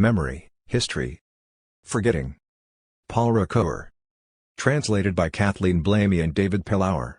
Memory, History. Forgetting. Paul Ricoeur. Translated by Kathleen Blamey and David Pillauer.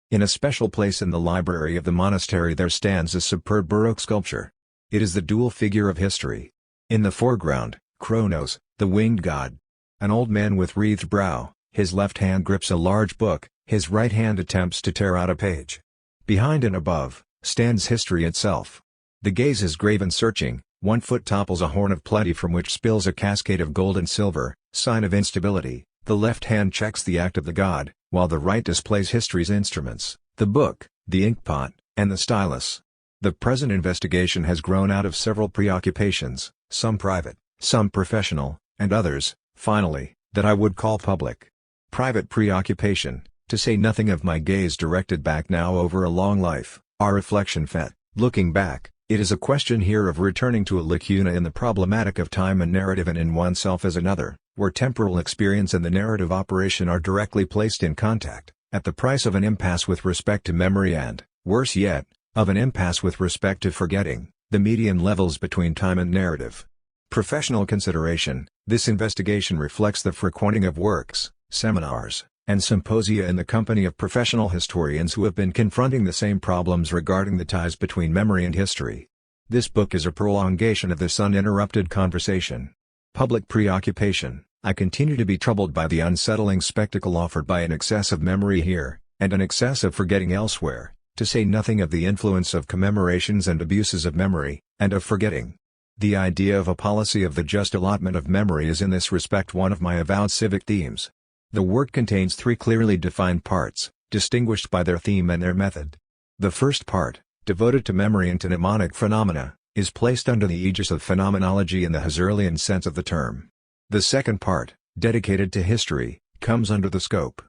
In a special place in the library of the monastery there stands a superb Baroque sculpture. It is the dual figure of history. In the foreground, Kronos, the winged god. An old man with wreathed brow, his left hand grips a large book, his right hand attempts to tear out a page. Behind and above, stands history itself. The gaze is grave and searching, one foot topples a horn of plenty from which spills a cascade of gold and silver, sign of instability. The left hand checks the act of the god, while the right displays history's instruments, the book, the inkpot, and the stylus. The present investigation has grown out of several preoccupations, some private, some professional, and others, finally, that I would call public. Private preoccupation, to say nothing of my gaze directed back now over a long life, our reflection fet, looking back, it is a question here of returning to a lacuna in the problematic of time and narrative and in oneself as another, where temporal experience and the narrative operation are directly placed in contact, at the price of an impasse with respect to memory and, worse yet, of an impasse with respect to forgetting, the median levels between time and narrative. Professional consideration. This investigation reflects the frequenting of works, seminars, and symposia in the company of professional historians who have been confronting the same problems regarding the ties between memory and history. This book is a prolongation of this uninterrupted conversation. Public preoccupation. I continue to be troubled by the unsettling spectacle offered by an excess of memory here, and an excess of forgetting elsewhere, to say nothing of the influence of commemorations and abuses of memory, and of forgetting. The idea of a policy of the just allotment of memory is in this respect one of my avowed civic themes. The work contains three clearly defined parts, distinguished by their theme and their method. The first part, devoted to memory and to mnemonic phenomena, is placed under the aegis of phenomenology in the Husserlian sense of the term. The second part, dedicated to history, comes under the scope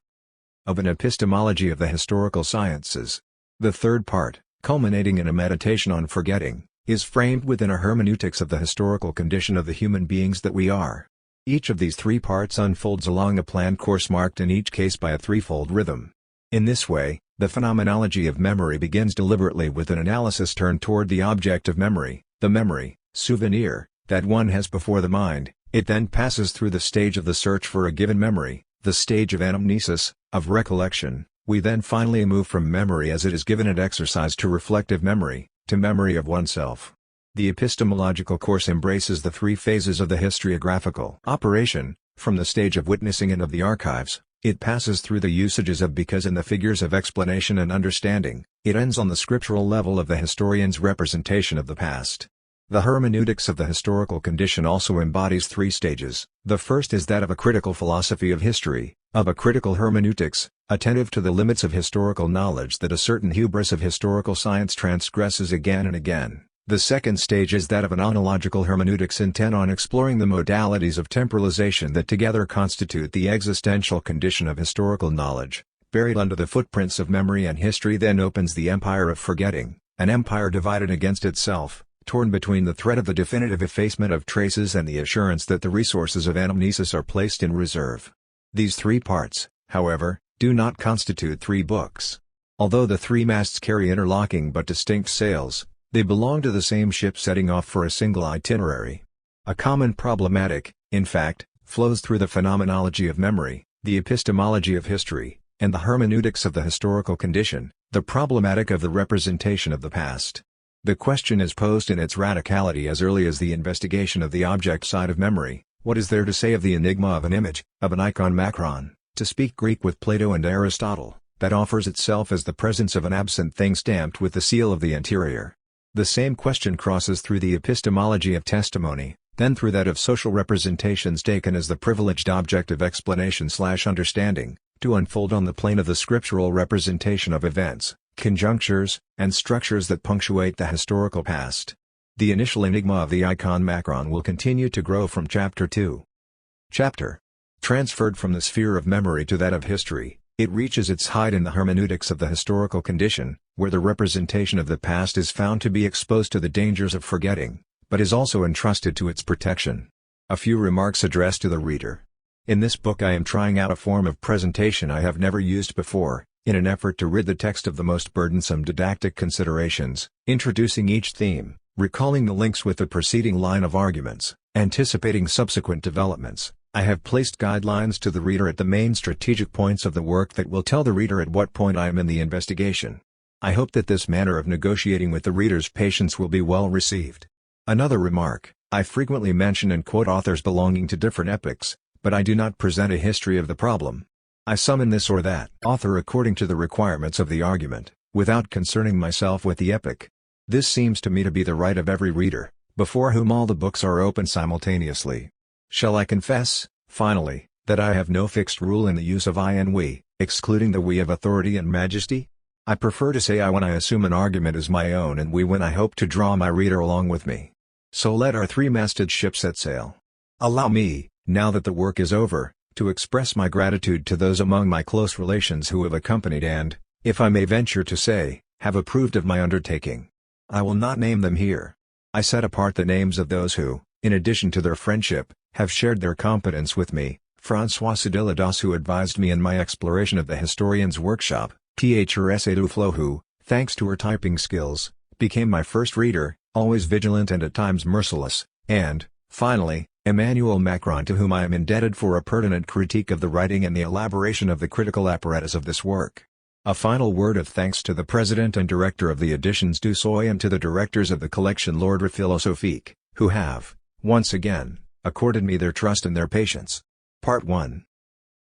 of an epistemology of the historical sciences. The third part, culminating in a meditation on forgetting, is framed within a hermeneutics of the historical condition of the human beings that we are. Each of these three parts unfolds along a planned course marked in each case by a threefold rhythm. In this way, the phenomenology of memory begins deliberately with an analysis turned toward the object of memory, the memory, souvenir, that one has before the mind. It then passes through the stage of the search for a given memory, the stage of anamnesis, of recollection. We then finally move from memory as it is given at exercise to reflective memory, to memory of oneself. The epistemological course embraces the three phases of the historiographical operation. From the stage of witnessing and of the archives, it passes through the usages of because and the figures of explanation and understanding. It ends on the scriptural level of the historian's representation of the past. The hermeneutics of the historical condition also embodies three stages. The first is that of a critical philosophy of history, of a critical hermeneutics, attentive to the limits of historical knowledge that a certain hubris of historical science transgresses again and again. The second stage is that of an ontological hermeneutics intent on exploring the modalities of temporalization that together constitute the existential condition of historical knowledge. Buried under the footprints of memory and history then opens the empire of forgetting, an empire divided against itself, torn between the threat of the definitive effacement of traces and the assurance that the resources of anamnesis are placed in reserve. These three parts, however, do not constitute three books. Although the three masts carry interlocking but distinct sails, they belong to the same ship setting off for a single itinerary. A common problematic, in fact, flows through the phenomenology of memory, the epistemology of history, and the hermeneutics of the historical condition, the problematic of the representation of the past. The question is posed in its radicality as early as the investigation of the object side of memory. What is there to say of the enigma of an image, of an icon macron, to speak Greek with Plato and Aristotle, that offers itself as the presence of an absent thing stamped with the seal of the anterior? The same question crosses through the epistemology of testimony, then through that of social representations taken as the privileged object of explanation/understanding, to unfold on the plane of the scriptural representation of events, conjunctures, and structures that punctuate the historical past. The initial enigma of the icon macron will continue to grow from Chapter 2. Chapter. Transferred from the sphere of memory to that of history, it reaches its height in the hermeneutics of the historical condition, where the representation of the past is found to be exposed to the dangers of forgetting, but is also entrusted to its protection. A few remarks addressed to the reader. In this book I am trying out a form of presentation I have never used before, in an effort to rid the text of the most burdensome didactic considerations, introducing each theme, Recalling the links with the preceding line of arguments, anticipating subsequent developments, I have placed guidelines to the reader at the main strategic points of the work that will tell the reader at what point I am in the investigation. I hope that this manner of negotiating with the reader's patience will be well received. Another remark: I frequently mention and quote authors belonging to different epochs, but I do not present a history of the problem. I summon this or that author according to the requirements of the argument, without concerning myself with the epoch. This seems to me to be the right of every reader, before whom all the books are open simultaneously. Shall I confess, finally, that I have no fixed rule in the use of I and we, excluding the we of authority and majesty? I prefer to say I when I assume an argument as my own and we when I hope to draw my reader along with me. So let our three-masted ship set sail. Allow me, now that the work is over, to express my gratitude to those among my close relations who have accompanied and, if I may venture to say, have approved of my undertaking. I will not name them here. I set apart the names of those who, in addition to their friendship, have shared their competence with me: François Sediladas, who advised me in my exploration of the historian's workshop; Therese Duflo, who, thanks to her typing skills, became my first reader, always vigilant and at times merciless; and, finally, Emmanuel Macron, to whom I am indebted for a pertinent critique of the writing and the elaboration of the critical apparatus of this work. A final word of thanks to the President and Director of the Editions du Seuil and to the Directors of the Collection L'Ordre Philosophique, who have, once again, accorded me their trust and their patience. Part 1.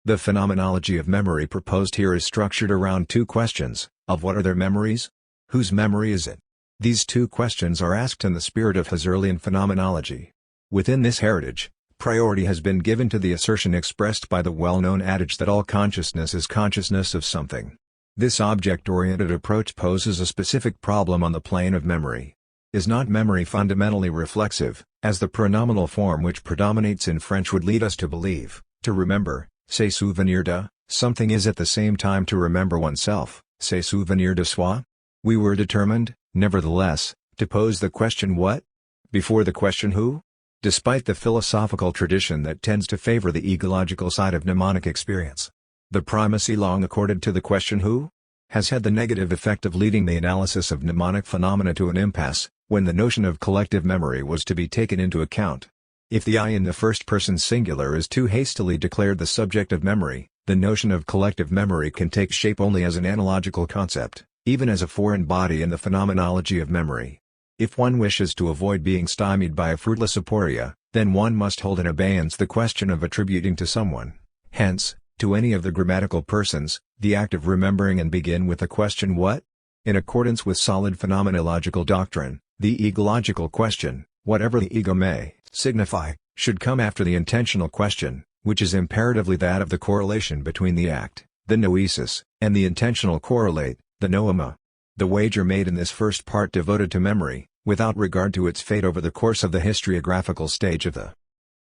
The phenomenology of memory proposed here is structured around two questions: of what are their memories? Whose memory is it? These two questions are asked in the spirit of Husserlian phenomenology. Within this heritage, priority has been given to the assertion expressed by the well-known adage that all consciousness is consciousness of something. This object-oriented approach poses a specific problem on the plane of memory. Is not memory fundamentally reflexive, as the pronominal form which predominates in French would lead us to believe? To remember, se souvenir de, something is at the same time to remember oneself, se souvenir de soi? We were determined, nevertheless, to pose the question what? Before the question who? Despite the philosophical tradition that tends to favor the egological side of mnemonic experience, the primacy long accorded to the question who has had the negative effect of leading the analysis of mnemonic phenomena to an impasse, when the notion of collective memory was to be taken into account. If the I in the first person singular is too hastily declared the subject of memory, the notion of collective memory can take shape only as an analogical concept, even as a foreign body in the phenomenology of memory. If one wishes to avoid being stymied by a fruitless aporia, then one must hold in abeyance the question of attributing to someone, hence, to any of the grammatical persons, the act of remembering, and begin with the question what? In accordance with solid phenomenological doctrine, the egological question, whatever the ego may signify, should come after the intentional question, which is imperatively that of the correlation between the act, the noesis, and the intentional correlate, the noema. The wager made in this first part devoted to memory, without regard to its fate over the course of the historiographical stage of the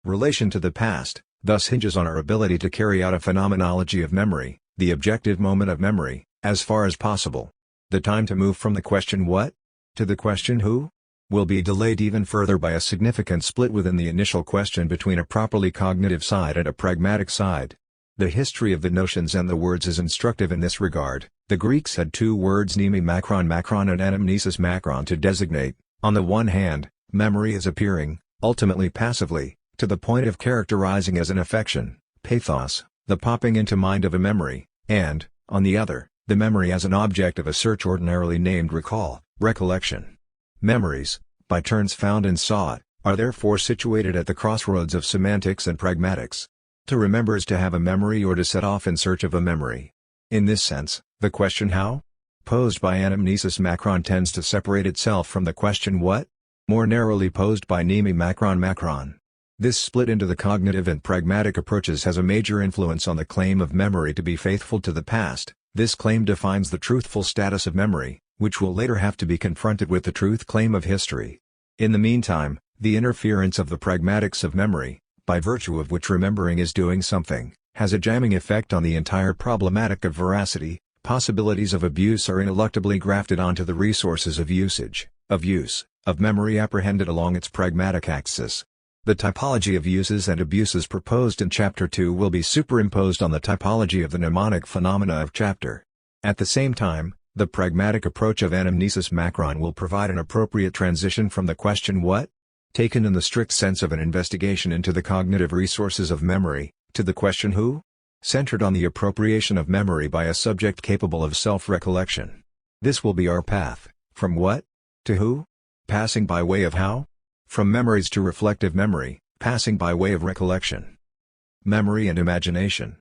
relation to the past, thus hinges on our ability to carry out a phenomenology of memory, the objective moment of memory, as far as possible. The time to move from the question what? To the question who? Will be delayed even further by a significant split within the initial question between a properly cognitive side and a pragmatic side. The history of the notions and the words is instructive in this regard. The Greeks had two words mneme macron and anamnesis macron to designate, on the one hand, memory as appearing, ultimately passively, to the point of characterizing as an affection, pathos, the popping into mind of a memory, and, on the other, the memory as an object of a search ordinarily named recall, recollection. Memories, by turns found and sought, are therefore situated at the crossroads of semantics and pragmatics. To remember is to have a memory or to set off in search of a memory. In this sense, the question how? Posed by anamnesis macron tends to separate itself from the question what? More narrowly posed by mneme macron. This split into the cognitive and pragmatic approaches has a major influence on the claim of memory to be faithful to the past. This claim defines the truthful status of memory, which will later have to be confronted with the truth claim of history. In the meantime, the interference of the pragmatics of memory, by virtue of which remembering is doing something, has a jamming effect on the entire problematic of veracity. Possibilities of abuse are ineluctably grafted onto the resources of usage, of use, of memory apprehended along its pragmatic axis. The typology of uses and abuses proposed in Chapter 2 will be superimposed on the typology of the mnemonic phenomena of Chapter. At the same time, The pragmatic approach of anamnesis Macron will provide an appropriate transition from the question what? Taken in the strict sense of an investigation into the cognitive resources of memory, to the question who? Centered on the appropriation of memory by a subject capable of self-recollection. This will be our path, from what? To who? Passing by way of how? From memories to reflective memory, passing by way of recollection. Memory and imagination.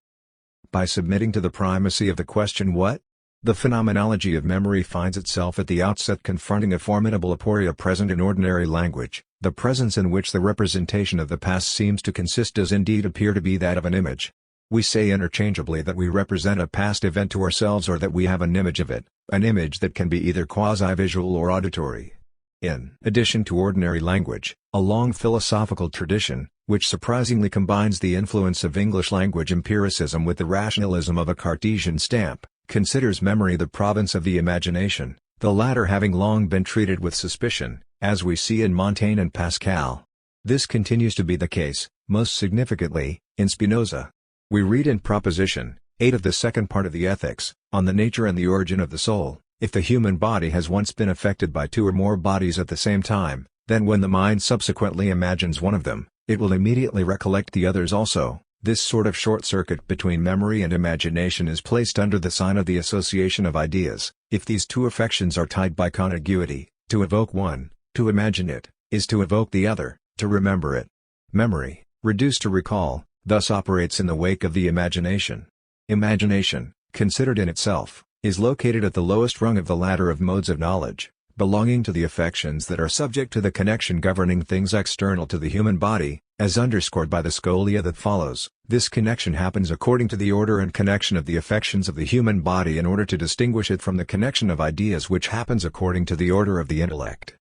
By submitting to the primacy of the question what? The phenomenology of memory finds itself at the outset confronting a formidable aporia present in ordinary language. The presence in which the representation of the past seems to consist does indeed appear to be that of an image. We say interchangeably that we represent a past event to ourselves or that we have an image of it, an image that can be either quasi-visual or auditory. In addition to ordinary language, a long philosophical tradition, which surprisingly combines the influence of English language empiricism with the rationalism of a Cartesian stamp, considers memory the province of the imagination, the latter having long been treated with suspicion, as we see in Montaigne and Pascal. This continues to be the case, most significantly, in Spinoza. We read in Proposition 8 of the second part of the Ethics, on the nature and the origin of the soul, if the human body has once been affected by two or more bodies at the same time, then when the mind subsequently imagines one of them, it will immediately recollect the others also. This sort of short-circuit between memory and imagination is placed under the sign of the association of ideas. If these two affections are tied by contiguity, to evoke one, to imagine it, is to evoke the other, to remember it. Memory, reduced to recall, thus operates in the wake of the imagination. Imagination, considered in itself, is located at the lowest rung of the ladder of modes of knowledge, belonging to the affections that are subject to the connection governing things external to the human body, as underscored by the scholia that follows. This connection happens according to the order and connection of the affections of the human body in order to distinguish it from the connection of ideas which happens according to the order of the intellect.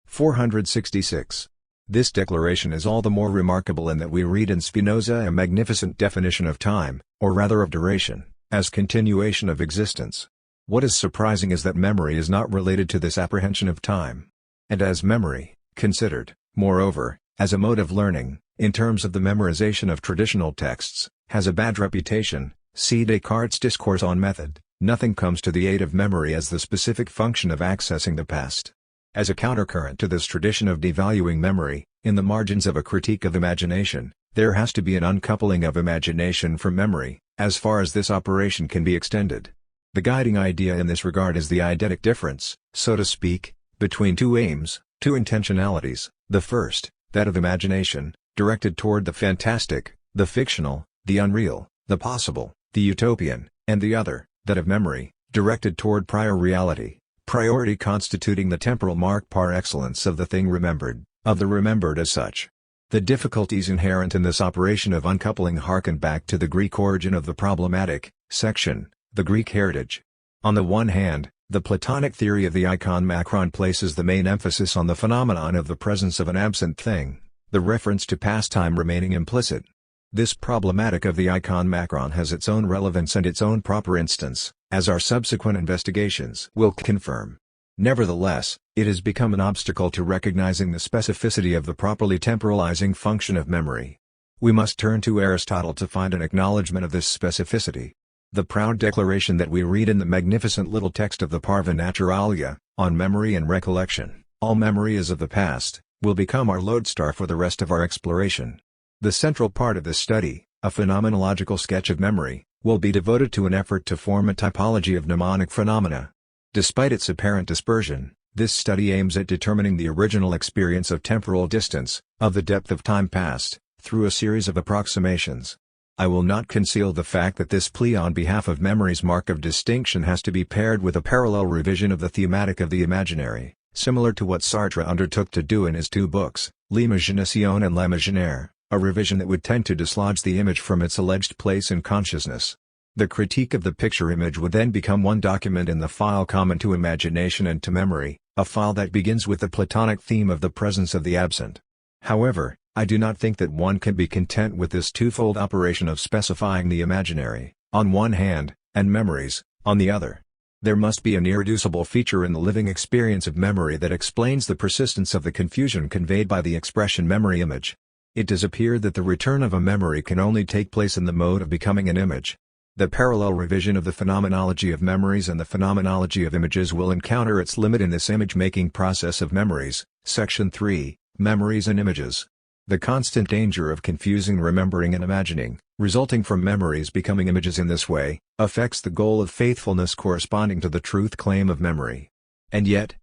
466. This declaration is all the more remarkable in that we read in Spinoza a magnificent definition of time, or rather of duration, as continuation of existence. What is surprising is that memory is not related to this apprehension of time. And as memory, considered, moreover, as a mode of learning, in terms of the memorization of traditional texts, has a bad reputation, see Descartes' Discourse on Method, nothing comes to the aid of memory as the specific function of accessing the past. As a countercurrent to this tradition of devaluing memory, in the margins of a critique of imagination, there has to be an uncoupling of imagination from memory, as far as this operation can be extended. The guiding idea in this regard is the eidetic difference, so to speak, between two aims, two intentionalities, the first, that of imagination, directed toward the fantastic, the fictional, the unreal, the possible, the utopian, and the other, that of memory, directed toward prior reality, priority constituting the temporal mark par excellence of the thing remembered, of the remembered as such. The difficulties inherent in this operation of uncoupling harken back to the Greek origin of the problematic section, the Greek heritage. On the one hand, the Platonic theory of the icon Macron places the main emphasis on the phenomenon of the presence of an absent thing, the reference to past time remaining implicit. This problematic of the icon Macron has its own relevance and its own proper instance, as our subsequent investigations will confirm. Nevertheless, it has become an obstacle to recognizing the specificity of the properly temporalizing function of memory. We must turn to Aristotle to find an acknowledgement of this specificity. The proud declaration that we read in the magnificent little text of the Parva Naturalia, on memory and recollection, all memory is of the past, will become our lodestar for the rest of our exploration. The central part of this study, a phenomenological sketch of memory, will be devoted to an effort to form a typology of mnemonic phenomena. Despite its apparent dispersion, this study aims at determining the original experience of temporal distance, of the depth of time past, through a series of approximations. I will not conceal the fact that this plea on behalf of memory's mark of distinction has to be paired with a parallel revision of the thematic of the imaginary, similar to what Sartre undertook to do in his two books, L'imagination and l'imaginaire, a revision that would tend to dislodge the image from its alleged place in consciousness. The critique of the picture image would then become one document in the file common to imagination and to memory, a file that begins with the Platonic theme of the presence of the absent. However, I do not think that one can be content with this twofold operation of specifying the imaginary, on one hand, and memories, on the other. There must be an irreducible feature in the living experience of memory that explains the persistence of the confusion conveyed by the expression memory image. It does appear that the return of a memory can only take place in the mode of becoming an image. The parallel revision of the phenomenology of memories and the phenomenology of images will encounter its limit in this image-making process of memories. Section 3, Memories and Images. The constant danger of confusing remembering and imagining, resulting from memories becoming images in this way, affects the goal of faithfulness corresponding to the truth claim of memory. And yet,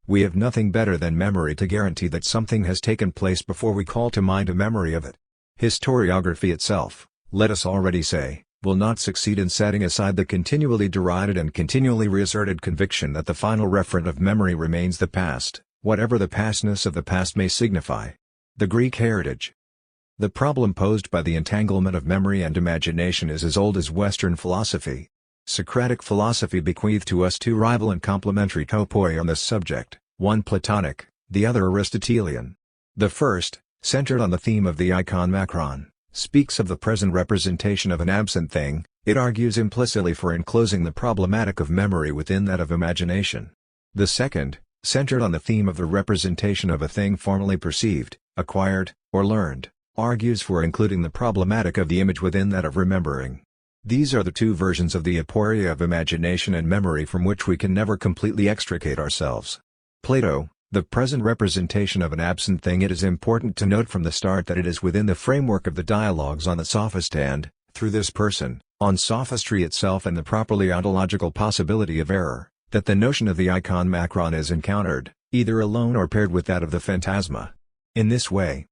we have nothing better than memory to guarantee that something has taken place before we call to mind a memory of it. Historiography itself, let us already say, will not succeed in setting aside the continually derided and continually reasserted conviction that the final referent of memory remains the past, whatever the pastness of the past may signify. The Greek heritage. The problem posed by the entanglement of memory and imagination is as old as Western philosophy. Socratic philosophy bequeathed to us two rival and complementary topoi on this subject, one Platonic, the other Aristotelian. The first, centered on the theme of the icon macron, speaks of the present representation of an absent thing. It argues implicitly for enclosing the problematic of memory within that of imagination. The second, centered on the theme of the representation of a thing formerly perceived, acquired, or learned, argues for including the problematic of the image within that of remembering. These are the two versions of the aporia of imagination and memory from which we can never completely extricate ourselves. Plato, the present representation of an absent thing. It is important to note from the start that it is within the framework of the dialogues on the sophist and, through this person, on sophistry itself and the properly ontological possibility of error, that the notion of the icon macron is encountered, either alone or paired with that of the phantasma. In this way,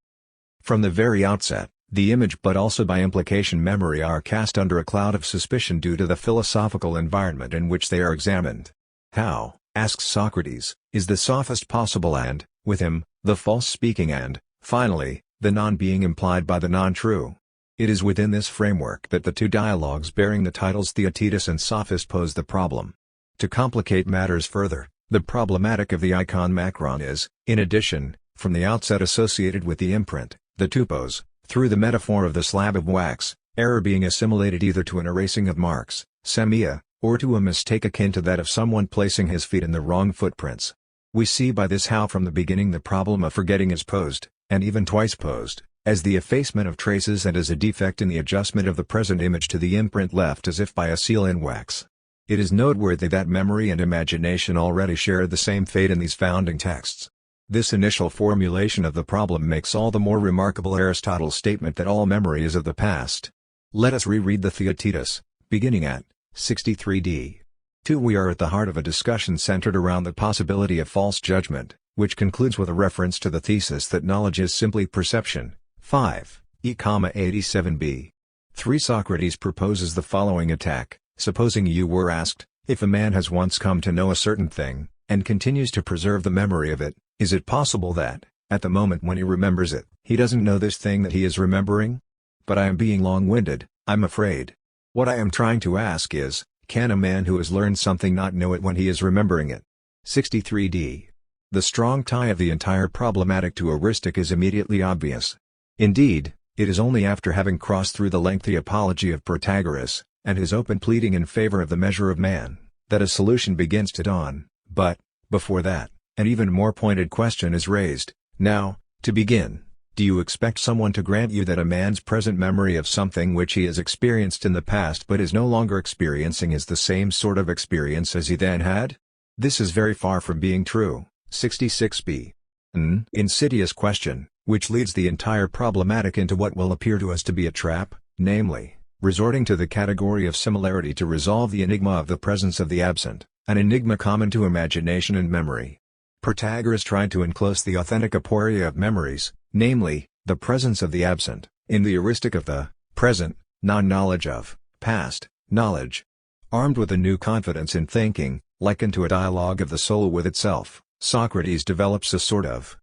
from the very outset, the image but also by implication memory are cast under a cloud of suspicion due to the philosophical environment in which they are examined. How, asks Socrates, is the sophist possible and, with him, the false speaking and, finally, the non-being implied by the non-true? It is within this framework that the two dialogues bearing the titles Theaetetus and Sophist pose the problem. To complicate matters further, the problematic of the icon macron is, in addition, from the outset associated with the imprint, the tupos, through the metaphor of the slab of wax, error being assimilated either to an erasing of marks, semia, or to a mistake akin to that of someone placing his feet in the wrong footprints. We see by this how from the beginning the problem of forgetting is posed, and even twice posed, as the effacement of traces and as a defect in the adjustment of the present image to the imprint left as if by a seal in wax. It is noteworthy that memory and imagination already shared the same fate in these founding texts. This initial formulation of the problem makes all the more remarkable Aristotle's statement that all memory is of the past. Let us reread the Theaetetus, beginning at 63d. 2. We are at the heart of a discussion centered around the possibility of false judgment, which concludes with a reference to the thesis that knowledge is simply perception. 5. 87b. 3. Socrates proposes the following attack. Supposing you were asked, if a man has once come to know a certain thing, and continues to preserve the memory of it, is it possible that, at the moment when he remembers it, he doesn't know this thing that he is remembering? But I am being long-winded, I'm afraid. What I am trying to ask is, can a man who has learned something not know it when he is remembering it? 63d. The strong tie of the entire problematic to heuristic is immediately obvious. Indeed, it is only after having crossed through the lengthy apology of Protagoras, and his open pleading in favor of the measure of man, that a solution begins to dawn. But, before that, an even more pointed question is raised. Now, to begin, do you expect someone to grant you that a man's present memory of something which he has experienced in the past but is no longer experiencing is the same sort of experience as he then had? This is very far from being true. 66b. An insidious question, which leads the entire problematic into what will appear to us to be a trap, namely, resorting to the category of similarity to resolve the enigma of the presence of the absent, an enigma common to imagination and memory. Protagoras tried to enclose the authentic aporia of memories, namely, the presence of the absent, in the heuristic of the present, non-knowledge of past knowledge. Armed with a new confidence in thinking, likened to a dialogue of the soul with itself, Socrates develops a sort of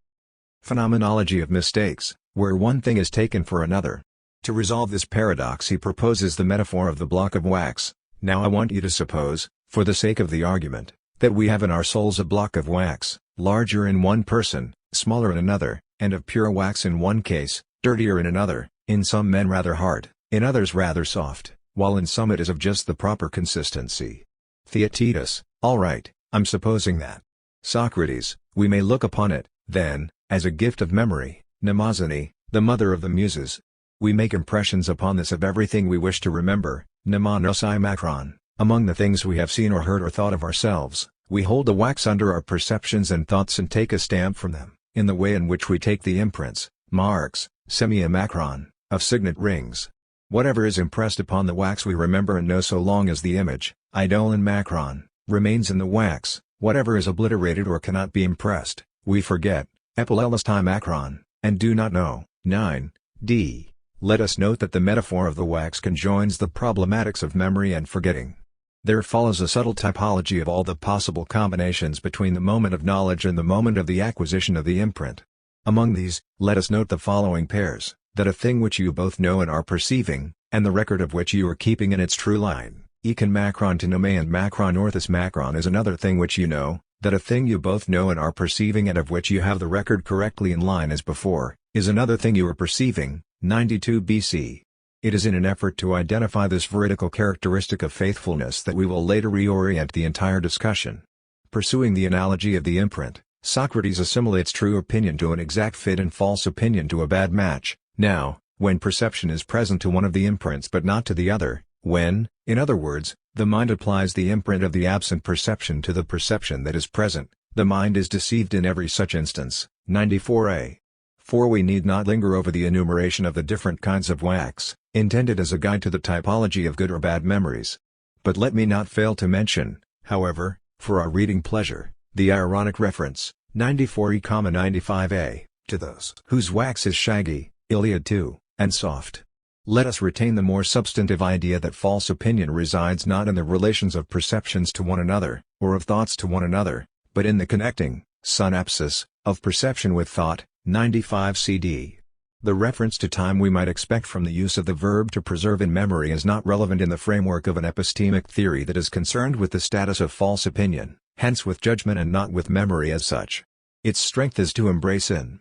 phenomenology of mistakes, where one thing is taken for another. To resolve this paradox he proposes the metaphor of the block of wax. Now I want you to suppose, for the sake of the argument, that we have in our souls a block of wax, larger in one person, smaller in another, and of pure wax in one case, dirtier in another, in some men rather hard, in others rather soft, while in some it is of just the proper consistency. Theaetetus, all right, I'm supposing that. Socrates, we may look upon it, then, as a gift of memory, Mnemosyne, the mother of the Muses. We make impressions upon this of everything we wish to remember, Nemanos I macron. Among the things we have seen or heard or thought of ourselves, we hold the wax under our perceptions and thoughts and take a stamp from them, in the way in which we take the imprints, marks, semia-macron, of signet rings. Whatever is impressed upon the wax we remember and know so long as the image, eidolon macron, remains in the wax. Whatever is obliterated or cannot be impressed, we forget, epilelestai macron, and do not know. 9. D. Let us note that the metaphor of the wax conjoins the problematics of memory and forgetting. There follows a subtle typology of all the possible combinations between the moment of knowledge and the moment of the acquisition of the imprint. Among these, let us note the following pairs: that a thing which you both know and are perceiving, and the record of which you are keeping in its true line. Econ macron to nome and macron orthos macron is another thing which you know, that a thing you both know and are perceiving and of which you have the record correctly in line as before, is another thing you are perceiving. 92 BC. It is in an effort to identify this veridical characteristic of faithfulness that we will later reorient the entire discussion. Pursuing the analogy of the imprint, Socrates assimilates true opinion to an exact fit and false opinion to a bad match. Now, when perception is present to one of the imprints but not to the other, when, in other words, the mind applies the imprint of the absent perception to the perception that is present, the mind is deceived in every such instance. 94a. For we need not linger over the enumeration of the different kinds of wax, intended as a guide to the typology of good or bad memories. But let me not fail to mention, however, for our reading pleasure, the ironic reference, 94e,95a, to those whose wax is shaggy, Iliad 2, and soft. Let us retain the more substantive idea that false opinion resides not in the relations of perceptions to one another, or of thoughts to one another, but in the connecting, synapsis, of perception with thought. 95 CD. The reference to time we might expect from the use of the verb to preserve in memory is not relevant in the framework of an epistemic theory that is concerned with the status of false opinion, hence with judgment and not with memory as such. Its strength is to embrace in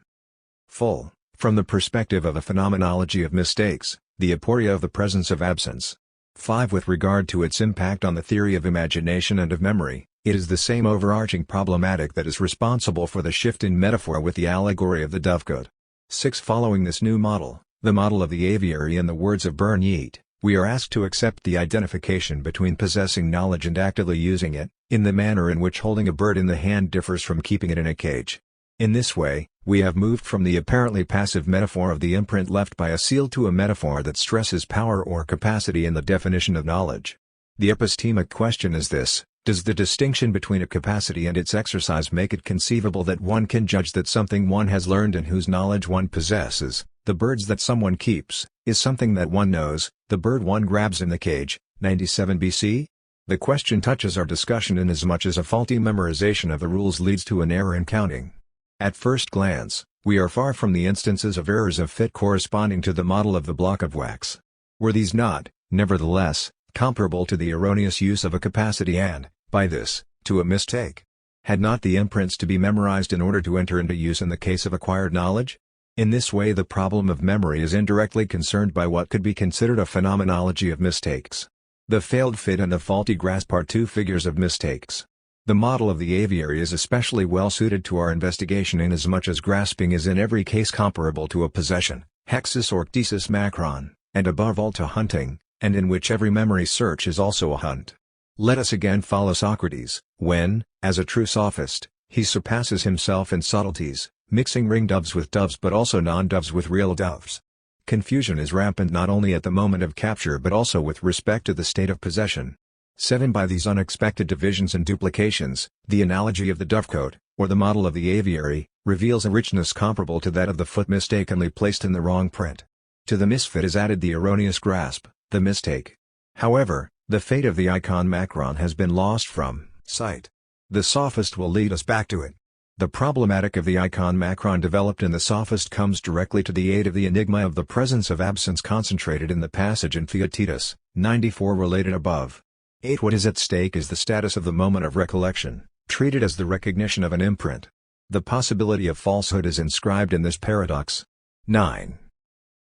full, from the perspective of a phenomenology of mistakes, the aporia of the presence of absence. 5. With regard to its impact on the theory of imagination and of memory, it is the same overarching problematic that is responsible for the shift in metaphor with the allegory of the dovecote. 6. Following this new model, the model of the aviary in the words of Byrne Yeat, we are asked to accept the identification between possessing knowledge and actively using it, in the manner in which holding a bird in the hand differs from keeping it in a cage. In this way, we have moved from the apparently passive metaphor of the imprint left by a seal to a metaphor that stresses power or capacity in the definition of knowledge. The epistemic question is this: does the distinction between a capacity and its exercise make it conceivable that one can judge that something one has learned and whose knowledge one possesses, the birds that someone keeps, is something that one knows, the bird one grabs in the cage? 97 BC? The question touches our discussion inasmuch as a faulty memorization of the rules leads to an error in counting. At first glance, we are far from the instances of errors of fit corresponding to the model of the block of wax. Were these not, nevertheless, comparable to the erroneous use of a capacity and, by this, to a mistake? Had not the imprints to be memorized in order to enter into use in the case of acquired knowledge? In this way the problem of memory is indirectly concerned by what could be considered a phenomenology of mistakes. The failed fit and the faulty grasp are two figures of mistakes. The model of the aviary is especially well suited to our investigation inasmuch as grasping is in every case comparable to a possession, hexis or ctesis macron, and above all to hunting, and in which every memory search is also a hunt. Let us again follow Socrates, when, as a true sophist, he surpasses himself in subtleties, mixing ring doves with doves but also non-doves with real doves. Confusion is rampant not only at the moment of capture but also with respect to the state of possession. 7. By these unexpected divisions and duplications, the analogy of the dovecote, or the model of the aviary, reveals a richness comparable to that of the foot mistakenly placed in the wrong print. To the misfit is added the erroneous grasp, the mistake. However, the fate of the icon macron has been lost from sight. The sophist will lead us back to it. The problematic of the icon macron developed in the sophist comes directly to the aid of the enigma of the presence of absence concentrated in the passage in Theaetetus, 94 related above. 8. What is at stake is the status of the moment of recollection, treated as the recognition of an imprint. The possibility of falsehood is inscribed in this paradox. 9.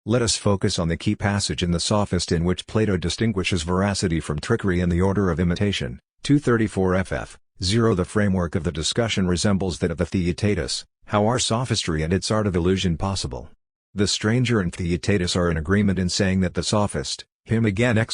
Let us focus on the key passage in the Sophist in which Plato distinguishes veracity from trickery in the order of imitation. 234 ff. 0. The framework of the discussion resembles that of the Theaetetus. How are sophistry and its art of illusion possible? The stranger and Theaetetus are in agreement in saying that the sophist, Him again!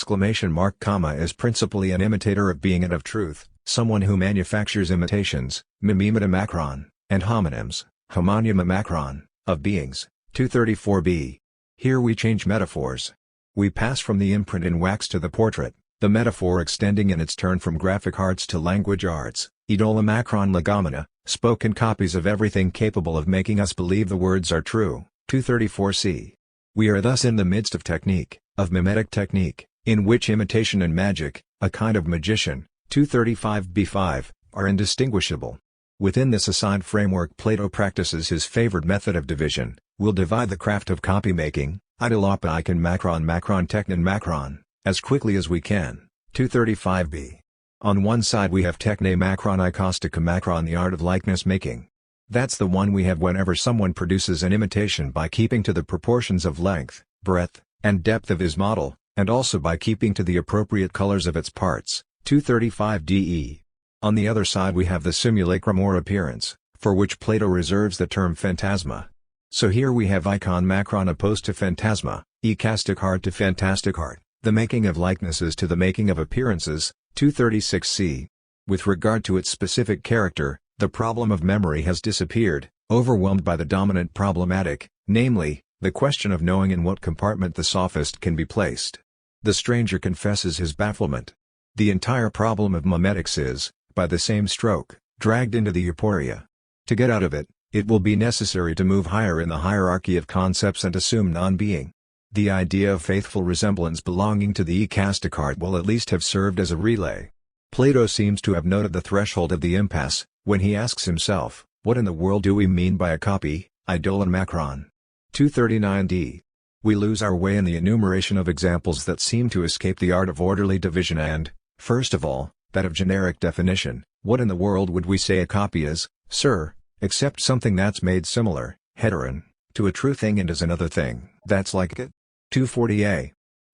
Comma is principally an imitator of being and of truth, someone who manufactures imitations, mimimata and homonyms, homonyma of beings. 234b. Here we change metaphors. We pass from the imprint in wax to the portrait, the metaphor extending in its turn from graphic arts to language arts, idola legomena, spoken copies of everything capable of making us believe the words are true. 234c. We are thus in the midst of technique, of mimetic technique, in which imitation and magic, a kind of magician, 235b5, are indistinguishable. Within this assigned framework Plato practices his favored method of division. We'll divide the craft of copy-making, idolopaikan macron technon macron, as quickly as we can. 235b. On one side we have techne macron ikaustica macron, the art of likeness making. That's the one we have whenever someone produces an imitation by keeping to the proportions of length, breadth, and depth of his model, and also by keeping to the appropriate colors of its parts. 235de. On the other side we have the simulacrum or appearance, for which Plato reserves the term phantasma. So here we have icon macron opposed to phantasma, ecastic art to fantastic art, the making of likenesses to the making of appearances. 236c. With regard to its specific character, the problem of memory has disappeared, overwhelmed by the dominant problematic, namely, the question of knowing in what compartment the sophist can be placed. The stranger confesses his bafflement. The entire problem of memetics is, by the same stroke, dragged into the aporia. To get out of it, it will be necessary to move higher in the hierarchy of concepts and assume non-being. The idea of faithful resemblance belonging to the ecastic art will at least have served as a relay. Plato seems to have noted the threshold of the impasse, when he asks himself, what in the world do we mean by a copy, idola macron? 239d. We lose our way in the enumeration of examples that seem to escape the art of orderly division and, first of all, that of generic definition. What in the world would we say a copy is, sir, except something that's made similar, heteron, to a true thing and is another thing that's like it? 240a.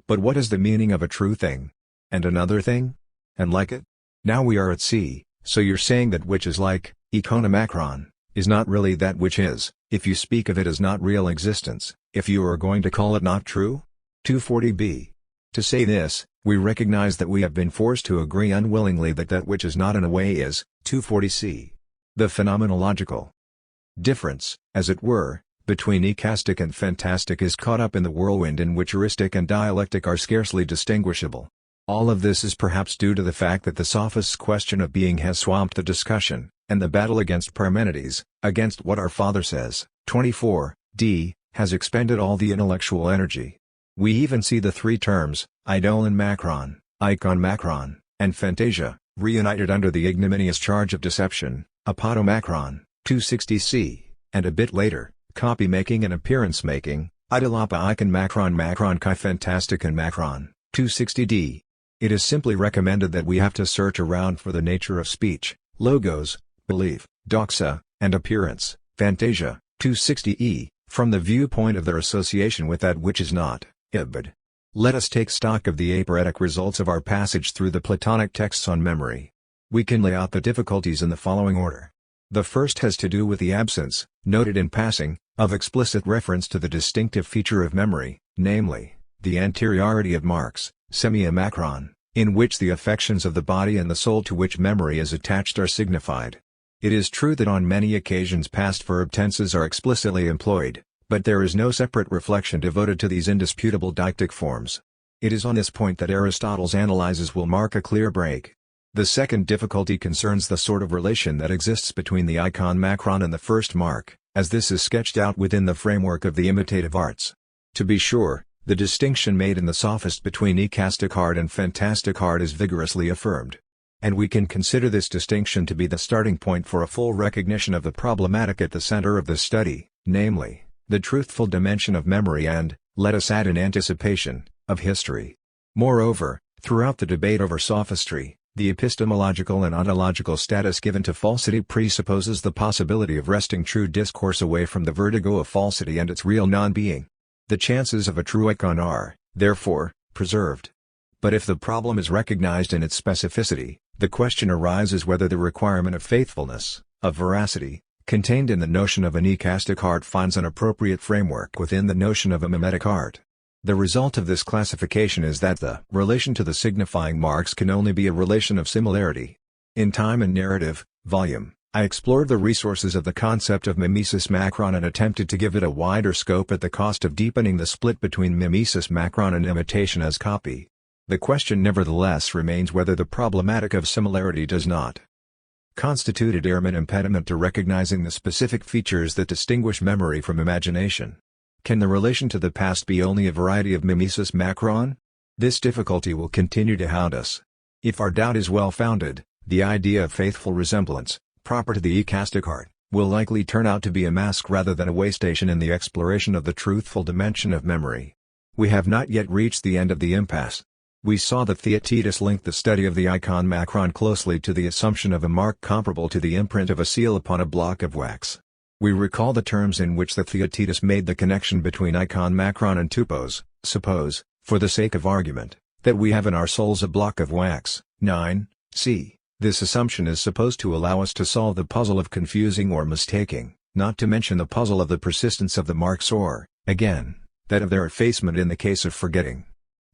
But what is the meaning of a true thing? And another thing? And like it? Now we are at C, so you're saying that which is like, icona macron, is not really that which is, if you speak of it as not real existence, if you are going to call it not true? 240b. To say this, we recognize that we have been forced to agree unwillingly that that which is not in a way is. 240c. The phenomenological difference, as it were, between ecastic and fantastic is caught up in the whirlwind in which heuristic and dialectic are scarcely distinguishable. All of this is perhaps due to the fact that the sophist's question of being has swamped the discussion, and the battle against Parmenides, against what our Father says, 24d, has expended all the intellectual energy. We even see the three terms, idolon macron, icon macron, and fantasia, reunited under the ignominious charge of deception, apodomacron, 260c, and a bit later, copy-making and appearance-making, idolopa icon macron chi fantasticon macron, 260d. It is simply recommended that we have to search around for the nature of speech, logos, belief, doxa, and appearance, fantasia, 260e, from the viewpoint of their association with that which is not, ibid. Let us take stock of the aporetic results of our passage through the Platonic texts on memory. We can lay out the difficulties in the following order. The first has to do with the absence, noted in passing, of explicit reference to the distinctive feature of memory, namely, the anteriority of marks, semia macron, in which the affections of the body and the soul to which memory is attached are signified. It is true that on many occasions past verb tenses are explicitly employed, but there is no separate reflection devoted to these indisputable deictic forms. It is on this point that Aristotle's analyses will mark a clear break. The second difficulty concerns the sort of relation that exists between the icon macron and the first mark, as this is sketched out within the framework of the imitative arts. To be sure, the distinction made in the sophist between ecastic art and fantastic art is vigorously affirmed. And we can consider this distinction to be the starting point for a full recognition of the problematic at the center of the study, namely, the truthful dimension of memory and, let us add in anticipation, of history. Moreover, throughout the debate over sophistry, the epistemological and ontological status given to falsity presupposes the possibility of wresting true discourse away from the vertigo of falsity and its real non-being. The chances of a true icon are, therefore, preserved. But if the problem is recognized in its specificity, the question arises whether the requirement of faithfulness, of veracity, contained in the notion of an ecastic art finds an appropriate framework within the notion of a mimetic art. The result of this classification is that the relation to the signifying marks can only be a relation of similarity. In Time and Narrative, volume, I explored the resources of the concept of mimesis macron and attempted to give it a wider scope at the cost of deepening the split between mimesis macron and imitation as copy. The question nevertheless remains whether the problematic of similarity does not constitute a direct impediment to recognizing the specific features that distinguish memory from imagination. Can the relation to the past be only a variety of mimesis macron? This difficulty will continue to haunt us. If our doubt is well-founded, the idea of faithful resemblance, proper to the ecastic art, will likely turn out to be a mask rather than a waystation in the exploration of the truthful dimension of memory. We have not yet reached the end of the impasse. We saw that Theaetetus linked the study of the icon macron closely to the assumption of a mark comparable to the imprint of a seal upon a block of wax. We recall the terms in which the Theaetetus made the connection between icon macron and tupos. Suppose, for the sake of argument, that we have in our souls a block of wax. 9. C. This assumption is supposed to allow us to solve the puzzle of confusing or mistaking, not to mention the puzzle of the persistence of the marks or, again, that of their effacement in the case of forgetting.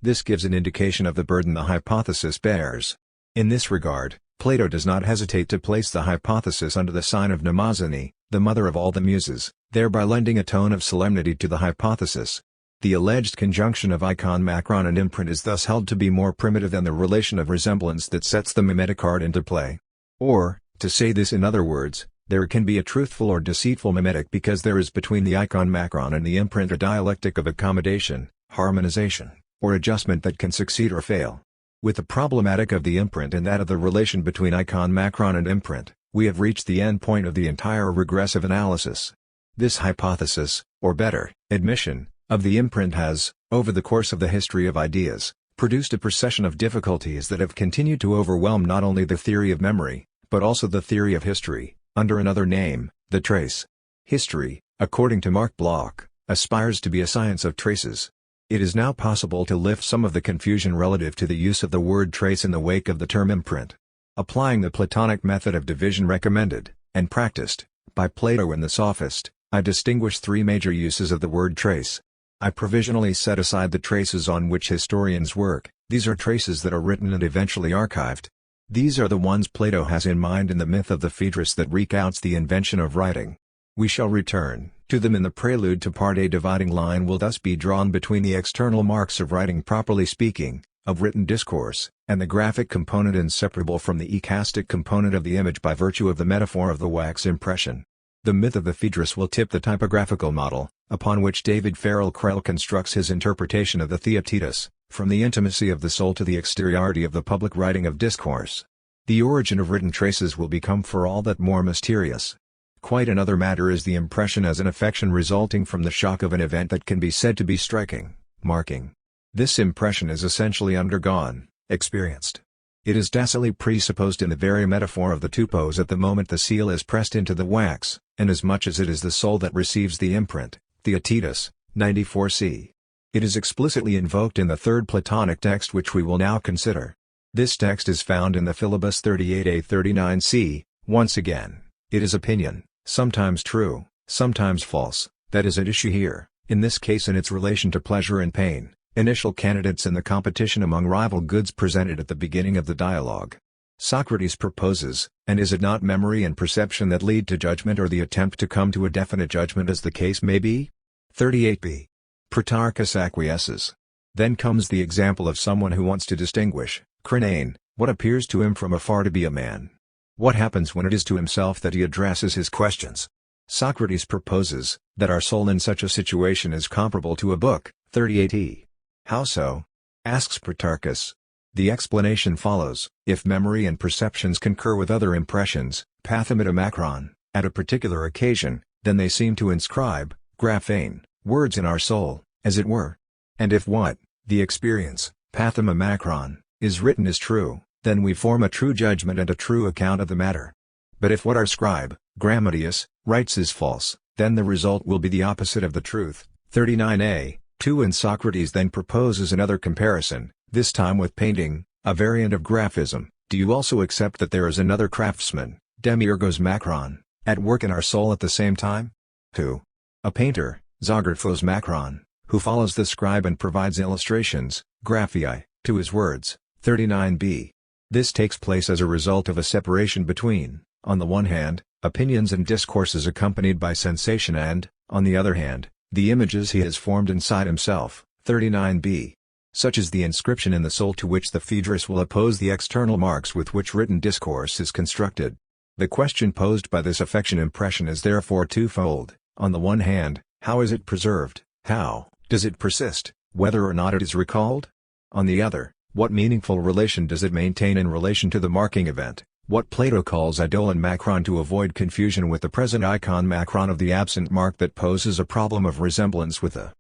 This gives an indication of the burden the hypothesis bears. In this regard, Plato does not hesitate to place the hypothesis under the sign of Mnemosyne, the mother of all the Muses, thereby lending a tone of solemnity to the hypothesis. The alleged conjunction of icon macron and imprint is thus held to be more primitive than the relation of resemblance that sets the mimetic art into play. Or, to say this in other words, there can be a truthful or deceitful mimetic because there is between the icon macron and the imprint a dialectic of accommodation, harmonization, or adjustment that can succeed or fail. With the problematic of the imprint and that of the relation between icon macron and imprint, we have reached the end point of the entire regressive analysis. This hypothesis, or better, admission, of the imprint has, over the course of the history of ideas, produced a procession of difficulties that have continued to overwhelm not only the theory of memory, but also the theory of history, under another name, the trace. History, according to Mark Bloch, aspires to be a science of traces. It is now possible to lift some of the confusion relative to the use of the word trace in the wake of the term imprint. Applying the Platonic method of division recommended, and practiced, by Plato and the Sophist, I distinguish three major uses of the word trace. I provisionally set aside the traces on which historians work. These are traces that are written and eventually archived. These are the ones Plato has in mind in the myth of the Phaedrus that recounts the invention of writing. We shall return to them in the prelude to Part A. Dividing line will thus be drawn between the external marks of writing properly speaking, of written discourse, and the graphic component inseparable from the ecastic component of the image by virtue of the metaphor of the wax impression. The myth of the Phaedrus will tip the typographical model, upon which David Farrell Krell constructs his interpretation of the Theaetetus, from the intimacy of the soul to the exteriority of the public writing of discourse. The origin of written traces will become for all that more mysterious. Quite another matter is the impression as an affection resulting from the shock of an event that can be said to be striking, marking. This impression is essentially undergone, experienced. It is tacitly presupposed in the very metaphor of the tupos at the moment the seal is pressed into the wax, inasmuch as it is the soul that receives the imprint. Theaetetus, 94c. It is explicitly invoked in the third Platonic text which we will now consider. This text is found in the Philebus 38a 39c. Once again, it is opinion, sometimes true, sometimes false, that is at issue here, in this case in its relation to pleasure and pain, initial candidates in the competition among rival goods presented at the beginning of the dialogue. Socrates proposes, and is it not memory and perception that lead to judgment or the attempt to come to a definite judgment as the case may be? 38b. Protarchus acquiesces. Then comes the example of someone who wants to distinguish, Crinane, what appears to him from afar to be a man. What happens when it is to himself that he addresses his questions? Socrates proposes, that our soul in such a situation is comparable to a book. 38e. How so? Asks Protarchus. The explanation follows: if memory and perceptions concur with other impressions, pathemata at a particular occasion, then they seem to inscribe, graphane, words in our soul, as it were. And if what, the experience, pathema is written is true, then we form a true judgment and a true account of the matter. But if what our scribe, Grammatius, writes is false, then the result will be the opposite of the truth. 39a. 2. And Socrates then proposes another comparison, this time with painting, a variant of graphism. Do you also accept that there is another craftsman, Demiurgos Macron, at work in our soul at the same time? 2. A painter, Zographos Macron, who follows the scribe and provides illustrations, graphai, to his words. 39b. This takes place as a result of a separation between, on the one hand, opinions and discourses accompanied by sensation and, on the other hand, the images he has formed inside himself. 39b. Such is the inscription in the soul to which the Phaedrus will oppose the external marks with which written discourse is constructed. The question posed by this affection impression is therefore twofold. On the one hand, how is it preserved, how does it persist, whether or not it is recalled? On the other, what meaningful relation does it maintain in relation to the marking event, what Plato calls eidolon macron, to avoid confusion with the present icon macron of the absent mark that poses a problem of resemblance with the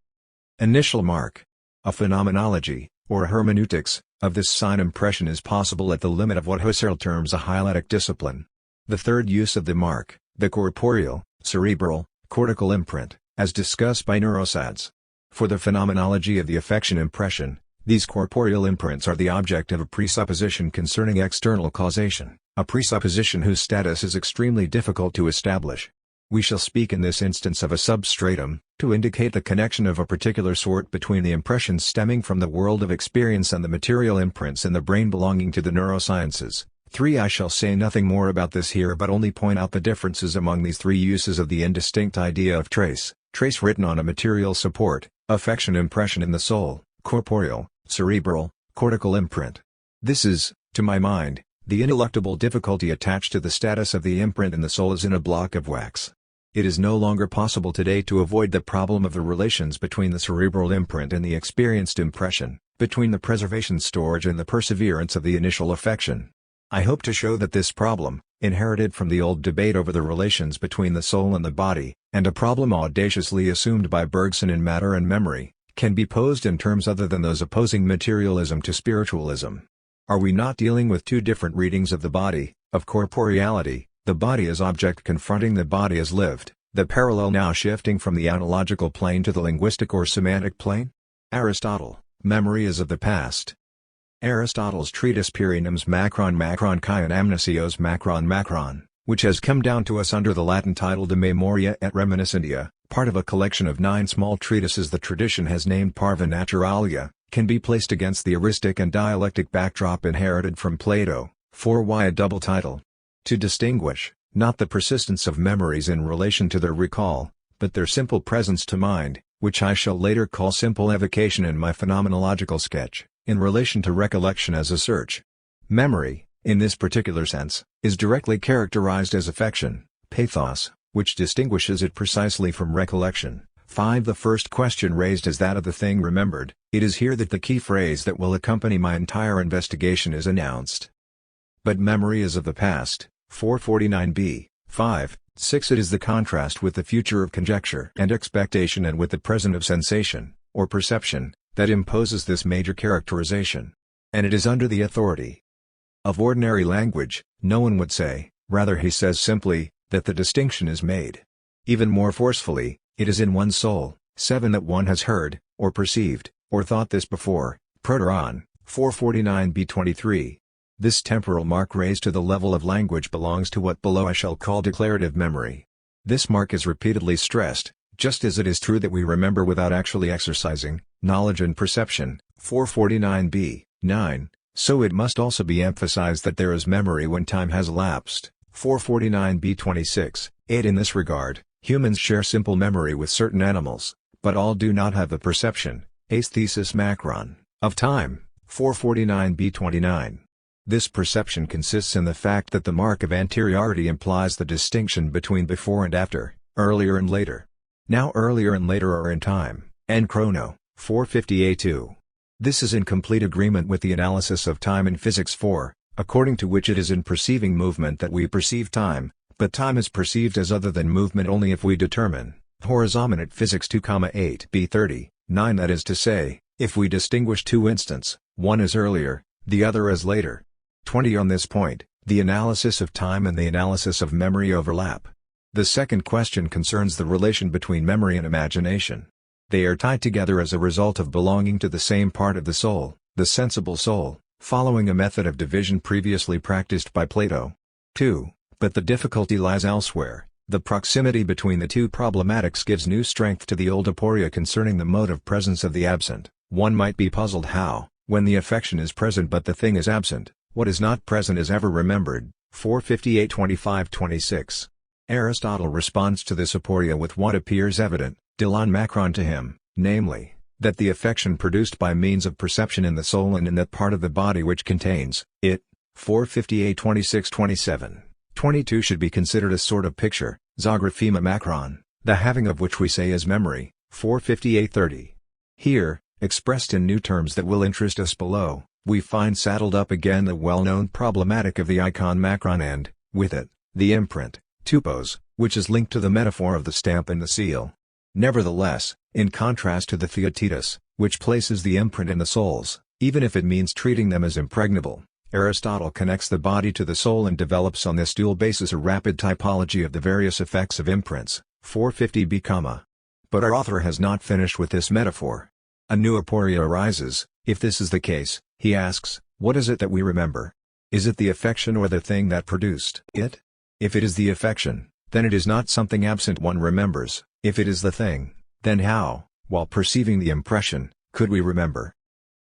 initial mark. A phenomenology, or hermeneutics, of this sign impression is possible at the limit of what Husserl terms a hyletic discipline. The third use of the mark, the corporeal, cerebral, cortical imprint, as discussed by neuroscience. For the phenomenology of the affection impression, these corporeal imprints are the object of a presupposition concerning external causation, a presupposition whose status is extremely difficult to establish. We shall speak in this instance of a substratum, to indicate the connection of a particular sort between the impressions stemming from the world of experience and the material imprints in the brain belonging to the neurosciences. 3. I shall say nothing more about this here but only point out the differences among these three uses of the indistinct idea of trace written on a material support, affection impression in the soul, corporeal, cerebral, cortical imprint. This is, to my mind, the ineluctable difficulty attached to the status of the imprint in the soul as in a block of wax. It is no longer possible today to avoid the problem of the relations between the cerebral imprint and the experienced impression, between the preservation, storage and the perseverance of the initial affection. I hope to show that this problem, inherited from the old debate over the relations between the soul and the body, and a problem audaciously assumed by Bergson in Matter and Memory, can be posed in terms other than those opposing materialism to spiritualism. Are we not dealing with two different readings of the body, of corporeality, the body as object confronting the body as lived, the parallel now shifting from the analogical plane to the linguistic or semantic plane? Aristotle, Memory is of the past. Aristotle's treatise Perinems Macron Kai and Amnesios Macron, which has come down to us under the Latin title De Memoria et Reminiscentia, part of a collection of 9 small treatises the tradition has named Parva Naturalia, can be placed against the heuristic and dialectic backdrop inherited from Plato. 4. Why a double title? To distinguish, not the persistence of memories in relation to their recall, but their simple presence to mind, which I shall later call simple evocation in my phenomenological sketch, in relation to recollection as a search. Memory, in this particular sense, is directly characterized as affection, pathos, which distinguishes it precisely from recollection. 5. The first question raised is that of the thing remembered. It is here that the key phrase that will accompany my entire investigation is announced. But memory is of the past. 449b. 5. 6. It is the contrast with the future of conjecture and expectation and with the present of sensation, or perception, that imposes this major characterization. And it is under the authority of ordinary language. No one would say, rather he says simply, that the distinction is made. Even more forcefully, it is in one's soul. 7. That one has heard, or perceived, or thought this before. Proteron, 449b 23. This temporal mark raised to the level of language belongs to what below I shall call declarative memory. This mark is repeatedly stressed, just as it is true that we remember without actually exercising knowledge and perception. 449b 9. So it must also be emphasized that there is memory when time has elapsed. 449b 26. 8. In this regard, humans share simple memory with certain animals, but all do not have the perception, aesthesis macron, of time. 449b 29. This perception consists in the fact that the mark of anteriority implies the distinction between before and after, earlier and later. Now earlier and later are in time, and chrono, 450a2. This is in complete agreement with the analysis of time in Physics 4, according to which it is in perceiving movement that we perceive time, but time is perceived as other than movement only if we determine horizontal Physics 2,8b 30, 9. That is to say, if we distinguish two instants, one as earlier, the other as later. 20. On this point, the analysis of time and the analysis of memory overlap. The second question concerns the relation between memory and imagination. They are tied together as a result of belonging to the same part of the soul, the sensible soul, following a method of division previously practiced by Plato. 2. But the difficulty lies elsewhere. The proximity between the two problematics gives new strength to the old aporia concerning the mode of presence of the absent. One might be puzzled how, when the affection is present but the thing is absent, what is not present is ever remembered. 458-25-26. Aristotle responds to this aporia with what appears evident, Dylan Macron to him, namely, that the affection produced by means of perception in the soul and in that part of the body which contains it, 458-26-27. 22 should be considered a sort of picture, zographema Macron, the having of which we say is memory, 458-30. Here, expressed in new terms that will interest us below, we find saddled up again the well-known problematic of the icon Macron and, with it, the imprint, tupos, which is linked to the metaphor of the stamp and the seal. Nevertheless, in contrast to the theaetetus, which places the imprint in the souls, even if it means treating them as impregnable, Aristotle connects the body to the soul and develops on this dual basis a rapid typology of the various effects of imprints, 450b. But our author has not finished with this metaphor. A new aporia arises. If this is the case, he asks, what is it that we remember? Is it the affection or the thing that produced it? If it is the affection, then it is not something absent one remembers. If it is the thing, then how, while perceiving the impression, could we remember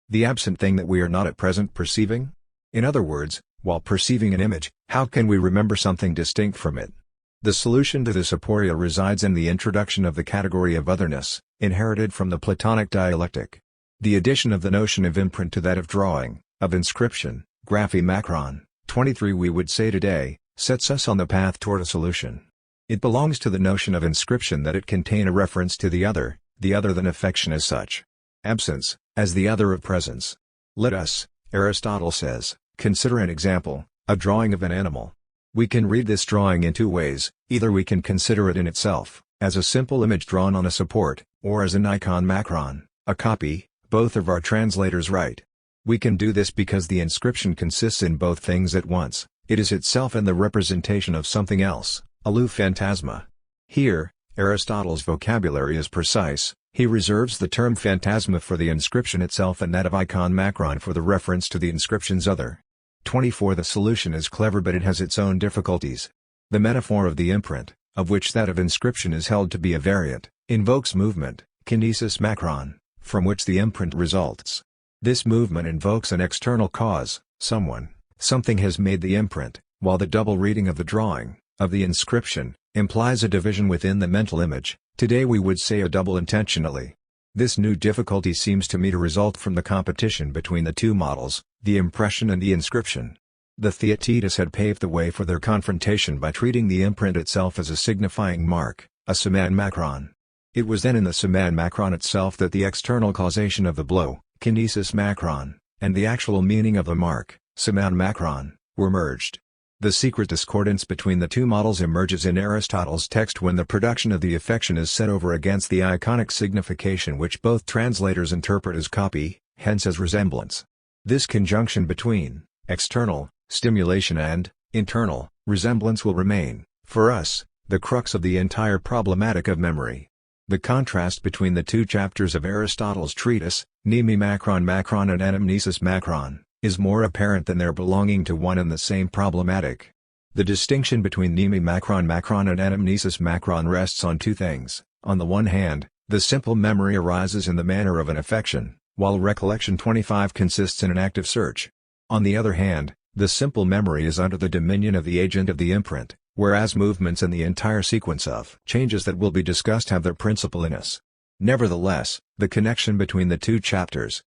the absent thing that we are not at present perceiving? In other words, while perceiving an image, how can we remember something distinct from it? The solution to this aporia resides in the introduction of the category of otherness, inherited from the Platonic dialectic. The addition of the notion of imprint to that of drawing, of inscription, graphi Macron, 23 we would say today, sets us on the path toward a solution. It belongs to the notion of inscription that it contain a reference to the other than affection as such. Absence, as the other of presence. Let us, Aristotle says, consider an example, a drawing of an animal. We can read this drawing in two ways, either we can consider it in itself, as a simple image drawn on a support, or as an icon Macron, a copy, both of our translators right. We can do this because the inscription consists in both things at once, it is itself and the representation of something else, aloof phantasma. Here, Aristotle's vocabulary is precise, he reserves the term phantasma for the inscription itself and that of icon Macron for the reference to the inscription's other. 24 The solution is clever but it has its own difficulties. The metaphor of the imprint, of which that of inscription is held to be a variant, invokes movement, kinesis Macron, from which the imprint results. This movement invokes an external cause, something has made the imprint, while the double reading of the drawing, of the inscription, implies a division within the mental image, today we would say a double intentionally. This new difficulty seems to me to result from the competition between the two models, the impression and the inscription. The theaetetus had paved the way for their confrontation by treating the imprint itself as a signifying mark, a seman Macron. It was then in the seman Macron itself that the external causation of the blow, kinesis Macron, and the actual meaning of the mark, seman Macron, were merged. The secret discordance between the two models emerges in Aristotle's text when the production of the affection is set over against the iconic signification which both translators interpret as copy, hence as resemblance. This conjunction between external stimulation and internal resemblance will remain, for us, the crux of the entire problematic of memory. The contrast between the two chapters of Aristotle's treatise, Mneme Macron and Anamnesis Macron, is more apparent than their belonging to one and the same problematic. The distinction between Mneme Macron and Anamnesis Macron rests on two things. On the one hand, the simple memory arises in the manner of an affection, while recollection 25 consists in an active search. On the other hand, the simple memory is under the dominion of the agent of the imprint, whereas movements and the entire sequence of changes that will be discussed have their principle in us. Nevertheless, the connection between the two chapters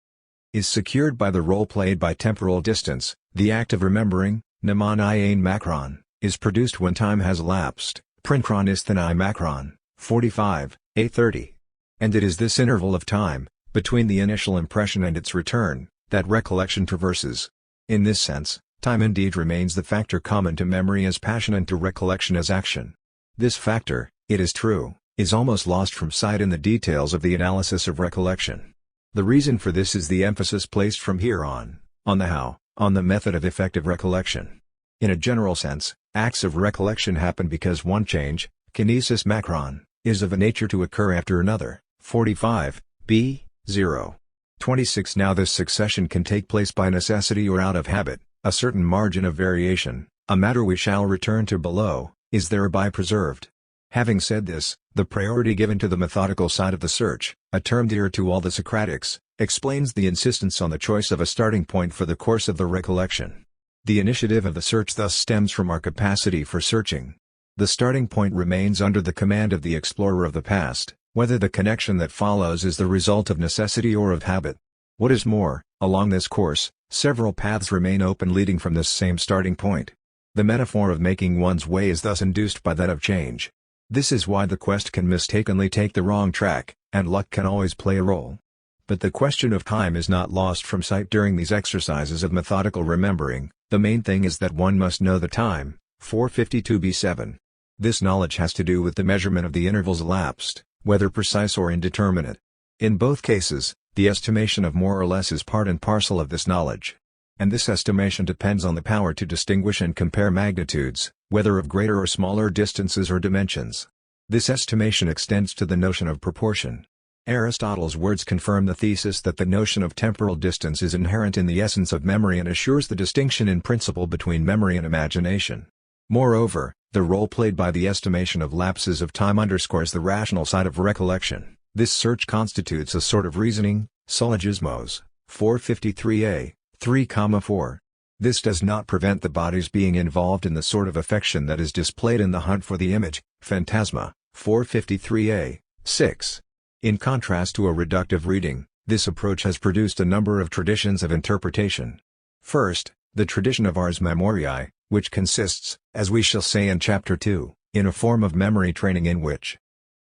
is secured by the role played by temporal distance. The act of remembering, mnemon iane Macron, is produced when time has elapsed, princhronisthani Macron, 45, A30. And it is this interval of time, between the initial impression and its return, that recollection traverses. In this sense, time indeed remains the factor common to memory as passion and to recollection as action. This factor, it is true, is almost lost from sight in the details of the analysis of recollection. The reason for this is the emphasis placed from here on the how, on the method of effective recollection. In a general sense, acts of recollection happen because one change, kinesis Macron, is of a nature to occur after another, 45, b. 0. 26 Now this succession can take place by necessity or out of habit, a certain margin of variation, a matter we shall return to below, is thereby preserved, Having said this, the priority given to the methodical side of the search, a term dear to all the Socratics, explains the insistence on the choice of a starting point for the course of the recollection. The initiative of the search thus stems from our capacity for searching. The starting point remains under the command of the explorer of the past, whether the connection that follows is the result of necessity or of habit. What is more, along this course, several paths remain open leading from this same starting point. The metaphor of making one's way is thus induced by that of change. This is why the quest can mistakenly take the wrong track, and luck can always play a role. But the question of time is not lost from sight during these exercises of methodical remembering. The main thing is that one must know the time, 452b7. This knowledge has to do with the measurement of the intervals elapsed, whether precise or indeterminate. In both cases, the estimation of more or less is part and parcel of this knowledge. And this estimation depends on the power to distinguish and compare magnitudes, whether of greater or smaller distances or dimensions. This estimation extends to the notion of proportion. Aristotle's words confirm the thesis that the notion of temporal distance is inherent in the essence of memory and assures the distinction in principle between memory and imagination. Moreover, the role played by the estimation of lapses of time underscores the rational side of recollection. This search constitutes a sort of reasoning, syllogismos, 453a, 3,4. This does not prevent the body's being involved in the sort of affection that is displayed in the hunt for the image, phantasma, 453a, 6. In contrast to a reductive reading, this approach has produced a number of traditions of interpretation. First, the tradition of ars memoriae, which consists, as we shall say in Chapter 2, in a form of memory training in which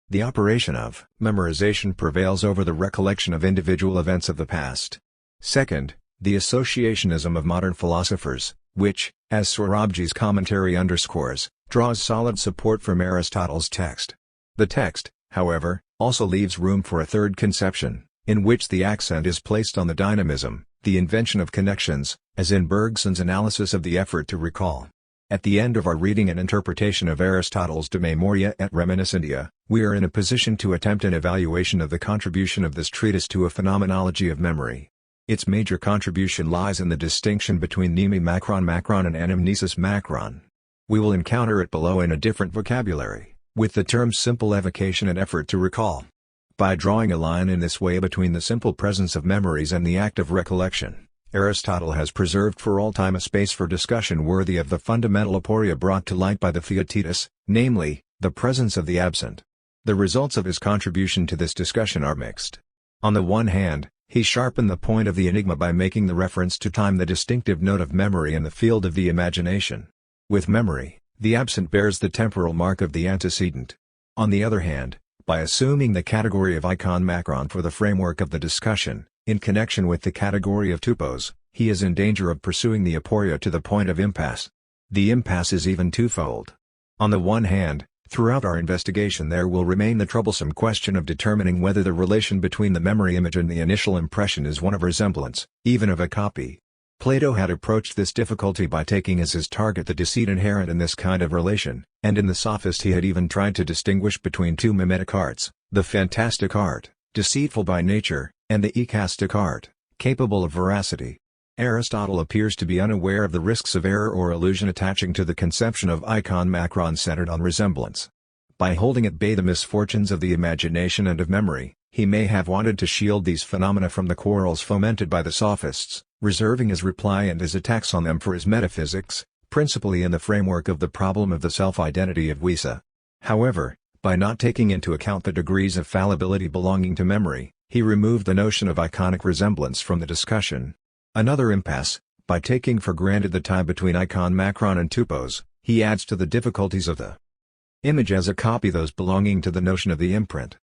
the operation of memorization prevails over the recollection of individual events of the past. Second, the associationism of modern philosophers, which, as Sorabji's commentary underscores, draws solid support from Aristotle's text. The text, however, also leaves room for a third conception, in which the accent is placed on the dynamism, the invention of connections, as in Bergson's analysis of the effort to recall. At the end of our reading and interpretation of Aristotle's De Memoria et Reminiscentia, we are in a position to attempt an evaluation of the contribution of this treatise to a phenomenology of memory. Its major contribution lies in the distinction between mneme-macron and anamnesis-macron. We will encounter it below in a different vocabulary, with the terms simple evocation and effort to recall. By drawing a line in this way between the simple presence of memories and the act of recollection, Aristotle has preserved for all time a space for discussion worthy of the fundamental aporia brought to light by the Theaetetus, namely, the presence of the absent. The results of his contribution to this discussion are mixed. On the one hand, he sharpened the point of the enigma by making the reference to time the distinctive note of memory in the field of the imagination. With memory, the absent bears the temporal mark of the antecedent. On the other hand, by assuming the category of icon-macron for the framework of the discussion, in connection with the category of tupos, he is in danger of pursuing the aporia to the point of impasse. The impasse is even twofold. On the one hand, throughout our investigation there will remain the troublesome question of determining whether the relation between the memory image and the initial impression is one of resemblance, even of a copy. Plato had approached this difficulty by taking as his target the deceit inherent in this kind of relation, and in the Sophist he had even tried to distinguish between two mimetic arts, the fantastic art, deceitful by nature, and the ecastic art, capable of veracity. Aristotle appears to be unaware of the risks of error or illusion attaching to the conception of icon-macron centered on resemblance. By holding at bay the misfortunes of the imagination and of memory, he may have wanted to shield these phenomena from the quarrels fomented by the Sophists, reserving his reply and his attacks on them for his metaphysics, principally in the framework of the problem of the self-identity of Wisa. However, by not taking into account the degrees of fallibility belonging to memory, he removed the notion of iconic resemblance from the discussion. Another impasse, by taking for granted the tie between icon-macron and tupos, he adds to the difficulties of the image as a copy those belonging to the notion of the imprint.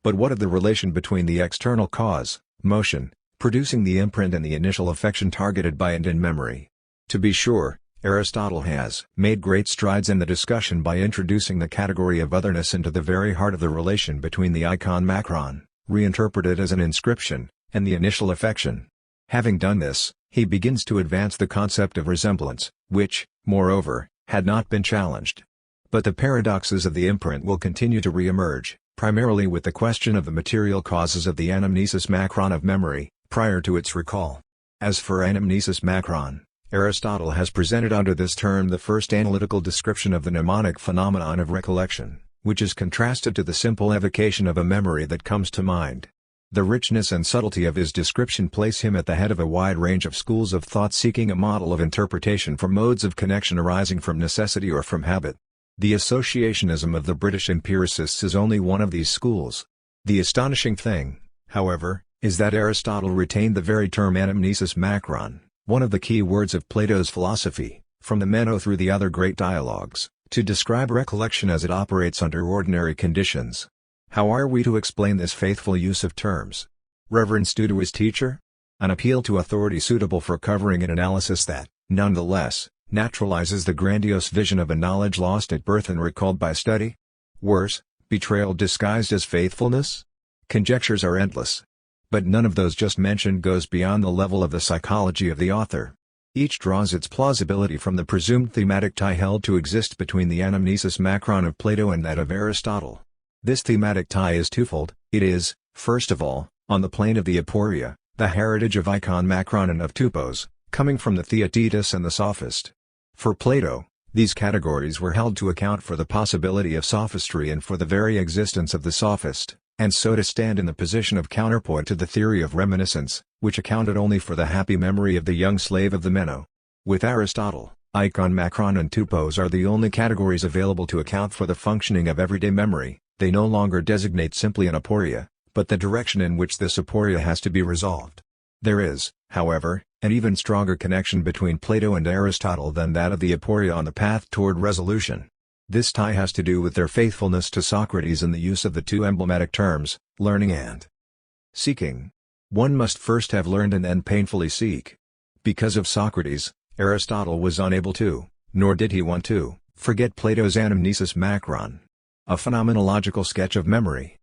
But what of the relation between the external cause, motion, producing the imprint and the initial affection targeted by and in memory? To be sure, Aristotle has made great strides in the discussion by introducing the category of otherness into the very heart of the relation between the icon-macron, reinterpreted as an inscription, and the initial affection. Having done this, he begins to advance the concept of resemblance, which, moreover, had not been challenged. But the paradoxes of the imprint will continue to re-emerge, primarily with the question of the material causes of the anamnesis-macron of memory, prior to its recall. As for anamnesis-macron, Aristotle has presented under this term the first analytical description of the mnemonic phenomenon of recollection. which is contrasted to the simple evocation of a memory that comes to mind. The richness and subtlety of his description place him at the head of a wide range of schools of thought seeking a model of interpretation for modes of connection arising from necessity or from habit. The associationism of the British empiricists is only one of these schools. The astonishing thing, however, is that Aristotle retained the very term anamnesis makron, one of the key words of Plato's philosophy, from the Meno through the other great dialogues, to describe recollection as it operates under ordinary conditions. How are we to explain this faithful use of terms? Reverence due to his teacher? An appeal to authority suitable for covering an analysis that, nonetheless, naturalizes the grandiose vision of a knowledge lost at birth and recalled by study? Worse, betrayal disguised as faithfulness? Conjectures are endless. But none of those just mentioned goes beyond the level of the psychology of the author. Each draws its plausibility from the presumed thematic tie held to exist between the anamnesis makron of Plato and that of Aristotle. This thematic tie is twofold. It is, first of all, on the plane of the aporia, the heritage of icon makron and of tupos, coming from the Theaetetus and the sophist. For Plato, these categories were held to account for the possibility of sophistry and for the very existence of the sophist, and so to stand in the position of counterpoint to the theory of reminiscence, which accounted only for the happy memory of the young slave of the Meno. With Aristotle, icon makron and tupos are the only categories available to account for the functioning of everyday memory. They no longer designate simply an aporia, but the direction in which this aporia has to be resolved. There is, however, an even stronger connection between Plato and Aristotle than that of the aporia on the path toward resolution. This tie has to do with their faithfulness to Socrates in the use of the two emblematic terms, learning and seeking. One must first have learned and then painfully seek. Because of Socrates, Aristotle was unable to, nor did he want to, forget Plato's anamnesis makron. A phenomenological sketch of memory.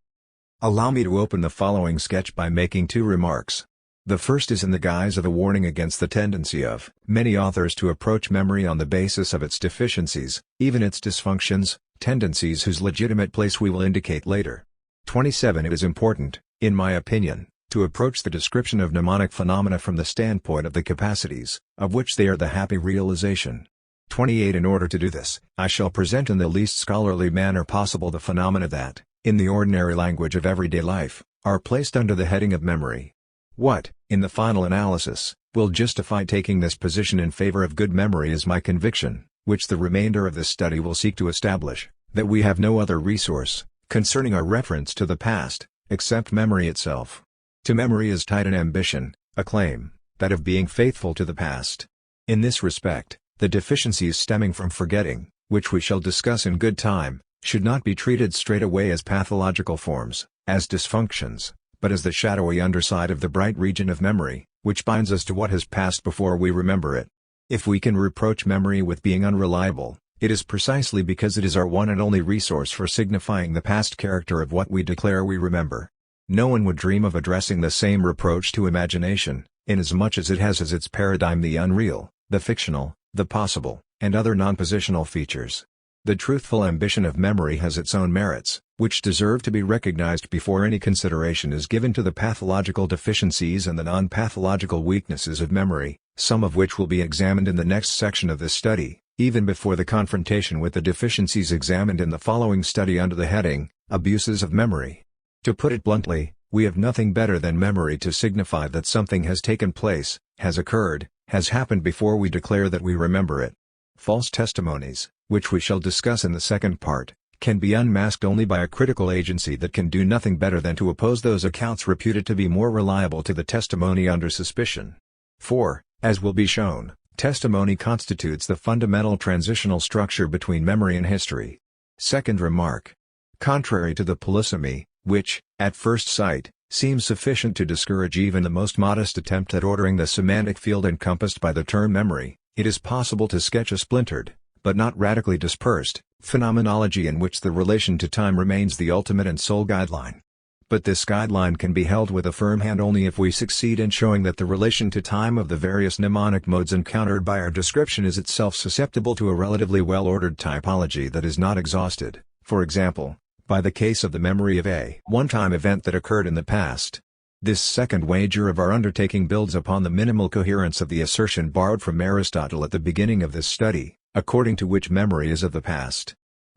Allow me to open the following sketch by making two remarks. The first is in the guise of a warning against the tendency of many authors to approach memory on the basis of its deficiencies, even its dysfunctions, tendencies whose legitimate place we will indicate later. 27. It is important, in my opinion, to approach the description of mnemonic phenomena from the standpoint of the capacities, of which they are the happy realization. 28. In order to do this, I shall present in the least scholarly manner possible the phenomena that, in the ordinary language of everyday life, are placed under the heading of memory. What, in the final analysis, will justify taking this position in favor of good memory is my conviction, which the remainder of this study will seek to establish, that we have no other resource, concerning our reference to the past, except memory itself. To memory is tied an ambition, a claim, that of being faithful to the past. In this respect, the deficiencies stemming from forgetting, which we shall discuss in good time, should not be treated straight away as pathological forms, as dysfunctions, but as the shadowy underside of the bright region of memory, which binds us to what has passed before we remember it. If we can reproach memory with being unreliable, it is precisely because it is our one and only resource for signifying the past character of what we declare we remember. No one would dream of addressing the same reproach to imagination, inasmuch as it has as its paradigm the unreal, the fictional, the possible, and other non-positional features. The truthful ambition of memory has its own merits, which deserve to be recognized before any consideration is given to the pathological deficiencies and the non-pathological weaknesses of memory, some of which will be examined in the next section of this study, even before the confrontation with the deficiencies examined in the following study under the heading, Abuses of Memory. To put it bluntly, we have nothing better than memory to signify that something has taken place, has occurred, has happened before we declare that we remember it. False testimonies, which we shall discuss in the second part, can be unmasked only by a critical agency that can do nothing better than to oppose those accounts reputed to be more reliable to the testimony under suspicion. For, as will be shown, testimony constitutes the fundamental transitional structure between memory and history. Second remark. Contrary to the polysemy, which, at first sight, seems sufficient to discourage even the most modest attempt at ordering the semantic field encompassed by the term memory, it is possible to sketch a splintered, but not radically dispersed, phenomenology in which the relation to time remains the ultimate and sole guideline. But this guideline can be held with a firm hand only if we succeed in showing that the relation to time of the various mnemonic modes encountered by our description is itself susceptible to a relatively well-ordered typology that is not exhausted, for example, by the case of the memory of a one-time event that occurred in the past. This second wager of our undertaking builds upon the minimal coherence of the assertion borrowed from Aristotle at the beginning of this study, according to which memory is of the past.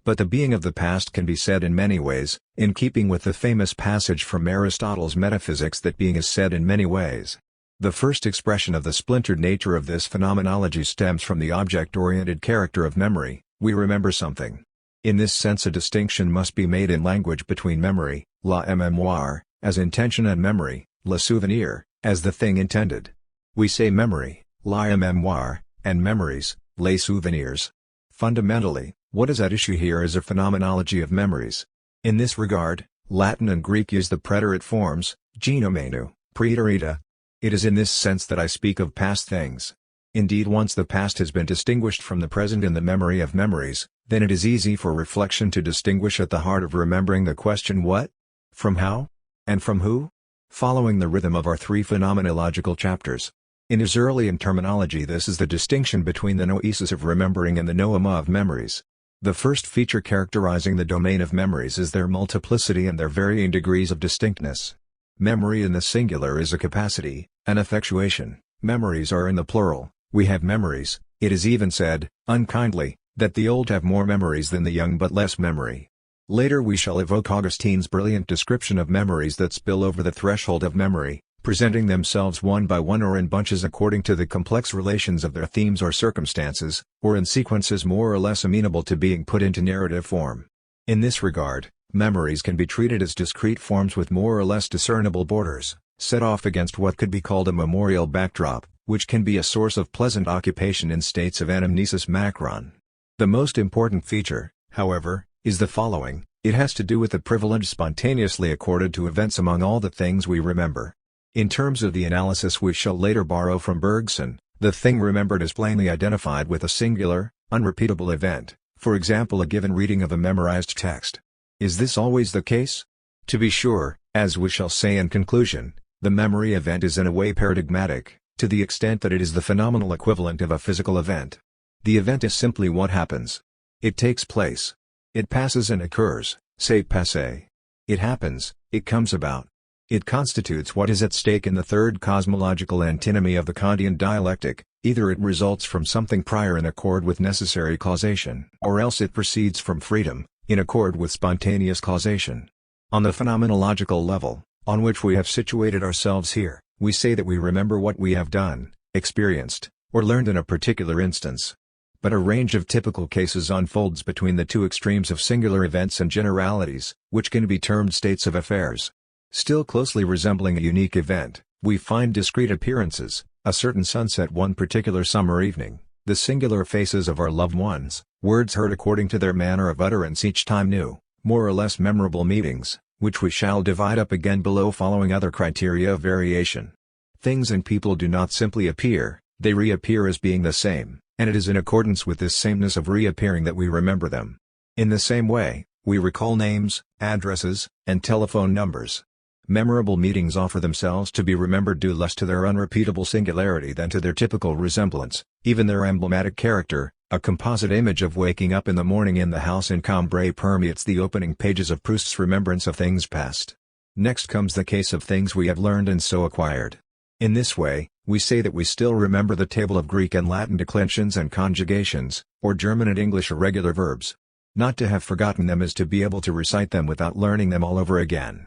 But the being of the past can be said in many ways, in keeping with the famous passage from Aristotle's Metaphysics that being is said in many ways. The first expression of the splintered nature of this phenomenology stems from the object-oriented character of memory. We remember something. In this sense a distinction must be made in language between memory, la mémoire, as intention, and memory, le souvenir, as the thing intended. We say memory, la mémoire, and memories, les souvenirs. Fundamentally, what is at issue here is a phenomenology of memories. In this regard, Latin and Greek use the preterite forms, genomenu, praeterita. It is in this sense that I speak of past things. Indeed, once the past has been distinguished from the present in the memory of memories, then it is easy for reflection to distinguish at the heart of remembering the question what? From how? And from who? Following the rhythm of our three phenomenological chapters. In Husserlian terminology, this is the distinction between the noesis of remembering and the noema of memories. The first feature characterizing the domain of memories is their multiplicity and their varying degrees of distinctness. Memory in the singular is a capacity, an effectuation. Memories are in the plural. We have memories. It is even said, unkindly, that the old have more memories than the young but less memory. Later we shall evoke Augustine's brilliant description of memories that spill over the threshold of memory, presenting themselves one by one or in bunches according to the complex relations of their themes or circumstances, or in sequences more or less amenable to being put into narrative form. In this regard, memories can be treated as discrete forms with more or less discernible borders, set off against what could be called a memorial backdrop, which can be a source of pleasant occupation in states of anamnesis macron. The most important feature, however, is the following: it has to do with the privilege spontaneously accorded to events among all the things we remember. In terms of the analysis we shall later borrow from Bergson, the thing remembered is plainly identified with a singular, unrepeatable event, for example a given reading of a memorized text. Is this always the case? To be sure, as we shall say in conclusion, the memory event is in a way paradigmatic, to the extent that it is the phenomenal equivalent of a physical event. The event is simply what happens. It takes place. It passes and occurs, c'est passé. It happens, it comes about. It constitutes what is at stake in the third cosmological antinomy of the Kantian dialectic: either it results from something prior in accord with necessary causation, or else it proceeds from freedom, in accord with spontaneous causation. On the phenomenological level, on which we have situated ourselves here, we say that we remember what we have done, experienced, or learned in a particular instance. But a range of typical cases unfolds between the two extremes of singular events and generalities, which can be termed states of affairs. Still closely resembling a unique event, we find discrete appearances, a certain sunset one particular summer evening, the singular faces of our loved ones, words heard according to their manner of utterance each time new, more or less memorable meetings, which we shall divide up again below following other criteria of variation. Things and people do not simply appear, they reappear as being the same, and it is in accordance with this sameness of reappearing that we remember them. In the same way, we recall names, addresses, and telephone numbers. Memorable meetings offer themselves to be remembered due less to their unrepeatable singularity than to their typical resemblance, even their emblematic character. A composite image of waking up in the morning in the house in Cambrai permeates the opening pages of Proust's Remembrance of Things Past. Next comes the case of things we have learned and so acquired. In this way, we say that we still remember the table of Greek and Latin declensions and conjugations, or German and English irregular verbs. Not to have forgotten them is to be able to recite them without learning them all over again.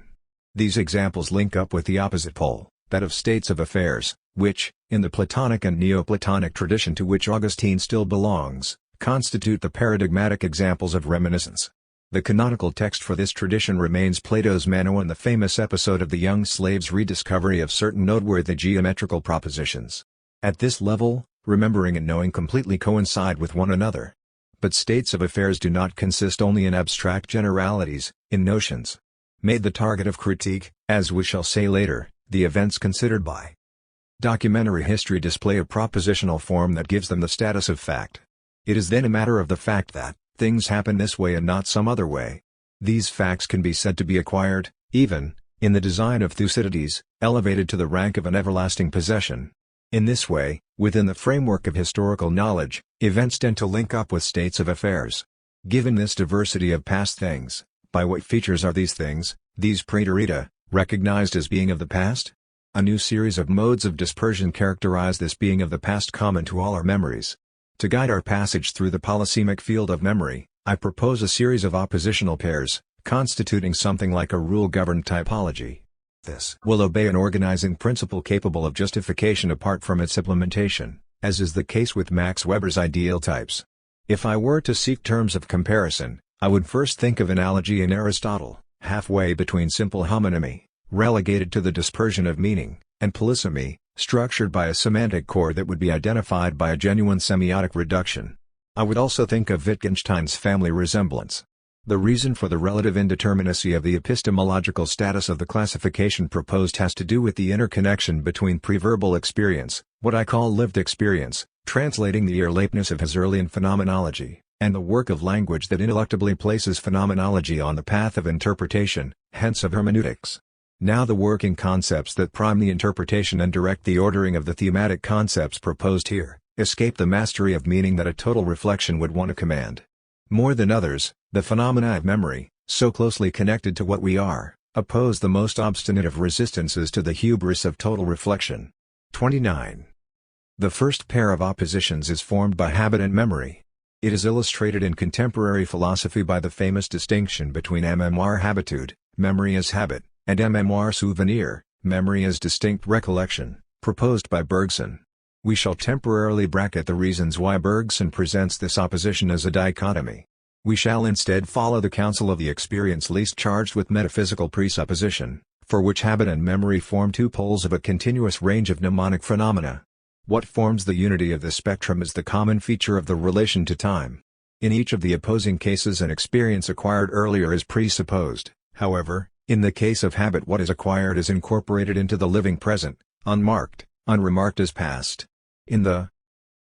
These examples link up with the opposite pole, that of states of affairs, which, in the Platonic and Neoplatonic tradition to which Augustine still belongs, constitute the paradigmatic examples of reminiscence. The canonical text for this tradition remains Plato's Meno and the famous episode of the young slave's rediscovery of certain noteworthy geometrical propositions. At this level, remembering and knowing completely coincide with one another. But states of affairs do not consist only in abstract generalities, in notions. Made the target of critique, as we shall say later, the events considered by documentary history display a propositional form that gives them the status of fact. It is then a matter of the fact that things happen this way and not some other way. These facts can be said to be acquired, even, in the design of Thucydides, elevated to the rank of an everlasting possession. In this way, within the framework of historical knowledge, events tend to link up with states of affairs. Given this diversity of past things, by what features are these things, these praeterita, recognized as being of the past? A new series of modes of dispersion characterize this being of the past common to all our memories. To guide our passage through the polysemic field of memory, I propose a series of oppositional pairs, constituting something like a rule-governed typology. This will obey an organizing principle capable of justification apart from its implementation, as is the case with Max Weber's ideal types. If I were to seek terms of comparison, I would first think of analogy in Aristotle, halfway between simple homonymy, relegated to the dispersion of meaning, and polysemy, structured by a semantic core that would be identified by a genuine semiotic reduction. I would also think of Wittgenstein's family resemblance. The reason for the relative indeterminacy of the epistemological status of the classification proposed has to do with the interconnection between preverbal experience, what I call lived experience, translating the Erlebnis of Husserlian phenomenology, and the work of language that ineluctably places phenomenology on the path of interpretation, hence of hermeneutics. Now the working concepts that prime the interpretation and direct the ordering of the thematic concepts proposed here, escape the mastery of meaning that a total reflection would want to command. More than others, the phenomena of memory, so closely connected to what we are, oppose the most obstinate of resistances to the hubris of total reflection. 29. The first pair of oppositions is formed by habit and memory. It is illustrated in contemporary philosophy by the famous distinction between mémoire habitude, memory as habit, and mémoire souvenir, memory as distinct recollection, proposed by Bergson. We shall temporarily bracket the reasons why Bergson presents this opposition as a dichotomy. We shall instead follow the counsel of the experience least charged with metaphysical presupposition, for which habit and memory form two poles of a continuous range of mnemonic phenomena. What forms the unity of the spectrum is the common feature of the relation to time. In each of the opposing cases an experience acquired earlier is presupposed, however, in the case of habit what is acquired is incorporated into the living present, unmarked, unremarked as past. In the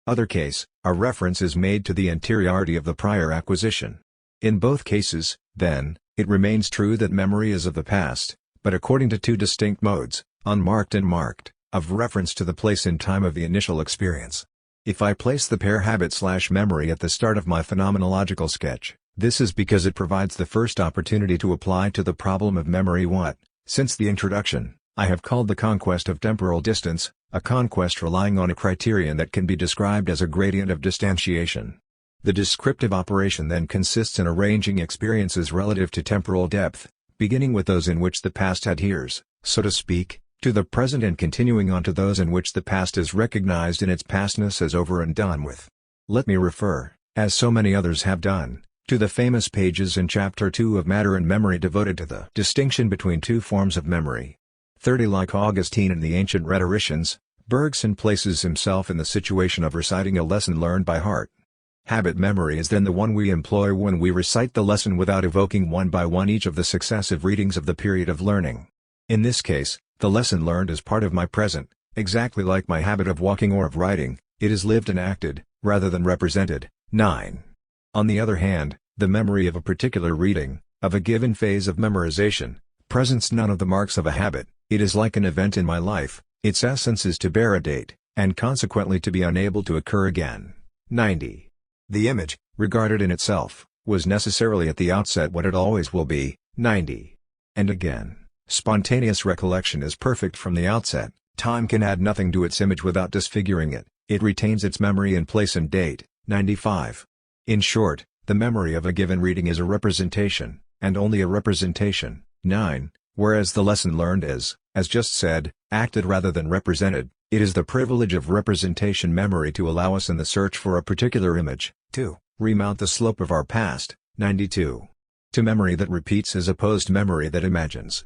other case, a reference is made to the anteriority of the prior acquisition. In both cases, then, it remains true that memory is of the past, but according to two distinct modes, unmarked and marked, of reference to the place in time of the initial experience. If I place the pair habit/memory at the start of my phenomenological sketch, this is because it provides the first opportunity to apply to the problem of memory what, since the introduction, I have called the conquest of temporal distance, a conquest relying on a criterion that can be described as a gradient of distantiation. The descriptive operation then consists in arranging experiences relative to temporal depth, beginning with those in which the past adheres, so to speak, to the present and continuing on to those in which the past is recognized in its pastness as over and done with. Let me refer, as so many others have done, to the famous pages in Chapter 2 of Matter and Memory devoted to the distinction between two forms of memory. 30 Like Augustine and the ancient rhetoricians, Bergson places himself in the situation of reciting a lesson learned by heart. Habit memory is then the one we employ when we recite the lesson without evoking one by one each of the successive readings of the period of learning. In this case, the lesson learned is part of my present, exactly like my habit of walking or of writing, it is lived and acted, rather than represented. 9. On the other hand, the memory of a particular reading, of a given phase of memorization, presents none of the marks of a habit. It is like an event in my life, its essence is to bear a date, and consequently to be unable to occur again. 90. The image, regarded in itself, was necessarily at the outset what it always will be. 90. And again, spontaneous recollection is perfect from the outset, time can add nothing to its image without disfiguring it, it retains its memory in place and date. 95. In short, the memory of a given reading is a representation, and only a representation. 9. Whereas the lesson learned is, as just said, acted rather than represented, it is the privilege of representation memory to allow us in the search for a particular image, to remount the slope of our past. 92. To memory that repeats is opposed memory that imagines.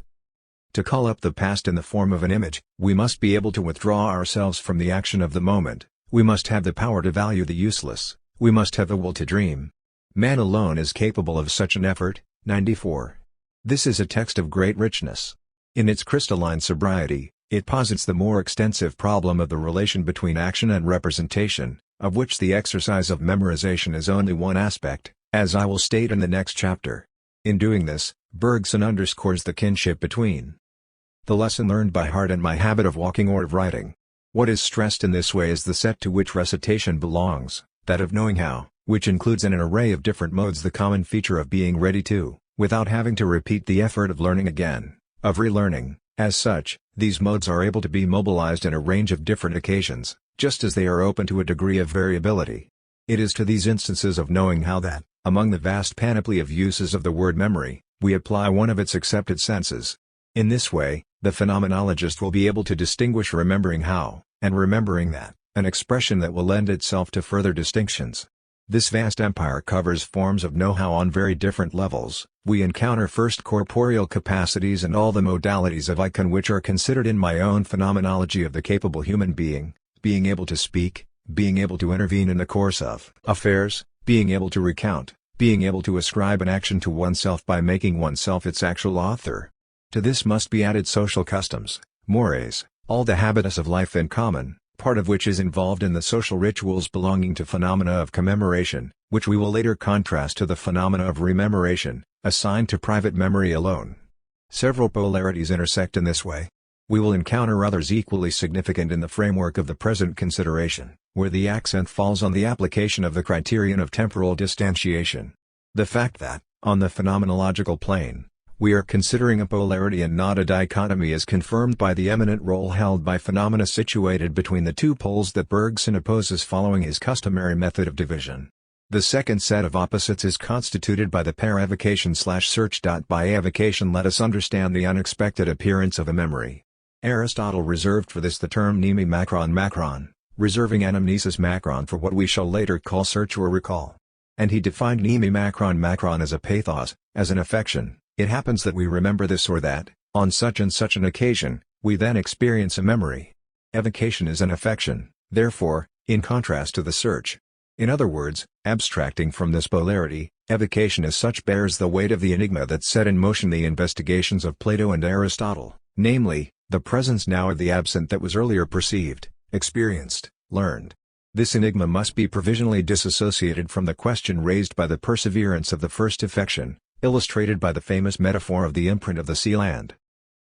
To call up the past in the form of an image, we must be able to withdraw ourselves from the action of the moment, we must have the power to value the useless, we must have the will to dream. Man alone is capable of such an effort. 94. This is a text of great richness. In its crystalline sobriety, it posits the more extensive problem of the relation between action and representation, of which the exercise of memorization is only one aspect, as I will state in the next chapter. In doing this, Bergson underscores the kinship between the lesson learned by heart and my habit of walking or of writing. What is stressed in this way is the set to which recitation belongs, that of knowing how, which includes in an array of different modes the common feature of being ready to, without having to repeat the effort of learning again, of relearning. As such, these modes are able to be mobilized in a range of different occasions, just as they are open to a degree of variability. It is to these instances of knowing how that, among the vast panoply of uses of the word memory, we apply one of its accepted senses. In this way, the phenomenologist will be able to distinguish remembering how, and remembering that, an expression that will lend itself to further distinctions. This vast empire covers forms of know-how on very different levels. We encounter first corporeal capacities and all the modalities of icon which are considered in my own phenomenology of the capable human being able to speak, being able to intervene in the course of affairs, being able to recount, being able to ascribe an action to oneself by making oneself its actual author. To this must be added social customs, mores, all the habitus of life in common, part of which is involved in the social rituals belonging to phenomena of commemoration, which we will later contrast to the phenomena of rememoration, assigned to private memory alone. Several polarities intersect in this way. We will encounter others equally significant in the framework of the present consideration, where the accent falls on the application of the criterion of temporal distantiation. The fact that, on the phenomenological plane, we are considering a polarity and not a dichotomy is confirmed by the eminent role held by phenomena situated between the two poles that Bergson opposes following his customary method of division. The second set of opposites is constituted by the pair evocation/search. By evocation let us understand the unexpected appearance of a memory. Aristotle reserved for this the term mneme macron, reserving anamnesis macron for what we shall later call search or recall. And he defined mneme macron as a pathos, as an affection. It happens that we remember this or that, on such and such an occasion, we then experience a memory. Evocation is an affection, therefore, in contrast to the search. In other words, abstracting from this polarity, evocation as such bears the weight of the enigma that set in motion the investigations of Plato and Aristotle, namely, the presence now of the absent that was earlier perceived, experienced, learned. This enigma must be provisionally disassociated from the question raised by the perseverance of the first affection, illustrated by the famous metaphor of the imprint of the sea land.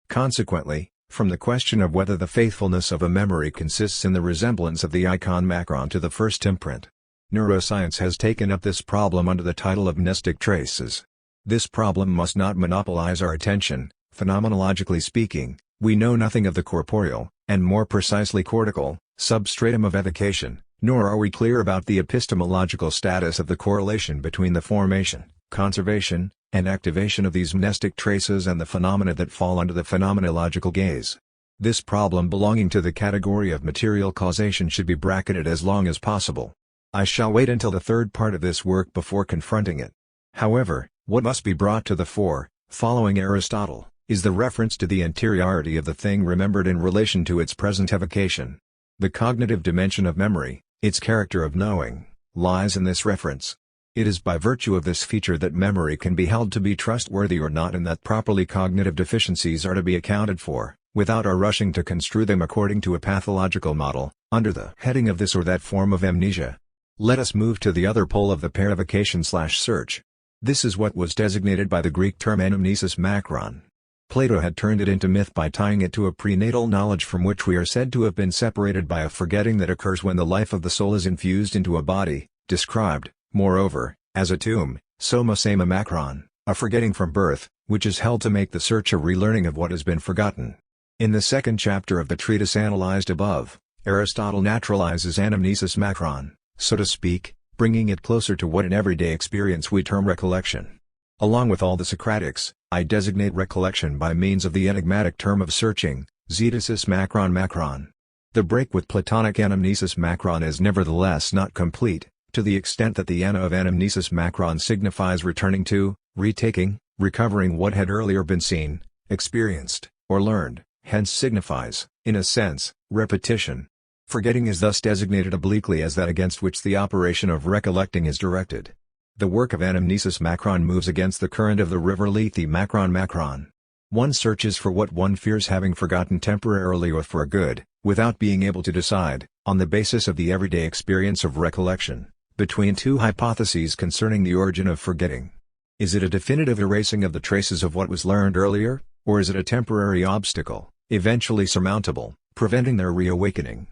Consequently, from the question of whether the faithfulness of a memory consists in the resemblance of the icon macron to the first imprint. Neuroscience has taken up this problem under the title of mnestic traces. This problem must not monopolize our attention. Phenomenologically speaking, we know nothing of the corporeal, and more precisely cortical, substratum of evocation, nor are we clear about the epistemological status of the correlation between the formation, conservation, and activation of these mnestic traces and the phenomena that fall under the phenomenological gaze. This problem belonging to the category of material causation should be bracketed as long as possible. I shall wait until the third part of this work before confronting it. However, what must be brought to the fore, following Aristotle, is the reference to the interiority of the thing remembered in relation to its present evocation. The cognitive dimension of memory, its character of knowing, lies in this reference. It is by virtue of this feature that memory can be held to be trustworthy or not, and that properly cognitive deficiencies are to be accounted for, without our rushing to construe them according to a pathological model, under the heading of this or that form of amnesia. Let us move to the other pole of the pair evocation/search. This is what was designated by the Greek term anamnesis macron. Plato had turned it into myth by tying it to a prenatal knowledge from which we are said to have been separated by a forgetting that occurs when the life of the soul is infused into a body, described, moreover, as a tomb, soma sema macron, a forgetting from birth, which is held to make the search a relearning of what has been forgotten. In the second chapter of the treatise analyzed above, Aristotle naturalizes anamnesis macron, so to speak, bringing it closer to what in everyday experience we term recollection. Along with all the Socratics, I designate recollection by means of the enigmatic term of searching, zetesis macron. The break with Platonic anamnesis macron is nevertheless not complete, to the extent that the ana of anamnesis macron signifies returning to, retaking, recovering what had earlier been seen, experienced, or learned, hence signifies, in a sense, repetition. Forgetting is thus designated obliquely as that against which the operation of recollecting is directed. The work of anamnesis macron moves against the current of the river Lethe macron. One searches for what one fears having forgotten temporarily or for good, without being able to decide, on the basis of the everyday experience of recollection, between two hypotheses concerning the origin of forgetting. Is it a definitive erasing of the traces of what was learned earlier, or is it a temporary obstacle, eventually surmountable, preventing their reawakening?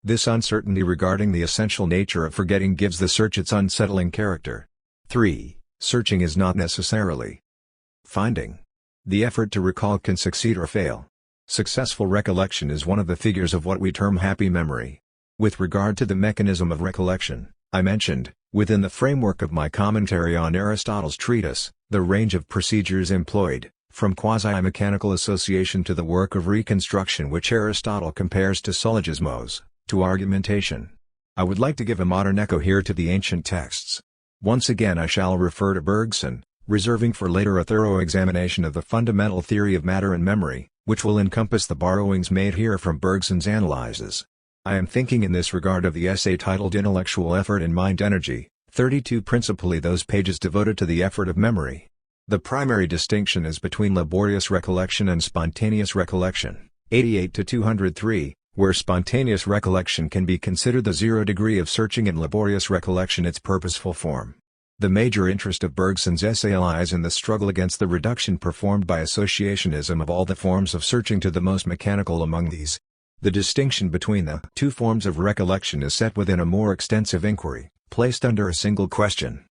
This uncertainty regarding the essential nature of forgetting gives the search its unsettling character. 3. Searching is not necessarily finding. The effort to recall can succeed or fail. Successful recollection is one of the figures of what we term happy memory. With regard to the mechanism of recollection, I mentioned, within the framework of my commentary on Aristotle's treatise, the range of procedures employed, from quasi-mechanical association to the work of reconstruction which Aristotle compares to syllogismos, to argumentation. I would like to give a modern echo here to the ancient texts. Once again I shall refer to Bergson, reserving for later a thorough examination of the fundamental theory of matter and memory, which will encompass the borrowings made here from Bergson's analyses. I am thinking in this regard of the essay titled Intellectual Effort and Mind Energy, 32, principally those pages devoted to the effort of memory. The primary distinction is between laborious recollection and spontaneous recollection, 88 to 203, where spontaneous recollection can be considered the zero degree of searching and laborious recollection its purposeful form. The major interest of Bergson's essay lies in the struggle against the reduction performed by associationism of all the forms of searching to the most mechanical among these. The distinction between the two forms of recollection is set within a more extensive inquiry, placed under a single question.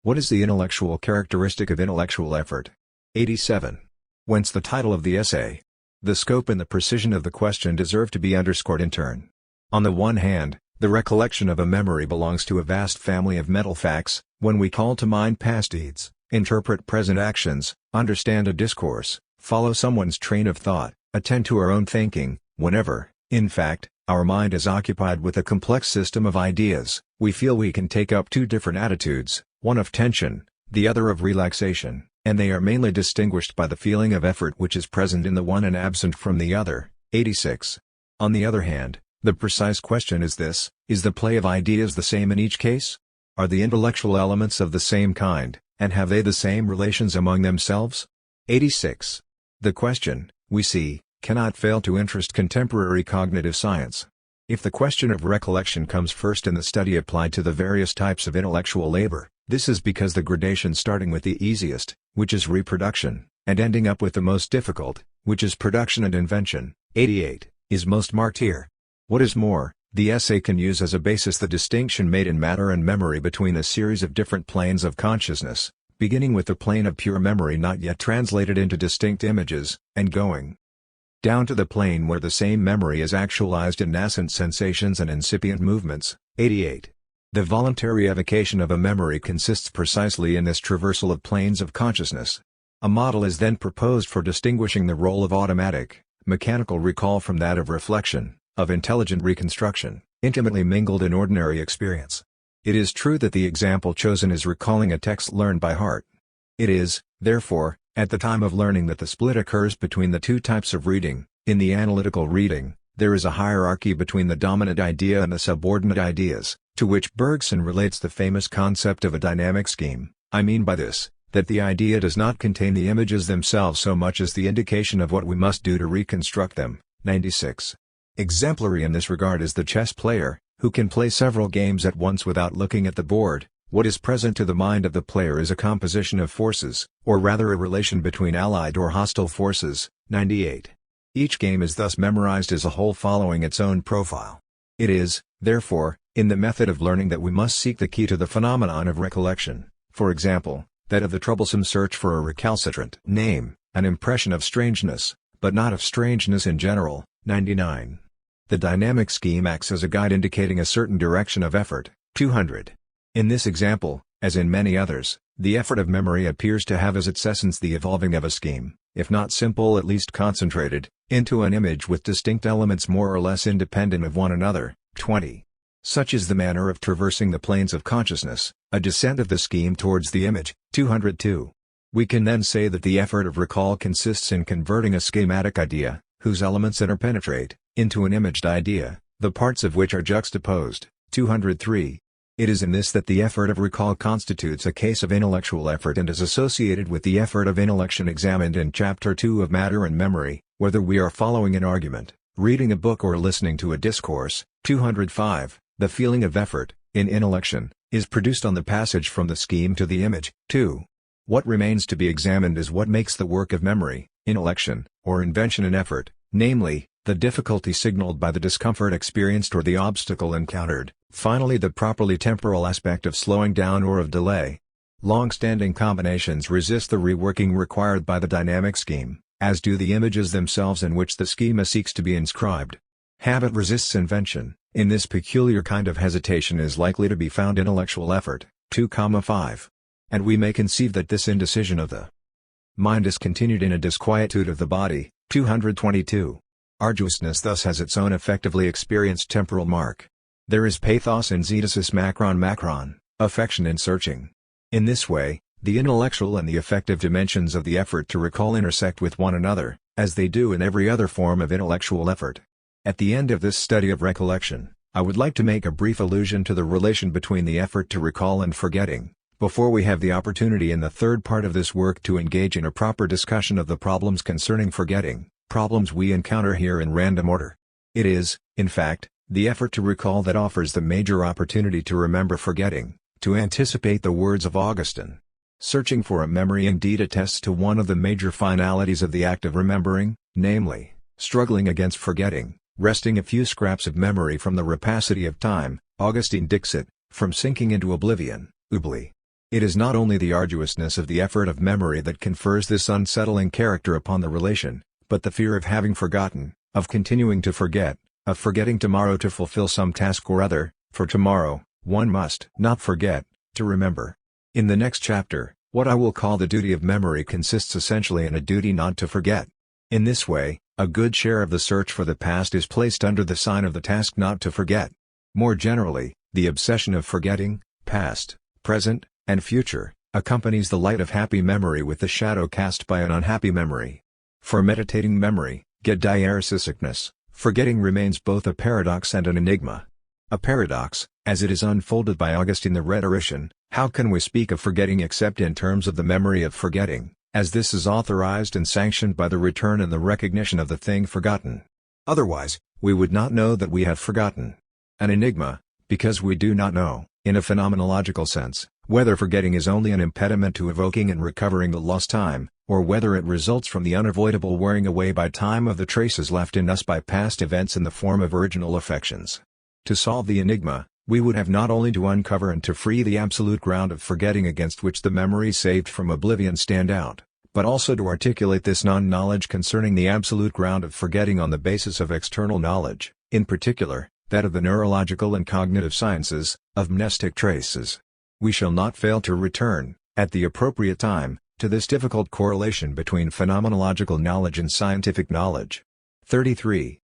What is the intellectual characteristic of intellectual effort? 87. Whence the title of the essay. The scope and the precision of the question deserve to be underscored in turn. On the one hand, the recollection of a memory belongs to a vast family of mental facts. When we call to mind past deeds, interpret present actions, understand a discourse, follow someone's train of thought, attend to our own thinking, whenever, in fact, our mind is occupied with a complex system of ideas, we feel we can take up two different attitudes, one of tension, the other of relaxation, and they are mainly distinguished by the feeling of effort which is present in the one and absent from the other. 86. On the other hand, the precise question is this: is the play of ideas the same in each case? Are the intellectual elements of the same kind, and have they the same relations among themselves? 86. The question, we see, cannot fail to interest contemporary cognitive science. If the question of recollection comes first in the study applied to the various types of intellectual labor, this is because the gradation starting with the easiest, which is reproduction, and ending up with the most difficult, which is production and invention, 88, is most marked here. What is more, the essay can use as a basis the distinction made in matter and memory between a series of different planes of consciousness, beginning with the plane of pure memory not yet translated into distinct images, and going down to the plane where the same memory is actualized in nascent sensations and incipient movements, 88. The voluntary evocation of a memory consists precisely in this traversal of planes of consciousness. A model is then proposed for distinguishing the role of automatic, mechanical recall from that of reflection, of intelligent reconstruction, intimately mingled in ordinary experience. It is true that the example chosen is recalling a text learned by heart. It is, therefore, at the time of learning that the split occurs between the two types of reading. In the analytical reading, there is a hierarchy between the dominant idea and the subordinate ideas, to which Bergson relates the famous concept of a dynamic scheme. I mean by this, that the idea does not contain the images themselves so much as the indication of what we must do to reconstruct them. 96. Exemplary in this regard is the chess player, who can play several games at once without looking at the board. What is present to the mind of the player is a composition of forces, or rather a relation between allied or hostile forces. 98. Each game is thus memorized as a whole following its own profile. It is, therefore, in the method of learning that we must seek the key to the phenomenon of recollection, for example, that of the troublesome search for a recalcitrant name, an impression of strangeness, but not of strangeness in general. 99. The dynamic scheme acts as a guide indicating a certain direction of effort. 200. In this example, as in many others, the effort of memory appears to have as its essence the evolving of a scheme, if not simple at least concentrated, into an image with distinct elements more or less independent of one another. 20. Such is the manner of traversing the planes of consciousness, a descent of the scheme towards the image. 202. We can then say that the effort of recall consists in converting a schematic idea, whose elements interpenetrate, into an imaged idea, the parts of which are juxtaposed. 203. It is in this that the effort of recall constitutes a case of intellectual effort and is associated with the effort of intellection examined in Chapter 2 of Matter and Memory, whether we are following an argument, reading a book or listening to a discourse. 205. The feeling of effort, in intellection, is produced on the passage from the scheme to the image. 2. What remains to be examined is what makes the work of memory, intellection, or invention an effort, namely, the difficulty signaled by the discomfort experienced or the obstacle encountered, finally the properly temporal aspect of slowing down or of delay. Long-standing combinations resist the reworking required by the dynamic scheme, as do the images themselves in which the schema seeks to be inscribed. Habit resists invention, In this peculiar kind of hesitation is likely to be found intellectual effort, 2,5. And we may conceive that this indecision of the mind is continued in a disquietude of the body, 222. Arduousness thus has its own effectively experienced temporal mark. There is pathos in zedesis macron, affection in searching. In this way, the intellectual and the affective dimensions of the effort to recall intersect with one another, as they do in every other form of intellectual effort. At the end of this study of recollection, I would like to make a brief allusion to the relation between the effort to recall and forgetting, before we have the opportunity in the third part of this work to engage in a proper discussion of the problems concerning forgetting, problems we encounter here in random order. It is, in fact, the effort to recall that offers the major opportunity to remember forgetting, to anticipate the words of Augustine. Searching for a memory indeed attests to one of the major finalities of the act of remembering, namely, struggling against forgetting, wresting a few scraps of memory from the rapacity of time, Augustine dixit, from sinking into oblivion, oubli. It is not only the arduousness of the effort of memory that confers this unsettling character upon the relation, but the fear of having forgotten, of continuing to forget, of forgetting tomorrow to fulfill some task or other, for tomorrow, one must not forget, to remember. In the next chapter, what I will call the duty of memory consists essentially in a duty not to forget. In this way, a good share of the search for the past is placed under the sign of the task not to forget. More generally, the obsession of forgetting, past, present, and future, accompanies the light of happy memory with the shadow cast by an unhappy memory. For meditating memory, get diarisicness, forgetting remains both a paradox and an enigma. A paradox, as it is unfolded by Augustine the rhetorician. How can we speak of forgetting except in terms of the memory of forgetting, as this is authorized and sanctioned by the return and the recognition of the thing forgotten? Otherwise, we would not know that we have forgotten. An enigma, because we do not know, in a phenomenological sense, whether forgetting is only an impediment to evoking and recovering the lost time, or whether it results from the unavoidable wearing away by time of the traces left in us by past events in the form of original affections. To solve the enigma, we would have not only to uncover and to free the absolute ground of forgetting against which the memories saved from oblivion stand out, but also to articulate this non-knowledge concerning the absolute ground of forgetting on the basis of external knowledge, in particular, that of the neurological and cognitive sciences, of mnestic traces. We shall not fail to return, at the appropriate time, to this difficult correlation between phenomenological knowledge and scientific knowledge. 33.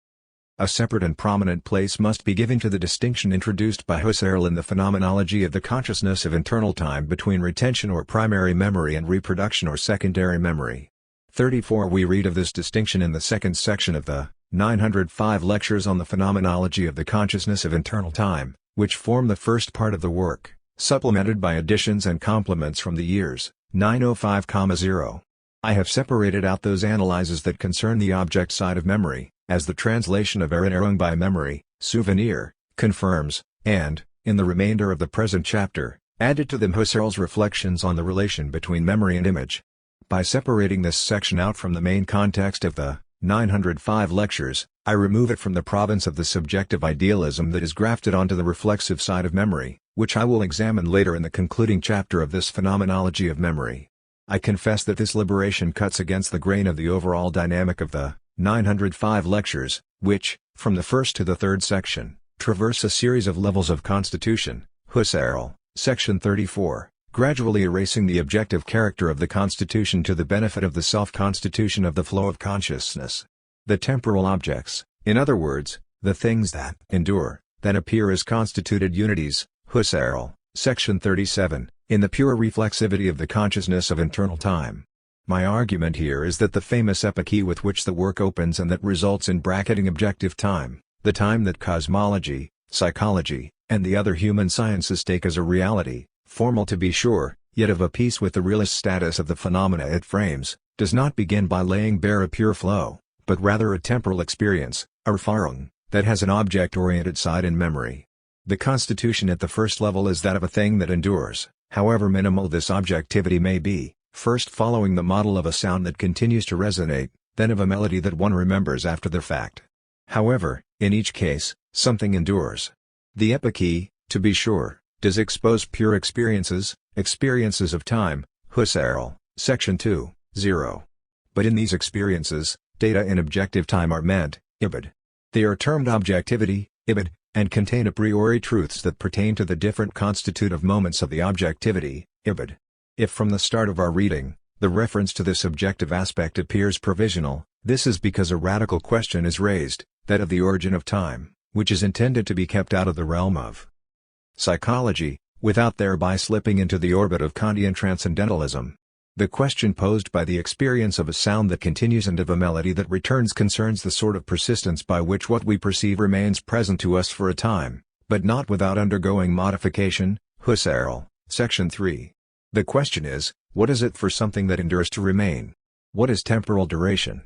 A separate and prominent place must be given to the distinction introduced by Husserl in the phenomenology of the consciousness of internal time between retention or primary memory and reproduction or secondary memory. 34. We read of this distinction in the second section of the 905 lectures on the phenomenology of the consciousness of internal time, which form the first part of the work, supplemented by additions and complements from the years 905,0. I have separated out those analyses that concern the object side of memory, as the translation of Erinnerung by memory, souvenir, confirms, and, in the remainder of the present chapter, added to them Husserl's reflections on the relation between memory and image. By separating this section out from the main context of the 905 lectures, I remove it from the province of the subjective idealism that is grafted onto the reflexive side of memory, which I will examine later in the concluding chapter of this phenomenology of memory. I confess that this liberation cuts against the grain of the overall dynamic of the 905 lectures, which, from the first to the third section, traverse a series of levels of constitution, Husserl, section 34, gradually erasing the objective character of the constitution to the benefit of the self-constitution of the flow of consciousness. The temporal objects, in other words, the things that endure, that appear as constituted unities, Husserl, section 37, in the pure reflexivity of the consciousness of internal time. My argument here is that the famous epoche with which the work opens and that results in bracketing objective time, the time that cosmology, psychology, and the other human sciences take as a reality, formal to be sure, yet of a piece with the realist status of the phenomena it frames, does not begin by laying bare a pure flow, but rather a temporal experience, a Erfahrung, that has an object-oriented side in memory. The constitution at the first level is that of a thing that endures, however minimal this objectivity may be, first following the model of a sound that continues to resonate, then of a melody that one remembers after the fact. However, in each case, something endures. The epoche, to be sure, does expose pure experiences of time, Husserl, section 2, 0. But in these experiences, data in objective time are meant, ibid. They are termed objectivity, ibid, and contain a priori truths that pertain to the different constitutive moments of the objectivity, ibid. If from the start of our reading, the reference to this objective aspect appears provisional, this is because a radical question is raised, that of the origin of time, which is intended to be kept out of the realm of psychology, without thereby slipping into the orbit of Kantian transcendentalism. The question posed by the experience of a sound that continues and of a melody that returns concerns the sort of persistence by which what we perceive remains present to us for a time, but not without undergoing modification. Husserl, Section 3. The question is, what is it for something that endures to remain? What is temporal duration?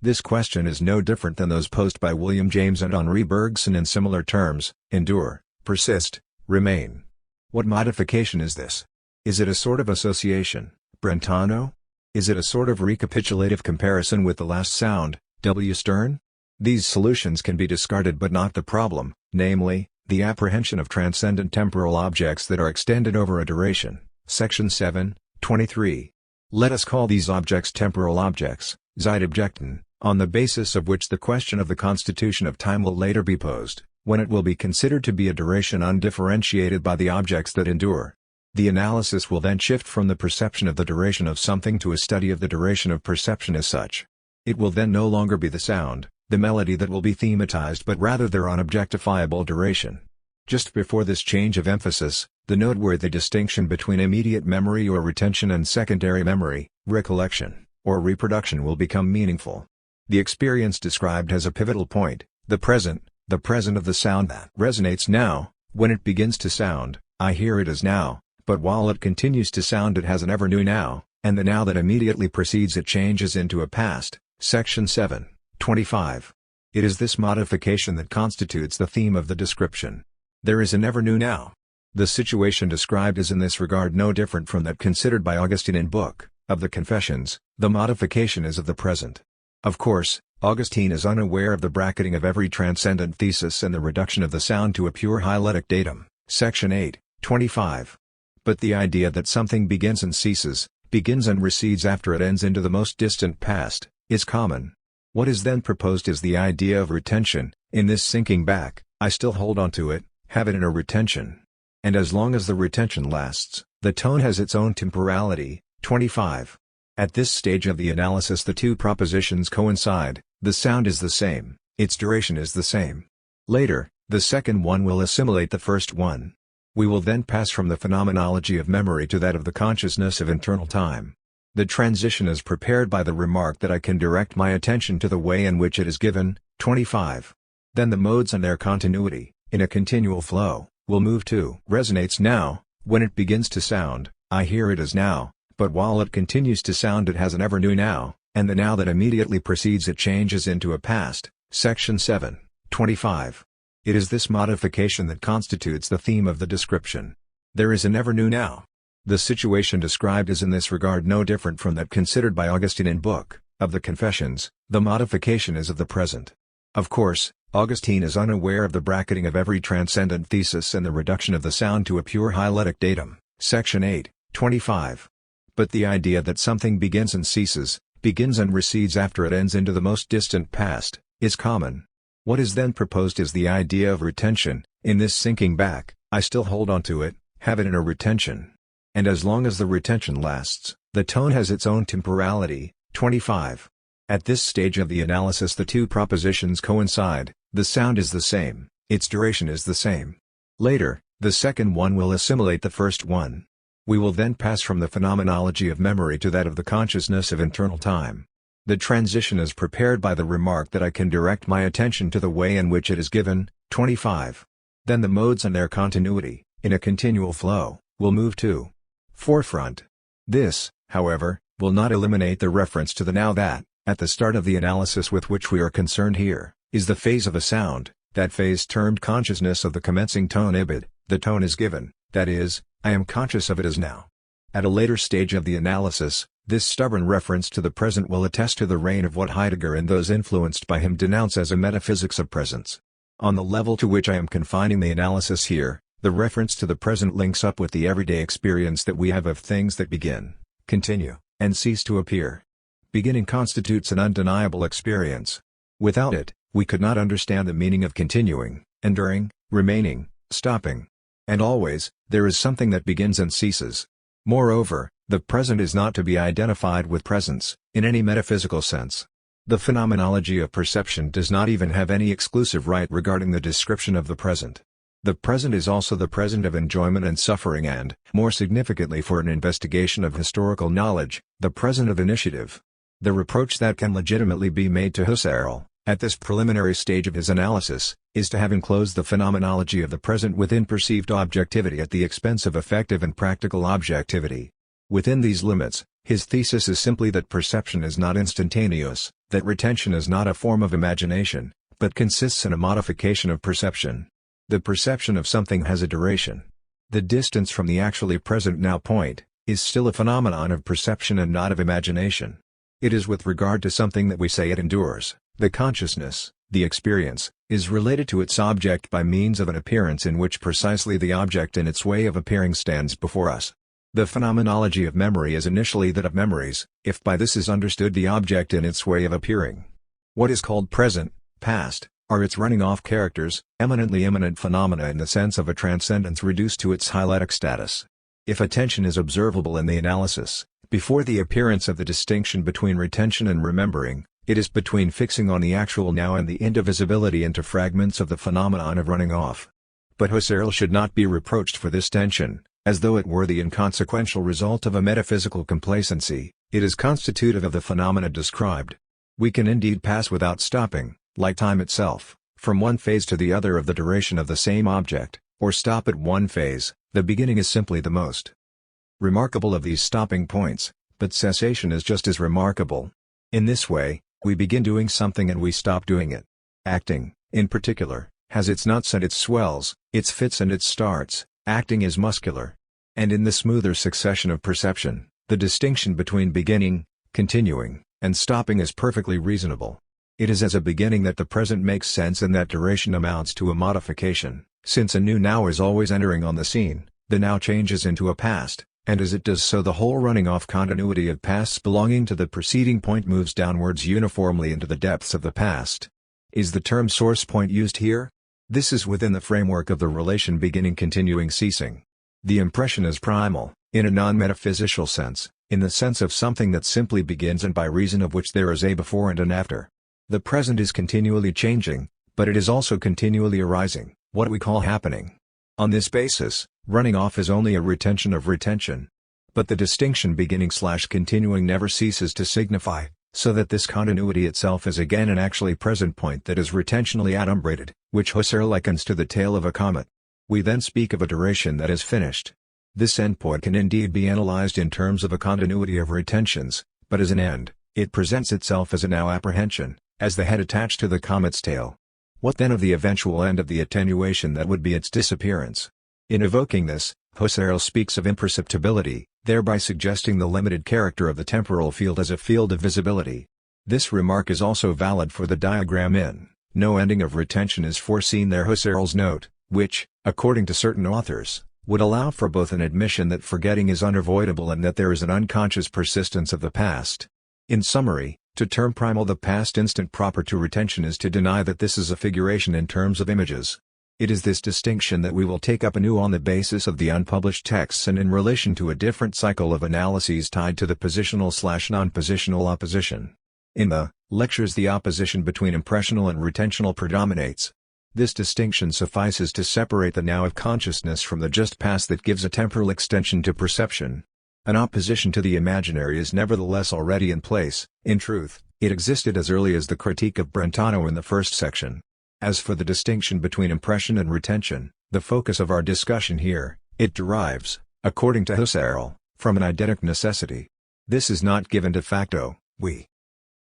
This question is no different than those posed by William James and Henri Bergson in similar terms: endure, persist, remain. What modification is this? Is it a sort of association, Brentano? Is it a sort of recapitulative comparison with the last sound, W. Stern? These solutions can be discarded but not the problem, namely, the apprehension of transcendent temporal objects that are extended over a duration. Section 7, 23. Let us call these objects temporal objects, Zeitobjekten, on the basis of which the question of the constitution of time will later be posed, when it will be considered to be a duration undifferentiated by the objects that endure. The analysis will then shift from the perception of the duration of something to a study of the duration of perception as such. It will then no longer be the sound, the melody that will be thematized but rather their unobjectifiable duration. Just before this change of emphasis, the noteworthy distinction between immediate memory or retention and secondary memory, recollection, or reproduction will become meaningful. The experience described has a pivotal point, the present of the sound that resonates now. When it begins to sound, I hear it as now, but while it continues to sound it has an ever new now, and the now that immediately precedes it changes into a past. Section 7, 25. It is this modification that constitutes the theme of the description. There is an ever new now. The situation described is in this regard no different from that considered by Augustine in Book of the Confessions. The modification is of the present. Of course, Augustine is unaware of the bracketing of every transcendent thesis and the reduction of the sound to a pure hyletic datum. Section 8, 25. But the idea that something begins and ceases, begins and recedes after it ends into the most distant past, is common. What is then proposed is the idea of retention. In this sinking back, I still hold on to it, have it in a retention. And as long as the retention lasts, the tone has its own temporality. 25. At this stage of the analysis the two propositions coincide, the sound is the same, its duration is the same. Later, the second one will assimilate the first one. We will then pass from the phenomenology of memory to that of the consciousness of internal time. The transition is prepared by the remark that I can direct my attention to the way in which it is given. 25. Then the modes and their continuity, in a continual flow, will move to resonates now. When it begins to sound, I hear it as now, but while it continues to sound it has an ever new now, and the now that immediately precedes it changes into a past. Section 7, 25. It is this modification that constitutes the theme of the description. There is an ever new now. The situation described is in this regard no different from that considered by Augustine in Book of the Confessions. The modification is of the present. Of course, Augustine is unaware of the bracketing of every transcendent thesis and the reduction of the sound to a pure hyletic datum. Section 8, 25. But the idea that something begins and ceases, begins and recedes after it ends into the most distant past, is common. What is then proposed is the idea of retention. In this sinking back, I still hold on to it, have it in a retention. And as long as the retention lasts, the tone has its own temporality. 25. At this stage of the analysis the two propositions coincide, the sound is the same, its duration is the same. Later, the second one will assimilate the first one. We will then pass from the phenomenology of memory to that of the consciousness of internal time. The transition is prepared by the remark that I can direct my attention to the way in which it is given. 25. Then the modes and their continuity, in a continual flow, will move to forefront. This, however, will not eliminate the reference to the now that, at the start of the analysis with which we are concerned here, is the phase of a sound, that phase termed consciousness of the commencing tone ibid. The tone is given, that is, I am conscious of it as now. At a later stage of the analysis, this stubborn reference to the present will attest to the reign of what Heidegger and those influenced by him denounce as a metaphysics of presence. On the level to which I am confining the analysis here, the reference to the present links up with the everyday experience that we have of things that begin, continue, and cease to appear. Beginning constitutes an undeniable experience. Without it, we could not understand the meaning of continuing, enduring, remaining, stopping. And always, there is something that begins and ceases. Moreover, the present is not to be identified with presence, in any metaphysical sense. The phenomenology of perception does not even have any exclusive right regarding the description of the present. The present is also the present of enjoyment and suffering and, more significantly for an investigation of historical knowledge, the present of initiative. The reproach that can legitimately be made to Husserl, at this preliminary stage of his analysis, is to have enclosed the phenomenology of the present within perceived objectivity at the expense of effective and practical objectivity. Within these limits, his thesis is simply that perception is not instantaneous, that retention is not a form of imagination, but consists in a modification of perception. The perception of something has a duration. The distance from the actually present now point, is still a phenomenon of perception and not of imagination. It is with regard to something that we say it endures. The consciousness, the experience, is related to its object by means of an appearance in which precisely the object in its way of appearing stands before us. The phenomenology of memory is initially that of memories, if by this is understood the object in its way of appearing. What is called present, past, are its running-off characters, eminently immanent phenomena in the sense of a transcendence reduced to its hyletic status. If attention is observable in the analysis, before the appearance of the distinction between retention and remembering, it is between fixing on the actual now and the indivisibility into fragments of the phenomenon of running off. But Husserl should not be reproached for this tension, as though it were the inconsequential result of a metaphysical complacency. It is constitutive of the phenomena described. We can indeed pass without stopping, like time itself, from one phase to the other of the duration of the same object, or stop at one phase. The beginning is simply the most remarkable of these stopping points, but cessation is just as remarkable. In this way, we begin doing something and we stop doing it. Acting, in particular, has its nuts and its swells, its fits and its starts. Acting is muscular. And in the smoother succession of perception, the distinction between beginning, continuing, and stopping is perfectly reasonable. It is as a beginning that the present makes sense and that duration amounts to a modification. Since a new now is always entering on the scene, the now changes into a past, and as it does so the whole running-off continuity of pasts belonging to the preceding point moves downwards uniformly into the depths of the past. Is the term source point used here? This is within the framework of the relation beginning continuing ceasing. The impression is primal, in a non-metaphysical sense, in the sense of something that simply begins and by reason of which there is a before and an after. The present is continually changing, but it is also continually arising, what we call happening. On this basis, running off is only a retention of retention. But the distinction beginning/continuing never ceases to signify, so that this continuity itself is again an actually present point that is retentionally adumbrated, which Husserl likens to the tail of a comet. We then speak of a duration that is finished. This endpoint can indeed be analyzed in terms of a continuity of retentions, but as an end, it presents itself as a now apprehension, as the head attached to the comet's tail. What then of the eventual end of the attenuation that would be its disappearance? In evoking this, Husserl speaks of imperceptibility, thereby suggesting the limited character of the temporal field as a field of visibility. This remark is also valid for the diagram in No Ending of Retention is foreseen there. Husserl's note, which, according to certain authors, would allow for both an admission that forgetting is unavoidable and that there is an unconscious persistence of the past. In summary, to term primal the past instant proper to retention is to deny that this is a figuration in terms of images. It is this distinction that we will take up anew on the basis of the unpublished texts and in relation to a different cycle of analyses tied to the positional/non-positional opposition. In the lectures the opposition between impressional and retentional predominates. This distinction suffices to separate the now of consciousness from the just past that gives a temporal extension to perception. An opposition to the imaginary is nevertheless already in place. In truth, it existed as early as the critique of Brentano in the first section. As for the distinction between impression and retention, the focus of our discussion here, it derives, according to Husserl, from an eidetic necessity. This is not given de facto. We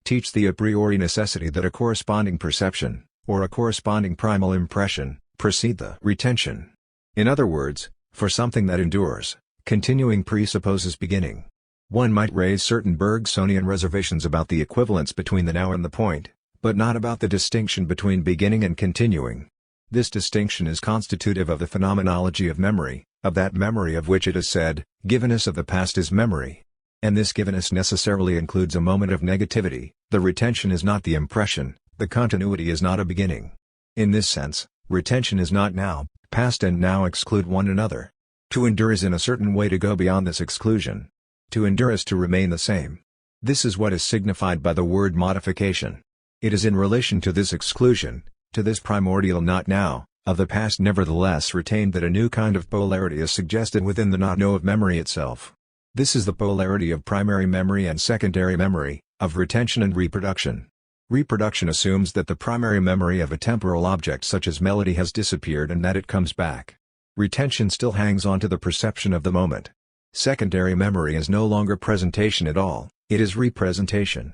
teach the a priori necessity that a corresponding perception, or a corresponding primal impression, precede the retention. In other words, for something that endures, continuing presupposes beginning. One might raise certain Bergsonian reservations about the equivalence between the now and the point, but not about the distinction between beginning and continuing. This distinction is constitutive of the phenomenology of memory, of that memory of which it is said, "Givenness of the past is memory." And this givenness necessarily includes a moment of negativity. The retention is not the impression, the continuity is not a beginning. In this sense, Retention is not now, past and now exclude one another. To endure is in a certain way to go beyond this exclusion. To endure is to remain the same. This is what is signified by the word modification. It is in relation to this exclusion, to this primordial not now, of the past nevertheless retained that a new kind of polarity is suggested within the not know of memory itself. This is the polarity of primary memory and secondary memory, of retention and reproduction. Reproduction assumes that the primary memory of a temporal object such as melody has disappeared and that it comes back. Retention still hangs on to the perception of the moment. Secondary memory is no longer presentation at all, it is representation.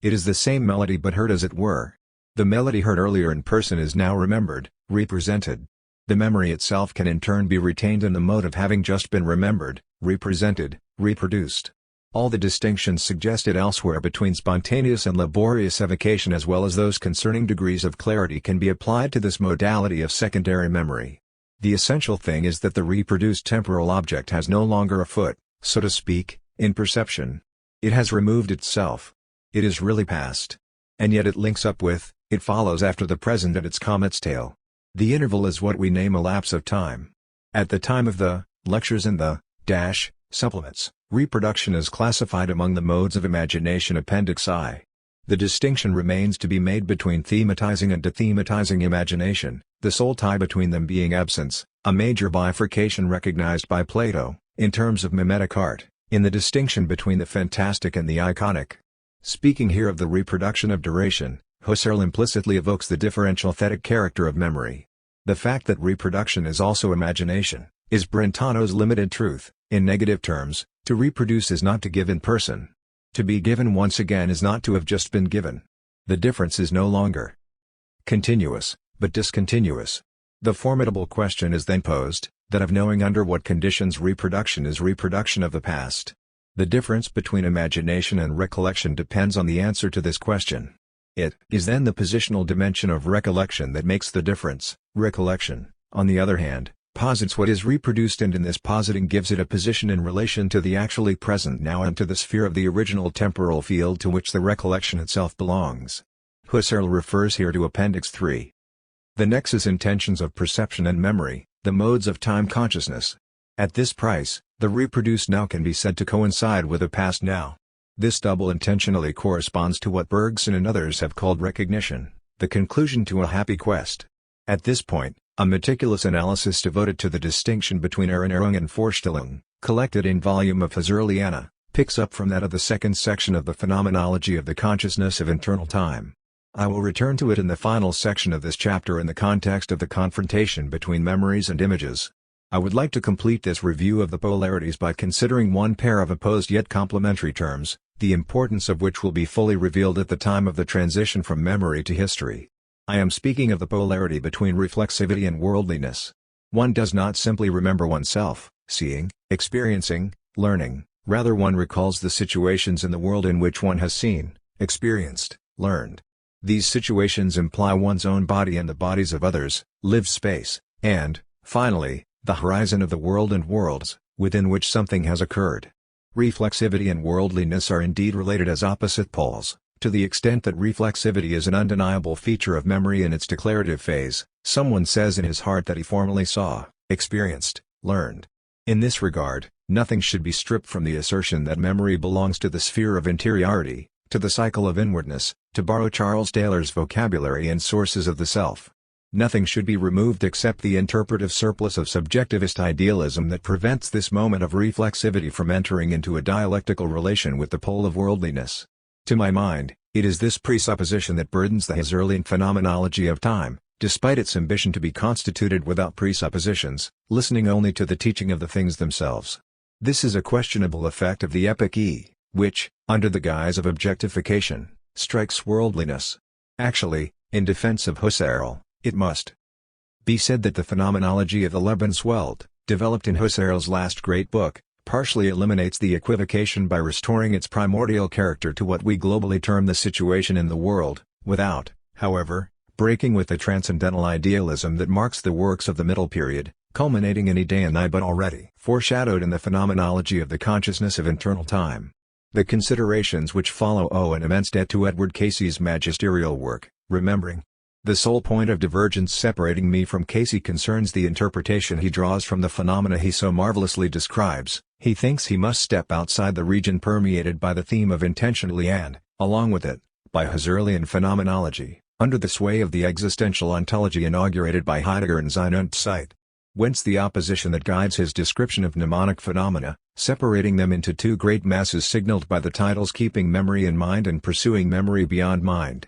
It is the same melody but heard as it were. The melody heard earlier in person is now remembered, represented. The memory itself can in turn be retained in the mode of having just been remembered, represented, reproduced. All the distinctions suggested elsewhere between spontaneous and laborious evocation as well as those concerning degrees of clarity can be applied to this modality of secondary memory. The essential thing is that the reproduced temporal object has no longer a foot, so to speak, in perception. It has removed itself. It is really past. And yet it links up with, it follows after the present and its comet's tail. The interval is what we name a lapse of time. At the time of the lectures and the supplements, reproduction is classified among the modes of imagination Appendix I. The distinction remains to be made between thematizing and dethematizing imagination, the sole tie between them being absence, a major bifurcation recognized by Plato, in terms of mimetic art, in the distinction between the fantastic and the iconic. Speaking here of the reproduction of duration, Husserl implicitly evokes the differential thetic character of memory. The fact that reproduction is also imagination, is Brentano's limited truth. In negative terms, to reproduce is not to give in person. To be given once again is not to have just been given. The difference is no longer continuous, but discontinuous. The formidable question is then posed, that of knowing under what conditions reproduction is reproduction of the past. The difference between imagination and recollection depends on the answer to this question. It is then the positional dimension of recollection that makes the difference. Recollection, on the other hand, posits what is reproduced and in this positing gives it a position in relation to the actually present now and to the sphere of the original temporal field to which the recollection itself belongs. Husserl refers here to Appendix III. The nexus intentions of perception and memory, the modes of time consciousness. At this price, the reproduced now can be said to coincide with the past now. This double intentionally corresponds to what Bergson and others have called recognition, the conclusion to a happy quest. At this point, a meticulous analysis devoted to the distinction between Erinnerung and Vorstellung, collected in volume of Husserliana, picks up from that of the second section of the Phenomenology of the Consciousness of Internal Time. I will return to it in the final section of this chapter in the context of the confrontation between memories and images. I would like to complete this review of the polarities by considering one pair of opposed yet complementary terms, the importance of which will be fully revealed at the time of the transition from memory to history. I am speaking of the polarity between reflexivity and worldliness. One does not simply remember oneself, seeing, experiencing, learning, rather one recalls the situations in the world in which one has seen, experienced, learned. These situations imply one's own body and the bodies of others, lived space, and, finally, the horizon of the world and worlds, within which something has occurred. Reflexivity and worldliness are indeed related as opposite poles. To the extent that reflexivity is an undeniable feature of memory in its declarative phase, someone says in his heart that he formerly saw, experienced, learned. In this regard, nothing should be stripped from the assertion that memory belongs to the sphere of interiority, to the cycle of inwardness, to borrow Charles Taylor's vocabulary and sources of the self. Nothing should be removed except the interpretive surplus of subjectivist idealism that prevents this moment of reflexivity from entering into a dialectical relation with the pole of worldliness. To my mind, it is this presupposition that burdens the Husserlian phenomenology of time, despite its ambition to be constituted without presuppositions, listening only to the teaching of the things themselves. This is a questionable effect of the epoch E, which, under the guise of objectification, strikes worldliness. Actually, in defense of Husserl, it must be said that the phenomenology of the Lebenswelt, developed in Husserl's last great book, partially eliminates the equivocation by restoring its primordial character to what we globally term the situation in the world, without, however, breaking with the transcendental idealism that marks the works of the middle period, culminating in Idee and I but already foreshadowed in the phenomenology of the consciousness of internal time. The considerations which follow owe an immense debt to Edward Casey's magisterial work, Remembering The sole point of divergence separating me from Casey concerns the interpretation he draws from the phenomena he so marvelously describes. He thinks he must step outside the region permeated by the theme of intentionally and, along with it, by Husserlian phenomenology, under the sway of the existential ontology inaugurated by Heidegger and Sein und Zeit. Whence the opposition that guides his description of mnemonic phenomena, separating them into two great masses signaled by the titles Keeping Memory in Mind and Pursuing Memory Beyond Mind.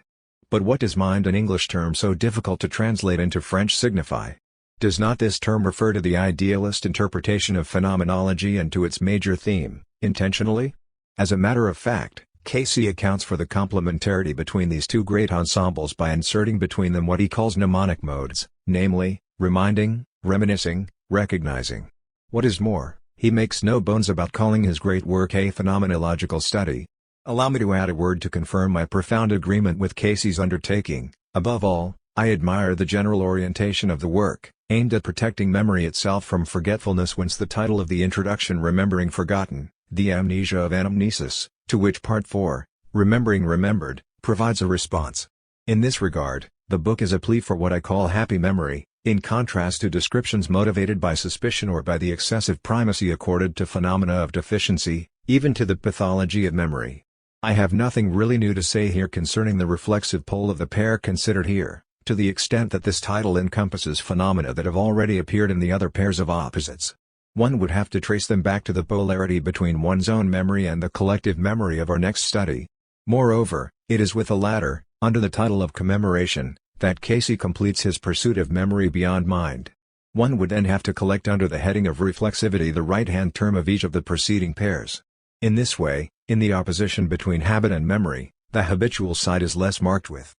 But what does mind, an English term so difficult to translate into French, signify? Does not this term refer to the idealist interpretation of phenomenology and to its major theme, intentionally? As a matter of fact, Casey accounts for the complementarity between these two great ensembles by inserting between them what he calls mnemonic modes, namely, reminding, reminiscing, recognizing. What is more, he makes no bones about calling his great work a phenomenological study. Allow me to add a word to confirm my profound agreement with Casey's undertaking. Above all, I admire the general orientation of the work, aimed at protecting memory itself from forgetfulness, whence the title of the introduction, Remembering Forgotten, the Amnesia of Anamnesis, to which Part 4, Remembering Remembered, provides a response. In this regard, the book is a plea for what I call happy memory, in contrast to descriptions motivated by suspicion or by the excessive primacy accorded to phenomena of deficiency, even to the pathology of memory. I have nothing really new to say here concerning the reflexive pole of the pair considered here, to the extent that this title encompasses phenomena that have already appeared in the other pairs of opposites. One would have to trace them back to the polarity between one's own memory and the collective memory of our next study. Moreover, it is with the latter, under the title of Commemoration, that Casey completes his pursuit of memory beyond mind. One would then have to collect under the heading of reflexivity the right-hand term of each of the preceding pairs. In this way, in the opposition between habit and memory, the habitual side is less marked with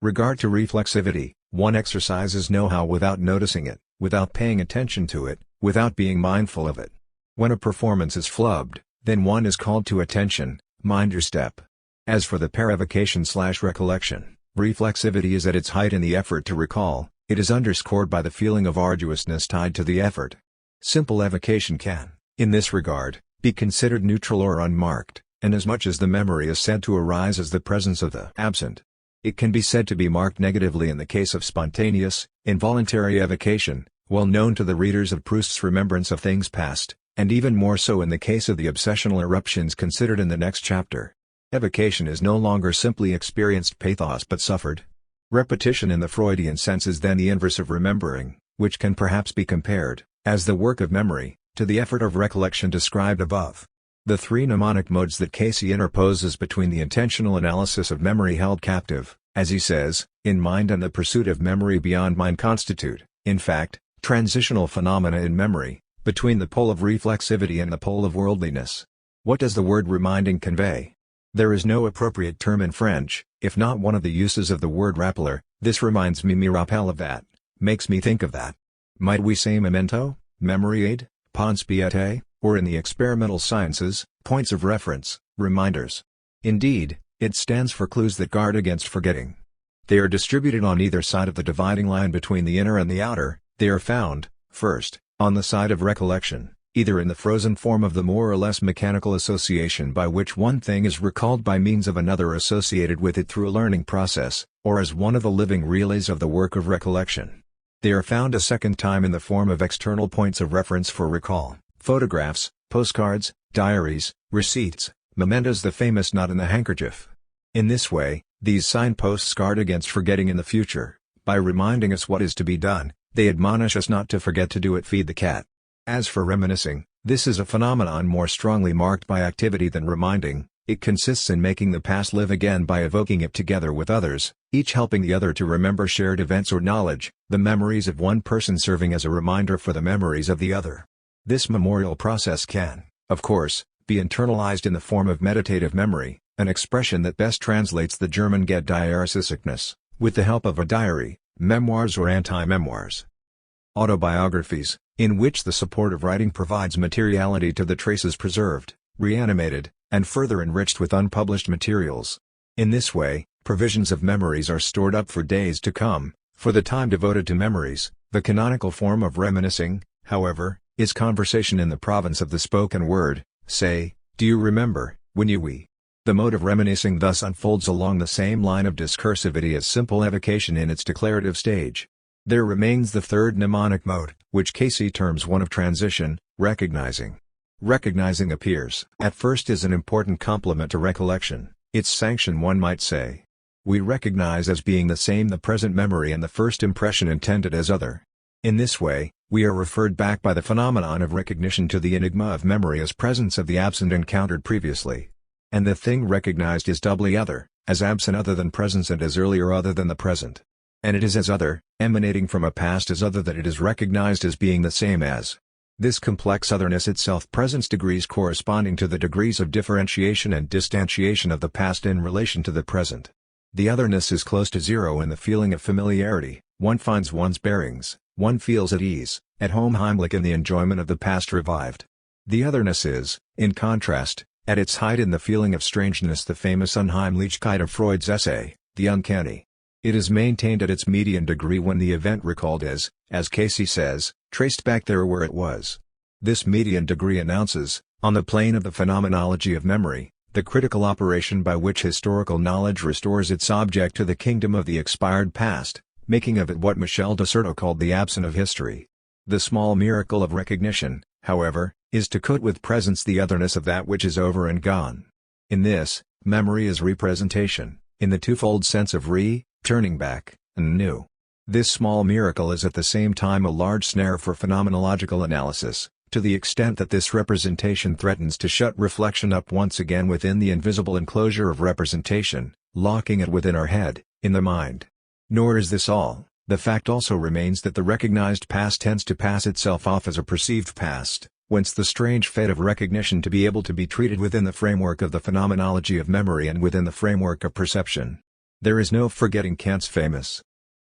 regard to reflexivity. One exercises know-how without noticing it, without paying attention to it, without being mindful of it. When a performance is flubbed, then one is called to attention, mind your step. As for the pair evocation/recollection, reflexivity is at its height in the effort to recall. It is underscored by the feeling of arduousness tied to the effort. Simple evocation can, in this regard, be considered neutral or unmarked, inasmuch as the memory is said to arise as the presence of the absent. It can be said to be marked negatively in the case of spontaneous, involuntary evocation, well known to the readers of Proust's Remembrance of Things Past, and even more so in the case of the obsessional eruptions considered in the next chapter. Evocation is no longer simply experienced pathos but suffered. Repetition in the Freudian sense is then the inverse of remembering, which can perhaps be compared, as the work of memory, to the effort of recollection described above. The three mnemonic modes that Casey interposes between the intentional analysis of memory held captive, as he says, in mind and the pursuit of memory beyond mind constitute, in fact, transitional phenomena in memory, between the pole of reflexivity and the pole of worldliness. What does the word reminding convey? There is no appropriate term in French, if not one of the uses of the word rappeler. This reminds me rappel of that, makes me think of that. Might we say memento, memory aid, pensée piété, or in the experimental sciences, points of reference, reminders? Indeed, it stands for clues that guard against forgetting. They are distributed on either side of the dividing line between the inner and the outer. They are found, first, on the side of recollection, either in the frozen form of the more or less mechanical association by which one thing is recalled by means of another associated with it through a learning process, or as one of the living relays of the work of recollection. They are found a second time in the form of external points of reference for recall, photographs, postcards, diaries, receipts, mementos, the famous knot in the handkerchief. In this way, these signposts guard against forgetting in the future. By reminding us what is to be done, they admonish us not to forget to do it. Feed the cat. As for reminiscing, this is a phenomenon more strongly marked by activity than reminding. It consists in making the past live again by evoking it together with others, each helping the other to remember shared events or knowledge, the memories of one person serving as a reminder for the memories of the other. This memorial process can, of course, be internalized in the form of meditative memory, an expression that best translates the German Gedächtnisses, with the help of a diary, memoirs or anti-memoirs. Autobiographies, in which the support of writing provides materiality to the traces preserved, reanimated, and further enriched with unpublished materials. In this way, provisions of memories are stored up for days to come. For the time devoted to memories, the canonical form of reminiscing, however, is conversation in the province of the spoken word. Say, do you remember, when we The mode of reminiscing thus unfolds along the same line of discursivity as simple evocation in its declarative stage. There remains the third mnemonic mode, which Casey terms one of transition, recognizing. Recognizing appears at first as an important complement to recollection, its sanction one might say. We recognize as being the same the present memory and the first impression intended as other. In this way, we are referred back by the phenomenon of recognition to the enigma of memory as presence of the absent encountered previously. And the thing recognized is doubly other, as absent other than presence and as earlier other than the present. And it is as other, emanating from a past as other that it is recognized as being the same as. This complex otherness itself presents degrees corresponding to the degrees of differentiation and distantiation of the past in relation to the present. The otherness is close to zero in the feeling of familiarity, one finds one's bearings, one feels at ease, at home heimlich in the enjoyment of the past revived. The otherness is, in contrast, at its height in the feeling of strangeness, the famous Unheimlichkeit of Freud's essay, the uncanny. It is maintained at its median degree when the event recalled is, as Casey says, traced back there where it was. This median degree announces, on the plane of the phenomenology of memory, the critical operation by which historical knowledge restores its object to the kingdom of the expired past, making of it what Michel de Certeau called the absent of history. The small miracle of recognition, however, is to coat with presence the otherness of that which is over and gone. In this, memory is representation, in the twofold sense of turning back, and new. This small miracle is at the same time a large snare for phenomenological analysis, to the extent that this representation threatens to shut reflection up once again within the invisible enclosure of representation, locking it within our head, in the mind. Nor is this all. The fact also remains that the recognized past tends to pass itself off as a perceived past, whence the strange fate of recognition to be able to be treated within the framework of the phenomenology of memory and within the framework of perception. There is no forgetting Kant's famous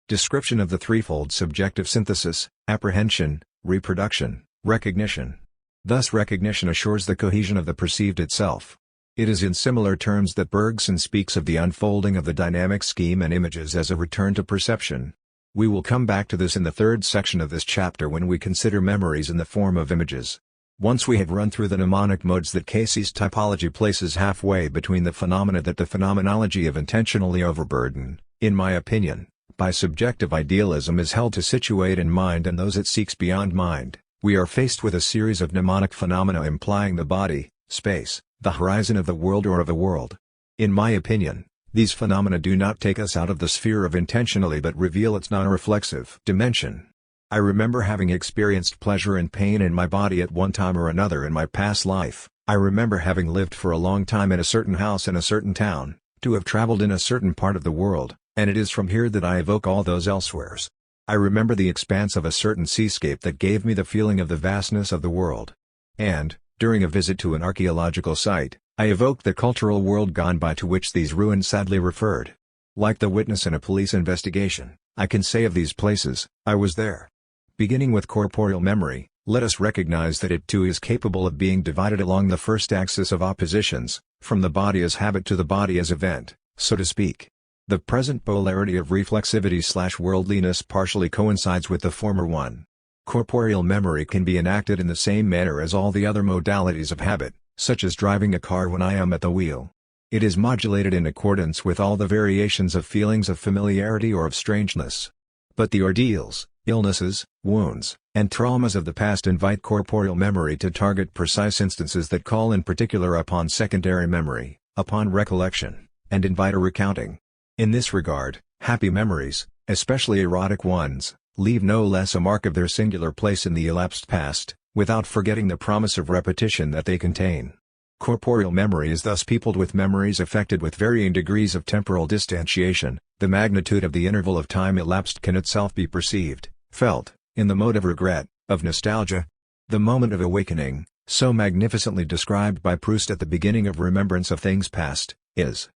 description of the threefold subjective synthesis: apprehension, reproduction, recognition. Thus recognition assures the cohesion of the perceived itself. It is in similar terms that Bergson speaks of the unfolding of the dynamic scheme and images as a return to perception. We will come back to this in the third section of this chapter when we consider memories in the form of images. Once we have run through the mnemonic modes that Casey's typology places halfway between the phenomena that the phenomenology of intentionally overburdened, in my opinion, by subjective idealism is held to situate in mind and those it seeks beyond mind, we are faced with a series of mnemonic phenomena implying the body, space, the horizon of the world or of the world. In my opinion, these phenomena do not take us out of the sphere of intentionally but reveal its non-reflexive dimension. I remember having experienced pleasure and pain in my body at one time or another in my past life. I remember having lived for a long time in a certain house in a certain town, to have traveled in a certain part of the world, and it is from here that I evoke all those elsewheres. I remember the expanse of a certain seascape that gave me the feeling of the vastness of the world. And, during a visit to an archaeological site, I evoked the cultural world gone by to which these ruins sadly referred. Like the witness in a police investigation, I can say of these places, I was there. Beginning with corporeal memory, let us recognize that it too is capable of being divided along the first axis of oppositions, from the body as habit to the body as event, so to speak. The present polarity of reflexivity/worldliness partially coincides with the former one. Corporeal memory can be enacted in the same manner as all the other modalities of habit, such as driving a car when I am at the wheel. It is modulated in accordance with all the variations of feelings of familiarity or of strangeness. But the ordeals, illnesses, wounds, and traumas of the past invite corporeal memory to target precise instances that call in particular upon secondary memory, upon recollection, and invite a recounting. In this regard, happy memories, especially erotic ones, leave no less a mark of their singular place in the elapsed past, without forgetting the promise of repetition that they contain. Corporeal memory is thus peopled with memories affected with varying degrees of temporal distantiation. The magnitude of the interval of time elapsed can itself be perceived, felt, in the mode of regret, of nostalgia. The moment of awakening, so magnificently described by Proust at the beginning of Remembrance of Things Past, is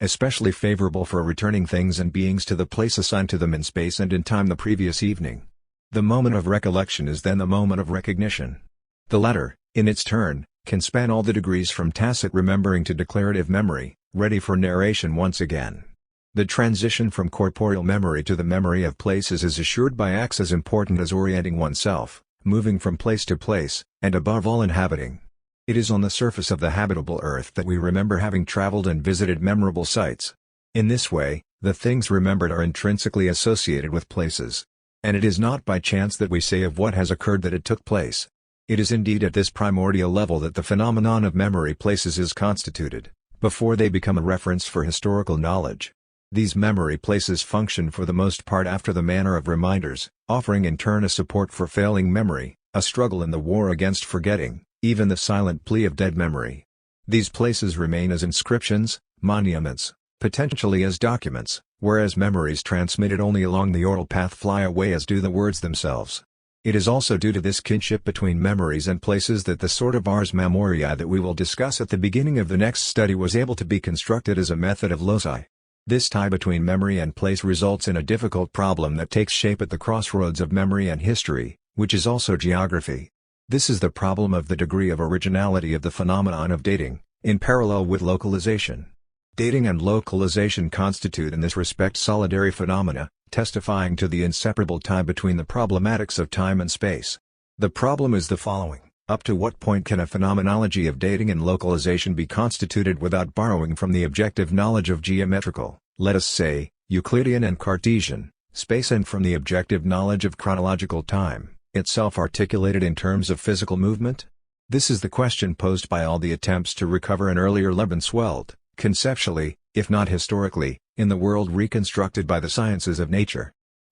especially favorable for returning things and beings to the place assigned to them in space and in time the previous evening. The moment of recollection is then the moment of recognition. The latter, in its turn, can span all the degrees from tacit remembering to declarative memory, ready for narration once again. The transition from corporeal memory to the memory of places is assured by acts as important as orienting oneself, moving from place to place, and above all inhabiting. It is on the surface of the habitable earth that we remember having traveled and visited memorable sites. In this way, the things remembered are intrinsically associated with places. And it is not by chance that we say of what has occurred that it took place. It is indeed at this primordial level that the phenomenon of memory places is constituted, before they become a reference for historical knowledge. These memory places function for the most part after the manner of reminders, offering in turn a support for failing memory, a struggle in the war against forgetting, even the silent plea of dead memory. These places remain as inscriptions, monuments, potentially as documents, whereas memories transmitted only along the oral path fly away as do the words themselves. It is also due to this kinship between memories and places that the sort of ars memoriae that we will discuss at the beginning of the next study was able to be constructed as a method of loci. This tie between memory and place results in a difficult problem that takes shape at the crossroads of memory and history, which is also geography. This is the problem of the degree of originality of the phenomenon of dating, in parallel with localization. Dating and localization constitute in this respect solidary phenomena, testifying to the inseparable tie between the problematics of time and space. The problem is the following: up to what point can a phenomenology of dating and localization be constituted without borrowing from the objective knowledge of geometrical, let us say, Euclidean and Cartesian, space, and from the objective knowledge of chronological time, itself articulated in terms of physical movement? This is the question posed by all the attempts to recover an earlier Lebenswelt, conceptually, if not historically, in the world reconstructed by the sciences of nature.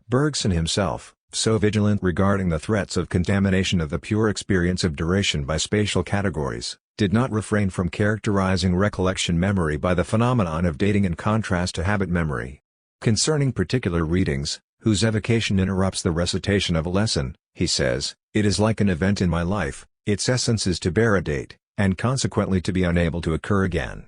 Bergson himself, so vigilant regarding the threats of contamination of the pure experience of duration by spatial categories, did not refrain from characterizing recollection memory by the phenomenon of dating in contrast to habit memory. Concerning particular readings, whose evocation interrupts the recitation of a lesson, he says, "It is like an event in my life, its essence is to bear a date, and consequently to be unable to occur again."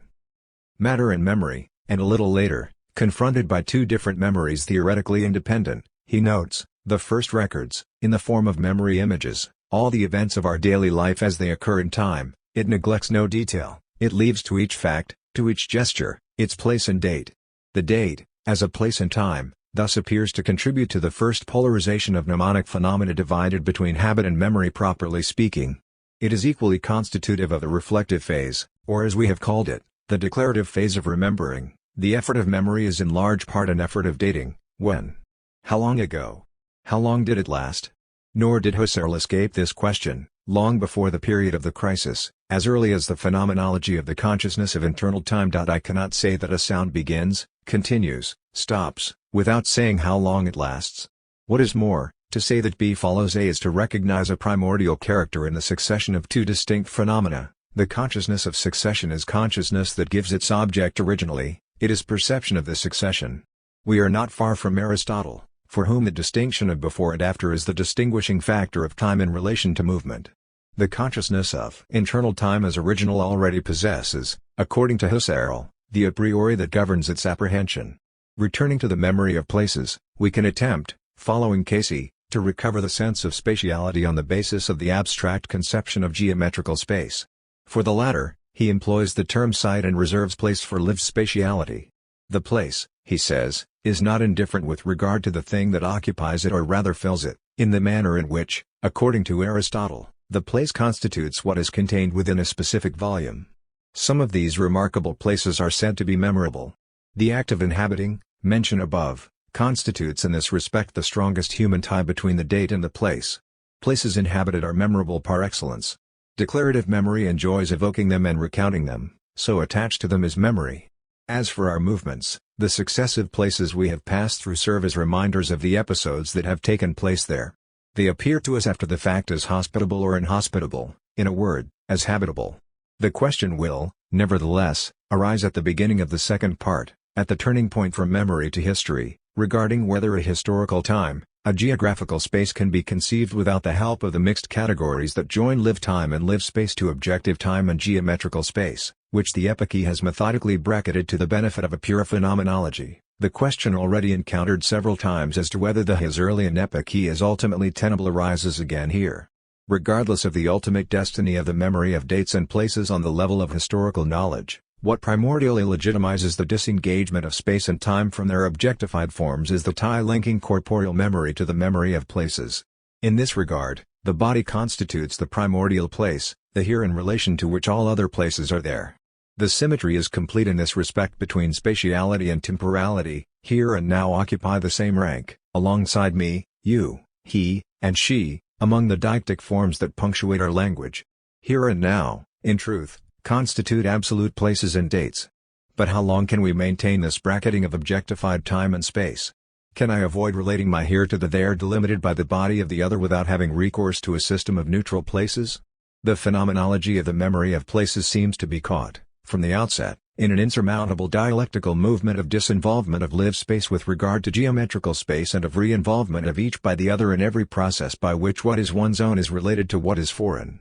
Matter and memory, and a little later, confronted by two different memories theoretically independent, he notes, the first records, in the form of memory images, all the events of our daily life as they occur in time. It neglects no detail, it leaves to each fact, to each gesture, its place and date. The date, as a place and time, thus appears to contribute to the first polarization of mnemonic phenomena divided between habit and memory properly speaking. It is equally constitutive of the reflective phase, or as we have called it, the declarative phase of remembering. The effort of memory is in large part an effort of dating. When? How long ago? How long did it last? Nor did Husserl escape this question. Long before the period of the crisis, as early as the phenomenology of the consciousness of internal time. I cannot say that a sound begins, continues, stops, without saying how long it lasts. What is more, to say that B follows A is to recognize a primordial character in the succession of two distinct phenomena. The consciousness of succession is consciousness that gives its object originally, it is perception of the succession. We are not far from Aristotle, for whom the distinction of before and after is the distinguishing factor of time in relation to movement. The consciousness of internal time as original already possesses, according to Husserl, the a priori that governs its apprehension. Returning to the memory of places, we can attempt, following Casey, to recover the sense of spatiality on the basis of the abstract conception of geometrical space. For the latter, he employs the term site and reserves place for lived spatiality. The place, he says, is not indifferent with regard to the thing that occupies it or rather fills it, in the manner in which, according to Aristotle, the place constitutes what is contained within a specific volume. Some of these remarkable places are said to be memorable. The act of inhabiting, mentioned above, constitutes in this respect the strongest human tie between the date and the place. Places inhabited are memorable par excellence. Declarative memory enjoys evoking them and recounting them, so attached to them is memory. As for our movements, the successive places we have passed through serve as reminders of the episodes that have taken place there. They appear to us after the fact as hospitable or inhospitable, in a word, as habitable. The question will, nevertheless, arise at the beginning of the second part, at the turning point from memory to history, regarding whether a historical time, a geographical space can be conceived without the help of the mixed categories that join live time and live space to objective time and geometrical space, which the epoche has methodically bracketed to the benefit of a pure phenomenology. The question already encountered several times as to whether the Husserlian epoche is ultimately tenable arises again here. Regardless of the ultimate destiny of the memory of dates and places on the level of historical knowledge, what primordially legitimizes the disengagement of space and time from their objectified forms is the tie linking corporeal memory to the memory of places. In this regard, the body constitutes the primordial place, the here in relation to which all other places are there. The symmetry is complete in this respect between spatiality and temporality. Here and now occupy the same rank, alongside me, you, he, and she, among the deictic forms that punctuate our language. Here and now, in truth, constitute absolute places and dates. But how long can we maintain this bracketing of objectified time and space? Can I avoid relating my here to the there delimited by the body of the other without having recourse to a system of neutral places? The phenomenology of the memory of places seems to be caught, from the outset, in an insurmountable dialectical movement of disinvolvement of lived space with regard to geometrical space and of re-involvement of each by the other in every process by which what is one's own is related to what is foreign.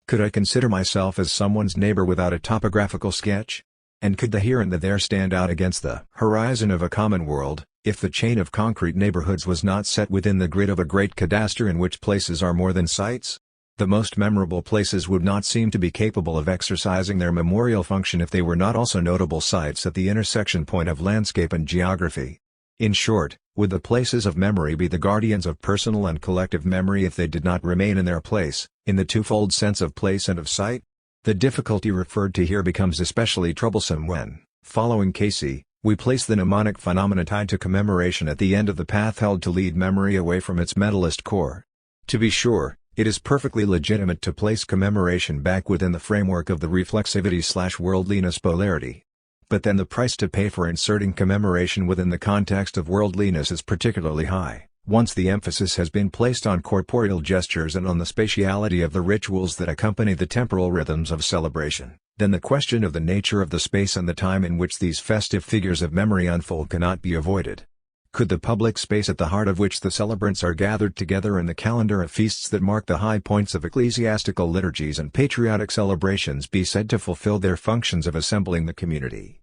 Could I consider myself as someone's neighbor without a topographical sketch? And could the here and the there stand out against the horizon of a common world, if the chain of concrete neighborhoods was not set within the grid of a great cadastre in which places are more than sites? The most memorable places would not seem to be capable of exercising their memorial function if they were not also notable sites at the intersection point of landscape and geography. In short, would the places of memory be the guardians of personal and collective memory if they did not remain in their place, in the twofold sense of place and of site? The difficulty referred to here becomes especially troublesome when, following Casey, we place the mnemonic phenomena tied to commemoration at the end of the path held to lead memory away from its mentalist core. To be sure, it is perfectly legitimate to place commemoration back within the framework of the reflexivity/worldliness polarity. But then the price to pay for inserting commemoration within the context of worldliness is particularly high, once the emphasis has been placed on corporeal gestures and on the spatiality of the rituals that accompany the temporal rhythms of celebration. Then the question of the nature of the space and the time in which these festive figures of memory unfold cannot be avoided. Could the public space at the heart of which the celebrants are gathered together in the calendar of feasts that mark the high points of ecclesiastical liturgies and patriotic celebrations be said to fulfill their functions of assembling the community?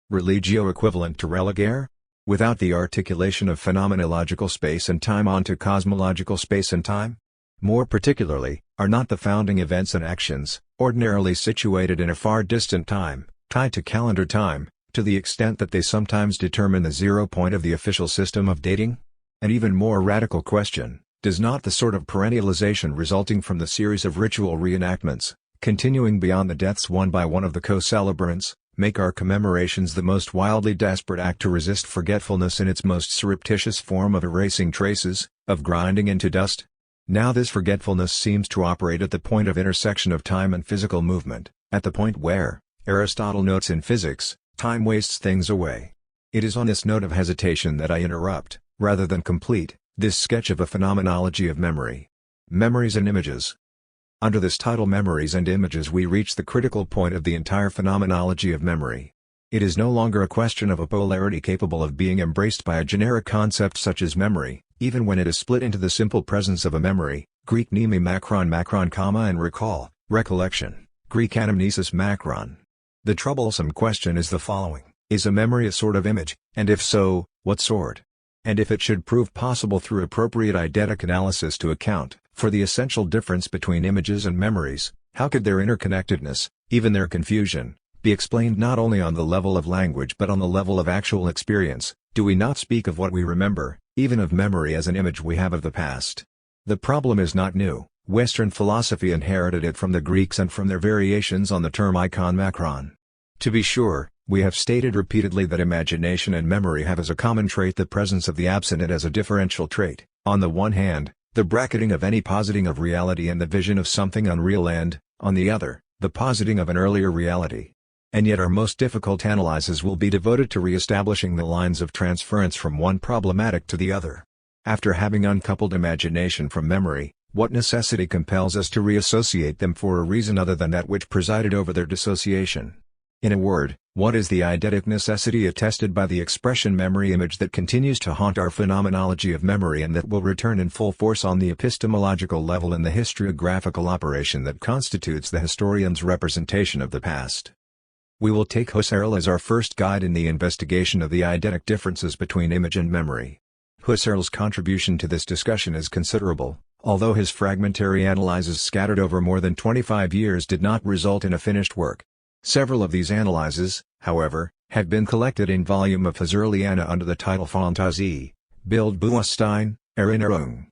Religio equivalent to Ricoeur? Without the articulation of phenomenological space and time onto cosmological space and time? More particularly, are not the founding events and actions, ordinarily situated in a far distant time, tied to calendar time, to the extent that they sometimes determine the zero point of the official system of dating? An even more radical question, does not the sort of perennialization resulting from the series of ritual reenactments, continuing beyond the deaths one by one of the co-celebrants, make our commemorations the most wildly desperate act to resist forgetfulness in its most surreptitious form of erasing traces, of grinding into dust? Now this forgetfulness seems to operate at the point of intersection of time and physical movement, at the point where, Aristotle notes in physics, time wastes things away. It is on this note of hesitation that I interrupt, rather than complete, this sketch of a phenomenology of memory. Memories and images. Under this title Memories and Images we reach the critical point of the entire phenomenology of memory. It is no longer a question of a polarity capable of being embraced by a generic concept such as memory, even when it is split into the simple presence of a memory, Greek mneme macron comma and recall, recollection, Greek anamnesis macron. The troublesome question is the following: is a memory a sort of image, and if so, what sort? And if it should prove possible through appropriate eidetic analysis to account for the essential difference between images and memories, how could their interconnectedness, even their confusion, be explained not only on the level of language but on the level of actual experience? Do we not speak of what we remember, even of memory as an image we have of the past? The problem is not new. Western philosophy inherited it from the Greeks and from their variations on the term icon macron. To be sure, we have stated repeatedly that imagination and memory have as a common trait the presence of the absent and as a differential trait, on the one hand, the bracketing of any positing of reality and the vision of something unreal and, on the other, the positing of an earlier reality. And yet our most difficult analyses will be devoted to re-establishing the lines of transference from one problematic to the other. After having uncoupled imagination from memory, what necessity compels us to reassociate them for a reason other than that which presided over their dissociation? In a word, what is the eidetic necessity attested by the expression memory image that continues to haunt our phenomenology of memory and that will return in full force on the epistemological level in the historiographical operation that constitutes the historian's representation of the past? We will take Husserl as our first guide in the investigation of the eidetic differences between image and memory. Husserl's contribution to this discussion is considerable, although his fragmentary analyses scattered over more than 25 years did not result in a finished work. Several of these analyses, however, have been collected in volume of Husserliana under the title Fantasie, Bildbewusstsein, Erinnerung,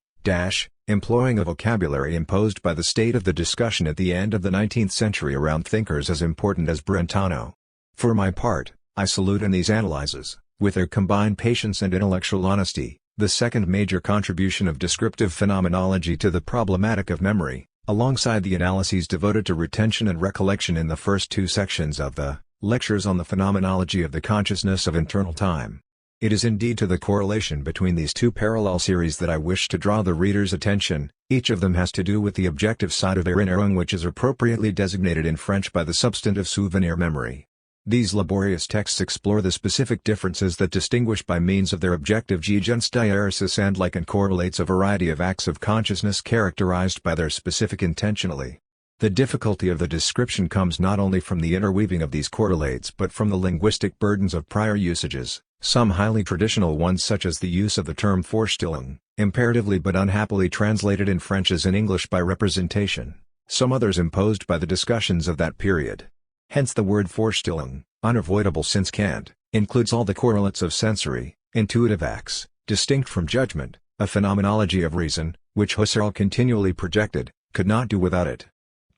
employing a vocabulary imposed by the state of the discussion at the end of the 19th century around thinkers as important as Brentano. For my part, I salute in these analyses, with their combined patience and intellectual honesty, the second major contribution of descriptive phenomenology to the problematic of memory, alongside the analyses devoted to retention and recollection in the first two sections of the Lectures on the Phenomenology of the Consciousness of Internal Time. It is indeed to the correlation between these two parallel series that I wish to draw the reader's attention. Each of them has to do with the objective side of erinnerung, which is appropriately designated in French by the substantive souvenir memory. These laborious texts explore the specific differences that distinguish by means of their objective Gegensteuersis and like and correlates a variety of acts of consciousness characterized by their specific intentionally. The difficulty of the description comes not only from the interweaving of these correlates but from the linguistic burdens of prior usages, some highly traditional ones such as the use of the term Vorstellung, imperatively but unhappily translated in French as in English by representation, some others imposed by the discussions of that period. Hence the word Vorstellung, unavoidable since Kant, includes all the correlates of sensory, intuitive acts, distinct from judgment, a phenomenology of reason, which Husserl continually projected, could not do without it.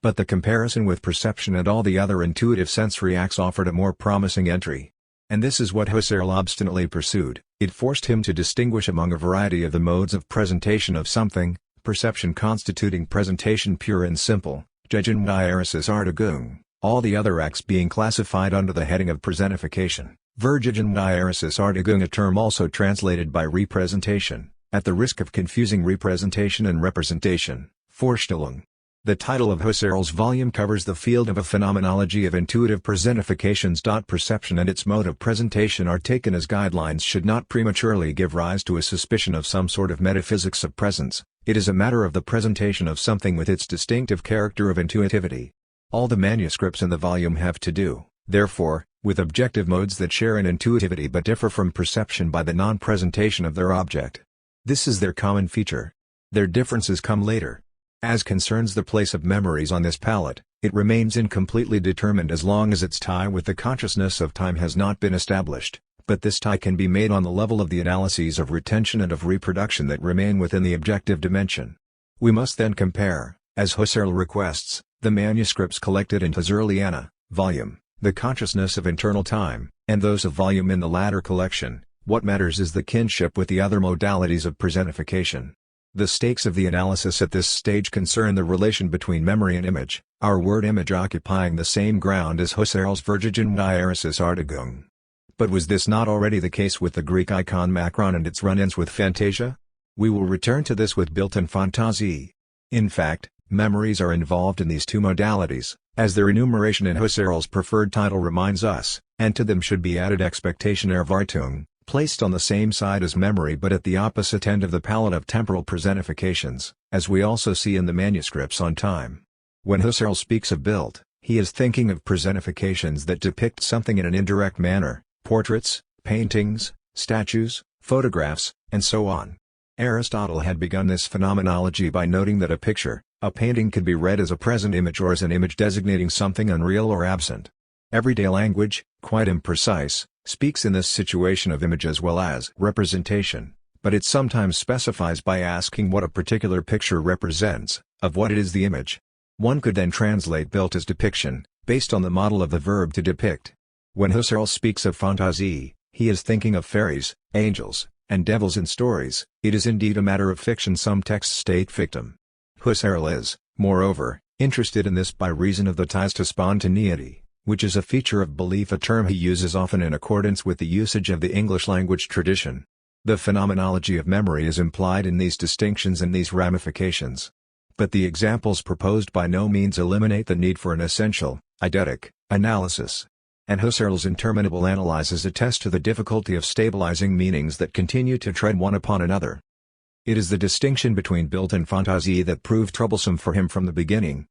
But the comparison with perception and all the other intuitive sensory acts offered a more promising entry. And this is what Husserl obstinately pursued. It forced him to distinguish among a variety of the modes of presentation of something, perception constituting presentation pure and simple, Gegensteuerung, all the other acts being classified under the heading of presentification, Vergegensteuerung, a term also translated by representation, at the risk of confusing representation and representation, Vorstellung. The title of Husserl's volume covers the field of a phenomenology of intuitive presentifications. Perception and its mode of presentation are taken as guidelines should not prematurely give rise to a suspicion of some sort of metaphysics of presence. It is a matter of the presentation of something with its distinctive character of intuitivity. All the manuscripts in the volume have to do, therefore, with objective modes that share in intuitivity but differ from perception by the non-presentation of their object. This is their common feature. Their differences come later. As concerns the place of memories on this palette, it remains incompletely determined as long as its tie with the consciousness of time has not been established, but this tie can be made on the level of the analyses of retention and of reproduction that remain within the objective dimension. We must then compare, as Husserl requests, the manuscripts collected in Husserliana, volume, The Consciousness of Internal Time, and those of volume in the latter collection. What matters is the kinship with the other modalities of presentification. The stakes of the analysis at this stage concern the relation between memory and image, our word image occupying the same ground as Husserl's Vergegensteuerung. But was this not already the case with the Greek icon Macron and its run-ins with Fantasia? We will return to this with Bild und Fantasie. In fact, memories are involved in these two modalities, as their enumeration in Husserl's preferred title reminds us, and to them should be added expectation Erwartung, placed on the same side as memory but at the opposite end of the palette of temporal presentifications, as we also see in the manuscripts on time. When Husserl speaks of Bild, he is thinking of presentifications that depict something in an indirect manner, portraits, paintings, statues, photographs, and so on. Aristotle had begun this phenomenology by noting that a picture, a painting could be read as a present image or as an image designating something unreal or absent. Everyday language, quite imprecise, speaks in this situation of image as well as representation, but it sometimes specifies by asking what a particular picture represents, of what it is the image. One could then translate Bild as depiction, based on the model of the verb to depict. When Husserl speaks of Fantasie, he is thinking of fairies, angels, and devils in stories. It is indeed a matter of fiction, some texts state fictum. Husserl is, moreover, interested in this by reason of the ties to spontaneity, which is a feature of belief, a term he uses often in accordance with the usage of the English language tradition. The phenomenology of memory is implied in these distinctions and these ramifications. But the examples proposed by no means eliminate the need for an essential, eidetic, analysis. And Husserl's interminable analyses attest to the difficulty of stabilizing meanings that continue to tread one upon another. It is the distinction between Bild and Fantasie that proved troublesome for him from the beginning,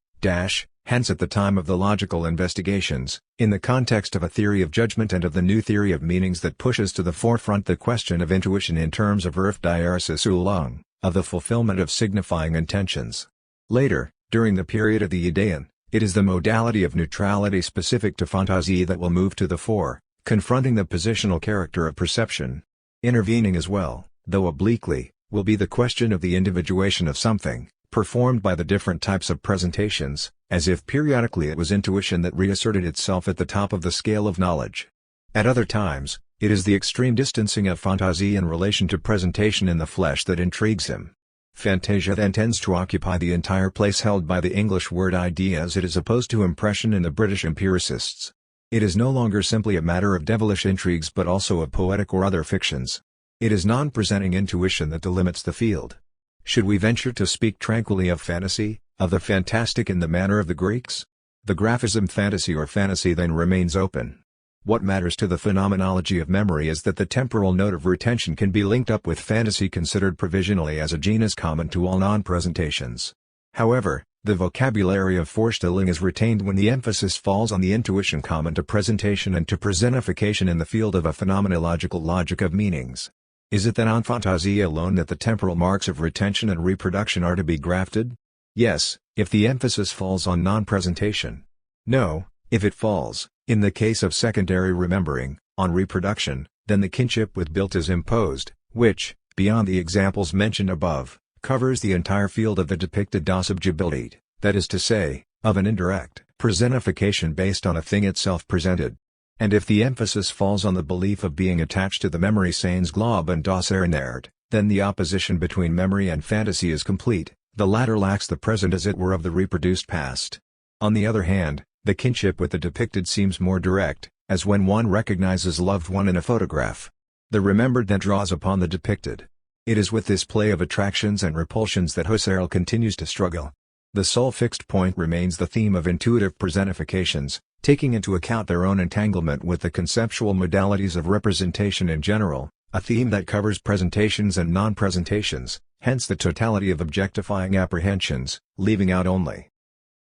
hence at the time of the logical investigations, in the context of a theory of judgment and of the new theory of meanings that pushes to the forefront the question of intuition in terms of Erfdierersetzung, of the fulfillment of signifying intentions. Later, during the period of the Idaean, it is the modality of neutrality specific to Fantasie that will move to the fore, confronting the positional character of perception. Intervening as well, though obliquely, will be the question of the individuation of something, performed by the different types of presentations, as if periodically it was intuition that reasserted itself at the top of the scale of knowledge. At other times, it is the extreme distancing of fantasy in relation to presentation in the flesh that intrigues him. Fantasia then tends to occupy the entire place held by the English word idea as it is opposed to impression in the British empiricists. It is no longer simply a matter of devilish intrigues but also of poetic or other fictions. It is non-presenting intuition that delimits the field. Should we venture to speak tranquilly of fantasy, of the fantastic in the manner of the Greeks? The graphism fantasy or fantasy then remains open. What matters to the phenomenology of memory is that the temporal note of retention can be linked up with fantasy considered provisionally as a genus common to all non-presentations. However, the vocabulary of Vorstellung is retained when the emphasis falls on the intuition common to presentation and to presentification in the field of a phenomenological logic of meanings. Is it then on fantasie alone that the temporal marks of retention and reproduction are to be grafted? Yes, if the emphasis falls on non-presentation. No, if it falls, in the case of secondary remembering, on reproduction, then the kinship with built is imposed, which, beyond the examples mentioned above, covers the entire field of the depicted Dasubjabilität, that is to say, of an indirect presentification based on a thing itself presented. And if the emphasis falls on the belief of being attached to the memory seins glob and das Erinnernd, then the opposition between memory and fantasy is complete, the latter lacks the present as it were of the reproduced past. On the other hand, the kinship with the depicted seems more direct, as when one recognizes loved one in a photograph. The remembered then draws upon the depicted. It is with this play of attractions and repulsions that Husserl continues to struggle. The sole fixed point remains the theme of intuitive presentifications, taking into account their own entanglement with the conceptual modalities of representation in general, a theme that covers presentations and non-presentations, hence the totality of objectifying apprehensions, leaving out only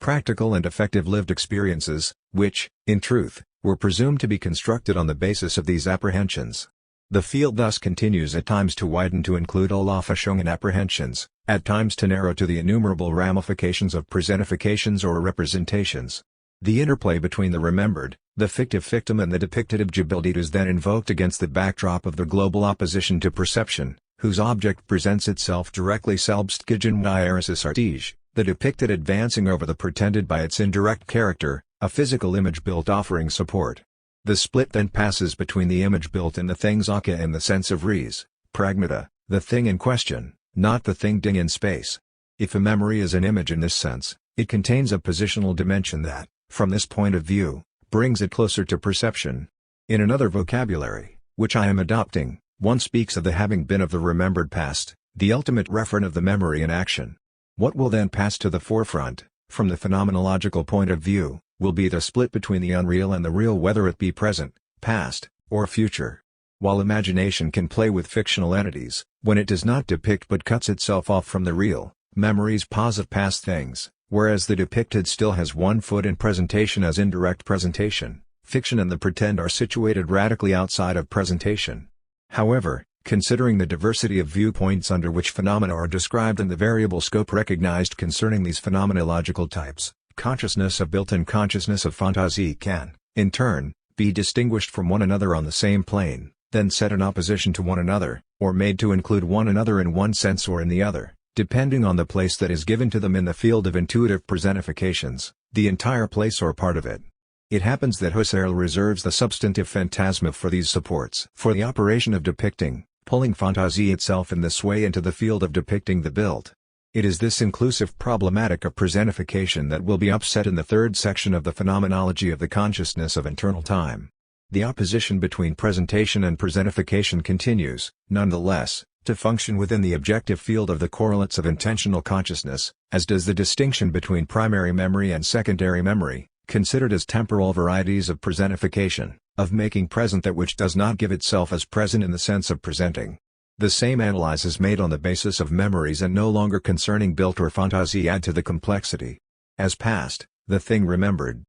practical and effective lived experiences, which, in truth, were presumed to be constructed on the basis of these apprehensions. The field thus continues at times to widen to include all Auffassungen apprehensions, at times to narrow to the innumerable ramifications of presentifications or representations. The interplay between the remembered, the fictive fictum and the depicted Abgebildet is then invoked against the backdrop of the global opposition to perception, whose object presents itself directly selbstgegenwärtig, the depicted advancing over the pretended by its indirect character, a physical image built offering support. The split then passes between the image built and the thing Sache in the sense of res, pragmata, the thing in question, not the thing ding in space. If a memory is an image in this sense, it contains a positional dimension that, from this point of view, brings it closer to perception. In another vocabulary, which I am adopting, one speaks of the having been of the remembered past, the ultimate referent of the memory in action. What will then pass to the forefront, from the phenomenological point of view, will be the split between the unreal and the real, whether it be present, past, or future. While imagination can play with fictional entities, when it does not depict but cuts itself off from the real, memories posit past things, whereas the depicted still has one foot in presentation as indirect presentation. Fiction and the pretend are situated radically outside of presentation. However, considering the diversity of viewpoints under which phenomena are described and the variable scope recognized concerning these phenomenological types, consciousness of built and consciousness of fantasie can, in turn, be distinguished from one another on the same plane, then set in opposition to one another, or made to include one another in one sense or in the other, depending on the place that is given to them in the field of intuitive presentifications, the entire place or part of it. It happens that Husserl reserves the substantive phantasma for these supports. For the operation of depicting, pulling fantasie itself in this way into the field of depicting the built. It is this inclusive problematic of presentification that will be upset in the third section of the Phenomenology of the Consciousness of Internal Time. The opposition between presentation and presentification continues, nonetheless, to function within the objective field of the correlates of intentional consciousness, as does the distinction between primary memory and secondary memory, considered as temporal varieties of presentification, of making present that which does not give itself as present in the sense of presenting. The same analysis made on the basis of memories and no longer concerning built or fantasie add to the complexity. As past, the thing remembered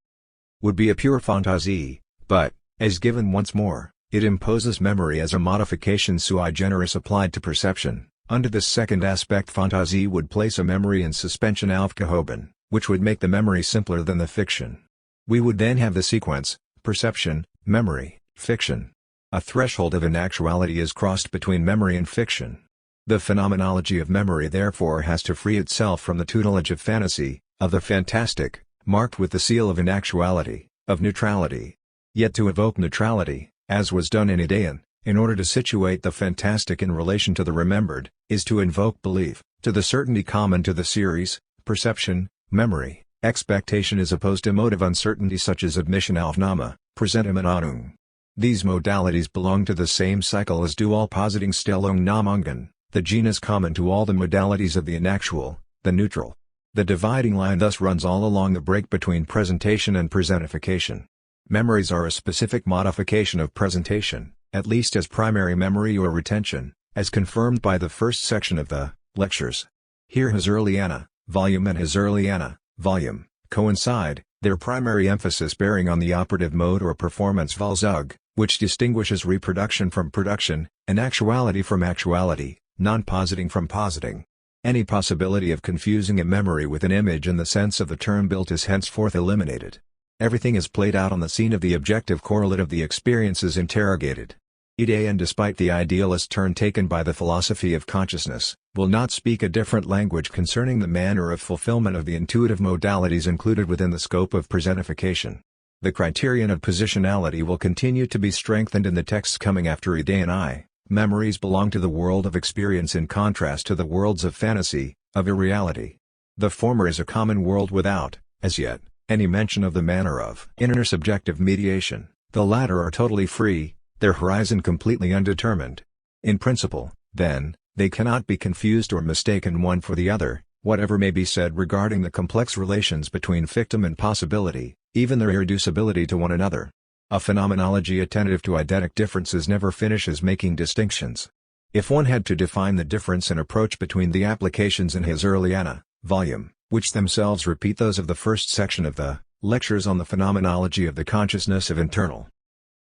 would be a pure fantasie, but, as given once more, it imposes memory as a modification sui generis applied to perception. Under this second aspect, fantasie would place a memory in suspension aufgehoben, which would make the memory simpler than the fiction. We would then have the sequence, perception, memory, fiction. A threshold of inactuality is crossed between memory and fiction. The phenomenology of memory therefore has to free itself from the tutelage of fantasy, of the fantastic, marked with the seal of inactuality, of neutrality. Yet to evoke neutrality, as was done in Idaean, in order to situate the fantastic in relation to the remembered, is to invoke belief, to the certainty common to the series, perception, memory. Expectation is opposed to motive uncertainty such as admission Aufnahme, presentiment Ahnung. These modalities belong to the same cycle as do all Positingstellung the genus common to all the modalities of the inactual, the neutral. The dividing line thus runs all along the break between presentation and presentification. Memories are a specific modification of presentation, at least as primary memory or retention, as confirmed by the first section of the lectures. Here Husserliana, volume and Husserliana, volume, coincide, their primary emphasis bearing on the operative mode or performance Vollzug, which distinguishes reproduction from production, and actuality from actuality, non-positing from positing. Any possibility of confusing a memory with an image in the sense of the term built is henceforth eliminated. Everything is played out on the scene of the objective correlate of the experiences interrogated. Idaean, despite the idealist turn taken by the philosophy of consciousness, will not speak a different language concerning the manner of fulfillment of the intuitive modalities included within the scope of presentification. The criterion of positionality will continue to be strengthened in the texts coming after Idaean I. Memories belong to the world of experience in contrast to the worlds of fantasy, of irreality. The former is a common world without, as yet, any mention of the manner of intersubjective mediation. The latter are totally free, their horizon completely undetermined. In principle, then, they cannot be confused or mistaken one for the other, whatever may be said regarding the complex relations between fictum and possibility, even their irreducibility to one another. A phenomenology attentive to eidetic differences never finishes making distinctions. If one had to define the difference in approach between the applications in Husserliana, volume, which themselves repeat those of the first section of the lectures on the phenomenology of the consciousness of internal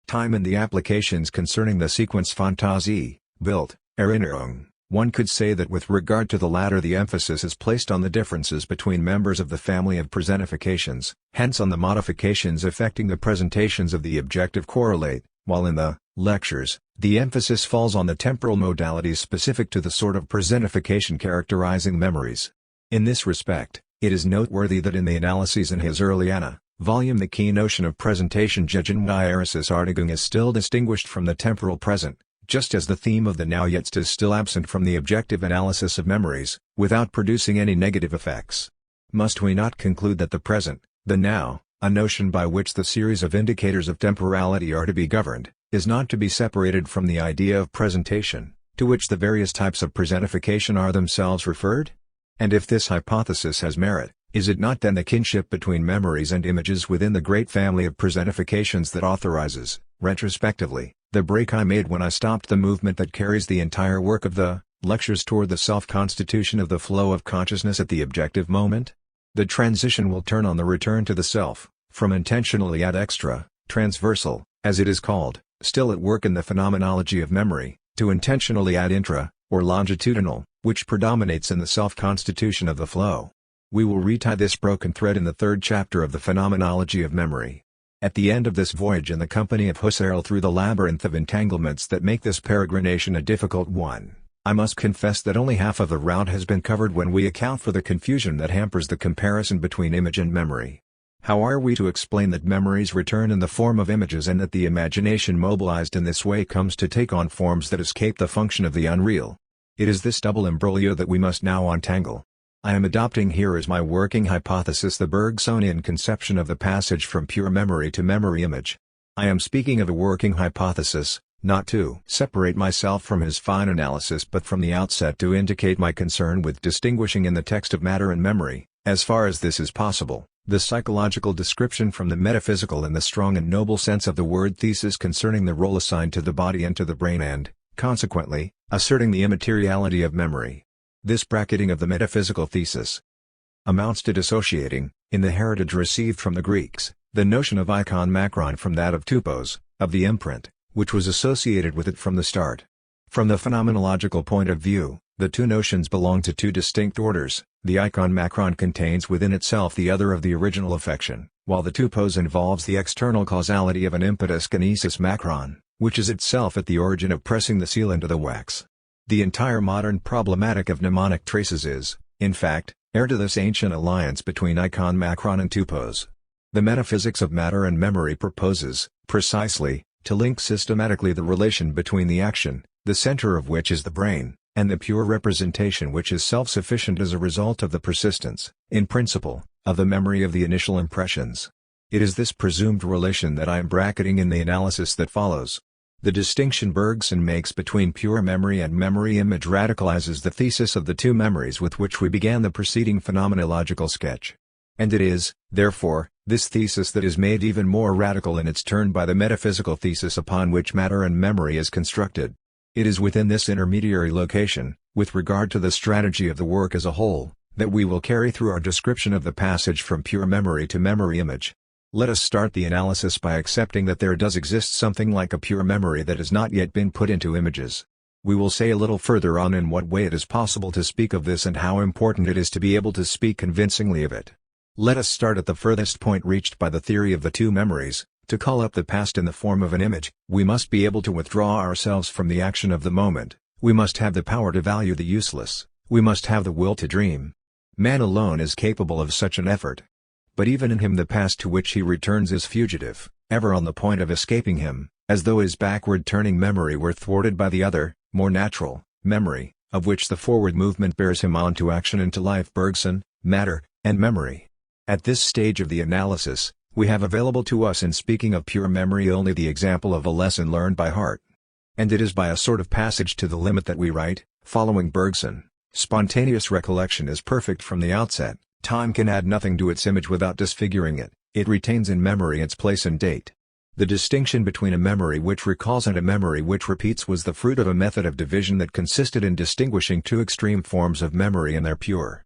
time and the applications concerning the sequence Fantasie, built, Erinnerung, one could say that with regard to the latter the emphasis is placed on the differences between members of the family of presentifications, hence on the modifications affecting the presentations of the objective correlate, while in the lectures, the emphasis falls on the temporal modalities specific to the sort of presentification characterizing memories. In this respect, it is noteworthy that in the analyses in Husserliana, volume the key notion of presentation Gegenwärtigkeitsartigung is still distinguished from the temporal present, just as the theme of the now jetzt is still absent from the objective analysis of memories, without producing any negative effects. Must we not conclude that the present, the now, a notion by which the series of indicators of temporality are to be governed, is not to be separated from the idea of presentation, to which the various types of presentification are themselves referred? And if this hypothesis has merit, is it not then the kinship between memories and images within the great family of presentifications that authorizes, retrospectively, the break I made when I stopped the movement that carries the entire work of the lectures toward the self-constitution of the flow of consciousness at the objective moment? The transition will turn on the return to the self, from intentionally ad extra, transversal, as it is called, still at work in the phenomenology of memory, to intentionally ad intra, or longitudinal, which predominates in the self-constitution of the flow. We will retie this broken thread in the third chapter of the phenomenology of memory. At the end of this voyage in the company of Husserl through the labyrinth of entanglements that make this peregrination a difficult one, I must confess that only half of the route has been covered when we account for the confusion that hampers the comparison between image and memory. How are we to explain that memories return in the form of images and that the imagination mobilized in this way comes to take on forms that escape the function of the unreal? It is this double imbroglio that we must now untangle. I am adopting here as my working hypothesis the Bergsonian conception of the passage from pure memory to memory image. I am speaking of a working hypothesis, not to separate myself from his fine analysis but from the outset to indicate my concern with distinguishing in the text of matter and memory, as far as this is possible, the psychological description from the metaphysical in the strong and noble sense of the word thesis concerning the role assigned to the body and to the brain and, consequently, asserting the immateriality of memory. This bracketing of the metaphysical thesis amounts to dissociating, in the heritage received from the Greeks, the notion of icon-macron from that of tupos, of the imprint, which was associated with it from the start. From the phenomenological point of view, the two notions belong to two distinct orders. The icon-macron contains within itself the other of the original affection, while the tupos involves the external causality of an impetus kinesis macron, which is itself at the origin of pressing the seal into the wax. The entire modern problematic of mnemonic traces is, in fact, heir to this ancient alliance between icon macron and tupos. The metaphysics of matter and memory proposes, precisely, to link systematically the relation between the action, the center of which is the brain, and the pure representation which is self-sufficient as a result of the persistence, in principle, of the memory of the initial impressions. It is this presumed relation that I am bracketing in the analysis that follows. The distinction Bergson makes between pure memory and memory image radicalizes the thesis of the two memories with which we began the preceding phenomenological sketch. And it is, therefore, this thesis that is made even more radical in its turn by the metaphysical thesis upon which matter and memory is constructed. It is within this intermediary location, with regard to the strategy of the work as a whole, that we will carry through our description of the passage from pure memory to memory image. Let us start the analysis by accepting that there does exist something like a pure memory that has not yet been put into images. We will say a little further on in what way it is possible to speak of this and how important it is to be able to speak convincingly of it. Let us start at the furthest point reached by the theory of the two memories. To call up the past in the form of an image, we must be able to withdraw ourselves from the action of the moment, we must have the power to value the useless, we must have the will to dream. Man alone is capable of such an effort. But even in him the past to which he returns is fugitive, ever on the point of escaping him, as though his backward-turning memory were thwarted by the other, more natural, memory, of which the forward movement bears him on to action and to life. Bergson, Matter, and Memory. At this stage of the analysis, we have available to us in speaking of pure memory only the example of a lesson learned by heart. And it is by a sort of passage to the limit that we write, following Bergson, spontaneous recollection is perfect from the outset. Time can add nothing to its image without disfiguring it, it retains in memory its place and date. The distinction between a memory which recalls and a memory which repeats was the fruit of a method of division that consisted in distinguishing two extreme forms of memory in their pure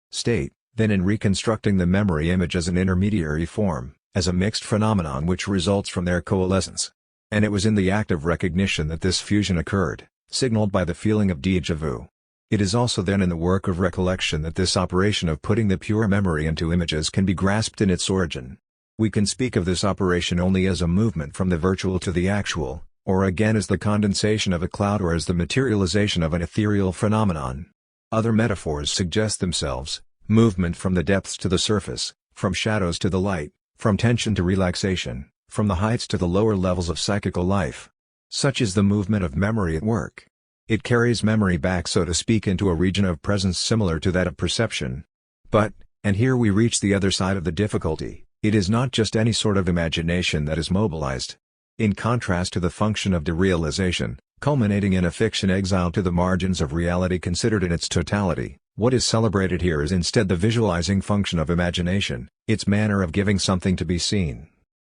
state, then in reconstructing the memory image as an intermediary form, as a mixed phenomenon which results from their coalescence. And it was in the act of recognition that this fusion occurred, signaled by the feeling of déjà vu. It is also then in the work of recollection that this operation of putting the pure memory into images can be grasped in its origin. We can speak of this operation only as a movement from the virtual to the actual, or again as the condensation of a cloud or as the materialization of an ethereal phenomenon. Other metaphors suggest themselves: movement from the depths to the surface, from shadows to the light, from tension to relaxation, from the heights to the lower levels of psychical life. Such is the movement of memory at work. It carries memory back, so to speak, into a region of presence similar to that of perception. But, and here we reach the other side of the difficulty, it is not just any sort of imagination that is mobilized. In contrast to the function of derealization, culminating in a fiction exiled to the margins of reality considered in its totality, what is celebrated here is instead the visualizing function of imagination, its manner of giving something to be seen.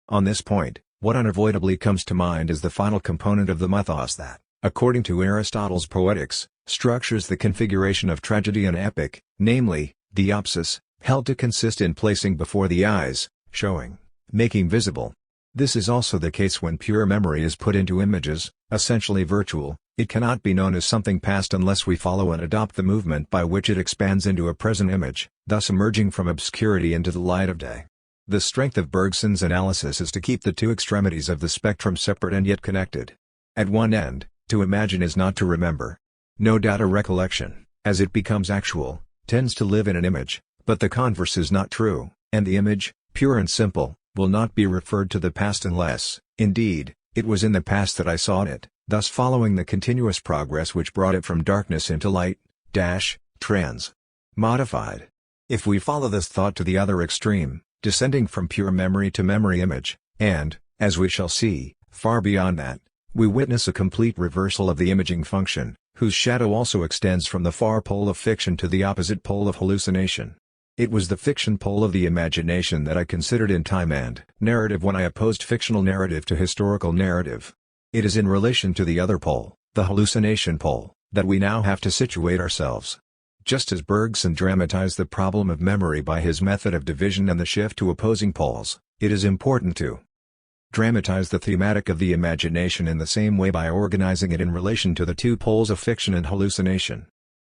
On this point, what unavoidably comes to mind is the final component of the mythos that, according to Aristotle's Poetics, structures the configuration of tragedy and epic, namely, diopsis, held to consist in placing before the eyes, showing, making visible. This is also the case when pure memory is put into images, essentially virtual. It cannot be known as something past unless we follow and adopt the movement by which it expands into a present image, thus emerging from obscurity into the light of day. The strength of Bergson's analysis is to keep the two extremities of the spectrum separate and yet connected. At one end, to imagine is not to remember. No doubt a recollection, as it becomes actual, tends to live in an image, but the converse is not true, and the image, pure and simple, will not be referred to the past unless, indeed, it was in the past that I saw it, thus following the continuous progress which brought it from darkness into light, modified. If we follow this thought to the other extreme, descending from pure memory to memory image, and, as we shall see, far beyond that, we witness a complete reversal of the imaging function, whose shadow also extends from the far pole of fiction to the opposite pole of hallucination. It was the fiction pole of the imagination that I considered in Time and Narrative when I opposed fictional narrative to historical narrative. It is in relation to the other pole, the hallucination pole, that we now have to situate ourselves. Just as Bergson dramatized the problem of memory by his method of division and the shift to opposing poles, it is important to dramatize the thematic of the imagination in the same way by organizing it in relation to the two poles of fiction and hallucination.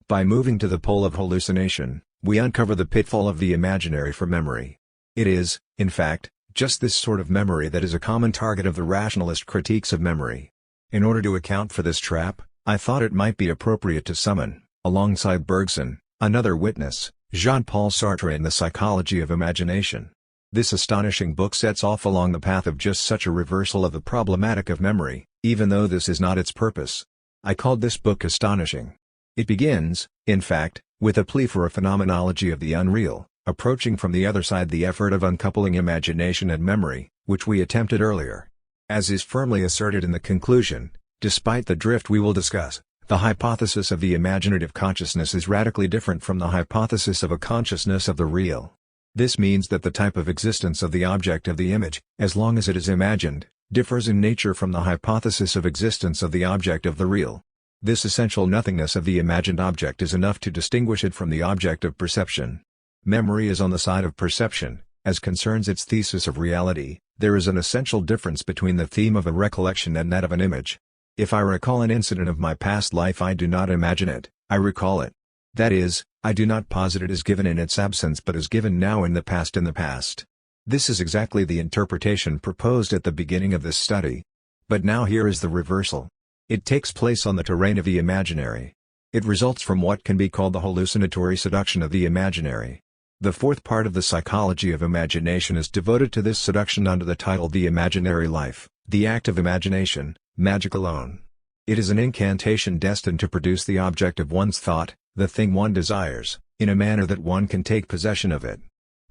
By moving to the pole of hallucination, we uncover the pitfall of the imaginary for memory. It is, in fact, just this sort of memory that is a common target of the rationalist critiques of memory. In order to account for this trap, I thought it might be appropriate to summon, alongside Bergson, another witness, Jean-Paul Sartre in The Psychology of Imagination. This astonishing book sets off along the path of just such a reversal of the problematic of memory, even though this is not its purpose. I called this book astonishing. It begins, in fact, with a plea for a phenomenology of the unreal, approaching from the other side the effort of uncoupling imagination and memory, which we attempted earlier. As is firmly asserted in the conclusion, despite the drift we will discuss, the hypothesis of the imaginative consciousness is radically different from the hypothesis of a consciousness of the real. This means that the type of existence of the object of the image, as long as it is imagined, differs in nature from the hypothesis of existence of the object of the real. This essential nothingness of the imagined object is enough to distinguish it from the object of perception. Memory is on the side of perception. As concerns its thesis of reality, there is an essential difference between the theme of a recollection and that of an image. If I recall an incident of my past life, I do not imagine it, I recall it. That is, I do not posit it as given in its absence but as given now in the past. This is exactly the interpretation proposed at the beginning of this study. But now here is the reversal. It takes place on the terrain of the imaginary. It results from what can be called the hallucinatory seduction of the imaginary. The fourth part of the psychology of imagination is devoted to this seduction under the title The Imaginary Life, the act of imagination, magic alone. It is an incantation destined to produce the object of one's thought, the thing one desires, in a manner that one can take possession of it.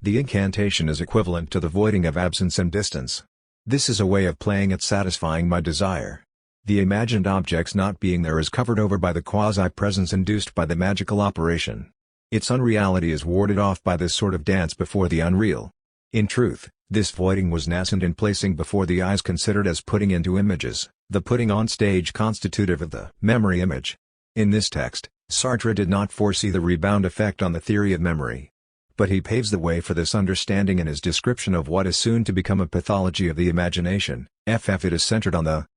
The incantation is equivalent to the voiding of absence and distance. This is a way of playing at satisfying my desire. The imagined object's not being there is covered over by the quasi-presence induced by the magical operation. Its unreality is warded off by this sort of dance before the unreal. In truth, this voiding was nascent in placing before the eyes considered as putting into images, the putting on stage constitutive of the memory image. In this text, Sartre did not foresee the rebound effect on the theory of memory. But he paves the way for this understanding in his description of what is soon to become a pathology of the imagination. It is centered on the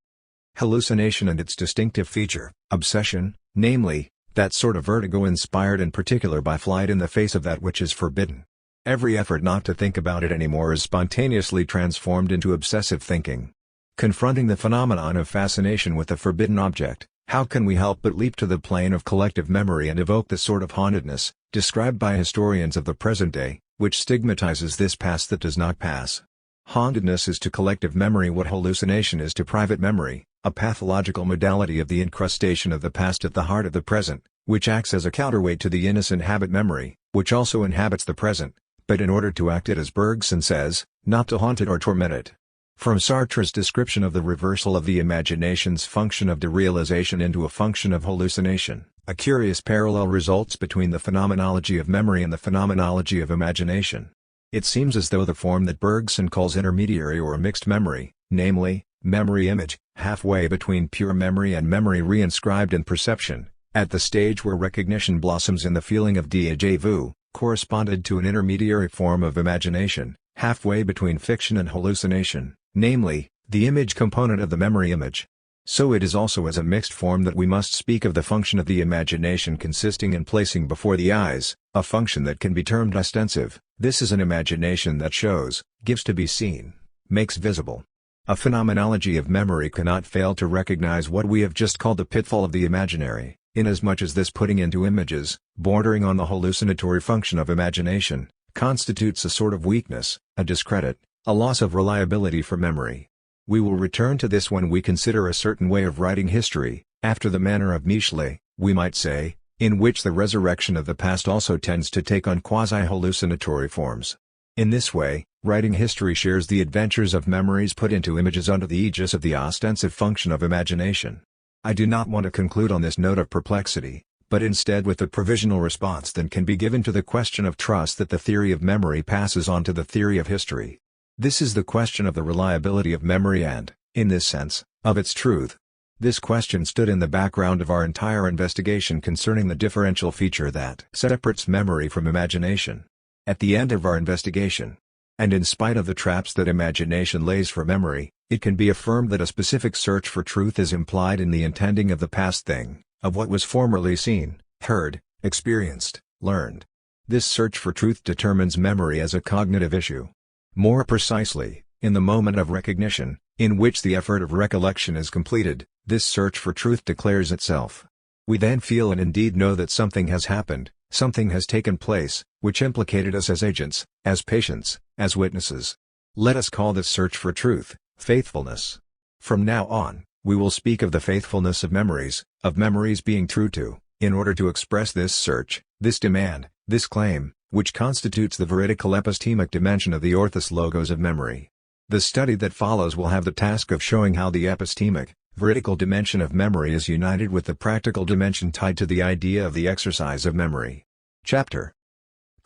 hallucination and its distinctive feature, obsession, namely, that sort of vertigo inspired in particular by flight in the face of that which is forbidden. Every effort not to think about it anymore is spontaneously transformed into obsessive thinking. Confronting the phenomenon of fascination with the forbidden object, how can we help but leap to the plane of collective memory and evoke the sort of hauntedness, described by historians of the present day, which stigmatizes this past that does not pass? Hauntedness is to collective memory what hallucination is to private memory, a pathological modality of the incrustation of the past at the heart of the present, which acts as a counterweight to the innocent habit memory, which also inhabits the present, but in order to act it, as Bergson says, not to haunt it or torment it. From Sartre's description of the reversal of the imagination's function of derealization into a function of hallucination, a curious parallel results between the phenomenology of memory and the phenomenology of imagination. It seems as though the form that Bergson calls intermediary or mixed memory, namely, memory image, halfway between pure memory and memory reinscribed in perception, at the stage where recognition blossoms in the feeling of déjà vu, corresponded to an intermediary form of imagination, halfway between fiction and hallucination, namely, the image component of the memory image. So it is also as a mixed form that we must speak of the function of the imagination consisting in placing before the eyes, a function that can be termed ostensive. This is an imagination that shows, gives to be seen, makes visible. A phenomenology of memory cannot fail to recognize what we have just called the pitfall of the imaginary, inasmuch as this putting into images, bordering on the hallucinatory function of imagination, constitutes a sort of weakness, a discredit, a loss of reliability for memory. We will return to this when we consider a certain way of writing history, after the manner of Michelet, we might say, in which the resurrection of the past also tends to take on quasi-hallucinatory forms. In this way, writing history shares the adventures of memories put into images under the aegis of the ostensive function of imagination. I do not want to conclude on this note of perplexity, but instead with the provisional response that can be given to the question of trust that the theory of memory passes on to the theory of history. This is the question of the reliability of memory and, in this sense, of its truth. This question stood in the background of our entire investigation concerning the differential feature that separates memory from imagination. At the end of our investigation, and in spite of the traps that imagination lays for memory, it can be affirmed that a specific search for truth is implied in the intending of the past thing, of what was formerly seen, heard, experienced, learned. This search for truth determines memory as a cognitive issue. More precisely, in the moment of recognition, in which the effort of recollection is completed, this search for truth declares itself. We then feel and indeed know that something has happened, something has taken place, which implicated us as agents, as patients, as witnesses. Let us call this search for truth, faithfulness. From now on, we will speak of the faithfulness of memories being true to, in order to express this search, this demand, this claim, which constitutes the veridical epistemic dimension of the orthos logos of memory. The study that follows will have the task of showing how the epistemic, veridical dimension of memory is united with the practical dimension tied to the idea of the exercise of memory. Chapter: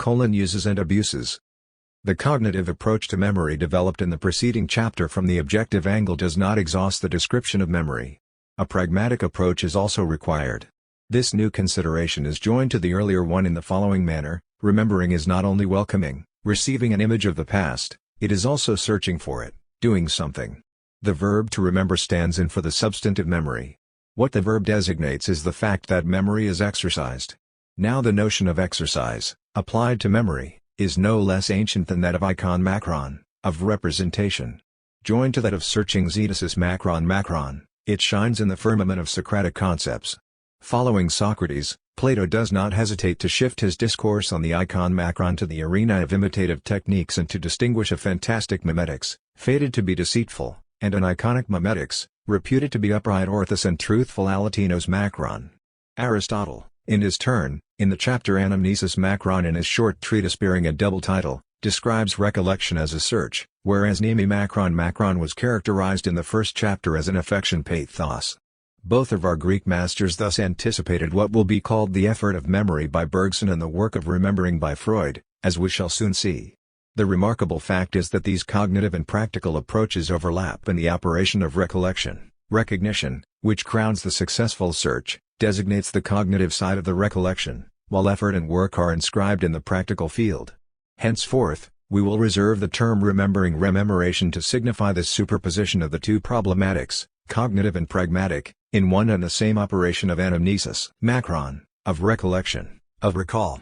Uses and abuses. The cognitive approach to memory developed in the preceding chapter from the objective angle does not exhaust the description of memory. A pragmatic approach is also required. This new consideration is joined to the earlier one in the following manner: remembering is not only welcoming, receiving an image of the past, it is also searching for it, doing something. The verb to remember stands in for the substantive memory. What the verb designates is the fact that memory is exercised. Now the notion of exercise, applied to memory, is no less ancient than that of icon-macron, of representation. Joined to that of searching zetesis macron, it shines in the firmament of Socratic concepts. Following Socrates, Plato does not hesitate to shift his discourse on the icon-macron to the arena of imitative techniques and to distinguish a fantastic memetics, fated to be deceitful, and an iconic memetics, reputed to be upright orthos and truthful alatinos macron. Aristotle, in his turn, in the chapter Anamnesis Macron in his short treatise bearing a double title, describes recollection as a search, whereas Mneme Macron was characterized in the first chapter as an affection pathos. Both of our Greek masters thus anticipated what will be called the effort of memory by Bergson and the work of remembering by Freud, as we shall soon see. The remarkable fact is that these cognitive and practical approaches overlap in the operation of recollection. Recognition, which crowns the successful search, designates the cognitive side of the recollection, while effort and work are inscribed in the practical field. Henceforth, we will reserve the term rememoration to signify the superposition of the two problematics, cognitive and pragmatic, in one and the same operation of anamnesis macron, of recollection, of recall.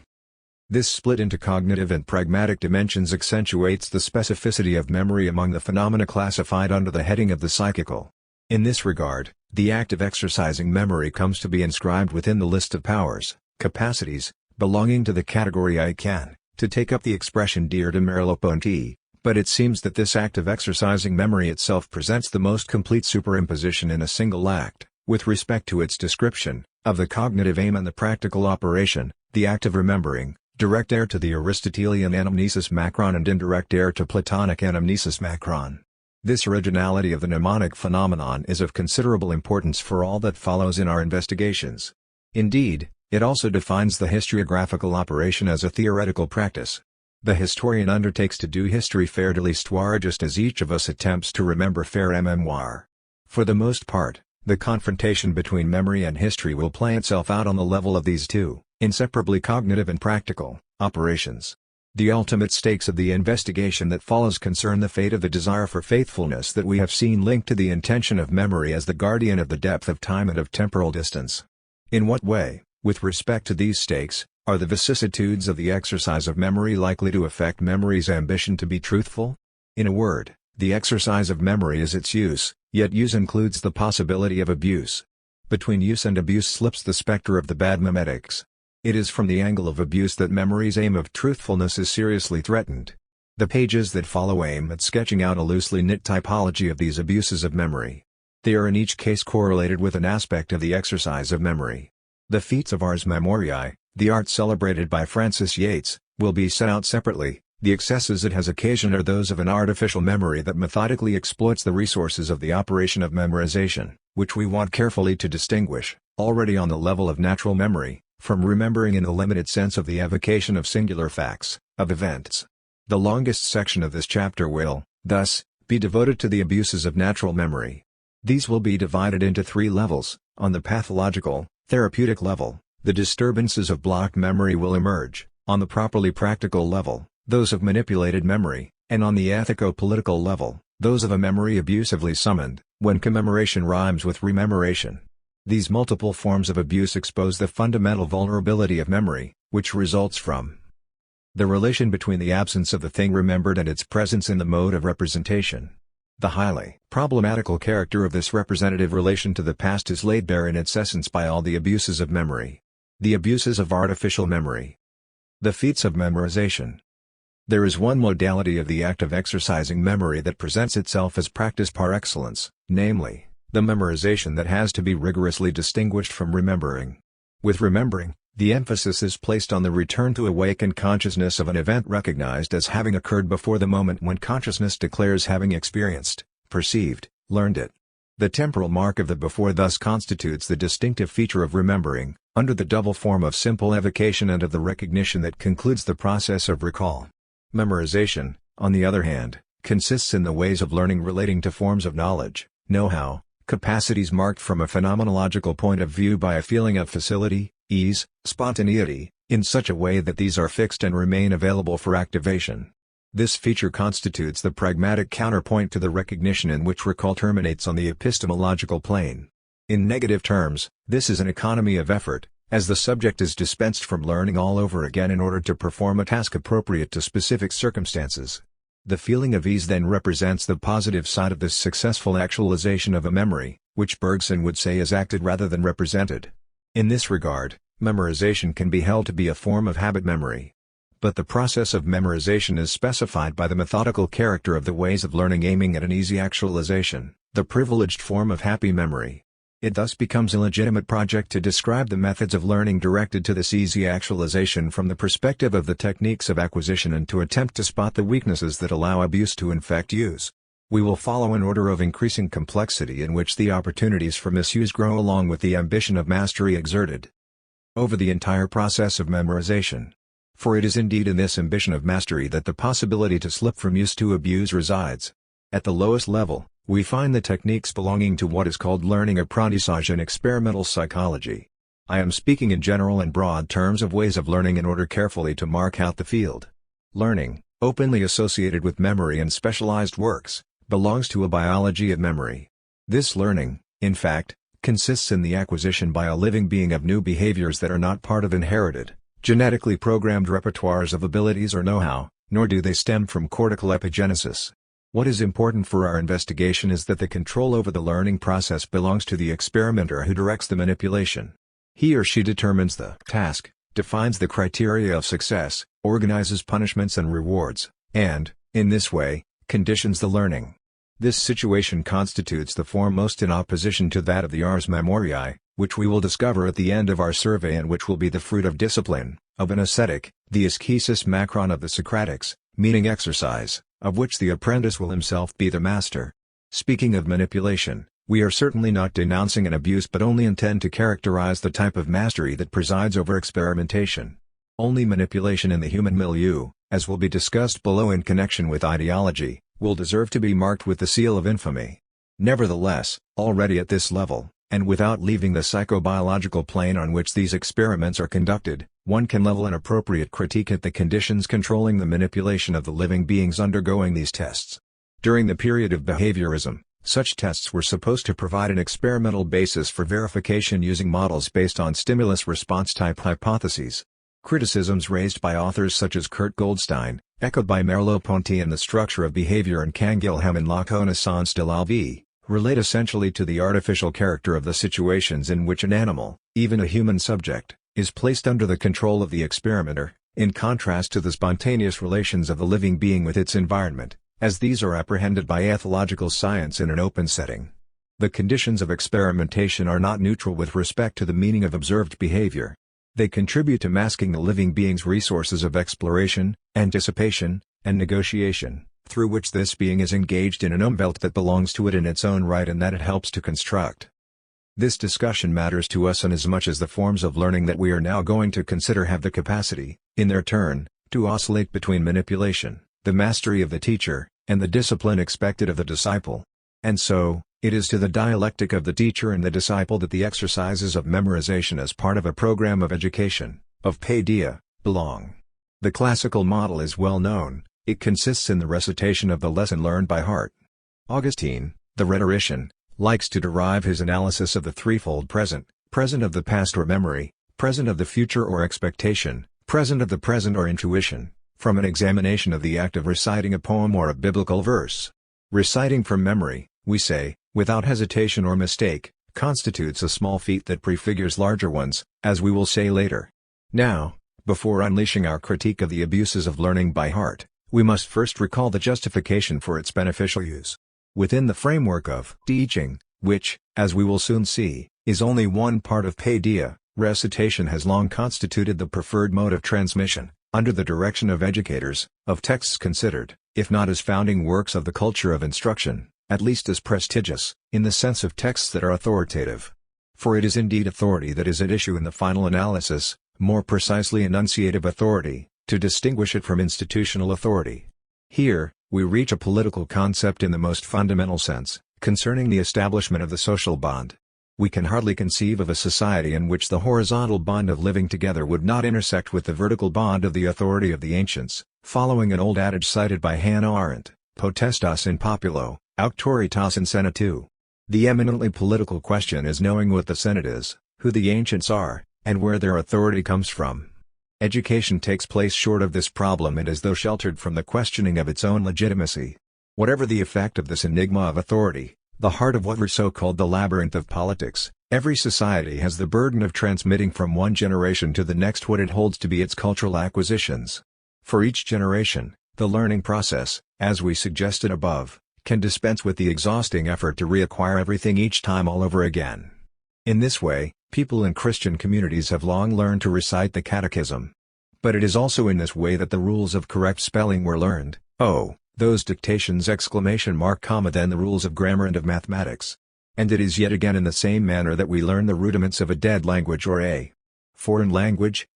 This split into cognitive and pragmatic dimensions accentuates the specificity of memory among the phenomena classified under the heading of the psychical. In this regard, the act of exercising memory comes to be inscribed within the list of powers, capacities, belonging to the category I can, to take up the expression dire de merleau-ponty, but it seems that this act of exercising memory itself presents the most complete superimposition in a single act, with respect to its description, of the cognitive aim and the practical operation, the act of remembering, direct heir to the Aristotelian anamnesis macron and indirect heir to Platonic anamnesis macron. This originality of the mnemonic phenomenon is of considerable importance for all that follows in our investigations. Indeed, it also defines the historiographical operation as a theoretical practice. The historian undertakes to do history faire de l'histoire just as each of us attempts to remember faire mémoire. For the most part, the confrontation between memory and history will play itself out on the level of these two, inseparably cognitive and practical, operations. The ultimate stakes of the investigation that follows concern the fate of the desire for faithfulness that we have seen linked to the intention of memory as the guardian of the depth of time and of temporal distance. In what way, with respect to these stakes, are the vicissitudes of the exercise of memory likely to affect memory's ambition to be truthful? In a word, the exercise of memory is its use, yet use includes the possibility of abuse. Between use and abuse slips the specter of the bad memetics. It is from the angle of abuse that memory's aim of truthfulness is seriously threatened. The pages that follow aim at sketching out a loosely knit typology of these abuses of memory. They are in each case correlated with an aspect of the exercise of memory. The feats of ars memoriae, the art celebrated by Francis Yates, will be set out separately. The excesses it has occasioned are those of an artificial memory that methodically exploits the resources of the operation of memorization, which we want carefully to distinguish, already on the level of natural memory, from remembering in the limited sense of the evocation of singular facts, of events. The longest section of this chapter will, thus, be devoted to the abuses of natural memory. These will be divided into three levels. On the pathological, therapeutic level, the disturbances of blocked memory will emerge; on the properly practical level, those of manipulated memory; and on the ethico-political level, those of a memory abusively summoned, when commemoration rhymes with rememoration. These multiple forms of abuse expose the fundamental vulnerability of memory, which results from the relation between the absence of the thing remembered and its presence in the mode of representation. The highly problematical character of this representative relation to the past is laid bare in its essence by all the abuses of memory. The abuses of artificial memory. The feats of memorization. There is one modality of the act of exercising memory that presents itself as practice par excellence, namely, the memorization that has to be rigorously distinguished from remembering. With remembering, the emphasis is placed on the return to awakened consciousness of an event recognized as having occurred before the moment when consciousness declares having experienced, perceived, learned it. The temporal mark of the before thus constitutes the distinctive feature of remembering, under the double form of simple evocation and of the recognition that concludes the process of recall. Memorization, on the other hand, consists in the ways of learning relating to forms of knowledge, know-how, capacities marked from a phenomenological point of view by a feeling of facility, ease, spontaneity, in such a way that these are fixed and remain available for activation. This feature constitutes the pragmatic counterpoint to the recognition in which recall terminates on the epistemological plane. In negative terms, this is an economy of effort, as the subject is dispensed from learning all over again in order to perform a task appropriate to specific circumstances. The feeling of ease then represents the positive side of this successful actualization of a memory, which Bergson would say is acted rather than represented. In this regard, memorization can be held to be a form of habit memory. But the process of memorization is specified by the methodical character of the ways of learning aiming at an easy actualization, the privileged form of happy memory. It thus becomes a legitimate project to describe the methods of learning directed to this easy actualization from the perspective of the techniques of acquisition and to attempt to spot the weaknesses that allow abuse to infect use. We will follow an order of increasing complexity in which the opportunities for misuse grow along with the ambition of mastery exerted over the entire process of memorization. For it is indeed in this ambition of mastery that the possibility to slip from use to abuse resides. At the lowest level, we find the techniques belonging to what is called learning apprentissage in experimental psychology. I am speaking in general and broad terms of ways of learning in order carefully to mark out the field. Learning, openly associated with memory and specialized works, belongs to a biology of memory. This learning, in fact, consists in the acquisition by a living being of new behaviors that are not part of inherited, genetically programmed repertoires of abilities or know-how, nor do they stem from cortical epigenesis. What is important for our investigation is that the control over the learning process belongs to the experimenter who directs the manipulation. He or she determines the task, defines the criteria of success, organizes punishments and rewards, and, in this way, conditions the learning. This situation constitutes the form most in opposition to that of the ars memoriae, which we will discover at the end of our survey and which will be the fruit of discipline, of an ascetic, the ascesis macron of the Socratics, meaning exercise, of which the apprentice will himself be the master. Speaking of manipulation, we are certainly not denouncing an abuse but only intend to characterize the type of mastery that presides over experimentation. Only manipulation in the human milieu, as will be discussed below in connection with ideology, will deserve to be marked with the seal of infamy. Nevertheless, already at this level, and without leaving the psychobiological plane on which these experiments are conducted, one can level an appropriate critique at the conditions controlling the manipulation of the living beings undergoing these tests. During the period of behaviorism, such tests were supposed to provide an experimental basis for verification using models based on stimulus-response type hypotheses. Criticisms raised by authors such as Kurt Goldstein, echoed by Merleau-Ponty in The Structure of Behavior and Canguilhem in La Connaissance de la Vie, relate essentially to the artificial character of the situations in which an animal, even a human subject, is placed under the control of the experimenter, in contrast to the spontaneous relations of the living being with its environment, as these are apprehended by ethological science in an open setting. The conditions of experimentation are not neutral with respect to the meaning of observed behavior. They contribute to masking the living being's resources of exploration, anticipation, and negotiation, through which this being is engaged in an umwelt that belongs to it in its own right and that it helps to construct. This discussion matters to us inasmuch as the forms of learning that we are now going to consider have the capacity, in their turn, to oscillate between manipulation, the mastery of the teacher, and the discipline expected of the disciple. And so, it is to the dialectic of the teacher and the disciple that the exercises of memorization as part of a program of education, of paideia, belong. The classical model is well known. It consists in the recitation of the lesson learned by heart. Augustine, the rhetorician, likes to derive his analysis of the threefold present, present of the past or memory, present of the future or expectation, present of the present or intuition, from an examination of the act of reciting a poem or a biblical verse. Reciting from memory, we say, without hesitation or mistake, constitutes a small feat that prefigures larger ones, as we will say later. Now, before unleashing our critique of the abuses of learning by heart, we must first recall the justification for its beneficial use. Within the framework of teaching, which, as we will soon see, is only one part of paideia, recitation has long constituted the preferred mode of transmission, under the direction of educators, of texts considered, if not as founding works of the culture of instruction, at least as prestigious, in the sense of texts that are authoritative. For it is indeed authority that is at issue in the final analysis, more precisely enunciative authority, to distinguish it from institutional authority. Here, we reach a political concept in the most fundamental sense, concerning the establishment of the social bond. We can hardly conceive of a society in which the horizontal bond of living together would not intersect with the vertical bond of the authority of the ancients, following an old adage cited by Hannah Arendt, potestas in populo, auctoritas in senatu. The eminently political question is knowing what the Senate is, who the ancients are, and where their authority comes from. Education takes place short of this problem and as though sheltered from the questioning of its own legitimacy. Whatever the effect of this enigma of authority, the heart of what Rousseau called the labyrinth of politics, every society has the burden of transmitting from one generation to the next what it holds to be its cultural acquisitions. For each generation, the learning process, as we suggested above, can dispense with the exhausting effort to reacquire everything each time all over again. In this way, people in Christian communities have long learned to recite the catechism. But it is also in this way that the rules of correct spelling were learned, those dictations ! Then the rules of grammar and of mathematics. And it is yet again in the same manner that we learn the rudiments of a dead language or a foreign language,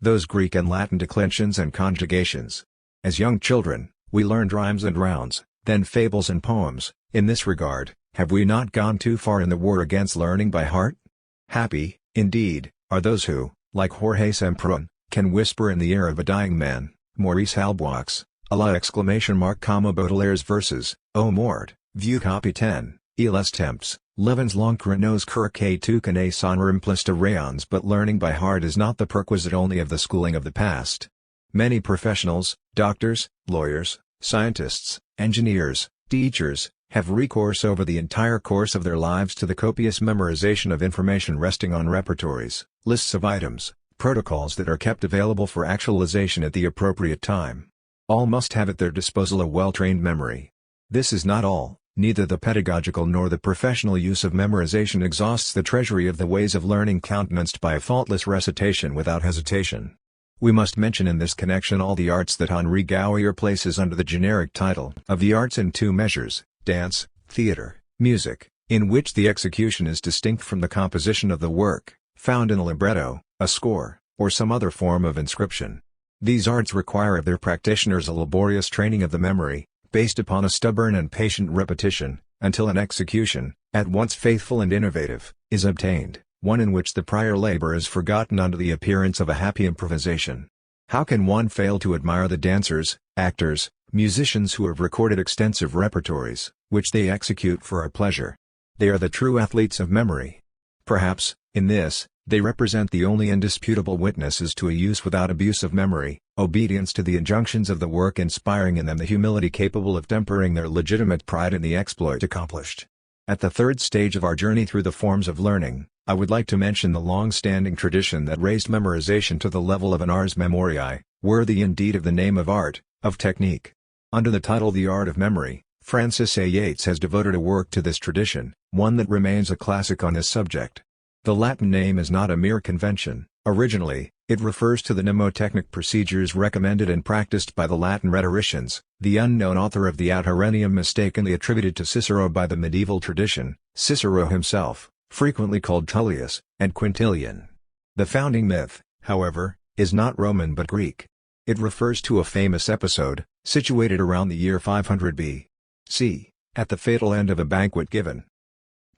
those Greek and Latin declensions and conjugations. As young children, we learned rhymes and rounds, then fables and poems. In this regard, have we not gone too far in the war against learning by heart? Happy, indeed, are those who, like Jorge Semprún, can whisper in the ear of a dying man, Maurice Halbwachs, Baudelaire's verses, O mort, vieux capitaine, il est temps, Levens l'encre nos cœurs que tu connais sans rempliste rayons. But learning by heart is not the perquisite only of the schooling of the past. Many professionals, doctors, lawyers, scientists, engineers, teachers, have recourse over the entire course of their lives to the copious memorization of information resting on repertories, lists of items, protocols that are kept available for actualization at the appropriate time. All must have at their disposal a well-trained memory. This is not all, neither the pedagogical nor the professional use of memorization exhausts the treasury of the ways of learning countenanced by a faultless recitation without hesitation. We must mention in this connection all the arts that Henri Gouier places under the generic title of the arts in two measures, dance, theater, music, in which the execution is distinct from the composition of the work, found in a libretto, a score, or some other form of inscription. These arts require of their practitioners a laborious training of the memory, based upon a stubborn and patient repetition, until an execution, at once faithful and innovative, is obtained, one in which the prior labor is forgotten under the appearance of a happy improvisation. How can one fail to admire the dancers, actors, musicians who have recorded extensive repertories, which they execute for our pleasure? They are the true athletes of memory. Perhaps, in this, they represent the only indisputable witnesses to a use without abuse of memory, obedience to the injunctions of the work inspiring in them the humility capable of tempering their legitimate pride in the exploit accomplished. At the third stage of our journey through the forms of learning, I would like to mention the long-standing tradition that raised memorization to the level of an ars memoriae, worthy indeed of the name of art, of technique. Under the title The Art of Memory, Francis A. Yates has devoted a work to this tradition, one that remains a classic on this subject. The Latin name is not a mere convention. Originally, it refers to the mnemotechnic procedures recommended and practiced by the Latin rhetoricians. The unknown author of the Aeterenium mistakenly attributed to Cicero by the medieval tradition, Cicero himself, frequently called Tullius, and Quintilian. The founding myth, however, is not Roman but Greek. It refers to a famous episode, situated around the year 500 B.C., at the fatal end of a banquet given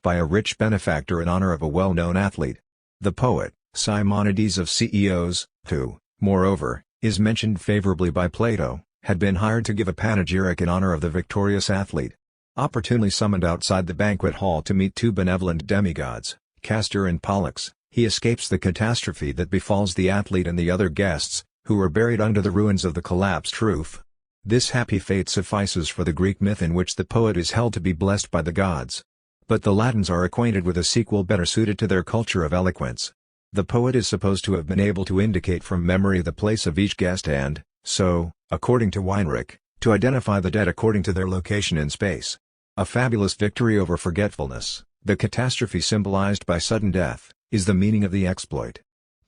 by a rich benefactor in honor of a well-known athlete. The poet, Simonides of Ceos, who, moreover, is mentioned favorably by Plato, had been hired to give a panegyric in honor of the victorious athlete. Opportunely summoned outside the banquet hall to meet two benevolent demigods, Castor and Pollux, he escapes the catastrophe that befalls the athlete and the other guests, who are buried under the ruins of the collapsed roof. This happy fate suffices for the Greek myth in which the poet is held to be blessed by the gods. But the Latins are acquainted with a sequel better suited to their culture of eloquence. The poet is supposed to have been able to indicate from memory the place of each guest and, so, according to Weinreich, to identify the dead according to their location in space. A fabulous victory over forgetfulness, the catastrophe symbolized by sudden death, is the meaning of the exploit.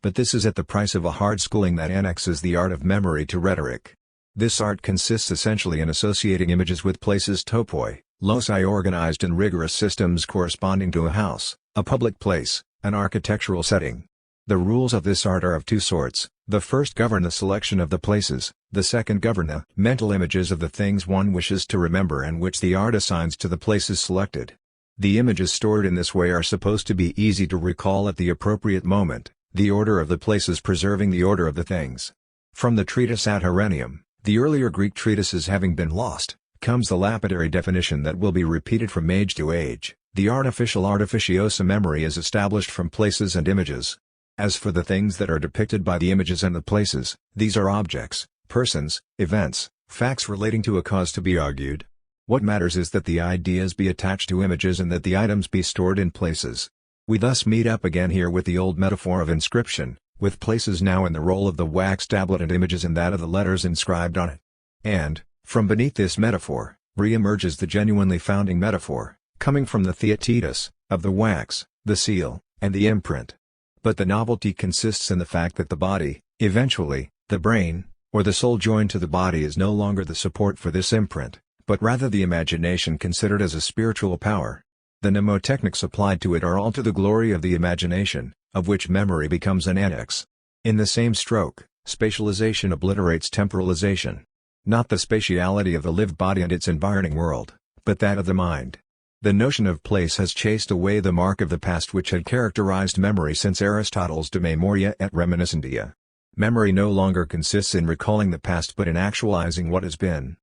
But this is at the price of a hard schooling that annexes the art of memory to rhetoric. This art consists essentially in associating images with places, topoi, loci, organized in rigorous systems corresponding to a house, a public place, an architectural setting. The rules of this art are of two sorts: the first govern the selection of the places, the second govern the mental images of the things one wishes to remember and which the art assigns to the places selected. The images stored in this way are supposed to be easy to recall at the appropriate moment, the order of the places preserving the order of the things. From the treatise Ad Herennium, the earlier Greek treatises having been lost, comes the lapidary definition that will be repeated from age to age: the artificial artificiosa memory is established from places and images. As for the things that are depicted by the images and the places, these are objects, persons, events, facts relating to a cause to be argued. What matters is that the ideas be attached to images and that the items be stored in places. We thus meet up again here with the old metaphor of inscription, with places now in the role of the wax tablet and images in that of the letters inscribed on it. And, from beneath this metaphor, re-emerges the genuinely founding metaphor, coming from the theaetetus, of the wax, the seal, and the imprint. But the novelty consists in the fact that the body, eventually, the brain, or the soul joined to the body is no longer the support for this imprint, but rather the imagination considered as a spiritual power. The mnemotechnics applied to it are all to the glory of the imagination, of which memory becomes an annex. In the same stroke, spatialization obliterates temporalization. Not the spatiality of the lived body and its environing world, but that of the mind. The notion of place has chased away the mark of the past which had characterized memory since Aristotle's De Memoria et Reminiscentia. Memory no longer consists in recalling the past but in actualizing what has been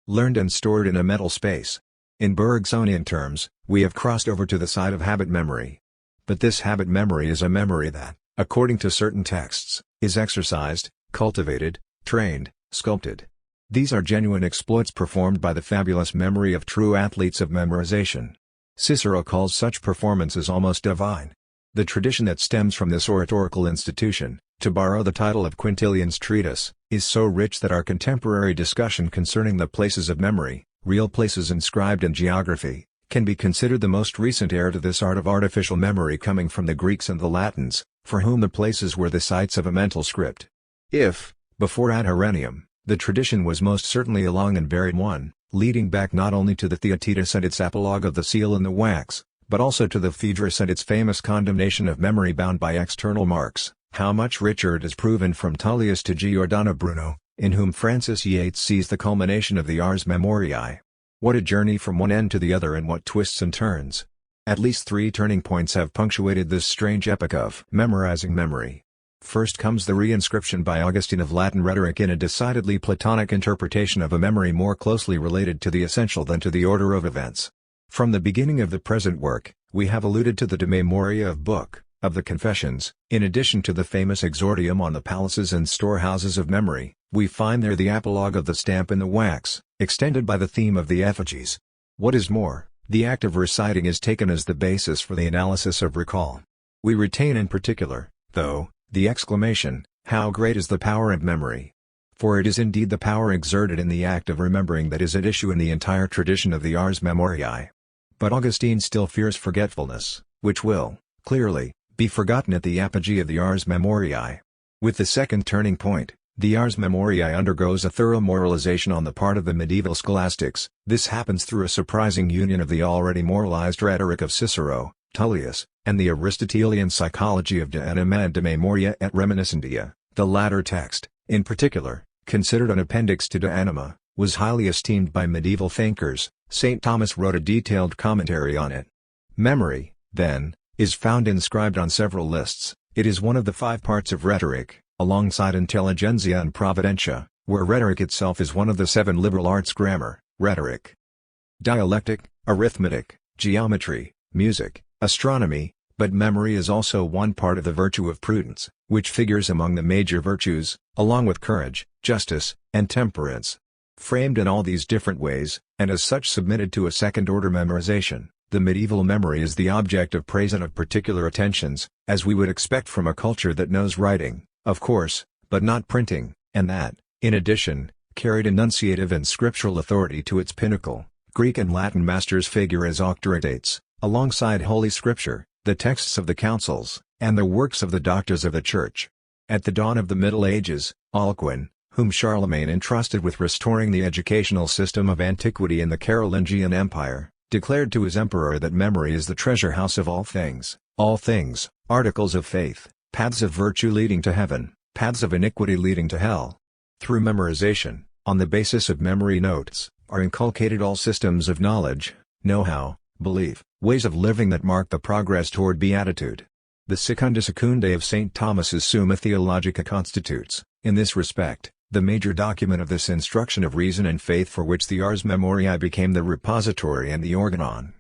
learned and stored in a mental space. In Bergsonian terms, we have crossed over to the side of habit memory. But this habit memory is a memory that, according to certain texts, is exercised, cultivated, trained, sculpted. These are genuine exploits performed by the fabulous memory of true athletes of memorization. Cicero calls such performances almost divine. The tradition that stems from this oratorical institution, to borrow the title of Quintilian's treatise, is so rich that our contemporary discussion concerning the places of memory, real places inscribed in geography, can be considered the most recent heir to this art of artificial memory coming from the Greeks and the Latins, for whom the places were the sites of a mental script. If, before Ad Herennium, the tradition was most certainly a long and varied one, leading back not only to the Theaetetus and its apologue of the seal and the wax, but also to the Phaedrus and its famous condemnation of memory bound by external marks. How much richer it is proven from Tullius to Giordano Bruno, in whom Francis Yates sees the culmination of the Ars Memoriae. What a journey from one end to the other and what twists and turns. At least 3 turning points have punctuated this strange epoch of memorizing memory. First comes the reinscription by Augustine of Latin rhetoric in a decidedly Platonic interpretation of a memory more closely related to the essential than to the order of events. From the beginning of the present work, we have alluded to the De Memoria of Book, of the Confessions. In addition to the famous exordium on the palaces and storehouses of memory, we find there the apologue of the stamp in the wax, extended by the theme of the effigies. What is more, the act of reciting is taken as the basis for the analysis of recall. We retain in particular, though, the exclamation, "How great is the power of memory!" For it is indeed the power exerted in the act of remembering that is at issue in the entire tradition of the Ars Memoriae. But Augustine still fears forgetfulness, which will, clearly, be forgotten at the apogee of the Ars Memoriae. With the second turning point, the Ars Memoriae undergoes a thorough moralization on the part of the medieval scholastics. This happens through a surprising union of the already moralized rhetoric of Cicero, Tullius, and the Aristotelian psychology of De Anima and De Memoria et Reminiscentia. The latter text, in particular, considered an appendix to De Anima, was highly esteemed by medieval thinkers. St. Thomas wrote a detailed commentary on it. Memory, then, is found inscribed on several lists. It is one of the 5 parts of rhetoric, alongside intelligentsia and providentia, where rhetoric itself is one of the 7 liberal arts: grammar, rhetoric, dialectic, arithmetic, geometry, music, astronomy. But memory is also one part of the virtue of prudence, which figures among the major virtues, along with courage, justice, and temperance. Framed in all these different ways, and as such submitted to a second-order memorization, the medieval memory is the object of praise and of particular attentions, as we would expect from a culture that knows writing, of course, but not printing, and that, in addition, carried enunciative and scriptural authority to its pinnacle. Greek and Latin masters figure as auctoritates, alongside Holy Scripture, the texts of the councils, and the works of the doctors of the Church. At the dawn of the Middle Ages, Alcuin, whom Charlemagne entrusted with restoring the educational system of antiquity in the Carolingian Empire, declared to his emperor that memory is the treasure house of all things, articles of faith, paths of virtue leading to heaven, paths of iniquity leading to hell. Through memorization, on the basis of memory notes, are inculcated all systems of knowledge, know-how, belief, ways of living that mark the progress toward beatitude. The Secunda Secundae of St. Thomas's Summa Theologica constitutes, in this respect, the major document of this instruction of reason and faith for which the Ars Memoriae became the repository and the organon.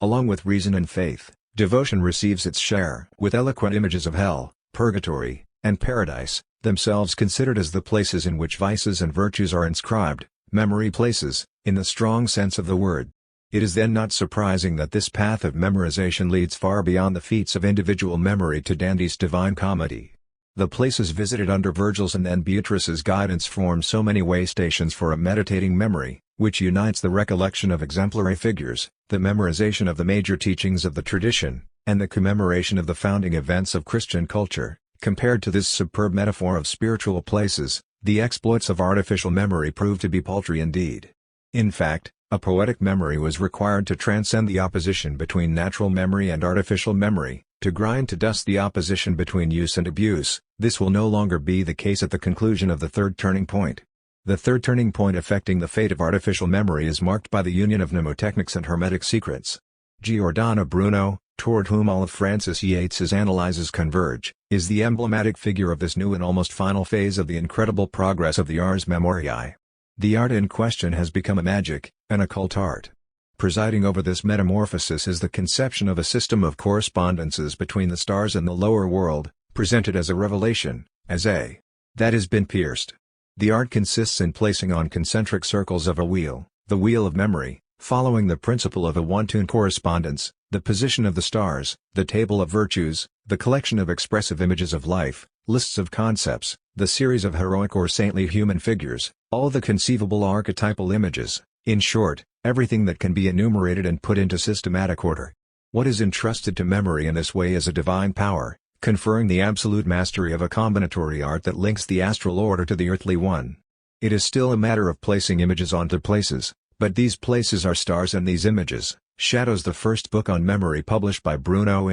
Along with reason and faith, devotion receives its share. With eloquent images of hell, purgatory, and paradise, themselves considered as the places in which vices and virtues are inscribed, memory places, in the strong sense of the word. It is then not surprising that this path of memorization leads far beyond the feats of individual memory to Dante's Divine Comedy. The places visited under Virgil's and then Beatrice's guidance form so many way stations for a meditating memory, which unites the recollection of exemplary figures, the memorization of the major teachings of the tradition, and the commemoration of the founding events of Christian culture. Compared to this superb metaphor of spiritual places, the exploits of artificial memory prove to be paltry indeed. In fact, a poetic memory was required to transcend the opposition between natural memory and artificial memory, to grind to dust the opposition between use and abuse. This will no longer be the case at the conclusion of the third turning point. The third turning point affecting the fate of artificial memory is marked by the union of mnemotechnics and hermetic secrets. Giordano Bruno, toward whom all of Francis Yates's analyses converge, is the emblematic figure of this new and almost final phase of the incredible progress of the Ars Memoriae. The art in question has become a magic, an occult art. Presiding over this metamorphosis is the conception of a system of correspondences between the stars and the lower world, presented as a revelation, as a that has been pierced. The art consists in placing on concentric circles of a wheel, the wheel of memory, following the principle of a one-tune correspondence, the position of the stars, the table of virtues, the collection of expressive images of life, lists of concepts, the series of heroic or saintly human figures, all the conceivable archetypal images, in short, everything that can be enumerated and put into systematic order. What is entrusted to memory in this way is a divine power, conferring the absolute mastery of a combinatory art that links the astral order to the earthly one. It is still a matter of placing images onto places, but these places are stars and these images, shadows. The first book on memory published by Bruno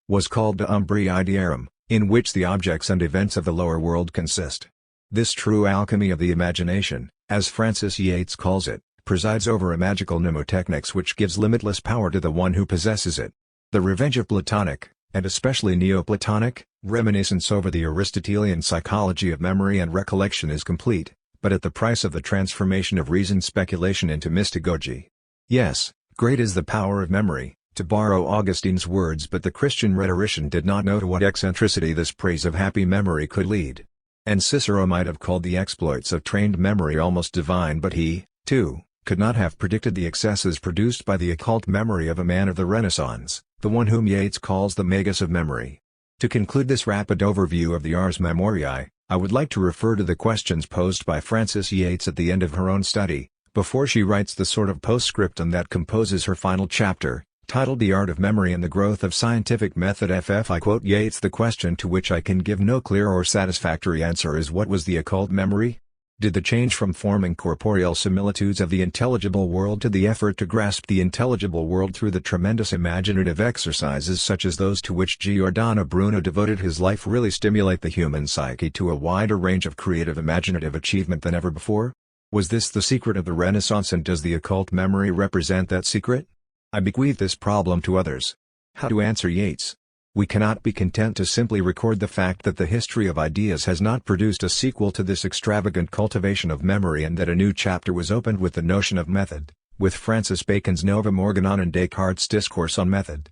was called De Umbri Idearum, in which the objects and events of the lower world consist. This true alchemy of the imagination, as Francis Yates calls it, presides over a magical mnemotechnics which gives limitless power to the one who possesses it. The revenge of Platonic, and especially Neoplatonic, reminiscence over the Aristotelian psychology of memory and recollection is complete, but at the price of the transformation of reasoned speculation into mystagogy. Yes, great is the power of memory, to borrow Augustine's words, but the Christian rhetorician did not know to what eccentricity this praise of happy memory could lead. And Cicero might have called the exploits of trained memory almost divine, but he, too, could not have predicted the excesses produced by the occult memory of a man of the Renaissance, the one whom Yates calls the magus of memory. To conclude this rapid overview of the Ars Memoriae, I would like to refer to the questions posed by Francis Yates at the end of her own study, before she writes the sort of postscriptum that composes her final chapter, titled The Art of Memory and the Growth of Scientific Method. I quote Yates: "The question to which I can give no clear or satisfactory answer is what was the occult memory? Did the change from forming corporeal similitudes of the intelligible world to the effort to grasp the intelligible world through the tremendous imaginative exercises such as those to which Giordano Bruno devoted his life really stimulate the human psyche to a wider range of creative imaginative achievement than ever before? Was this the secret of the Renaissance, and does the occult memory represent that secret? I bequeath this problem to others." How to answer Yates? We cannot be content to simply record the fact that the history of ideas has not produced a sequel to this extravagant cultivation of memory, and that a new chapter was opened with the notion of method, with Francis Bacon's Novum Organon and Descartes' discourse on method.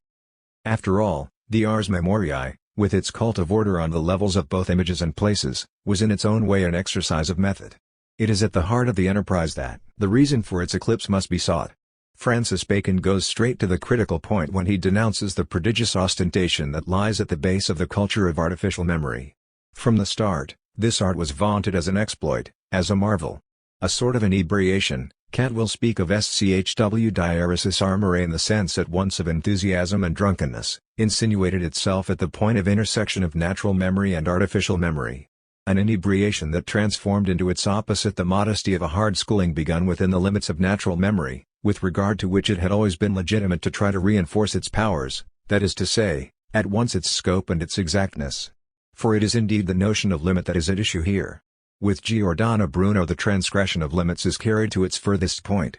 After all, the Ars Memoriae, with its cult of order on the levels of both images and places, was in its own way an exercise of method. It is at the heart of the enterprise that the reason for its eclipse must be sought. Francis Bacon goes straight to the critical point when he denounces the prodigious ostentation that lies at the base of the culture of artificial memory. From the start, this art was vaunted as an exploit, as a marvel. A sort of inebriation. Kant will speak of schw diaresis armore in the sense at once of enthusiasm and drunkenness, insinuated itself at the point of intersection of natural memory and artificial memory. An inebriation that transformed into its opposite the modesty of a hard schooling begun within the limits of natural memory, with regard to which it had always been legitimate to try to reinforce its powers, that is to say, at once its scope and its exactness. For it is indeed the notion of limit that is at issue here. With Giordano Bruno the transgression of limits is carried to its furthest point.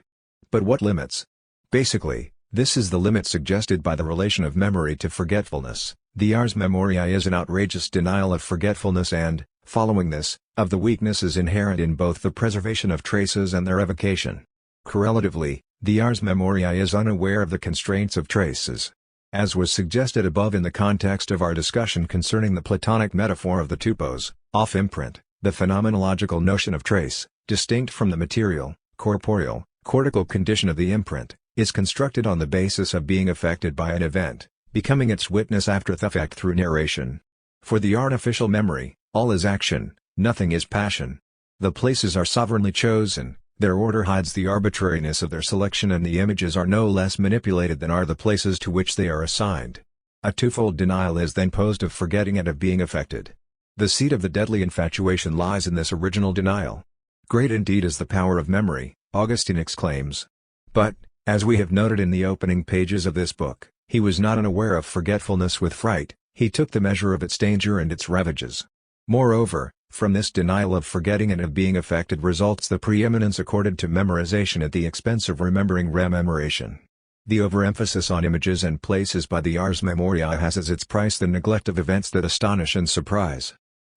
But what limits? Basically, this is the limit suggested by the relation of memory to forgetfulness. The ars memoriae is an outrageous denial of forgetfulness and, following this, of the weaknesses inherent in both the preservation of traces and their evocation. Correlatively, the ars memoriae is unaware of the constraints of traces. As was suggested above in the context of our discussion concerning the Platonic metaphor of the tupos, off imprint, the phenomenological notion of trace, distinct from the material, corporeal, cortical condition of the imprint, is constructed on the basis of being affected by an event, becoming its witness after the fact through narration. For the artificial memory, all is action, nothing is passion. The places are sovereignly chosen, their order hides the arbitrariness of their selection, and the images are no less manipulated than are the places to which they are assigned. A twofold denial is then posed of forgetting and of being affected. The seat of the deadly infatuation lies in this original denial. Great indeed is the power of memory, Augustine exclaims. But, as we have noted in the opening pages of this book, he was not unaware of forgetfulness with fright, he took the measure of its danger and its ravages. Moreover, from this denial of forgetting and of being affected results the preeminence accorded to memorization at the expense of remembering rememoration. The overemphasis on images and places by the ars memoriae has as its price the neglect of events that astonish and surprise.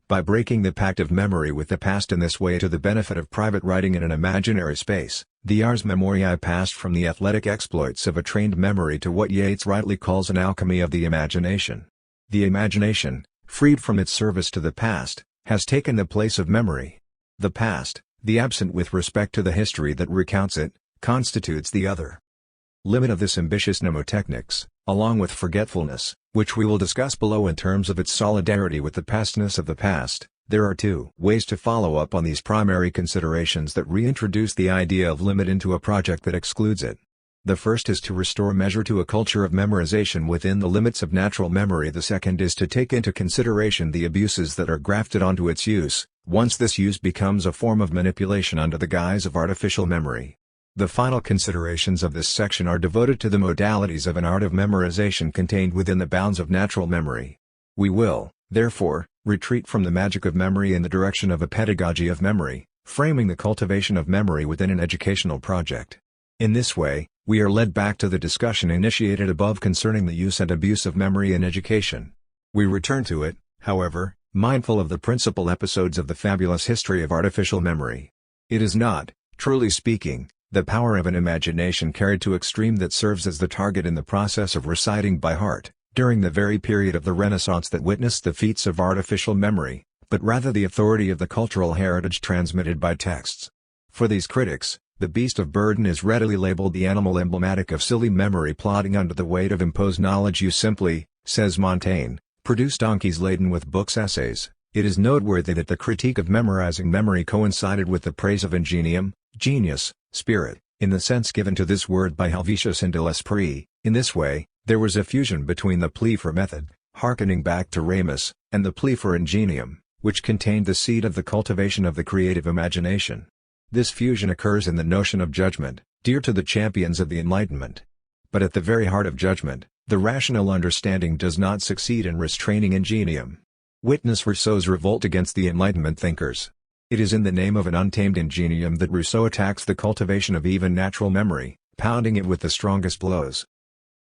By breaking the pact of memory with the past in this way to the benefit of private writing in an imaginary space, the ars memoriae passed from the athletic exploits of a trained memory to what Yeats rightly calls an alchemy of the imagination. The imagination, freed from its service to the past, has taken the place of memory. The past, the absent with respect to the history that recounts it, constitutes the other. Limit of this ambitious mnemotechnics, along with forgetfulness, which we will discuss below in terms of its solidarity with the pastness of the past, there are two ways to follow up on these primary considerations that reintroduce the idea of limit into a project that excludes it. The first is to restore measure to a culture of memorization within the limits of natural memory. The second is to take into consideration the abuses that are grafted onto its use, once this use becomes a form of manipulation under the guise of artificial memory. The final considerations of this section are devoted to the modalities of an art of memorization contained within the bounds of natural memory. We will, therefore, retreat from the magic of memory in the direction of a pedagogy of memory, framing the cultivation of memory within an educational project. In this way, we are led back to the discussion initiated above concerning the use and abuse of memory in education. We return to it, however, mindful of the principal episodes of the fabulous history of artificial memory. It is not, truly speaking, the power of an imagination carried to extreme that serves as the target in the process of reciting by heart, during the very period of the Renaissance that witnessed the feats of artificial memory, but rather the authority of the cultural heritage transmitted by texts. For these critics, the beast of burden is readily labeled the animal emblematic of silly memory plodding under the weight of imposed knowledge. You simply, says Montaigne, produce donkeys laden with books essays. It is noteworthy that the critique of memorizing memory coincided with the praise of ingenium, genius, spirit, in the sense given to this word by Helvetius and de l'Esprit. In this way, there was a fusion between the plea for method, hearkening back to Ramus, and the plea for ingenium, which contained the seed of the cultivation of the creative imagination. This fusion occurs in the notion of judgment, dear to the champions of the Enlightenment. But at the very heart of judgment, the rational understanding does not succeed in restraining ingenium. Witness Rousseau's revolt against the Enlightenment thinkers. It is in the name of an untamed ingenium that Rousseau attacks the cultivation of even natural memory, pounding it with the strongest blows.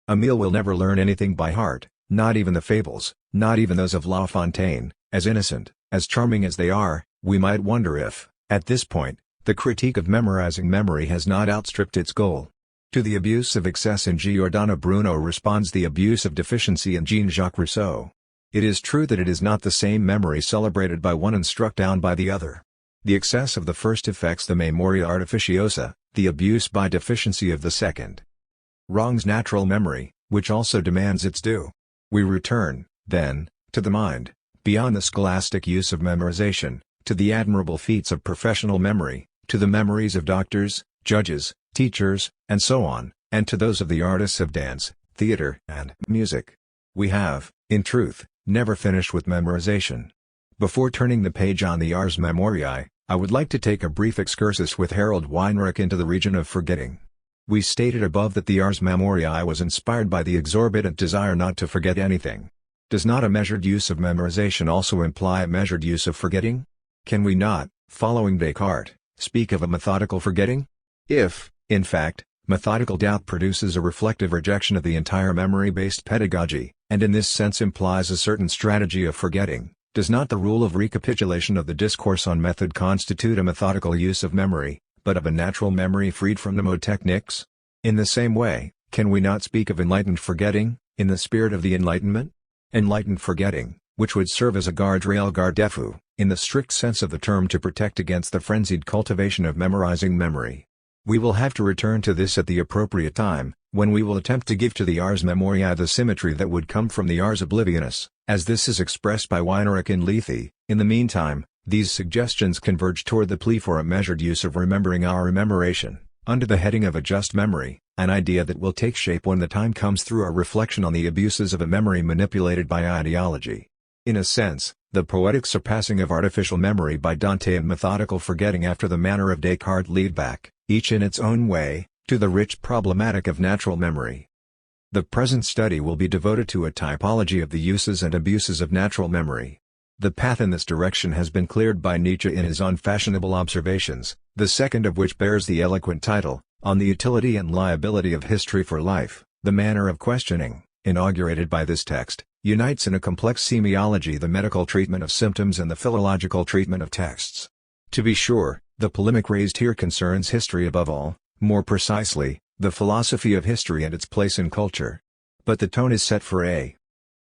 Emile will never learn anything by heart, not even the fables, not even those of La Fontaine, as innocent, as charming as they are. We might wonder if, at this point, the critique of memorizing memory has not outstripped its goal. To the abuse of excess in Giordano Bruno responds the abuse of deficiency in Jean-Jacques Rousseau. It is true that it is not the same memory celebrated by one and struck down by the other. The excess of the first affects the memoria artificiosa, the abuse by deficiency of the second. Wrongs natural memory, which also demands its due. We return, then, to the mind, beyond the scholastic use of memorization, to the admirable feats of professional memory, to the memories of doctors, judges, teachers, and so on, and to those of the artists of dance, theater, and music. We have, in truth, never finished with memorization. Before turning the page on the Ars Memoriae, I would like to take a brief excursus with Harold Weinreich into the region of forgetting. We stated above that the Ars Memoriae was inspired by the exorbitant desire not to forget anything. Does not a measured use of memorization also imply a measured use of forgetting? Can we not, following Descartes, speak of a methodical forgetting? If, in fact, methodical doubt produces a reflective rejection of the entire memory-based pedagogy, and in this sense implies a certain strategy of forgetting, does not the rule of recapitulation of the discourse on method constitute a methodical use of memory, but of a natural memory freed from mnemotechnics? In the same way, can we not speak of enlightened forgetting, in the spirit of the Enlightenment? Enlightened forgetting, which would serve as a guardrail garde-fou, in the strict sense of the term to protect against the frenzied cultivation of memorizing memory. We will have to return to this at the appropriate time, when we will attempt to give to the Ars Memoriae the symmetry that would come from the Ars Oblivionis, as this is expressed by Weinreich in Lethe. In the meantime, these suggestions converge toward the plea for a measured use of remembering our rememoration, under the heading of a just memory, an idea that will take shape when the time comes through our reflection on the abuses of a memory manipulated by ideology. In a sense, the poetic surpassing of artificial memory by Dante and methodical forgetting after the manner of Descartes lead back, each in its own way, to the rich problematic of natural memory. The present study will be devoted to a typology of the uses and abuses of natural memory. The path in this direction has been cleared by Nietzsche in his Unfashionable Observations, the second of which bears the eloquent title, On the Utility and Liability of History for Life. The manner of questioning, inaugurated by this text, unites in a complex semiology the medical treatment of symptoms and the philological treatment of texts. To be sure, the polemic raised here concerns history above all, more precisely, the philosophy of history and its place in culture. But the tone is set for a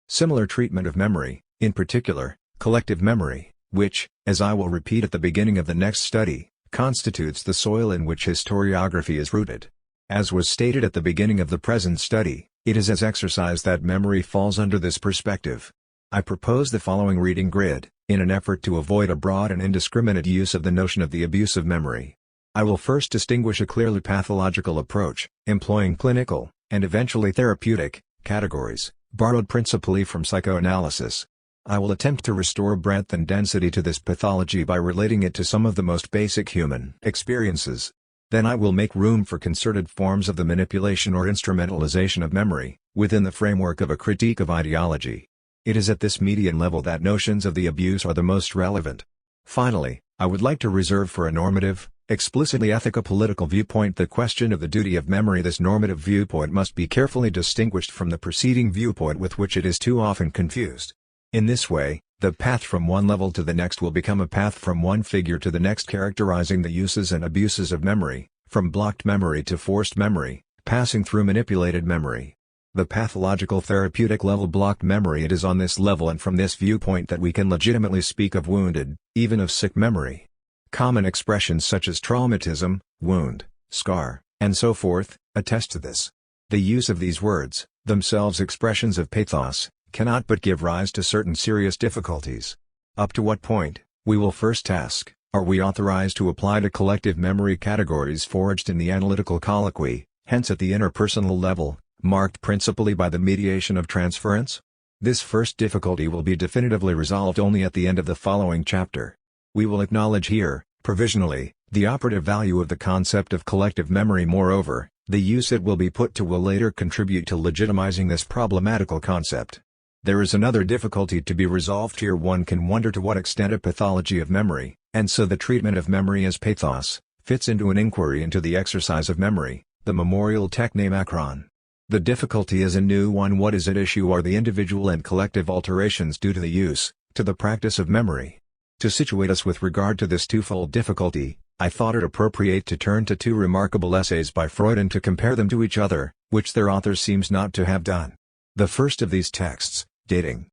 similar treatment of memory, in particular, collective memory, which, as I will repeat at the beginning of the next study, constitutes the soil in which historiography is rooted. As was stated at the beginning of the present study, it is as exercise that memory falls under this perspective. I propose the following reading grid, in an effort to avoid a broad and indiscriminate use of the notion of the abuse of memory. I will first distinguish a clearly pathological approach, employing clinical, and eventually therapeutic, categories, borrowed principally from psychoanalysis. I will attempt to restore breadth and density to this pathology by relating it to some of the most basic human experiences. Then I will make room for concerted forms of the manipulation or instrumentalization of memory, within the framework of a critique of ideology. It is at this median level that notions of the abuse are the most relevant. Finally, I would like to reserve for a normative, explicitly ethico-political viewpoint the question of the duty of memory. This normative viewpoint must be carefully distinguished from the preceding viewpoint with which it is too often confused. In this way, the path from one level to the next will become a path from one figure to the next characterizing the uses and abuses of memory, from blocked memory to forced memory, passing through manipulated memory. The pathological therapeutic level blocked memory. It is on this level and from this viewpoint that we can legitimately speak of wounded, even of sick memory. Common expressions such as traumatism, wound, scar, and so forth, attest to this. The use of these words, themselves expressions of pathos, cannot but give rise to certain serious difficulties. Up to what point, we will first ask, are we authorized to apply to collective memory categories forged in the analytical colloquy, hence at the interpersonal level, marked principally by the mediation of transference? This first difficulty will be definitively resolved only at the end of the following chapter. We will acknowledge here, provisionally, the operative value of the concept of collective memory. Moreover, the use it will be put to will later contribute to legitimizing this problematical concept. There is another difficulty to be resolved here. One can wonder to what extent a pathology of memory, and so the treatment of memory as pathos, fits into an inquiry into the exercise of memory, the memorial techne macron. The difficulty is a new one. What is at issue are the individual and collective alterations due to the use, to the practice of memory. To situate us with regard to this twofold difficulty, I thought it appropriate to turn to two remarkable essays by Freud and to compare them to each other, which their author seems not to have done. The first of these texts, dating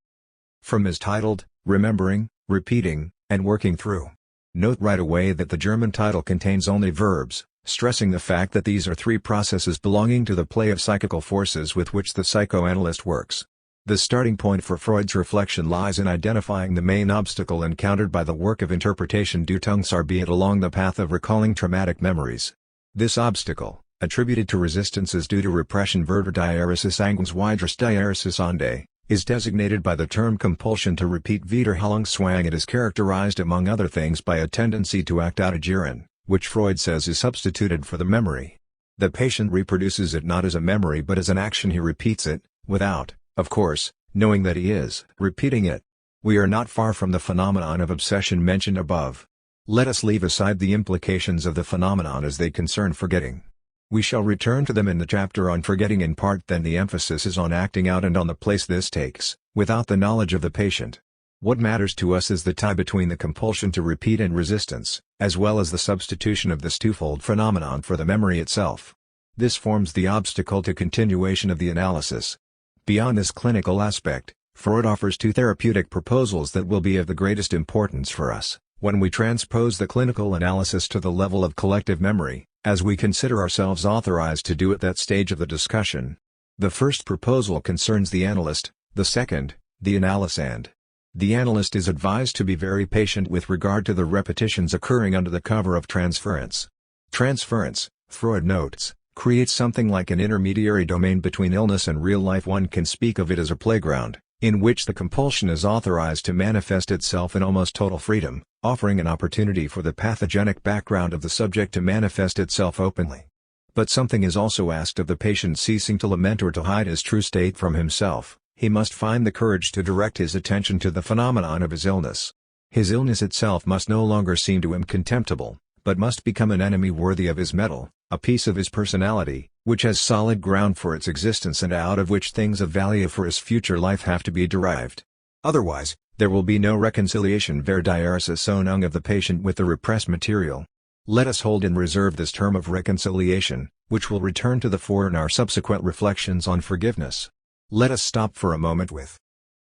from, is titled, Remembering, Repeating, and Working Through. Note right away that the German title contains only verbs, stressing the fact that these are three processes belonging to the play of psychical forces with which the psychoanalyst works. The starting point for Freud's reflection lies in identifying the main obstacle encountered by the work of interpretation du THIRD along the path of recalling traumatic memories. This obstacle, attributed to resistance, is due to repression Verderdierisis is designated by the term compulsion to repeat Wiederholungszwang. It is characterized among other things by a tendency to act out agieren, which Freud says is substituted for the memory. The patient reproduces it not as a memory but as an action. He repeats it, without, of course, knowing that he is repeating it. We are not far from the phenomenon of obsession mentioned above. Let us leave aside the implications of the phenomenon as they concern forgetting. We shall return to them in the chapter on forgetting in part. Then the emphasis is on acting out and on the place this takes, without the knowledge of the patient. What matters to us is the tie between the compulsion to repeat and resistance, as well as the substitution of this twofold phenomenon for the memory itself. This forms the obstacle to continuation of the analysis. Beyond this clinical aspect, Freud offers two therapeutic proposals that will be of the greatest importance for us, when we transpose the clinical analysis to the level of collective memory, as we consider ourselves authorized to do at that stage of the discussion. The first proposal concerns the analyst, the second, the analysand. The analyst is advised to be very patient with regard to the repetitions occurring under the cover of transference. Transference, Freud notes, creates something like an intermediary domain between illness and real life. One can speak of it as a playground, in which the compulsion is authorized to manifest itself in almost total freedom, offering an opportunity for the pathogenic background of the subject to manifest itself openly. But something is also asked of the patient. Ceasing to lament or to hide his true state from himself, he must find the courage to direct his attention to the phenomenon of his illness. His illness itself must no longer seem to him contemptible, but must become an enemy worthy of his mettle, a piece of his personality, which has solid ground for its existence and out of which things of value for his future life have to be derived. Otherwise, there will be no reconciliation Verderdierisis of the patient with the repressed material. Let us hold in reserve this term of reconciliation, which will return to the fore in our subsequent reflections on forgiveness. Let us stop for a moment with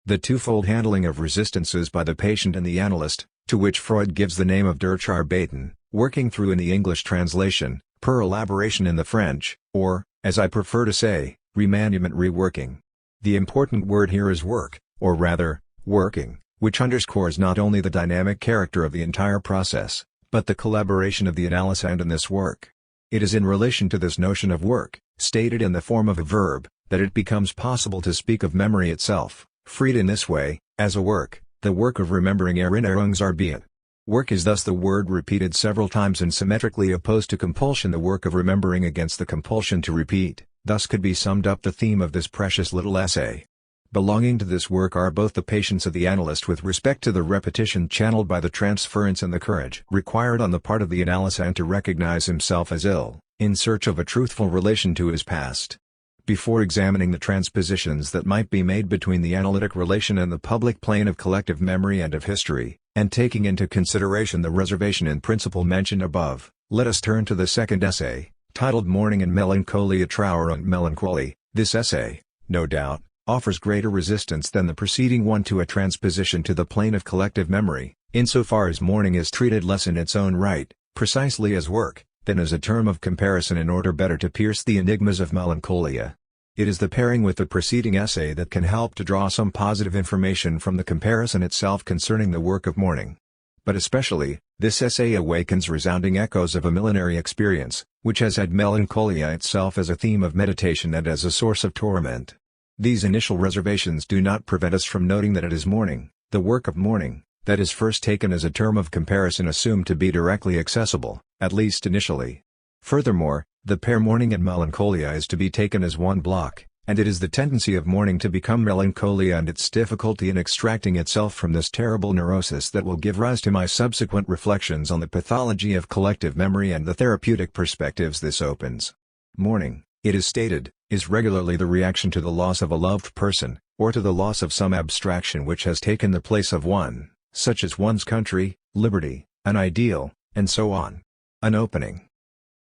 the twofold handling of resistances by the patient and the analyst, to which Freud gives the name of Durcharbeiten, working through in the English translation, per elaboration in the French, or, as I prefer to say, remaniement reworking. The important word here is work, or rather, working, which underscores not only the dynamic character of the entire process, but the collaboration of the analysand in this work. It is in relation to this notion of work, stated in the form of a verb, that it becomes possible to speak of memory itself, freed in this way, as a work, the work of remembering Erinnerungsarbeit. Work is thus the word repeated several times and symmetrically opposed to compulsion, the work of remembering against the compulsion to repeat. Thus could be summed up the theme of this precious little essay. Belonging to this work are both the patience of the analyst with respect to the repetition channeled by the transference and the courage required on the part of the analysand to recognize himself as ill, in search of a truthful relation to his past. Before examining the transpositions that might be made between the analytic relation and the public plane of collective memory and of history, and taking into consideration the reservation in principle mentioned above, let us turn to the second essay, titled Mourning and Melancholia Trauer und Melancholie. This essay, no doubt, offers greater resistance than the preceding one to a transposition to the plane of collective memory, insofar as mourning is treated less in its own right, precisely as work, than as a term of comparison in order better to pierce the enigmas of melancholia. It is the pairing with the preceding essay that can help to draw some positive information from the comparison itself concerning the work of mourning. But especially, this essay awakens resounding echoes of a millenary experience, which has had melancholia itself as a theme of meditation and as a source of torment. These initial reservations do not prevent us from noting that it is mourning, the work of mourning, that is first taken as a term of comparison assumed to be directly accessible, at least initially. Furthermore, the pair mourning and melancholia is to be taken as one block, and it is the tendency of mourning to become melancholia and its difficulty in extracting itself from this terrible neurosis that will give rise to my subsequent reflections on the pathology of collective memory and the therapeutic perspectives this opens. Mourning, it is stated, is regularly the reaction to the loss of a loved person, or to the loss of some abstraction which has taken the place of one, such as one's country, liberty, an ideal, and so on. An opening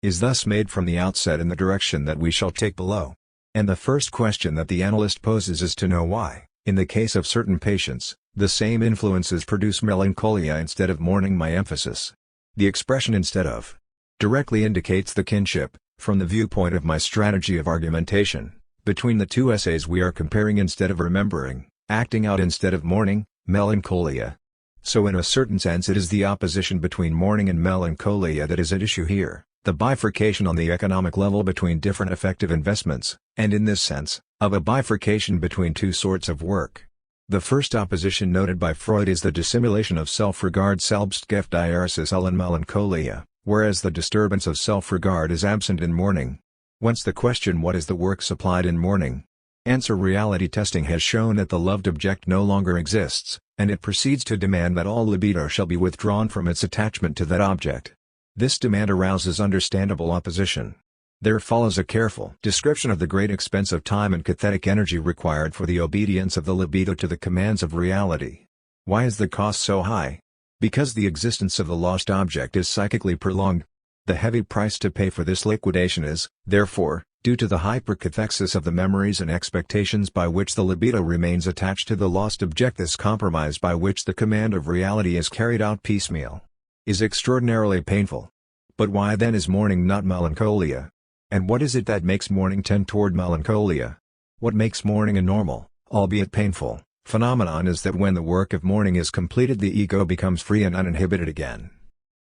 is thus made from the outset in the direction that we shall take below. And the first question that the analyst poses is to know why, In the case of certain patients, the same influences produce melancholia instead of mourning. My emphasis. The expression instead of directly indicates the kinship, from the viewpoint of my strategy of argumentation, between the two essays we are comparing. Instead of remembering, acting out instead of mourning, melancholia. So in a certain sense it is the opposition between mourning and melancholia that is at issue here, the bifurcation on the economic level between different effective investments, and in this sense, of a bifurcation between two sorts of work. The first opposition noted by Freud is the dissimulation of self-regard Selbstgefährderisches in melancholia, whereas the disturbance of self-regard is absent in mourning. Whence the question, what is the work supplied in mourning? Answer: reality testing has shown that the loved object no longer exists, and it proceeds to demand that all libido shall be withdrawn from its attachment to that object. This demand arouses understandable opposition. There follows a careful description of the great expense of time and cathetic energy required for the obedience of the libido to the commands of reality. Why is the cost so high? Because the existence of the lost object is psychically prolonged. The heavy price to pay for this liquidation is, therefore, due to the hypercathexis of the memories and expectations by which the libido remains attached to the lost object. This compromise by which the command of reality is carried out piecemeal is extraordinarily painful. But why then is mourning not melancholia? And what is it that makes mourning tend toward melancholia? What makes mourning a normal, albeit painful, phenomenon is that when the work of mourning is completed, the ego becomes free and uninhibited again.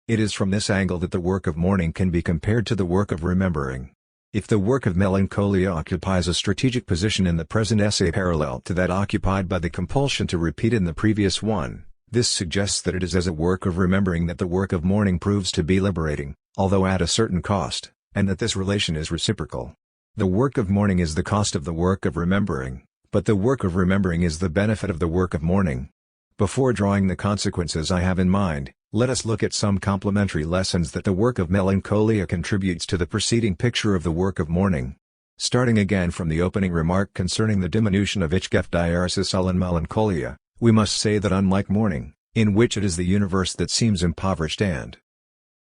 It is from this angle that the work of mourning can be compared to the work of remembering. If the work of melancholia occupies a strategic position in the present essay parallel to that occupied by the compulsion to repeat in the previous one, this suggests that it is as a work of remembering that the work of mourning proves to be liberating, although at a certain cost, and that this relation is reciprocal. The work of mourning is the cost of the work of remembering, but the work of remembering is the benefit of the work of mourning. Before drawing the consequences I have in mind, let us look at some complementary lessons that the work of melancholia contributes to the preceding picture of the work of mourning. Starting again from the opening remark concerning the diminution of Ich-Gefährderisches in melancholia, we must say that unlike mourning, in which it is the universe that seems impoverished and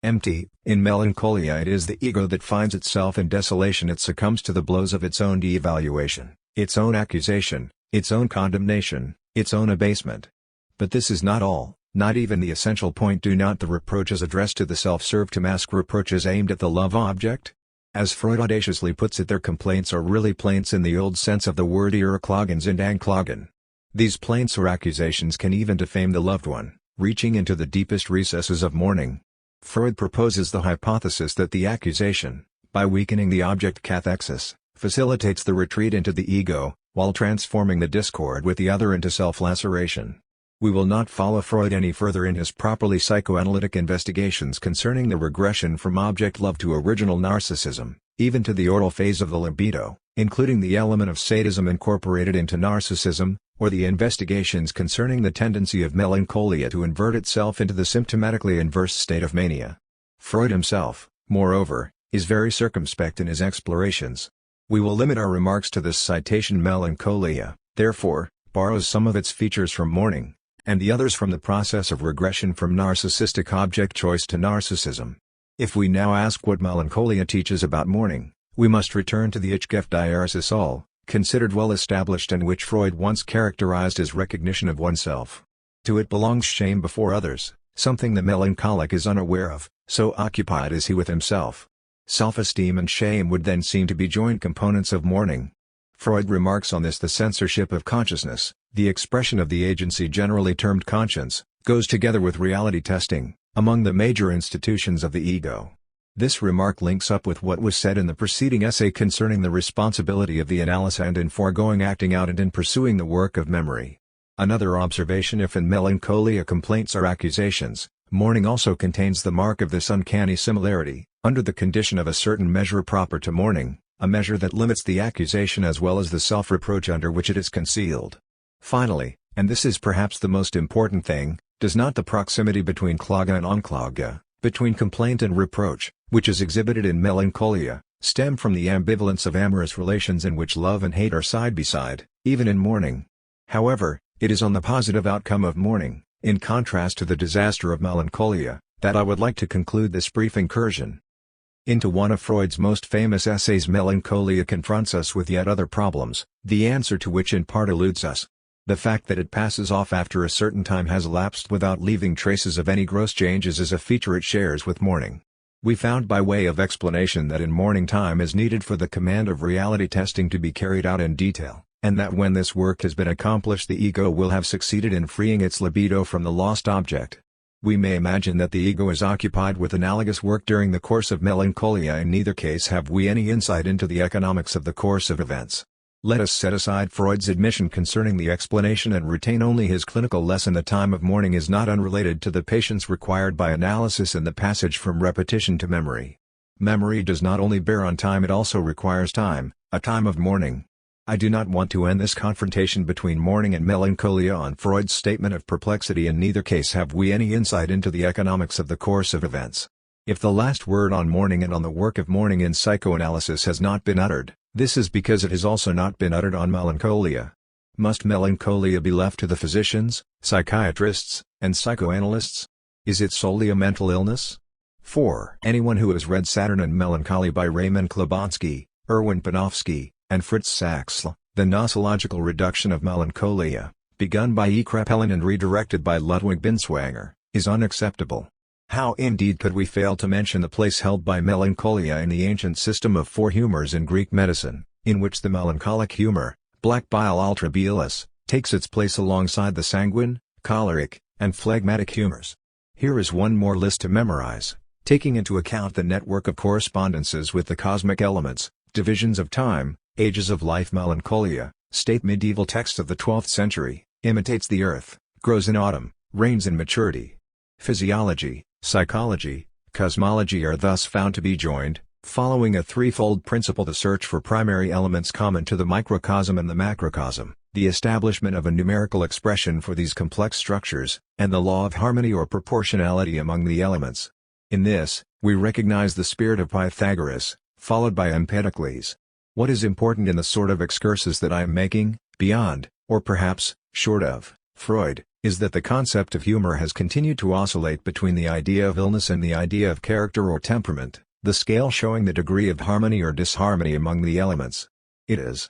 empty, in melancholia it is the ego that finds itself in desolation. It succumbs to the blows of its own devaluation, its own accusation, its own condemnation, its own abasement. But this is not all, not even the essential point. Do not the reproaches addressed to the self serve to mask reproaches aimed at the love object? As Freud audaciously puts it, their complaints are really plaints in the old sense of the word Irrklagen and Anklagen. These plaints or accusations can even defame the loved one, reaching into the deepest recesses of mourning. Freud proposes the hypothesis that the accusation, by weakening the object cathexis, facilitates the retreat into the ego, while transforming the discord with the other into self-laceration. We will not follow Freud any further in his properly psychoanalytic investigations concerning the regression from object love to original narcissism, even to the oral phase of the libido, including the element of sadism incorporated into narcissism, or the investigations concerning the tendency of melancholia to invert itself into the symptomatically inverse state of mania. Freud himself, moreover, is very circumspect in his explorations. We will limit our remarks to this citation. Melancholia, therefore, borrows some of its features from mourning, and the others from the process of regression from narcissistic object choice to narcissism. If we now ask what melancholia teaches about mourning, we must return to the Ich-Gefährderisches, considered well established and which Freud once characterized as recognition of oneself. To it belongs shame before others, something the melancholic is unaware of, so occupied is he with himself. Self-esteem and shame would then seem to be joint components of mourning. Freud remarks on this: the censorship of consciousness, the expression of the agency generally termed conscience, goes together with reality testing, among the major institutions of the ego. This remark links up with what was said in the preceding essay concerning the responsibility of the analysand in foregoing acting out and in pursuing the work of memory. Another observation: if in melancholia complaints are accusations, mourning also contains the mark of this uncanny similarity, under the condition of a certain measure proper to mourning, a measure that limits the accusation as well as the self-reproach under which it is concealed. Finally, and this is perhaps the most important thing, does not the proximity between Klage and Anklage, between complaint and reproach, which is exhibited in melancholia, stem from the ambivalence of amorous relations in which love and hate are side by side, even in mourning? However, it is on the positive outcome of mourning, in contrast to the disaster of melancholia, that I would like to conclude this brief incursion into one of Freud's most famous essays. Melancholia confronts us with yet other problems, the answer to which in part eludes us. The fact that it passes off after a certain time has elapsed without leaving traces of any gross changes is a feature it shares with morning. We found by way of explanation that in morning time is needed for the command of reality testing to be carried out in detail, and that when this work has been accomplished the ego will have succeeded in freeing its libido from the lost object. We may imagine that the ego is occupied with analogous work during the course of melancholia. In neither case have we any insight into the economics of the course of events. Let us set aside Freud's admission concerning the explanation and retain only his clinical lesson. The time of mourning is not unrelated to the patience required by analysis in the passage from repetition to memory. Memory does not only bear on time, it also requires time, a time of mourning. I do not want to end this confrontation between mourning and melancholia on Freud's statement of perplexity. In neither case have we any insight into the economics of the course of events. If the last word on mourning and on the work of mourning in psychoanalysis has not been uttered, this is because it has also not been uttered on melancholia. Must melancholia be left to the physicians, psychiatrists, and psychoanalysts? Is it solely a mental illness? 4. Anyone who has read Saturn and Melancholy by Raymond Klobonsky, Erwin Panofsky, and Fritz Saxl, The Nosological Reduction of Melancholia, begun by E. Kraepelin and redirected by Ludwig Binswanger, is unacceptable. How indeed could we fail to mention the place held by melancholia in the ancient system of four humors in Greek medicine, in which the melancholic humor, black bile ultra bielis, takes its place alongside the sanguine, choleric, and phlegmatic humors. Here is one more list to memorize, taking into account the network of correspondences with the cosmic elements, divisions of time, ages of life. Melancholia, state medieval text of the 12th century, imitates the earth, grows in autumn, reigns in maturity. Physiology, psychology, cosmology are thus found to be joined, following a threefold principle: the search for primary elements common to the microcosm and the macrocosm, the establishment of a numerical expression for these complex structures, and the law of harmony or proportionality among the elements. In this, we recognize the spirit of Pythagoras, followed by Empedocles. What is important in the sort of excursus that I am making, beyond, or perhaps, short of, Freud, is that the concept of humor has continued to oscillate between the idea of illness and the idea of character or temperament, the scale showing the degree of harmony or disharmony among the elements. It is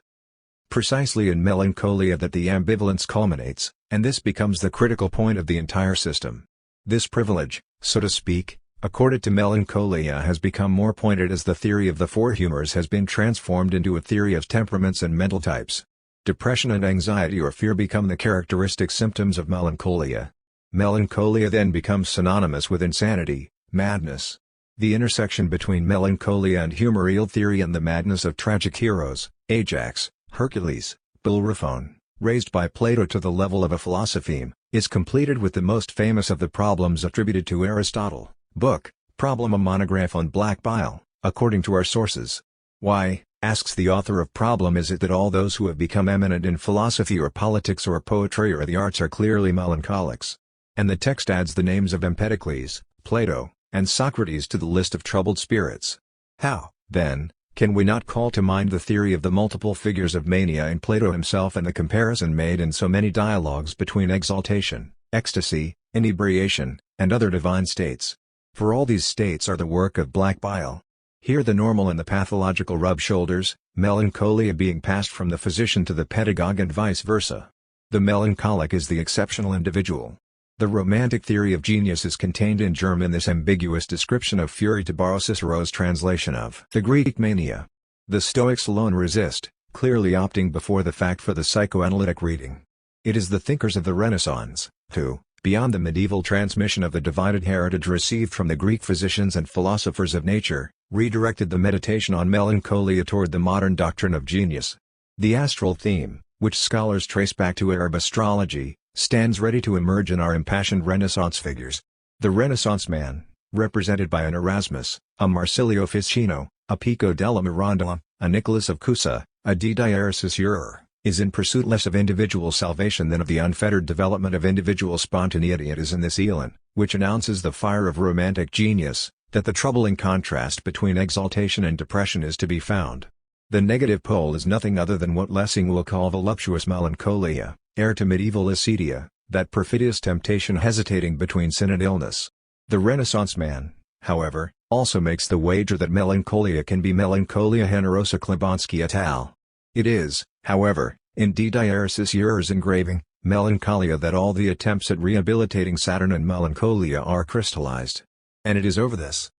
precisely in melancholia that the ambivalence culminates, and this becomes the critical point of the entire system. This privilege, so to speak, accorded to melancholia has become more pointed as the theory of the four humors has been transformed into a theory of temperaments and mental types. Depression and anxiety or fear become the characteristic symptoms of melancholia. Melancholia then becomes synonymous with insanity, madness. The intersection between melancholia and humorial theory and the madness of tragic heroes, Ajax, Hercules, Bellerophon, raised by Plato to the level of a philosopheme, is completed with the most famous of the problems attributed to Aristotle, book, Problem, a monograph on black bile, according to our sources. Why, asks the author of Problem, is it that all those who have become eminent in philosophy or politics or poetry or the arts are clearly melancholics? And the text adds the names of Empedocles, Plato, and Socrates to the list of troubled spirits. How, then, can we not call to mind the theory of the multiple figures of mania in Plato himself and the comparison made in so many dialogues between exaltation, ecstasy, inebriation, and other divine states? For all these states are the work of black bile. Here the normal and the pathological rub shoulders, melancholia being passed from the physician to the pedagogue and vice versa. The melancholic is the exceptional individual. The romantic theory of genius is contained in germ in this ambiguous description of fury, to borrow Cicero's translation of the Greek mania. The Stoics alone resist, clearly opting before the fact for the psychoanalytic reading. It is the thinkers of the Renaissance, who, beyond the medieval transmission of the divided heritage received from the Greek physicians and philosophers of nature, redirected the meditation on melancholia toward the modern doctrine of genius. The astral theme, which scholars trace back to Arab astrology, stands ready to emerge in our impassioned Renaissance figures. The Renaissance man, represented by an Erasmus, a Marsilio Ficino, a Pico della Mirandola, a Nicholas of Cusa, a Diderot, is in pursuit less of individual salvation than of the unfettered development of individual spontaneity. It is in this elan, which announces the fire of romantic genius, that the troubling contrast between exaltation and depression is to be found. The negative pole is nothing other than what Lessing will call voluptuous melancholia, heir to medieval acedia, that perfidious temptation hesitating between sin and illness. The Renaissance man, however, also makes the wager that melancholia can be melancholia generosa Klobonsky et al. It is, however, Indeed, Ricoeur's engraving, Melancholia, that all the attempts at rehabilitating Saturn and Melancholia are crystallized. And it is over this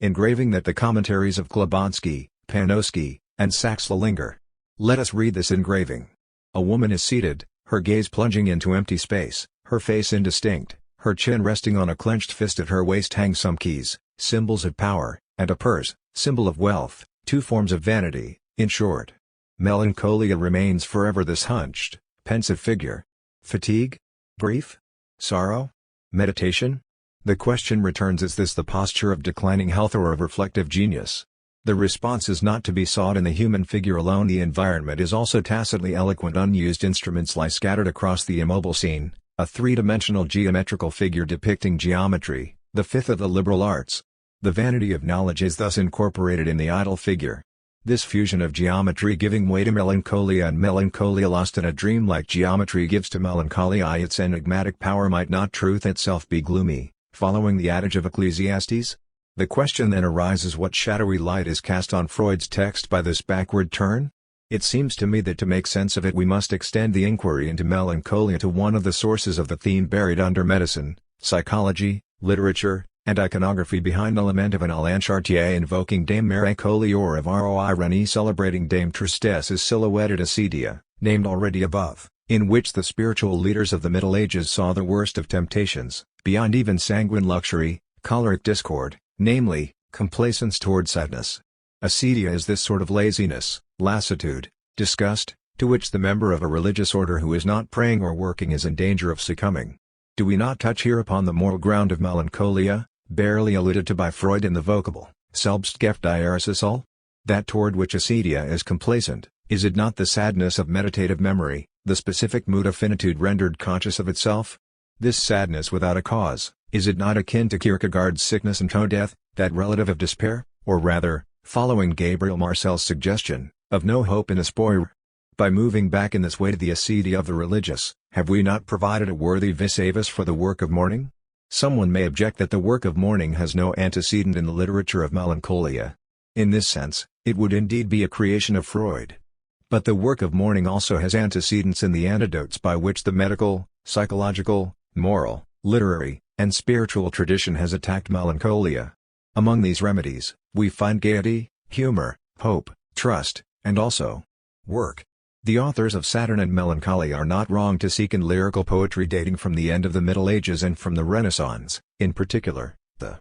engraving that the commentaries of Glabowski, Panofsky, and Saxla linger. Let us read this engraving. A woman is seated, her gaze plunging into empty space, her face indistinct, her chin resting on a clenched fist. At her waist hang some keys, symbols of power, and a purse, symbol of wealth, two forms of vanity. In short, Melancholia remains forever this hunched, pensive figure. Fatigue? Grief? Sorrow? Meditation? The question returns: is this the posture of declining health or of reflective genius? The response is not to be sought in the human figure alone. The environment is also tacitly eloquent. Unused instruments lie scattered across the immobile scene, a three-dimensional geometrical figure depicting geometry, the fifth of the liberal arts. The vanity of knowledge is thus incorporated in the idle figure. This fusion of geometry giving way to melancholia and melancholia lost in a dream-like geometry gives to melancholia its enigmatic power. Might not truth itself be gloomy, following the adage of Ecclesiastes? The question then arises: what shadowy light is cast on Freud's text by this backward turn? It seems to me that to make sense of it we must extend the inquiry into melancholia to one of the sources of the theme buried under medicine, psychology, literature, and iconography behind the lament of an Alain Chartier invoking Dame Mélancolie of Roi Reni celebrating Dame Tristesse is silhouetted acedia, named already above, in which the spiritual leaders of the Middle Ages saw the worst of temptations, beyond even sanguine luxury, choleric discord, namely, complacence toward sadness. Acedia is this sort of laziness, lassitude, disgust, to which the member of a religious order who is not praying or working is in danger of succumbing. Do we not touch here upon the moral ground of melancholia, barely alluded to by Freud in the vocable, Selbstgeftigerungsgefühl? That toward which acedia is complacent, is it not the sadness of meditative memory, the specific mood of finitude rendered conscious of itself? This sadness without a cause, is it not akin to Kierkegaard's sickness and death, that relative of despair, or rather, following Gabriel Marcel's suggestion, of no hope in espoir? By moving back in this way to the acedia of the religious, have we not provided a worthy vis-a-vis for the work of mourning? Someone may object that the work of mourning has no antecedent in the literature of melancholia. In this sense, it would indeed be a creation of Freud. But the work of mourning also has antecedents in the antidotes by which the medical, psychological, moral, literary, and spiritual tradition has attacked melancholia. Among these remedies, we find gaiety, humor, hope, trust, and also work. The authors of Saturn and Melancholia are not wrong to seek in lyrical poetry dating from the end of the Middle Ages and from the Renaissance, in particular, the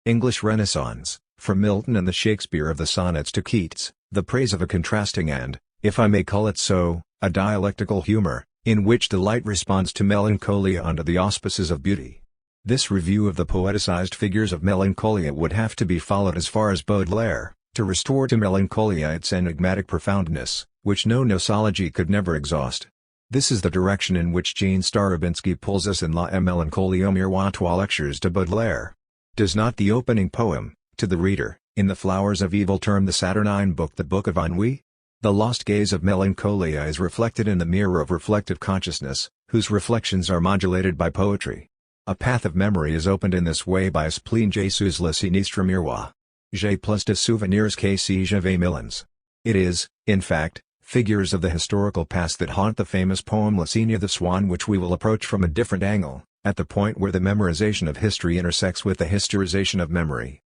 English Renaissance, from Milton and the Shakespeare of the sonnets to Keats, the praise of a contrasting and, if I may call it so, a dialectical humor, in which delight responds to melancholia under the auspices of beauty. This review of the poeticized figures of melancholia would have to be followed as far as Baudelaire, to restore to melancholia its enigmatic profoundness, which no nosology could never exhaust. This is the direction in which Jean Starobinsky pulls us in La Mélancolie Miroir lectures de Baudelaire. Does not the opening poem, to the reader, in The Flowers of Evil term the Saturnine book the Book of Ennui? The lost gaze of melancholia is reflected in the mirror of reflective consciousness, whose reflections are modulated by poetry. A path of memory is opened in this way by a spleen Jesus le sinistre miroir. J'ai plus de souvenirs que si j'avais millions. It is, in fact, figures of the historical past that haunt the famous poem La Cygne the Swan, which we will approach from a different angle, at the point where the memorization of history intersects with the historization of memory.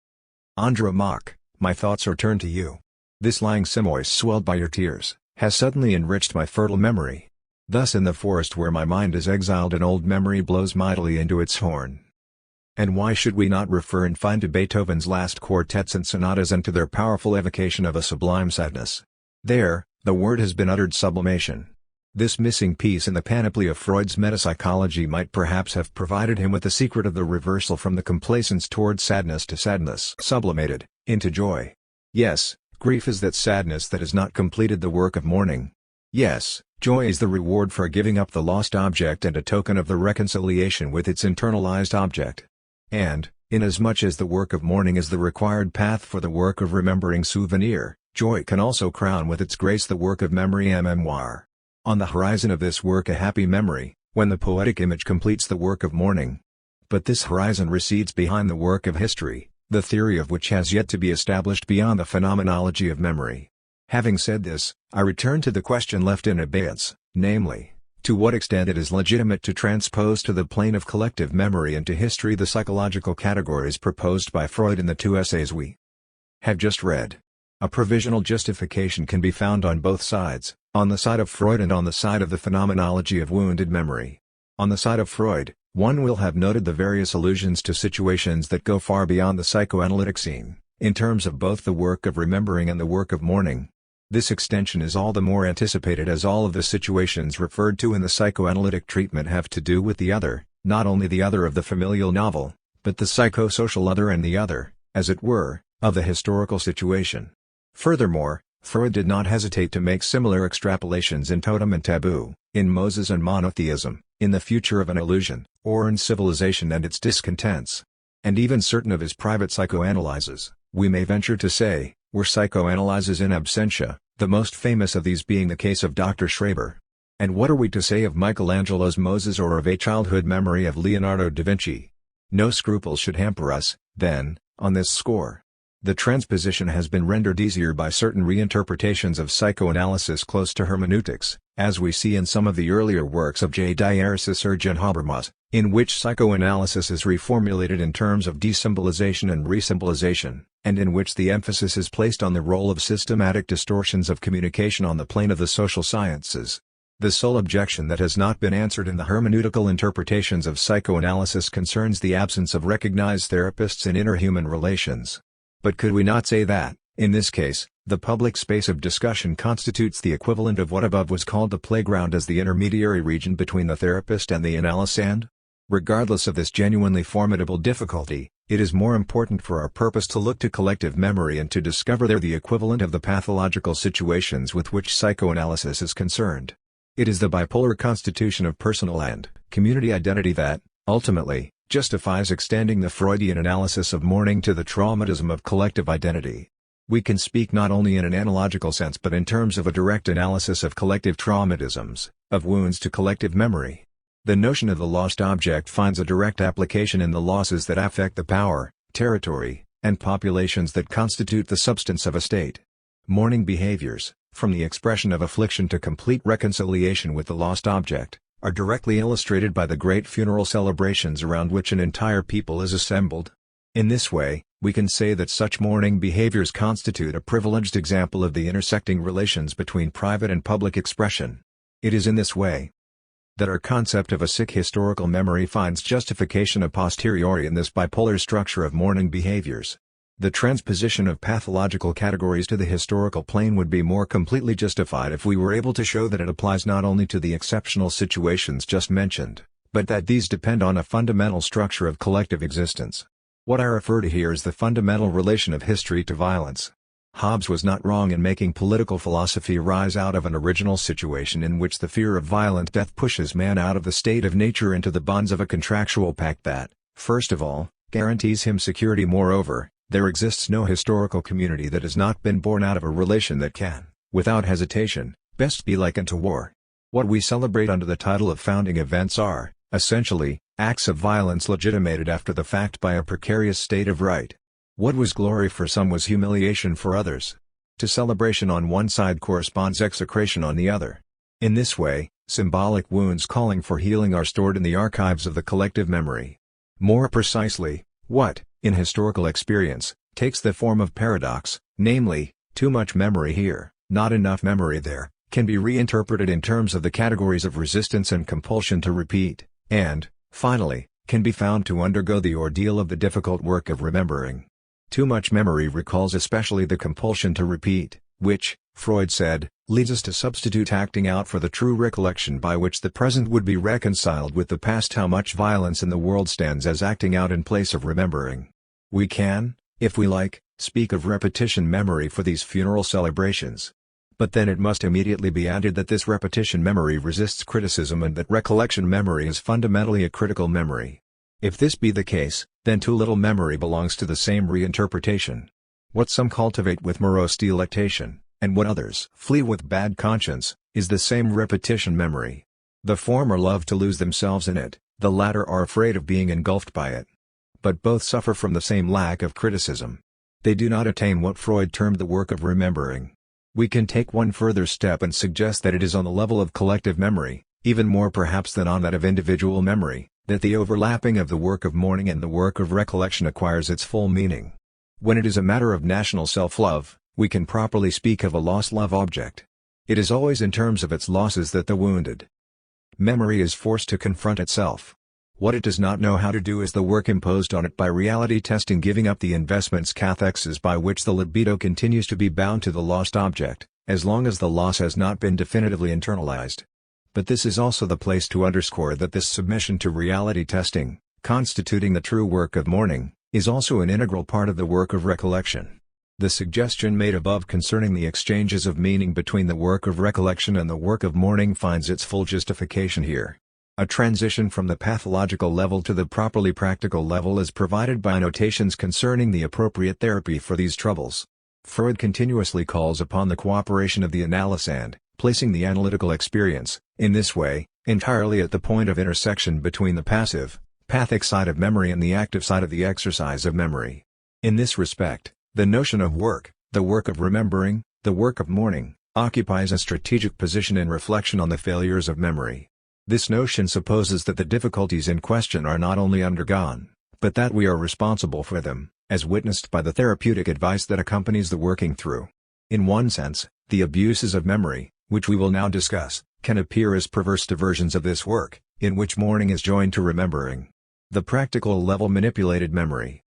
Andromaque, my thoughts are turned to you. This lying simois swelled by your tears, has suddenly enriched my fertile memory. Thus in the forest where my mind is exiled an old memory blows mightily into its horn. And why should we not refer in fine to Beethoven's last quartets and sonatas and to their powerful evocation of a sublime sadness? There, the word has been uttered sublimation. This missing piece in the panoply of Freud's metapsychology might perhaps have provided him with the secret of the reversal from the complacence toward sadness to sadness sublimated, into joy. Yes, grief is that sadness that has not completed the work of mourning. Yes, joy is the reward for giving up the lost object and a token of the reconciliation with its internalized object. And, inasmuch as the work of mourning is the required path for the work of remembering souvenir, joy can also crown with its grace the work of memory and mémoire. On the horizon of this work a happy memory, when the poetic image completes the work of mourning. But this horizon recedes behind the work of history, the theory of which has yet to be established beyond the phenomenology of memory. Having said this, I return to the question left in abeyance, namely, to what extent it is legitimate to transpose to the plane of collective memory and to history the psychological categories proposed by Freud in the two essays we have just read. A provisional justification can be found on both sides, on the side of Freud and on the side of the phenomenology of wounded memory. On the side of Freud, one will have noted the various allusions to situations that go far beyond the psychoanalytic scene, in terms of both the work of remembering and the work of mourning. This extension is all the more anticipated as all of the situations referred to in the psychoanalytic treatment have to do with the other, not only the other of the familial novel, but the psychosocial other and the other, as it were, of the historical situation. Furthermore, Freud did not hesitate to make similar extrapolations in Totem and Taboo, in Moses and Monotheism, in The Future of an Illusion, or in Civilization and its Discontents. And even certain of his private psychoanalyses, we may venture to say, were psychoanalyses in absentia, the most famous of these being the case of Dr. Schreber. And what are we to say of Michelangelo's Moses or of a childhood memory of Leonardo da Vinci? No scruples should hamper us, then, on this score. The transposition has been rendered easier by certain reinterpretations of psychoanalysis close to hermeneutics, as we see in some of the earlier works of J. Diercessurgeon Habermas, in which psychoanalysis is reformulated in terms of desymbolization and resymbolization, and in which the emphasis is placed on the role of systematic distortions of communication on the plane of the social sciences. The sole objection that has not been answered in the hermeneutical interpretations of psychoanalysis concerns the absence of recognized therapists in interhuman relations. But could we not say that, in this case, the public space of discussion constitutes the equivalent of what above was called the playground as the intermediary region between the therapist and the analysand? Regardless of this genuinely formidable difficulty, it is more important for our purpose to look to collective memory and to discover there the equivalent of the pathological situations with which psychoanalysis is concerned. It is the bipolar constitution of personal and community identity that, ultimately, justifies extending the Freudian analysis of mourning to the traumatism of collective identity. We can speak not only in an analogical sense but in terms of a direct analysis of collective traumatisms, of wounds to collective memory. The notion of the lost object finds a direct application in the losses that affect the power, territory, and populations that constitute the substance of a state. Mourning behaviors, from the expression of affliction to complete reconciliation with the lost object, are directly illustrated by the great funeral celebrations around which an entire people is assembled. In this way, we can say that such mourning behaviors constitute a privileged example of the intersecting relations between private and public expression. It is in this way that our concept of a sick historical memory finds justification a posteriori in this bipolar structure of mourning behaviors. The transposition of pathological categories to the historical plane would be more completely justified if we were able to show that it applies not only to the exceptional situations just mentioned, but that these depend on a fundamental structure of collective existence. What I refer to here is the fundamental relation of history to violence. Hobbes was not wrong in making political philosophy rise out of an original situation in which the fear of violent death pushes man out of the state of nature into the bonds of a contractual pact that, first of all, guarantees him security. Moreover, there exists no historical community that has not been born out of a relation that can, without hesitation, best be likened to war. What we celebrate under the title of founding events are, essentially, acts of violence legitimated after the fact by a precarious state of right. What was glory for some was humiliation for others. To celebration on one side corresponds execration on the other. In this way, symbolic wounds calling for healing are stored in the archives of the collective memory. More precisely, what, in historical experience, takes the form of paradox, namely, too much memory here, not enough memory there, can be reinterpreted in terms of the categories of resistance and compulsion to repeat, and, finally, can be found to undergo the ordeal of the difficult work of remembering. Too much memory recalls especially the compulsion to repeat, which, Freud said, leads us to substitute acting out for the true recollection by which the present would be reconciled with the past. How much violence in the world stands as acting out in place of remembering. We can, if we like, speak of repetition memory for these funeral celebrations. But then it must immediately be added that this repetition memory resists criticism and that recollection memory is fundamentally a critical memory. If this be the case, then too little memory belongs to the same reinterpretation. What some cultivate with morose delectation, and what others flee with bad conscience, is the same repetition memory. The former love to lose themselves in it, the latter are afraid of being engulfed by it. But both suffer from the same lack of criticism. They do not attain what Freud termed the work of remembering. We can take one further step and suggest that it is on the level of collective memory, even more perhaps than on that of individual memory, that the overlapping of the work of mourning and the work of recollection acquires its full meaning. When it is a matter of national self-love, we can properly speak of a lost love object. It is always in terms of its losses that the wounded memory is forced to confront itself. What it does not know how to do is the work imposed on it by reality testing, giving up the investments cathexes by which the libido continues to be bound to the lost object, as long as the loss has not been definitively internalized. But this is also the place to underscore that this submission to reality testing, constituting the true work of mourning, is also an integral part of the work of recollection. The suggestion made above concerning the exchanges of meaning between the work of recollection and the work of mourning finds its full justification here. A transition from the pathological level to the properly practical level is provided by notations concerning the appropriate therapy for these troubles. Freud continuously calls upon the cooperation of the analysand, placing the analytical experience, in this way, entirely at the point of intersection between the passive, pathic side of memory and the active side of the exercise of memory. In this respect, the notion of work, the work of remembering, the work of mourning, occupies a strategic position in reflection on the failures of memory. This notion supposes that the difficulties in question are not only undergone, but that we are responsible for them, as witnessed by the therapeutic advice that accompanies the working through. In one sense, the abuses of memory, which we will now discuss, can appear as perverse diversions of this work, in which mourning is joined to remembering. The practical level manipulated memory.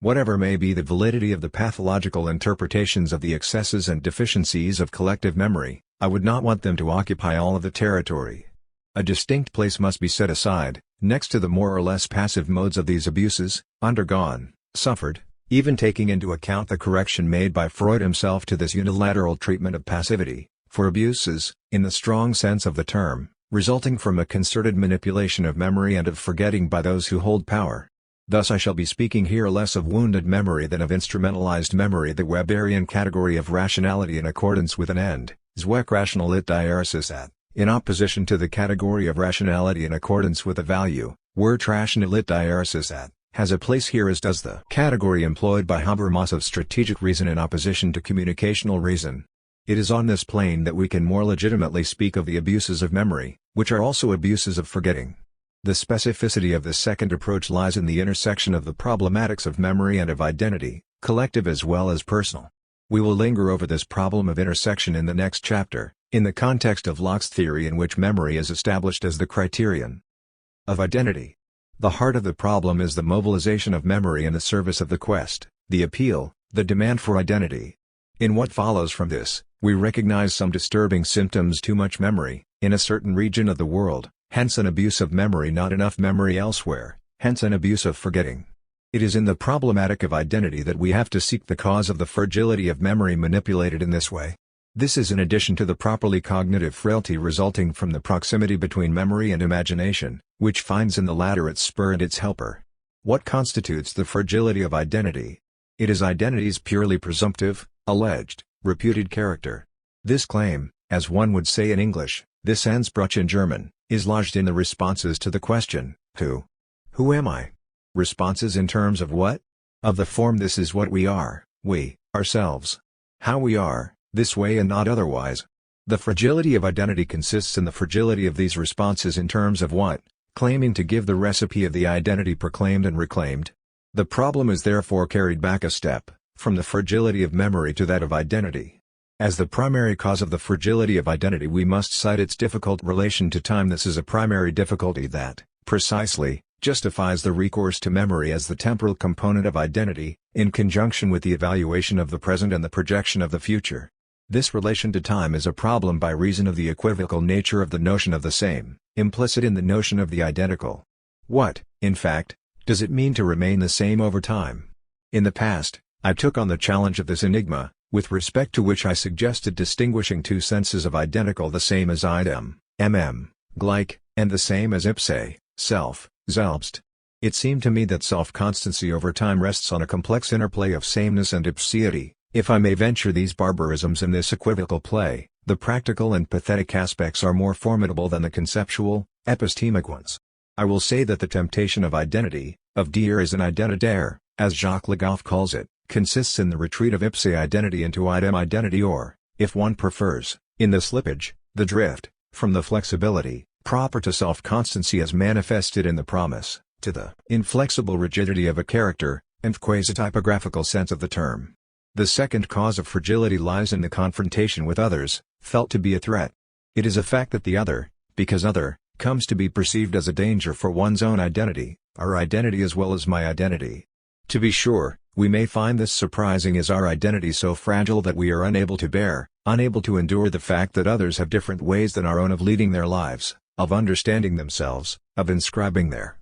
Whatever may be the validity of the pathological interpretations of the excesses and deficiencies of collective memory, I would not want them to occupy all of the territory. A distinct place must be set aside, next to the more or less passive modes of these abuses, undergone, suffered, even taking into account the correction made by Freud himself to this unilateral treatment of passivity, for abuses, in the strong sense of the term, resulting from a concerted manipulation of memory and of forgetting by those who hold power. Thus I shall be speaking here less of wounded memory than of instrumentalized memory, the Weberian category of rationality in accordance with an end, Zweckrationalität Diaresis, in opposition to the category of rationality in accordance with a value, Wertrationalität Diaresis, has a place here, as does the category employed by Habermas of strategic reason in opposition to communicational reason. It is on this plane that we can more legitimately speak of the abuses of memory, which are also abuses of forgetting. The specificity of this second approach lies in the intersection of the problematics of memory and of identity, collective as well as personal. We will linger over this problem of intersection in the next chapter, in the context of Locke's theory, in which memory is established as the criterion of identity. The heart of the problem is the mobilization of memory in the service of the quest, the appeal, the demand for identity. In what follows from this, we recognize some disturbing symptoms: too much memory, in a certain region of the world, hence an abuse of memory; not enough memory elsewhere, hence an abuse of forgetting. It is in the problematic of identity that we have to seek the cause of the fragility of memory manipulated in this way. This is in addition to the properly cognitive frailty resulting from the proximity between memory and imagination, which finds in the latter its spur and its helper. What constitutes the fragility of identity? It is identity's purely presumptive, alleged, reputed character. This claim, as one would say in English, this Anspruch in German, is lodged in the responses to the question, who? Who am I? Responses in terms of what? Of the form "this is what we are, we, ourselves. How we are, this way and not otherwise." The fragility of identity consists in the fragility of these responses in terms of what, claiming to give the recipe of the identity proclaimed and reclaimed. The problem is therefore carried back a step, from the fragility of memory to that of identity. As the primary cause of the fragility of identity we must cite its difficult relation to time. This is a primary difficulty that, precisely, justifies the recourse to memory as the temporal component of identity, in conjunction with the evaluation of the present and the projection of the future. This relation to time is a problem by reason of the equivocal nature of the notion of the same, implicit in the notion of the identical. What, in fact, does it mean to remain the same over time? In the past, I took on the challenge of this enigma, with respect to which I suggested distinguishing two senses of identical: the same as idem, gleich, and the same as ipse, self, selbst. It seemed to me that self-constancy over time rests on a complex interplay of sameness and ipseity. If I may venture these barbarisms in this equivocal play, the practical and pathetic aspects are more formidable than the conceptual, epistemic ones. I will say that the temptation of identity, of dire as an identitaire, as Jacques Le Goff calls it, consists in the retreat of ipse identity into idem identity, or, if one prefers, in the slippage, the drift, from the flexibility, proper to self-constancy as manifested in the promise, to the inflexible rigidity of a character, and quasi-typographical sense of the term. The second cause of fragility lies in the confrontation with others, felt to be a threat. It is a fact that the other, because other, comes to be perceived as a danger for one's own identity, our identity as well as my identity. To be sure, we may find this surprising as our identity so fragile that we are unable to bear, unable to endure the fact that others have different ways than our own of leading their lives, of understanding themselves, of inscribing their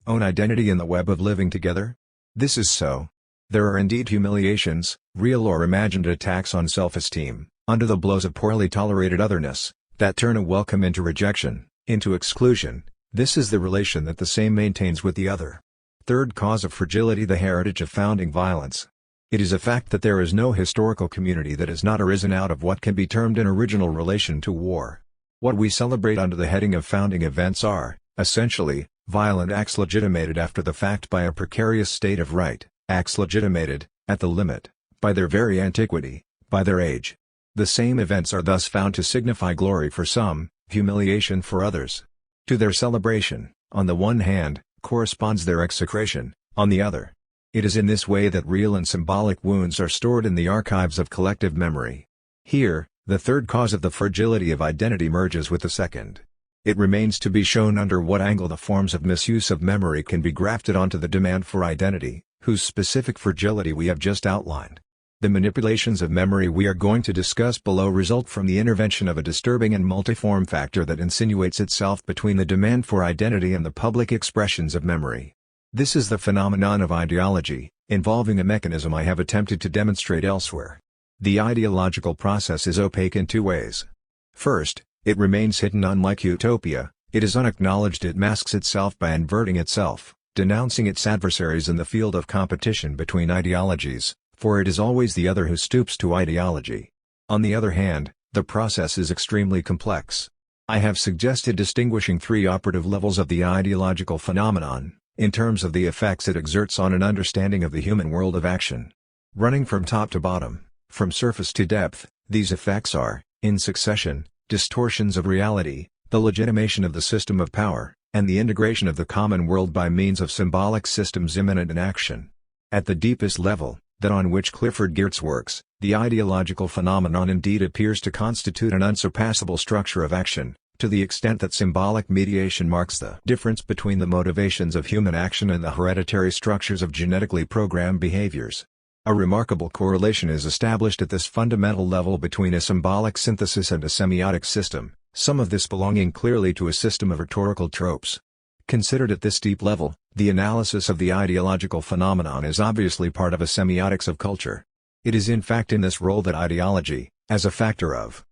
own identity in the web of living together. This is so. There are indeed humiliations, real or imagined attacks on self-esteem, under the blows of poorly tolerated otherness, that turn a welcome into rejection, into exclusion. This is the relation that the same maintains with the other. Third cause of fragility: the heritage of founding violence. It is a fact that there is no historical community that has not arisen out of what can be termed an original relation to war. What we celebrate under the heading of founding events are, essentially, violent acts legitimated after the fact by a precarious state of right, acts legitimated, at the limit, by their very antiquity, by their age. The same events are thus found to signify glory for some, humiliation for others. To their celebration, on the one hand, corresponds their execration, on the other. It is in this way that real and symbolic wounds are stored in the archives of collective memory. Here, the third cause of the fragility of identity merges with the second. It remains to be shown under what angle the forms of misuse of memory can be grafted onto the demand for identity, whose specific fragility we have just outlined. The manipulations of memory we are going to discuss below result from the intervention of a disturbing and multiform factor that insinuates itself between the demand for identity and the public expressions of memory. This is the phenomenon of ideology, involving a mechanism I have attempted to demonstrate elsewhere. The ideological process is opaque in two ways. First, it remains hidden. Unlike utopia, it is unacknowledged. It masks itself by inverting itself, denouncing its adversaries in the field of competition between ideologies, for it is always the other who stoops to ideology. On the other hand, the process is extremely complex. I have suggested distinguishing three operative levels of the ideological phenomenon, in terms of the effects it exerts on an understanding of the human world of action. Running from top to bottom, from surface to depth, these effects are, in succession, distortions of reality, the legitimation of the system of power, and the integration of the common world by means of symbolic systems immanent in action. At the deepest level, that on which Clifford Geertz works, the ideological phenomenon indeed appears to constitute an unsurpassable structure of action, to the extent that symbolic mediation marks the difference between the motivations of human action and the hereditary structures of genetically programmed behaviors. A remarkable correlation is established at this fundamental level between a symbolic synthesis and a semiotic system, some of this belonging clearly to a system of rhetorical tropes. Considered at this deep level, the analysis of the ideological phenomenon is obviously part of a semiotics of culture. It is in fact in this role that ideology, as a factor of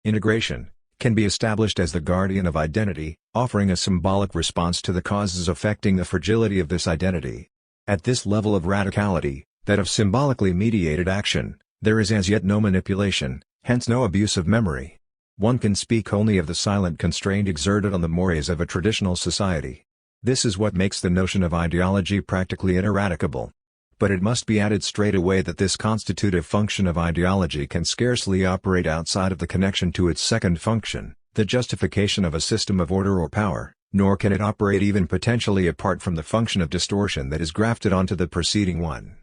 integration, can be established as the guardian of identity, offering a symbolic response to the causes affecting the fragility of this identity. At this level of radicality, that of symbolically mediated action, there is as yet no manipulation, hence no abuse of memory. One can speak only of the silent constraint exerted on the mores of a traditional society. This is what makes the notion of ideology practically ineradicable. But it must be added straight away that this constitutive function of ideology can scarcely operate outside of the connection to its second function, the justification of a system of order or power, nor can it operate even potentially apart from the function of distortion that is grafted onto the preceding one.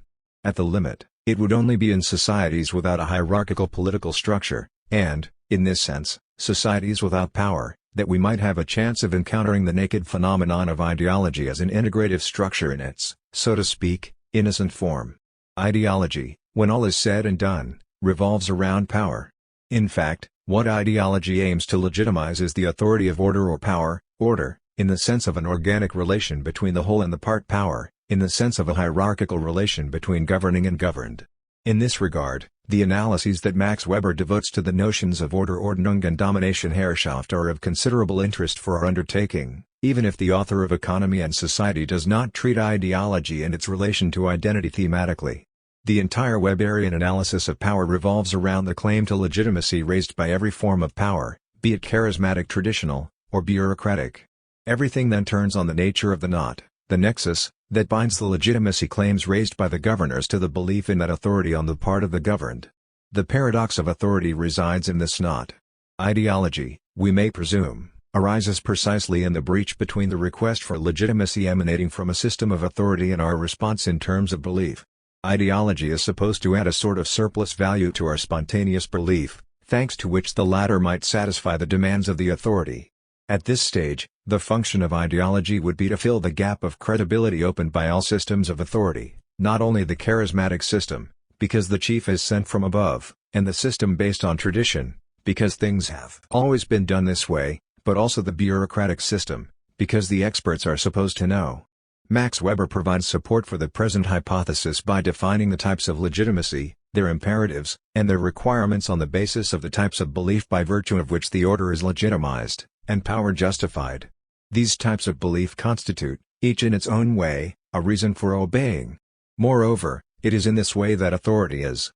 At the limit, it would only be in societies without a hierarchical political structure, and, in this sense, societies without power, that we might have a chance of encountering the naked phenomenon of ideology as an integrative structure in its, so to speak, innocent form. Ideology, when all is said and done, revolves around power. In fact, what ideology aims to legitimize is the authority of order or power, order, in the sense of an organic relation between the whole and the part, power, in the sense of a hierarchical relation between governing and governed. In this regard, the analyses that Max Weber devotes to the notions of order, Ordnung and domination, Herrschaft, are of considerable interest for our undertaking, even if the author of Economy and Society does not treat ideology and its relation to identity thematically. The entire Weberian analysis of power revolves around the claim to legitimacy raised by every form of power, be it charismatic, traditional, or bureaucratic. Everything then turns on the nature of the knot, the nexus, that binds the legitimacy claims raised by the governors to the belief in that authority on the part of the governed. The paradox of authority resides in this knot. Ideology, we may presume, arises precisely in the breach between the request for legitimacy emanating from a system of authority and our response in terms of belief. Ideology is supposed to add a sort of surplus value to our spontaneous belief, thanks to which the latter might satisfy the demands of the authority. At this stage, the function of ideology would be to fill the gap of credibility opened by all systems of authority, not only the charismatic system, because the chief is sent from above, and the system based on tradition, because things have always been done this way, but also the bureaucratic system, because the experts are supposed to know. Max Weber provides support for the present hypothesis by defining the types of legitimacy, their imperatives, and their requirements on the basis of the types of belief by virtue of which the order is legitimized, and power justified. These types of belief constitute, each in its own way, a reason for obeying. Moreover, it is in this way that authority is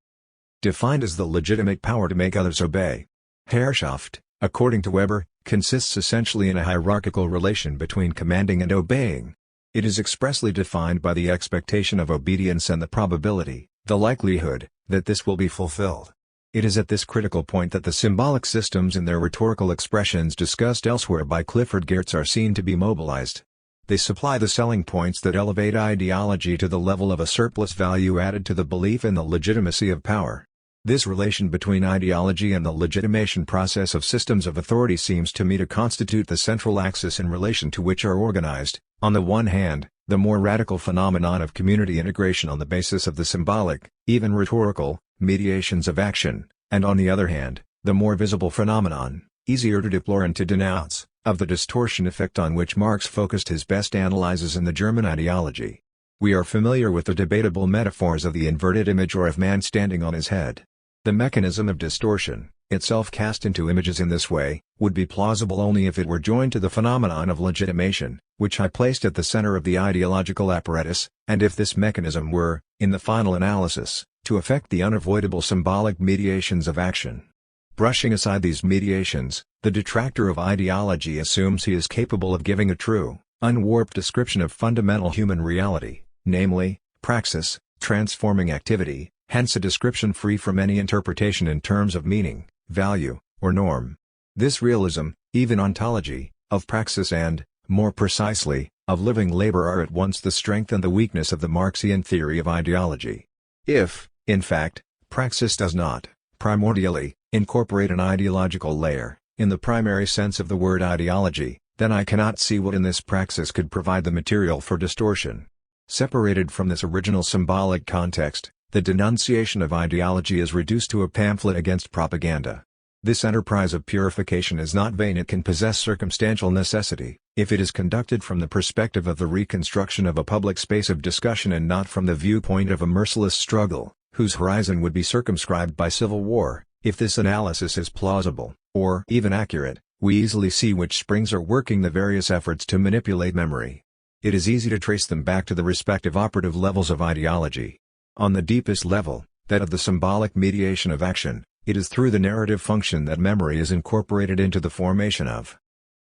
defined as the legitimate power to make others obey. Herrschaft, according to Weber, consists essentially in a hierarchical relation between commanding and obeying. It is expressly defined by the expectation of obedience and the probability, the likelihood, that this will be fulfilled. It is at this critical point that the symbolic systems in their rhetorical expressions discussed elsewhere by Clifford Geertz are seen to be mobilized. They supply the selling points that elevate ideology to the level of a surplus value added to the belief in the legitimacy of power. This relation between ideology and the legitimation process of systems of authority seems to me to constitute the central axis in relation to which are organized, on the one hand, the more radical phenomenon of community integration on the basis of the symbolic, even rhetorical, mediations of action, and on the other hand, the more visible phenomenon, easier to deplore and to denounce, of the distortion effect on which Marx focused his best analyses in the German ideology. We are familiar with the debatable metaphors of the inverted image or of man standing on his head. The mechanism of distortion, itself cast into images in this way, would be plausible only if it were joined to the phenomenon of legitimation, which I placed at the center of the ideological apparatus, and if this mechanism were, in the final analysis, to effect the unavoidable symbolic mediations of action. Brushing aside these mediations, the detractor of ideology assumes he is capable of giving a true, unwarped description of fundamental human reality, namely, praxis, transforming activity, hence a description free from any interpretation in terms of meaning, value, or norm. This realism, even ontology, of praxis and, more precisely, of living labor are at once the strength and the weakness of the Marxian theory of ideology. If, in fact, praxis does not, primordially, incorporate an ideological layer, in the primary sense of the word ideology, then I cannot see what in this praxis could provide the material for distortion. Separated from this original symbolic context, the denunciation of ideology is reduced to a pamphlet against propaganda. This enterprise of purification is not vain. It can possess circumstantial necessity, if it is conducted from the perspective of the reconstruction of a public space of discussion and not from the viewpoint of a merciless struggle, whose horizon would be circumscribed by civil war. If this analysis is plausible, or even accurate, we easily see which springs are working the various efforts to manipulate memory. It is easy to trace them back to the respective operative levels of ideology. On the deepest level, that of the symbolic mediation of action, it is through the narrative function that memory is incorporated into the formation of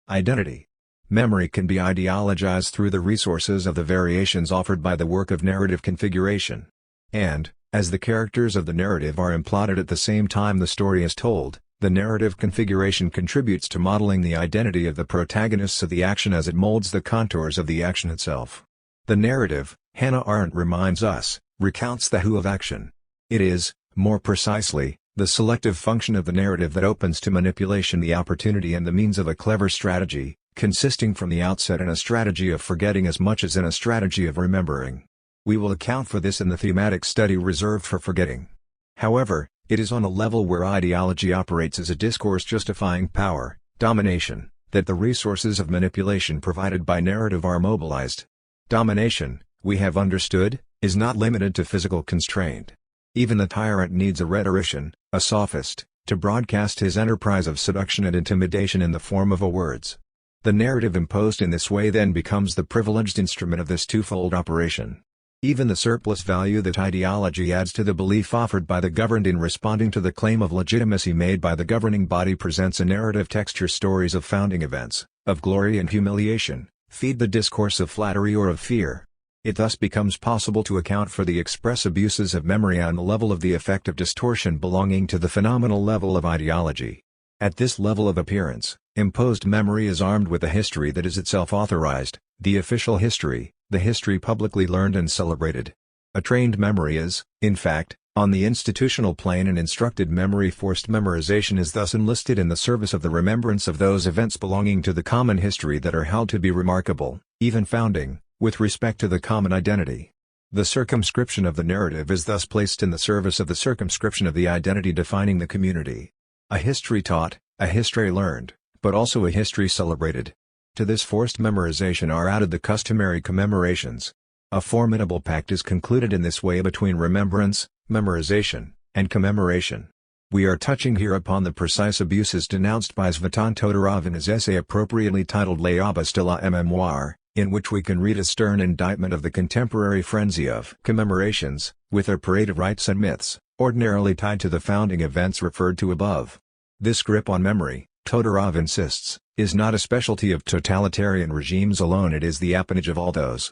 identity. Memory can be ideologized through the resources of the variations offered by the work of narrative configuration. And, as the characters of the narrative are imploded at the same time the story is told, the narrative configuration contributes to modeling the identity of the protagonists of the action as it molds the contours of the action itself. The narrative, Hannah Arendt reminds us, recounts the who of action. It is, more precisely, the selective function of the narrative that opens to manipulation the opportunity and the means of a clever strategy, consisting from the outset in a strategy of forgetting as much as in a strategy of remembering. We will account for this in the thematic study reserved for forgetting. However, it is on a level where ideology operates as a discourse justifying power, domination, that the resources of manipulation provided by narrative are mobilized. Domination, we have understood, is not limited to physical constraint. Even the tyrant needs a rhetorician, a sophist, to broadcast his enterprise of seduction and intimidation in the form of words. The narrative imposed in this way then becomes the privileged instrument of this twofold operation. Even the surplus value that ideology adds to the belief offered by the governed in responding to the claim of legitimacy made by the governing body presents a narrative texture. Stories of founding events, of glory and humiliation, feed the discourse of flattery or of fear. It thus becomes possible to account for the express abuses of memory on the level of the effective distortion belonging to the phenomenal level of ideology. At this level of appearance, imposed memory is armed with a history that is itself authorized, the official history, the history publicly learned and celebrated. A trained memory is, in fact, on the institutional plane, an instructed memory. Forced memorization is thus enlisted in the service of the remembrance of those events belonging to the common history that are held to be remarkable, even founding, with respect to the common identity. The circumscription of the narrative is thus placed in the service of the circumscription of the identity defining the community. A history taught, a history learned, but also a history celebrated. To this forced memorization are added the customary commemorations. A formidable pact is concluded in this way between remembrance, memorization, and commemoration. We are touching here upon the precise abuses denounced by Zvetan Todorov in his essay appropriately titled Les Abuses de la Mémoire, in which we can read a stern indictment of the contemporary frenzy of commemorations, with their parade of rites and myths, ordinarily tied to the founding events referred to above. This grip on memory, Todorov insists, is not a specialty of totalitarian regimes alone, it is the appanage of all those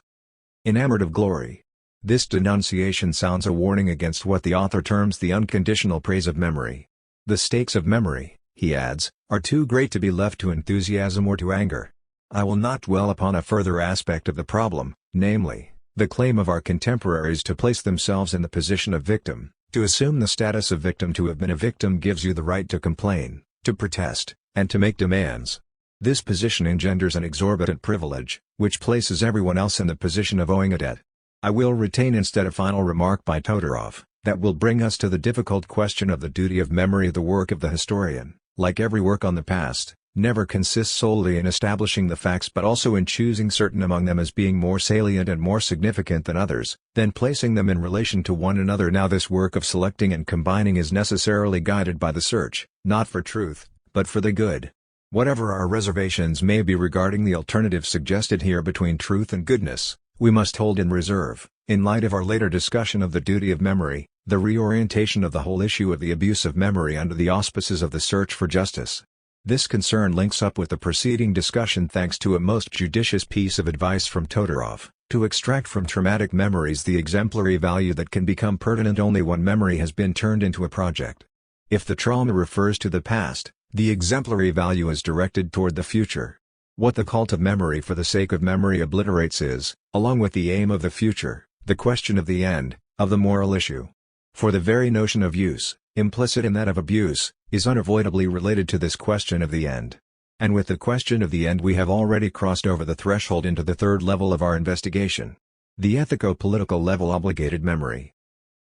enamored of glory. This denunciation sounds a warning against what the author terms the unconditional praise of memory. The stakes of memory, he adds, are too great to be left to enthusiasm or to anger. I will not dwell upon a further aspect of the problem, namely, the claim of our contemporaries to place themselves in the position of victim. To assume the status of victim, to have been a victim, gives you the right to complain, to protest, and to make demands. This position engenders an exorbitant privilege, which places everyone else in the position of owing a debt. I will retain instead a final remark by Todorov, that will bring us to the difficult question of the duty of memory. The work of the historian, like every work on the past, never consists solely in establishing the facts but also in choosing certain among them as being more salient and more significant than others, then placing them in relation to one another. Now this work of selecting and combining is necessarily guided by the search, not for truth, but for the good. Whatever our reservations may be regarding the alternative suggested here between truth and goodness, we must hold in reserve, in light of our later discussion of the duty of memory, the reorientation of the whole issue of the abuse of memory under the auspices of the search for justice. This concern links up with the preceding discussion thanks to a most judicious piece of advice from Todorov, to extract from traumatic memories the exemplary value that can become pertinent only when memory has been turned into a project. If the trauma refers to the past, the exemplary value is directed toward the future. What the cult of memory for the sake of memory obliterates is, along with the aim of the future, the question of the end, of the moral issue. For the very notion of use, implicit in that of abuse, is unavoidably related to this question of the end. And with the question of the end we have already crossed over the threshold into the third level of our investigation. The ethico-political level. Obligated memory.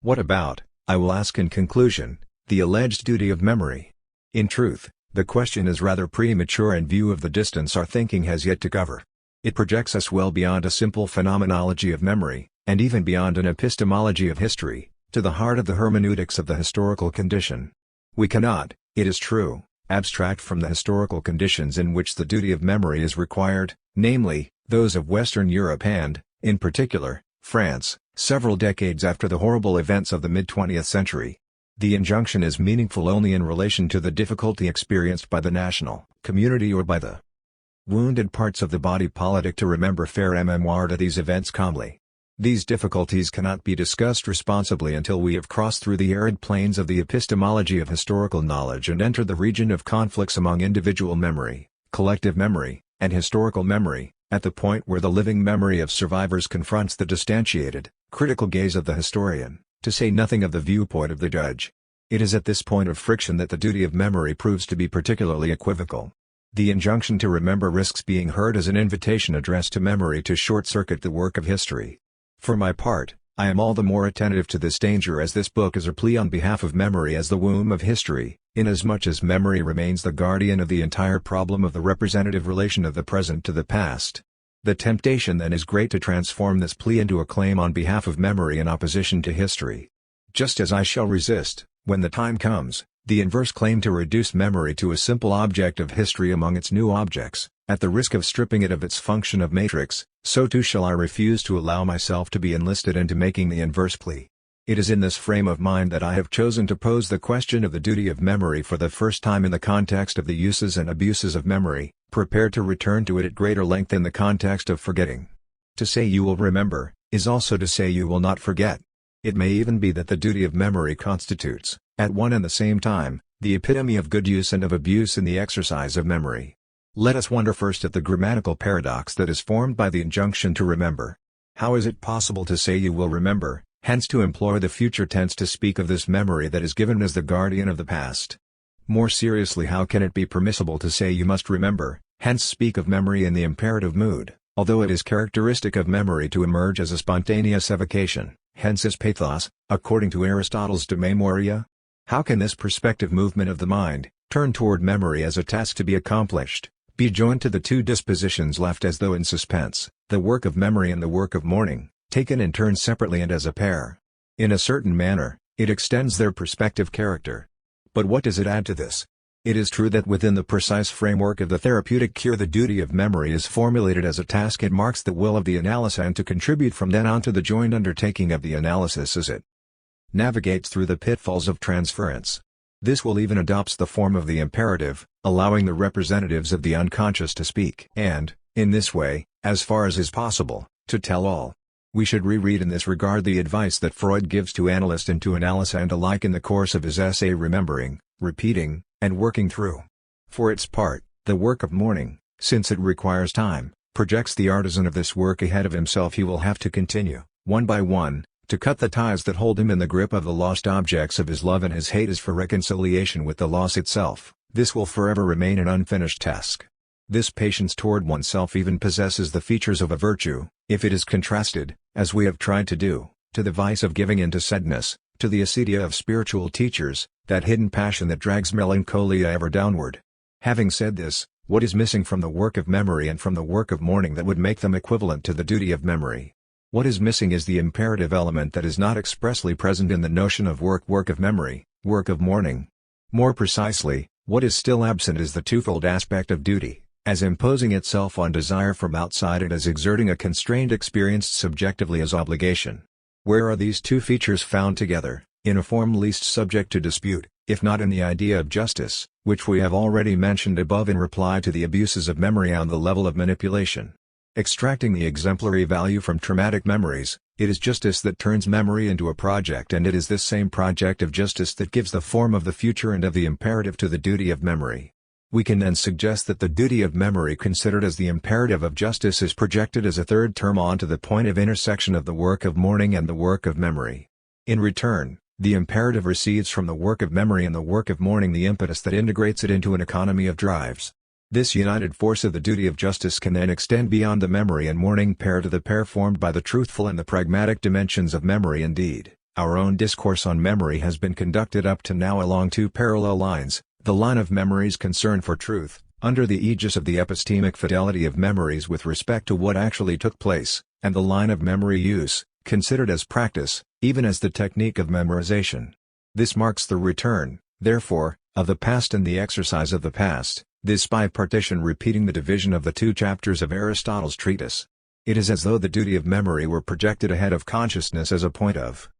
What about, I will ask in conclusion, the alleged duty of memory? In truth, the question is rather premature in view of the distance our thinking has yet to cover. It projects us well beyond a simple phenomenology of memory, and even beyond an epistemology of history, to the heart of the hermeneutics of the historical condition. We cannot, it is true, abstract from the historical conditions in which the duty of memory is required, namely, those of Western Europe and, in particular, France, several decades after the horrible events of the mid-20th century. The injunction is meaningful only in relation to the difficulty experienced by the national community or by the wounded parts of the body politic to remember faire mémoire to these events calmly. These difficulties cannot be discussed responsibly until we have crossed through the arid plains of the epistemology of historical knowledge and entered the region of conflicts among individual memory, collective memory, and historical memory, at the point where the living memory of survivors confronts the distantiated, critical gaze of the historian, to say nothing of the viewpoint of the judge. It is at this point of friction that the duty of memory proves to be particularly equivocal. The injunction to remember risks being heard as an invitation addressed to memory to short-circuit the work of history. For my part, I am all the more attentive to this danger as this book is a plea on behalf of memory as the womb of history, inasmuch as memory remains the guardian of the entire problem of the representative relation of the present to the past. The temptation then is great to transform this plea into a claim on behalf of memory in opposition to history. Just as I shall resist, when the time comes, the inverse claim to reduce memory to a simple object of history among its new objects, at the risk of stripping it of its function of matrix, so too shall I refuse to allow myself to be enlisted into making the inverse plea. It is in this frame of mind that I have chosen to pose the question of the duty of memory for the first time in the context of the uses and abuses of memory, prepared to return to it at greater length in the context of forgetting. To say you will remember, is also to say you will not forget. It may even be that the duty of memory constitutes, at one and the same time, the epitome of good use and of abuse in the exercise of memory. Let us wonder first at the grammatical paradox that is formed by the injunction to remember. How is it possible to say you will remember, hence to employ the future tense to speak of this memory that is given as the guardian of the past? More seriously, how can it be permissible to say you must remember, hence speak of memory in the imperative mood, although it is characteristic of memory to emerge as a spontaneous evocation, hence as pathos, according to Aristotle's De Memoria? How can this perspective movement of the mind, turned toward memory as a task to be accomplished, be joined to the two dispositions left as though in suspense, the work of memory and the work of mourning, taken in turn separately and as a pair? In a certain manner, it extends their perspective character. But what does it add to this? It is true that within the precise framework of the therapeutic cure the duty of memory is formulated as a task. It marks the will of the analysand to contribute from then on to the joint undertaking of the analysis as it navigates through the pitfalls of transference. This will even adopts the form of the imperative, allowing the representatives of the unconscious to speak and, in this way, as far as is possible, to tell all. We should reread in this regard the advice that Freud gives to analyst and to analysand alike in the course of his essay Remembering, Repeating, and Working Through. For its part, the work of mourning, since it requires time, projects the artisan of this work ahead of himself. He will have to continue, one by one, to cut the ties that hold him in the grip of the lost objects of his love and his hate as for reconciliation with the loss itself. This will forever remain an unfinished task. This patience toward oneself even possesses the features of a virtue, if it is contrasted, as we have tried to do, to the vice of giving in to sadness, to the acedia of spiritual teachers, that hidden passion that drags melancholia ever downward. Having said this, what is missing from the work of memory and from the work of mourning that would make them equivalent to the duty of memory? What is missing is the imperative element that is not expressly present in the notion of work of memory, work of mourning. More precisely, what is still absent is the twofold aspect of duty, as imposing itself on desire from outside and as exerting a constraint experienced subjectively as obligation. Where are these two features found together, in a form least subject to dispute, if not in the idea of justice, which we have already mentioned above in reply to the abuses of memory on the level of manipulation? Extracting the exemplary value from traumatic memories, it is justice that turns memory into a project, and it is this same project of justice that gives the form of the future and of the imperative to the duty of memory. We can then suggest that the duty of memory considered as the imperative of justice is projected as a third term on to the point of intersection of the work of mourning and the work of memory. In return, the imperative receives from the work of memory and the work of mourning the impetus that integrates it into an economy of drives. This united force of the duty of justice can then extend beyond the memory and mourning pair to the pair formed by the truthful and the pragmatic dimensions of memory. Indeed, our own discourse on memory has been conducted up to now along two parallel lines: the line of memory's concern for truth, under the aegis of the epistemic fidelity of memories with respect to what actually took place, and the line of memory use, considered as practice, even as the technique of memorization. This marks the return, therefore, of the past and the exercise of the past, this bipartition repeating the division of the two chapters of Aristotle's treatise. It is as though the duty of memory were projected ahead of consciousness as a point of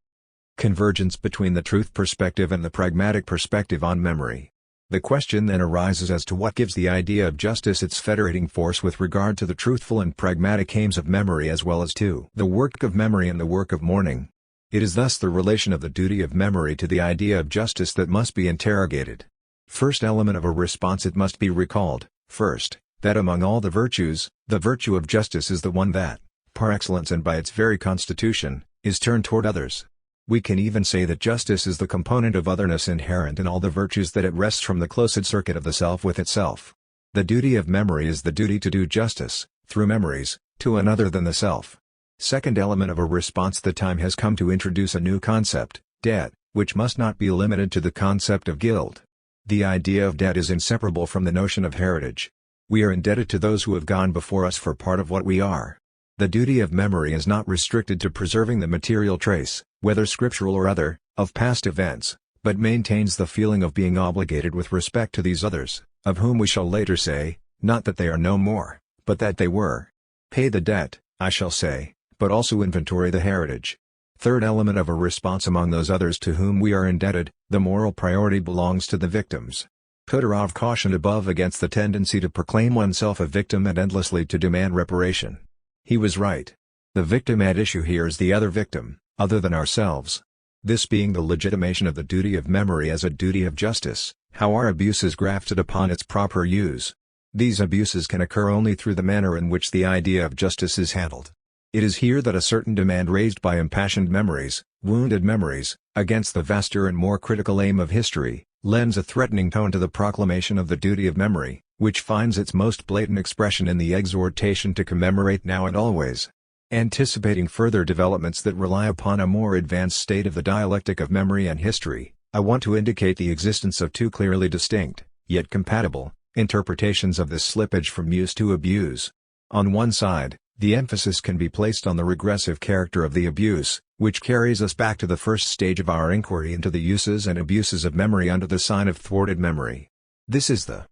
convergence between the truth perspective and the pragmatic perspective on memory. The question then arises as to what gives the idea of justice its federating force with regard to the truthful and pragmatic aims of memory as well as to the work of memory and the work of mourning. It is thus the relation of the duty of memory to the idea of justice that must be interrogated. First element of a response, it must be recalled, first, that among all the virtues, the virtue of justice is the one that, par excellence and by its very constitution, is turned toward others. We can even say that justice is the component of otherness inherent in all the virtues, that it rests from the closed circuit of the self with itself. The duty of memory is the duty to do justice, through memories, to another than the self. Second element of a response, the time has come to introduce a new concept, debt, which must not be limited to the concept of guilt. The idea of debt is inseparable from the notion of heritage. We are indebted to those who have gone before us for part of what we are. The duty of memory is not restricted to preserving the material trace, whether scriptural or other, of past events, but maintains the feeling of being obligated with respect to these others, of whom we shall later say, not that they are no more, but that they were. Pay the debt, I shall say, but also inventory the heritage. Third element of a response, among those others to whom we are indebted, the moral priority belongs to the victims. Todorov cautioned above against the tendency to proclaim oneself a victim and endlessly to demand reparation. He was right. The victim at issue here is the other victim, other than ourselves. This being the legitimation of the duty of memory as a duty of justice, how are abuses grafted upon its proper use? These abuses can occur only through the manner in which the idea of justice is handled. It is here that a certain demand raised by impassioned memories, wounded memories, against the vaster and more critical aim of history, lends a threatening tone to the proclamation of the duty of memory, which finds its most blatant expression in the exhortation to commemorate now and always. Anticipating further developments that rely upon a more advanced state of the dialectic of memory and history, I want to indicate the existence of two clearly distinct, yet compatible, interpretations of this slippage from use to abuse. On one side, the emphasis can be placed on the regressive character of the abuse, which carries us back to the first stage of our inquiry into the uses and abuses of memory under the sign of thwarted memory. This is the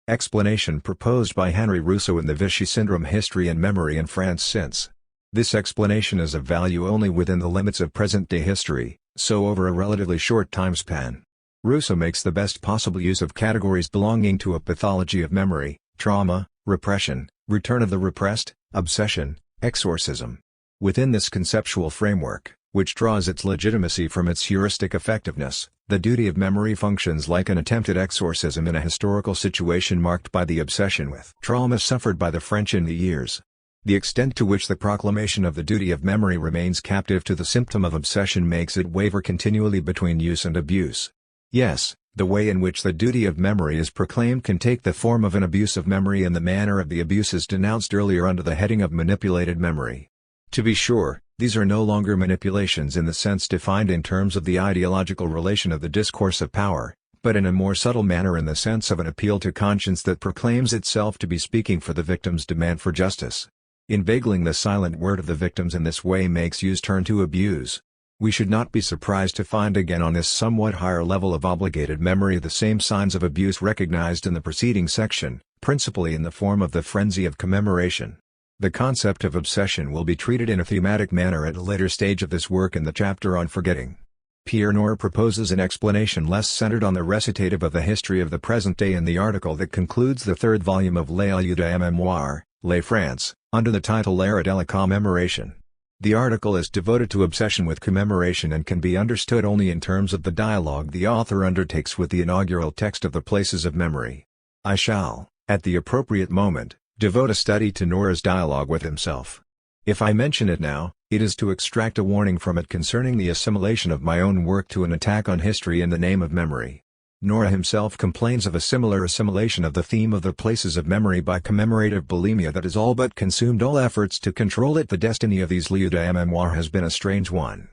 explanation proposed by Henry Rousseau in the Vichy Syndrome History and Memory in France Since. This explanation is of value only within the limits of present-day history, so over a relatively short time span. Rousseau makes the best possible use of categories belonging to a pathology of memory: trauma, repression, return of the repressed, obsession, exorcism. Within this conceptual framework, which draws its legitimacy from its heuristic effectiveness, the duty of memory functions like an attempted exorcism in a historical situation marked by the obsession with trauma suffered by the French in the years. The extent to which the proclamation of the duty of memory remains captive to the symptom of obsession makes it waver continually between use and abuse. Yes, the way in which the duty of memory is proclaimed can take the form of an abuse of memory and the manner of the abuses denounced earlier under the heading of manipulated memory. To be sure, these are no longer manipulations in the sense defined in terms of the ideological relation of the discourse of power, but in a more subtle manner in the sense of an appeal to conscience that proclaims itself to be speaking for the victim's demand for justice. Inveigling the silent word of the victims in this way makes use turn to abuse. We should not be surprised to find again on this somewhat higher level of obligated memory the same signs of abuse recognized in the preceding section, principally in the form of the frenzy of commemoration. The concept of obsession will be treated in a thematic manner at a later stage of this work in the chapter on forgetting. Pierre Nora proposes an explanation less centered on the recitative of the history of the present day in the article that concludes the third volume of Les Lieux de Mémoire, Les France, under the title L'Art de la Commémoration. The article is devoted to obsession with commemoration and can be understood only in terms of the dialogue the author undertakes with the inaugural text of the Places of Memory. I shall, at the appropriate moment, devote a study to Nora's dialogue with himself. If I mention it now, it is to extract a warning from it concerning the assimilation of my own work to an attack on history in the name of memory. Nora himself complains of a similar assimilation of the theme of the Places of Memory by commemorative bulimia that has all but consumed all efforts to control it. The destiny of these lieux de mémoire has been a strange one.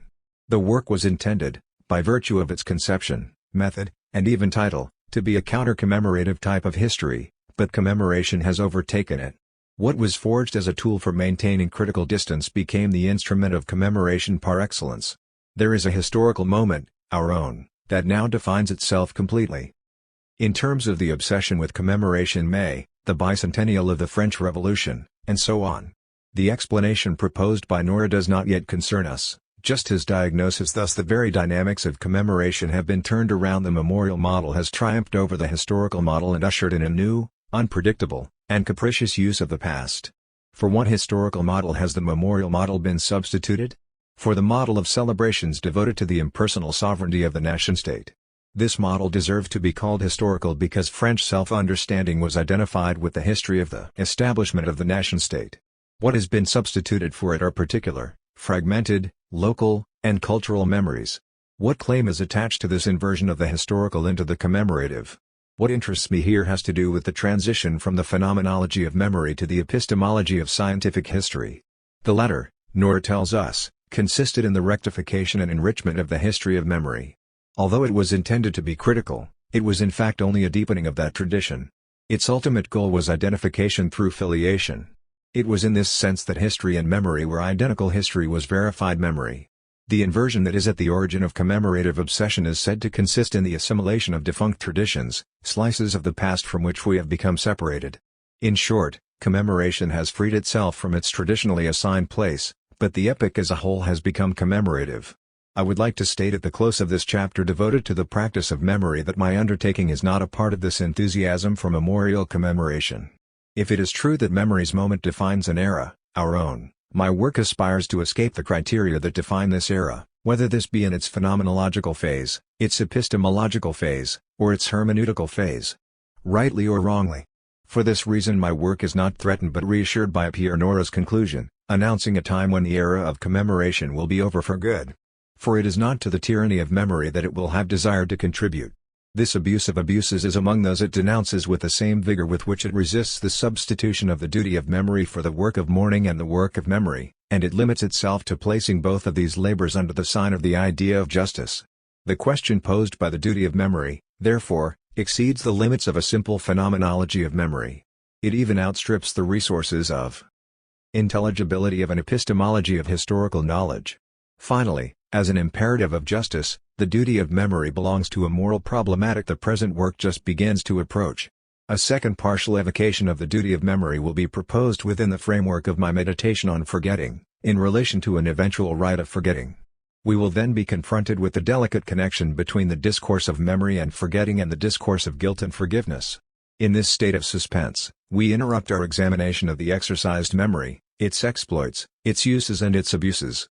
The work was intended, by virtue of its conception, method, and even title, to be a counter-commemorative type of history, but commemoration has overtaken it. What was forged as a tool for maintaining critical distance became the instrument of commemoration par excellence. There is a historical moment, our own, that now defines itself completely. In terms of the obsession with commemoration May, the bicentennial of the French Revolution, and so on. The explanation proposed by Nora does not yet concern us, just his diagnosis. Thus the very dynamics of commemoration have been turned around. The memorial model has triumphed over the historical model and ushered in a new, unpredictable, and capricious use of the past. For what historical model has the memorial model been substituted? For the model of celebrations devoted to the impersonal sovereignty of the nation-state. This model deserved to be called historical because French self-understanding was identified with the history of the establishment of the nation-state. What has been substituted for it are particular, fragmented, local, and cultural memories. What claim is attached to this inversion of the historical into the commemorative? What interests me here has to do with the transition from the phenomenology of memory to the epistemology of scientific history. The latter, Nora tells us, consisted in the rectification and enrichment of the history of memory. Although it was intended to be critical, it was in fact only a deepening of that tradition. Its ultimate goal was identification through filiation. It was in this sense that history and memory were identical. History was verified memory. The inversion that is at the origin of commemorative obsession is said to consist in the assimilation of defunct traditions, slices of the past from which we have become separated. In short, commemoration has freed itself from its traditionally assigned place, but the epoch as a whole has become commemorative. I would like to state at the close of this chapter devoted to the practice of memory that my undertaking is not a part of this enthusiasm for memorial commemoration. If it is true that memory's moment defines an era, our own, My work aspires to escape the criteria that define this era, whether this be in its phenomenological phase, its epistemological phase, or its hermeneutical phase. Rightly or wrongly. For this reason my work is not threatened but reassured by Pierre Nora's conclusion, announcing a time when the era of commemoration will be over for good. For it is not to the tyranny of memory that it will have desired to contribute. This abuse of abuses is among those it denounces with the same vigor with which it resists the substitution of the duty of memory for the work of mourning and the work of memory, and it limits itself to placing both of these labors under the sign of the idea of justice. The question posed by the duty of memory, therefore, exceeds the limits of a simple phenomenology of memory. It even outstrips the resources of intelligibility of an epistemology of historical knowledge. Finally, as an imperative of justice, the duty of memory belongs to a moral problematic the present work just begins to approach. A second partial evocation of the duty of memory will be proposed within the framework of my meditation on forgetting, in relation to an eventual right of forgetting. We will then be confronted with the delicate connection between the discourse of memory and forgetting and the discourse of guilt and forgiveness. In this state of suspense, we interrupt our examination of the exercised memory, its exploits, its uses and its abuses.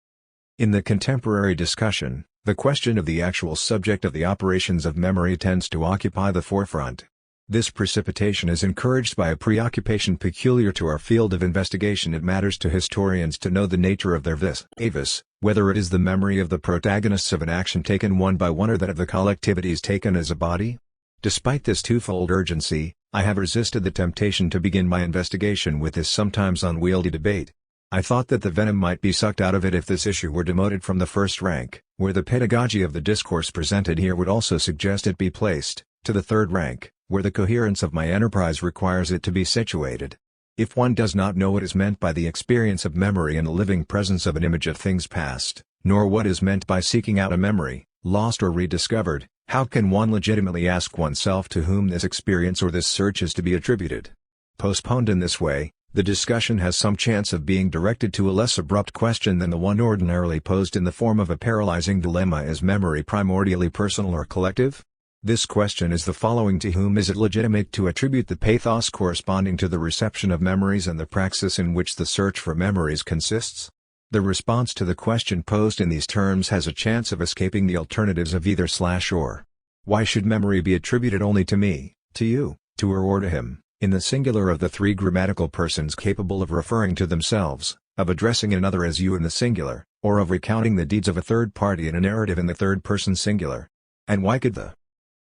In the contemporary discussion, the question of the actual subject of the operations of memory tends to occupy the forefront. This precipitation is encouraged by a preoccupation peculiar to our field of investigation. It matters to historians to know the nature of their vis avis, whether it is the memory of the protagonists of an action taken one by one or that of the collectivities taken as a body. Despite this twofold urgency, I have resisted the temptation to begin my investigation with this sometimes unwieldy debate. I thought that the venom might be sucked out of it if this issue were demoted from the first rank, where the pedagogy of the discourse presented here would also suggest it be placed, to the third rank, where the coherence of my enterprise requires it to be situated. If one does not know what is meant by the experience of memory in the living presence of an image of things past, nor what is meant by seeking out a memory, lost or rediscovered, how can one legitimately ask oneself to whom this experience or this search is to be attributed? Postponed in this way, the discussion has some chance of being directed to a less abrupt question than the one ordinarily posed in the form of a paralyzing dilemma: is memory primordially personal or collective? This question is the following: to whom is it legitimate to attribute the pathos corresponding to the reception of memories and the praxis in which the search for memories consists? The response to the question posed in these terms has a chance of escaping the alternatives of either/or. Why should memory be attributed only to me, to you, to her or to him, in the singular of the three grammatical persons capable of referring to themselves, of addressing another as you in the singular, or of recounting the deeds of a third party in a narrative in the third person singular? And why could the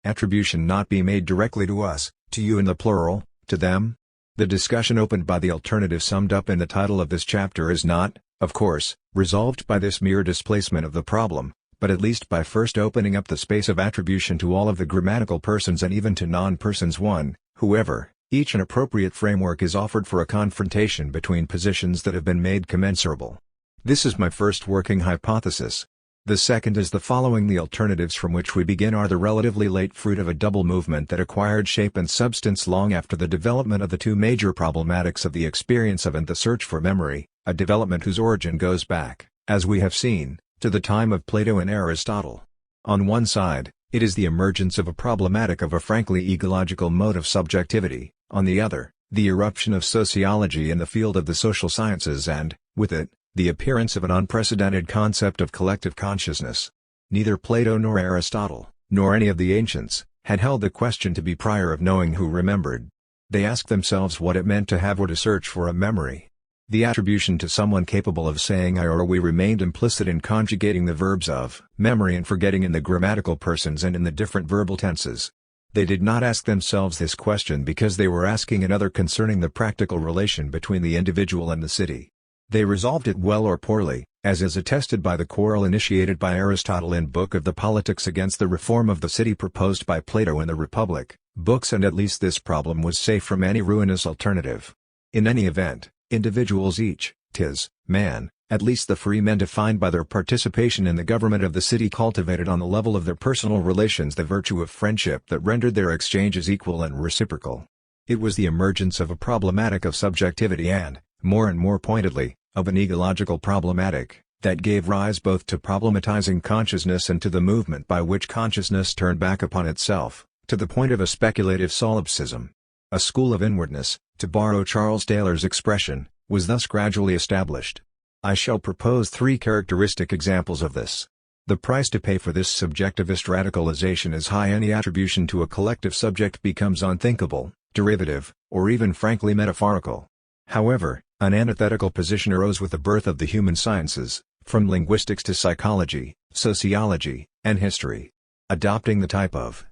attribution not be made directly to us, to you in the plural, to them? The discussion opened by the alternative summed up in the title of this chapter is not, of course, resolved by this mere displacement of the problem, but at least by first opening up the space of attribution to all of the grammatical persons and even to non-persons one, whoever. Each an appropriate framework is offered for a confrontation between positions that have been made commensurable. This is my first working hypothesis. The second is the following: the alternatives from which we begin are the relatively late fruit of a double movement that acquired shape and substance long after the development of the two major problematics of the experience of and the search for memory, a development whose origin goes back, as we have seen, to the time of Plato and Aristotle. On one side, it is the emergence of a problematic of a frankly egological mode of subjectivity. On the other, the eruption of sociology in the field of the social sciences and, with it, the appearance of an unprecedented concept of collective consciousness. Neither Plato nor Aristotle, nor any of the ancients, had held the question to be prior of knowing who remembered. They asked themselves what it meant to have or to search for a memory. The attribution to someone capable of saying I or we remained implicit in conjugating the verbs of memory and forgetting in the grammatical persons and in the different verbal tenses. They did not ask themselves this question because they were asking another concerning the practical relation between the individual and the city. They resolved it well or poorly, as is attested by the quarrel initiated by Aristotle in Book of the Politics against the reform of the city proposed by Plato in the Republic, books, and at least this problem was safe from any ruinous alternative. In any event, individuals each, 'tis, man, at least the free men defined by their participation in the government of the city cultivated on the level of their personal relations the virtue of friendship that rendered their exchanges equal and reciprocal. It was the emergence of a problematic of subjectivity and, more pointedly, of an egological problematic, that gave rise both to problematizing consciousness and to the movement by which consciousness turned back upon itself, to the point of a speculative solipsism. A school of inwardness, to borrow Charles Taylor's expression, was thus gradually established. I shall propose three characteristic examples of this. The price to pay for this subjectivist radicalization is high. Any attribution to a collective subject becomes unthinkable, derivative, or even frankly metaphorical. However, an antithetical position arose with the birth of the human sciences, from linguistics to psychology, sociology, and history. Adopting the type of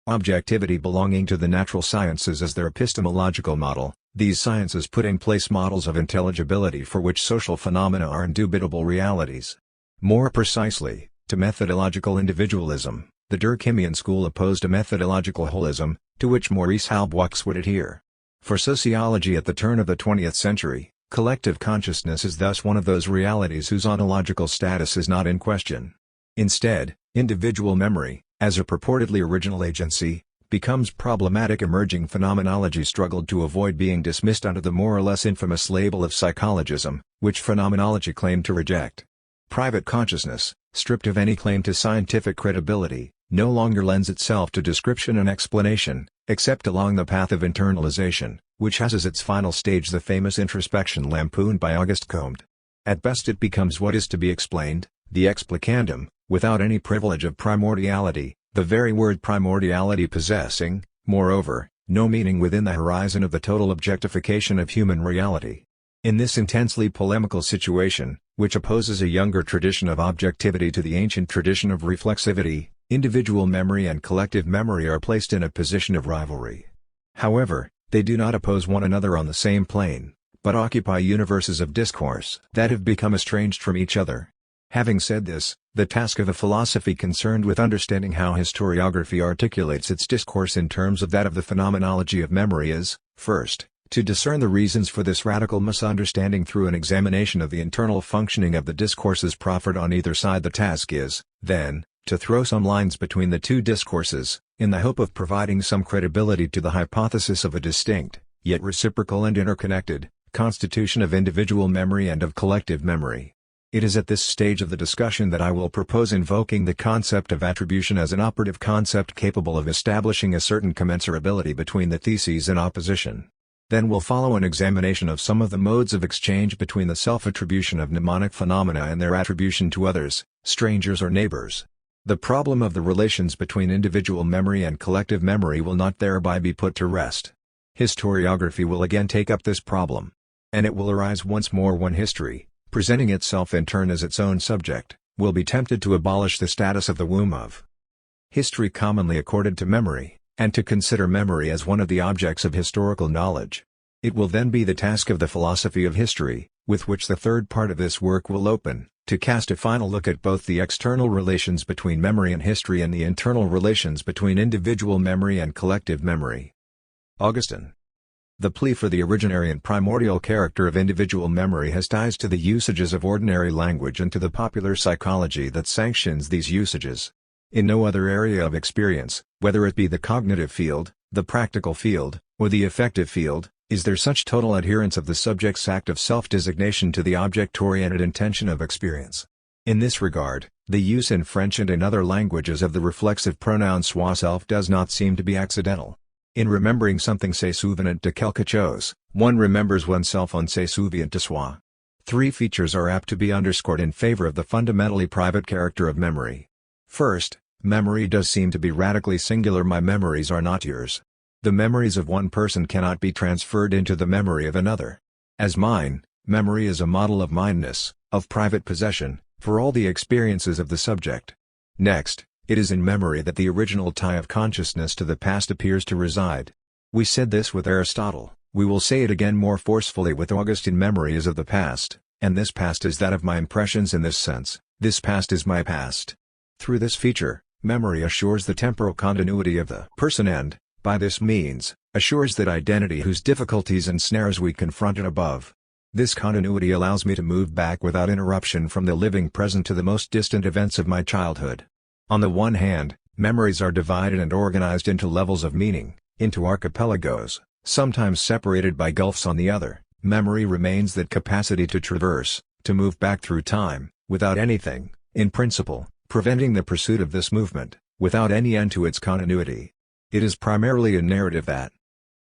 objectivity belonging to the natural sciences as their epistemological model, these sciences put in place models of intelligibility for which social phenomena are indubitable realities. More precisely, to methodological individualism, the Durkheimian school opposed a methodological holism, to which Maurice Halbwachs would adhere. For sociology at the turn of the 20th century, collective consciousness is thus one of those realities whose ontological status is not in question. Instead, individual memory, as a purportedly original agency, becomes problematic. Emerging phenomenology struggled to avoid being dismissed under the more or less infamous label of psychologism, which phenomenology claimed to reject. Private consciousness, stripped of any claim to scientific credibility, no longer lends itself to description and explanation, except along the path of internalization, which has as its final stage the famous introspection lampooned by Auguste Comte. At best it becomes what is to be explained, the explicandum, without any privilege of primordiality, the very word primordiality possessing, moreover, no meaning within the horizon of the total objectification of human reality. In this intensely polemical situation, which opposes a younger tradition of objectivity to the ancient tradition of reflexivity, individual memory and collective memory are placed in a position of rivalry. However, they do not oppose one another on the same plane, but occupy universes of discourse that have become estranged from each other. Having said this, the task of a philosophy concerned with understanding how historiography articulates its discourse in terms of that of the phenomenology of memory is, first, to discern the reasons for this radical misunderstanding through an examination of the internal functioning of the discourses proffered on either side. The task is, then, to throw some lines between the two discourses, in the hope of providing some credibility to the hypothesis of a distinct, yet reciprocal and interconnected, constitution of individual memory and of collective memory. It is at this stage of the discussion that I will propose invoking the concept of attribution as an operative concept capable of establishing a certain commensurability between the theses in opposition. Then will follow an examination of some of the modes of exchange between the self-attribution of mnemonic phenomena and their attribution to others, strangers or neighbors. The problem of the relations between individual memory and collective memory will not thereby be put to rest. Historiography will again take up this problem. And it will arise once more when history, presenting itself in turn as its own subject, will be tempted to abolish the status of the womb of history commonly accorded to memory, and to consider memory as one of the objects of historical knowledge. It will then be the task of the philosophy of history, with which the third part of this work will open, to cast a final look at both the external relations between memory and history and the internal relations between individual memory and collective memory. Augustine. The plea for the originary and primordial character of individual memory has ties to the usages of ordinary language and to the popular psychology that sanctions these usages. In no other area of experience, whether it be the cognitive field, the practical field, or the affective field, is there such total adherence of the subject's act of self-designation to the object-oriented intention of experience. In this regard, the use in French and in other languages of the reflexive pronoun soi-self does not seem to be accidental. In remembering something se souvenant de quelque chose, one remembers oneself on se souvient de soi. Three features are apt to be underscored in favor of the fundamentally private character of memory. First, memory does seem to be radically singular. My memories are not yours. The memories of one person cannot be transferred into the memory of another. As mine, memory is a model of mineness, of private possession, for all the experiences of the subject. Next, it is in memory that the original tie of consciousness to the past appears to reside. We said this with Aristotle, we will say it again more forcefully with Augustine. Memory is of the past, and this past is that of my impressions. In this sense, this past is my past. Through this feature, memory assures the temporal continuity of the person and, by this means, assures that identity whose difficulties and snares we confronted above. This continuity allows me to move back without interruption from the living present to the most distant events of my childhood. On the one hand, memories are divided and organized into levels of meaning, into archipelagos, sometimes separated by gulfs. On the other, memory remains that capacity to traverse, to move back through time, without anything, in principle, preventing the pursuit of this movement, without any end to its continuity. It is primarily in narrative that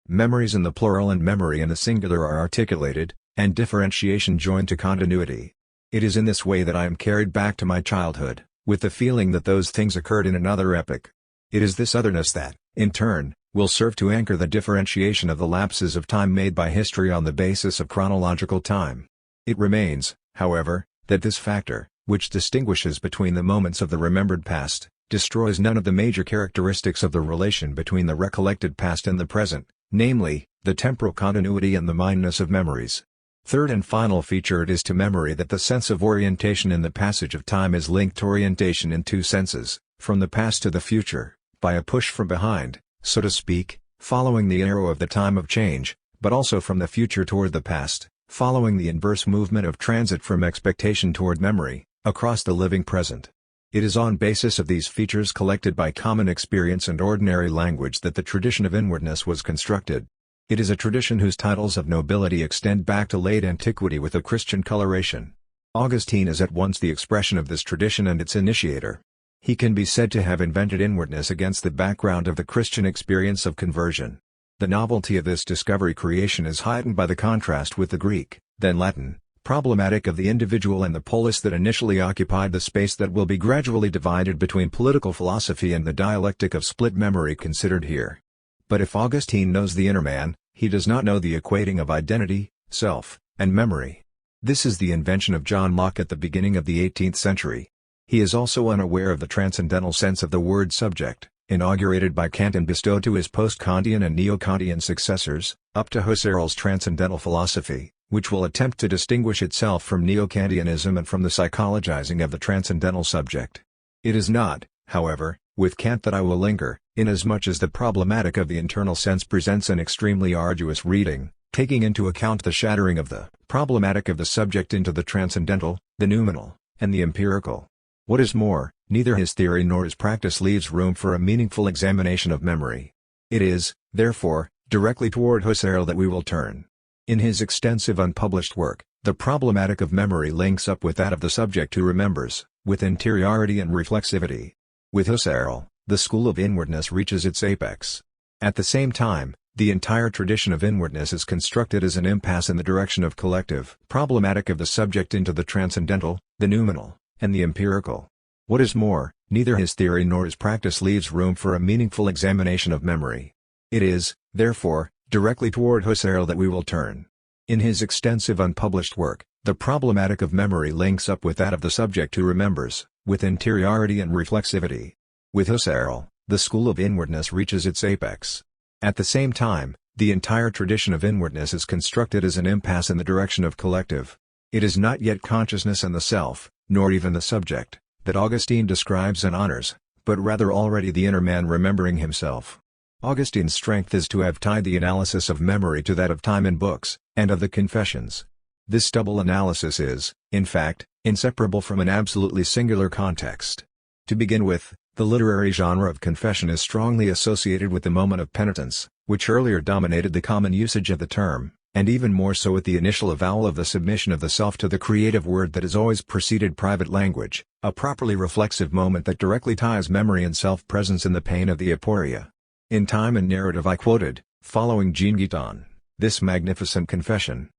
memories in the plural and memory in the singular are articulated, and differentiation joined to continuity. It is in this way that I am carried back to my childhood, with the feeling that those things occurred in another epoch. It is this otherness that, in turn, will serve to anchor the differentiation of the lapses of time made by history on the basis of chronological time. It remains, however, that this factor, which distinguishes between the moments of the remembered past, destroys none of the major characteristics of the relation between the recollected past and the present, namely, the temporal continuity and the minuteness of memories. Third and final feature, it is to memory that the sense of orientation in the passage of time is linked to orientation in two senses, from the past to the future, by a push from behind, so to speak, following the arrow of the time of change, but also from the future toward the past, following the inverse movement of transit from expectation toward memory, across the living present. It is on basis of these features collected by common experience and ordinary language that the tradition of inwardness was constructed. It is a tradition whose titles of nobility extend back to late antiquity with a Christian coloration. Augustine is at once the expression of this tradition and its initiator. He can be said to have invented inwardness against the background of the Christian experience of conversion. The novelty of this discovery creation is heightened by the contrast with the Greek, then Latin, problematic of the individual and the polis that initially occupied the space that will be gradually divided between political philosophy and the dialectic of split memory considered here. But if Augustine knows the inner man, he does not know the equating of identity, self, and memory. This is the invention of John Locke at the beginning of the 18th century. He is also unaware of the transcendental sense of the word subject, inaugurated by Kant and bestowed to his post-Kantian and neo-Kantian successors, up to Husserl's transcendental philosophy, which will attempt to distinguish itself from neo-Kantianism and from the psychologizing of the transcendental subject. It is not, however, with Kant that I will linger, inasmuch as the problematic of the internal sense presents an extremely arduous reading, taking into account the shattering of the problematic of the subject into the transcendental, the noumenal, and the empirical. What is more, neither his theory nor his practice leaves room for a meaningful examination of memory. It is, therefore, directly toward Husserl that we will turn. In his extensive unpublished work, the problematic of memory links up with that of the subject who remembers, with interiority and reflexivity. With Husserl, the school of inwardness reaches its apex. At the same time, the entire tradition of inwardness is constructed as an impasse in the direction of collective problematic of the subject into the transcendental, the noumenal, and the empirical. What is more, neither his theory nor his practice leaves room for a meaningful examination of memory. It is, therefore, directly toward Husserl that we will turn. In his extensive unpublished work, the problematic of memory links up with that of the subject who remembers, with interiority and reflexivity. With Husserl, the school of inwardness reaches its apex. At the same time, the entire tradition of inwardness is constructed as an impasse in the direction of collective. It is not yet consciousness and the self, nor even the subject, that Augustine describes and honors, but rather already the inner man remembering himself. Augustine's strength is to have tied the analysis of memory to that of time in books, and of the Confessions. This double analysis is, in fact, inseparable from an absolutely singular context. To begin with, the literary genre of confession is strongly associated with the moment of penitence, which earlier dominated the common usage of the term, and even more so with the initial avowal of the submission of the self to the creative word that has always preceded private language, a properly reflexive moment that directly ties memory and self-presence in the pain of the aporia. In Time and Narrative I quoted, following Jean Guiton, this magnificent confession.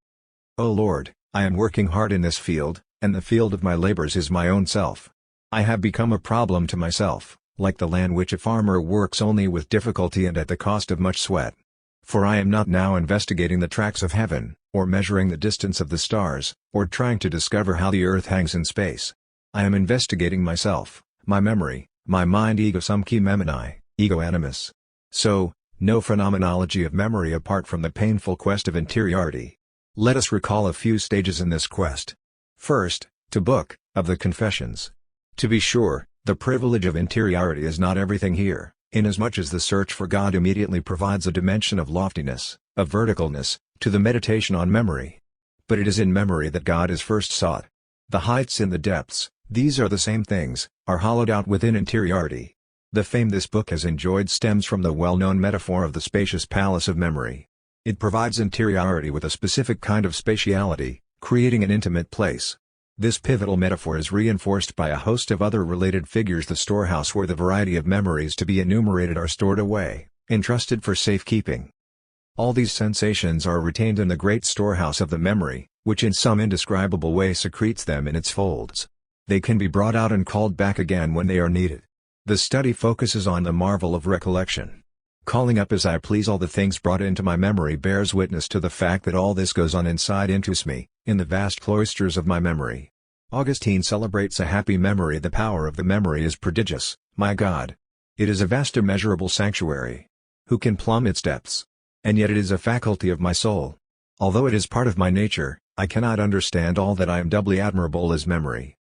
O Lord, I am working hard in this field, and the field of my labors is my own self. I have become a problem to myself, like the land which a farmer works only with difficulty and at the cost of much sweat. For I am not now investigating the tracks of heaven, or measuring the distance of the stars, or trying to discover how the earth hangs in space. I am investigating myself, my memory, my mind ego sum qui memini, ego animus. So, no phenomenology of memory apart from the painful quest of interiority. Let us recall a few stages in this quest. First, to Book of the Confessions. To be sure, the privilege of interiority is not everything here, inasmuch as the search for God immediately provides a dimension of loftiness, of verticalness, to the meditation on memory. But it is in memory that God is first sought. The heights and the depths, these are the same things, are hollowed out within interiority. The fame this book has enjoyed stems from the well-known metaphor of the spacious palace of memory. It provides interiority with a specific kind of spatiality, creating an intimate place. This pivotal metaphor is reinforced by a host of other related figures, the storehouse where the variety of memories to be enumerated are stored away, entrusted for safekeeping. All these sensations are retained in the great storehouse of the memory, which in some indescribable way secretes them in its folds. They can be brought out and called back again when they are needed. The study focuses on the marvel of recollection. Calling up as I please all the things brought into my memory bears witness to the fact that all this goes on inside into me, in the vast cloisters of my memory. Augustine celebrates a happy memory. The power of the memory is prodigious, my God. It is a vast immeasurable sanctuary. Who can plumb its depths? And yet it is a faculty of my soul. Although it is part of my nature, I cannot understand all that. I am doubly admirable as memory.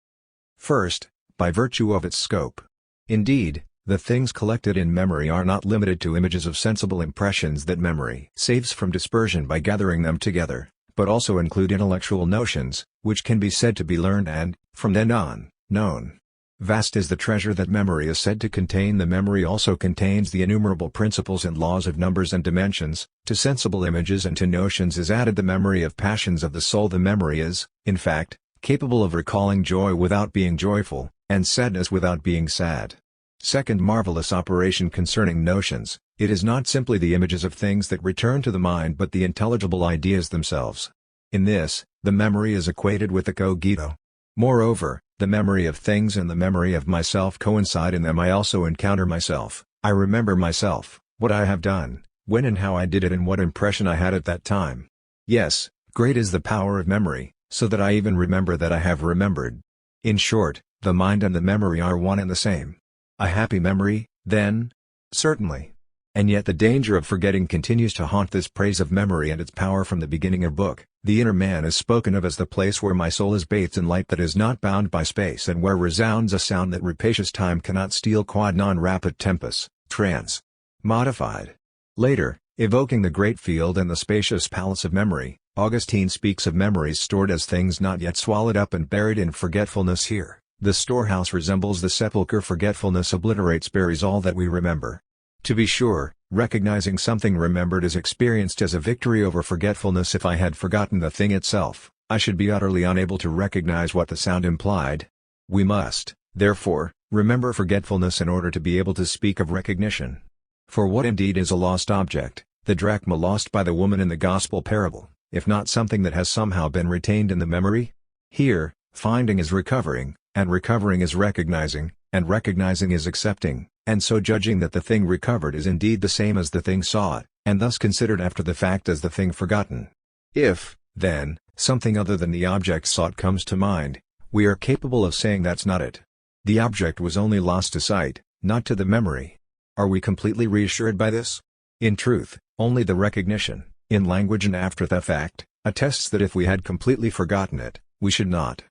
First, by virtue of its scope. Indeed, the things collected in memory are not limited to images of sensible impressions that memory saves from dispersion by gathering them together, but also include intellectual notions, which can be said to be learned and, from then on, known. Vast is the treasure that memory is said to contain. The memory also contains the innumerable principles and laws of numbers and dimensions. To sensible images and to notions is added the memory of passions of the soul. The memory is, in fact, capable of recalling joy without being joyful, and sadness without being sad. Second marvelous operation concerning notions, it is not simply the images of things that return to the mind but the intelligible ideas themselves. In this, the memory is equated with the cogito. Moreover, the memory of things and the memory of myself coincide. In them I also encounter myself. I remember myself, what I have done, when and how I did it and what impression I had at that time. Yes, great is the power of memory, so that I even remember that I have remembered. In short, the mind and the memory are one and the same. A happy memory, then? Certainly. And yet the danger of forgetting continues to haunt this praise of memory and its power from the beginning of book. The inner man is spoken of as the place where my soul is bathed in light that is not bound by space and where resounds a sound that rapacious time cannot steal. Quod non rapit tempus, trans. Modified. Later, evoking the great field and the spacious palace of memory, Augustine speaks of memories stored as things not yet swallowed up and buried in forgetfulness. Here, the storehouse resembles the sepulchre. Forgetfulness obliterates, buries all that we remember. To be sure, recognizing something remembered is experienced as a victory over forgetfulness. If I had forgotten the thing itself, I should be utterly unable to recognize what the sound implied. We must, therefore, remember forgetfulness in order to be able to speak of recognition. For what indeed is a lost object, the drachma lost by the woman in the gospel parable, if not something that has somehow been retained in the memory? Here, finding is recovering, and recovering is recognizing, and recognizing is accepting, and so judging that the thing recovered is indeed the same as the thing sought, and thus considered after the fact as the thing forgotten. If, then, something other than the object sought comes to mind, we are capable of saying that's not it. The object was only lost to sight, not to the memory. Are we completely reassured by this? In truth, only the recognition, in language and after the fact, attests that if we had completely forgotten it, we should not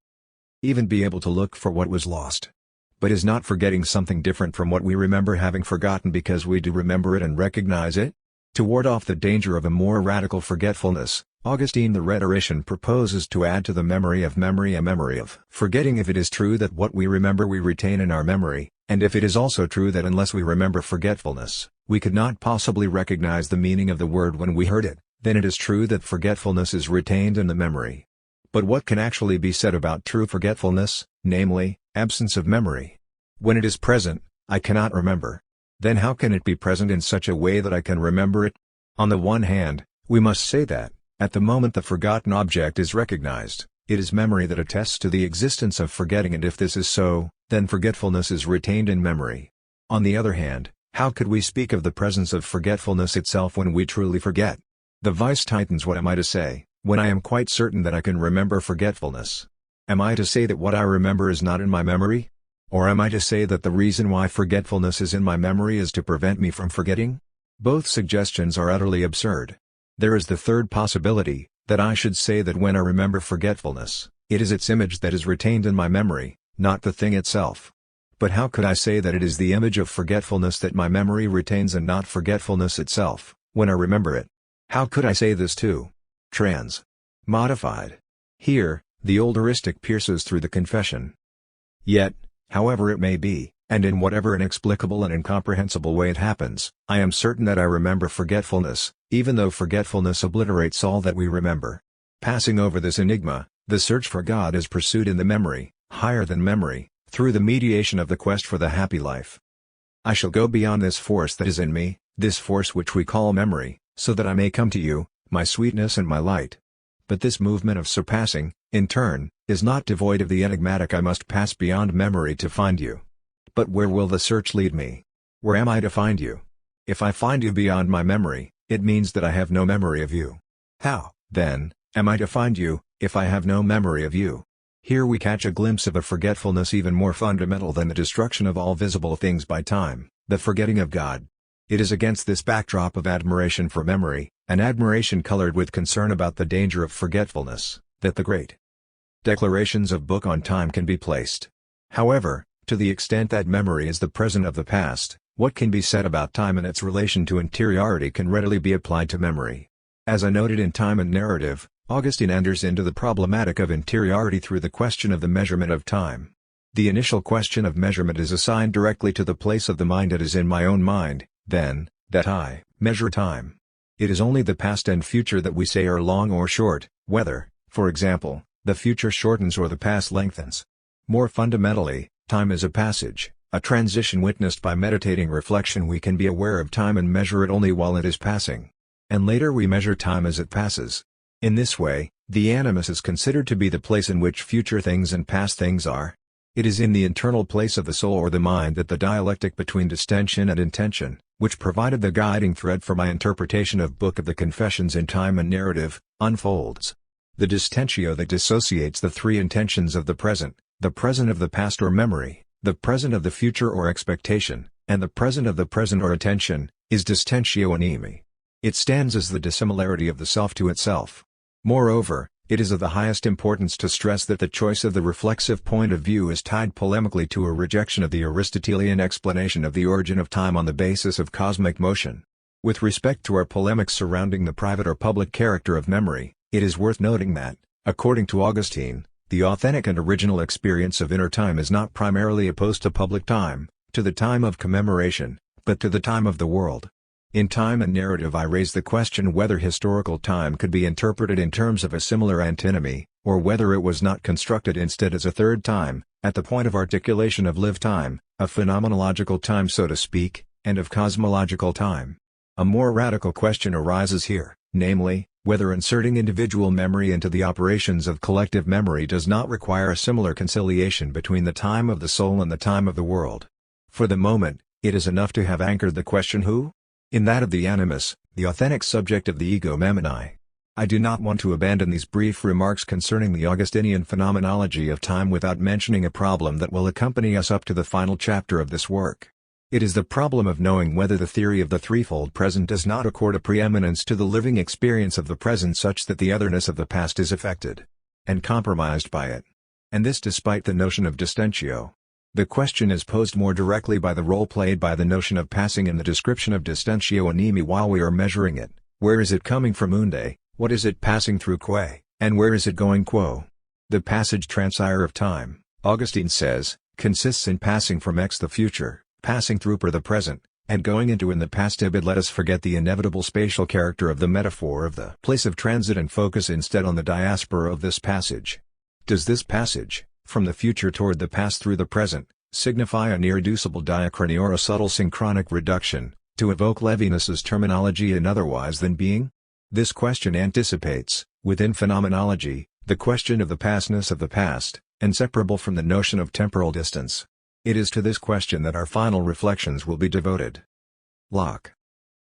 even be able to look for what was lost. But is not forgetting something different from what we remember having forgotten because we do remember it and recognize it? To ward off the danger of a more radical forgetfulness, Augustine the rhetorician proposes to add to the memory of memory a memory of forgetting. If it is true that what we remember we retain in our memory, and if it is also true that unless we remember forgetfulness, we could not possibly recognize the meaning of the word when we heard it, then it is true that forgetfulness is retained in the memory. But what can actually be said about true forgetfulness, namely, absence of memory? When it is present, I cannot remember. Then how can it be present in such a way that I can remember it? On the one hand, we must say that, at the moment the forgotten object is recognized, it is memory that attests to the existence of forgetting, and if this is so, then forgetfulness is retained in memory. On the other hand, how could we speak of the presence of forgetfulness itself when we truly forget? The vice tightens. What am I to say, when I am quite certain that I can remember forgetfulness? Am I to say that what I remember is not in my memory? Or am I to say that the reason why forgetfulness is in my memory is to prevent me from forgetting? Both suggestions are utterly absurd. There is the third possibility, that I should say that when I remember forgetfulness, it is its image that is retained in my memory, not the thing itself. But how could I say that it is the image of forgetfulness that my memory retains and not forgetfulness itself, when I remember it? How could I say this too? Trans. Modified. Here, the old heuristic pierces through the confession. Yet, however it may be, and in whatever inexplicable and incomprehensible way it happens, I am certain that I remember forgetfulness, even though forgetfulness obliterates all that we remember. Passing over this enigma, the search for God is pursued in the memory, higher than memory, through the mediation of the quest for the happy life. I shall go beyond this force that is in me, this force which we call memory, so that I may come to you, my sweetness and my light. But this movement of surpassing, in turn, is not devoid of the enigmatic I must pass beyond memory to find you. But where will the search lead me? Where am I to find you? If I find you beyond my memory, it means that I have no memory of you. How, then, am I to find you, if I have no memory of you? Here we catch a glimpse of a forgetfulness even more fundamental than the destruction of all visible things by time, the forgetting of God. It is against this backdrop of admiration for memory, an admiration colored with concern about the danger of forgetfulness, that the great declarations of Book on Time can be placed. However, to the extent that memory is the present of the past, what can be said about time and its relation to interiority can readily be applied to memory. As I noted in Time and Narrative, Augustine enters into the problematic of interiority through the question of the measurement of time. The initial question of measurement is assigned directly to the place of the mind. It is in my own mind, then, that I measure time. It is only the past and future that we say are long or short, whether, for example, the future shortens or the past lengthens. More fundamentally, time is a passage, a transition witnessed by meditating reflection. We can be aware of time and measure it only while it is passing. And later we measure time as it passes. In this way, the animus is considered to be the place in which future things and past things are. It is in the internal place of the soul or the mind that the dialectic between distension and intention, which provided the guiding thread for my interpretation of Book of the Confessions in Time and Narrative, unfolds. The distentio that dissociates the three intentions of the present of the past or memory, the present of the future or expectation, and the present of the present or attention, is distentio animi. It stands as the dissimilarity of the self to itself. Moreover, it is of the highest importance to stress that the choice of the reflexive point of view is tied polemically to a rejection of the Aristotelian explanation of the origin of time on the basis of cosmic motion. With respect to our polemics surrounding the private or public character of memory, it is worth noting that, according to Augustine, the authentic and original experience of inner time is not primarily opposed to public time, to the time of commemoration, but to the time of the world. In Time and Narrative I raise the question whether historical time could be interpreted in terms of a similar antinomy, or whether it was not constructed instead as a third time, at the point of articulation of lived time, of phenomenological time so to speak, and of cosmological time. A more radical question arises here, namely, whether inserting individual memory into the operations of collective memory does not require a similar conciliation between the time of the soul and the time of the world. For the moment, it is enough to have anchored the question who? In that of the animus, the authentic subject of the ego memini. I do not want to abandon these brief remarks concerning the Augustinian phenomenology of time without mentioning a problem that will accompany us up to the final chapter of this work. It is the problem of knowing whether the theory of the threefold present does not accord a preeminence to the living experience of the present such that the otherness of the past is affected and compromised by it. And this despite the notion of distentio. The question is posed more directly by the role played by the notion of passing in the description of distentio animi while we are measuring it. Where is it coming from unde, what is it passing through quae, and where is it going quo? The passage transire of time, Augustine says, consists in passing from ex the future, passing through per the present, and going into in the past ibid. Let us forget the inevitable spatial character of the metaphor of the place of transit and focus instead on the diaspora of this passage. Does this passage, from the future toward the past through the present, signify an irreducible diachrony or a subtle synchronic reduction, to evoke Levinas's terminology in otherwise than being? This question anticipates, within phenomenology, the question of the pastness of the past, inseparable from the notion of temporal distance. It is to this question that our final reflections will be devoted. Locke.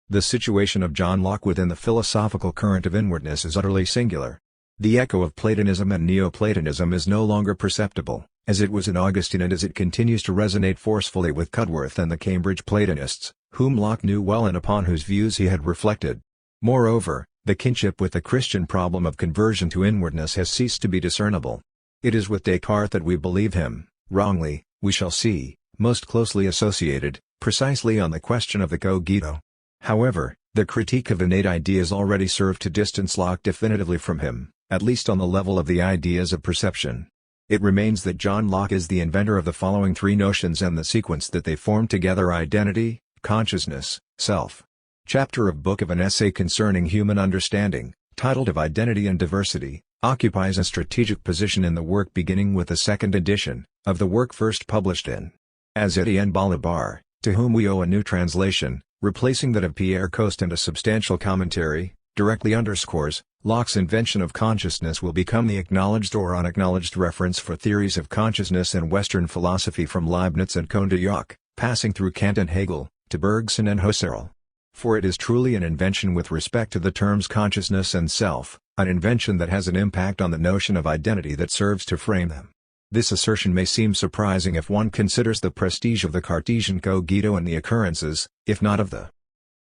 The situation of John Locke within the philosophical current of inwardness is utterly singular. The echo of Platonism and Neoplatonism is no longer perceptible, as it was in Augustine and as it continues to resonate forcefully with Cudworth and the Cambridge Platonists, whom Locke knew well and upon whose views he had reflected. Moreover, the kinship with the Christian problem of conversion to inwardness has ceased to be discernible. It is with Descartes that we believe him, wrongly, we shall see, most closely associated, precisely on the question of the cogito. However, the critique of innate ideas already served to distance Locke definitively from him, at least on the level of the ideas of perception. It remains that John Locke is the inventor of the following three notions and the sequence that they form together: identity, consciousness, self. Chapter of Book of an Essay Concerning Human Understanding, titled Of Identity and Diversity, occupies a strategic position in the work beginning with the second edition, of the work first published in. As Etienne Balibar, to whom we owe a new translation, replacing that of Pierre Coste and a substantial commentary, directly underscores, Locke's invention of consciousness will become the acknowledged or unacknowledged reference for theories of consciousness and Western philosophy from Leibniz and Comte de Jacques, passing through Kant and Hegel, to Bergson and Husserl. For it is truly an invention with respect to the terms consciousness and self, an invention that has an impact on the notion of identity that serves to frame them. This assertion may seem surprising if one considers the prestige of the Cartesian cogito and the occurrences, if not of the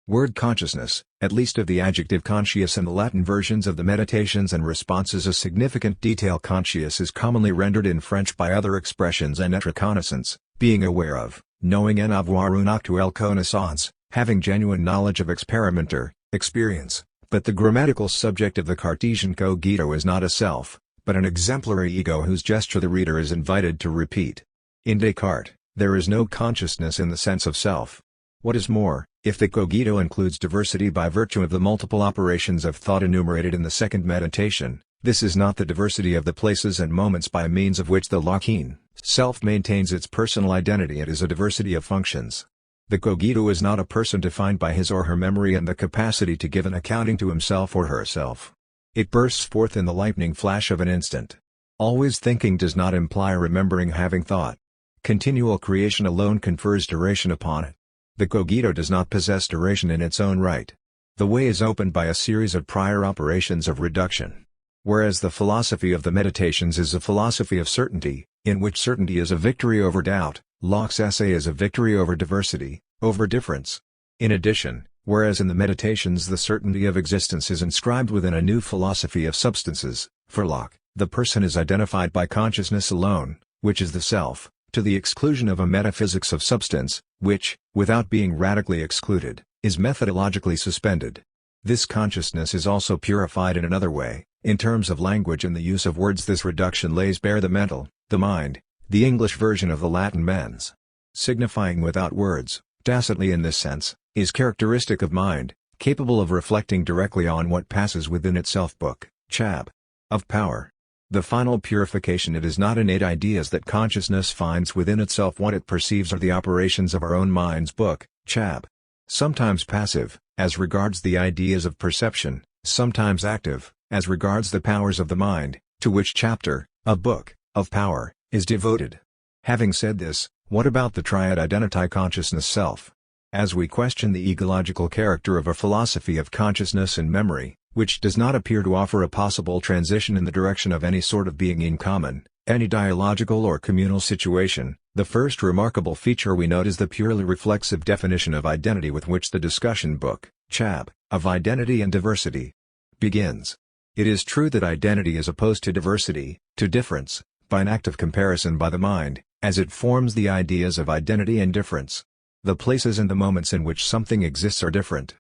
word consciousness, at least of the adjective conscious in the Latin versions of the Meditations and Responses. A significant detail: conscious is commonly rendered in French by other expressions and être connaissance, being aware of, knowing en avoir une actuelle connaissance, having genuine knowledge of experimenter, experience, but the grammatical subject of the Cartesian cogito is not a self, but an exemplary ego whose gesture the reader is invited to repeat. In Descartes, there is no consciousness in the sense of self. What is more, if the cogito includes diversity by virtue of the multiple operations of thought enumerated in the second meditation, this is not the diversity of the places and moments by means of which the Lockean self maintains its personal identity. It is a diversity of functions. The cogito is not a person defined by his or her memory and the capacity to give an accounting to himself or herself. It bursts forth in the lightning flash of an instant. Always thinking does not imply remembering having thought. Continual creation alone confers duration upon it. The cogito does not possess duration in its own right. The way is opened by a series of prior operations of reduction. Whereas the philosophy of the Meditations is a philosophy of certainty, in which certainty is a victory over doubt, Locke's essay is a victory over diversity, over difference. In addition, whereas in the Meditations the certainty of existence is inscribed within a new philosophy of substances, for Locke, the person is identified by consciousness alone, which is the self, to the exclusion of a metaphysics of substance, which, without being radically excluded, is methodologically suspended. This consciousness is also purified in another way, in terms of language and the use of words. This reduction lays bare the mental, the mind, the English version of the Latin mens. Signifying without words, tacitly in this sense, is characteristic of mind, capable of reflecting directly on what passes within itself. Book, chap. Of power. The final purification. It is not innate ideas that consciousness finds within itself. What it perceives are the operations of our own minds. Book, chap. Sometimes passive, as regards the ideas of perception, sometimes active, as regards the powers of the mind, to which chapter, of book, of power, is devoted. Having said this, what about the triad identity consciousness self? As we question the egological character of a philosophy of consciousness and memory, which does not appear to offer a possible transition in the direction of any sort of being in common, any dialogical or communal situation, the first remarkable feature we note is the purely reflexive definition of identity with which the discussion book, chap. Of identity and diversity begins. It is true that identity is opposed to diversity, to difference, by an act of comparison by the mind, as it forms the ideas of identity and difference. The places and the moments in which something exists are different.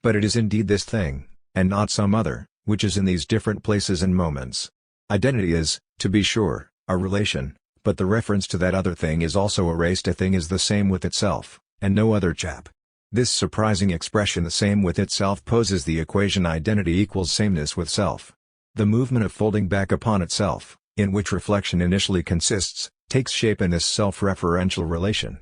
But it is indeed this thing, and not some other, which is in these different places and moments. Identity is, to be sure, a relation, but the reference to that other thing is also erased. A thing is the same with itself, and no other chap. This surprising expression, the same with itself, poses the equation identity equals sameness with self. The movement of folding back upon itself, in which reflection initially consists, takes shape in this self-referential relation.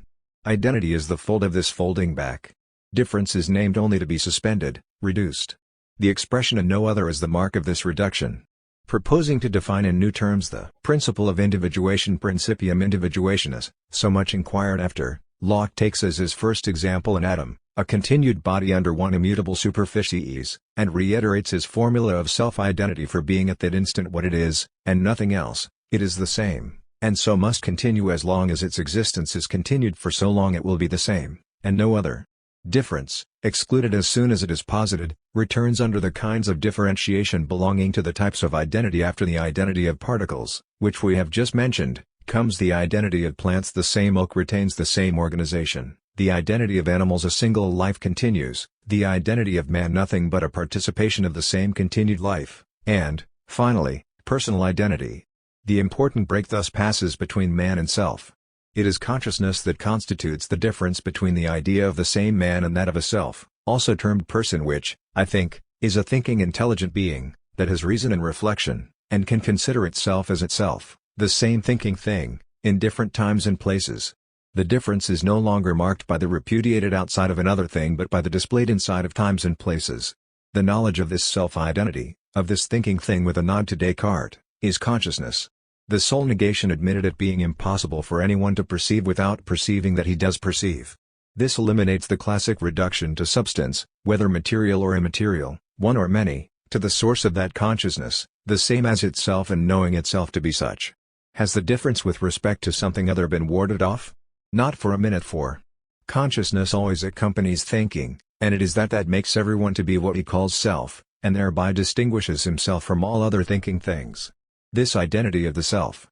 Identity is the fold of this folding back. Difference is named only to be suspended, reduced. The expression and no other is the mark of this reduction. Proposing to define in new terms the principle of individuation, principium individuationis, so much inquired after, Locke takes as his first example an atom, a continued body under one immutable superficies, and reiterates his formula of self-identity for being at that instant what it is, and nothing else. It is the same, and so must continue as long as its existence is continued, for so long it will be the same, and no other. Difference, excluded as soon as it is posited, returns under the kinds of differentiation belonging to the types of identity. After the identity of particles, which we have just mentioned, comes the identity of plants. The same oak retains the same organization. The identity of animals, a single life continues. The identity of man, nothing but a participation of the same continued life. And, finally, personal identity. The important break thus passes between man and self. It is consciousness that constitutes the difference between the idea of the same man and that of a self, also termed person, which, I think, is a thinking intelligent being, that has reason and reflection, and can consider itself as itself, the same thinking thing, in different times and places. The difference is no longer marked by the repudiated outside of another thing but by the displayed inside of times and places. The knowledge of this self-identity, of this thinking thing with a nod to Descartes, is consciousness. The sole negation admitted it being impossible for anyone to perceive without perceiving that he does perceive. This eliminates the classic reduction to substance, whether material or immaterial, one or many, to the source of that consciousness, the same as itself and knowing itself to be such. Has the difference with respect to something other been warded off? Not for a minute, for consciousness always accompanies thinking, and it is that makes everyone to be what he calls self, and thereby distinguishes himself from all other thinking things. This identity of the self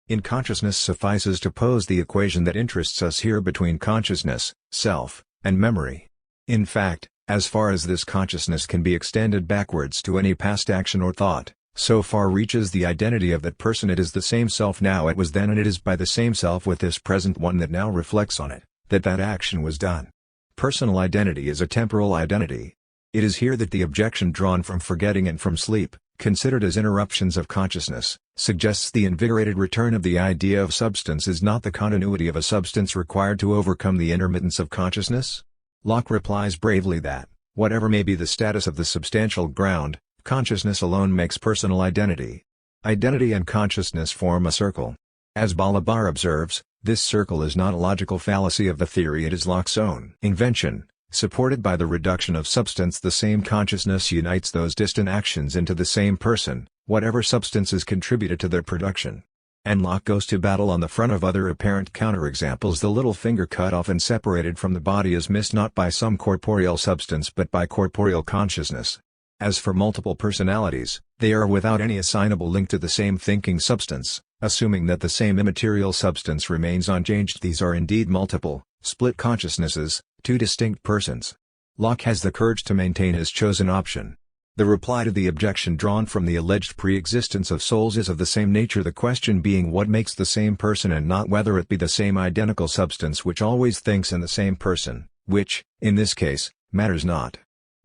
in consciousness suffices to pose the equation that interests us here between consciousness, self, and memory. In fact, as far as this consciousness can be extended backwards to any past action or thought, so far reaches the identity of that person. It is the same self now it was then, and it is by the same self with this present one that now reflects on it, that action was done. Personal identity is a temporal identity. It is here that the objection drawn from forgetting and from sleep, considered as interruptions of consciousness, suggests the invigorated return of the idea of substance is not the continuity of a substance required to overcome the intermittence of consciousness. Locke replies bravely that, whatever may be the status of the substantial ground, consciousness alone makes personal identity. Identity and consciousness form a circle. As Balabar observes, this circle is not a logical fallacy of the theory, it is Locke's own invention. Supported by the reduction of substance, the same consciousness unites those distant actions into the same person, whatever substances contributed to their production. And Locke goes to battle on the front of other apparent counterexamples. The little finger cut off and separated from the body is missed not by some corporeal substance but by corporeal consciousness. As for multiple personalities, they are without any assignable link to the same thinking substance, assuming that the same immaterial substance remains unchanged. These are indeed multiple, split consciousnesses, two distinct persons. Locke has the courage to maintain his chosen option. The reply to the objection drawn from the alleged pre-existence of souls is of the same nature, the question being what makes the same person and not whether it be the same identical substance which always thinks in the same person, which, in this case, matters not.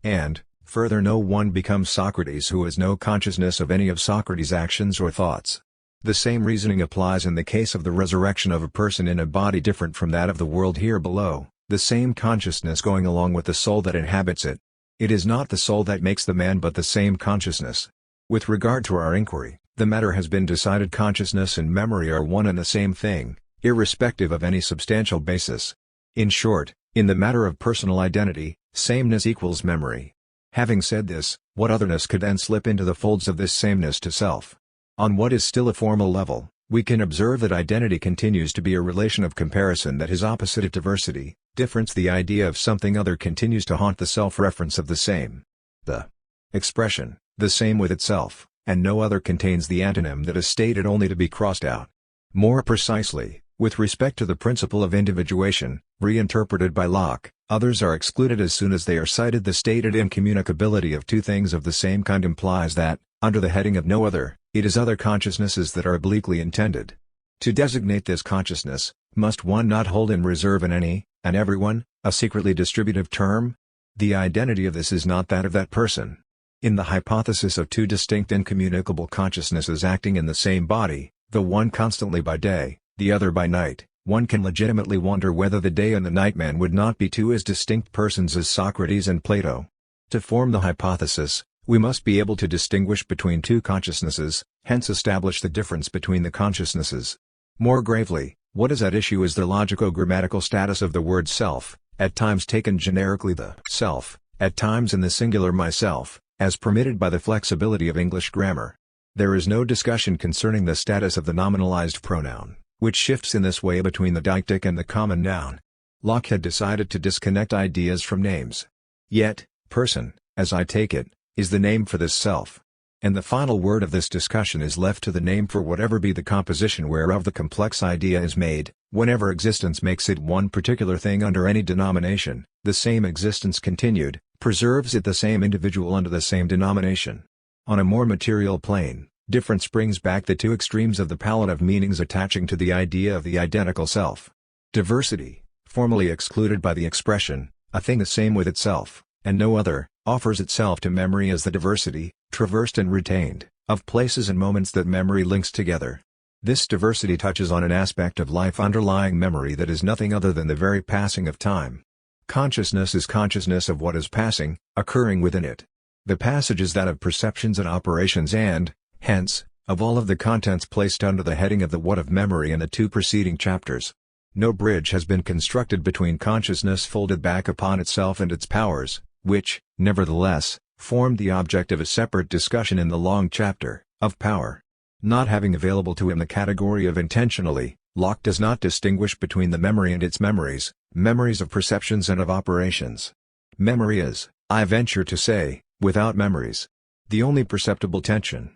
And, further, no one becomes Socrates who has no consciousness of any of Socrates' actions or thoughts. The same reasoning applies in the case of the resurrection of a person in a body different from that of the world here below, the same consciousness going along with the soul that inhabits it. It is not the soul that makes the man but the same consciousness. With regard to our inquiry, the matter has been decided. Consciousness and memory are one and the same thing, irrespective of any substantial basis. In short, in the matter of personal identity, sameness equals memory. Having said this, what otherness could then slip into the folds of this sameness to self? On what is still a formal level, we can observe that identity continues to be a relation of comparison that is opposite of diversity. Difference, the idea of something other, continues to haunt the self-reference of the same. The expression, the same with itself, and no other, contains the antonym that is stated only to be crossed out. More precisely, with respect to the principle of individuation, reinterpreted by Locke, others are excluded as soon as they are cited. The stated incommunicability of two things of the same kind implies that, under the heading of no other, it is other consciousnesses that are obliquely intended. To designate this consciousness, must one not hold in reserve an any, and everyone, a secretly distributive term? The identity of this is not that of that person. In the hypothesis of two distinct incommunicable consciousnesses acting in the same body, the one constantly by day, the other by night, one can legitimately wonder whether the day and the night man would not be two as distinct persons as Socrates and Plato. To form the hypothesis, we must be able to distinguish between two consciousnesses, hence establish the difference between the consciousnesses. More gravely, what is at issue is the logico-grammatical status of the word self, at times taken generically the self, at times in the singular myself, as permitted by the flexibility of English grammar. There is no discussion concerning the status of the nominalized pronoun, which shifts in this way between the deictic and the common noun. Locke had decided to disconnect ideas from names. Yet, person, as I take it, is the name for this self. And the final word of this discussion is left to the name for whatever be the composition whereof the complex idea is made. Whenever existence makes it one particular thing under any denomination, the same existence continued, preserves it the same individual under the same denomination. On a more material plane, difference brings back the two extremes of the palette of meanings attaching to the idea of the identical self. Diversity, formally excluded by the expression, a thing the same with itself, and no other, offers itself to memory as the diversity, traversed and retained, of places and moments that memory links together. This diversity touches on an aspect of life underlying memory that is nothing other than the very passing of time. Consciousness is consciousness of what is passing, occurring within it. The passage is that of perceptions and operations and, hence, of all of the contents placed under the heading of the what of memory in the two preceding chapters. No bridge has been constructed between consciousness folded back upon itself and its powers, which, nevertheless, formed the object of a separate discussion in the long chapter, of power. Not having available to him the category of intentionally, Locke does not distinguish between the memory and its memories, memories of perceptions and of operations. Memory is, I venture to say, without memories. The only perceptible tension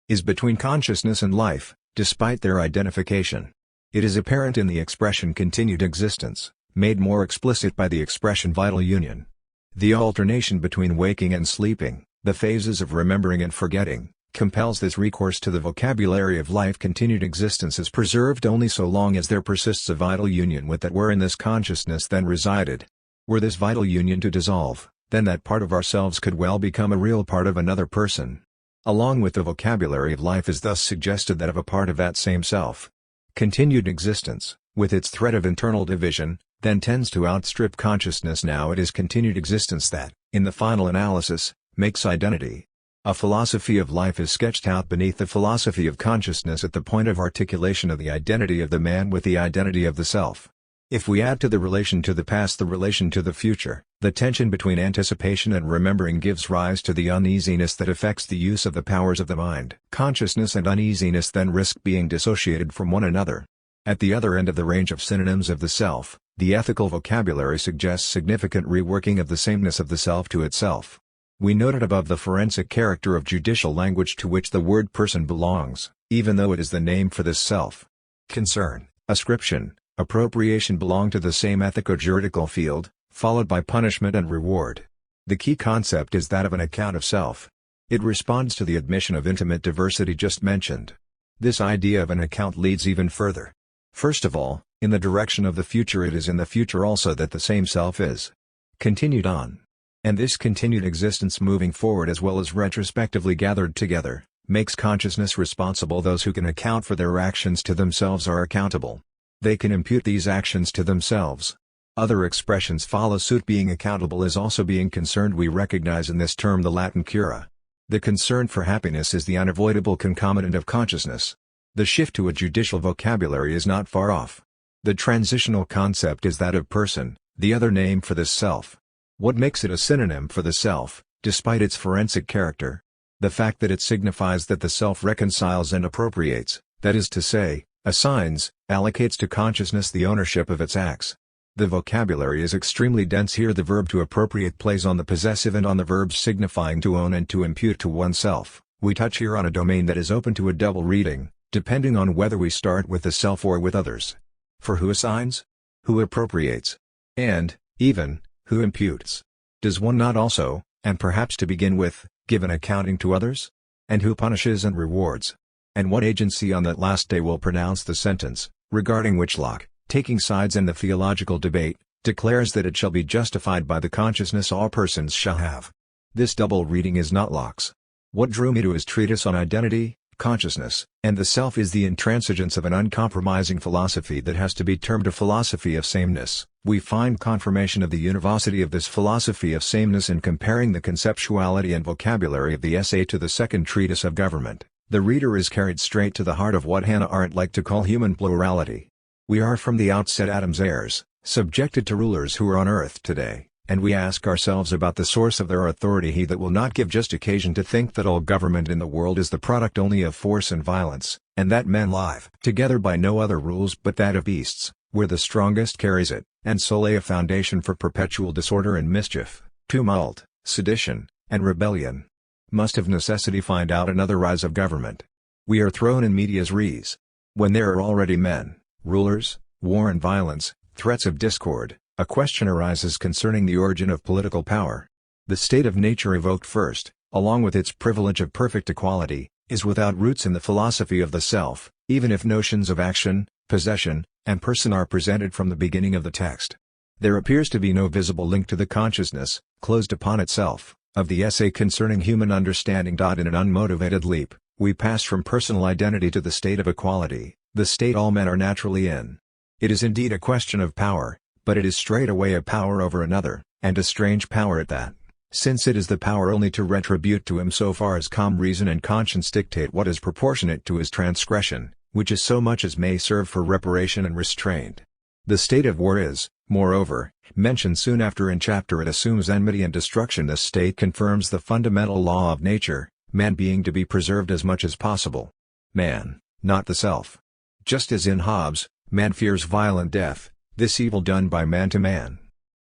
is between consciousness and life, despite their identification. It is apparent in the expression continued existence, made more explicit by the expression vital union. The alternation between waking and sleeping, the phases of remembering and forgetting, compels this recourse to the vocabulary of life. Continued existence is preserved only so long as there persists a vital union with that wherein this consciousness then resided. Were this vital union to dissolve, then that part of ourselves could well become a real part of another person. Along with the vocabulary of life is thus suggested that of a part of that same self. Continued existence, with its thread of internal division, then tends to outstrip consciousness. Now it is continued existence that, in the final analysis, makes identity. A philosophy of life is sketched out beneath the philosophy of consciousness at the point of articulation of the identity of the man with the identity of the self. If we add to the relation to the past the relation to the future, the tension between anticipation and remembering gives rise to the uneasiness that affects the use of the powers of the mind. Consciousness and uneasiness then risk being dissociated from one another. At the other end of the range of synonyms of the self, the ethical vocabulary suggests significant reworking of the sameness of the self to itself. We noted above the forensic character of judicial language to which the word person belongs, even though it is the name for this self. Concern, ascription, appropriation belong to the same ethico-juridical field, followed by punishment and reward. The key concept is that of an account of self. It responds to the admission of intimate diversity just mentioned. This idea of an account leads even further. First of all, in the direction of the future, it is in the future also that the same self is continued on. And this continued existence moving forward as well as retrospectively gathered together, makes consciousness responsible. Those who can account for their actions to themselves are accountable. They can impute these actions to themselves. Other expressions follow suit. Being accountable is also being concerned. We recognize in this term the Latin cura. The concern for happiness is the unavoidable concomitant of consciousness. The shift to a judicial vocabulary is not far off. The transitional concept is that of person, the other name for this self. What makes it a synonym for the self, despite its forensic character? The fact that it signifies that the self reconciles and appropriates, that is to say, assigns, allocates to consciousness the ownership of its acts. The vocabulary is extremely dense here. The verb to appropriate plays on the possessive and on the verbs signifying to own and to impute to oneself. We touch here on a domain that is open to a double reading, depending on whether we start with the self or with others. For who assigns? Who appropriates? And, even, who imputes? Does one not also, and perhaps to begin with, give an accounting to others? And who punishes and rewards? And what agency on that last day will pronounce the sentence, regarding which Locke, taking sides in the theological debate, declares that it shall be justified by the consciousness all persons shall have? This double reading is not Locke's. What drew me to his treatise on identity, consciousness, and the self is the intransigence of an uncompromising philosophy that has to be termed a philosophy of sameness. We find confirmation of the univocity of this philosophy of sameness in comparing the conceptuality and vocabulary of the essay to the second treatise of government. The reader is carried straight to the heart of what Hannah Arendt liked to call human plurality. We are from the outset Adam's heirs, subjected to rulers who are on earth today, and we ask ourselves about the source of their authority. He that will not give just occasion to think that all government in the world is the product only of force and violence, and that men live together by no other rules but that of beasts, where the strongest carries it, and so lay a foundation for perpetual disorder and mischief, tumult, sedition, and rebellion, must of necessity find out another rise of government. We are thrown in medias res. When there are already men, rulers, war and violence, threats of discord, a question arises concerning the origin of political power. The state of nature evoked first, along with its privilege of perfect equality, is without roots in the philosophy of the self, even if notions of action, possession, and person are presented from the beginning of the text. There appears to be no visible link to the consciousness, closed upon itself, of the essay concerning human understanding. In an unmotivated leap, We pass from personal identity to the state of equality, the state all men are naturally in. It is indeed a question of power, but it is straightway a power over another, and a strange power at that, since it is the power only to retribute to him so far as calm reason and conscience dictate what is proportionate to his transgression, which is so much as may serve for reparation and restraint. The state of war is, moreover, mentioned soon after in chapter. It assumes enmity and destruction. This state confirms the fundamental law of nature, man being to be preserved as much as possible. Man, not the self. Just as in Hobbes, man fears violent death, this evil done by man to man.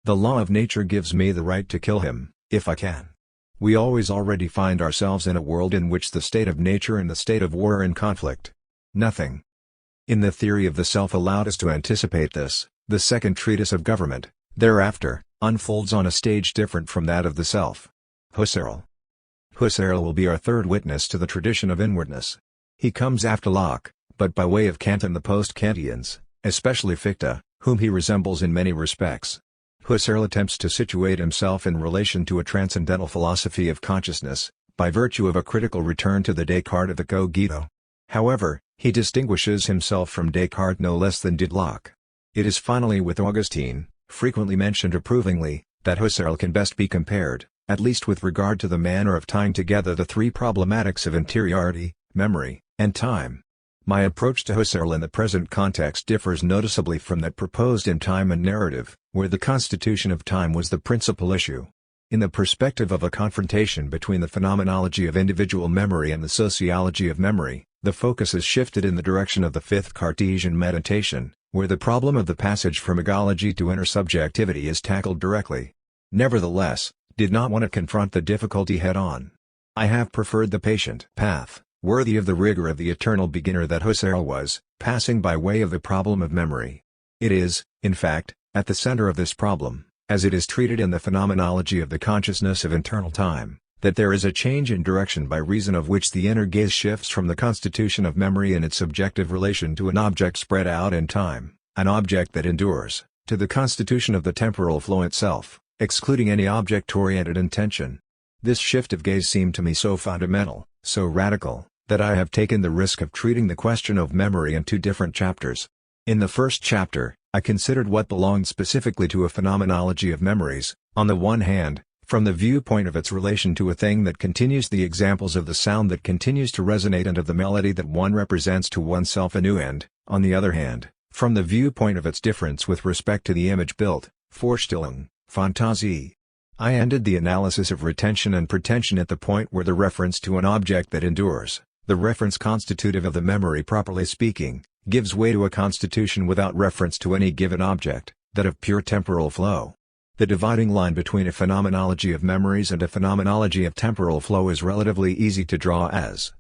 The law of nature gives me the right to kill him, if I can. We always already find ourselves in a world in which the state of nature and the state of war are in conflict. Nothing in the theory of the self allowed us to anticipate this. The second treatise of government, thereafter, unfolds on a stage different from that of the self. Husserl will be our third witness to the tradition of inwardness. He comes after Locke, but by way of Kant and the post-Kantians, especially Fichte, whom he resembles in many respects. Husserl attempts to situate himself in relation to a transcendental philosophy of consciousness, by virtue of a critical return to the Descartes of the cogito. However, he distinguishes himself from Descartes no less than did Locke. It is finally with Augustine, frequently mentioned approvingly, that Husserl can best be compared, at least with regard to the manner of tying together the three problematics of interiority, memory, and time. My approach to Husserl in the present context differs noticeably from that proposed in Time and Narrative, where the constitution of time was the principal issue. In the perspective of a confrontation between the phenomenology of individual memory and the sociology of memory, the focus is shifted in the direction of the fifth Cartesian meditation, where the problem of the passage from egology to intersubjectivity is tackled directly. Nevertheless, did not want to confront the difficulty head-on. I have preferred the patient path, worthy of the rigor of the eternal beginner that Husserl was, passing by way of the problem of memory. It is, in fact, at the center of this problem, as it is treated in the phenomenology of the consciousness of internal time, that there is a change in direction by reason of which the inner gaze shifts from the constitution of memory in its subjective relation to an object spread out in time, an object that endures, to the constitution of the temporal flow itself, excluding any object-oriented intention. This shift of gaze seemed to me so fundamental, so radical, that I have taken the risk of treating the question of memory in two different chapters. In the first chapter, I considered what belonged specifically to a phenomenology of memories, on the one hand, from the viewpoint of its relation to a thing that continues, the examples of the sound that continues to resonate and of the melody that one represents to oneself anew, and, on the other hand, from the viewpoint of its difference with respect to the image built, Vorstellung, Fantasie. I ended the analysis of retention and pretension at the point where the reference to an object that endures, the reference constitutive of the memory properly speaking, gives way to a constitution without reference to any given object, that of pure temporal flow. The dividing line between a phenomenology of memories and a phenomenology of temporal flow is relatively easy to draw as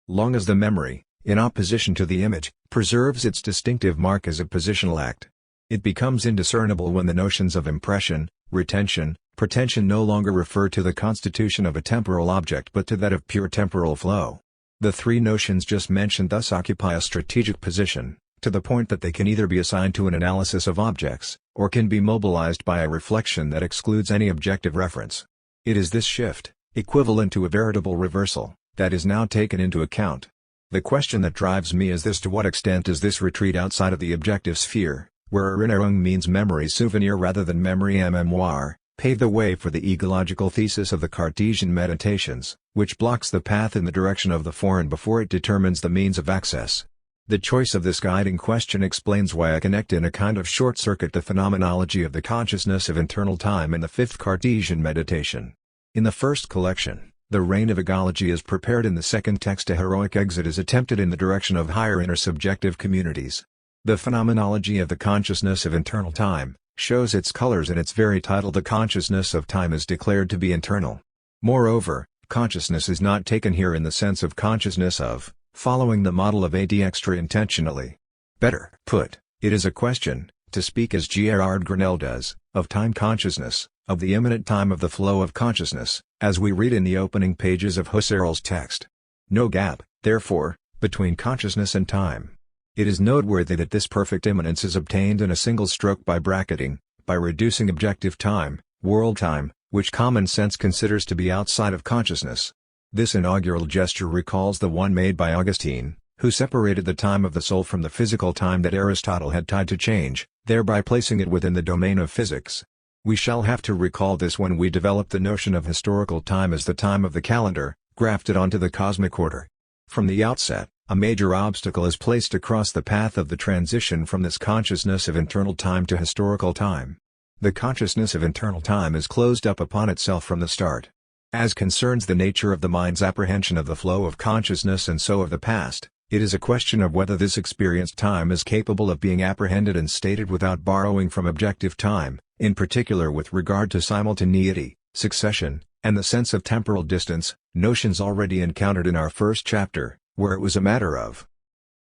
long as the memory, in opposition to the image, preserves its distinctive mark as a positional act. It becomes indiscernible when the notions of impression, retention, pretension no longer refer to the constitution of a temporal object but to that of pure temporal flow. The three notions just mentioned thus occupy a strategic position, to the point that they can either be assigned to an analysis of objects, or can be mobilized by a reflection that excludes any objective reference. It is this shift, equivalent to a veritable reversal, that is now taken into account. The question that drives me is this: to what extent does this retreat outside of the objective sphere, where Erinnerung means memory souvenir rather than memory mémoire, pave the way for the ecological thesis of the Cartesian meditations, which blocks the path in the direction of the foreign before it determines the means of access? The choice of this guiding question explains why I connect in a kind of short circuit the phenomenology of the consciousness of internal time in the fifth Cartesian meditation. In the first collection, the reign of egology is prepared. In the second text, a heroic exit is attempted in the direction of higher intersubjective communities. The phenomenology of the consciousness of internal time shows its colors in its very title. The consciousness of time is declared to be internal. Moreover, consciousness is not taken here in the sense of consciousness of, following the model of ad extra intentionally. Better put, it is a question, to speak as Gerard Grinnell does, of time consciousness, of the immanent time of the flow of consciousness, as we read in the opening pages of Husserl's text. No gap, therefore, between consciousness and time. It is noteworthy that this perfect immanence is obtained in a single stroke by bracketing, by reducing objective time, world time, which common sense considers to be outside of consciousness. This inaugural gesture recalls the one made by Augustine, who separated the time of the soul from the physical time that Aristotle had tied to change, thereby placing it within the domain of physics. We shall have to recall this when we develop the notion of historical time as the time of the calendar, grafted onto the cosmic order. From the outset, a major obstacle is placed across the path of the transition from this consciousness of internal time to historical time. The consciousness of internal time is closed up upon itself from the start. As concerns the nature of the mind's apprehension of the flow of consciousness and so of the past, it is a question of whether this experienced time is capable of being apprehended and stated without borrowing from objective time, in particular with regard to simultaneity, succession, and the sense of temporal distance, notions already encountered in our first chapter, where it was a matter of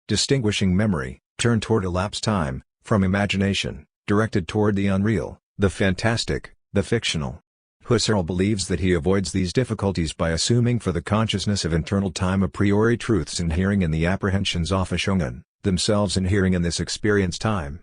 distinguishing memory, turned toward elapsed time, from imagination, directed toward the unreal, the fantastic, the fictional. Husserl believes that he avoids these difficulties by assuming for the consciousness of internal time a priori truths inhering in the apprehensions Auffassungen, themselves inhering in this experienced time.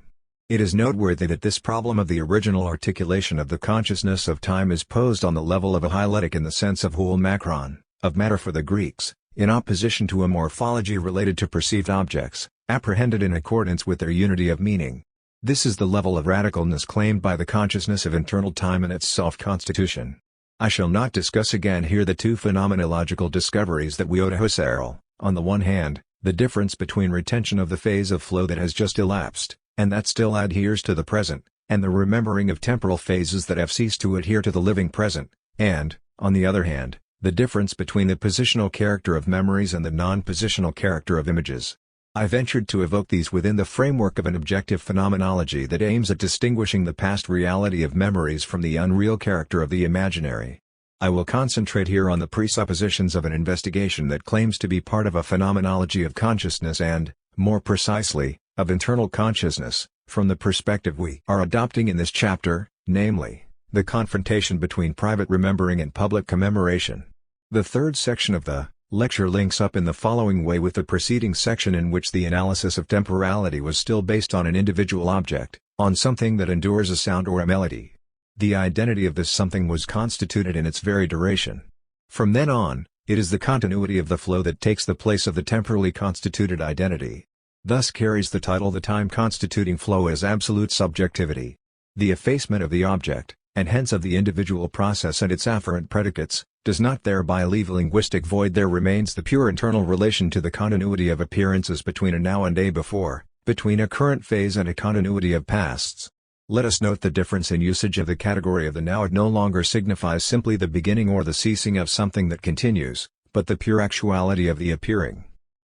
It is noteworthy that this problem of the original articulation of the consciousness of time is posed on the level of a hyletic in the sense of hool macron, of matter for the Greeks, in opposition to a morphology related to perceived objects, apprehended in accordance with their unity of meaning. This is the level of radicalness claimed by the consciousness of internal time and its self-constitution. I shall not discuss again here the two phenomenological discoveries that we owe to Husserl, on the one hand, the difference between retention of the phase of flow that has just elapsed, and that still adheres to the present, and the remembering of temporal phases that have ceased to adhere to the living present, and, on the other hand, the difference between the positional character of memories and the non-positional character of images. I ventured to evoke these within the framework of an objective phenomenology that aims at distinguishing the past reality of memories from the unreal character of the imaginary. I will concentrate here on the presuppositions of an investigation that claims to be part of a phenomenology of consciousness and, more precisely, of internal consciousness, from the perspective we are adopting in this chapter, namely, the confrontation between private remembering and public commemoration. The third section of the lecture links up in the following way with the preceding section, in which the analysis of temporality was still based on an individual object, on something that endures a sound or a melody. The identity of this something was constituted in its very duration. From then on, it is the continuity of the flow that takes the place of the temporally constituted identity. Thus carries the title "The Time Constituting Flow as Absolute Subjectivity." The effacement of the object, and hence of the individual process and its afferent predicates, does not thereby leave a linguistic void. There remains the pure internal relation to the continuity of appearances between a now and a before, between a current phase and a continuity of pasts. Let us note the difference in usage of the category of the now. It no longer signifies simply the beginning or the ceasing of something that continues, but the pure actuality of the appearing.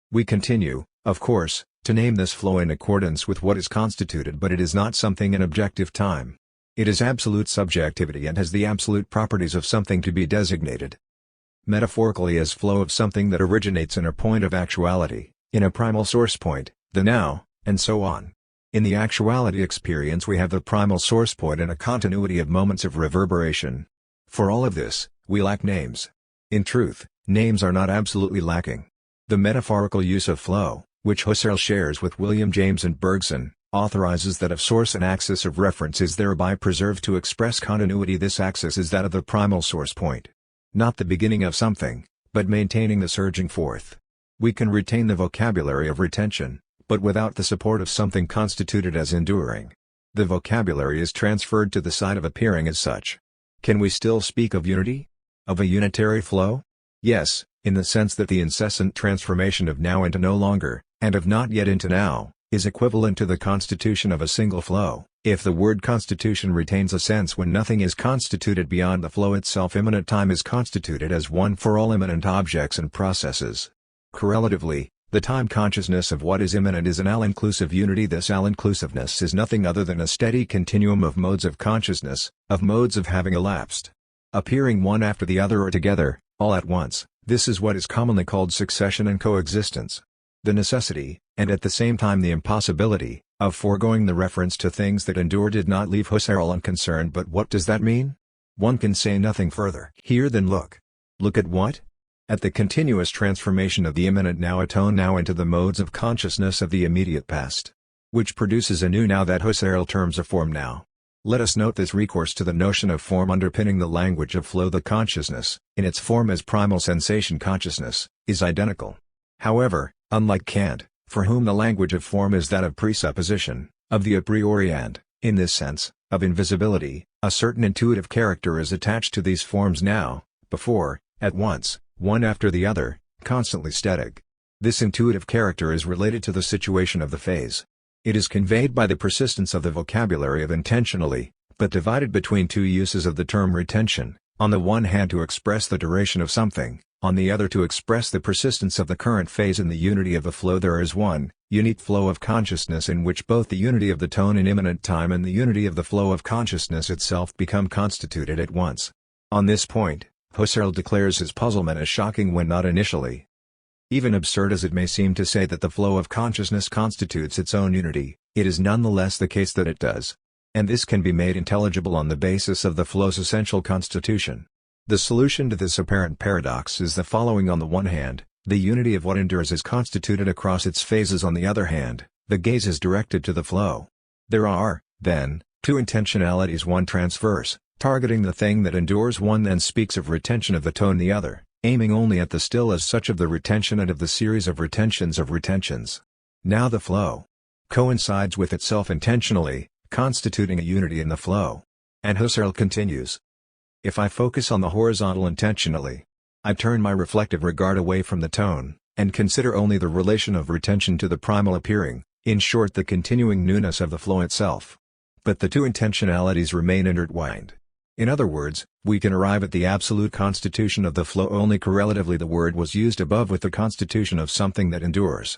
We continue, of course, to name this flow in accordance with what is constituted, but it is not something in objective time. It is absolute subjectivity and has the absolute properties of something to be designated metaphorically as flow of something that originates in a point of actuality, in a primal source point, the now, and so on. In the actuality experience we have the primal source point and a continuity of moments of reverberation. For all of this, we lack names. In truth, names are not absolutely lacking. The metaphorical use of flow, which Husserl shares with William James and Bergson, authorizes that if source and axis of reference is thereby preserved to express continuity, this axis is that of the primal source point. Not the beginning of something, but maintaining the surging forth. We can retain the vocabulary of retention, but without the support of something constituted as enduring. The vocabulary is transferred to the side of appearing as such. Can we still speak of unity? Of a unitary flow? Yes, in the sense that the incessant transformation of now into no longer, and of not yet into now, is equivalent to the constitution of a single flow. If the word constitution retains a sense when nothing is constituted beyond the flow itself, immanent time is constituted as one for all immanent objects and processes. Correlatively, the time consciousness of what is immanent is an all-inclusive unity. This all-inclusiveness is nothing other than a steady continuum of modes of consciousness, of modes of having elapsed, appearing one after the other or together, all at once. This is what is commonly called succession and coexistence. The necessity, and at the same time the impossibility, of foregoing the reference to things that endure did not leave Husserl unconcerned. But what does that mean? One can say nothing further. Here then look. Look at what? At the continuous transformation of the immanent now atone now into the modes of consciousness of the immediate past. Which produces a new now that Husserl terms a form now. Let us note this recourse to the notion of form underpinning the language of flow. The consciousness, in its form as primal sensation consciousness, is identical. However, unlike Kant, for whom the language of form is that of presupposition, of the a priori and, in this sense, of invisibility, a certain intuitive character is attached to these forms now, before, at once, one after the other, constantly static. This intuitive character is related to the situation of the phase. It is conveyed by the persistence of the vocabulary of intentionally, but divided between two uses of the term retention, on the one hand to express the duration of something, on the other to express the persistence of the current phase in the unity of the flow. There is one, unique flow of consciousness in which both the unity of the tone in immanent time and the unity of the flow of consciousness itself become constituted at once. On this point, Husserl declares his puzzlement as shocking when not initially. Even absurd as it may seem to say that the flow of consciousness constitutes its own unity, it is nonetheless the case that it does. And this can be made intelligible on the basis of the flow's essential constitution. The solution to this apparent paradox is the following: on the one hand, the unity of what endures is constituted across its phases. On the other hand, the gaze is directed to the flow. There are, then, two intentionalities, one transverse, targeting the thing that endures, one then speaks of retention of the tone, the other, aiming only at the still as such of the retention and of the series of retentions. Now the flow coincides with itself intentionally, constituting a unity in the flow. And Husserl continues, if I focus on the horizontal intentionally, I turn my reflective regard away from the tone, and consider only the relation of retention to the primal appearing, in short the continuing newness of the flow itself. But the two intentionalities remain intertwined. In other words, we can arrive at the absolute constitution of the flow only correlatively. The word was used above with the constitution of something that endures.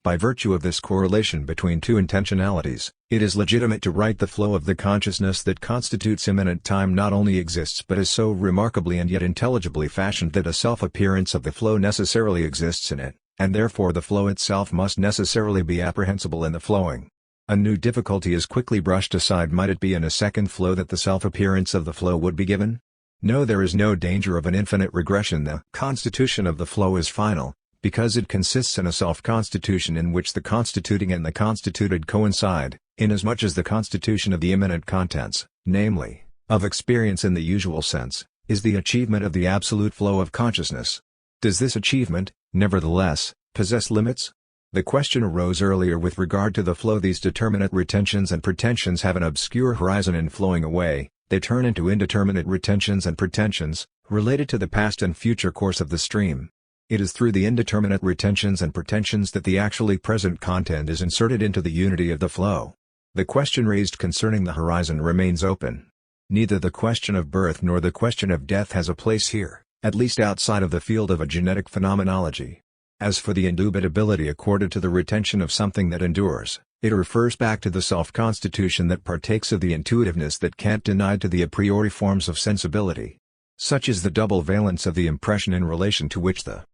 By virtue of this correlation between two intentionalities, it is legitimate to write the flow of the consciousness that constitutes immanent time not only exists but is so remarkably and yet intelligibly fashioned that a self-appearance of the flow necessarily exists in it, and therefore the flow itself must necessarily be apprehensible in the flowing. A new difficulty is quickly brushed aside. Might it be in a second flow that the self-appearance of the flow would be given? No, there is no danger of an infinite regression. The constitution of the flow is final, because it consists in a self-constitution in which the constituting and the constituted coincide, inasmuch as the constitution of the immanent contents, namely, of experience in the usual sense, is the achievement of the absolute flow of consciousness. Does this achievement, nevertheless, possess limits? The question arose earlier with regard to the flow. These determinate retentions and pretensions have an obscure horizon in flowing away. They turn into indeterminate retentions and pretensions, related to the past and future course of the stream. It is through the indeterminate retentions and pretensions that the actually present content is inserted into the unity of the flow. The question raised concerning the horizon remains open. Neither the question of birth nor the question of death has a place here, at least outside of the field of a genetic phenomenology. As for the indubitability accorded to the retention of something that endures, it refers back to the self-constitution that partakes of the intuitiveness that can't deny to the a priori forms of sensibility. Such is the double valence of the impression in relation to which the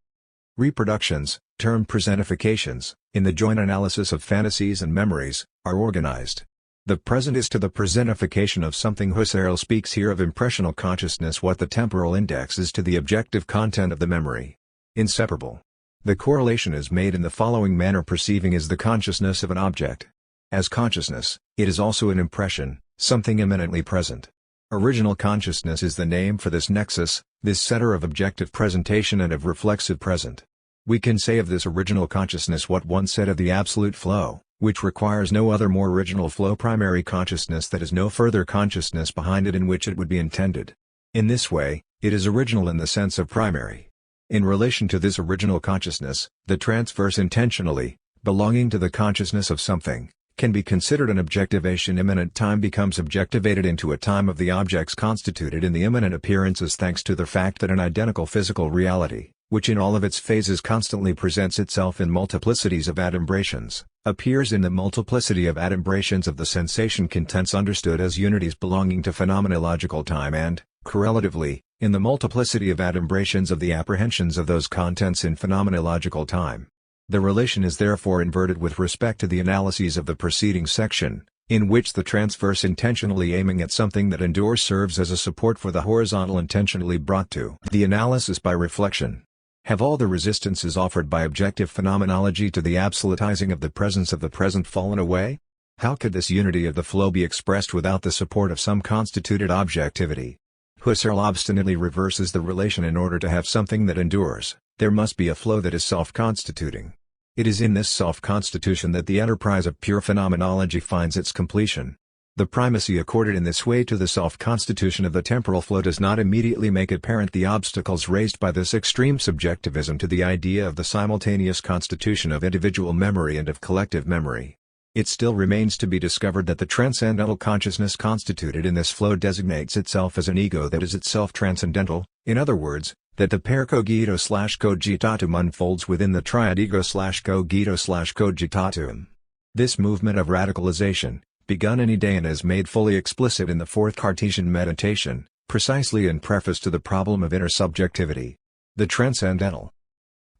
reproductions, termed presentifications, in the joint analysis of fantasies and memories, are organized. The present is to the presentification of something. Husserl speaks here of impressional consciousness what the temporal index is to the objective content of the memory. Inseparable. The correlation is made in the following manner: perceiving is the consciousness of an object. As consciousness, it is also an impression, something immanently present. Original consciousness is the name for this nexus, this center of objective presentation and of reflexive present. We can say of this original consciousness what one said of the absolute flow, which requires no other more original flow: primary consciousness that has no further consciousness behind it in which it would be intended. In this way, it is original in the sense of primary. In relation to this original consciousness, the transverse intentionally, belonging to the consciousness of something, can be considered an objectivation. Immanent time becomes objectivated into a time of the objects constituted in the immanent appearances thanks to the fact that an identical physical reality, which in all of its phases constantly presents itself in multiplicities of adumbrations, appears in the multiplicity of adumbrations of the sensation contents understood as unities belonging to phenomenological time and, correlatively, in the multiplicity of adumbrations of the apprehensions of those contents in phenomenological time. The relation is therefore inverted with respect to the analyses of the preceding section, in which the transverse intentionally aiming at something that endures serves as a support for the horizontal intentionally brought to the analysis by reflection. Have all the resistances offered by objective phenomenology to the absolutizing of the presence of the present fallen away? How could this unity of the flow be expressed without the support of some constituted objectivity? Husserl obstinately reverses the relation. In order to have something that endures, there must be a flow that is self-constituting. It is in this self-constitution that the enterprise of pure phenomenology finds its completion. The primacy accorded in this way to the self-constitution of the temporal flow does not immediately make apparent the obstacles raised by this extreme subjectivism to the idea of the simultaneous constitution of individual memory and of collective memory. It still remains to be discovered that the transcendental consciousness constituted in this flow designates itself as an ego that is itself transcendental, in other words, that the per cogito/cogitatum unfolds within the triad ego/cogito/cogitatum. This movement of radicalization, begun any day and is made fully explicit in the fourth Cartesian meditation, precisely in preface to the problem of intersubjectivity. The transcendental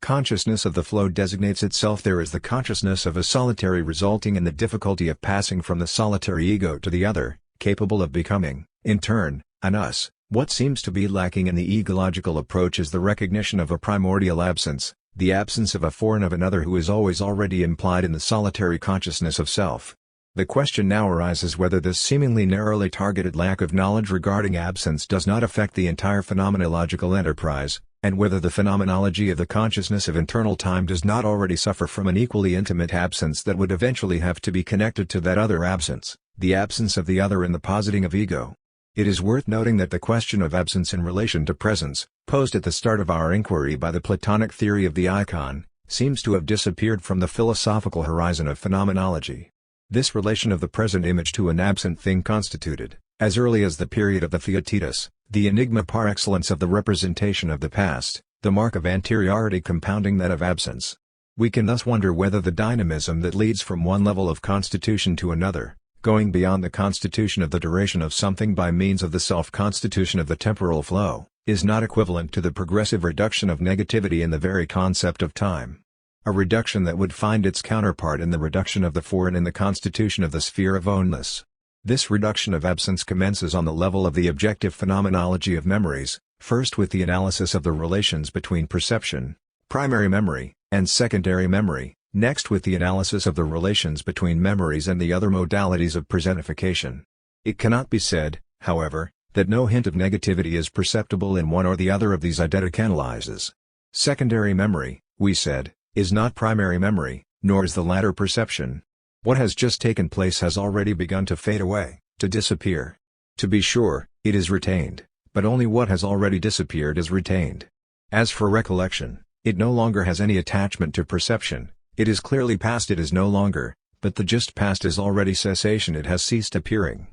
consciousness of the flow designates itself there as the consciousness of a solitary, resulting in the difficulty of passing from the solitary ego to the other, capable of becoming, in turn, an us. What seems to be lacking in the egological approach is the recognition of a primordial absence, the absence of a foreign of another who is always already implied in the solitary consciousness of self. The question now arises whether this seemingly narrowly targeted lack of knowledge regarding absence does not affect the entire phenomenological enterprise, and whether the phenomenology of the consciousness of internal time does not already suffer from an equally intimate absence that would eventually have to be connected to that other absence, the absence of the other in the positing of ego. It is worth noting that the question of absence in relation to presence, posed at the start of our inquiry by the Platonic theory of the icon, seems to have disappeared from the philosophical horizon of phenomenology. This relation of the present image to an absent thing constituted, as early as the period of the Theaetetus, the enigma par excellence of the representation of the past, the mark of anteriority compounding that of absence. We can thus wonder whether the dynamism that leads from one level of constitution to another, going beyond the constitution of the duration of something by means of the self-constitution of the temporal flow, is not equivalent to the progressive reduction of negativity in the very concept of time. A reduction that would find its counterpart in the reduction of the foreign in the constitution of the sphere of ownness. This reduction of absence commences on the level of the objective phenomenology of memories, first with the analysis of the relations between perception, primary memory, and secondary memory, next with the analysis of the relations between memories and the other modalities of presentification. It cannot be said, however, that no hint of negativity is perceptible in one or the other of these eidetic analyses. Secondary memory, we said, is not primary memory, nor is the latter perception. What has just taken place has already begun to fade away, to disappear. To be sure, it is retained, but only what has already disappeared is retained. As for recollection, it no longer has any attachment to perception, it is clearly past, it is no longer, but the just past is already cessation, it has ceased appearing.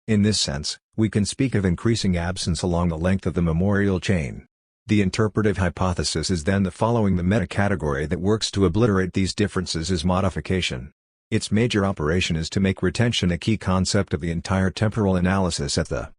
In this sense, we can speak of increasing absence along the length of the memorial chain. The interpretive hypothesis is then the following: the meta-category that works to obliterate these differences is modification. Its major operation is to make retention a key concept of the entire temporal analysis at the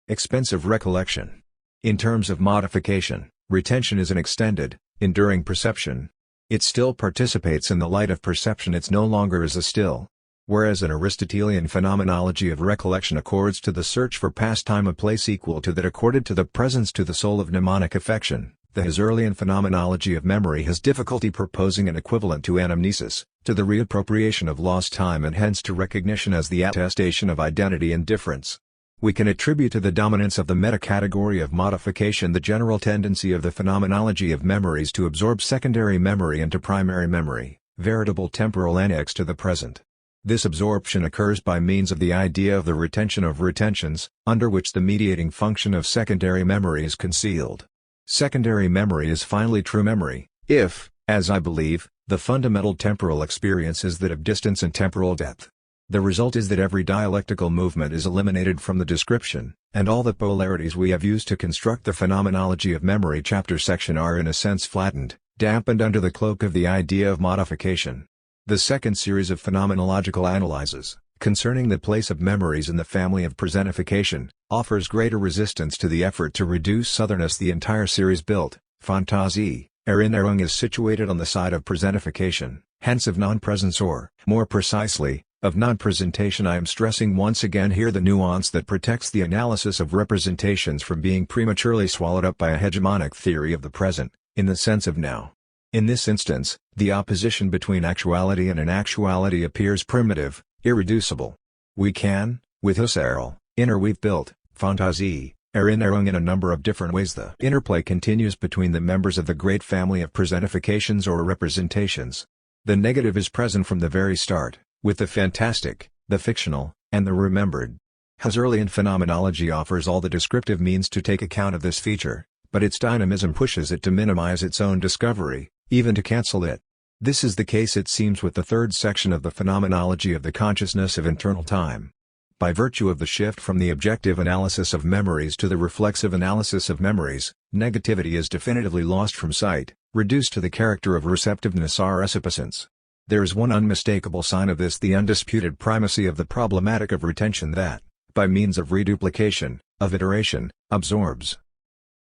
expense of recollection. In terms of modification, retention is an extended, enduring perception. It still participates in the light of perception, it no longer is a still. Whereas an Aristotelian phenomenology of recollection accords to the search for past time a place equal to that accorded to the presence to the soul of mnemonic affection, the Husserlian phenomenology of memory has difficulty proposing an equivalent to anamnesis, to the reappropriation of lost time, and hence to recognition as the attestation of identity and difference. We can attribute to the dominance of the meta-category of modification the general tendency of the phenomenology of memories to absorb secondary memory into primary memory, veritable temporal annex to the present. This absorption occurs by means of the idea of the retention of retentions, under which the mediating function of secondary memory is concealed. Secondary memory is finally true memory, if, as I believe, the fundamental temporal experience is that of distance and temporal depth. The result is that every dialectical movement is eliminated from the description, and all the polarities we have used to construct the phenomenology of memory chapter section are in a sense flattened, dampened under the cloak of the idea of modification. The second series of phenomenological analyses, concerning the place of memories in the family of presentification, offers greater resistance to the effort to reduce otherness. The entire series built, Fantasie, Erinnerung, is situated on the side of presentification, hence of non-presence, or, more precisely, of non-presentation. I am stressing once again here the nuance that protects the analysis of representations from being prematurely swallowed up by a hegemonic theory of the present, in the sense of now. In this instance, the opposition between actuality and inactuality appears primitive, irreducible. We can, with Husserl, we've built, Fantasie, Erinnerung in a number of different ways. The interplay continues between the members of the great family of presentifications or representations. The negative is present from the very start, with the fantastic, the fictional, and the remembered. Husserlian phenomenology offers all the descriptive means to take account of this feature, but its dynamism pushes it to minimize its own discovery, even to cancel it. This is the case, it seems, with the third section of the phenomenology of the consciousness of internal time. By virtue of the shift from the objective analysis of memories to the reflexive analysis of memories, negativity is definitively lost from sight, reduced to the character of receptiveness or recipiscence. There is one unmistakable sign of this: the undisputed primacy of the problematic of retention that, by means of reduplication, of iteration, absorbs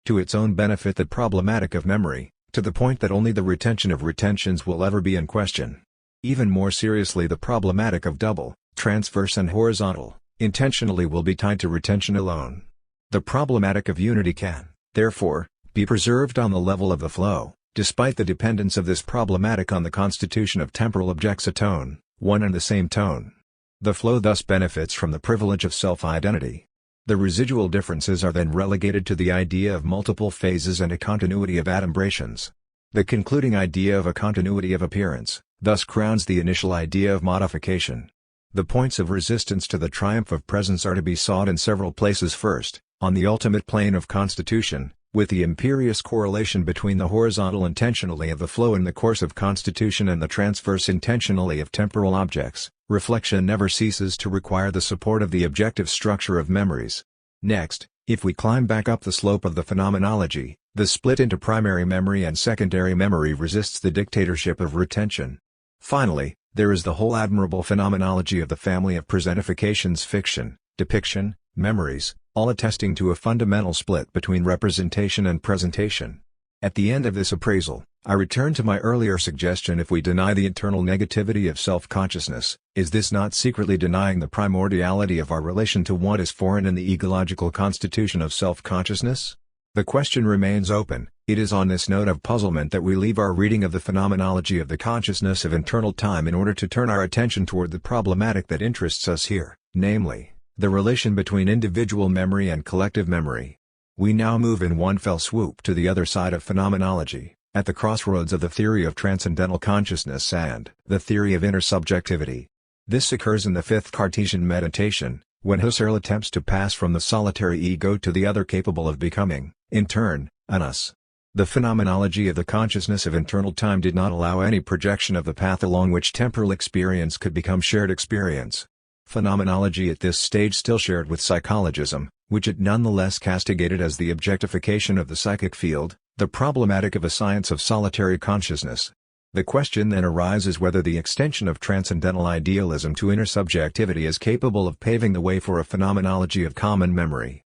to its own benefit the problematic of memory, to the point that only the retention of retentions will ever be in question. Even more seriously, the problematic of double, transverse and horizontal, intentionally will be tied to retention alone. The problematic of unity can, therefore, be preserved on the level of the flow, despite the dependence of this problematic on the constitution of temporal objects, a tone, one and the same tone. The flow thus benefits from the privilege of self-identity. The residual differences are then relegated to the idea of multiple phases and a continuity of adumbrations. The concluding idea of a continuity of appearance, thus crowns the initial idea of modification. The points of resistance to the triumph of presence are to be sought in several places. First, on the ultimate plane of constitution, with the imperious correlation between the horizontal intentionally of the flow in the course of constitution and the transverse intentionally of temporal objects, reflection never ceases to require the support of the objective structure of memories. Next, if we climb back up the slope of the phenomenology, the split into primary memory and secondary memory resists the dictatorship of retention. Finally, there is the whole admirable phenomenology of the family of presentifications: fiction, depiction, memories, all attesting to a fundamental split between representation and presentation. At the end of this appraisal, I return to my earlier suggestion: if we deny the internal negativity of self-consciousness, is this not secretly denying the primordiality of our relation to what is foreign in the egological constitution of self-consciousness? The question remains open. It is on this note of puzzlement that we leave our reading of the phenomenology of the consciousness of internal time in order to turn our attention toward the problematic that interests us here, namely, the relation between individual memory and collective memory. We now move in one fell swoop to the other side of phenomenology, at the crossroads of the theory of transcendental consciousness and the theory of intersubjectivity. This occurs in the fifth Cartesian meditation, when Husserl attempts to pass from the solitary ego to the other capable of becoming, in turn, an us. The phenomenology of the consciousness of internal time did not allow any projection of the path along which temporal experience could become shared experience. Phenomenology at this stage still shared with psychologism, which it nonetheless castigated as the objectification of the psychic field, the problematic of a science of solitary consciousness. The question then arises whether the extension of transcendental idealism to intersubjectivity is capable of paving the way for a phenomenology of common memory.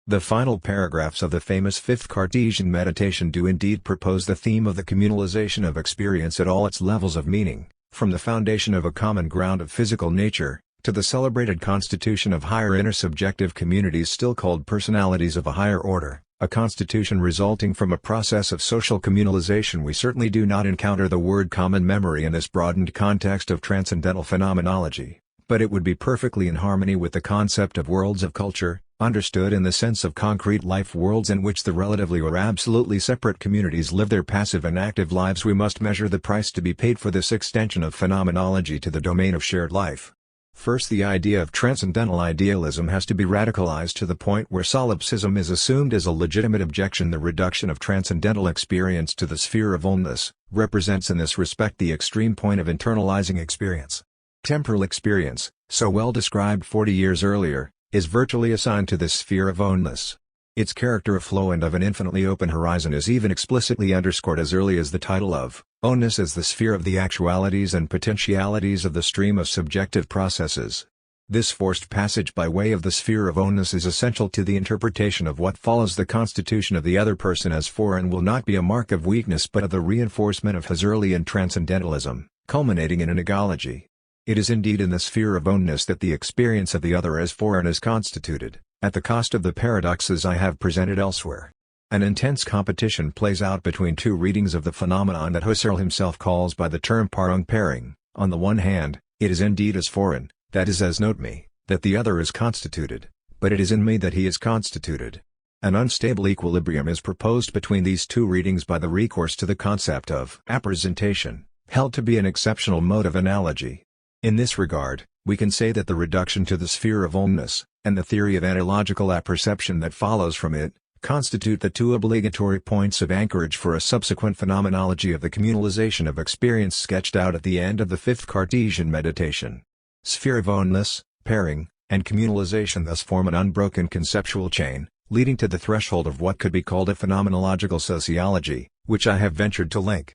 The final paragraphs of the famous fifth Cartesian meditation do indeed propose the theme of the communalization of experience at all its levels of meaning, from the foundation of a common ground of physical nature, to the celebrated constitution of higher intersubjective communities still called personalities of a higher order, a constitution resulting from a process of social communalization. We certainly do not encounter the word common memory in this broadened context of transcendental phenomenology, but it would be perfectly in harmony with the concept of worlds of culture, understood in the sense of concrete life worlds in which the relatively or absolutely separate communities live their passive and active lives. We must measure the price to be paid for this extension of phenomenology to the domain of shared life. First, the idea of transcendental idealism has to be radicalized to the point where solipsism is assumed as a legitimate objection. The reduction of transcendental experience to the sphere of oneness represents in this respect the extreme point of internalizing experience. Temporal experience, so well described 40 years earlier, is virtually assigned to this sphere of oneness. Its character of flow and of an infinitely open horizon is even explicitly underscored as early as the title of Oneness as the sphere of the actualities and potentialities of the stream of subjective processes. This forced passage by way of the sphere of oneness is essential to the interpretation of what follows. The constitution of the other person as foreign will not be a mark of weakness but of the reinforcement of Husserlian transcendentalism, culminating in an egology. It is indeed in the sphere of oneness that the experience of the other as foreign is constituted, at the cost of the paradoxes I have presented elsewhere. An intense competition plays out between two readings of the phenomenon that Husserl himself calls by the term Paarung pairing. On the one hand, it is indeed as foreign, that is as note me, that the other is constituted, but it is in me that he is constituted. An unstable equilibrium is proposed between these two readings by the recourse to the concept of appresentation, held to be an exceptional mode of analogy. In this regard, we can say that the reduction to the sphere of oneness, and the theory of analogical apperception that follows from it, constitute the two obligatory points of anchorage for a subsequent phenomenology of the communalization of experience sketched out at the end of the fifth Cartesian meditation. Sphere of oneness, pairing, and communalization thus form an unbroken conceptual chain, leading to the threshold of what could be called a phenomenological sociology, which I have ventured to link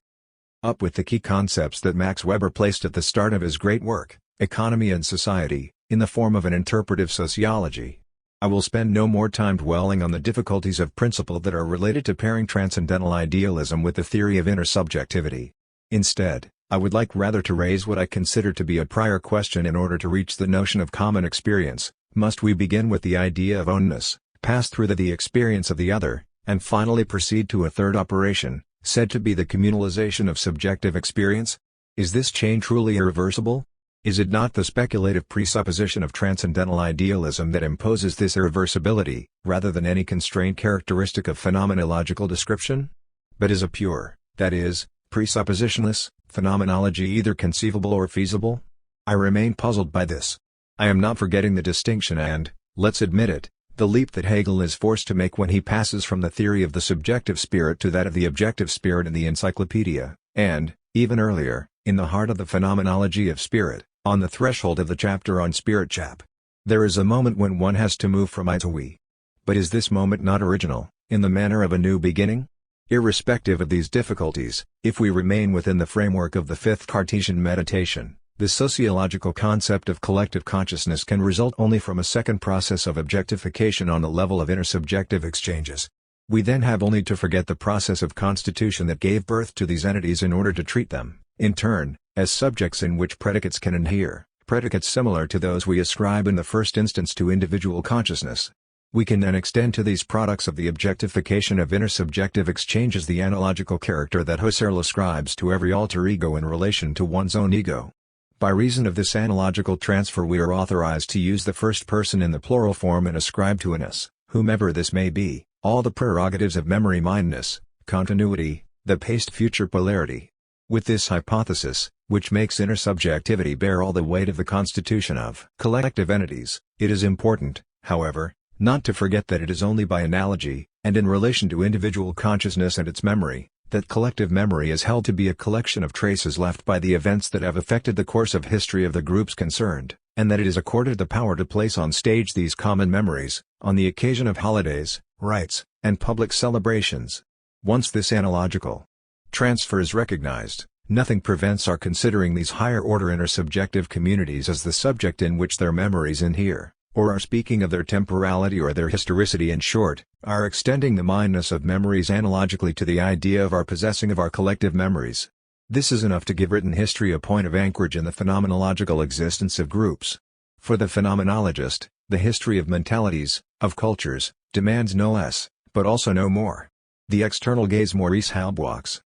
up with the key concepts that Max Weber placed at the start of his great work, Economy and Society, in the form of an interpretive sociology. I will spend no more time dwelling on the difficulties of principle that are related to pairing transcendental idealism with the theory of intersubjectivity. Instead, I would like rather to raise what I consider to be a prior question in order to reach the notion of common experience. Must we begin with the idea of ownness, pass through the experience of the other, and finally proceed to a third operation, said to be the communalization of subjective experience? Is this chain truly irreversible? Is it not the speculative presupposition of transcendental idealism that imposes this irreversibility, rather than any constraint characteristic of phenomenological description? But is a pure, that is, presuppositionless, phenomenology either conceivable or feasible? I remain puzzled by this. I am not forgetting the distinction and, let's admit it, the leap that Hegel is forced to make when he passes from the theory of the subjective spirit to that of the objective spirit in the Encyclopedia, and, even earlier, in the heart of the phenomenology of spirit, on the threshold of the chapter on Spirit Chap. There is a moment when one has to move from I to we. But is this moment not original, in the manner of a new beginning? Irrespective of these difficulties, if we remain within the framework of the fifth Cartesian meditation, the sociological concept of collective consciousness can result only from a second process of objectification on the level of intersubjective exchanges. We then have only to forget the process of constitution that gave birth to these entities in order to treat them, in turn, as subjects in which predicates can inhere, predicates similar to those we ascribe in the first instance to individual consciousness. We can then extend to these products of the objectification of intersubjective exchanges the analogical character that Husserl ascribes to every alter ego in relation to one's own ego. By reason of this analogical transfer we are authorized to use the first person in the plural form and ascribe to an us, whomever this may be, all the prerogatives of memory-mindedness, continuity, the past future polarity. With this hypothesis, which makes intersubjectivity bear all the weight of the constitution of collective entities, it is important, however, not to forget that it is only by analogy, and in relation to individual consciousness and its memory, that collective memory is held to be a collection of traces left by the events that have affected the course of history of the groups concerned, and that it is accorded the power to place on stage these common memories, on the occasion of holidays, rites, and public celebrations. Once this analogical transfer is recognized, nothing prevents our considering these higher-order intersubjective communities as the subject in which their memories inhere, or our speaking of their temporality or their historicity. In short, our extending the mindness of memories analogically to the idea of our possessing of our collective memories. This is enough to give written history a point of anchorage in the phenomenological existence of groups. For the phenomenologist, the history of mentalities, of cultures, demands no less, but also no more. The external gaze. Maurice Halbwachs.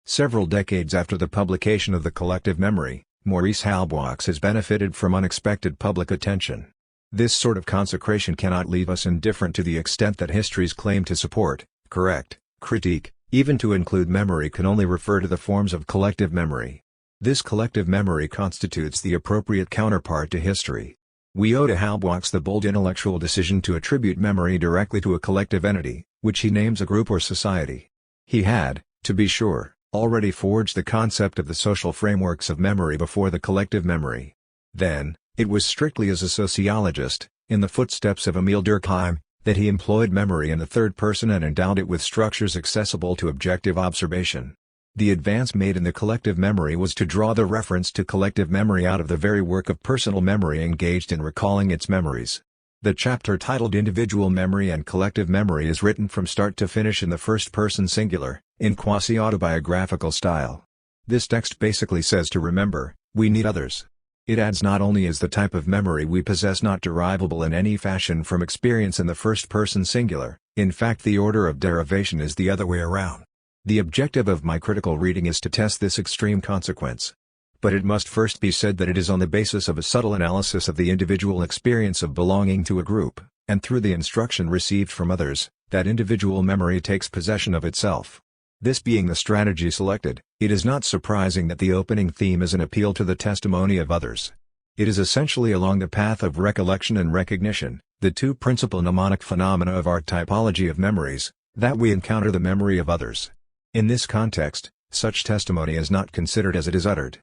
Several decades after the publication of the collective memory, Maurice Halbwachs has benefited from unexpected public attention. This sort of consecration cannot leave us indifferent to the extent that history's claim to support, correct, critique, even to include memory can only refer to the forms of collective memory. This collective memory constitutes the appropriate counterpart to history. We owe to Halbwachs the bold intellectual decision to attribute memory directly to a collective entity, which he names a group or society. He had, to be sure, already forged the concept of the social frameworks of memory before the collective memory. Then, it was strictly as a sociologist, in the footsteps of Emile Durkheim, that he employed memory in the third person and endowed it with structures accessible to objective observation. The advance made in the collective memory was to draw the reference to collective memory out of the very work of personal memory engaged in recalling its memories. The chapter titled Individual Memory and Collective Memory is written from start to finish in the first person singular, in quasi-autobiographical style. This text basically says to remember, we need others. It adds not only is the type of memory we possess not derivable in any fashion from experience in the first person singular, in fact the order of derivation is the other way around. The objective of my critical reading is to test this extreme consequence. But it must first be said that it is on the basis of a subtle analysis of the individual experience of belonging to a group, and through the instruction received from others, that individual memory takes possession of itself. This being the strategy selected, it is not surprising that the opening theme is an appeal to the testimony of others. It is essentially along the path of recollection and recognition, the two principal mnemonic phenomena of our typology of memories, that we encounter the memory of others. In this context, such testimony is not considered as it is uttered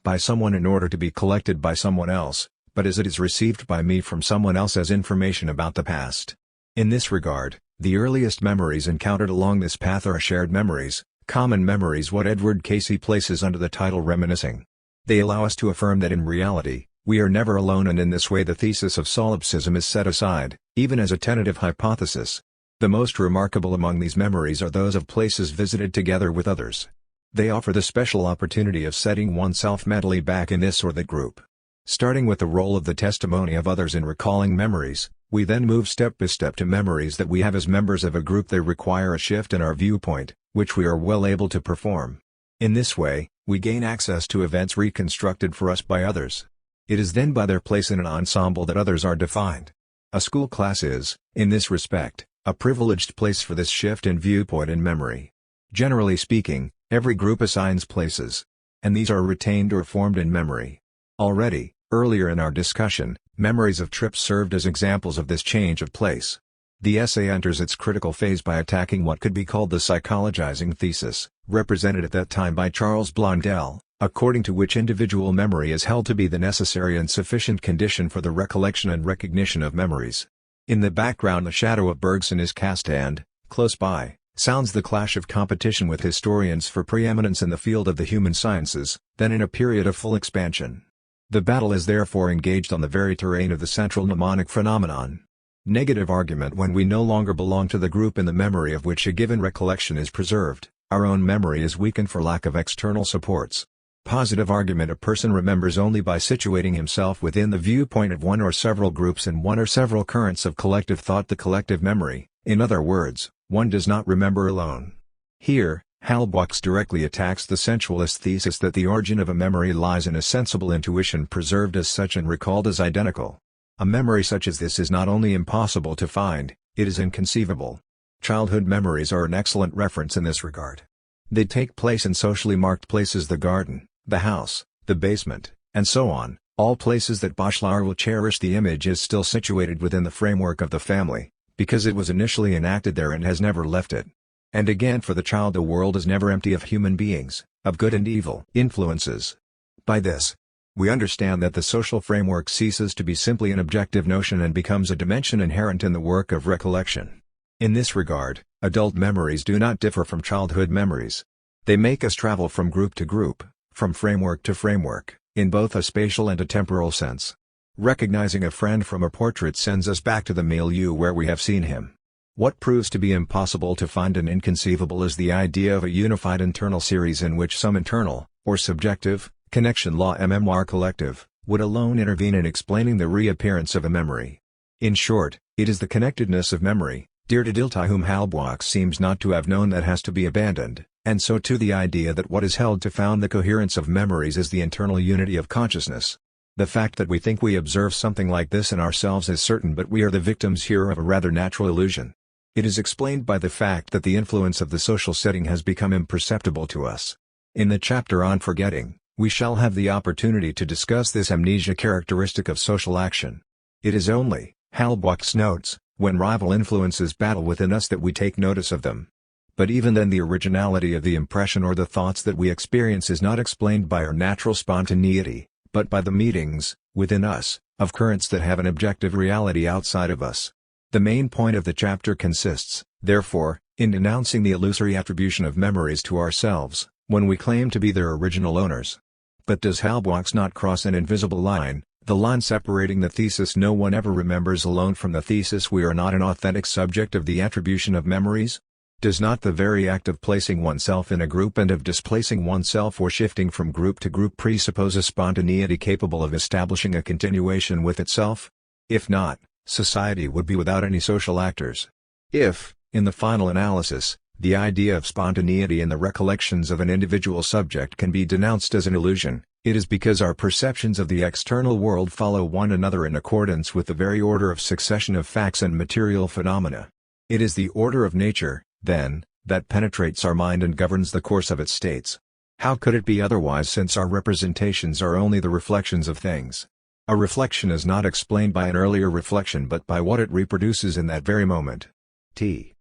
by someone in order to be collected by someone else, but as it is received by me from someone else as information about the past. In this regard, the earliest memories encountered along this path are shared memories, common memories, what Edward Casey places under the title reminiscing. They allow us to affirm that in reality, we are never alone, and in this way the thesis of solipsism is set aside, even as a tentative hypothesis. The most remarkable among these memories are those of places visited together with others. They offer the special opportunity of setting oneself mentally back in this or that group. Starting with the role of the testimony of others in recalling memories, we then move step by step to memories that we have as members of a group. They require a shift in our viewpoint, which we are well able to perform. In this way, we gain access to events reconstructed for us by others. It is then by their place in an ensemble that others are defined. A school class is, in this respect, a privileged place for this shift in viewpoint and memory. Generally speaking, every group assigns places, and these are retained or formed in memory. Already, earlier in our discussion, memories of trips served as examples of this change of place. The essay enters its critical phase by attacking what could be called the psychologizing thesis, represented at that time by Charles Blondel, according to which individual memory is held to be the necessary and sufficient condition for the recollection and recognition of memories. In the background the shadow of Bergson is cast and, close by, sounds the clash of competition with historians for preeminence in the field of the human sciences, then in a period of full expansion. The battle is therefore engaged on the very terrain of the central mnemonic phenomenon. Negative argument: when we no longer belong to the group in the memory of which a given recollection is preserved, our own memory is weakened for lack of external supports. Positive argument: a person remembers only by situating himself within the viewpoint of one or several groups in one or several currents of collective thought, the collective memory. In other words, one does not remember alone. Here, Halbwachs directly attacks the sensualist thesis that the origin of a memory lies in a sensible intuition preserved as such and recalled as identical. A memory such as this is not only impossible to find, it is inconceivable. Childhood memories are an excellent reference in this regard. They take place in socially marked places: the garden, the house, the basement, and so on, all places that Bachelard will cherish. The image is still situated within the framework of the family, because it was initially enacted there and has never left it. And again, for the child the world is never empty of human beings, of good and evil influences. By this, we understand that the social framework ceases to be simply an objective notion and becomes a dimension inherent in the work of recollection. In this regard, adult memories do not differ from childhood memories. They make us travel from group to group, from framework to framework, in both a spatial and a temporal sense. Recognizing a friend from a portrait sends us back to the milieu where we have seen him. What proves to be impossible to find and inconceivable is the idea of a unified internal series in which some internal, or subjective, connection law mémoire collective, would alone intervene in explaining the reappearance of a memory. In short, it is the connectedness of memory, dear to Dilthey, whom Halbwachs seems not to have known, that has to be abandoned, and so too the idea that what is held to found the coherence of memories is the internal unity of consciousness. The fact that we think we observe something like this in ourselves is certain, but we are the victims here of a rather natural illusion. It is explained by the fact that the influence of the social setting has become imperceptible to us. In the chapter on forgetting, we shall have the opportunity to discuss this amnesia characteristic of social action. It is only, Halbwachs notes, when rival influences battle within us that we take notice of them. But even then the originality of the impression or the thoughts that we experience is not explained by our natural spontaneity, but by the meetings, within us, of currents that have an objective reality outside of us. The main point of the chapter consists, therefore, in denouncing the illusory attribution of memories to ourselves, when we claim to be their original owners. But does Halbwachs not cross an invisible line, the line separating the thesis "no one ever remembers alone" from the thesis "we are not an authentic subject of the attribution of memories"? Does not the very act of placing oneself in a group and of displacing oneself or shifting from group to group presuppose a spontaneity capable of establishing a continuation with itself? If not, society would be without any social actors. If, in the final analysis, the idea of spontaneity in the recollections of an individual subject can be denounced as an illusion, It is because our perceptions of the external world follow one another in accordance with the very order of succession of facts and material phenomena. It is the order of nature, then, that penetrates our mind and governs the course of its states. How could it be otherwise, since our representations are only the reflections of things? A reflection is not explained by an earlier reflection but by what it reproduces in that very moment. The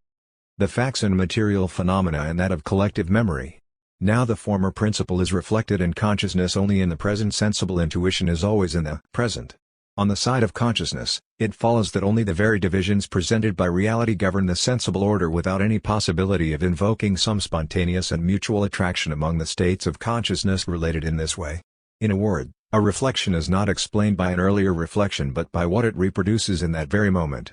facts and material phenomena and that of collective memory. Now the former principle is reflected in consciousness only in the present. Sensible intuition is always in the present. On the side of consciousness, it follows that only the very divisions presented by reality govern the sensible order without any possibility of invoking some spontaneous and mutual attraction among the states of consciousness related in this way. In a word, a reflection is not explained by an earlier reflection but by what it reproduces in that very moment.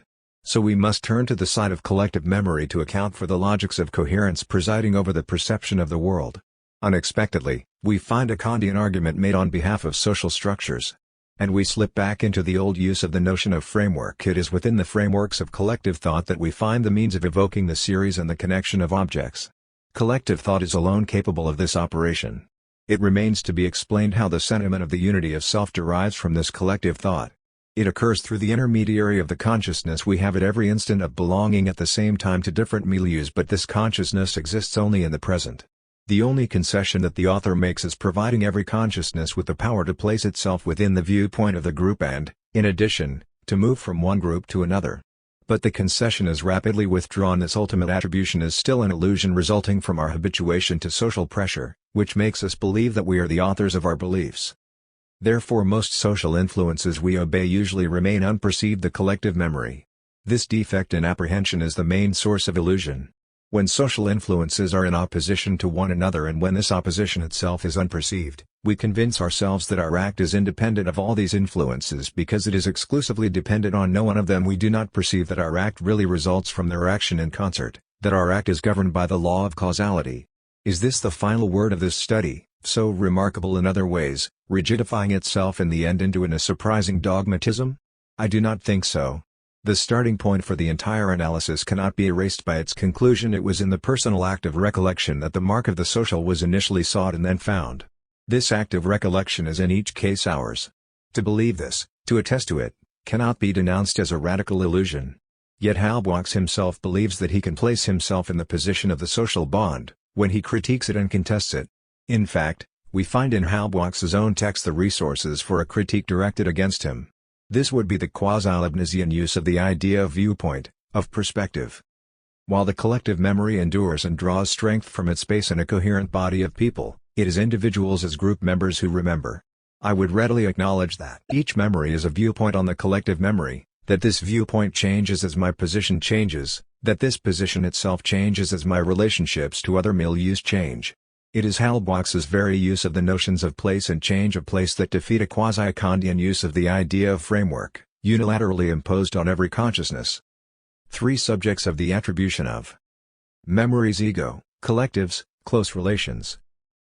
So we must turn to the side of collective memory to account for the logics of coherence presiding over the perception of the world. Unexpectedly, we find a Kantian argument made on behalf of social structures. And we slip back into the old use of the notion of framework. It is within the frameworks of collective thought that we find the means of evoking the series and the connection of objects. Collective thought is alone capable of this operation. It remains to be explained how the sentiment of the unity of self derives from this collective thought. It occurs through the intermediary of the consciousness we have at every instant of belonging at the same time to different milieus, but this consciousness exists only in the present. The only concession that the author makes is providing every consciousness with the power to place itself within the viewpoint of the group and, in addition, to move from one group to another. But the concession is rapidly withdrawn. This ultimate attribution is still an illusion resulting from our habituation to social pressure, which makes us believe that we are the authors of our beliefs. Therefore most social influences we obey usually remain unperceived. The collective memory. This defect in apprehension is the main source of illusion. When social influences are in opposition to one another and when this opposition itself is unperceived, we convince ourselves that our act is independent of all these influences because it is exclusively dependent on no one of them. We do not perceive that our act really results from their action in concert, that our act is governed by the law of causality. Is this the final word of this study, so remarkable in other ways, rigidifying itself in the end into a surprising dogmatism? I do not think so. The starting point for the entire analysis cannot be erased by its conclusion. It was in the personal act of recollection that the mark of the social was initially sought and then found. This act of recollection is in each case ours. To believe this, to attest to it, cannot be denounced as a radical illusion. Yet Halbwachs himself believes that he can place himself in the position of the social bond, when he critiques it and contests it. In fact, we find in Halbwachs's own text the resources for a critique directed against him. This would be the quasi-Leibnizian use of the idea of viewpoint, of perspective. While the collective memory endures and draws strength from its base in a coherent body of people, it is individuals as group members who remember. I would readily acknowledge that each memory is a viewpoint on the collective memory, that this viewpoint changes as my position changes, that this position itself changes as my relationships to other milieus change. It is Halbwachs's very use of the notions of place and change of place that defeat a quasi-Kantian use of the idea of framework, unilaterally imposed on every consciousness. 3 subjects of the attribution of memories: ego, collectives, close relations.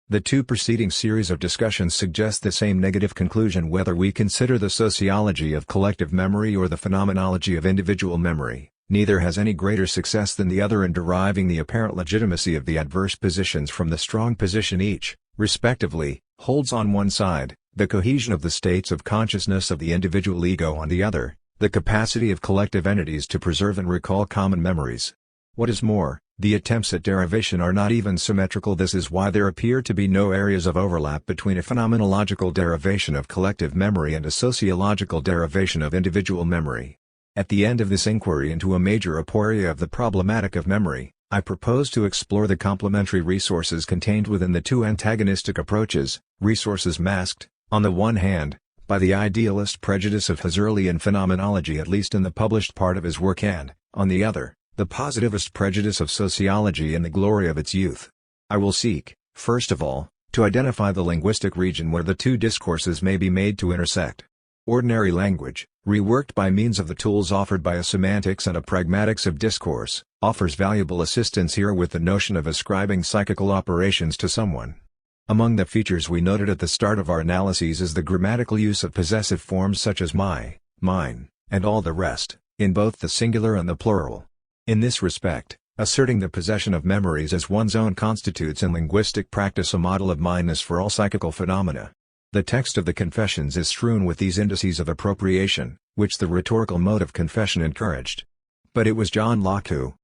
The 2 preceding series of discussions suggest the same negative conclusion whether we consider the sociology of collective memory or the phenomenology of individual memory. Neither has any greater success than the other in deriving the apparent legitimacy of the adverse positions from the strong position each, respectively, holds on one side, the cohesion of the states of consciousness of the individual ego on the other, the capacity of collective entities to preserve and recall common memories. What is more, the attempts at derivation are not even symmetrical. This is why there appear to be no areas of overlap between a phenomenological derivation of collective memory and a sociological derivation of individual memory. At the end of this inquiry into a major aporia of the problematic of memory, I propose to explore the complementary resources contained within the 2 antagonistic approaches, resources masked, on the one hand, by the idealist prejudice of Husserlian phenomenology, at least in the published part of his work, and, on the other, the positivist prejudice of sociology in the glory of its youth. I will seek, first of all, to identify the linguistic region where the 2 discourses may be made to intersect. Ordinary language, reworked by means of the tools offered by a semantics and a pragmatics of discourse, offers valuable assistance here with the notion of ascribing psychical operations to someone. Among the features we noted at the start of our analyses is the grammatical use of possessive forms such as my, mine, and all the rest, in both the singular and the plural. In this respect, asserting the possession of memories as one's own constitutes in linguistic practice a model of mineness for all psychical phenomena. The text of the Confessions is strewn with these indices of appropriation, which the rhetorical mode of confession encouraged. But it was John Locke who,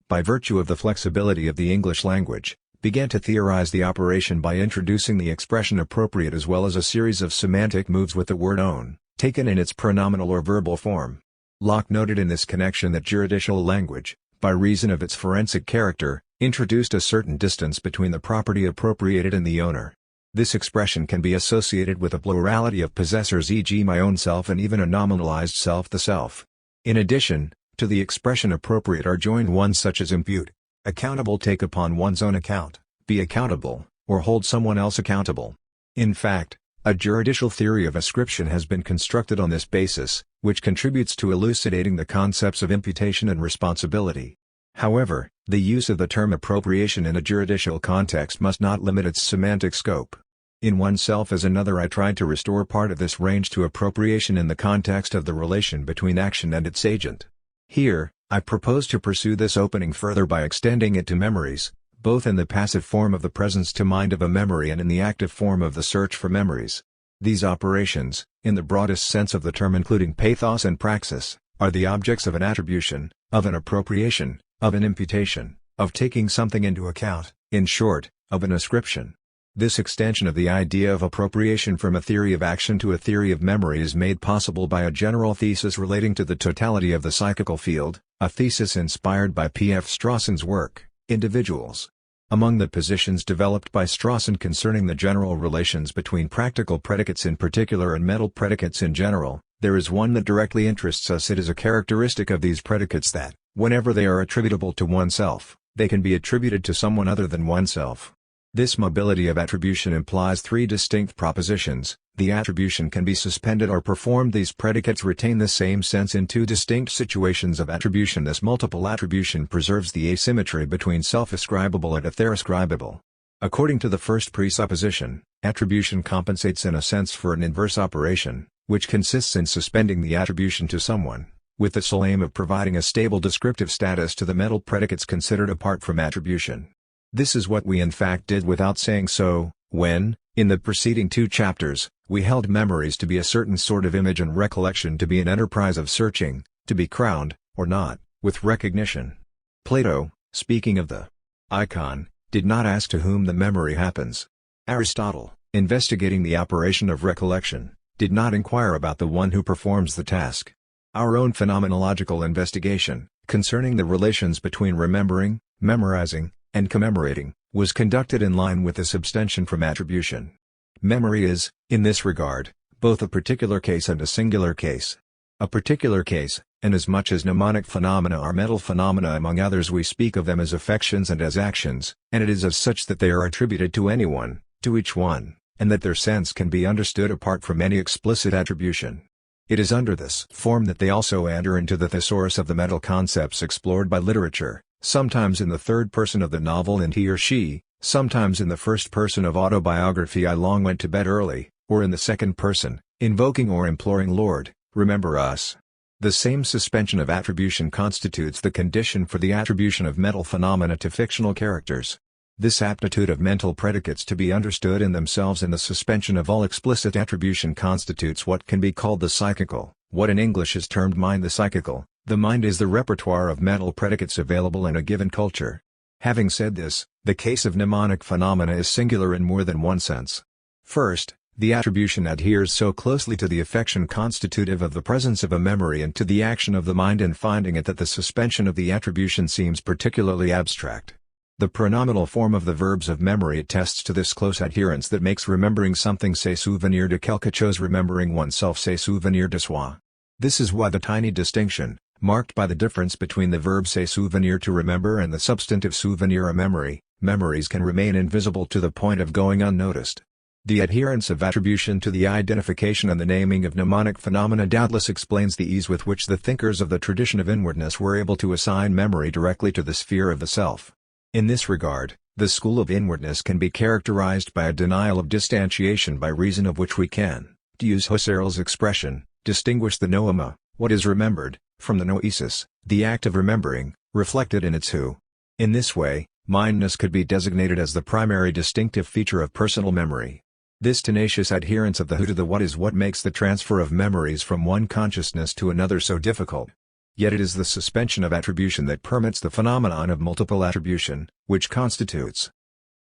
by virtue of the flexibility of the English language, began to theorize the operation by introducing the expression appropriate as well as a series of semantic moves with the word own, taken in its pronominal or verbal form. Locke noted in this connection that juridical language, by reason of its forensic character, introduced a certain distance between the property appropriated and the owner. This expression can be associated with a plurality of possessors, e.g. my own self, and even a nominalized self, the self. In addition, to the expression appropriate are joined ones such as impute, accountable, take upon one's own account, be accountable, or hold someone else accountable. In fact, a juridical theory of ascription has been constructed on this basis, which contributes to elucidating the concepts of imputation and responsibility. However, the use of the term appropriation in a juridical context must not limit its semantic scope. In oneself as another, I tried to restore part of this range to appropriation in the context of the relation between action and its agent. Here, I propose to pursue this opening further by extending it to memories, both in the passive form of the presence to mind of a memory and in the active form of the search for memories. These operations, in the broadest sense of the term including pathos and praxis, are the objects of an attribution, of an appropriation, of an imputation, of taking something into account, in short, of an ascription. This extension of the idea of appropriation from a theory of action to a theory of memory is made possible by a general thesis relating to the totality of the psychical field, a thesis inspired by P.F. Strawson's work, Individuals. Among the positions developed by Strawson concerning the general relations between practical predicates in particular and mental predicates in general, there is one that directly interests us. It is a characteristic of these predicates that, whenever they are attributable to oneself, they can be attributed to someone other than oneself. This mobility of attribution implies three distinct propositions: the attribution can be suspended or performed. These predicates retain the same sense in two distinct situations of attribution. This multiple attribution preserves the asymmetry between self-ascribable and ether-ascribable. According to the first presupposition, attribution compensates in a sense for an inverse operation, which consists in suspending the attribution to someone, with the sole aim of providing a stable descriptive status to the mental predicates considered apart from attribution. This is what we in fact did without saying so, when, in the preceding two chapters, we held memories to be a certain sort of image and recollection to be an enterprise of searching, to be crowned, or not, with recognition. Plato, speaking of the icon, did not ask to whom the memory happens. Aristotle, investigating the operation of recollection, did not inquire about the one who performs the task. Our own phenomenological investigation, concerning the relations between remembering, memorizing, and commemorating, was conducted in line with the substension from attribution. Memory is, in this regard, both a particular case and a singular case. A particular case, inasmuch as mnemonic phenomena are mental phenomena. Among others we speak of them as affections and as actions, and it is as such that they are attributed to anyone, to each one, and that their sense can be understood apart from any explicit attribution. It is under this form that they also enter into the thesaurus of the mental concepts explored by literature, sometimes in the third person of the novel and he or she, sometimes in the first person of autobiography I long went to bed early, or in the second person, invoking or imploring Lord, remember us. The same suspension of attribution constitutes the condition for the attribution of mental phenomena to fictional characters. This aptitude of mental predicates to be understood in themselves and the suspension of all explicit attribution constitutes what can be called the psychical, what in English is termed mind. The psychical, the mind is the repertoire of mental predicates available in a given culture. Having said this, the case of mnemonic phenomena is singular in more than one sense. First, the attribution adheres so closely to the affection constitutive of the presence of a memory and to the action of the mind in finding it that the suspension of the attribution seems particularly abstract. The pronominal form of the verbs of memory attests to this close adherence that makes remembering something se souvenir de quelque chose, remembering oneself se souvenir de soi. This is why the tiny distinction, marked by the difference between the verb se souvenir to remember and the substantive souvenir a memory, memories can remain invisible to the point of going unnoticed. The adherence of attribution to the identification and the naming of mnemonic phenomena doubtless explains the ease with which the thinkers of the tradition of inwardness were able to assign memory directly to the sphere of the self. In this regard, the school of inwardness can be characterized by a denial of distantiation by reason of which we can, to use Husserl's expression, distinguish the noema, what is remembered, from the noesis, the act of remembering, reflected in its who. In this way, mindness could be designated as the primary distinctive feature of personal memory. This tenacious adherence of the who to the what is what makes the transfer of memories from one consciousness to another so difficult. Yet it is the suspension of attribution that permits the phenomenon of multiple attribution, which constitutes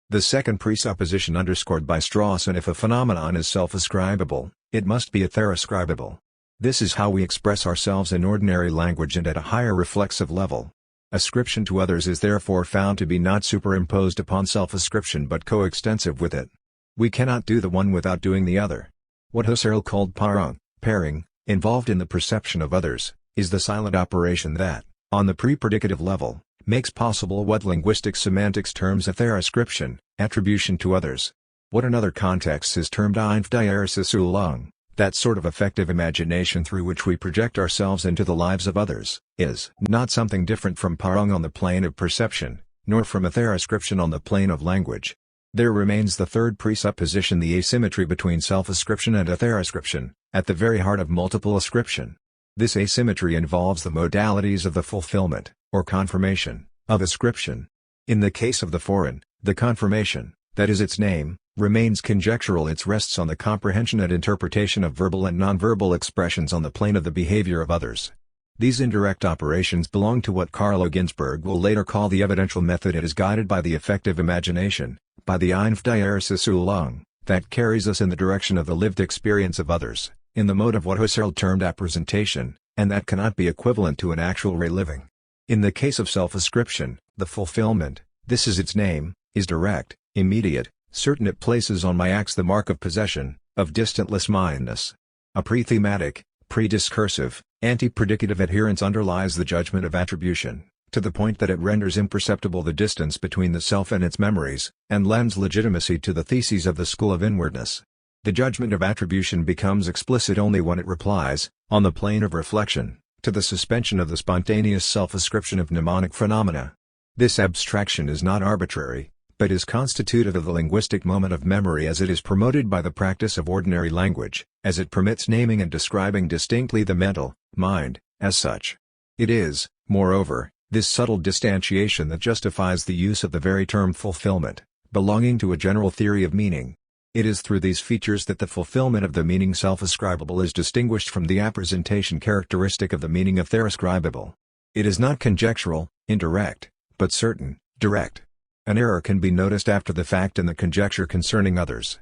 the second presupposition underscored by Strawson. If a phenomenon is self-ascribable, it must be ether-ascribable. This is how we express ourselves in ordinary language and at a higher reflexive level. Ascription to others is therefore found to be not superimposed upon self-ascription but coextensive with it. We cannot do the one without doing the other. What Husserl called pairing, involved in the perception of others, is the silent operation that, on the pre-predicative level, makes possible what linguistic semantics terms ether-ascription, attribution to others. What in other contexts is termed Einfdiersesulung, that sort of effective imagination through which we project ourselves into the lives of others, is not something different from pairing on the plane of perception, nor from ether-ascription on the plane of language. There remains the third presupposition, the asymmetry between self-ascription and ether-ascription, at the very heart of multiple ascription. This asymmetry involves the modalities of the fulfillment, or confirmation, of ascription. In the case of the foreign, the confirmation, that is its name, remains conjectural. It rests on the comprehension and interpretation of verbal and nonverbal expressions on the plane of the behavior of others. These indirect operations belong to what Carlo Ginzburg will later call the evidential method. It is guided by the effective imagination, by the Einfdiersesulung, that carries us in the direction of the lived experience of others, in the mode of what Husserl termed appresentation, and that cannot be equivalent to an actual reliving. In the case of self-ascription, the fulfillment, this is its name, is direct, immediate, certain. It places on my acts the mark of possession, of distantless-mindedness. A pre-thematic, pre-discursive, anti-predicative adherence underlies the judgment of attribution, to the point that it renders imperceptible the distance between the self and its memories, and lends legitimacy to the theses of the school of inwardness. The judgment of attribution becomes explicit only when it replies, on the plane of reflection, to the suspension of the spontaneous self-ascription of mnemonic phenomena. This abstraction is not arbitrary, but is constitutive of the linguistic moment of memory as it is promoted by the practice of ordinary language, as it permits naming and describing distinctly the mental mind, as such. It is, moreover, this subtle distantiation that justifies the use of the very term fulfillment, belonging to a general theory of meaning. It is through these features that the fulfillment of the meaning self-ascribable is distinguished from the appresentation characteristic of the meaning ether-ascribable. It is not conjectural, indirect, but certain, direct. An error can be noticed after the fact in the conjecture concerning others.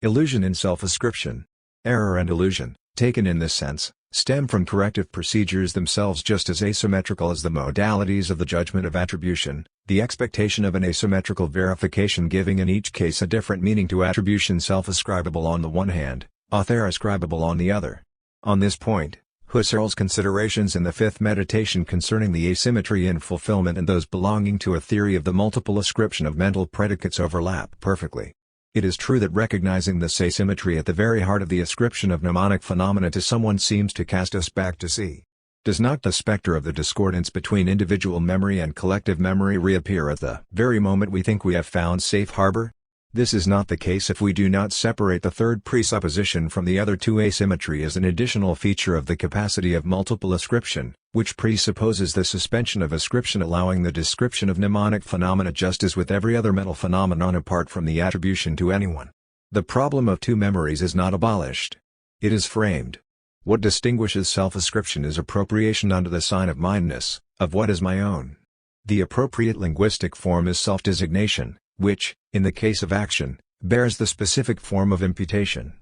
Illusion in self-ascription. Error and illusion, taken in this sense, stem from corrective procedures themselves just as asymmetrical as the modalities of the judgment of attribution, the expectation of an asymmetrical verification giving in each case a different meaning to attribution self-ascribable on the one hand, ether-ascribable on the other. On this point, Husserl's considerations in the fifth meditation concerning the asymmetry in fulfillment and those belonging to a theory of the multiple ascription of mental predicates overlap perfectly. It is true that recognizing this asymmetry at the very heart of the ascription of mnemonic phenomena to someone seems to cast us back to sea. Does not the specter of the discordance between individual memory and collective memory reappear at the very moment we think we have found safe harbor? This is not the case if we do not separate the third presupposition from the other two. Asymmetry is an additional feature of the capacity of multiple ascription, which presupposes the suspension of ascription allowing the description of mnemonic phenomena just as with every other mental phenomenon apart from the attribution to anyone. The problem of two memories is not abolished. It is framed. What distinguishes self-ascription is appropriation under the sign of mindness, of what is my own. The appropriate linguistic form is self-designation, which, in the case of action, bears the specific form of imputation.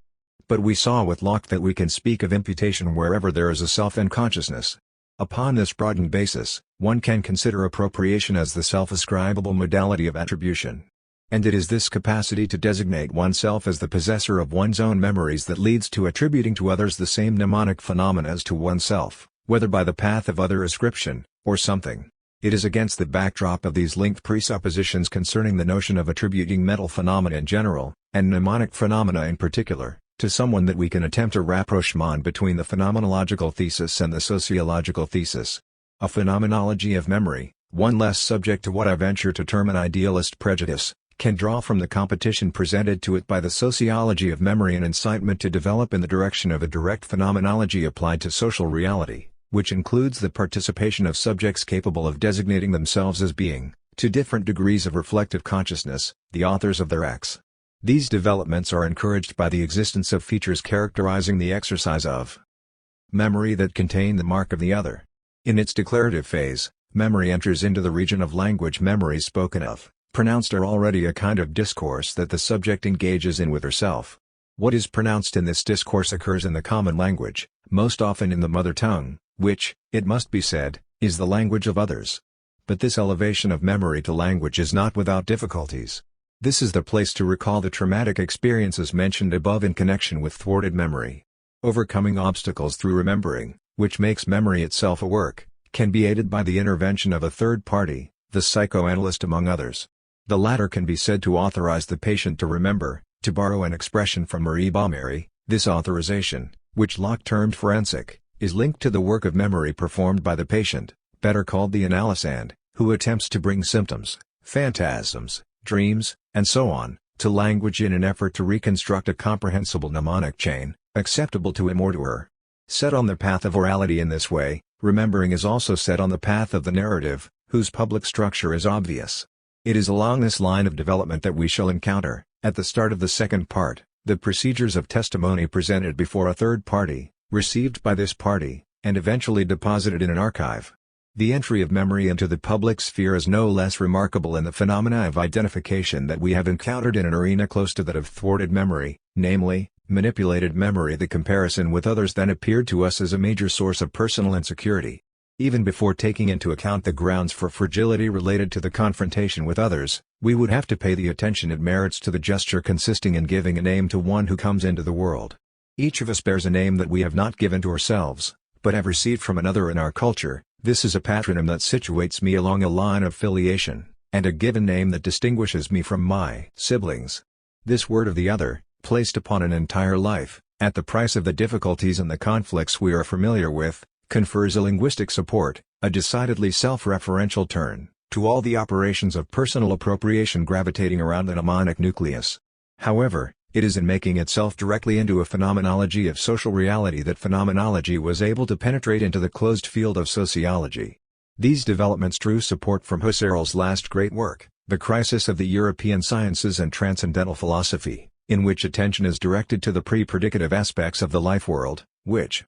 But we saw with Locke that we can speak of imputation wherever there is a self and consciousness. Upon this broadened basis, one can consider appropriation as the self-ascribable modality of attribution. And it is this capacity to designate oneself as the possessor of one's own memories that leads to attributing to others the same mnemonic phenomena as to oneself, whether by the path of other ascription, or something. It is against the backdrop of these linked presuppositions concerning the notion of attributing mental phenomena in general, and mnemonic phenomena in particular, to someone that we can attempt a rapprochement between the phenomenological thesis and the sociological thesis. A phenomenology of memory, one less subject to what I venture to term an idealist prejudice, can draw from the competition presented to it by the sociology of memory an incitement to develop in the direction of a direct phenomenology applied to social reality, which includes the participation of subjects capable of designating themselves as being, to different degrees of reflective consciousness, the authors of their acts. These developments are encouraged by the existence of features characterizing the exercise of memory that contain the mark of the other. In its declarative phase, memory enters into the region of language. Memories spoken of, pronounced are already a kind of discourse that the subject engages in with herself. What is pronounced in this discourse occurs in the common language, most often in the mother tongue, which, it must be said, is the language of others. But this elevation of memory to language is not without difficulties. This is the place to recall the traumatic experiences mentioned above in connection with thwarted memory. Overcoming obstacles through remembering, which makes memory itself a work, can be aided by the intervention of a third party, the psychoanalyst among others. The latter can be said to authorize the patient to remember. To borrow an expression from Marie Baumery, this authorization, which Locke termed forensic, is linked to the work of memory performed by the patient, better called the analysand, who attempts to bring symptoms, phantasms, dreams, and so on, to language in an effort to reconstruct a comprehensible mnemonic chain, acceptable to him or to her. Set on the path of orality in this way, remembering is also set on the path of the narrative, whose public structure is obvious. It is along this line of development that we shall encounter, at the start of the second part, the procedures of testimony presented before a third party, received by this party, and eventually deposited in an archive. The entry of memory into the public sphere is no less remarkable in the phenomena of identification that we have encountered in an arena close to that of thwarted memory, namely, manipulated memory. The comparison with others then appeared to us as a major source of personal insecurity. Even before taking into account the grounds for fragility related to the confrontation with others, we would have to pay the attention it merits to the gesture consisting in giving a name to one who comes into the world. Each of us bears a name that we have not given to ourselves, but have received from another in our culture. This is a patronym that situates me along a line of filiation, and a given name that distinguishes me from my siblings. This word of the other, placed upon an entire life, at the price of the difficulties and the conflicts we are familiar with, confers a linguistic support, a decidedly self-referential turn, to all the operations of personal appropriation gravitating around the mnemonic nucleus. However, it is in making itself directly into a phenomenology of social reality that phenomenology was able to penetrate into the closed field of sociology. These developments drew support from Husserl's last great work, The Crisis of the European Sciences and Transcendental Philosophy, in which attention is directed to the pre-predicative aspects of the life world, which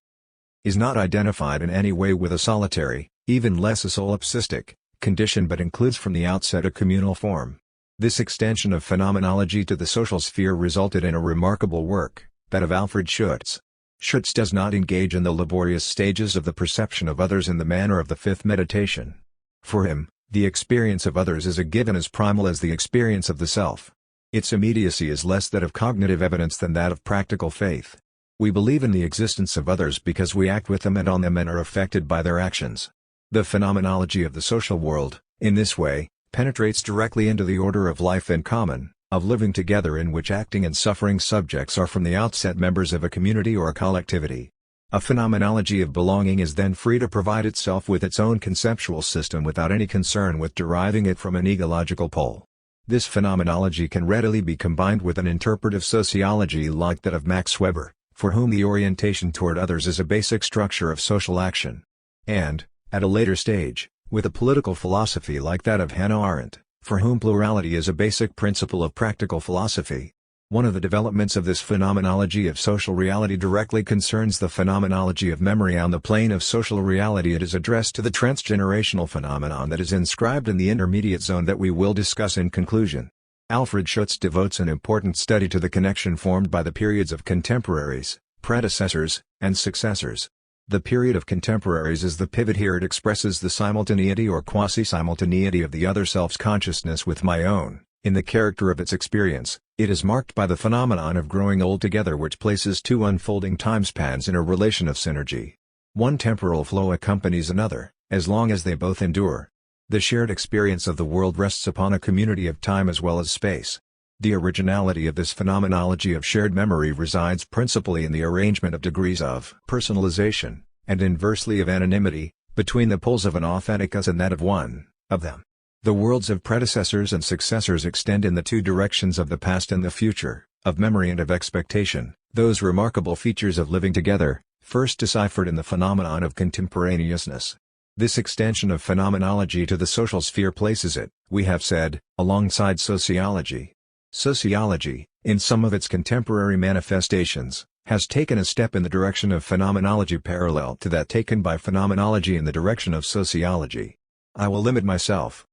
is not identified in any way with a solitary, even less a solipsistic, condition but includes from the outset a communal form. This extension of phenomenology to the social sphere resulted in a remarkable work, that of Alfred Schutz. Schutz does not engage in the laborious stages of the perception of others in the manner of the fifth meditation. For him, the experience of others is a given as primal as the experience of the self. Its immediacy is less that of cognitive evidence than that of practical faith. We believe in the existence of others because we act with them and on them and are affected by their actions. The phenomenology of the social world, in this way, penetrates directly into the order of life in common, of living together in which acting and suffering subjects are from the outset members of a community or a collectivity. A phenomenology of belonging is then free to provide itself with its own conceptual system without any concern with deriving it from an egological pole. This phenomenology can readily be combined with an interpretive sociology like that of Max Weber, for whom the orientation toward others is a basic structure of social action. And, at a later stage, with a political philosophy like that of Hannah Arendt, for whom plurality is a basic principle of practical philosophy. One of the developments of this phenomenology of social reality directly concerns the phenomenology of memory on the plane of social reality. It is addressed to the transgenerational phenomenon that is inscribed in the intermediate zone that we will discuss in conclusion. Alfred Schutz devotes an important study to the connection formed by the periods of contemporaries, predecessors, and successors. The period of contemporaries is the pivot here. It expresses the simultaneity or quasi-simultaneity of the other self's consciousness with my own. In the character of its experience, it is marked by the phenomenon of growing old together, which places two unfolding timespans in a relation of synergy. One temporal flow accompanies another, as long as they both endure. The shared experience of the world rests upon a community of time as well as space. The originality of this phenomenology of shared memory resides principally in the arrangement of degrees of personalization, and inversely of anonymity, between the poles of an authentic us and that of one of them. The worlds of predecessors and successors extend in the two directions of the past and the future, of memory and of expectation, those remarkable features of living together, first deciphered in the phenomenon of contemporaneousness. This extension of phenomenology to the social sphere places it, we have said, alongside sociology. Sociology, in some of its contemporary manifestations, has taken a step in the direction of phenomenology parallel to that taken by phenomenology in the direction of sociology. I will limit myself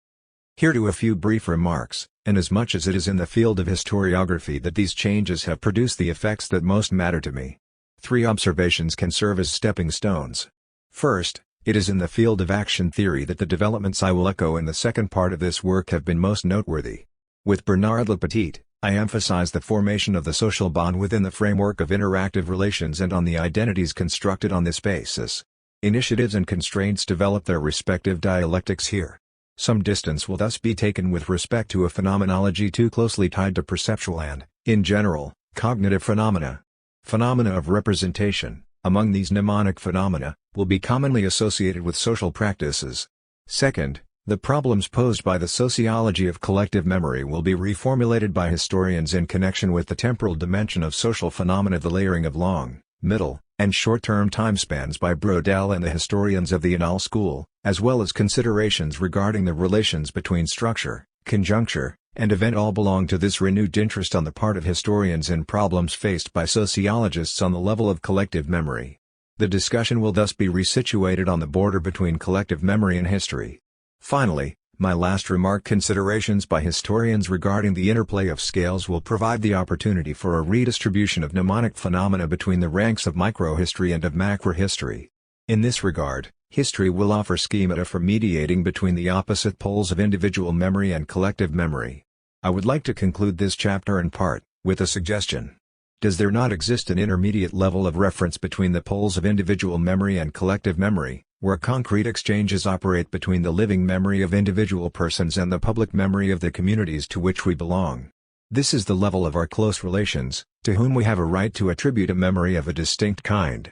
here to a few brief remarks, inasmuch as it is in the field of historiography that these changes have produced the effects that most matter to me. 3 observations can serve as stepping stones. First, it is in the field of action theory that the developments I will echo in the second part of this work have been most noteworthy. With Bernard Lepetit, I emphasize the formation of the social bond within the framework of interactive relations and on the identities constructed on this basis. Initiatives and constraints develop their respective dialectics here. Some distance will thus be taken with respect to a phenomenology too closely tied to perceptual and, in general, cognitive phenomena. Phenomena of representation, among these mnemonic phenomena, will be commonly associated with social practices. Second, the problems posed by the sociology of collective memory will be reformulated by historians in connection with the temporal dimension of social phenomena, the layering of long, middle, and short-term timespans by Brodel and the historians of the Annales school, as well as considerations regarding the relations between structure, conjuncture, and event all belong to this renewed interest on the part of historians in problems faced by sociologists on the level of collective memory. The discussion will thus be resituated on the border between collective memory and history. Finally, my last remark: considerations by historians regarding the interplay of scales will provide the opportunity for a redistribution of mnemonic phenomena between the ranks of microhistory and of macrohistory. In this regard, history will offer schemata for mediating between the opposite poles of individual memory and collective memory. I would like to conclude this chapter in part, with a suggestion. Does there not exist an intermediate level of reference between the poles of individual memory and collective memory, where concrete exchanges operate between the living memory of individual persons and the public memory of the communities to which we belong? This is the level of our close relations, to whom we have a right to attribute a memory of a distinct kind.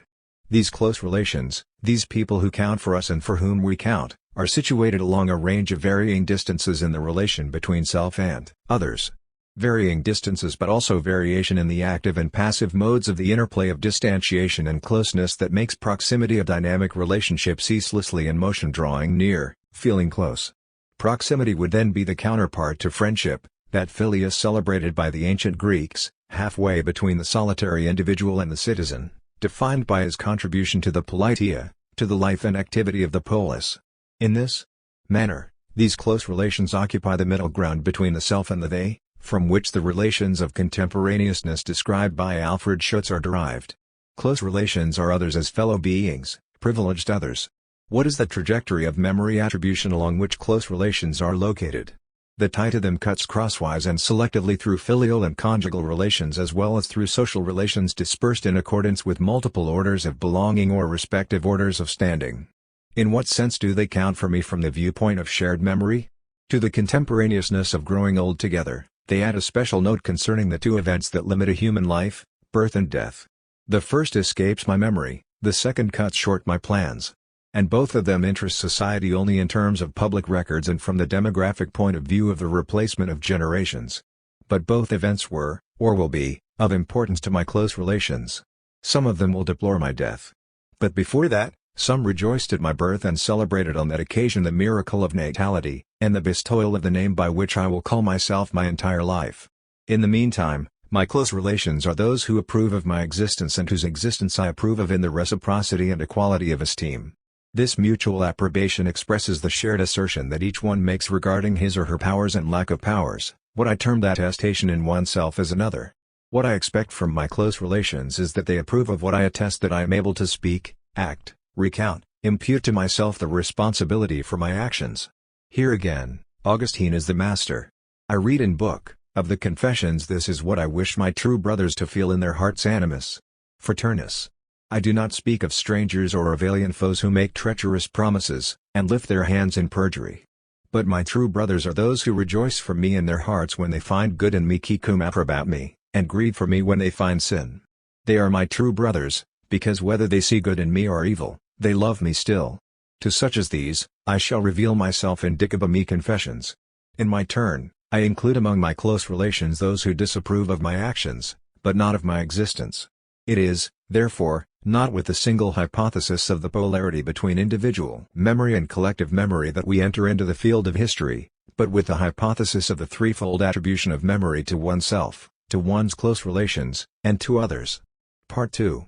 These close relations, these people who count for us and for whom we count, are situated along a range of varying distances in the relation between self and others. Varying distances, but also variation in the active and passive modes of the interplay of distantiation and closeness that makes proximity a dynamic relationship ceaselessly in motion, drawing near, feeling close. Proximity would then be the counterpart to friendship, that philia celebrated by the ancient Greeks, halfway between the solitary individual and the citizen, defined by his contribution to the politia, to the life and activity of the polis. In this manner, these close relations occupy the middle ground between the self and the they, from which the relations of contemporaneousness described by Alfred Schutz are derived. Close relations are others as fellow beings, privileged others. What is the trajectory of memory attribution along which close relations are located? The tie to them cuts crosswise and selectively through filial and conjugal relations as well as through social relations dispersed in accordance with multiple orders of belonging or respective orders of standing. In what sense do they count for me from the viewpoint of shared memory? To the contemporaneousness of growing old together, they add a special note concerning the two events that limit a human life, birth and death. The first escapes my memory, the second cuts short my plans. And both of them interest society only in terms of public records and from the demographic point of view of the replacement of generations. But both events were, or will be, of importance to my close relations. Some of them will deplore my death. But before that, some rejoiced at my birth and celebrated on that occasion the miracle of natality, and the bestowal of the name by which I will call myself my entire life. In the meantime, my close relations are those who approve of my existence and whose existence I approve of in the reciprocity and equality of esteem. This mutual approbation expresses the shared assertion that each one makes regarding his or her powers and lack of powers, what I term that attestation in oneself as another. What I expect from my close relations is that they approve of what I attest that I am able to speak, act, recount, impute to myself the responsibility for my actions. Here again, Augustine is the master. I read in book, of the Confessions, this is what I wish my true brothers to feel in their hearts: animus fraternis. I do not speak of strangers or of alien foes who make treacherous promises, and lift their hands in perjury. But my true brothers are those who rejoice for me in their hearts when they find good in me, qui cum approbat me, and grieve for me when they find sin. They are my true brothers, because whether they see good in me or evil, they love me still. To such as these, I shall reveal myself in Dicaba me Confessions. In my turn, I include among my close relations those who disapprove of my actions, but not of my existence. It is, therefore, not with the single hypothesis of the polarity between individual memory and collective memory that we enter into the field of history, but with the hypothesis of the threefold attribution of memory to oneself, to one's close relations, and to others. Part 2.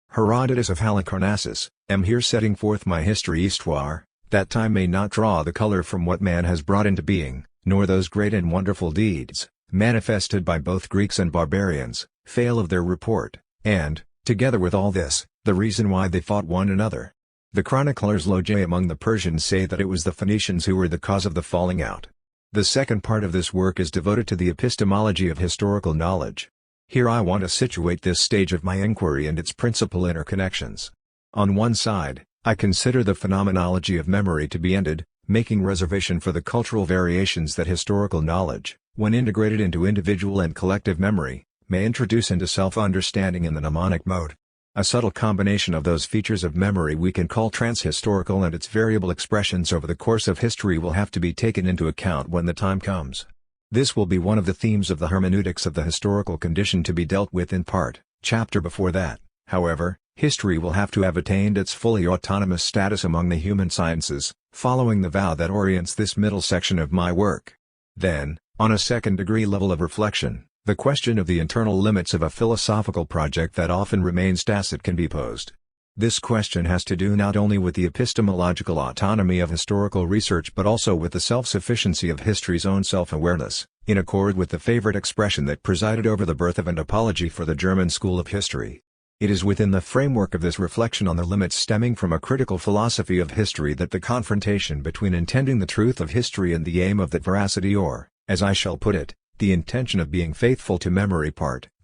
Herodotus of Halicarnassus, am here setting forth my history histoire, that time may not draw the color from what man has brought into being, nor those great and wonderful deeds, manifested by both Greeks and barbarians, fail of their report, and, together with all this, the reason why they fought one another. The chroniclers Logé among the Persians say that it was the Phoenicians who were the cause of the falling out. The second part of this work is devoted to the epistemology of historical knowledge. Here I want to situate this stage of my inquiry and its principal interconnections. On one side, I consider the phenomenology of memory to be ended, making reservation for the cultural variations that historical knowledge, when integrated into individual and collective memory, may introduce into self-understanding in the mnemonic mode. A subtle combination of those features of memory we can call transhistorical and its variable expressions over the course of history will have to be taken into account when the time comes. This will be one of the themes of the hermeneutics of the historical condition to be dealt with in part, chapter before that. However, history will have to have attained its fully autonomous status among the human sciences, following the vow that orients this middle section of my work. Then, on a second-degree level of reflection, the question of the internal limits of a philosophical project that often remains tacit can be posed. This question has to do not only with the epistemological autonomy of historical research but also with the self-sufficiency of history's own self-awareness, in accord with the favorite expression that presided over the birth of an apology for the German school of history. It is within the framework of this reflection on the limits stemming from a critical philosophy of history that the confrontation between intending the truth of history and the aim of that veracity or, as I shall put it, the intention of being faithful to memory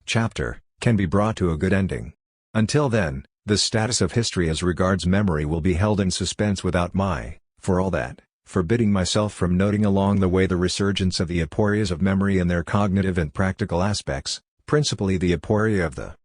chapter, can be brought to a good ending. Until then, the status of history as regards memory will be held in suspense without my, for all that, forbidding myself from noting along the way the resurgence of the aporias of memory in their cognitive and practical aspects, principally the aporia of the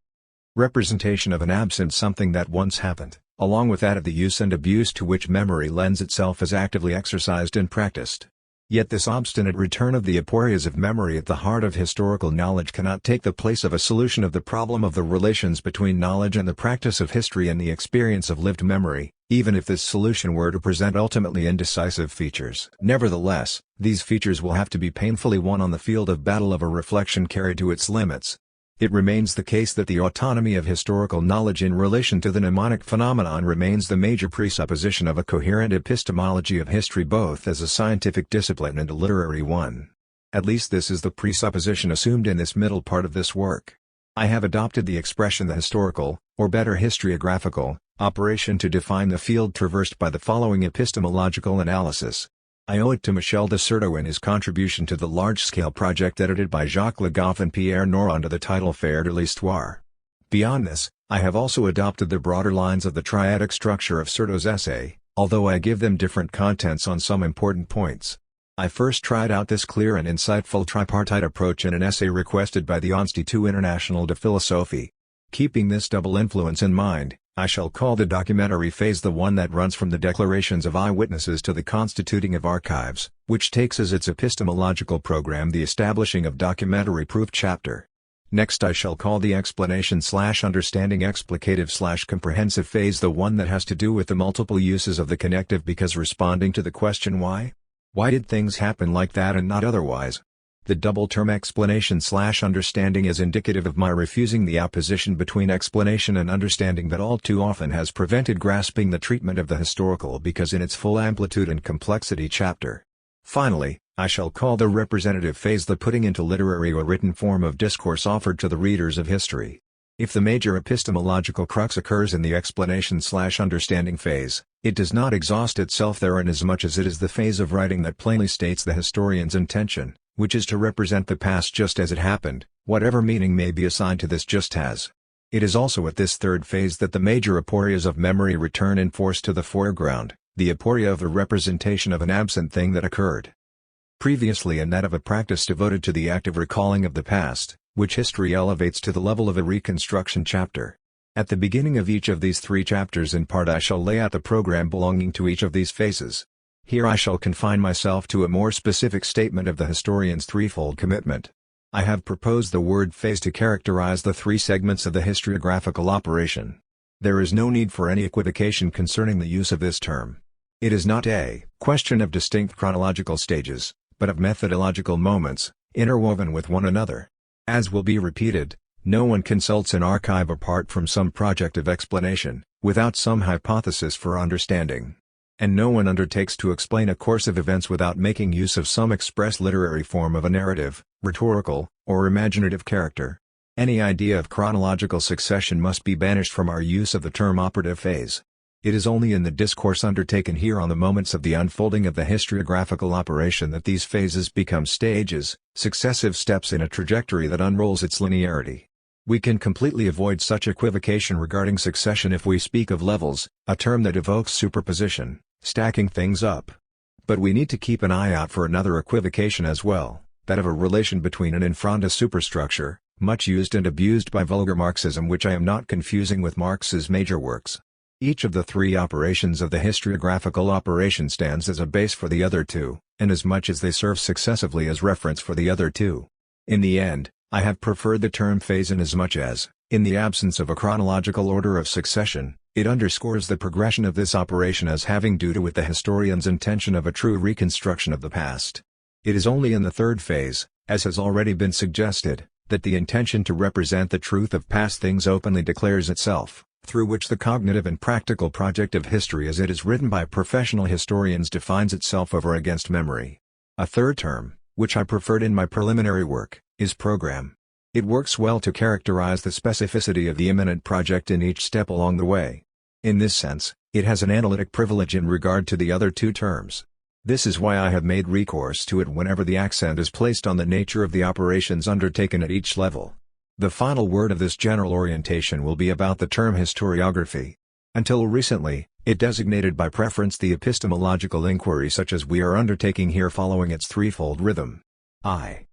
representation of an absent something that once happened, along with that of the use and abuse to which memory lends itself as actively exercised and practiced. Yet this obstinate return of the aporias of memory at the heart of historical knowledge cannot take the place of a solution of the problem of the relations between knowledge and the practice of history and the experience of lived memory, even if this solution were to present ultimately indecisive features. Nevertheless, these features will have to be painfully won on the field of battle of a reflection carried to its limits. It remains the case that the autonomy of historical knowledge in relation to the mnemonic phenomenon remains the major presupposition of a coherent epistemology of history both as a scientific discipline and a literary one. At least this is the presupposition assumed in this middle part of this work. I have adopted the expression the historical, or better historiographical, operation to define the field traversed by the following epistemological analysis. I owe it to Michel de Certeau in his contribution to the large-scale project edited by Jacques Le Goff and Pierre Nora under the title Faire de l'Histoire. Beyond this, I have also adopted the broader lines of the triadic structure of Certeau's essay, although I give them different contents on some important points. I first tried out this clear and insightful tripartite approach in an essay requested by the Institut International de Philosophie. Keeping this double influence in mind, I shall call the documentary phase the one that runs from the declarations of eyewitnesses to the constituting of archives, which takes as its epistemological program the establishing of documentary proof chapter. Next I shall call the explanation/understanding explicative/comprehensive phase the one that has to do with the multiple uses of the connective because responding to the question why? Why did things happen like that and not otherwise? The double term explanation/understanding is indicative of my refusing the opposition between explanation and understanding that all too often has prevented grasping the treatment of the historical because in its full amplitude and complexity chapter. Finally, I shall call the representative phase the putting into literary or written form of discourse offered to the readers of history. If the major epistemological crux occurs in the explanation/understanding phase, it does not exhaust itself there inasmuch as it is the phase of writing that plainly states the historian's intention, which is to represent the past just as it happened, whatever meaning may be assigned to this just as. It is also at this third phase that the major aporias of memory return in force to the foreground, the aporia of the representation of an absent thing that occurred previously and that of a practice devoted to the active recalling of the past, which history elevates to the level of a reconstruction chapter. At the beginning of each of these three chapters in part I shall lay out the program belonging to each of these phases. Here I shall confine myself to a more specific statement of the historian's threefold commitment. I have proposed the word phase to characterize the three segments of the historiographical operation. There is no need for any equivocation concerning the use of this term. It is not a question of distinct chronological stages, but of methodological moments, interwoven with one another. As will be repeated, no one consults an archive apart from some project of explanation, without some hypothesis for understanding. And no one undertakes to explain a course of events without making use of some express literary form of a narrative, rhetorical, or imaginative character. Any idea of chronological succession must be banished from our use of the term operative phase. It is only in the discourse undertaken here on the moments of the unfolding of the historiographical operation that these phases become stages, successive steps in a trajectory that unrolls its linearity. We can completely avoid such equivocation regarding succession if we speak of levels, a term that evokes superposition, stacking things up. But we need to keep an eye out for another equivocation as well, that of a relation between an infront superstructure, much used and abused by vulgar Marxism, which I am not confusing with Marx's major works. Each of the three operations of the historiographical operation stands as a base for the other two, inasmuch as they serve successively as reference for the other two. In the end, I have preferred the term phase inasmuch as, in the absence of a chronological order of succession, it underscores the progression of this operation as having to do with the historian's intention of a true reconstruction of the past. It is only in the third phase, as has already been suggested, that the intention to represent the truth of past things openly declares itself, through which the cognitive and practical project of history as it is written by professional historians defines itself over against memory. A third term, which I preferred in my preliminary work, is program. It works well to characterize the specificity of the imminent project in each step along the way. In this sense, it has an analytic privilege in regard to the other two terms. This is why I have made recourse to it whenever the accent is placed on the nature of the operations undertaken at each level. The final word of this general orientation will be about the term historiography. Until recently, it designated by preference the epistemological inquiry such as we are undertaking here following its threefold rhythm. I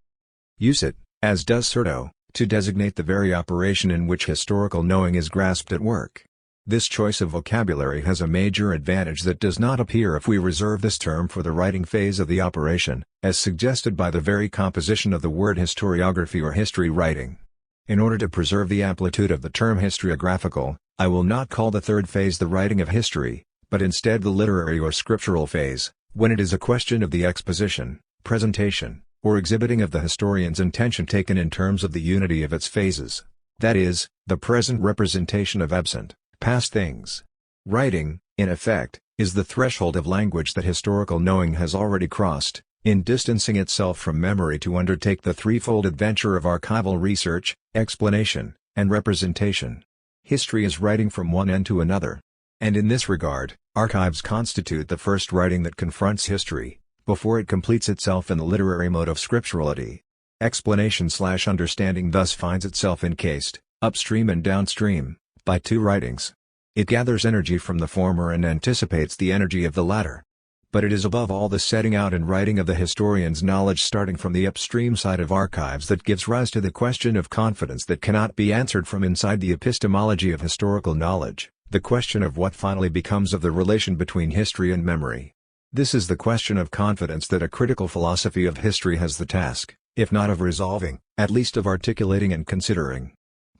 use it, as does Cerdo, to designate the very operation in which historical knowing is grasped at work. This choice of vocabulary has a major advantage that does not appear if we reserve this term for the writing phase of the operation, as suggested by the very composition of the word historiography or history writing. In order to preserve the amplitude of the term historiographical, I will not call the third phase the writing of history, but instead the literary or scriptural phase, when it is a question of the exposition, presentation, or exhibiting of the historian's intention taken in terms of the unity of its phases, that is, the present representation of absent, past things. Writing, in effect, is the threshold of language that historical knowing has already crossed, in distancing itself from memory to undertake the threefold adventure of archival research, explanation, and representation. History is writing from one end to another. And in this regard, archives constitute the first writing that confronts history, before it completes itself in the literary mode of scripturality. Explanation/understanding thus finds itself encased, upstream and downstream, by two writings. It gathers energy from the former and anticipates the energy of the latter. But it is above all the setting out and writing of the historian's knowledge starting from the upstream side of archives that gives rise to the question of confidence that cannot be answered from inside the epistemology of historical knowledge, the question of what finally becomes of the relation between history and memory. This is the question of confidence that a critical philosophy of history has the task, if not of resolving, at least of articulating and considering.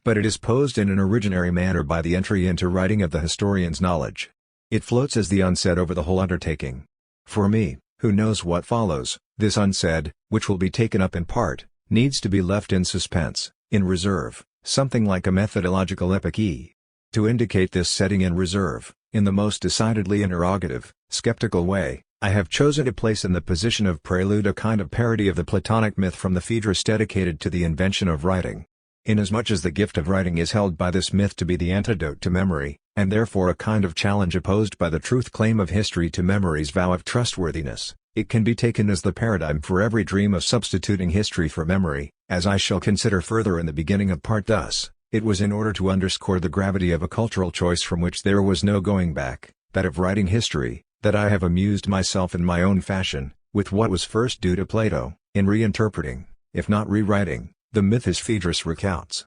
But it is posed in an originary manner by the entry into writing of the historian's knowledge. It floats as the unsaid over the whole undertaking. For me, who knows what follows, this unsaid, which will be taken up in part, needs to be left in suspense, in reserve, something like a methodological epiche. To indicate this setting in reserve, in the most decidedly interrogative, skeptical way, I have chosen to place in the position of prelude a kind of parody of the Platonic myth from the Phaedrus dedicated to the invention of writing. Inasmuch as the gift of writing is held by this myth to be the antidote to memory, and therefore a kind of challenge opposed by the truth claim of history to memory's vow of trustworthiness, it can be taken as the paradigm for every dream of substituting history for memory, as I shall consider further in the beginning of part. Thus, it was in order to underscore the gravity of a cultural choice from which there was no going back, that of writing history, that I have amused myself in my own fashion, with what was first due to Plato, in reinterpreting, if not rewriting, the myth as Phaedrus recounts.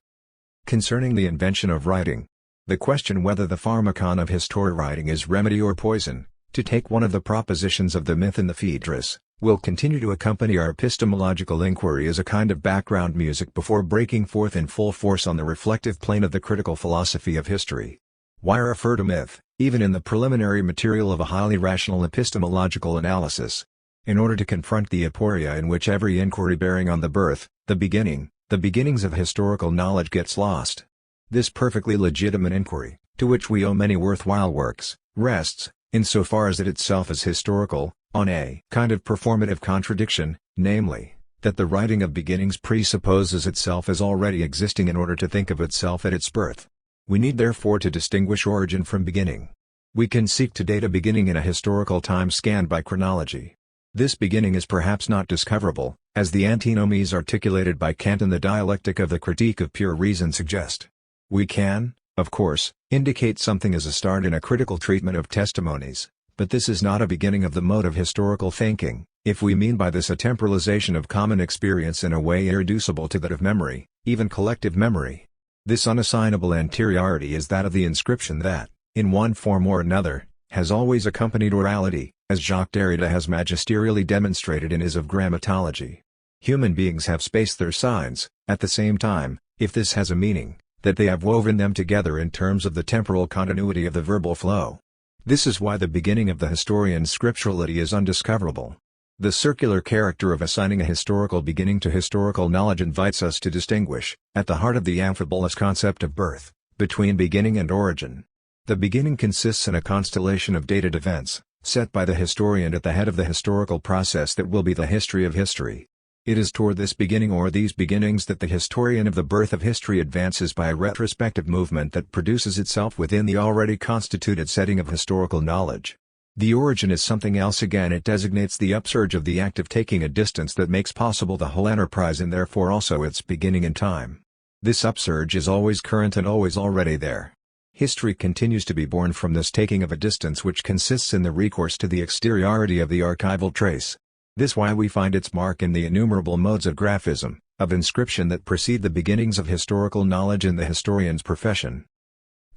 Concerning the invention of writing, the question whether the pharmacon of history writing is remedy or poison, to take one of the propositions of the myth in the Phaedrus, will continue to accompany our epistemological inquiry as a kind of background music before breaking forth in full force on the reflective plane of the critical philosophy of history. Why refer to myth, even in the preliminary material of a highly rational epistemological analysis? in order to confront the aporia in which every inquiry bearing on the birth, the beginnings of historical knowledge gets lost. This perfectly legitimate inquiry, to which we owe many worthwhile works, rests, insofar as it itself is historical, on a kind of performative contradiction, namely, that the writing of beginnings presupposes itself as already existing in order to think of itself at its birth. We need therefore to distinguish origin from beginning. We can seek to date a beginning in a historical time scanned by chronology. This beginning is perhaps not discoverable, as the antinomies articulated by Kant in the dialectic of the Critique of Pure Reason suggest. We can, of course, indicate something as a start in a critical treatment of testimonies, but this is not a beginning of the mode of historical thinking, if we mean by this a temporalization of common experience in a way irreducible to that of memory, even collective memory. This unassignable anteriority is that of the inscription that, in one form or another, has always accompanied orality, as Jacques Derrida has magisterially demonstrated in his Of Grammatology. Human beings have spaced their signs, at the same time, if this has a meaning, that they have woven them together in terms of the temporal continuity of the verbal flow. This is why the beginning of the historian's scripturality is undiscoverable. The circular character of assigning a historical beginning to historical knowledge invites us to distinguish, at the heart of the amphibolous concept of birth, between beginning and origin. The beginning consists in a constellation of dated events, set by the historian at the head of the historical process that will be the history of history. It is toward this beginning or these beginnings that the historian of the birth of history advances by a retrospective movement that produces itself within the already constituted setting of historical knowledge. The origin is something else again. It designates the upsurge of the act of taking a distance that makes possible the whole enterprise and therefore also its beginning in time. This upsurge is always current and always already there. History continues to be born from this taking of a distance which consists in the recourse to the exteriority of the archival trace. This why we find its mark in the innumerable modes of graphism, of inscription that precede the beginnings of historical knowledge in the historian's profession.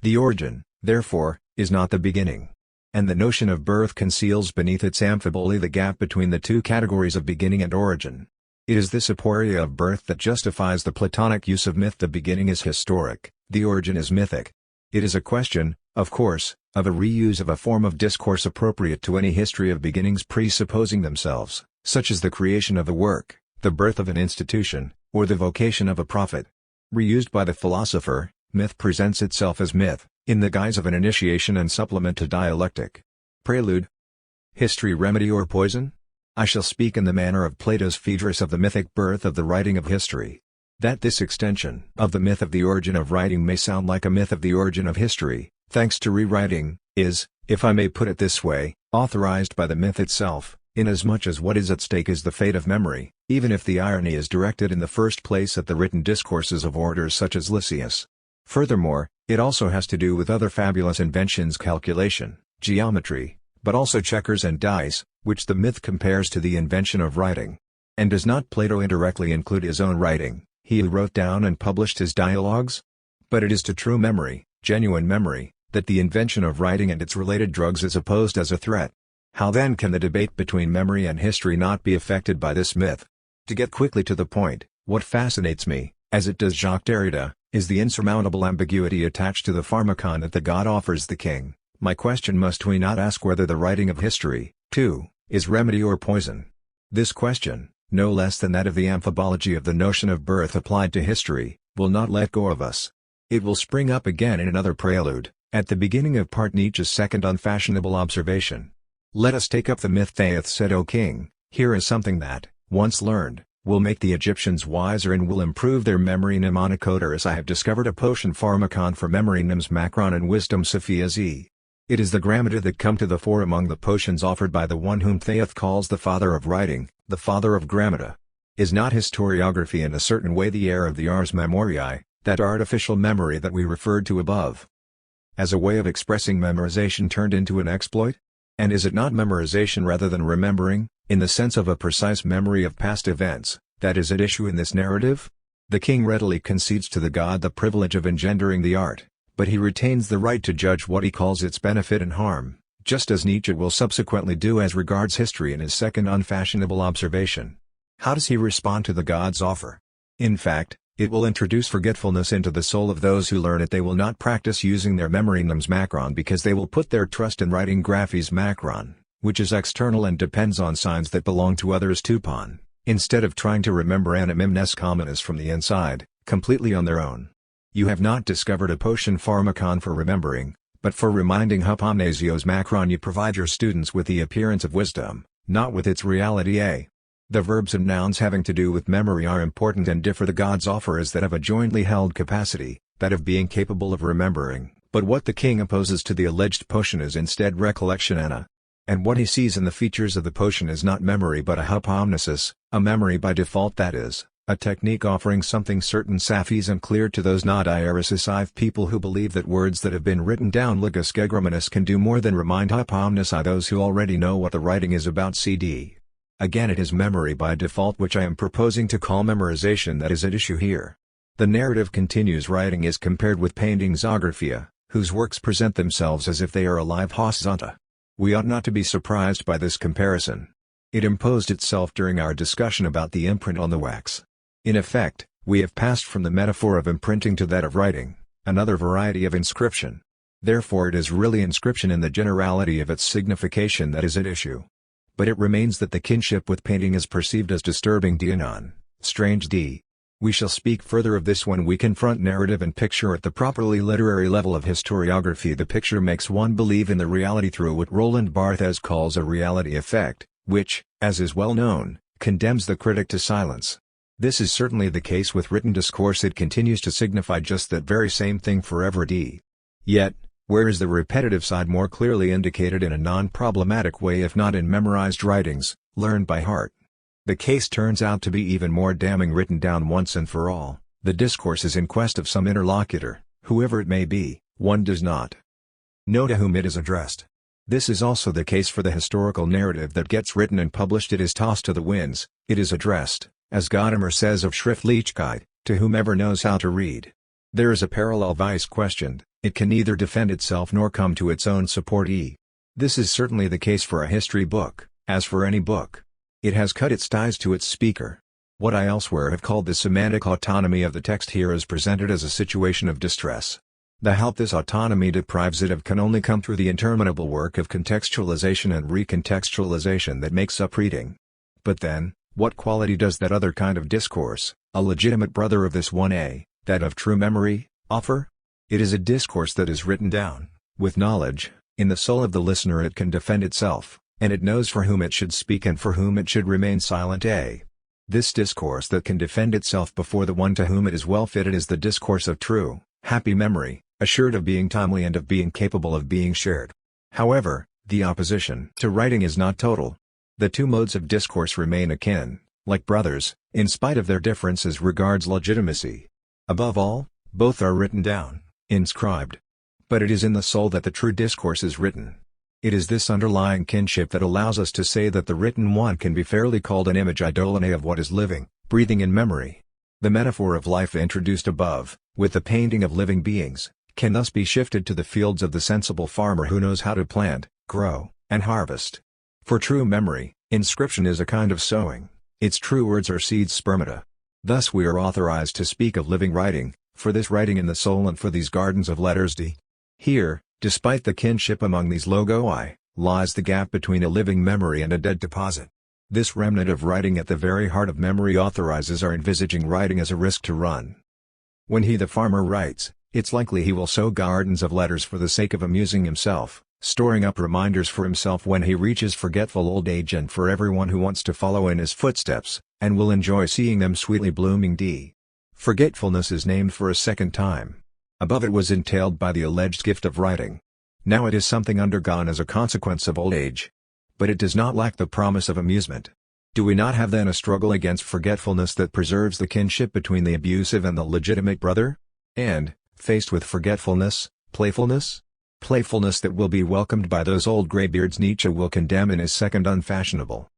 The origin, therefore, is not the beginning. And the notion of birth conceals beneath its amphiboly the gap between the two categories of beginning and origin. It is this aporia of birth that justifies the Platonic use of myth. The beginning is historic, the origin is mythic. It is a question, of course, of a reuse of a form of discourse appropriate to any history of beginnings presupposing themselves, such as the creation of a work, the birth of an institution, or the vocation of a prophet. Reused by the philosopher, myth presents itself as myth, in the guise of an initiation and supplement to dialectic. Prelude. History, remedy or poison? I shall speak in the manner of Plato's Phaedrus of the mythic birth of the writing of history. That this extension of the myth of the origin of writing may sound like a myth of the origin of history, thanks to rewriting, is, if I may put it this way, authorized by the myth itself, inasmuch as what is at stake is the fate of memory, even if the irony is directed in the first place at the written discourses of orators such as Lysias. Furthermore, it also has to do with other fabulous inventions, calculation, geometry, but also checkers and dice, which the myth compares to the invention of writing. And does not Plato indirectly include his own writing, he who wrote down and published his dialogues? But it is to true memory, genuine memory, that the invention of writing and its related drugs is opposed as a threat. How then can the debate between memory and history not be affected by this myth? To get quickly to the point, what fascinates me, as it does Jacques Derrida, is the insurmountable ambiguity attached to the pharmacon that the god offers the king. My question: must we not ask whether the writing of history, too, is remedy or poison? This question, no less than that of the amphibology of the notion of birth applied to history, will not let go of us. It will spring up again in another prelude, at the beginning of part Nietzsche's second unfashionable observation. Let us take up the myth. Theath said, O king, here is something that, once learned, will make the Egyptians wiser and will improve their memory. Mnemonicodorus, I have discovered a potion pharmacon for memory, Nims Macron, and wisdom Sophia Z. It is the grammata that come to the fore among the potions offered by the one whom Theath calls the father of writing, the father of grammata. Is not historiography in a certain way the heir of the ars memoriae, that artificial memory that we referred to above, as a way of expressing memorization turned into an exploit? And is it not memorization rather than remembering, in the sense of a precise memory of past events, that is at issue in this narrative? The king readily concedes to the god the privilege of engendering the art, but he retains the right to judge what he calls its benefit and harm, just as Nietzsche will subsequently do as regards history in his second unfashionable observation. How does he respond to the god's offer? In fact, it will introduce forgetfulness into the soul of those who learn it. They will not practice using their memory Nims Macron because they will put their trust in writing Graphes Macron, which is external and depends on signs that belong to others tupon, instead of trying to remember animimnes communis from the inside, completely on their own. You have not discovered a potion pharmacon for remembering, but for reminding hypomnasios macron you provide your students with the appearance of wisdom, not with its reality. The verbs and nouns having to do with memory are important and differ. The gods offer as that of a jointly held capacity, that of being capable of remembering, but what the king opposes to the alleged potion is instead recollection and what he sees in the features of the potion is not memory but a hypomnesis, a memory by default, that is, a technique offering something certain saphies and clear to those not irascive people who believe that words that have been written down ligus gegraminus can do more than remind hypomnesi those who already know what the writing is about. CD. Again, it is memory by default which I am proposing to call memorization that is at issue here. The narrative continues. Writing is compared with painting zographia, whose works present themselves as if they are alive hos zonta. We ought not to be surprised by this comparison. It imposed itself during our discussion about the imprint on the wax. In effect, we have passed from the metaphor of imprinting to that of writing, another variety of inscription. Therefore it is really inscription in the generality of its signification that is at issue. But it remains that the kinship with painting is perceived as disturbing d. Strange d. We shall speak further of this when we confront narrative and picture at the properly literary level of historiography. The picture makes one believe in the reality through what Roland Barthes calls a reality effect, which, as is well known, condemns the critic to silence. This is certainly the case with written discourse. It continues to signify just that very same thing forever. Yet, where is the repetitive side more clearly indicated in a non-problematic way if not in memorized writings, learned by heart? The case turns out to be even more damning. Written down once and for all, the discourse is in quest of some interlocutor, whoever it may be, one does not know to whom it is addressed. This is also the case for the historical narrative that gets written and published. It is tossed to the winds, it is addressed, as Gadamer says of Schriftlichkeit, to whomever knows how to read. There is a parallel vice questioned, it can neither defend itself nor come to its own support. This is certainly the case for a history book, as for any book. It has cut its ties to its speaker. What I elsewhere have called the semantic autonomy of the text here is presented as a situation of distress. The help this autonomy deprives it of can only come through the interminable work of contextualization and recontextualization that makes up reading. But then, what quality does that other kind of discourse, a legitimate brother of this one, that of true memory, offer? It is a discourse that is written down, with knowledge, in the soul of the listener. It can defend itself, and it knows for whom it should speak and for whom it should remain silent. This discourse that can defend itself before the one to whom it is well fitted is the discourse of true, happy memory, assured of being timely and of being capable of being shared. However, the opposition to writing is not total. The two modes of discourse remain akin, like brothers, in spite of their differences regards legitimacy. Above all, both are written down, inscribed. But it is in the soul that the true discourse is written. It is this underlying kinship that allows us to say that the written one can be fairly called an image eidolone of what is living, breathing in memory. The metaphor of life introduced above, with the painting of living beings, can thus be shifted to the fields of the sensible farmer who knows how to plant, grow, and harvest. For true memory, inscription is a kind of sowing, its true words are seeds spermata. Thus we are authorized to speak of living writing, for this writing in the soul and for these gardens of letters. Here, despite the kinship among these logoi, lies the gap between a living memory and a dead deposit. This remnant of writing at the very heart of memory authorizes our envisaging writing as a risk to run. When he the farmer writes, it's likely he will sow gardens of letters for the sake of amusing himself, storing up reminders for himself when he reaches forgetful old age and for everyone who wants to follow in his footsteps, and will enjoy seeing them sweetly blooming. Forgetfulness is named for a second time. Above it was entailed by the alleged gift of writing. Now it is something undergone as a consequence of old age. But it does not lack the promise of amusement. Do we not have then a struggle against forgetfulness that preserves the kinship between the abusive and the legitimate brother? And, faced with forgetfulness, playfulness? Playfulness that will be welcomed by those old graybeards Nietzsche will condemn in his second unfashionable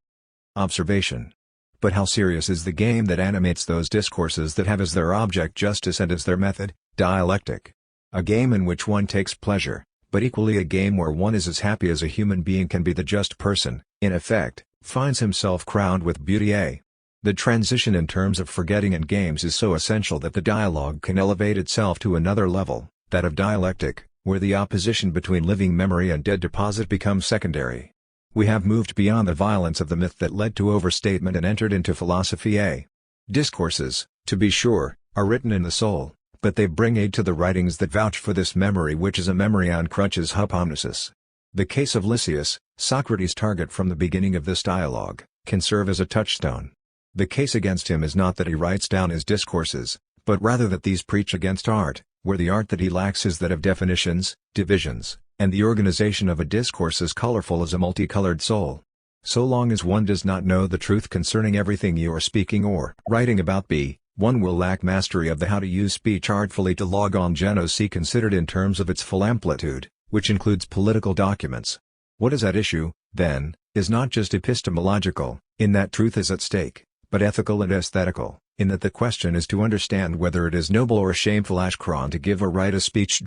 observation. But how serious is the game that animates those discourses that have as their object justice and as their method, dialectic? A game in which one takes pleasure, but equally a game where one is as happy as a human being can be. The just person, in effect, finds himself crowned with beauty. The transition in terms of forgetting and games is so essential that the dialogue can elevate itself to another level, that of dialectic, where the opposition between living memory and dead deposit becomes secondary. We have moved beyond the violence of the myth that led to overstatement and entered into philosophy. Discourses, to be sure, are written in the soul, but they bring aid to the writings that vouch for this memory, which is a memory on crutches hypomnesis. The case of Lysias, Socrates' target from the beginning of this dialogue, can serve as a touchstone. The case against him is not that he writes down his discourses, but rather that these preach against art, where the art that he lacks is that of definitions, divisions, and the organization of a discourse as colorful as a multicolored soul. So long as one does not know the truth concerning everything you are speaking or writing about, one will lack mastery of the how to use speech artfully to logon genos considered in terms of its full amplitude, which includes political documents. What is at issue, then, is not just epistemological, in that truth is at stake, but ethical and aesthetical, in that the question is to understand whether it is noble or shameful to give or write a speech.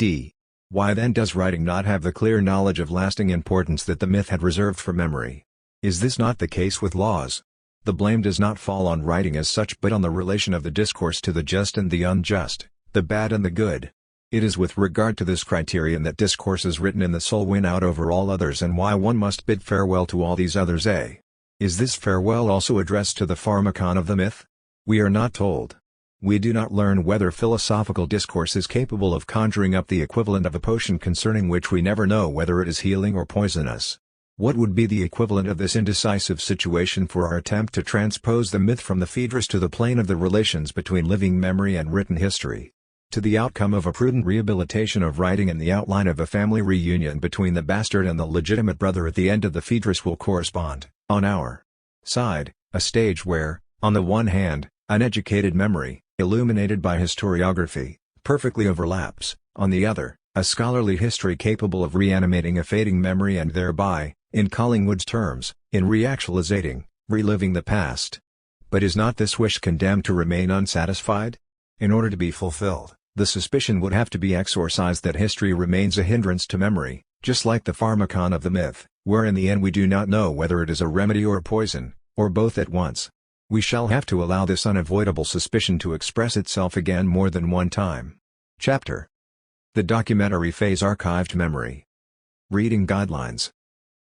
Why then does writing not have the clear knowledge of lasting importance that the myth had reserved for memory? Is this not the case with laws? The blame does not fall on writing as such but on the relation of the discourse to the just and the unjust, the bad and the good. It is with regard to this criterion that discourses written in the soul win out over all others, and why one must bid farewell to all these others. Is this farewell also addressed to the pharmacon of the myth? We are not told. We do not learn whether philosophical discourse is capable of conjuring up the equivalent of a potion concerning which we never know whether it is healing or poisonous. What would be the equivalent of this indecisive situation for our attempt to transpose the myth from the Phaedrus to the plane of the relations between living memory and written history? To the outcome of a prudent rehabilitation of writing and the outline of a family reunion between the bastard and the legitimate brother at the end of the Phaedrus will correspond, on our side, a stage where, on the one hand, uneducated memory, illuminated by historiography, perfectly overlaps, on the other, a scholarly history capable of reanimating a fading memory and thereby, in Collingwood's terms, in reactualizating, reliving the past. But is not this wish condemned to remain unsatisfied? In order to be fulfilled, the suspicion would have to be exorcised that history remains a hindrance to memory, just like the pharmacon of the myth, where in the end we do not know whether it is a remedy or a poison, or both at once. We shall have to allow this unavoidable suspicion to express itself again more than one time. Chapter: The Documentary Phase, Archived Memory. Reading Guidelines.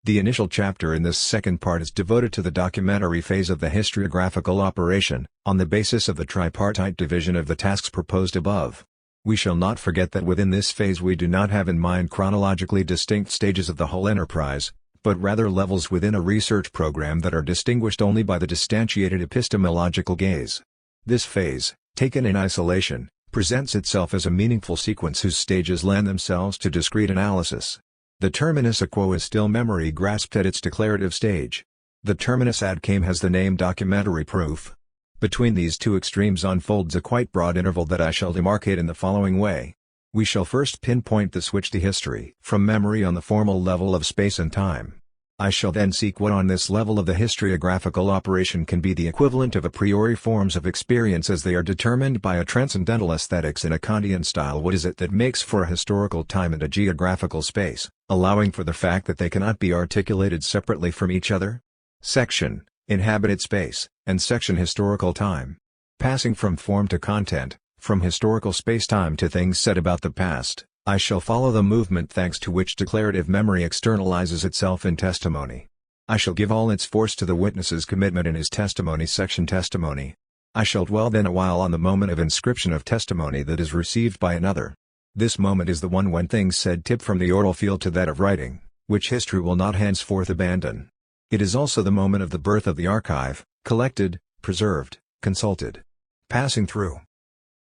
The initial chapter in this second part is devoted to the documentary phase of the historiographical operation, on the basis of the tripartite division of the tasks proposed above. We shall not forget that within this phase we do not have in mind chronologically distinct stages of the whole enterprise, but rather levels within a research program that are distinguished only by the distantiated epistemological gaze. This phase, taken in isolation, presents itself as a meaningful sequence whose stages lend themselves to discrete analysis. The terminus a quo is still memory grasped at its declarative stage. The terminus ad came has the name documentary proof. Between these two extremes unfolds a quite broad interval that I shall demarcate in the following way. We shall first pinpoint the switch to history from memory on the formal level of space and time. I shall then seek what on this level of the historiographical operation can be the equivalent of a priori forms of experience as they are determined by a transcendental aesthetics in a Kantian style. What is it that makes for a historical time and a geographical space, allowing for the fact that they cannot be articulated separately from each other? Section, inhabited space, and section, historical time. Passing from form to content, from historical space-time to things said about the past, I shall follow the movement thanks to which declarative memory externalizes itself in testimony. I shall give all its force to the witness's commitment in his testimony. Section, testimony. I shall dwell then a while on the moment of inscription of testimony that is received by another. This moment is the one when things said tip from the oral field to that of writing, which history will not henceforth abandon. It is also the moment of the birth of the archive, collected, preserved, consulted. Passing through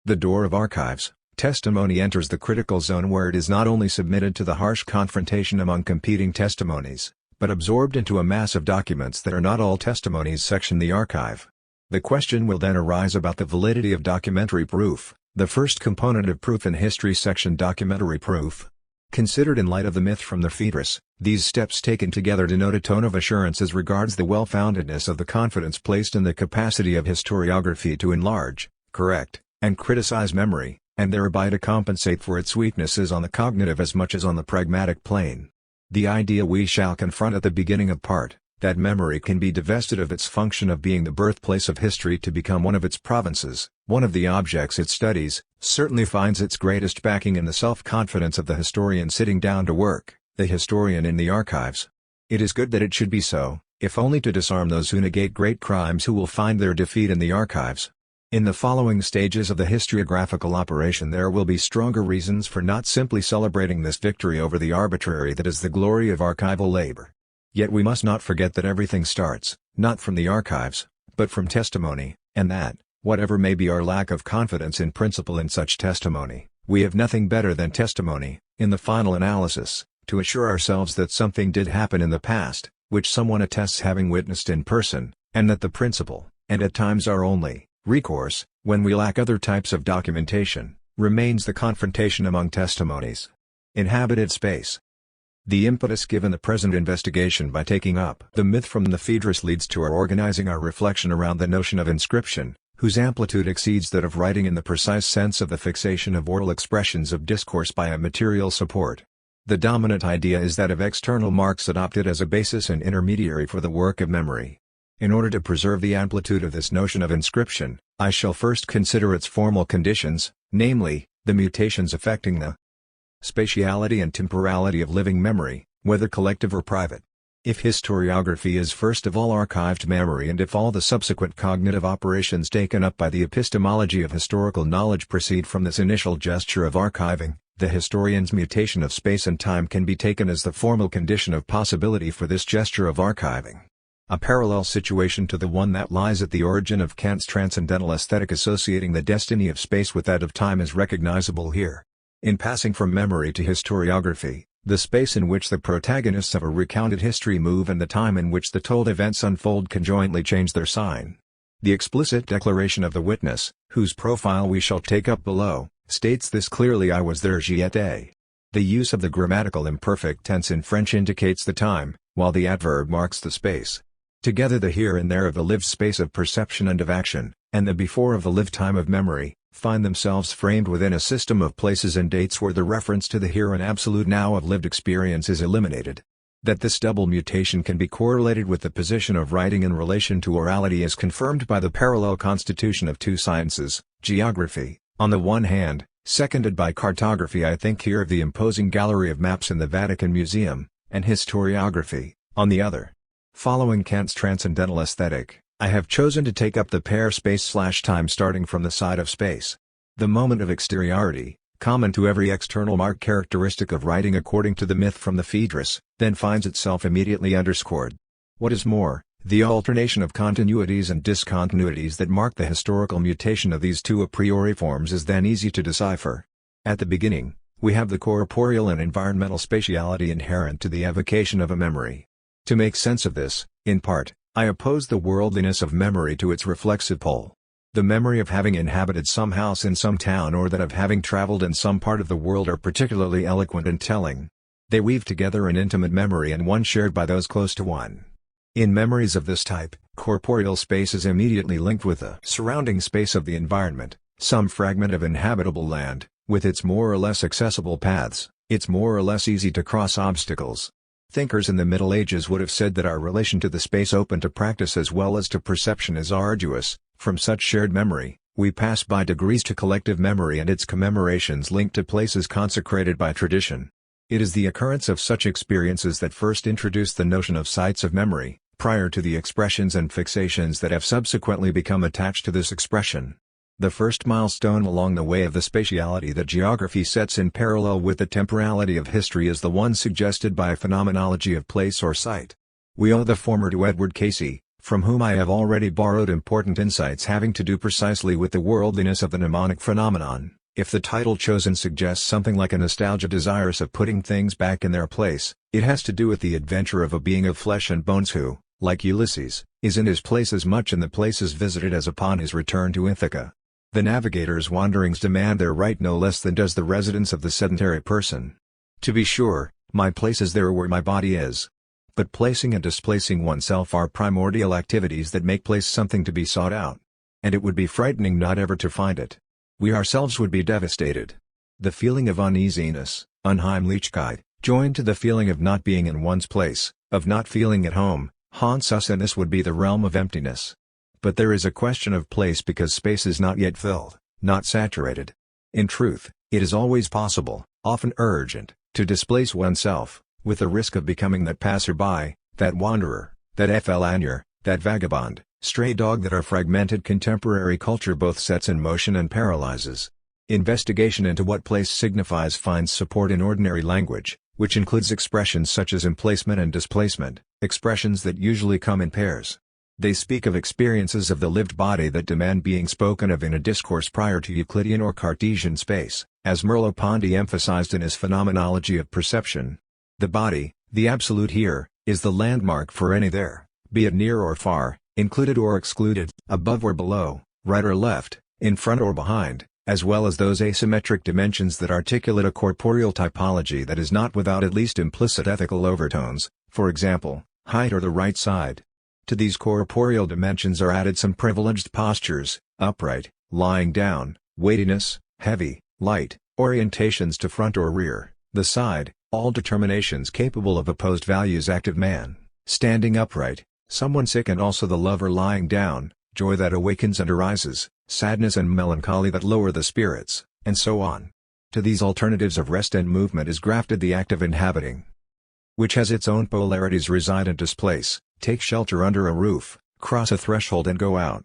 the door of archives, testimony enters the critical zone where it is not only submitted to the harsh confrontation among competing testimonies, but absorbed into a mass of documents that are not all testimonies. Section, the archive. The question will then arise about the validity of documentary proof, the first component of proof in history. Section, documentary proof. Considered in light of the myth from the Phaedrus, these steps taken together denote a tone of assurance as regards the well-foundedness of the confidence placed in the capacity of historiography to enlarge, correct, and criticize memory, and thereby to compensate for its weaknesses on the cognitive as much as on the pragmatic plane. The idea we shall confront at the beginning of part, that memory can be divested of its function of being the birthplace of history to become one of its provinces, one of the objects it studies, certainly finds its greatest backing in the self-confidence of the historian sitting down to work, the historian in the archives. It is good that it should be so, if only to disarm those who negate great crimes who will find their defeat in the archives. In the following stages of the historiographical operation there will be stronger reasons for not simply celebrating this victory over the arbitrary that is the glory of archival labor. Yet we must not forget that everything starts, not from the archives, but from testimony, and that, whatever may be our lack of confidence in principle in such testimony, we have nothing better than testimony, in the final analysis, to assure ourselves that something did happen in the past, which someone attests having witnessed in person, and that the principle, and at times our only, recourse, when we lack other types of documentation, remains the confrontation among testimonies. Inhabited space. The impetus given the present investigation by taking up the myth from the Phaedrus leads to our organizing our reflection around the notion of inscription, whose amplitude exceeds that of writing in the precise sense of the fixation of oral expressions of discourse by a material support. The dominant idea is that of external marks adopted as a basis and intermediary for the work of memory. In order to preserve the amplitude of this notion of inscription, I shall first consider its formal conditions, namely, the mutations affecting the spatiality and temporality of living memory, whether collective or private. If historiography is first of all archived memory and if all the subsequent cognitive operations taken up by the epistemology of historical knowledge proceed from this initial gesture of archiving, the historian's mutation of space and time can be taken as the formal condition of possibility for this gesture of archiving. A parallel situation to the one that lies at the origin of Kant's transcendental aesthetic associating the destiny of space with that of time is recognizable here. In passing from memory to historiography, the space in which the protagonists of a recounted history move and the time in which the told events unfold conjointly change their sign. The explicit declaration of the witness, whose profile we shall take up below, states this clearly: I was there, j'y étais. The use of the grammatical imperfect tense in French indicates the time, while the adverb marks the space. Together the here and there of the lived space of perception and of action, and the before of the lived time of memory, find themselves framed within a system of places and dates where the reference to the here and absolute now of lived experience is eliminated. That this double mutation can be correlated with the position of writing in relation to orality is confirmed by the parallel constitution of two sciences, geography, on the one hand, seconded by cartography. I think here of the imposing gallery of maps in the Vatican Museum, and historiography, on the other. Following Kant's transcendental aesthetic, I have chosen to take up the pair space/time starting from the side of space. The moment of exteriority, common to every external mark characteristic of writing according to the myth from the Phaedrus, then finds itself immediately underscored. What is more, the alternation of continuities and discontinuities that mark the historical mutation of these two a priori forms is then easy to decipher. At the beginning, we have the corporeal and environmental spatiality inherent to the evocation of a memory. To make sense of this, in part, I oppose the worldliness of memory to its reflexive pole. The memory of having inhabited some house in some town or that of having traveled in some part of the world are particularly eloquent and telling. They weave together an intimate memory and one shared by those close to one. In memories of this type, corporeal space is immediately linked with the surrounding space of the environment, some fragment of inhabitable land, with its more or less accessible paths, its more or less easy to cross obstacles. Thinkers in the Middle Ages would have said that our relation to the space open to practice as well as to perception is arduous. From such shared memory, we pass by degrees to collective memory and its commemorations linked to places consecrated by tradition. It is the occurrence of such experiences that first introduced the notion of sites of memory, prior to the expressions and fixations that have subsequently become attached to this expression. The first milestone along the way of the spatiality that geography sets in parallel with the temporality of history is the one suggested by a phenomenology of place or site. We owe the former to Edward Casey, from whom I have already borrowed important insights having to do precisely with the worldliness of the mnemonic phenomenon. If the title chosen suggests something like a nostalgia desirous of putting things back in their place, it has to do with the adventure of a being of flesh and bones who, like Ulysses, is in his place as much in the places visited as upon his return to Ithaca. The navigator's wanderings demand their right no less than does the residence of the sedentary person. To be sure, my place is there where my body is. But placing and displacing oneself are primordial activities that make place something to be sought out. And it would be frightening not ever to find it. We ourselves would be devastated. The feeling of uneasiness, Unheimlichkeit, joined to the feeling of not being in one's place, of not feeling at home, haunts us, and this would be the realm of emptiness. But there is a question of place because space is not yet filled, not saturated. In truth, it is always possible, often urgent, to displace oneself, with the risk of becoming that passerby, that wanderer, that FLANer, that vagabond, stray dog that our fragmented contemporary culture both sets in motion and paralyzes. Investigation into what place signifies finds support in ordinary language, which includes expressions such as emplacement and displacement, expressions that usually come in pairs. They speak of experiences of the lived body that demand being spoken of in a discourse prior to Euclidean or Cartesian space, as Merleau-Ponty emphasized in his Phenomenology of Perception. The body, the absolute here, is the landmark for any there, be it near or far, included or excluded, above or below, right or left, in front or behind, as well as those asymmetric dimensions that articulate a corporeal typology that is not without at least implicit ethical overtones, for example, height or the right side. To these corporeal dimensions are added some privileged postures, upright, lying down, weightiness, heavy, light, orientations to front or rear, the side, all determinations capable of opposed values: active man, standing upright, someone sick, and also the lover lying down, joy that awakens and arises, sadness and melancholy that lower the spirits, and so on. To these alternatives of rest and movement is grafted the act of inhabiting, which has its own polarities: reside and displace, take shelter under a roof, cross a threshold and go out.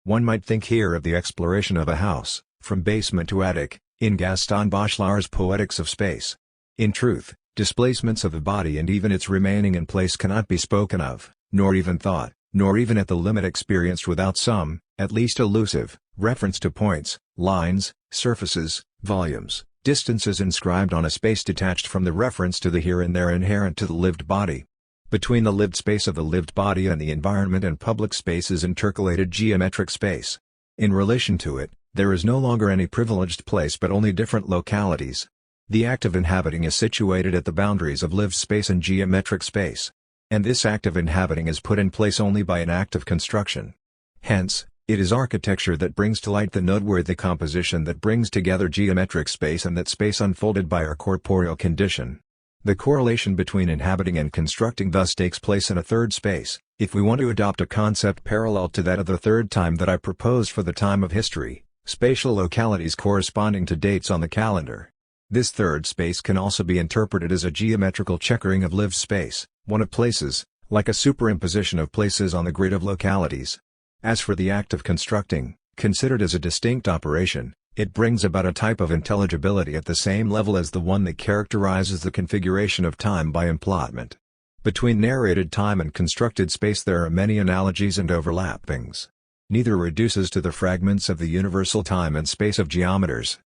One might think here of the exploration of a house, from basement to attic, in Gaston Bachelard's Poetics of Space. In truth, displacements of the body and even its remaining in place cannot be spoken of, nor even thought, nor even at the limit experienced without some, at least elusive, reference to points, lines, surfaces, volumes, distances inscribed on a space detached from the reference to the here and there inherent to the lived body. Between the lived space of the lived body and the environment and public space is intercalated geometric space. In relation to it, there is no longer any privileged place but only different localities. The act of inhabiting is situated at the boundaries of lived space and geometric space. And this act of inhabiting is put in place only by an act of construction. Hence, it is architecture that brings to light the noteworthy composition that brings together geometric space and that space unfolded by our corporeal condition. The correlation between inhabiting and constructing thus takes place in a third space, if we want to adopt a concept parallel to that of the third time that I proposed for the time of history, spatial localities corresponding to dates on the calendar. This third space can also be interpreted as a geometrical checkering of lived space, one of places, like a superimposition of places on the grid of localities. As for the act of constructing, considered as a distinct operation, it brings about a type of intelligibility at the same level as the one that characterizes the configuration of time by emplotment. Between narrated time and constructed space there are many analogies and overlappings. Neither reduces to the fragments of the universal time and space of geometers.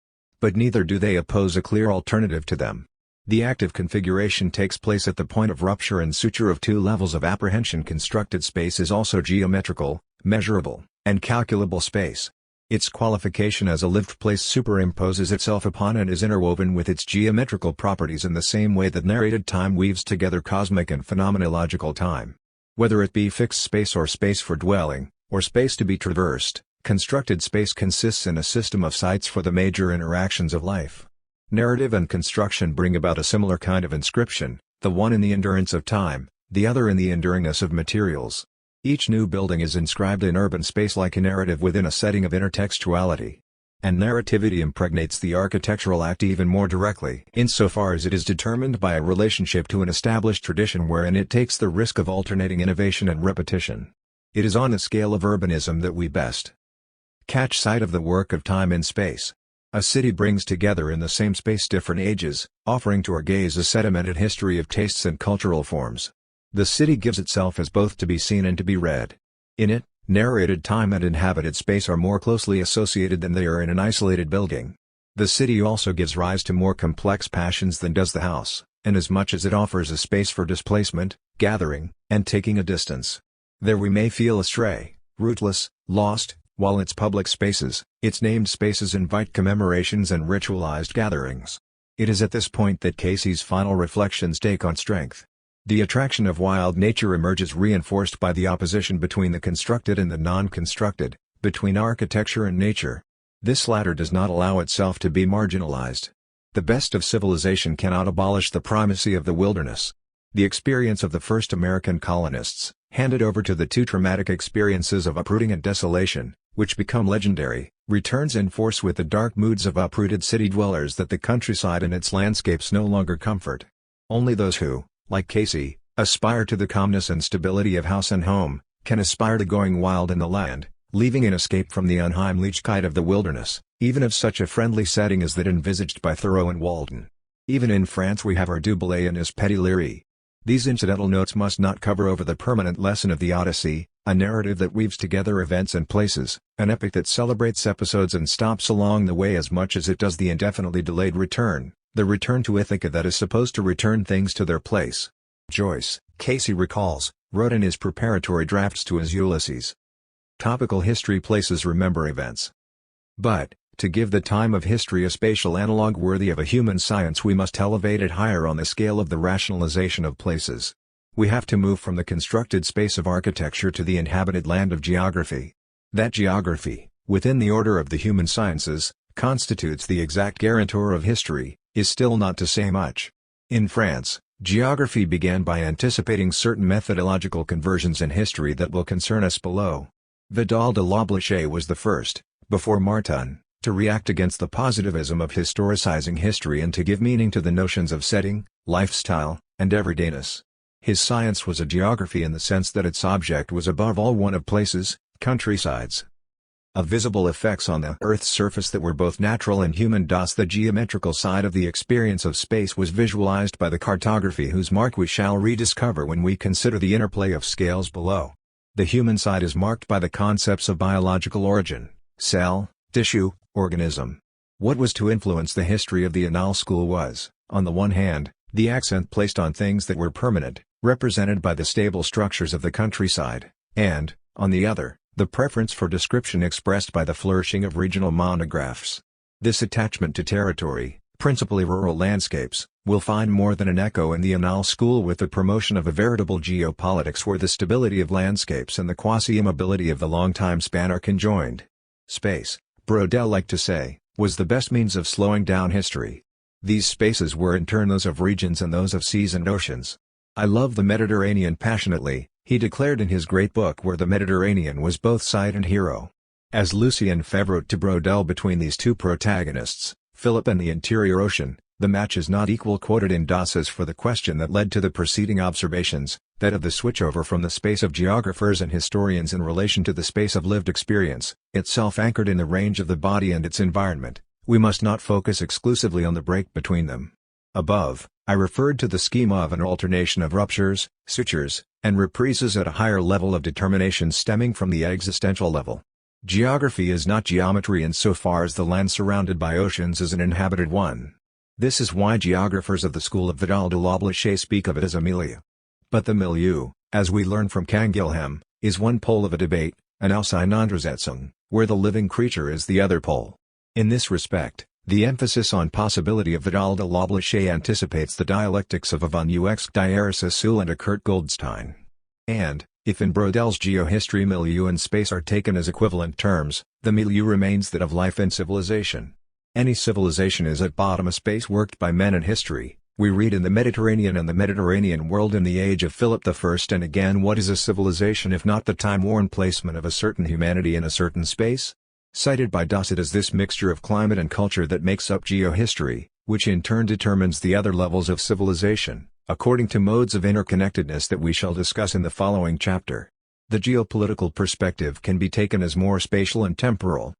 But neither do they oppose a clear alternative to them. The act of configuration takes place at the point of rupture and suture of two levels of apprehension. Constructed space is also geometrical, measurable, and calculable space. Its qualification as a lived place superimposes itself upon and is interwoven with its geometrical properties in the same way that narrated time weaves together cosmic and phenomenological time. Whether it be fixed space or space for dwelling, or space to be traversed, constructed space consists in a system of sites for the major interactions of life. Narrative and construction bring about a similar kind of inscription, the one in the endurance of time, the other in the enduringness of materials. Each new building is inscribed in urban space like a narrative within a setting of intertextuality. And narrativity impregnates the architectural act even more directly insofar as it is determined by a relationship to an established tradition wherein it takes the risk of alternating innovation and repetition. It is on the scale of urbanism that we best catch sight of the work of time in space. A city brings together in the same space different ages, offering to our gaze a sedimented history of tastes and cultural forms. The city gives itself as both to be seen and to be read. In it, narrated time and inhabited space are more closely associated than they are in an isolated building. The city also gives rise to more complex passions than does the house, inasmuch as it offers a space for displacement, gathering, and taking a distance. There we may feel astray, rootless, lost, while its public spaces, its named spaces invite commemorations and ritualized gatherings. It is at this point that Casey's final reflections take on strength. The attraction of wild nature emerges reinforced by the opposition between the constructed and the non-constructed, between architecture and nature. This latter does not allow itself to be marginalized. The best of civilization cannot abolish the primacy of the wilderness. The experience of the first American colonists, handed over to the two traumatic experiences of uprooting and desolation, which become legendary, returns in force with the dark moods of uprooted city dwellers that the countryside and its landscapes no longer comfort. Only those who, Like Casey, aspire to the calmness and stability of house and home, can aspire to going wild in the land, leaving an escape from the Unheimlichkeit of the wilderness, even of such a friendly setting as that envisaged by Thoreau and Walden. Even in France we have our Dubélé and his Petit Léry. These incidental notes must not cover over the permanent lesson of the Odyssey, a narrative that weaves together events and places, an epic that celebrates episodes and stops along the way as much as it does the indefinitely delayed return, the return to Ithaca that is supposed to return things to their place. Joyce, Casey recalls, wrote in his preparatory drafts to his Ulysses. Topical history places remember events. But, to give the time of history a spatial analog worthy of a human science, we must elevate it higher on the scale of the rationalization of places. We have to move from the constructed space of architecture to the inhabited land of geography. That geography, within the order of the human sciences, constitutes the exact guarantor of history, is still not to say much. In France, geography began by anticipating certain methodological conversions in history that will concern us below. Vidal de L'Oblachet was the first, before Martin, to react against the positivism of historicizing history and to give meaning to the notions of setting, lifestyle, and everydayness. His science was a geography in the sense that its object was above all one of places, countrysides. Of visible effects on the Earth's surface that were both natural and human. The geometrical side of the experience of space was visualized by the cartography whose mark we shall rediscover when we consider the interplay of scales below. The human side is marked by the concepts of biological origin, cell, tissue, organism. What was to influence the history of the Annales school was, on the one hand, the accent placed on things that were permanent, represented by the stable structures of the countryside, and, on the other, the preference for description expressed by the flourishing of regional monographs. This attachment to territory, principally rural landscapes, will find more than an echo in the Annales school with the promotion of a veritable geopolitics where the stability of landscapes and the quasi-immobility of the long time span are conjoined. Space, Brodel liked to say, was the best means of slowing down history. These spaces were in turn those of regions and those of seas and oceans. I love the Mediterranean passionately, he declared in his great book where the Mediterranean was both side and hero. As Lucien Febvre wrote to Brodel, between these two protagonists, Philip and the interior ocean, the match is not equal. Quoted in Das as for the question that led to the preceding observations, that of the switchover from the space of geographers and historians in relation to the space of lived experience, itself anchored in the range of the body and its environment, we must not focus exclusively on the break between them. Above, I referred to the schema of an alternation of ruptures, sutures, and reprises at a higher level of determination stemming from the existential level. Geography is not geometry insofar as the land surrounded by oceans is an inhabited one. This is why geographers of the school of Vidal de L'Oblachet speak of it as a milieu. But the milieu, as we learn from Canguilhem, is one pole of a debate, an Auseinandersetzung, where the living creature is the other pole. In this respect, the emphasis on possibility of Vidal de L'Oblachet anticipates the dialectics of a von Uexk Dyer Saussure and a Kurt Goldstein. And, if in Brodel's geohistory milieu and space are taken as equivalent terms, the milieu remains that of life and civilization. Any civilization is at bottom a space worked by men in history. We read in the Mediterranean and the Mediterranean world in the age of Philip I. And again, what is a civilization if not the time-worn placement of a certain humanity in a certain space? Cited by Das, it is this mixture of climate and culture that makes up geohistory, which in turn determines the other levels of civilization, according to modes of interconnectedness that we shall discuss in the following chapter. The geopolitical perspective can be taken as more spatial and temporal.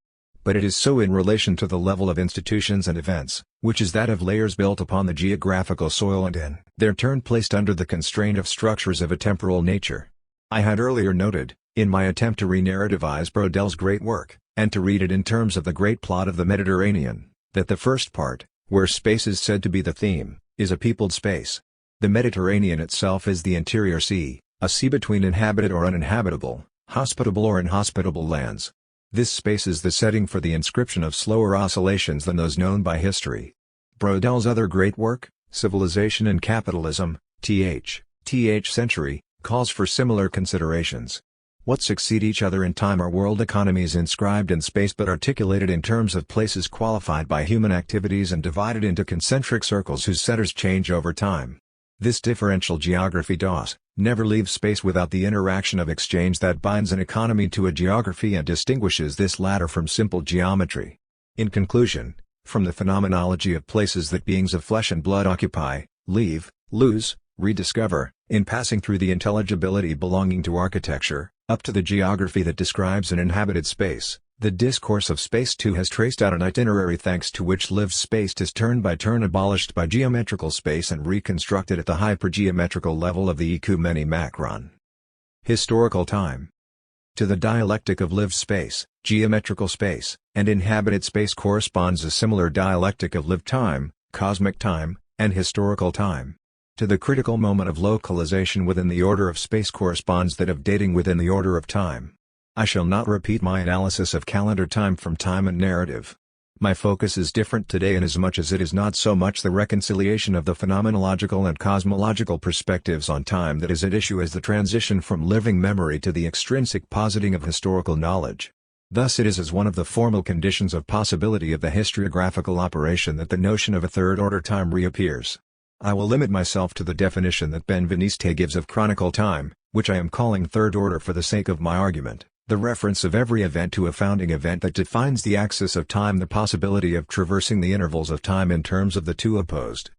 But it is so in relation to the level of institutions and events, which is that of layers built upon the geographical soil and in their turn placed under the constraint of structures of a temporal nature. I had earlier noted, in my attempt to re-narrativize Brodel's great work, and to read it in terms of the great plot of the Mediterranean, that the first part, where space is said to be the theme, is a peopled space. The Mediterranean itself is the interior sea, a sea between inhabited or uninhabitable, hospitable or inhospitable lands. This space is the setting for the inscription of slower oscillations than those known by history. Brodel's other great work, Civilization and Capitalism, th. century, calls for similar considerations. What succeed each other in time are world economies inscribed in space but articulated in terms of places qualified by human activities and divided into concentric circles whose centers change over time. This differential geography does never leaves space without the interaction of exchange that binds an economy to a geography and distinguishes this latter from simple geometry. In conclusion, from the phenomenology of places that beings of flesh and blood occupy, leave, lose, rediscover, in passing through the intelligibility belonging to architecture, up to the geography that describes an inhabited space. The discourse of space too has traced out an itinerary thanks to which lived space is turn by turn abolished by geometrical space and reconstructed at the hypergeometrical level of the ecumeni macron. Historical time. To the dialectic of lived space, geometrical space, and inhabited space corresponds a similar dialectic of lived time, cosmic time, and historical time. To the critical moment of localization within the order of space corresponds that of dating within the order of time. I shall not repeat my analysis of calendar time from time and narrative. My focus is different today inasmuch as it is not so much the reconciliation of the phenomenological and cosmological perspectives on time that is at issue as the transition from living memory to the extrinsic positing of historical knowledge. Thus it is as one of the formal conditions of possibility of the historiographical operation that the notion of a third-order time reappears. I will limit myself to the definition that Benveniste gives of chronicle time, which I am calling third order for the sake of my argument. The reference of every event to a founding event that defines the axis of time, the possibility of traversing the intervals of time in terms of the two opposed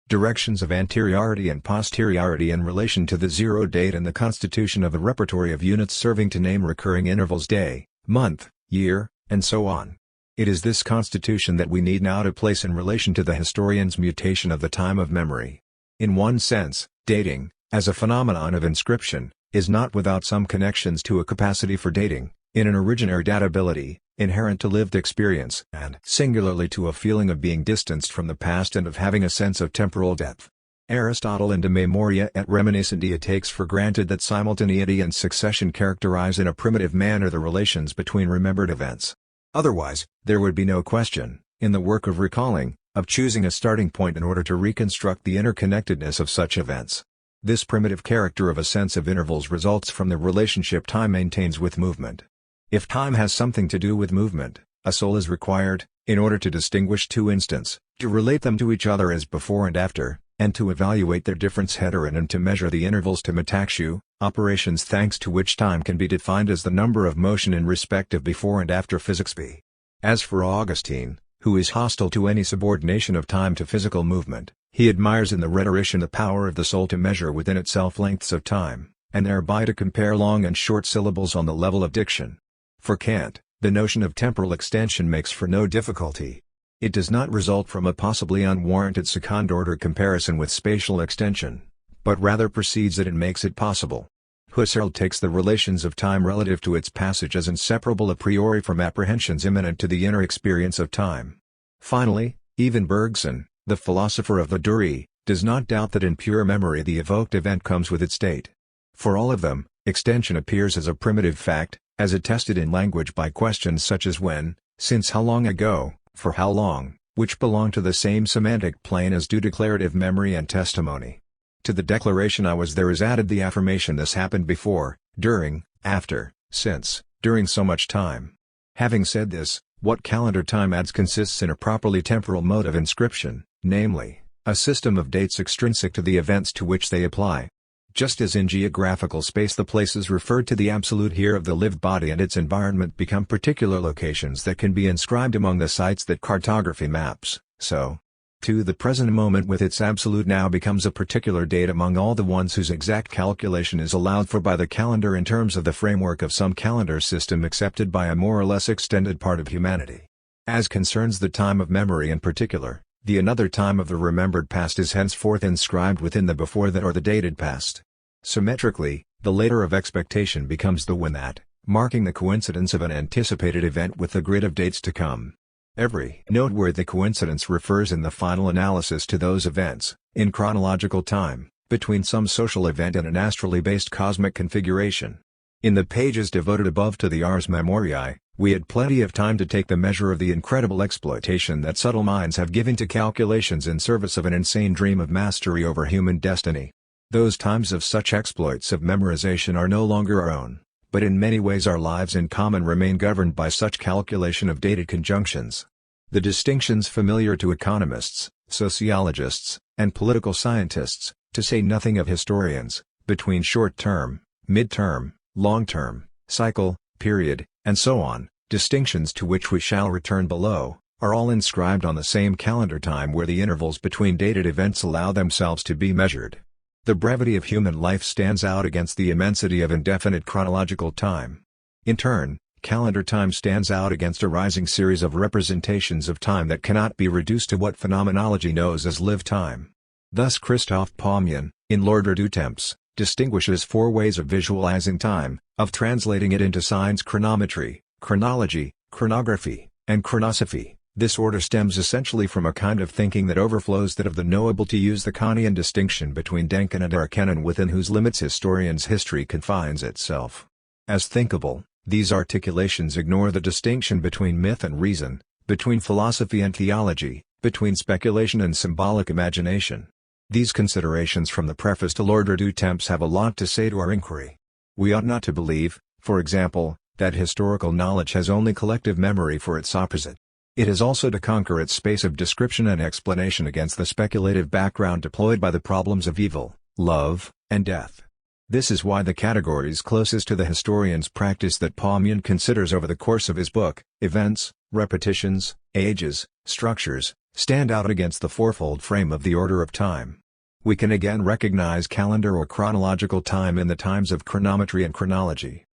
directions of anteriority and posteriority in relation to the zero date, and the constitution of a repertory of units serving to name recurring intervals day, month, year, and so on. It is this constitution that we need now to place in relation to the historian's mutation of the time of memory. In one sense, dating, as a phenomenon of inscription, is not without some connections to a capacity for dating, in an originary datability, inherent to lived experience, and singularly to a feeling of being distanced from the past and of having a sense of temporal depth. Aristotle in De Memoria et Reminiscentia takes for granted that simultaneity and succession characterize in a primitive manner the relations between remembered events. Otherwise, there would be no question, in the work of recalling, of choosing a starting point in order to reconstruct the interconnectedness of such events. This primitive character of a sense of intervals results from the relationship time maintains with movement. If time has something to do with movement, a soul is required, in order to distinguish two instants, to relate them to each other as before and after, and to evaluate their difference heteron and to measure the intervals to metaxu, operations thanks to which time can be defined as the number of motion in respect of before and after physics b. As for Augustine, who is hostile to any subordination of time to physical movement, he admires in the rhetorician the power of the soul to measure within itself lengths of time, and thereby to compare long and short syllables on the level of diction. For Kant, the notion of temporal extension makes for no difficulty. It does not result from a possibly unwarranted second-order comparison with spatial extension, but rather precedes it and makes it possible. Husserl takes the relations of time relative to its passage as inseparable a priori from apprehensions immanent to the inner experience of time. Finally, even Bergson, the philosopher of the Durée, does not doubt that in pure memory the evoked event comes with its state. For all of them, extension appears as a primitive fact, as attested in language by questions such as when, since how long ago, for how long, which belong to the same semantic plane as do declarative memory and testimony. To the declaration I was there is added the affirmation this happened before, during, after, since, during so much time. Having said this, what calendar time adds consists in a properly temporal mode of inscription, namely, a system of dates extrinsic to the events to which they apply. Just as in geographical space the places referred to the absolute here of the lived body and its environment become particular locations that can be inscribed among the sites that cartography maps, so, too, the present moment with its absolute now becomes a particular date among all the ones whose exact calculation is allowed for by the calendar in terms of the framework of some calendar system accepted by a more or less extended part of humanity. As concerns the time of memory in particular, the another time of the remembered past is henceforth inscribed within the before that or the dated past. Symmetrically, the later of expectation becomes the when that, marking the coincidence of an anticipated event with the grid of dates to come. Every noteworthy coincidence refers in the final analysis to those events, in chronological time, between some social event and an astrally based cosmic configuration. In the pages devoted above to the Ars Memoriae, we had plenty of time to take the measure of the incredible exploitation that subtle minds have given to calculations in service of an insane dream of mastery over human destiny. Those times of such exploits of memorization are no longer our own, but in many ways our lives in common remain governed by such calculation of dated conjunctions. The distinctions familiar to economists, sociologists, and political scientists, to say nothing of historians, between short-term, mid-term, long-term, cycle, period, and so on, distinctions to which we shall return below, are all inscribed on the same calendar time where the intervals between dated events allow themselves to be measured. The brevity of human life stands out against the immensity of indefinite chronological time. In turn, calendar time stands out against a rising series of representations of time that cannot be reduced to what phenomenology knows as lived time. Thus Christophe Paumian, in L'Ordre du Temps, distinguishes four ways of visualizing time, of translating it into signs: chronometry, chronology, chronography, and chronosophy. This order stems essentially from a kind of thinking that overflows that of the knowable, to use the Kantian distinction between Denken and Erkennen, within whose limits historians' history confines itself. As thinkable, these articulations ignore the distinction between myth and reason, between philosophy and theology, between speculation and symbolic imagination. These considerations from the preface to L'Ordre du Temps have a lot to say to our inquiry. We ought not to believe, for example, that historical knowledge has only collective memory for its opposite. It has also to conquer its space of description and explanation against the speculative background deployed by the problems of evil, love, and death. This is why the categories closest to the historian's practice that Paumian considers over the course of his book, events, repetitions, ages, structures, stand out against the fourfold frame of the order of time. We can again recognize calendar or chronological time in the times of chronometry and chronology.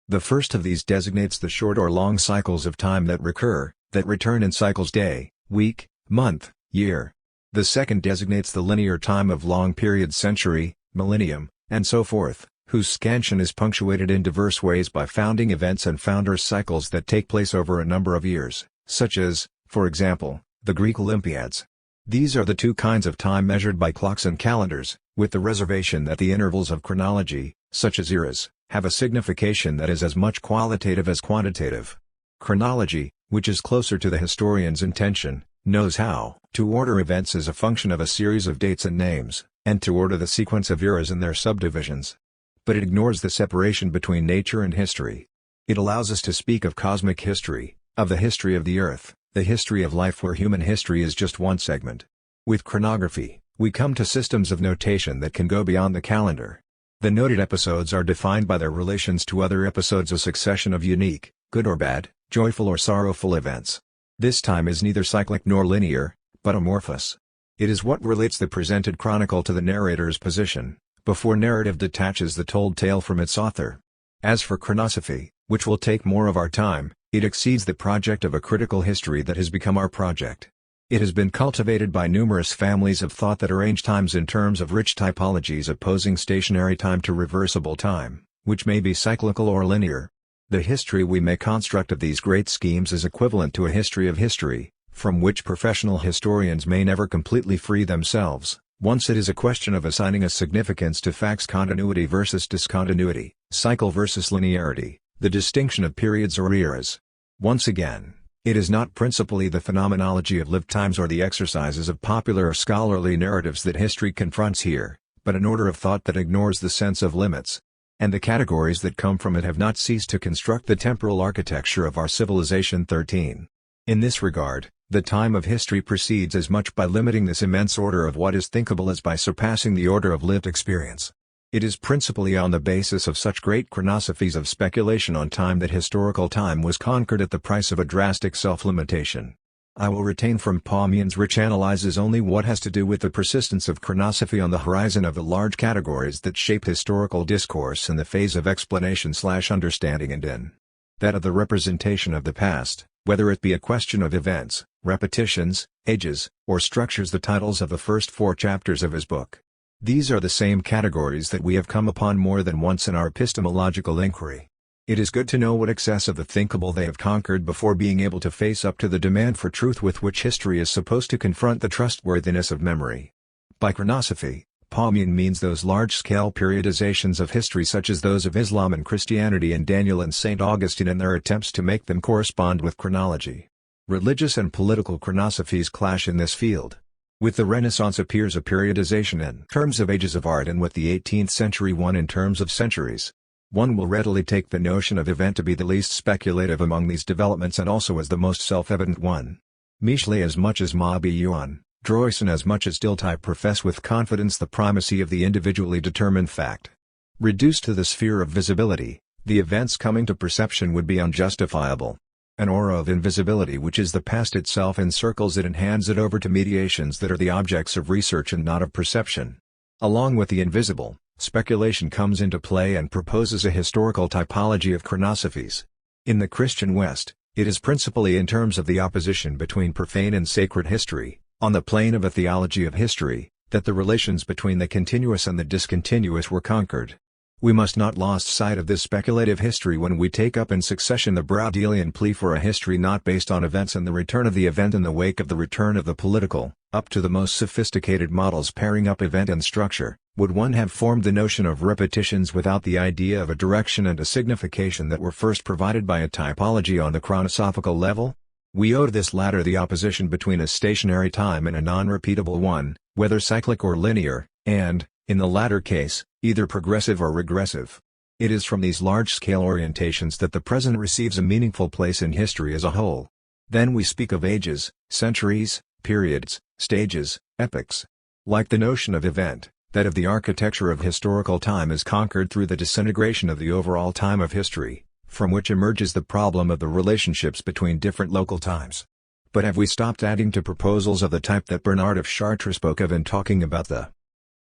The first of these designates the short or long cycles of time that recur, that return in cycles: day, week, month, year. The second designates the linear time of long periods: century, millennium, and so forth, whose scansion is punctuated in diverse ways by founding events and founders' cycles that take place over a number of years, such as, for example, the Greek Olympiads. These are the two kinds of time measured by clocks and calendars, with the reservation that the intervals of chronology, such as eras, have a signification that is as much qualitative as quantitative. Chronology, which is closer to the historian's intention, knows how to order events as a function of a series of dates and names, and to order the sequence of eras in their subdivisions. But it ignores the separation between nature and history. It allows us to speak of cosmic history, of the history of the earth, the history of life, where human history is just one segment. With chronography, we come to systems of notation that can go beyond the calendar. The noted episodes are defined by their relations to other episodes, a succession of unique, good or bad, joyful or sorrowful events. This time is neither cyclic nor linear, but amorphous. It is what relates the presented chronicle to the narrator's position, before narrative detaches the told tale from its author. As for chronosophy, which will take more of our time, it exceeds the project of a critical history that has become our project. It has been cultivated by numerous families of thought that arrange times in terms of rich typologies opposing stationary time to reversible time, which may be cyclical or linear. The history we may construct of these great schemes is equivalent to a history of history, from which professional historians may never completely free themselves. Once it is a question of assigning a significance to facts: continuity versus discontinuity, cycle versus linearity, the distinction of periods or eras. Once again, it is not principally the phenomenology of lived times or the exercises of popular or scholarly narratives that history confronts here, but an order of thought that ignores the sense of limits. And the categories that come from it have not ceased to construct the temporal architecture of our civilization. 13. In this regard, the time of history proceeds as much by limiting this immense order of what is thinkable as by surpassing the order of lived experience. It is principally on the basis of such great chronosophies of speculation on time that historical time was conquered at the price of a drastic self-limitation. I will retain from Paumian's, which analyzes only what has to do with the persistence of chronosophy on the horizon of the large categories that shape historical discourse in the phase of explanation/understanding, and in that of the representation of the past, whether it be a question of events, repetitions, ages, or structures. The titles of the first 4 chapters of his book. These are the same categories that we have come upon more than once in our epistemological inquiry. It is good to know what excess of the thinkable they have conquered before being able to face up to the demand for truth with which history is supposed to confront the trustworthiness of memory. By chronosophy, Paumian means those large-scale periodizations of history such as those of Islam and Christianity and Daniel and St. Augustine, and their attempts to make them correspond with chronology. Religious and political chronosophies clash in this field. With the Renaissance appears a periodization in terms of ages of art, and with the 18th century one in terms of centuries. One will readily take the notion of event to be the least speculative among these developments, and also as the most self-evident one. Michelet as much as Maupassant, Droysen as much as Dilthey profess with confidence the primacy of the individually determined fact. Reduced to the sphere of visibility, the events coming to perception would be unjustifiable. An aura of invisibility which is the past itself encircles it and hands it over to mediations that are the objects of research and not of perception. Along with the invisible, speculation comes into play and proposes a historical typology of chronosophies. In the Christian West, it is principally in terms of the opposition between profane and sacred history, on the plane of a theology of history, that the relations between the continuous and the discontinuous were conquered. We must not lose sight of this speculative history when we take up in succession the Browdelian plea for a history not based on events and the return of the event in the wake of the return of the political, up to the most sophisticated models pairing up event and structure. Would one have formed the notion of repetitions without the idea of a direction and a signification that were first provided by a typology on the chronosophical level? We owe to this latter the opposition between a stationary time and a non-repeatable one, whether cyclic or linear, and, in the latter case, either progressive or regressive. It is from these large-scale orientations that the present receives a meaningful place in history as a whole. Then we speak of ages, centuries, periods, stages, epochs. Like the notion of event, that of the architecture of historical time is conquered through the disintegration of the overall time of history, from which emerges the problem of the relationships between different local times. But have we stopped adding to proposals of the type that Bernard of Chartres spoke of in talking about the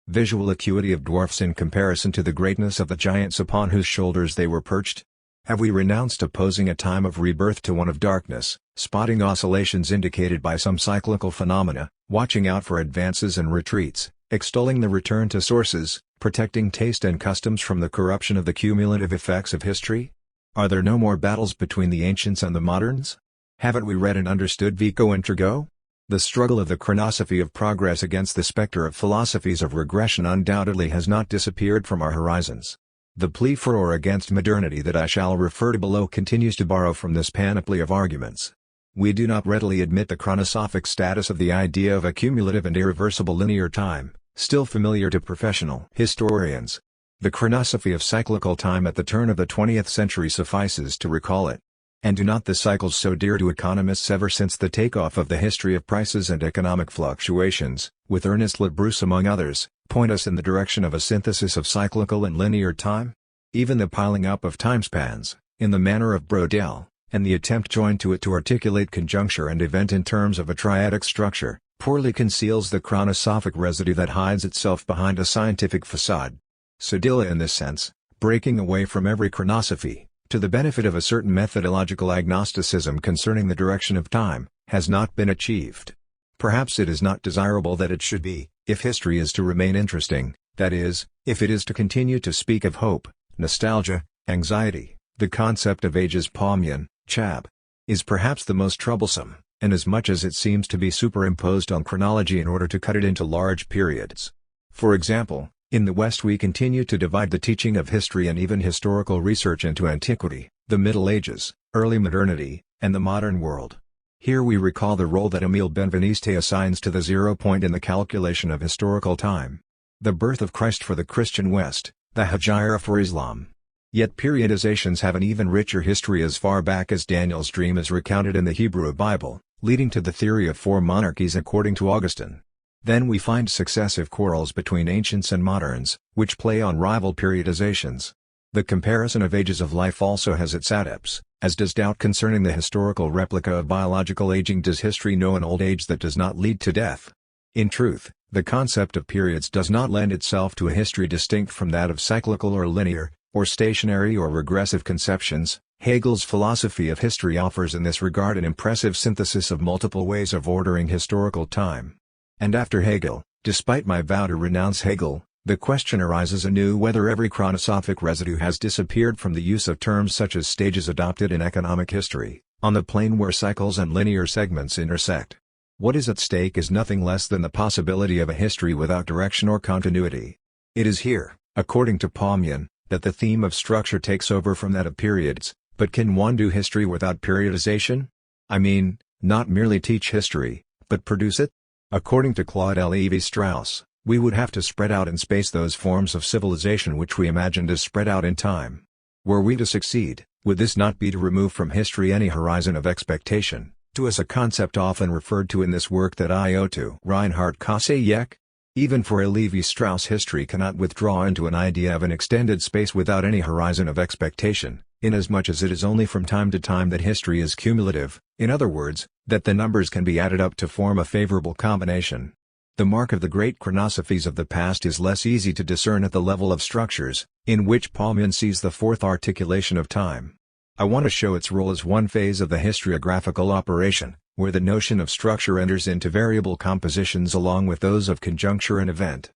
visual acuity of dwarfs in comparison to the greatness of the giants upon whose shoulders they were perched? Have we renounced opposing a time of rebirth to one of darkness, spotting oscillations indicated by some cyclical phenomena, watching out for advances and retreats, extolling the return to sources, protecting taste and customs from the corruption of the cumulative effects of history? Are there no more battles between the ancients and the moderns? Haven't we read and understood Vico and Turgot? The struggle of the chronosophy of progress against the specter of philosophies of regression undoubtedly has not disappeared from our horizons. The plea for or against modernity that I shall refer to below continues to borrow from this panoply of arguments. We do not readily admit the chronosophic status of the idea of a cumulative and irreversible linear time, still familiar to professional historians. The chronosophy of cyclical time at the turn of the 20th century suffices to recall it. And do not the cycles so dear to economists ever since the takeoff of the history of prices and economic fluctuations, with Ernest Labrousse among others, point us in the direction of a synthesis of cyclical and linear time? Even the piling up of timespans, in the manner of Brodel, and the attempt joined to it to articulate conjuncture and event in terms of a triadic structure, poorly conceals the chronosophic residue that hides itself behind a scientific facade. Sedilla in this sense, breaking away from every chronosophy, to the benefit of a certain methodological agnosticism concerning the direction of time, has not been achieved. Perhaps it is not desirable that it should be, if history is to remain interesting, that is, if it is to continue to speak of hope, nostalgia, anxiety. The concept of ages Paumian, Chab, is perhaps the most troublesome, inasmuch as it seems to be superimposed on chronology in order to cut it into large periods. For example, in the West we continue to divide the teaching of history and even historical research into antiquity, the Middle Ages, early modernity, and the modern world. Here we recall the role that Émile Benveniste assigns to the zero point in the calculation of historical time. The birth of Christ for the Christian West, the Hijra for Islam. Yet periodizations have an even richer history as far back as Daniel's dream is recounted in the Hebrew Bible, leading to the theory of four monarchies according to Augustine. Then we find successive quarrels between ancients and moderns, which play on rival periodizations. The comparison of ages of life also has its adepts, as does doubt concerning the historical replica of biological aging. Does history know an old age that does not lead to death? In truth, the concept of periods does not lend itself to a history distinct from that of cyclical or linear, or stationary or regressive conceptions. Hegel's philosophy of history offers in this regard an impressive synthesis of multiple ways of ordering historical time. And after Hegel, despite my vow to renounce Hegel, the question arises anew whether every chronosophic residue has disappeared from the use of terms such as stages adopted in economic history, on the plane where cycles and linear segments intersect. What is at stake is nothing less than the possibility of a history without direction or continuity. It is here, according to Paumian, that the theme of structure takes over from that of periods. But can one do history without periodization? I mean, not merely teach history, but produce it? According to Claude Lévi-Strauss, we would have to spread out in space those forms of civilization which we imagined as spread out in time. Were we to succeed, would this not be to remove from history any horizon of expectation, to us a concept often referred to in this work that I owe to Reinhard Koselleck? Even for Lévi-Strauss, history cannot withdraw into an idea of an extended space without any horizon of expectation, inasmuch as it is only from time to time that history is cumulative, in other words, that the numbers can be added up to form a favorable combination. The mark of the great chronosophies of the past is less easy to discern at the level of structures, in which Paumian sees the fourth articulation of time. I want to show its role as one phase of the historiographical operation, where the notion of structure enters into variable compositions along with those of conjuncture and event.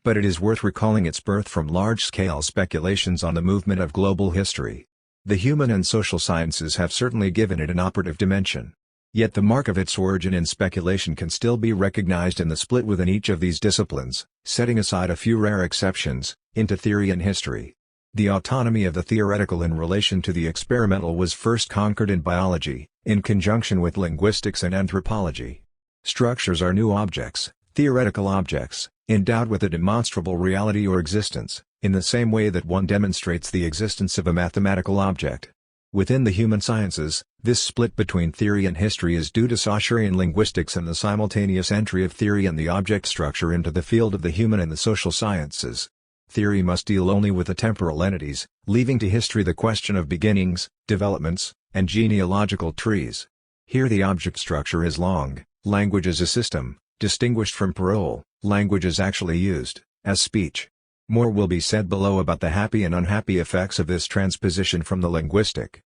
But it is worth recalling its birth from large-scale speculations on the movement of global history. The human and social sciences have certainly given it an operative dimension. Yet the mark of its origin in speculation can still be recognized in the split within each of these disciplines, setting aside a few rare exceptions, into theory and history. The autonomy of the theoretical in relation to the experimental was first conquered in biology, in conjunction with linguistics and anthropology. Structures are new objects, theoretical objects, endowed with a demonstrable reality or existence, in the same way that one demonstrates the existence of a mathematical object. Within the human sciences, this split between theory and history is due to Saussurian linguistics and the simultaneous entry of theory and the object structure into the field of the human and the social sciences. Theory must deal only with the temporal entities, leaving to history the question of beginnings, developments, and genealogical trees. Here the object structure is long, language is a system, distinguished from parole, language is actually used, as speech. More will be said below about the happy and unhappy effects of this transposition from the linguistic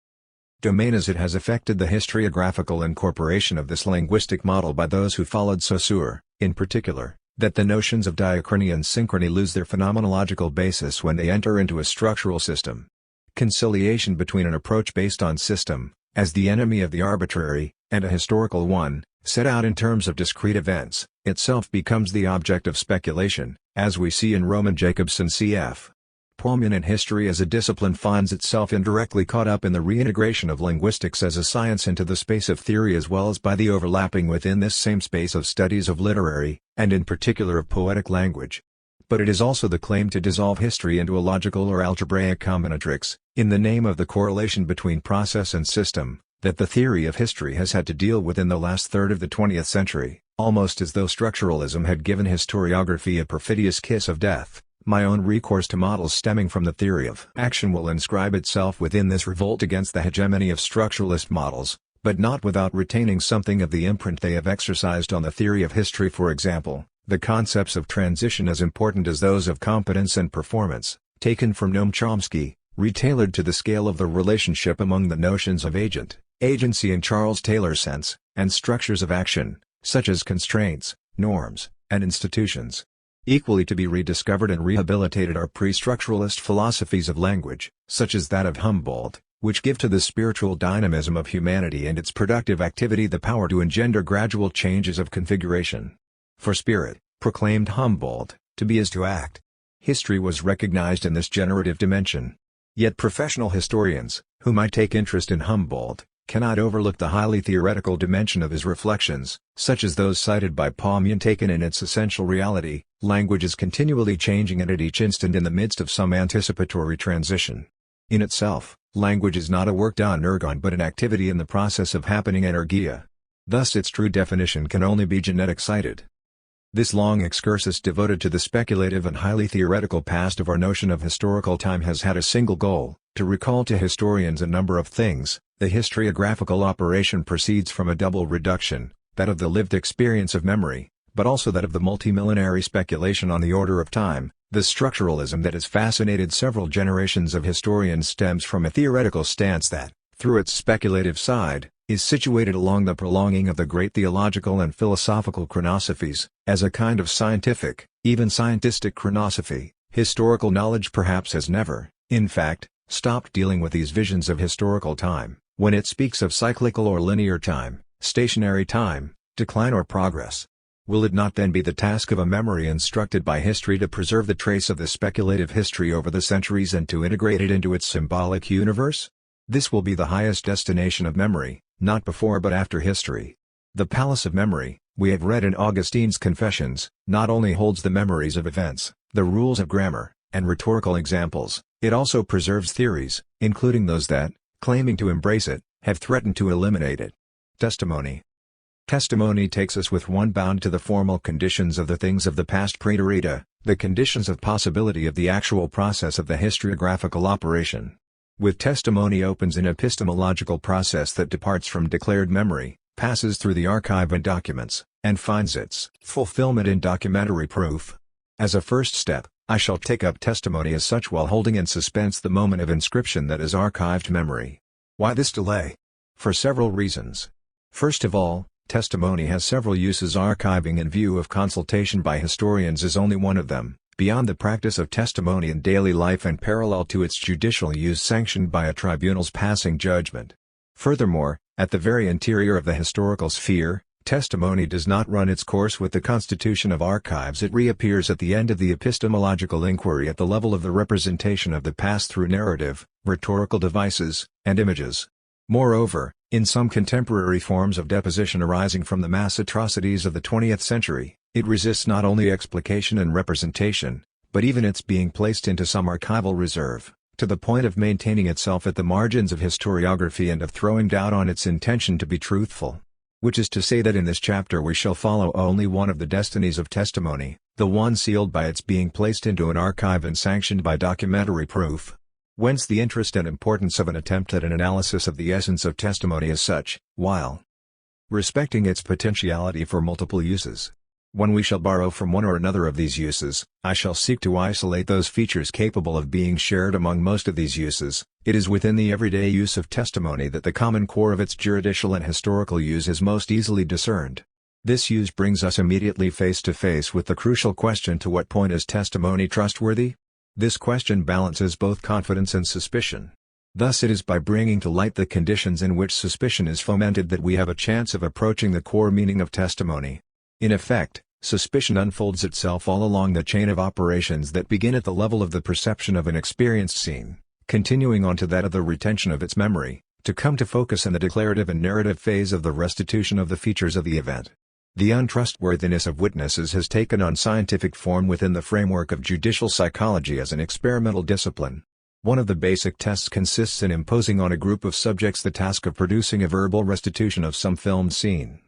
domain as it has affected the historiographical incorporation of this linguistic model by those who followed Saussure, in particular, that the notions of diachrony and synchrony lose their phenomenological basis when they enter into a structural system. Conciliation between an approach based on system, as the enemy of the arbitrary, and a historical one, set out in terms of discrete events, itself becomes the object of speculation, as we see in Roman Jacobson cf. Paumian in history as a discipline finds itself indirectly caught up in the reintegration of linguistics as a science into the space of theory as well as by the overlapping within this same space of studies of literary, and in particular of poetic language. But it is also the claim to dissolve history into a logical or algebraic combinatrix, in the name of the correlation between process and system, that the theory of history has had to deal with in the last third of the 20th century, almost as though structuralism had given historiography a perfidious kiss of death. My own recourse to models stemming from the theory of action will inscribe itself within this revolt against the hegemony of structuralist models, but not without retaining something of the imprint they have exercised on the theory of history. For example, the concepts of transition as important as those of competence and performance, taken from Noam Chomsky, retailored to the scale of the relationship among the notions of agent, agency in Charles Taylor's sense, and structures of action, such as constraints, norms, and institutions. Equally to be rediscovered and rehabilitated are pre-structuralist philosophies of language, such as that of Humboldt, which give to the spiritual dynamism of humanity and its productive activity the power to engender gradual changes of configuration. For spirit, proclaimed Humboldt, to be is to act. History was recognized in this generative dimension. Yet professional historians, who might take interest in Humboldt, cannot overlook the highly theoretical dimension of his reflections, such as those cited by Paumian taken in its essential reality. Language is continually changing and at each instant in the midst of some anticipatory transition. In itself, language is not a work done ergon but an activity in the process of happening energia. Thus its true definition can only be genetic-cited. This long excursus devoted to the speculative and highly theoretical past of our notion of historical time has had a single goal, to recall to historians a number of things. The historiographical operation proceeds from a double reduction, that of the lived experience of memory, but also that of the multimillenary speculation on the order of time. The structuralism that has fascinated several generations of historians stems from a theoretical stance that, through its speculative side, is situated along the prolonging of the great theological and philosophical chronosophies, as a kind of scientific, even scientistic chronosophy. Historical knowledge perhaps has never, in fact, stopped dealing with these visions of historical time, when it speaks of cyclical or linear time, stationary time, decline or progress. Will it not then be the task of a memory instructed by history to preserve the trace of the speculative history over the centuries and to integrate it into its symbolic universe? This will be the highest destination of memory, not before but after history. The palace of memory, we have read in Augustine's Confessions, not only holds the memories of events, the rules of grammar, and rhetorical examples, it also preserves theories, including those that, claiming to embrace it, have threatened to eliminate it. Testimony. Testimony takes us with one bound to the formal conditions of the things of the past praeterita, the conditions of possibility of the actual process of the historiographical operation. With testimony opens an epistemological process that departs from declared memory, passes through the archive and documents, and finds its fulfillment in documentary proof. As a first step, I shall take up testimony as such while holding in suspense the moment of inscription that is archived memory. Why this delay? For several reasons. First of all, testimony has several uses. Archiving in view of consultation by historians is only one of them, beyond the practice of testimony in daily life and parallel to its judicial use sanctioned by a tribunal's passing judgment. Furthermore, at the very interior of the historical sphere, testimony does not run its course with the constitution of archives. It reappears at the end of the epistemological inquiry at the level of the representation of the past through narrative, rhetorical devices, and images. Moreover, in some contemporary forms of deposition arising from the mass atrocities of the 20th century, it resists not only explication and representation, but even its being placed into some archival reserve, to the point of maintaining itself at the margins of historiography and of throwing doubt on its intention to be truthful. Which is to say that in this chapter we shall follow only one of the destinies of testimony, the one sealed by its being placed into an archive and sanctioned by documentary proof. Whence the interest and importance of an attempt at an analysis of the essence of testimony as such, while respecting its potentiality for multiple uses. When we shall borrow from one or another of these uses, I shall seek to isolate those features capable of being shared among most of these uses. It is within the everyday use of testimony that the common core of its juridical and historical use is most easily discerned. This use brings us immediately face to face with the crucial question: to what point is testimony trustworthy? This question balances both confidence and suspicion. Thus it is by bringing to light the conditions in which suspicion is fomented that we have a chance of approaching the core meaning of testimony. In effect, suspicion unfolds itself all along the chain of operations that begin at the level of the perception of an experienced scene, continuing on to that of the retention of its memory, to come to focus in the declarative and narrative phase of the restitution of the features of the event. The untrustworthiness of witnesses has taken on scientific form within the framework of judicial psychology as an experimental discipline. One of the basic tests consists in imposing on a group of subjects the task of producing a verbal restitution of some filmed scene.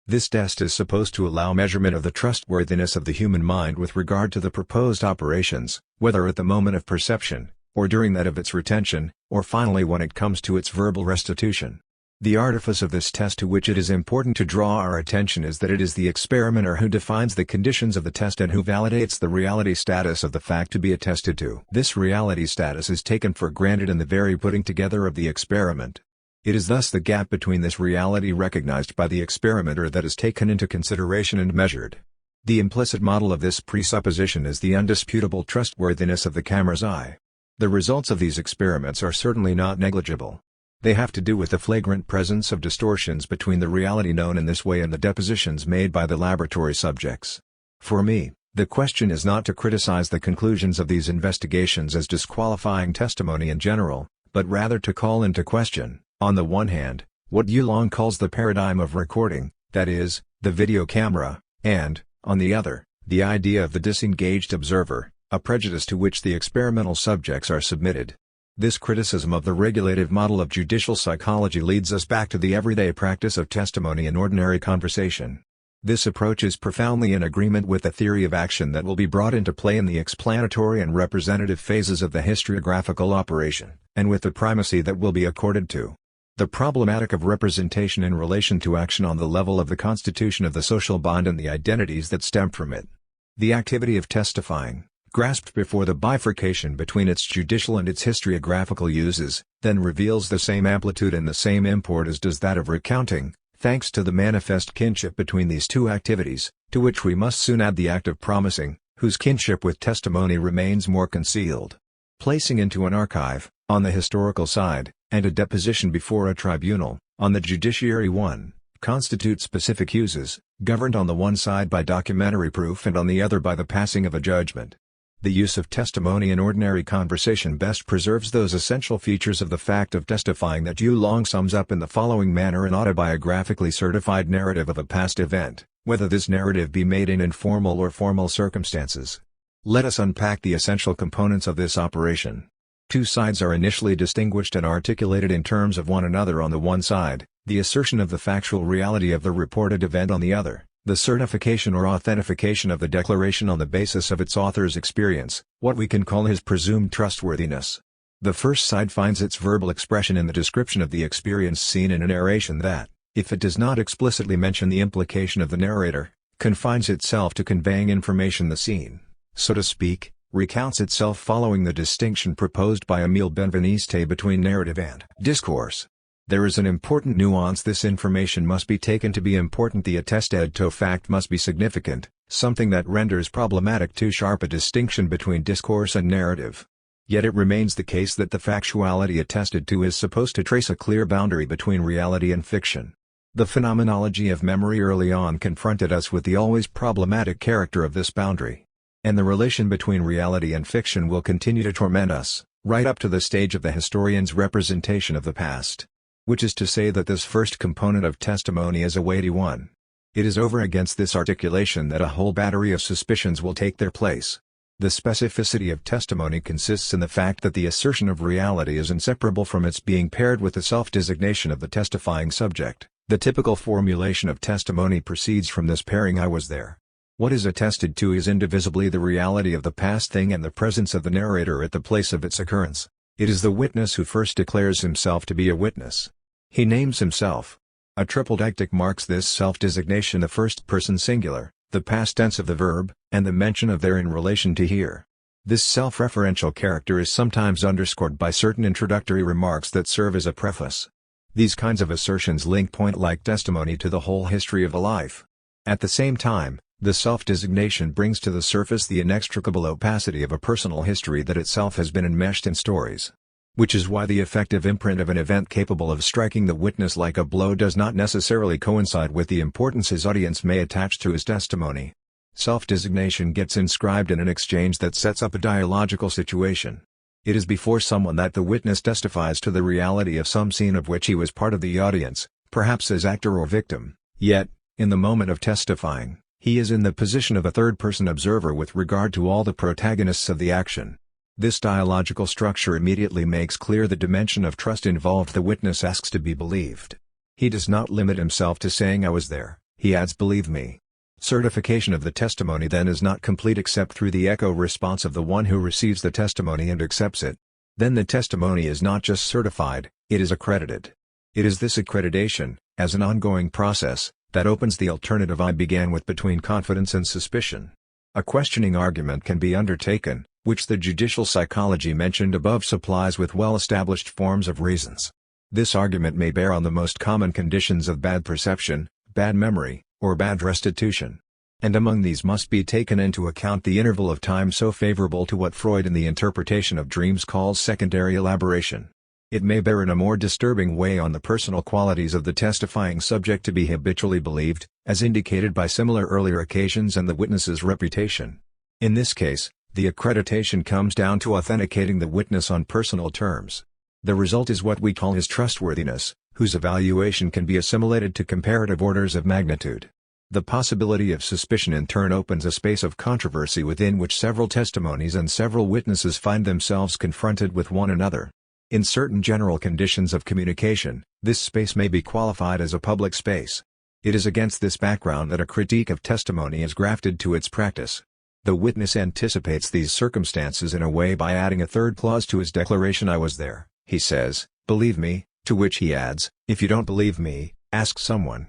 This test is supposed to allow measurement of the trustworthiness of the human mind with regard to the proposed operations, whether at the moment of perception, or during that of its retention, or finally when it comes to its verbal restitution. The artifice of this test to which it is important to draw our attention is that it is the experimenter who defines the conditions of the test and who validates the reality status of the fact to be attested to. This reality status is taken for granted in the very putting together of the experiment. It is thus the gap between this reality recognized by the experimenter that is taken into consideration and measured. The implicit model of this presupposition is the undisputable trustworthiness of the camera's eye. The results of these experiments are certainly not negligible. They have to do with the flagrant presence of distortions between the reality known in this way and the depositions made by the laboratory subjects. For me, the question is not to criticize the conclusions of these investigations as disqualifying testimony in general, but rather to call into question, on the one hand, what Yulong calls the paradigm of recording, that is, the video camera, and, on the other, the idea of the disengaged observer, a prejudice to which the experimental subjects are submitted. This criticism of the regulative model of judicial psychology leads us back to the everyday practice of testimony in ordinary conversation. This approach is profoundly in agreement with the theory of action that will be brought into play in the explanatory and representative phases of the historiographical operation, and with the primacy that will be accorded to the problematic of representation in relation to action on the level of the constitution of the social bond and the identities that stem from it. The activity of testifying, grasped before the bifurcation between its judicial and its historiographical uses, then reveals the same amplitude and the same import as does that of recounting, thanks to the manifest kinship between these two activities, to which we must soon add the act of promising, whose kinship with testimony remains more concealed. Placing into an archive, on the historical side, and a deposition before a tribunal, on the judiciary one, constitute specific uses, governed on the one side by documentary proof and on the other by the passing of a judgment. The use of testimony in ordinary conversation best preserves those essential features of the fact of testifying that Yulong sums up in the following manner: an autobiographically certified narrative of a past event, whether this narrative be made in informal or formal circumstances. Let us unpack the essential components of this operation. Two sides are initially distinguished and articulated in terms of one another on the one side, the assertion of the factual reality of the reported event on the other, the certification or authentication of the declaration on the basis of its author's experience, what we can call his presumed trustworthiness. The first side finds its verbal expression in the description of the experience seen in a narration that, If it does not explicitly mention the implication of the narrator, confines itself to conveying information the scene, so to speak, recounts itself following the distinction proposed by Emile Benveniste between narrative and discourse. There is an important nuance: this information must be taken to be important, the attested to fact must be significant, something that renders problematic too sharp a distinction between discourse and narrative. Yet it remains the case that the factuality attested to is supposed to trace a clear boundary between reality and fiction. The phenomenology of memory early on confronted us with the always problematic character of this boundary. And the relation between reality and fiction will continue to torment us, right up to the stage of the historian's representation of the past. Which is to say that this first component of testimony is a weighty one. It is over against this articulation that a whole battery of suspicions will take their place. The specificity of testimony consists in the fact that the assertion of reality is inseparable from its being paired with the self-designation of the testifying subject. The typical formulation of testimony proceeds from this pairing: I was there. What is attested to is indivisibly the reality of the past thing and the presence of the narrator at the place of its occurrence. It is the witness who first declares himself to be a witness. He names himself. A triple deictic marks this self-designation: the first person singular, the past tense of the verb, and the mention of there in relation to here. This self-referential character is sometimes underscored by certain introductory remarks that serve as a preface. These kinds of assertions link point-like testimony to the whole history of a life. At the same time, the self-designation brings to the surface the inextricable opacity of a personal history that itself has been enmeshed in stories. Which is why the effective imprint of an event capable of striking the witness like a blow does not necessarily coincide with the importance his audience may attach to his testimony. Self-designation gets inscribed in an exchange that sets up a dialogical situation. It is before someone that the witness testifies to the reality of some scene of which he was part of the audience, perhaps as actor or victim, yet, in the moment of testifying, he is in the position of a third-person observer with regard to all the protagonists of the action. This dialogical structure immediately makes clear the dimension of trust involved. The witness asks to be believed. He does not limit himself to saying I was there, he adds believe me. Certification of the testimony then is not complete except through the echo response of the one who receives the testimony and accepts it. Then the testimony is not just certified, it is accredited. It is this accreditation, as an ongoing process, that opens the alternative I began with between confidence and suspicion. A questioning argument can be undertaken, which the judicial psychology mentioned above supplies with well-established forms of reasons. This argument may bear on the most common conditions of bad perception, bad memory, or bad restitution. And among these must be taken into account the interval of time so favorable to what Freud in the interpretation of dreams calls secondary elaboration. It may bear in a more disturbing way on the personal qualities of the testifying subject to be habitually believed, as indicated by similar earlier occasions and the witness's reputation. In this case, the accreditation comes down to authenticating the witness on personal terms. The result is what we call his trustworthiness, whose evaluation can be assimilated to comparative orders of magnitude. The possibility of suspicion in turn opens a space of controversy within which several testimonies and several witnesses find themselves confronted with one another. In certain general conditions of communication, this space may be qualified as a public space. It is against this background that a critique of testimony is grafted to its practice. The witness anticipates these circumstances in a way by adding a third clause to his declaration I was there. He says, believe me, to which he adds, if you don't believe me, ask someone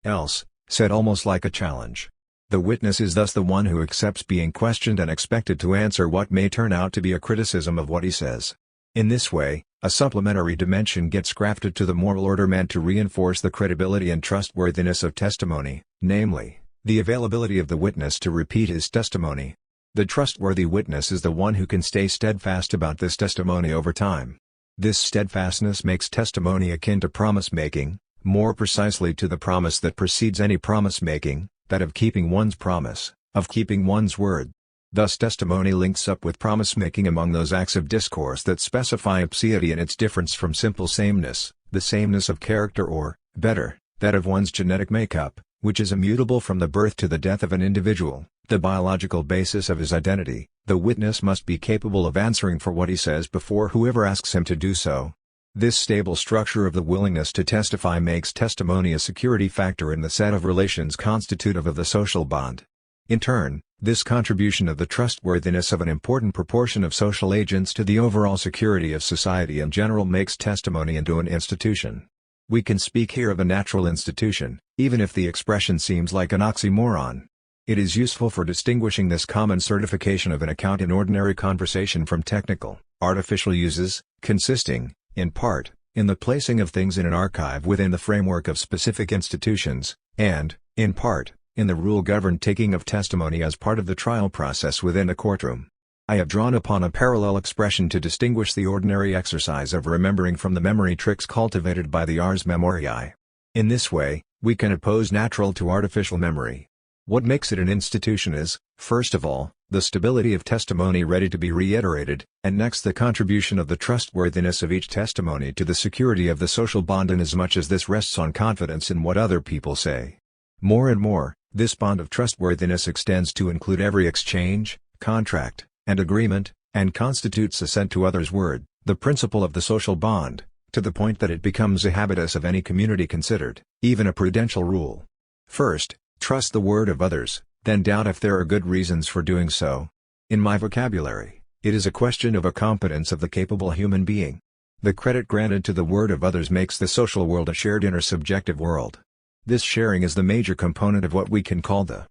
else, said almost like a challenge. The witness is thus the one who accepts being questioned and expected to answer what may turn out to be a criticism of what he says. In this way, a supplementary dimension gets grafted to the moral order meant to reinforce the credibility and trustworthiness of testimony, namely, the availability of the witness to repeat his testimony. The trustworthy witness is the one who can stay steadfast about this testimony over time. This steadfastness makes testimony akin to promise-making, more precisely to the promise that precedes any promise-making, that of keeping one's promise, of keeping one's word. Thus testimony links up with promise-making among those acts of discourse that specify ipseity in its difference from simple sameness, the sameness of character or, better, that of one's genetic makeup, which is immutable from the birth to the death of an individual, the biological basis of his identity. The witness must be capable of answering for what he says before whoever asks him to do so. This stable structure of the willingness to testify makes testimony a security factor in the set of relations constitutive of the social bond. In turn, this contribution of the trustworthiness of an important proportion of social agents to the overall security of society in general makes testimony into an institution. We can speak here of a natural institution, even if the expression seems like an oxymoron. It is useful for distinguishing this common certification of an account in ordinary conversation from technical, artificial uses, consisting, in part, in the placing of things in an archive within the framework of specific institutions, and, in part, in the rule-governed taking of testimony as part of the trial process within a courtroom. I have drawn upon a parallel expression to distinguish the ordinary exercise of remembering from the memory tricks cultivated by the ars memoriae. In this way, we can oppose natural to artificial memory. What makes it an institution is, first of all, the stability of testimony ready to be reiterated, and next the contribution of the trustworthiness of each testimony to the security of the social bond inasmuch as this rests on confidence in what other people say. More and more, this bond of trustworthiness extends to include every exchange, contract, and agreement, and constitutes assent to others' word, the principle of the social bond, to the point that it becomes a habitus of any community considered, even a prudential rule. First, trust the word of others, then doubt if there are good reasons for doing so. In my vocabulary, it is a question of a competence of the capable human being. The credit granted to the word of others makes the social world a shared intersubjective world. This sharing is the major component of what we can call the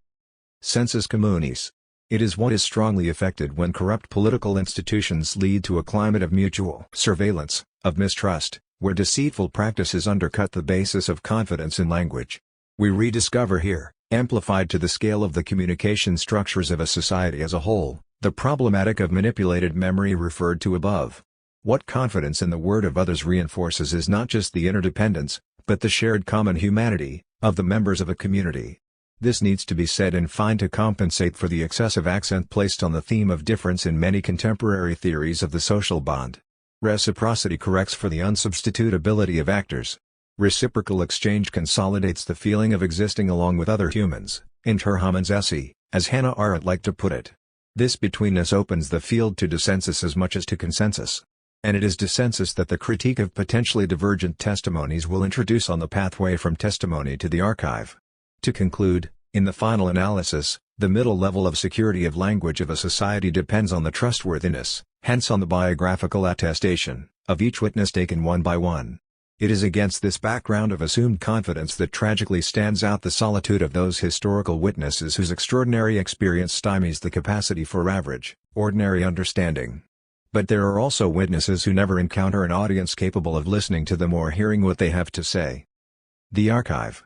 sensus communis. It is what is strongly affected when corrupt political institutions lead to a climate of mutual surveillance, of mistrust, where deceitful practices undercut the basis of confidence in language. We rediscover here, amplified to the scale of the communication structures of a society as a whole, the problematic of manipulated memory referred to above. What confidence in the word of others reinforces is not just the interdependence, but the shared common humanity, of the members of a community. This needs to be said in fine to compensate for the excessive accent placed on the theme of difference in many contemporary theories of the social bond. Reciprocity corrects for the unsubstitutability of actors. Reciprocal exchange consolidates the feeling of existing along with other humans, inter homines esse, as Hannah Arendt liked to put it. This betweenness opens the field to dissensus as much as to consensus. And it is dissensus that the critique of potentially divergent testimonies will introduce on the pathway from testimony to the archive. To conclude, in the final analysis, the middle level of security of language of a society depends on the trustworthiness, hence on the biographical attestation, of each witness taken one by one. It is against this background of assumed confidence that tragically stands out the solitude of those historical witnesses whose extraordinary experience stymies the capacity for average, ordinary understanding. But there are also witnesses who never encounter an audience capable of listening to them or hearing what they have to say. The archive.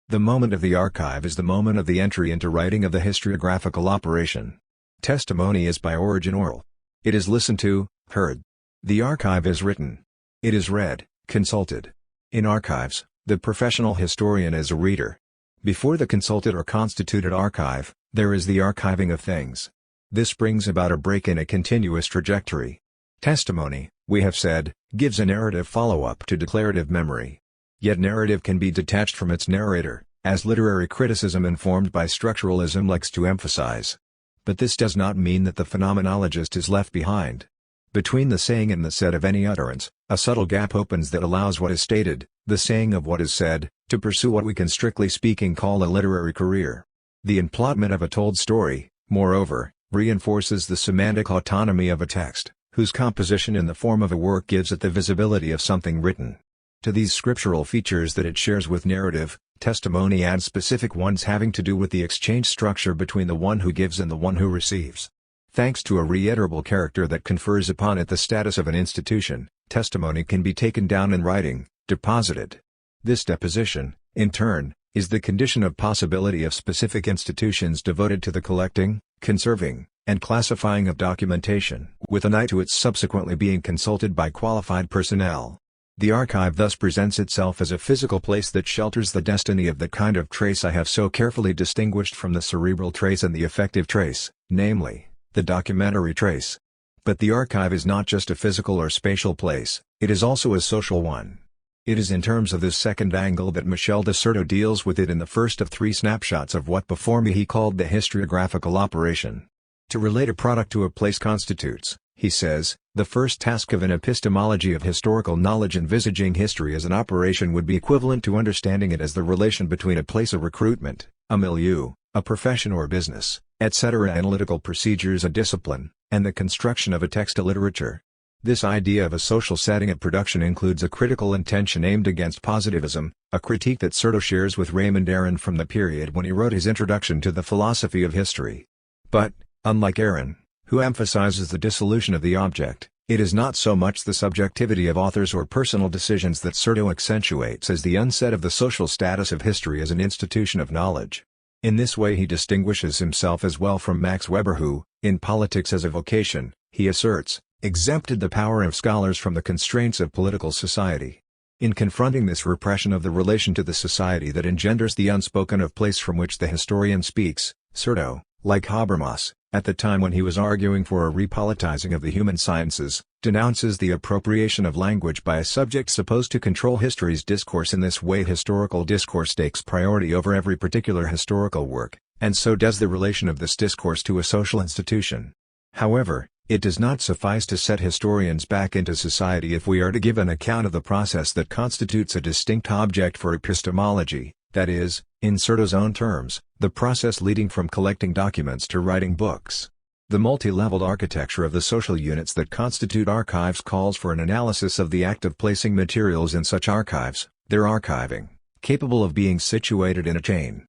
The moment of the archive is the moment of the entry into writing of the historiographical operation. Testimony is by origin oral. It is listened to, heard. The archive is written. It is read, consulted. In archives, the professional historian is a reader. Before the consulted or constituted archive, there is the archiving of things. This brings about a break in a continuous trajectory. Testimony, we have said, gives a narrative follow-up to declarative memory. Yet narrative can be detached from its narrator, as literary criticism informed by structuralism likes to emphasize. But this does not mean that the phenomenologist is left behind. Between the saying and the said of any utterance, a subtle gap opens that allows what is stated, the saying of what is said, to pursue what we can strictly speaking call a literary career. The emplotment of a told story, moreover, reinforces the semantic autonomy of a text, whose composition in the form of a work gives it the visibility of something written. To these scriptural features that it shares with narrative, testimony adds specific ones having to do with the exchange structure between the one who gives and the one who receives. Thanks to a reiterable character that confers upon it the status of an institution, testimony can be taken down in writing, deposited. This deposition, in turn, is the condition of possibility of specific institutions devoted to the collecting, conserving, and classifying of documentation, with an eye to its subsequently being consulted by qualified personnel. The archive thus presents itself as a physical place that shelters the destiny of the kind of trace I have so carefully distinguished from the cerebral trace and the affective trace, namely, the documentary trace. But the archive is not just a physical or spatial place, it is also a social one. It is in terms of this second angle that Michel de Certeau deals with it in the first of three snapshots of what before me he called the historiographical operation. To relate a product to a place constitutes, he says, the first task of an epistemology of historical knowledge. Envisaging history as an operation would be equivalent to understanding it as the relation between a place of recruitment, a milieu, a profession or business, etc., analytical procedures, a discipline, and the construction of a text, a literature. This idea of a social setting at production includes a critical intention aimed against positivism, a critique that Certeau shares with Raymond Aron from the period when he wrote his Introduction to the Philosophy of History. But, unlike Aron, who emphasizes the dissolution of the object, it is not so much the subjectivity of authors or personal decisions that Certeau accentuates as the onset of the social status of history as an institution of knowledge. In this way he distinguishes himself as well from Max Weber who, in Politics as a Vocation, he asserts, exempted the power of scholars from the constraints of political society. In confronting this repression of the relation to the society that engenders the unspoken of place from which the historian speaks, Certeau, like Habermas, at the time when he was arguing for a repolitizing of the human sciences, denounces the appropriation of language by a subject supposed to control history's discourse. In this way historical discourse takes priority over every particular historical work, and so does the relation of this discourse to a social institution. However, it does not suffice to set historians back into society if we are to give an account of the process that constitutes a distinct object for epistemology, that is, in Certeau's own terms, the process leading from collecting documents to writing books. The multi-leveled architecture of the social units that constitute archives calls for an analysis of the act of placing materials in such archives, their archiving, capable of being situated in a chain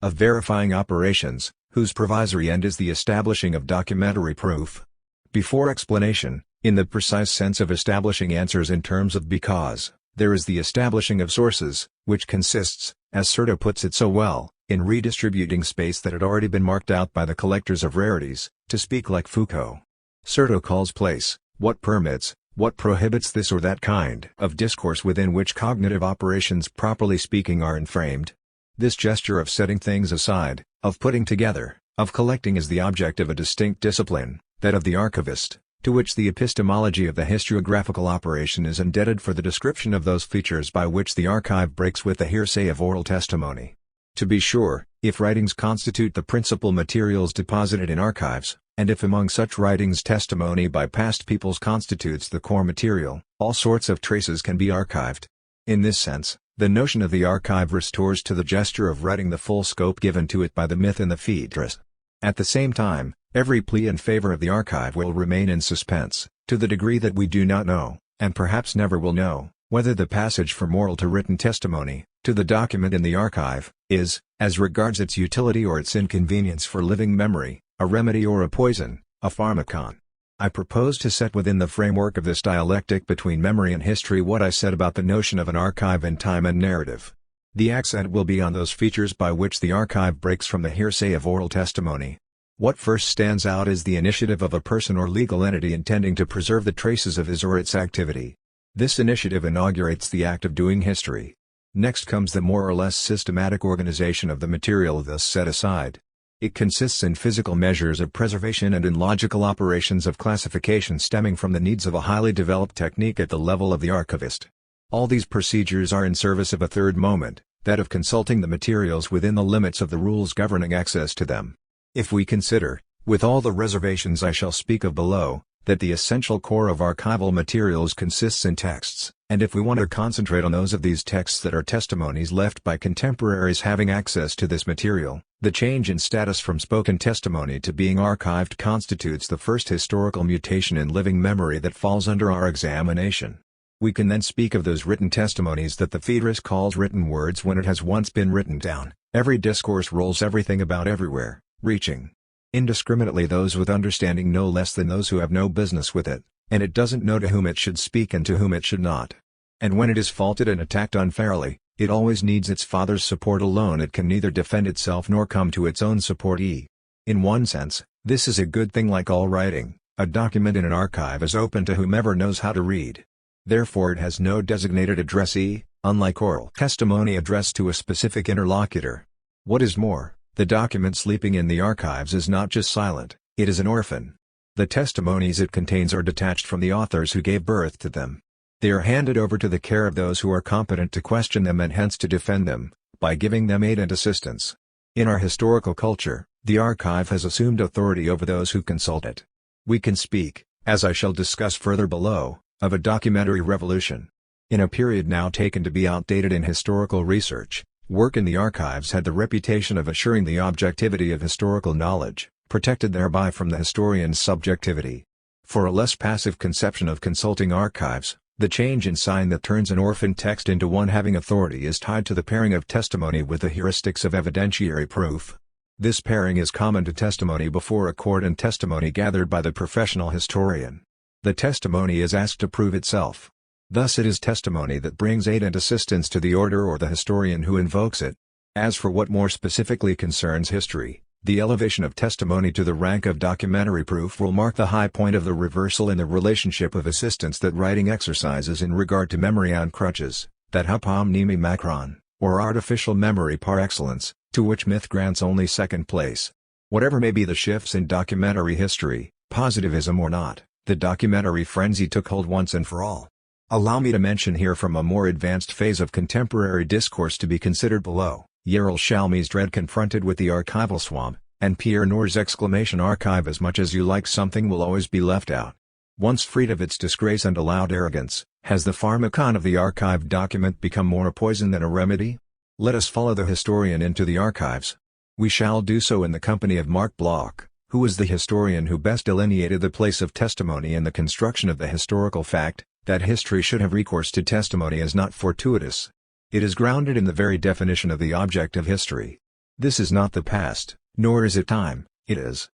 of verifying operations, whose provisory end is the establishing of documentary proof. Before explanation, in the precise sense of establishing answers in terms of because, there is the establishing of sources, which consists, as Certeau puts it so well, in redistributing space that had already been marked out by the collectors of rarities, to speak like Foucault. Certeau calls place, what permits, what prohibits this or that kind of discourse within which cognitive operations properly speaking are enframed. This gesture of setting things aside, of putting together, of collecting is the object of a distinct discipline, that of the archivist, to which the epistemology of the historiographical operation is indebted for the description of those features by which the archive breaks with the hearsay of oral testimony. To be sure, if writings constitute the principal materials deposited in archives, and if among such writings testimony by past peoples constitutes the core material, all sorts of traces can be archived. In this sense, the notion of the archive restores to the gesture of writing the full scope given to it by the myth and the phaedrus. At the same time, every plea in favor of the archive will remain in suspense, to the degree that we do not know, and perhaps never will know, whether the passage from oral to written testimony, to the document in the archive, is, as regards its utility or its inconvenience for living memory, a remedy or a poison, a pharmacon. I propose to set within the framework of this dialectic between memory and history what I said about the notion of an archive in time and narrative. The accent will be on those features by which the archive breaks from the hearsay of oral testimony. What first stands out is the initiative of a person or legal entity intending to preserve the traces of his or its activity. This initiative inaugurates the act of doing history. Next comes the more or less systematic organization of the material thus set aside. It consists in physical measures of preservation and in logical operations of classification stemming from the needs of a highly developed technique at the level of the archivist. All these procedures are in service of a third moment, that of consulting the materials within the limits of the rules governing access to them. If we consider, with all the reservations I shall speak of below, that the essential core of archival materials consists in texts, and if we want to concentrate on those of these texts that are testimonies left by contemporaries having access to this material, the change in status from spoken testimony to being archived constitutes the first historical mutation in living memory that falls under our examination. We can then speak of those written testimonies that the Phaedrus calls written words when it has once been written down. Every discourse rolls everything about everywhere, reaching indiscriminately those with understanding no less than those who have no business with it, and it doesn't know to whom it should speak and to whom it should not. And when it is faulted and attacked unfairly, it always needs its father's support alone. It can neither defend itself nor come to its own support. In one sense, this is a good thing. Like all writing, a document in an archive is open to whomever knows how to read. Therefore it has no designated addressee, unlike oral testimony addressed to a specific interlocutor. What is more, the document sleeping in the archives is not just silent, it is an orphan. The testimonies it contains are detached from the authors who gave birth to them. They are handed over to the care of those who are competent to question them and hence to defend them, by giving them aid and assistance. In our historical culture, the archive has assumed authority over those who consult it. We can speak, as I shall discuss further below, of a documentary revolution. In a period now taken to be outdated in historical research, work in the archives had the reputation of assuring the objectivity of historical knowledge, protected thereby from the historian's subjectivity. For a less passive conception of consulting archives, the change in sign that turns an orphan text into one having authority is tied to the pairing of testimony with the heuristics of evidentiary proof. This pairing is common to testimony before a court and testimony gathered by the professional historian. The testimony is asked to prove itself. Thus it is testimony that brings aid and assistance to the order or the historian who invokes it. As for what more specifically concerns history, the elevation of testimony to the rank of documentary proof will mark the high point of the reversal in the relationship of assistance that writing exercises in regard to memory on crutches, that hypomneme macron, or artificial memory par excellence, to which myth grants only second place. Whatever may be the shifts in documentary history, positivism or not, the documentary frenzy took hold once and for all. Allow me to mention here from a more advanced phase of contemporary discourse to be considered below, Yerel Shalmi's dread confronted with the archival swamp, and Pierre Noir's exclamation archive as much as you like something will always be left out. Once freed of its disgrace and allowed arrogance, has the pharmacon of the archived document become more a poison than a remedy? Let us follow the historian into the archives. We shall do so in the company of Marc Bloch, who was the historian who best delineated the place of testimony in the construction of the historical fact, that history should have recourse to testimony is not fortuitous. It is grounded in the very definition of the object of history. This is not the past, nor is it time, it is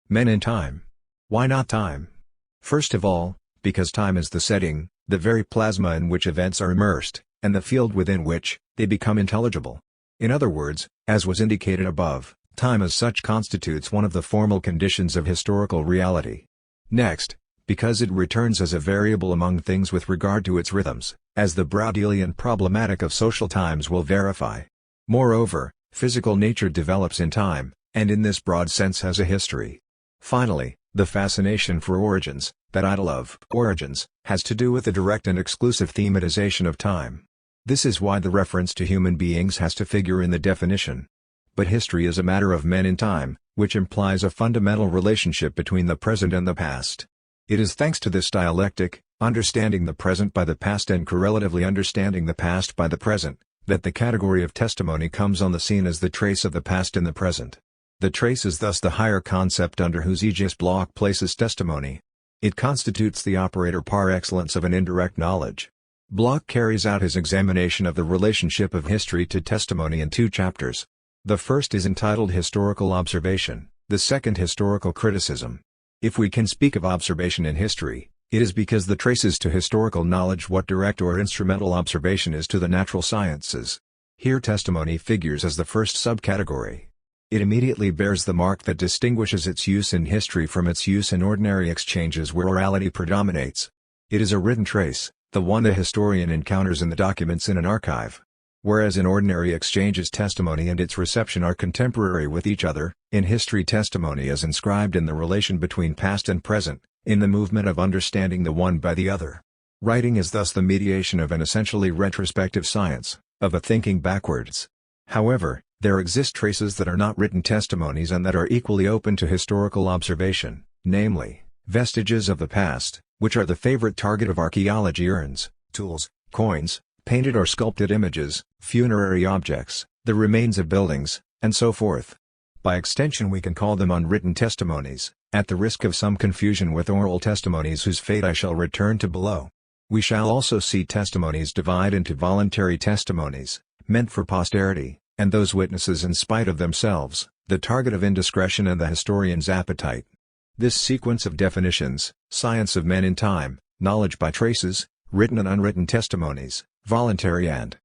men in time. Why not time? First of all, because time is the setting, the very plasma in which events are immersed, and the field within which they become intelligible. In other words, as was indicated above, time as such constitutes one of the formal conditions of historical reality. Next, because it returns as a variable among things with regard to its rhythms, as the Braudelian problematic of social times will verify. Moreover, physical nature develops in time, and in this broad sense has a history. Finally, the fascination for origins, that idol of origins, has to do with the direct and exclusive thematization of time. This is why the reference to human beings has to figure in the definition. But history is a matter of men in time, which implies a fundamental relationship between the present and the past. It is thanks to this dialectic, understanding the present by the past and correlatively understanding the past by the present, that the category of testimony comes on the scene as the trace of the past in the present. The trace is thus the higher concept under whose aegis Bloch places testimony. It constitutes the operator par excellence of an indirect knowledge. Bloch carries out his examination of the relationship of history to testimony in 2 chapters. The first is entitled Historical Observation, the second Historical Criticism. If we can speak of observation in history, it is because the traces to historical knowledge what direct or instrumental observation is to the natural sciences. Here testimony figures as the first subcategory. It immediately bears the mark that distinguishes its use in history from its use in ordinary exchanges where orality predominates. It is a written trace, the one a historian encounters in the documents in an archive. Whereas in ordinary exchanges testimony and its reception are contemporary with each other, in history testimony is inscribed in the relation between past and present, in the movement of understanding the one by the other. Writing is thus the mediation of an essentially retrospective science, of a thinking backwards. However, there exist traces that are not written testimonies and that are equally open to historical observation, namely, vestiges of the past, which are the favorite target of archaeology: urns, tools, coins, painted or sculpted images, funerary objects, the remains of buildings, and so forth. By extension we can call them unwritten testimonies, at the risk of some confusion with oral testimonies whose fate I shall return to below. We shall also see testimonies divide into voluntary testimonies, meant for posterity, and those witnesses in spite of themselves, the target of indiscretion and the historian's appetite. This sequence of definitions, science of men in time, knowledge by traces, written and unwritten testimonies, voluntary and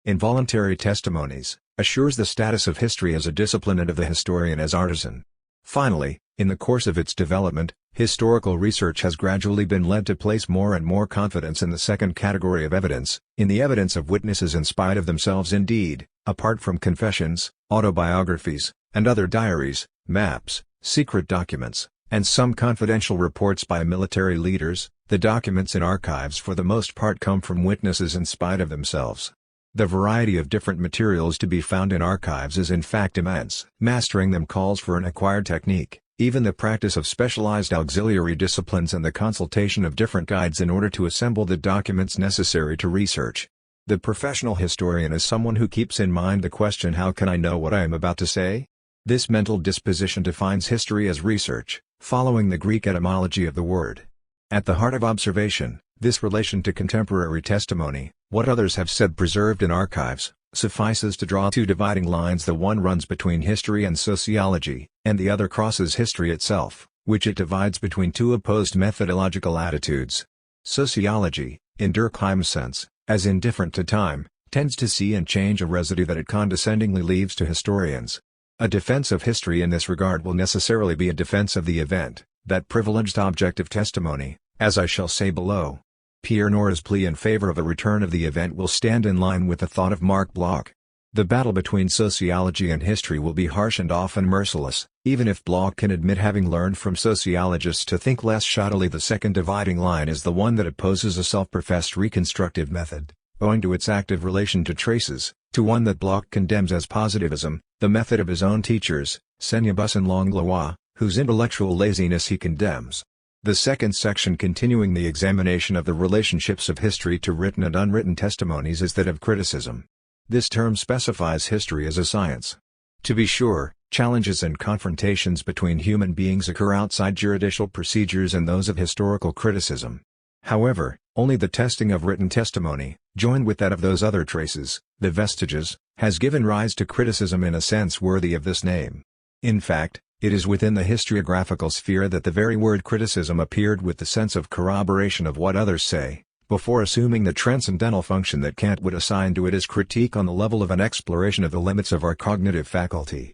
involuntary testimonies, assures the status of history as a discipline and of the historian as artisan. Finally, in the course of its development, historical research has gradually been led to place more and more confidence in the second category of evidence, in the evidence of witnesses in spite of themselves. Indeed, apart from confessions, autobiographies, and other diaries, maps, secret documents, and some confidential reports by military leaders, the documents in archives for the most part come from witnesses in spite of themselves. The variety of different materials to be found in archives is in fact immense. Mastering them calls for an acquired technique, even the practice of specialized auxiliary disciplines and the consultation of different guides in order to assemble the documents necessary to research. The professional historian is someone who keeps in mind the question, how can I know what I am about to say? This mental disposition defines history as research, following the Greek etymology of the word. At the heart of observation, this relation to contemporary testimony, what others have said preserved in archives, suffices to draw two dividing lines. The one runs between history and sociology, and the other crosses history itself, which it divides between two opposed methodological attitudes. Sociology, in Durkheim's sense, as indifferent to time, tends to see and change a residue that it condescendingly leaves to historians. A defense of history in this regard will necessarily be a defense of the event, that privileged object of testimony, as I shall say below. Pierre Nora's plea in favor of a return of the event will stand in line with the thought of Marc Bloch. The battle between sociology and history will be harsh and often merciless, even if Bloch can admit having learned from sociologists to think less shoddily. The second dividing line is the one that opposes a self-professed reconstructive method, owing to its active relation to traces, to one that Bloch condemns as positivism, the method of his own teachers, Seniabus and Langlois, whose intellectual laziness he condemns. The second section, continuing the examination of the relationships of history to written and unwritten testimonies, is that of criticism. This term specifies history as a science. To be sure, challenges and confrontations between human beings occur outside juridical procedures and those of historical criticism. However, only the testing of written testimony, joined with that of those other traces, the vestiges, has given rise to criticism in a sense worthy of this name. In fact, it is within the historiographical sphere that the very word criticism appeared with the sense of corroboration of what others say, before assuming the transcendental function that Kant would assign to it as critique on the level of an exploration of the limits of our cognitive faculty.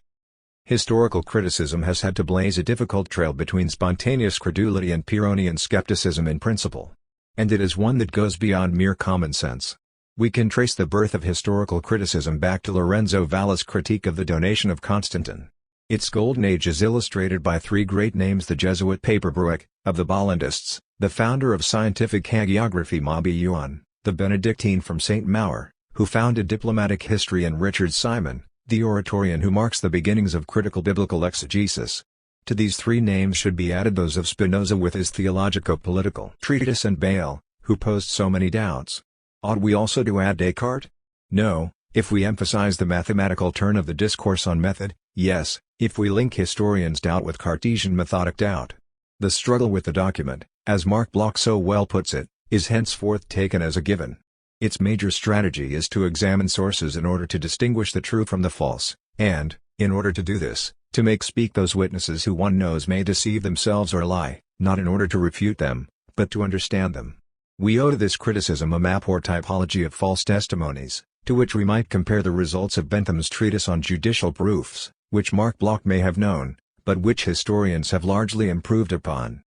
Historical criticism has had to blaze a difficult trail between spontaneous credulity and Pyrrhonian skepticism in principle. And it is one that goes beyond mere common sense. We can trace the birth of historical criticism back to Lorenzo Valla's critique of the donation of Constantine. Its golden age is illustrated by three great names: the Jesuit Paperbroek, of the Bollandists, the founder of scientific hagiography Mauby Yuan, the Benedictine from St. Maur, who founded diplomatic history, and Richard Simon, the Oratorian who marks the beginnings of critical biblical exegesis. To these three names should be added those of Spinoza with his theologico-political treatise, and Bayle, who posed so many doubts. Ought we also to add Descartes? No, if we emphasize the mathematical turn of the discourse on method; yes, if we link historians' doubt with Cartesian methodic doubt. The struggle with the document, as Marc Bloch so well puts it, is henceforth taken as a given. Its major strategy is to examine sources in order to distinguish the true from the false, and, in order to do this, to make speak those witnesses who one knows may deceive themselves or lie, not in order to refute them, but to understand them. We owe to this criticism a map or typology of false testimonies, to which we might compare the results of Bentham's treatise on judicial proofs, which Marc Bloch may have known, but which historians have largely improved upon.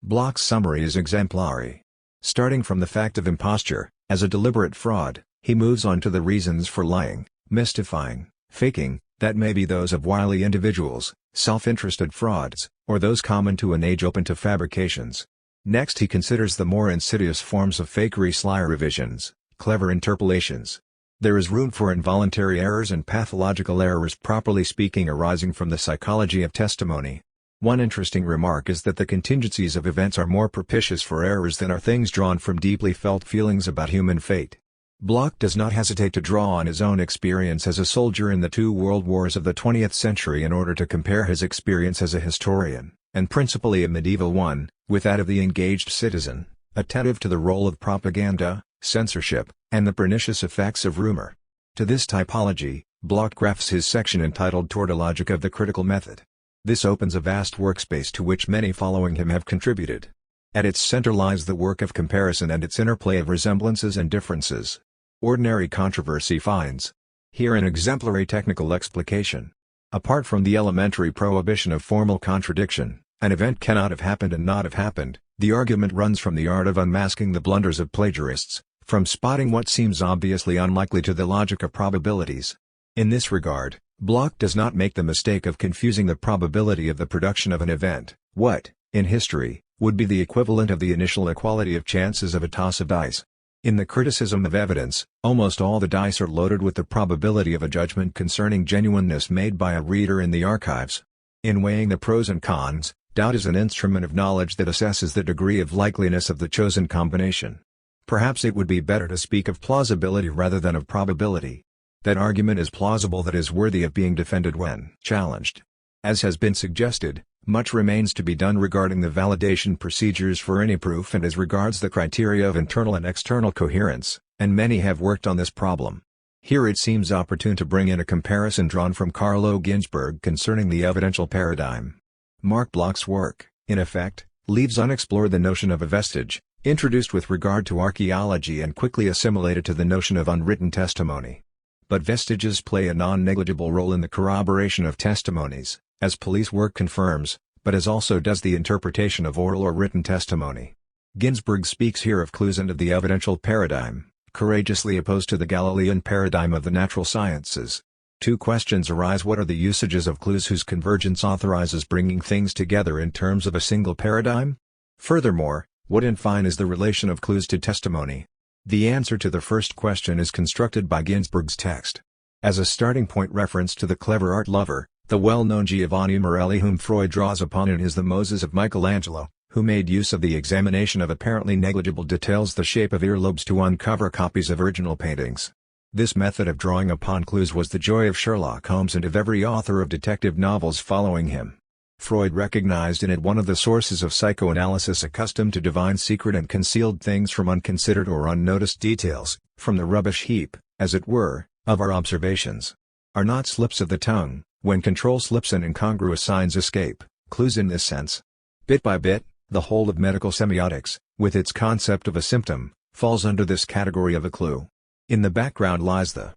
Bloch's summary is exemplary. Starting from the fact of imposture, as a deliberate fraud, he moves on to the reasons for lying, mystifying, faking, that may be those of wily individuals, self-interested frauds, or those common to an age open to fabrications. Next he considers the more insidious forms of fakery, sly revisions, clever interpolations. There is room for involuntary errors and pathological errors, properly speaking arising from the psychology of testimony. One interesting remark is that the contingencies of events are more propitious for errors than are things drawn from deeply felt feelings about human fate. Bloch does not hesitate to draw on his own experience as a soldier in the two world wars of the 20th century in order to compare his experience as a historian, and principally a medieval one, with that of the engaged citizen, attentive to the role of propaganda, censorship, and the pernicious effects of rumor. To this typology, Bloch grafts his section entitled Tautologic of the Critical Method. This opens a vast workspace to which many following him have contributed. At its center lies the work of comparison and its interplay of resemblances and differences. Ordinary controversy finds here an exemplary technical explication. Apart from the elementary prohibition of formal contradiction, an event cannot have happened and not have happened. The argument runs from the art of unmasking the blunders of plagiarists, from spotting what seems obviously unlikely to the logic of probabilities. In this regard, Bloch does not make the mistake of confusing the probability of the production of an event, what, in history, would be the equivalent of the initial equality of chances of a toss of dice. In the criticism of evidence, almost all the dice are loaded with the probability of a judgment concerning genuineness made by a reader in the archives. In weighing the pros and cons, doubt is an instrument of knowledge that assesses the degree of likeliness of the chosen combination. Perhaps it would be better to speak of plausibility rather than of probability. That argument is plausible that is worthy of being defended when challenged. As has been suggested, Much remains to be done regarding the validation procedures for any proof and as regards the criteria of internal and external coherence, and many have worked on this problem. Here it seems opportune to bring in a comparison drawn from Carlo Ginzburg concerning the evidential paradigm. Mark Bloch's work, in effect, leaves unexplored the notion of a vestige, introduced with regard to archaeology and quickly assimilated to the notion of unwritten testimony. But vestiges play a non-negligible role in the corroboration of testimonies, as police work confirms, but as also does the interpretation of oral or written testimony. Ginzburg speaks here of clues and of the evidential paradigm, courageously opposed to the Galilean paradigm of the natural sciences. Two questions arise: what are the usages of clues whose convergence authorizes bringing things together in terms of a single paradigm? Furthermore, what in fine is the relation of clues to testimony? The answer to the first question is constructed by Ginzburg's text. As a starting point, reference to the clever art lover, the well-known Giovanni Morelli, whom Freud draws upon in his The Moses of Michelangelo, who made use of the examination of apparently negligible details, the shape of earlobes, to uncover copies of original paintings. This method of drawing upon clues was the joy of Sherlock Holmes and of every author of detective novels following him. Freud recognized in it one of the sources of psychoanalysis, accustomed to divine secret and concealed things from unconsidered or unnoticed details, from the rubbish heap, as it were, of our observations. Are not slips of the tongue, when control slips and incongruous signs escape, clues in this sense? Bit by bit, the whole of medical semiotics, with its concept of a symptom, falls under this category of a clue. In the background lies the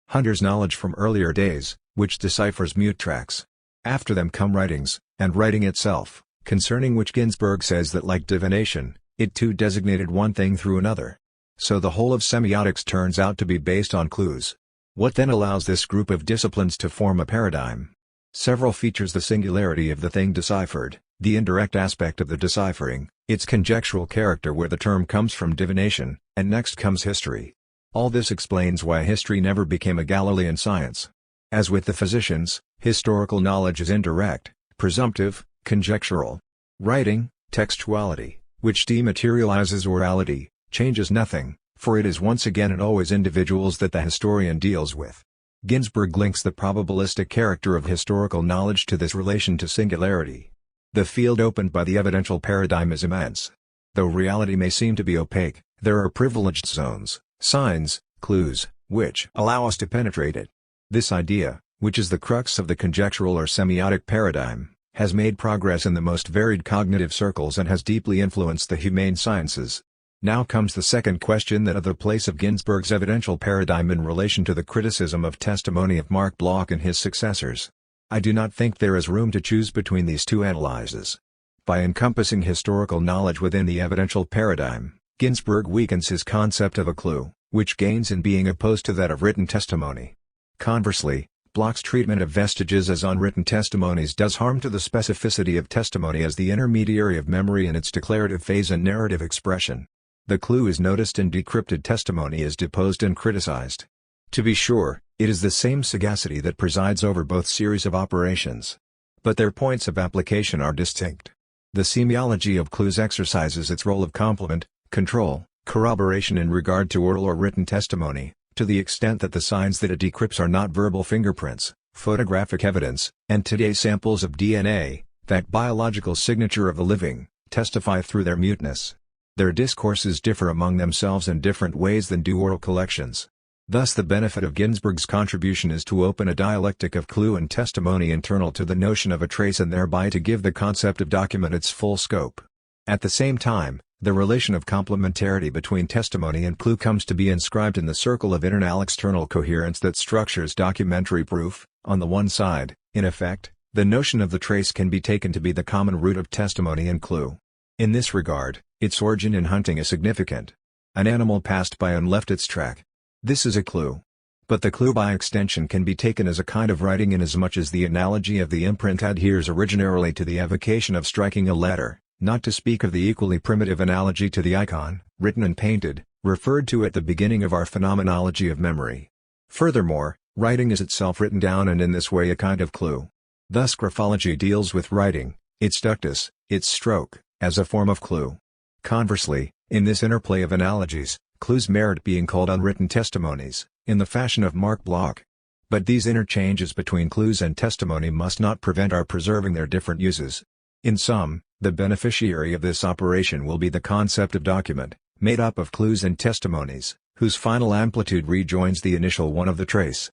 hunter's knowledge from earlier days, which deciphers mute tracks. After them come writings, and writing itself, concerning which Ginzburg says that, like divination, it too designated one thing through another. So the whole of semiotics turns out to be based on clues. What then allows this group of disciplines to form a paradigm? Several features: the singularity of the thing deciphered, the indirect aspect of the deciphering, its conjectural character where the term comes from divination, and next comes history. All this explains why history never became a Galilean science. As with the physicians, historical knowledge is indirect, presumptive, conjectural. Writing, textuality, which dematerializes orality, changes nothing, for it is once again and always individuals that the historian deals with. Ginzburg links the probabilistic character of historical knowledge to this relation to singularity. The field opened by the evidential paradigm is immense. Though reality may seem to be opaque, there are privileged zones, signs, clues, which allow us to penetrate it. This idea, which is the crux of the conjectural or semiotic paradigm, has made progress in the most varied cognitive circles and has deeply influenced the humane sciences. Now comes the second question, that of the place of Ginzburg's evidential paradigm in relation to the criticism of testimony of Mark Bloch and his successors. I do not think there is room to choose between these two analyses. By encompassing historical knowledge within the evidential paradigm, Ginzburg weakens his concept of a clue, which gains in being opposed to that of written testimony. Conversely, Bloch's treatment of vestiges as unwritten testimonies does harm to the specificity of testimony as the intermediary of memory in its declarative phase and narrative expression. The clue is noticed and decrypted testimony is deposed and criticized. To be sure, it is the same sagacity that presides over both series of operations. But their points of application are distinct. The semiology of clues exercises its role of complement, control, corroboration in regard to oral or written testimony, to the extent that the signs that it decrypts are not verbal fingerprints, photographic evidence, and today samples of DNA, that biological signature of the living, testify through their muteness. Their discourses differ among themselves in different ways than do oral collections. Thus the benefit of Ginzburg's contribution is to open a dialectic of clue and testimony internal to the notion of a trace and thereby to give the concept of document its full scope. At the same time, the relation of complementarity between testimony and clue comes to be inscribed in the circle of internal-external coherence that structures documentary proof. On the one side, in effect, the notion of the trace can be taken to be the common root of testimony and clue. In this regard, its origin in hunting is significant. An animal passed by and left its track. This is a clue. But the clue by extension can be taken as a kind of writing inasmuch as the analogy of the imprint adheres originarily to the evocation of striking a letter, not to speak of the equally primitive analogy to the icon, written and painted, referred to at the beginning of our phenomenology of memory. Furthermore, writing is itself written down and in this way a kind of clue. Thus graphology deals with writing, its ductus, its stroke, as a form of clue. Conversely, in this interplay of analogies, clues merit being called unwritten testimonies, in the fashion of Mark Bloch. But these interchanges between clues and testimony must not prevent our preserving their different uses. In sum, the beneficiary of this operation will be the concept of document, made up of clues and testimonies, whose final amplitude rejoins the initial one of the trace.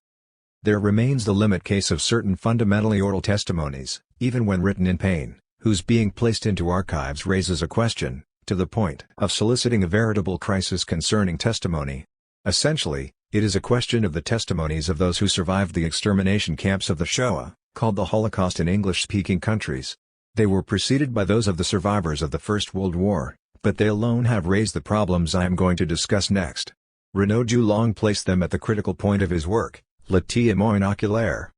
There remains the limit case of certain fundamentally oral testimonies, even when written in pen, whose being placed into archives raises a question, to the point of soliciting a veritable crisis concerning testimony. Essentially, it is a question of the testimonies of those who survived the extermination camps of the Shoah, called the Holocaust in English-speaking countries. They were preceded by those of the survivors of the First World War, but they alone have raised the problems I am going to discuss next. Renaud Dulong placed them at the critical point of his work, Le Témoin oculaire.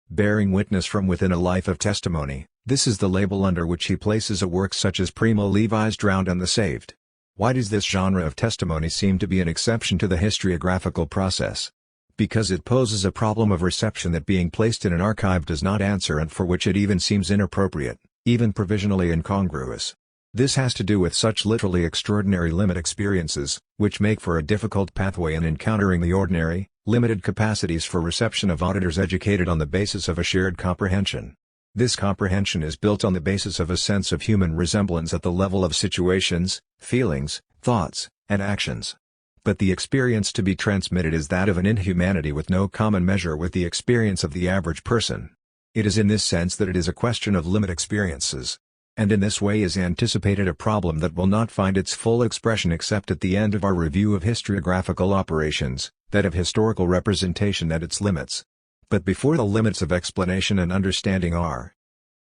Bearing witness from within a life of testimony, this is the label under which he places a work such as Primo Levi's Drowned and the Saved. Why does this genre of testimony seem to be an exception to the historiographical process? Because it poses a problem of reception that being placed in an archive does not answer and for which it even seems inappropriate, even provisionally incongruous. This has to do with such literally extraordinary limit experiences, which make for a difficult pathway in encountering the ordinary, limited capacities for reception of auditors educated on the basis of a shared comprehension. This comprehension is built on the basis of a sense of human resemblance at the level of situations, feelings, thoughts, and actions. But the experience to be transmitted is that of an inhumanity with no common measure with the experience of the average person. It is in this sense that it is a question of limit experiences. And in this way is anticipated a problem that will not find its full expression except at the end of our review of historiographical operations, that of historical representation at its limits. But before the limits of explanation and understanding are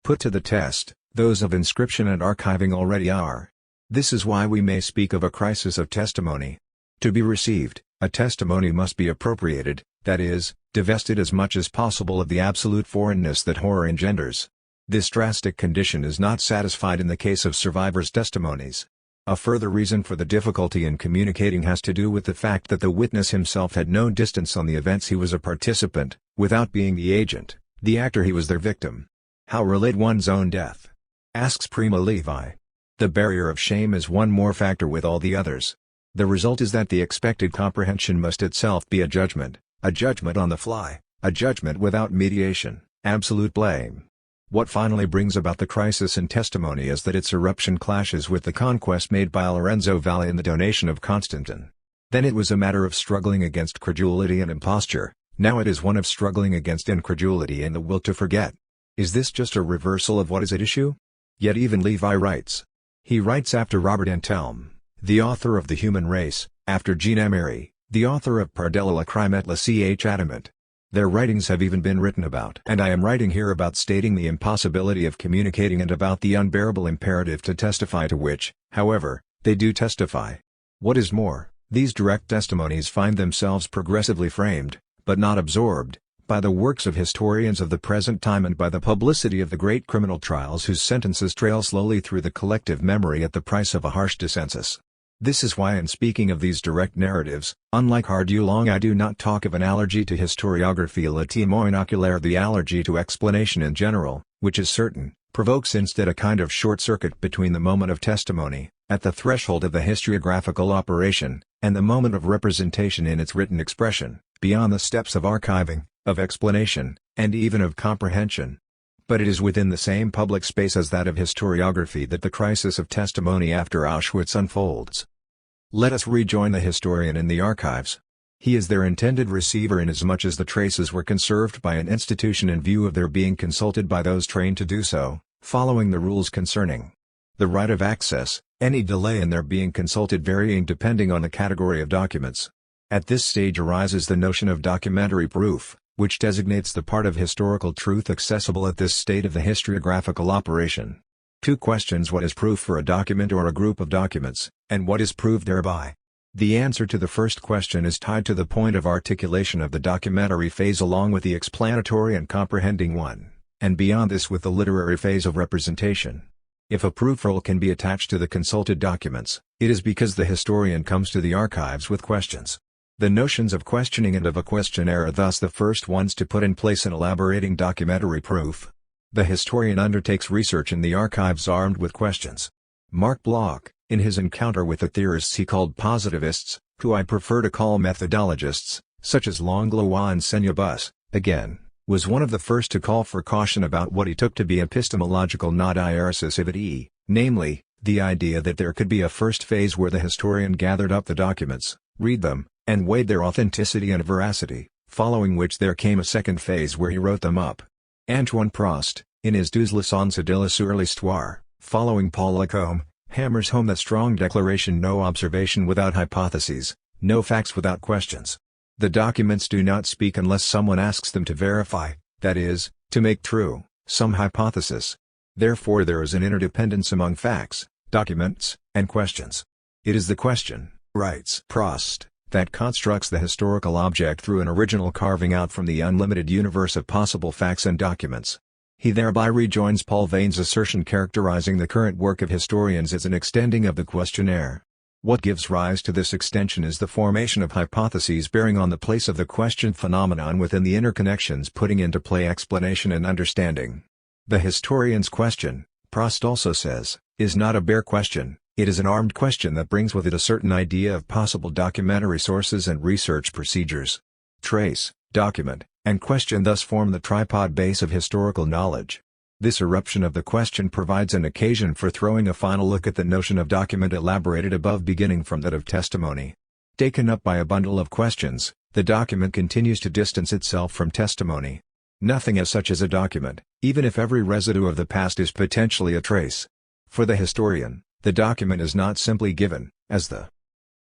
put to the test, those of inscription and archiving already are. This is why we may speak of a crisis of testimony. To be received, a testimony must be appropriated, that is, divested as much as possible of the absolute foreignness that horror engenders. This drastic condition is not satisfied in the case of survivors' testimonies. A further reason for the difficulty in communicating has to do with the fact that the witness himself had no distance on the events he was a participant, without being the agent, the actor he was their victim. How relate one's own death? Asks Primo Levi. The barrier of shame is one more factor with all the others. The result is that the expected comprehension must itself be a judgment on the fly, a judgment without mediation, absolute blame. What finally brings about the crisis in testimony is that its eruption clashes with the conquest made by Lorenzo Valli in the donation of Constantine. Then it was a matter of struggling against credulity and imposture, now it is one of struggling against incredulity and the will to forget. Is this just a reversal of what is at issue? Yet even Levi writes. He writes after Robert Antelme, the author of The Human Race, after Jean Emery, the author of Par delà la crime et la ch adamant. Their writings have even been written about, and I am writing here about stating the impossibility of communicating and about the unbearable imperative to testify, to which, however, they do testify. What is more, these direct testimonies find themselves progressively framed, but not absorbed, by the works of historians of the present time and by the publicity of the great criminal trials whose sentences trail slowly through the collective memory at the price of a harsh dissensus. This is why in speaking of these direct narratives, unlike Dulong, I do not talk of an allergy to historiography Le Témoin oculaire. The allergy to explanation in general, which is certain, provokes instead a kind of short-circuit between the moment of testimony, at the threshold of the historiographical operation, and the moment of representation in its written expression, beyond the steps of archiving, of explanation, and even of comprehension. But it is within the same public space as that of historiography that the crisis of testimony after Auschwitz unfolds. Let us rejoin the historian in the archives. He is their intended receiver inasmuch as the traces were conserved by an institution in view of their being consulted by those trained to do so, following the rules concerning the right of access, any delay in their being consulted varying depending on the category of documents. At this stage arises the notion of documentary proof, which designates the part of historical truth accessible at this state of the historiographical operation. Two questions: what is proof for a document or a group of documents, and what is proved thereby? The answer to the first question is tied to the point of articulation of the documentary phase along with the explanatory and comprehending one, and beyond this with the literary phase of representation. If a proof role can be attached to the consulted documents, it is because the historian comes to the archives with questions. The notions of questioning and of a questionnaire are thus the first ones to put in place in elaborating documentary proof. The historian undertakes research in the archives armed with questions. Marc Bloch, in his encounter with the theorists he called positivists, who I prefer to call methodologists, such as Langlois and Seigneur, again, was one of the first to call for caution about what he took to be epistemological non-irresistivity, namely, the idea that there could be a first phase where the historian gathered up the documents, read them, and weighed their authenticity and veracity, following which there came a second phase where he wrote them up. Antoine Prost, in his Deux leçons de la sur l'histoire, following Paul Lacombe, hammers home the strong declaration: no observation without hypotheses, no facts without questions. The documents do not speak unless someone asks them to verify, that is, to make true, some hypothesis. Therefore there is an interdependence among facts, documents, and questions. It is the question, writes Prost, that constructs the historical object through an original carving out from the unlimited universe of possible facts and documents. He thereby rejoins Paul Vane's assertion characterizing the current work of historians as an extending of the questionnaire. What gives rise to this extension is the formation of hypotheses bearing on the place of the question phenomenon within the interconnections, putting into play explanation and understanding. The historian's question, Prost also says, is not a bare question, it is an armed question that brings with it a certain idea of possible documentary sources and research procedures. Trace, document, and question thus form the tripod base of historical knowledge. This eruption of the question provides an occasion for throwing a final look at the notion of document elaborated above, beginning from that of testimony. Taken up by a bundle of questions, the document continues to distance itself from testimony. Nothing as such as a document, even if every residue of the past is potentially a trace. For the historian, the document is not simply given, as the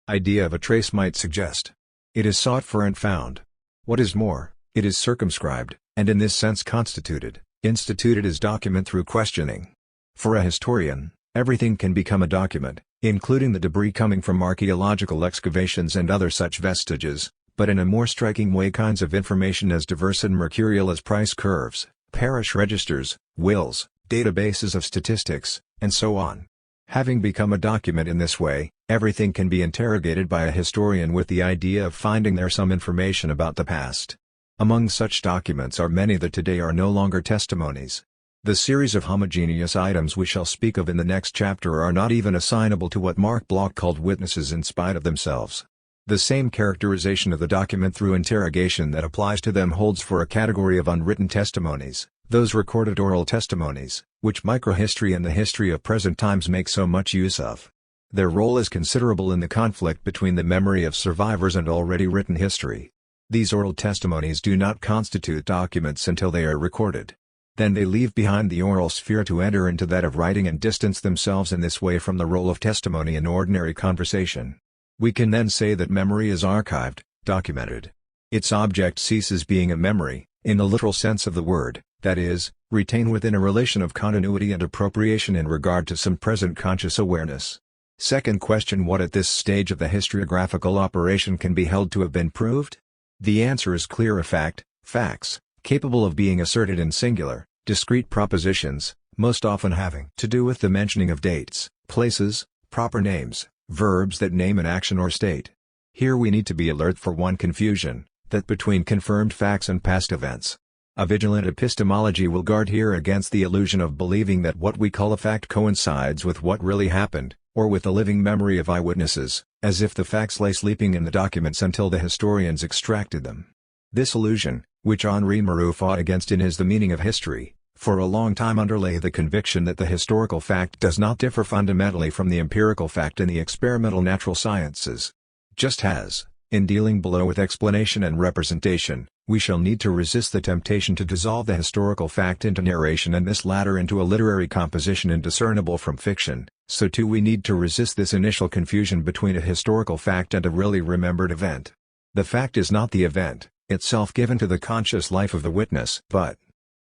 idea of a trace might suggest. It is sought for and found. What is more, it is circumscribed, and in this sense constituted, instituted as document through questioning. For a historian, everything can become a document, including the debris coming from archaeological excavations and other such vestiges, but in a more striking way kinds of information as diverse and mercurial as price curves, parish registers, wills, databases of statistics, and so on. Having become a document in this way, everything can be interrogated by a historian with the idea of finding there some information about the past. Among such documents are many that today are no longer testimonies. The series of homogeneous items we shall speak of in the next chapter are not even assignable to what Marc Bloch called witnesses in spite of themselves. The same characterization of the document through interrogation that applies to them holds for a category of unwritten testimonies, those recorded oral testimonies, which microhistory and the history of present times make so much use of. Their role is considerable in the conflict between the memory of survivors and already written history. These oral testimonies do not constitute documents until they are recorded. Then they leave behind the oral sphere to enter into that of writing and distance themselves in this way from the role of testimony in ordinary conversation. We can then say that memory is archived, documented. Its object ceases being a memory, in the literal sense of the word, that is, retained within a relation of continuity and appropriation in regard to some present conscious awareness. Second question: what at this stage of the historiographical operation can be held to have been proved? The answer is clear: a fact, facts, capable of being asserted in singular, discrete propositions, most often having to do with the mentioning of dates, places, proper names, verbs that name an action or state. Here we need to be alert for one confusion, that between confirmed facts and past events. A vigilant epistemology will guard here against the illusion of believing that what we call a fact coincides with what really happened, or with the living memory of eyewitnesses, as if the facts lay sleeping in the documents until the historians extracted them. This illusion, which Henri Moreau fought against in his The Meaning of History, for a long time underlay the conviction that the historical fact does not differ fundamentally from the empirical fact in the experimental natural sciences. Just as, in dealing below with explanation and representation, we shall need to resist the temptation to dissolve the historical fact into narration and this latter into a literary composition indiscernible from fiction, so too we need to resist this initial confusion between a historical fact and a really remembered event. The fact is not the event itself given to the conscious life of the witness, but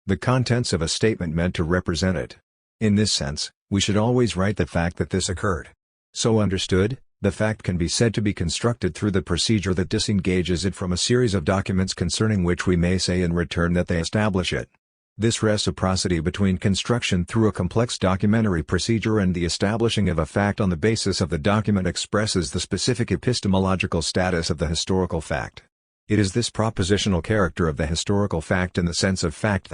the contents of a statement meant to represent it. In this sense, we should always write the fact that this occurred. So understood, the fact can be said to be constructed through the procedure that disengages it from a series of documents concerning which we may say in return that they establish it. This reciprocity between construction through a complex documentary procedure and the establishing of a fact on the basis of the document expresses the specific epistemological status of the historical fact. It is this propositional character of the historical fact in the sense of fact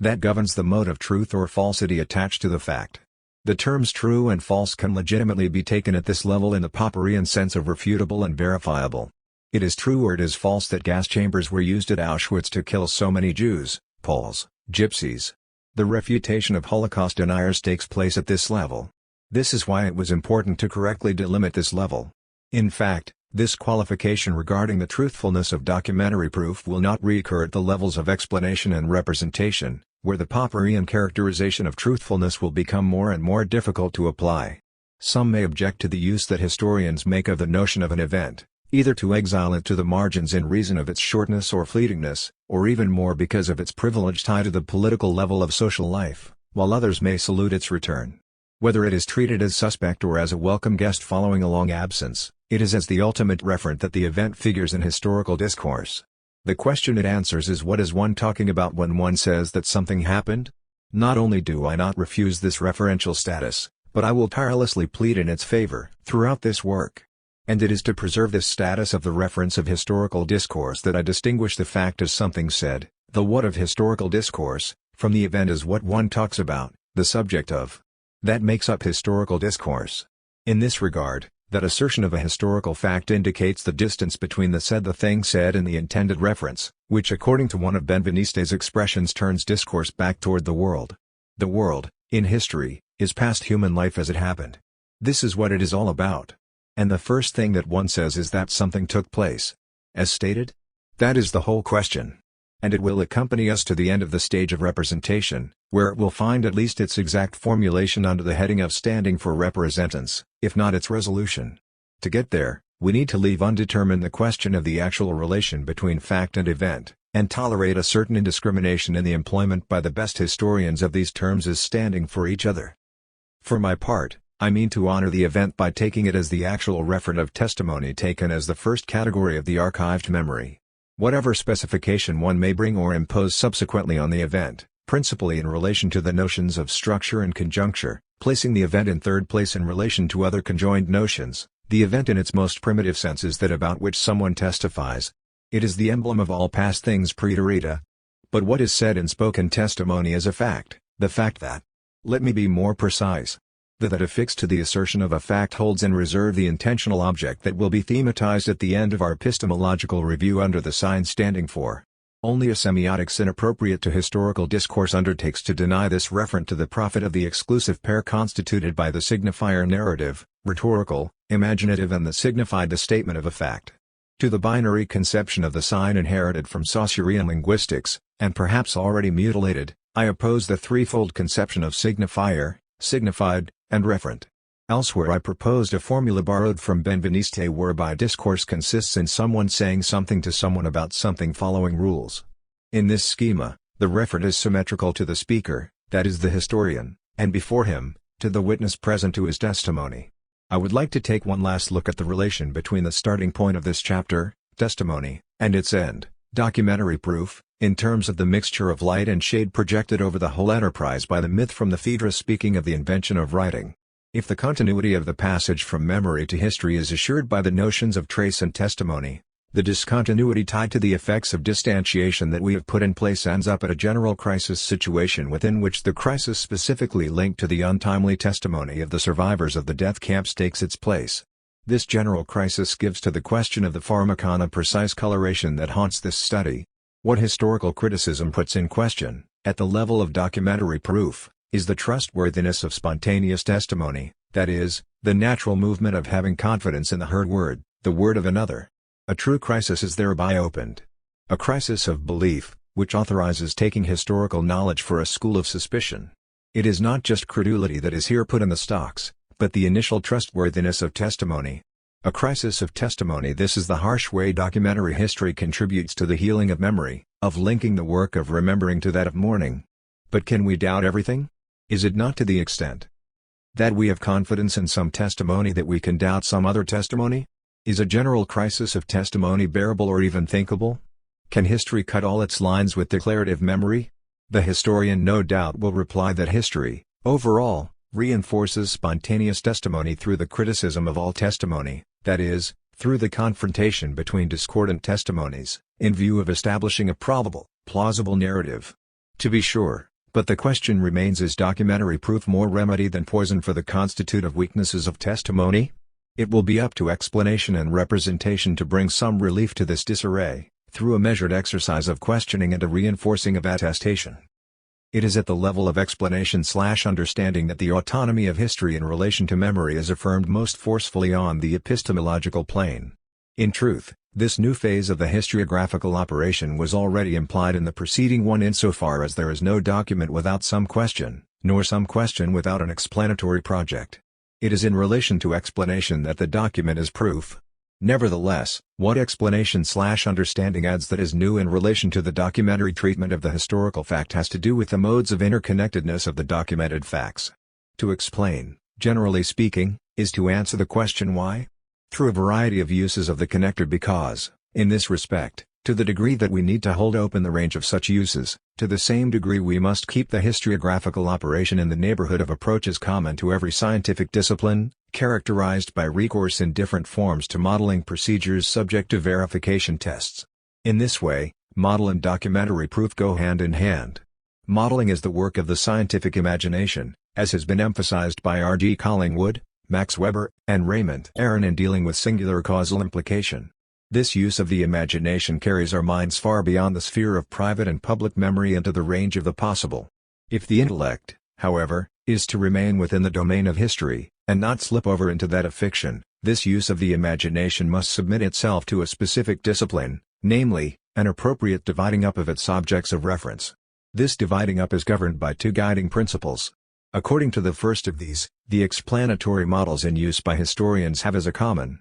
that governs the mode of truth or falsity attached to the fact. The terms true and false can legitimately be taken at this level in the Popperian sense of refutable and verifiable. It is true or it is false that gas chambers were used at Auschwitz to kill so many Jews, Poles, Gypsies. The refutation of Holocaust deniers takes place at this level. This is why it was important to correctly delimit this level. In fact, this qualification regarding the truthfulness of documentary proof will not recur at the levels of explanation and representation, where the Popperian characterization of truthfulness will become more and more difficult to apply. Some may object to the use that historians make of the notion of an event, either to exile it to the margins in reason of its shortness or fleetingness, or even more because of its privileged tie to the political level of social life, while others may salute its return. Whether it is treated as suspect or as a welcome guest following a long absence, it is as the ultimate referent that the event figures in historical discourse. The question it answers is, what is one talking about when one says that something happened? Not only do I not refuse this referential status, but I will tirelessly plead in its favor throughout this work. And it is to preserve this status of the reference of historical discourse that I distinguish the fact as something said, the what of historical discourse, from the event as what one talks about, the subject of. That makes up historical discourse. In this regard, that assertion of a historical fact indicates the distance between the thing said and the intended reference, which according to one of Benveniste's expressions turns discourse back toward the world. The world, in history, is past human life as it happened. This is what it is all about. And the first thing that one says is that something took place. As stated? That is the whole question. And it will accompany us to the end of the stage of representation, where it will find at least its exact formulation under the heading of standing for representance, if not its resolution. To get there, we need to leave undetermined the question of the actual relation between fact and event, and tolerate a certain indiscrimination in the employment by the best historians of these terms as standing for each other. For my part, I mean to honor the event by taking it as the actual referent of testimony taken as the first category of the archived memory. Whatever specification one may bring or impose subsequently on the event, principally in relation to the notions of structure and conjuncture, placing the event in third place in relation to other conjoined notions, the event in its most primitive sense is that about which someone testifies. It is the emblem of all past things praeterita. But what is said in spoken testimony is a fact, the fact that. Let me be more precise. That affixed to the assertion of a fact holds in reserve the intentional object that will be thematized at the end of our epistemological review under the sign standing for. Only a semiotics inappropriate to historical discourse undertakes to deny this referent to the profit of the exclusive pair constituted by the signifier narrative, rhetorical, imaginative, and the signified the statement of a fact. To the binary conception of the sign inherited from Saussurean linguistics, and perhaps already mutilated, I oppose the threefold conception of signifier, signified, and referent. Elsewhere I proposed a formula borrowed from Benveniste whereby discourse consists in someone saying something to someone about something following rules. In this schema, the referent is symmetrical to the speaker, that is the historian, and before him, to the witness present to his testimony. I would like to take one last look at the relation between the starting point of this chapter, testimony, and its end, documentary proof, in terms of the mixture of light and shade projected over the whole enterprise by the myth from the Phaedrus speaking of the invention of writing. If the continuity of the passage from memory to history is assured by the notions of trace and testimony, the discontinuity tied to the effects of distantiation that we have put in place ends up at a general crisis situation within which the crisis specifically linked to the untimely testimony of the survivors of the death camps takes its place. This general crisis gives to the question of the pharmacon a precise coloration that haunts this study. What historical criticism puts in question, at the level of documentary proof, is the trustworthiness of spontaneous testimony, that is, the natural movement of having confidence in the heard word, the word of another. A true crisis is thereby opened. A crisis of belief, which authorizes taking historical knowledge for a school of suspicion. It is not just credulity that is here put in the stocks, but the initial trustworthiness of testimony. A crisis of testimony. This is the harsh way documentary history contributes to the healing of memory, of linking the work of remembering to that of mourning. But can we doubt everything? Is it not to the extent that we have confidence in some testimony that we can doubt some other testimony? Is a general crisis of testimony bearable or even thinkable? Can history cut all its lines with declarative memory? The historian no doubt will reply that history, overall, reinforces spontaneous testimony through the criticism of all testimony, that is, through the confrontation between discordant testimonies, in view of establishing a probable, plausible narrative. To be sure, but the question remains, is documentary proof more remedy than poison for the constitutive weaknesses of testimony? It will be up to explanation and representation to bring some relief to this disarray, through a measured exercise of questioning and a reinforcing of attestation. It is at the level of explanation/understanding that the autonomy of history in relation to memory is affirmed most forcefully on the epistemological plane. In truth, this new phase of the historiographical operation was already implied in the preceding one insofar as there is no document without some question, nor some question without an explanatory project. It is in relation to explanation that the document is proof. Nevertheless, what explanation/understanding adds that is new in relation to the documentary treatment of the historical fact has to do with the modes of interconnectedness of the documented facts. To explain, generally speaking, is to answer the question why? Through a variety of uses of the connector because, in this respect, to the degree that we need to hold open the range of such uses, to the same degree we must keep the historiographical operation in the neighborhood of approaches common to every scientific discipline, characterized by recourse in different forms to modeling procedures subject to verification tests. In this way, model and documentary proof go hand in hand. Modeling is the work of the scientific imagination, as has been emphasized by R.G. Collingwood, Max Weber, and Raymond Aron in dealing with singular causal implication. This use of the imagination carries our minds far beyond the sphere of private and public memory into the range of the possible. If the intellect, however, is to remain within the domain of history, and not slip over into that of fiction, this use of the imagination must submit itself to a specific discipline, namely, an appropriate dividing up of its objects of reference. This dividing up is governed by two guiding principles. According to the first of these, the explanatory models in use by historians have as a common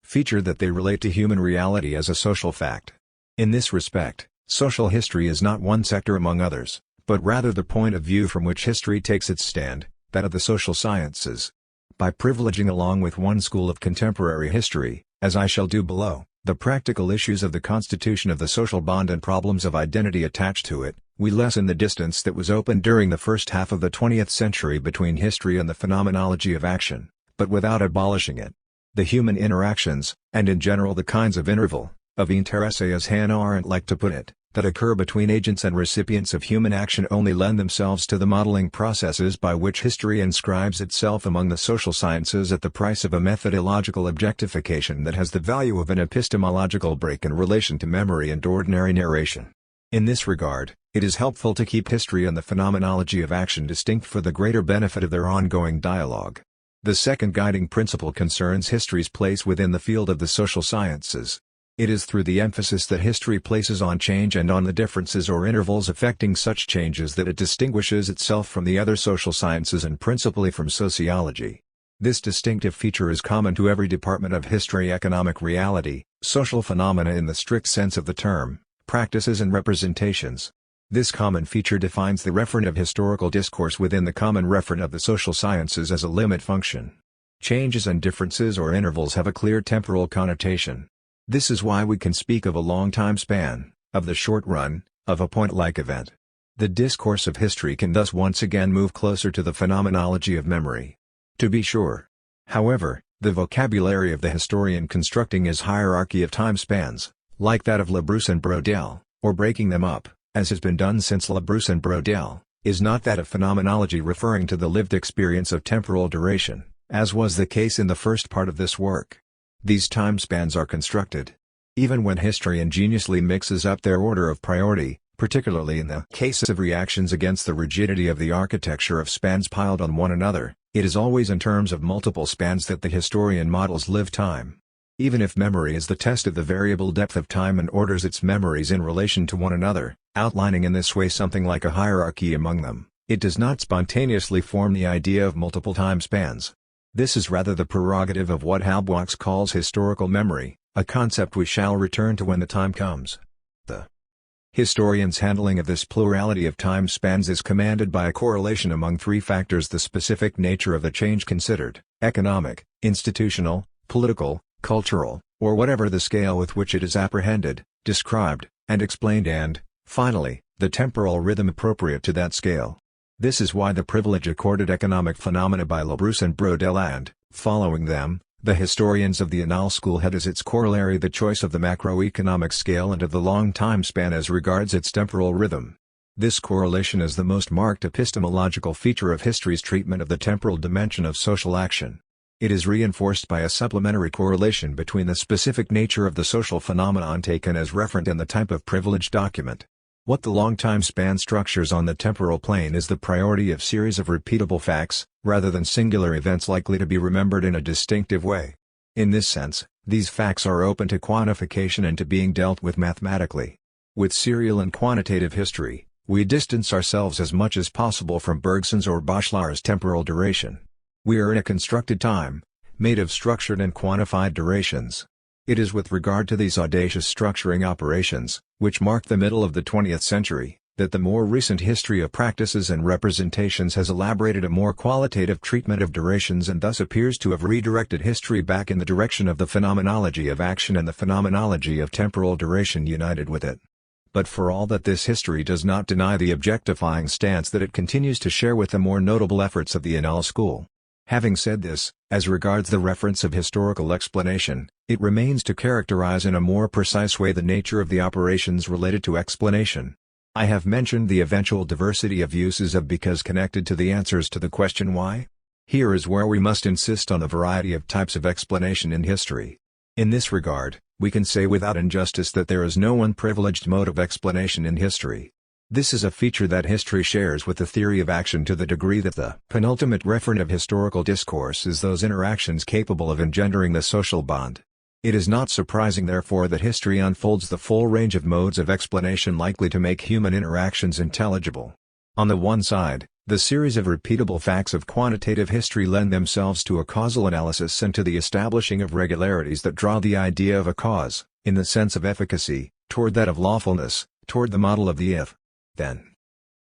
feature that they relate to human reality as a social fact. In this respect, social history is not one sector among others, but rather the point of view from which history takes its stand, that of the social sciences. By privileging along with one school of contemporary history, as I shall do below, the practical issues of the constitution of the social bond and problems of identity attached to it, we lessen the distance that was opened during the first half of the 20th century between history and the phenomenology of action, but without abolishing it. The human interactions, and in general the kinds of interval, of interesse as Hannah Arendt liked to put it, that occur between agents and recipients of human action only lend themselves to the modeling processes by which history inscribes itself among the social sciences at the price of a methodological objectification that has the value of an epistemological break in relation to memory and ordinary narration. In this regard, it is helpful to keep history and the phenomenology of action distinct for the greater benefit of their ongoing dialogue. The second guiding principle concerns history's place within the field of the social sciences. It is through the emphasis that history places on change and on the differences or intervals affecting such changes that it distinguishes itself from the other social sciences and principally from sociology. This distinctive feature is common to every department of history: economic reality, social phenomena in the strict sense of the term, practices and representations. This common feature defines the referent of historical discourse within the common referent of the social sciences as a limit function. Changes and differences or intervals have a clear temporal connotation. This is why we can speak of a long time span, of the short run, of a point-like event. The discourse of history can thus once again move closer to the phenomenology of memory. To be sure, however, the vocabulary of the historian constructing his hierarchy of time spans, like that of Labrousse and Brodel, or breaking them up, as has been done since Labrousse and Brodel, is not that of phenomenology referring to the lived experience of temporal duration, as was the case in the first part of this work. These time spans are constructed. Even when history ingeniously mixes up their order of priority, particularly in the case of reactions against the rigidity of the architecture of spans piled on one another, it is always in terms of multiple spans that the historian models lived time. Even if memory is the test of the variable depth of time and orders its memories in relation to one another, outlining in this way something like a hierarchy among them, it does not spontaneously form the idea of multiple time spans. This is rather the prerogative of what Halbwachs calls historical memory, a concept we shall return to when the time comes. The historian's handling of this plurality of time spans is commanded by a correlation among three factors: the specific nature of the change considered, economic, institutional, political, cultural, or whatever the scale with which it is apprehended, described, and explained, and, finally, the temporal rhythm appropriate to that scale. This is why the privilege accorded economic phenomena by Labrousse and Brodel and, following them, the historians of the Annales school had as its corollary the choice of the macroeconomic scale and of the long time span as regards its temporal rhythm. This correlation is the most marked epistemological feature of history's treatment of the temporal dimension of social action. It is reinforced by a supplementary correlation between the specific nature of the social phenomenon taken as referent and the type of privileged document. What the long time span structures on the temporal plane is the priority of series of repeatable facts, rather than singular events likely to be remembered in a distinctive way. In this sense, these facts are open to quantification and to being dealt with mathematically. With serial and quantitative history, we distance ourselves as much as possible from Bergson's or Bachelard's temporal duration. We are in a constructed time, made of structured and quantified durations. It is with regard to these audacious structuring operations, which mark the middle of the 20th century, that the more recent history of practices and representations has elaborated a more qualitative treatment of durations and thus appears to have redirected history back in the direction of the phenomenology of action and the phenomenology of temporal duration united with it. But for all that, this history does not deny the objectifying stance that it continues to share with the more notable efforts of the Annales school. Having said this, as regards the reference of historical explanation, it remains to characterize in a more precise way the nature of the operations related to explanation. I have mentioned the eventual diversity of uses of because connected to the answers to the question why. Here is where we must insist on the variety of types of explanation in history. In this regard, we can say without injustice that there is no one privileged mode of explanation in history. This is a feature that history shares with the theory of action to the degree that the penultimate referent of historical discourse is those interactions capable of engendering the social bond. It is not surprising therefore that history unfolds the full range of modes of explanation likely to make human interactions intelligible. On the one side, the series of repeatable facts of quantitative history lend themselves to a causal analysis and to the establishing of regularities that draw the idea of a cause, in the sense of efficacy, toward that of lawfulness, toward the model of the if-then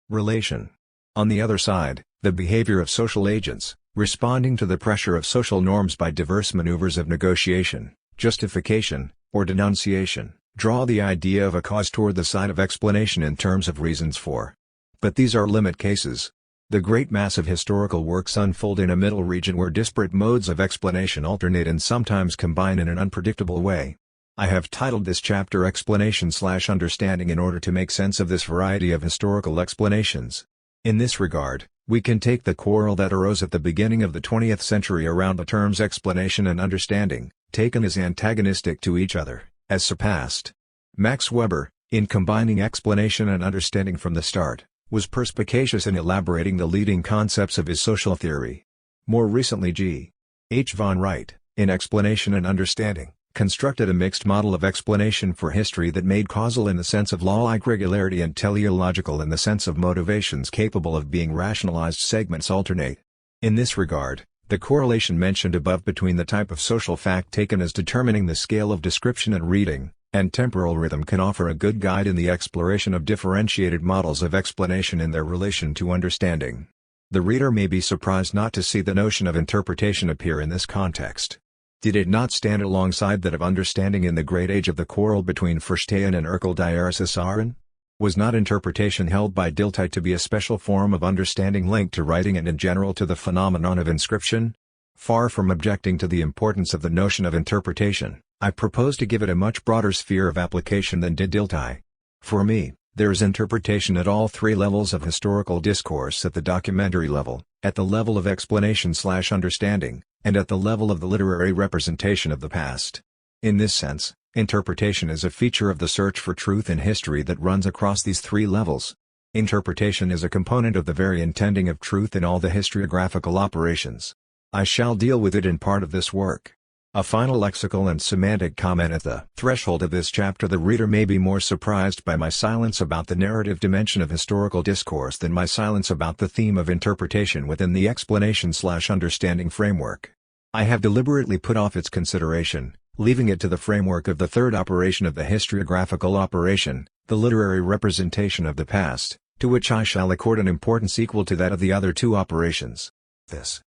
relation. On the other side, the behavior of social agents, responding to the pressure of social norms by diverse maneuvers of negotiation, justification, or denunciation, draw the idea of a cause toward the side of explanation in terms of reasons for. But these are limit cases. The great mass of historical works unfold in a middle region where disparate modes of explanation alternate and sometimes combine in an unpredictable way. I have titled this chapter Explanation/Understanding in order to make sense of this variety of historical explanations. In this regard, we can take the quarrel that arose at the beginning of the 20th century around the terms explanation and understanding, taken as antagonistic to each other, as surpassed. Max Weber, in combining explanation and understanding from the start, was perspicacious in elaborating the leading concepts of his social theory. More recently G. H. von Wright, in Explanation and Understanding, constructed a mixed model of explanation for history that made causal in the sense of law-like regularity and teleological in the sense of motivations capable of being rationalized segments alternate. In this regard, the correlation mentioned above between the type of social fact taken as determining the scale of description and reading, and temporal rhythm can offer a good guide in the exploration of differentiated models of explanation in their relation to understanding. The reader may be surprised not to see the notion of interpretation appear in this context. Did it not stand alongside that of understanding in the great age of the quarrel between Verstehen and Erkeld-Diercessaren? Was not interpretation held by Dilthey to be a special form of understanding linked to writing and in general to the phenomenon of inscription? Far from objecting to the importance of the notion of interpretation, I propose to give it a much broader sphere of application than did Dilthey. For me, there is interpretation at all three levels of historical discourse: at the documentary level, at the level of explanation/understanding, and at the level of the literary representation of the past. In this sense, interpretation is a feature of the search for truth in history that runs across these three levels. Interpretation is a component of the very intending of truth in all the historiographical operations. I shall deal with it in part of this work. A final lexical and semantic comment: at the threshold of this chapter the reader may be more surprised by my silence about the narrative dimension of historical discourse than my silence about the theme of interpretation within the explanation/understanding framework. I have deliberately put off its consideration, leaving it to the framework of the third operation of the historiographical operation, the literary representation of the past, to which I shall accord an importance equal to that of the other two operations. This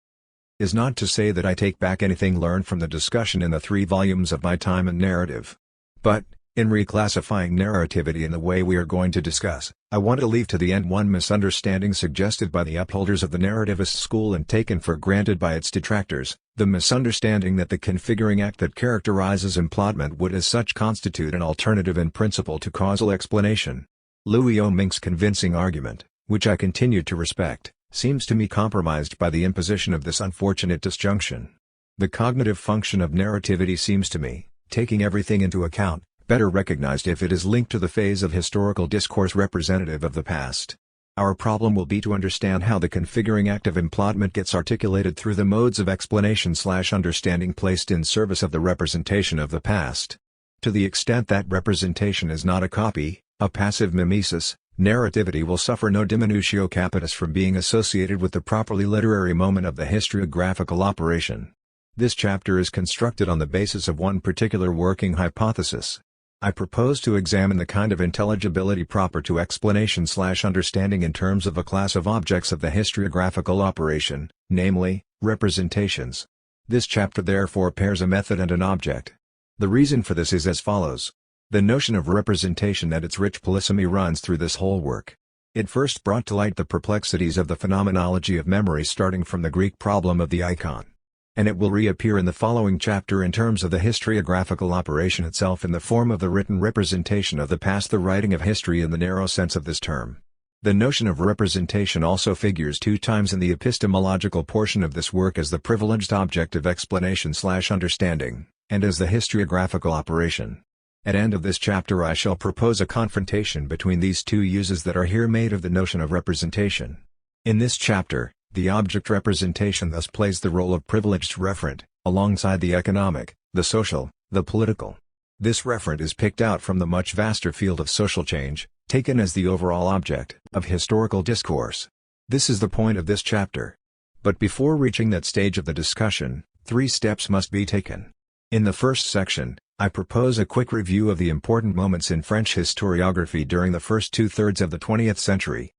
is not to say that I take back anything learned from the discussion in the 3 volumes of my time and narrative. But, in reclassifying narrativity in the way we are going to discuss, I want to leave to the end one misunderstanding suggested by the upholders of the narrativist school and taken for granted by its detractors, the misunderstanding that the configuring act that characterizes implodment would as such constitute an alternative in principle to causal explanation. Louis Omink's convincing argument, which I continue to respect, seems to me compromised by the imposition of this unfortunate disjunction. The cognitive function of narrativity seems to me, taking everything into account, better recognized if it is linked to the phase of historical discourse representative of the past. Our problem will be to understand how the configuring act of implodment gets articulated through the modes of explanation/understanding placed in service of the representation of the past. To the extent that representation is not a copy, a passive mimesis, narrativity will suffer no diminutio capitis from being associated with the properly literary moment of the historiographical operation. This chapter is constructed on the basis of one particular working hypothesis. I propose to examine the kind of intelligibility proper to explanation/understanding in terms of a class of objects of the historiographical operation, namely, representations. This chapter therefore pairs a method and an object. The reason for this is as follows. The notion of representation and its rich polysemy runs through this whole work. It first brought to light the perplexities of the phenomenology of memory starting from the Greek problem of the icon. And it will reappear in the following chapter in terms of the historiographical operation itself in the form of the written representation of the past, the writing of history in the narrow sense of this term. The notion of representation also figures 2 times in the epistemological portion of this work as the privileged object of explanation/understanding, and as the historiographical operation. At end of this chapter I shall propose a confrontation between these 2 uses that are here made of the notion of representation. In this chapter, the object representation thus plays the role of privileged referent, alongside the economic, the social, the political. This referent is picked out from the much vaster field of social change, taken as the overall object of historical discourse. This is the point of this chapter. But before reaching that stage of the discussion, 3 steps must be taken. In the first section, I propose a quick review of the important moments in French historiography during the first 2/3 of the 20th century.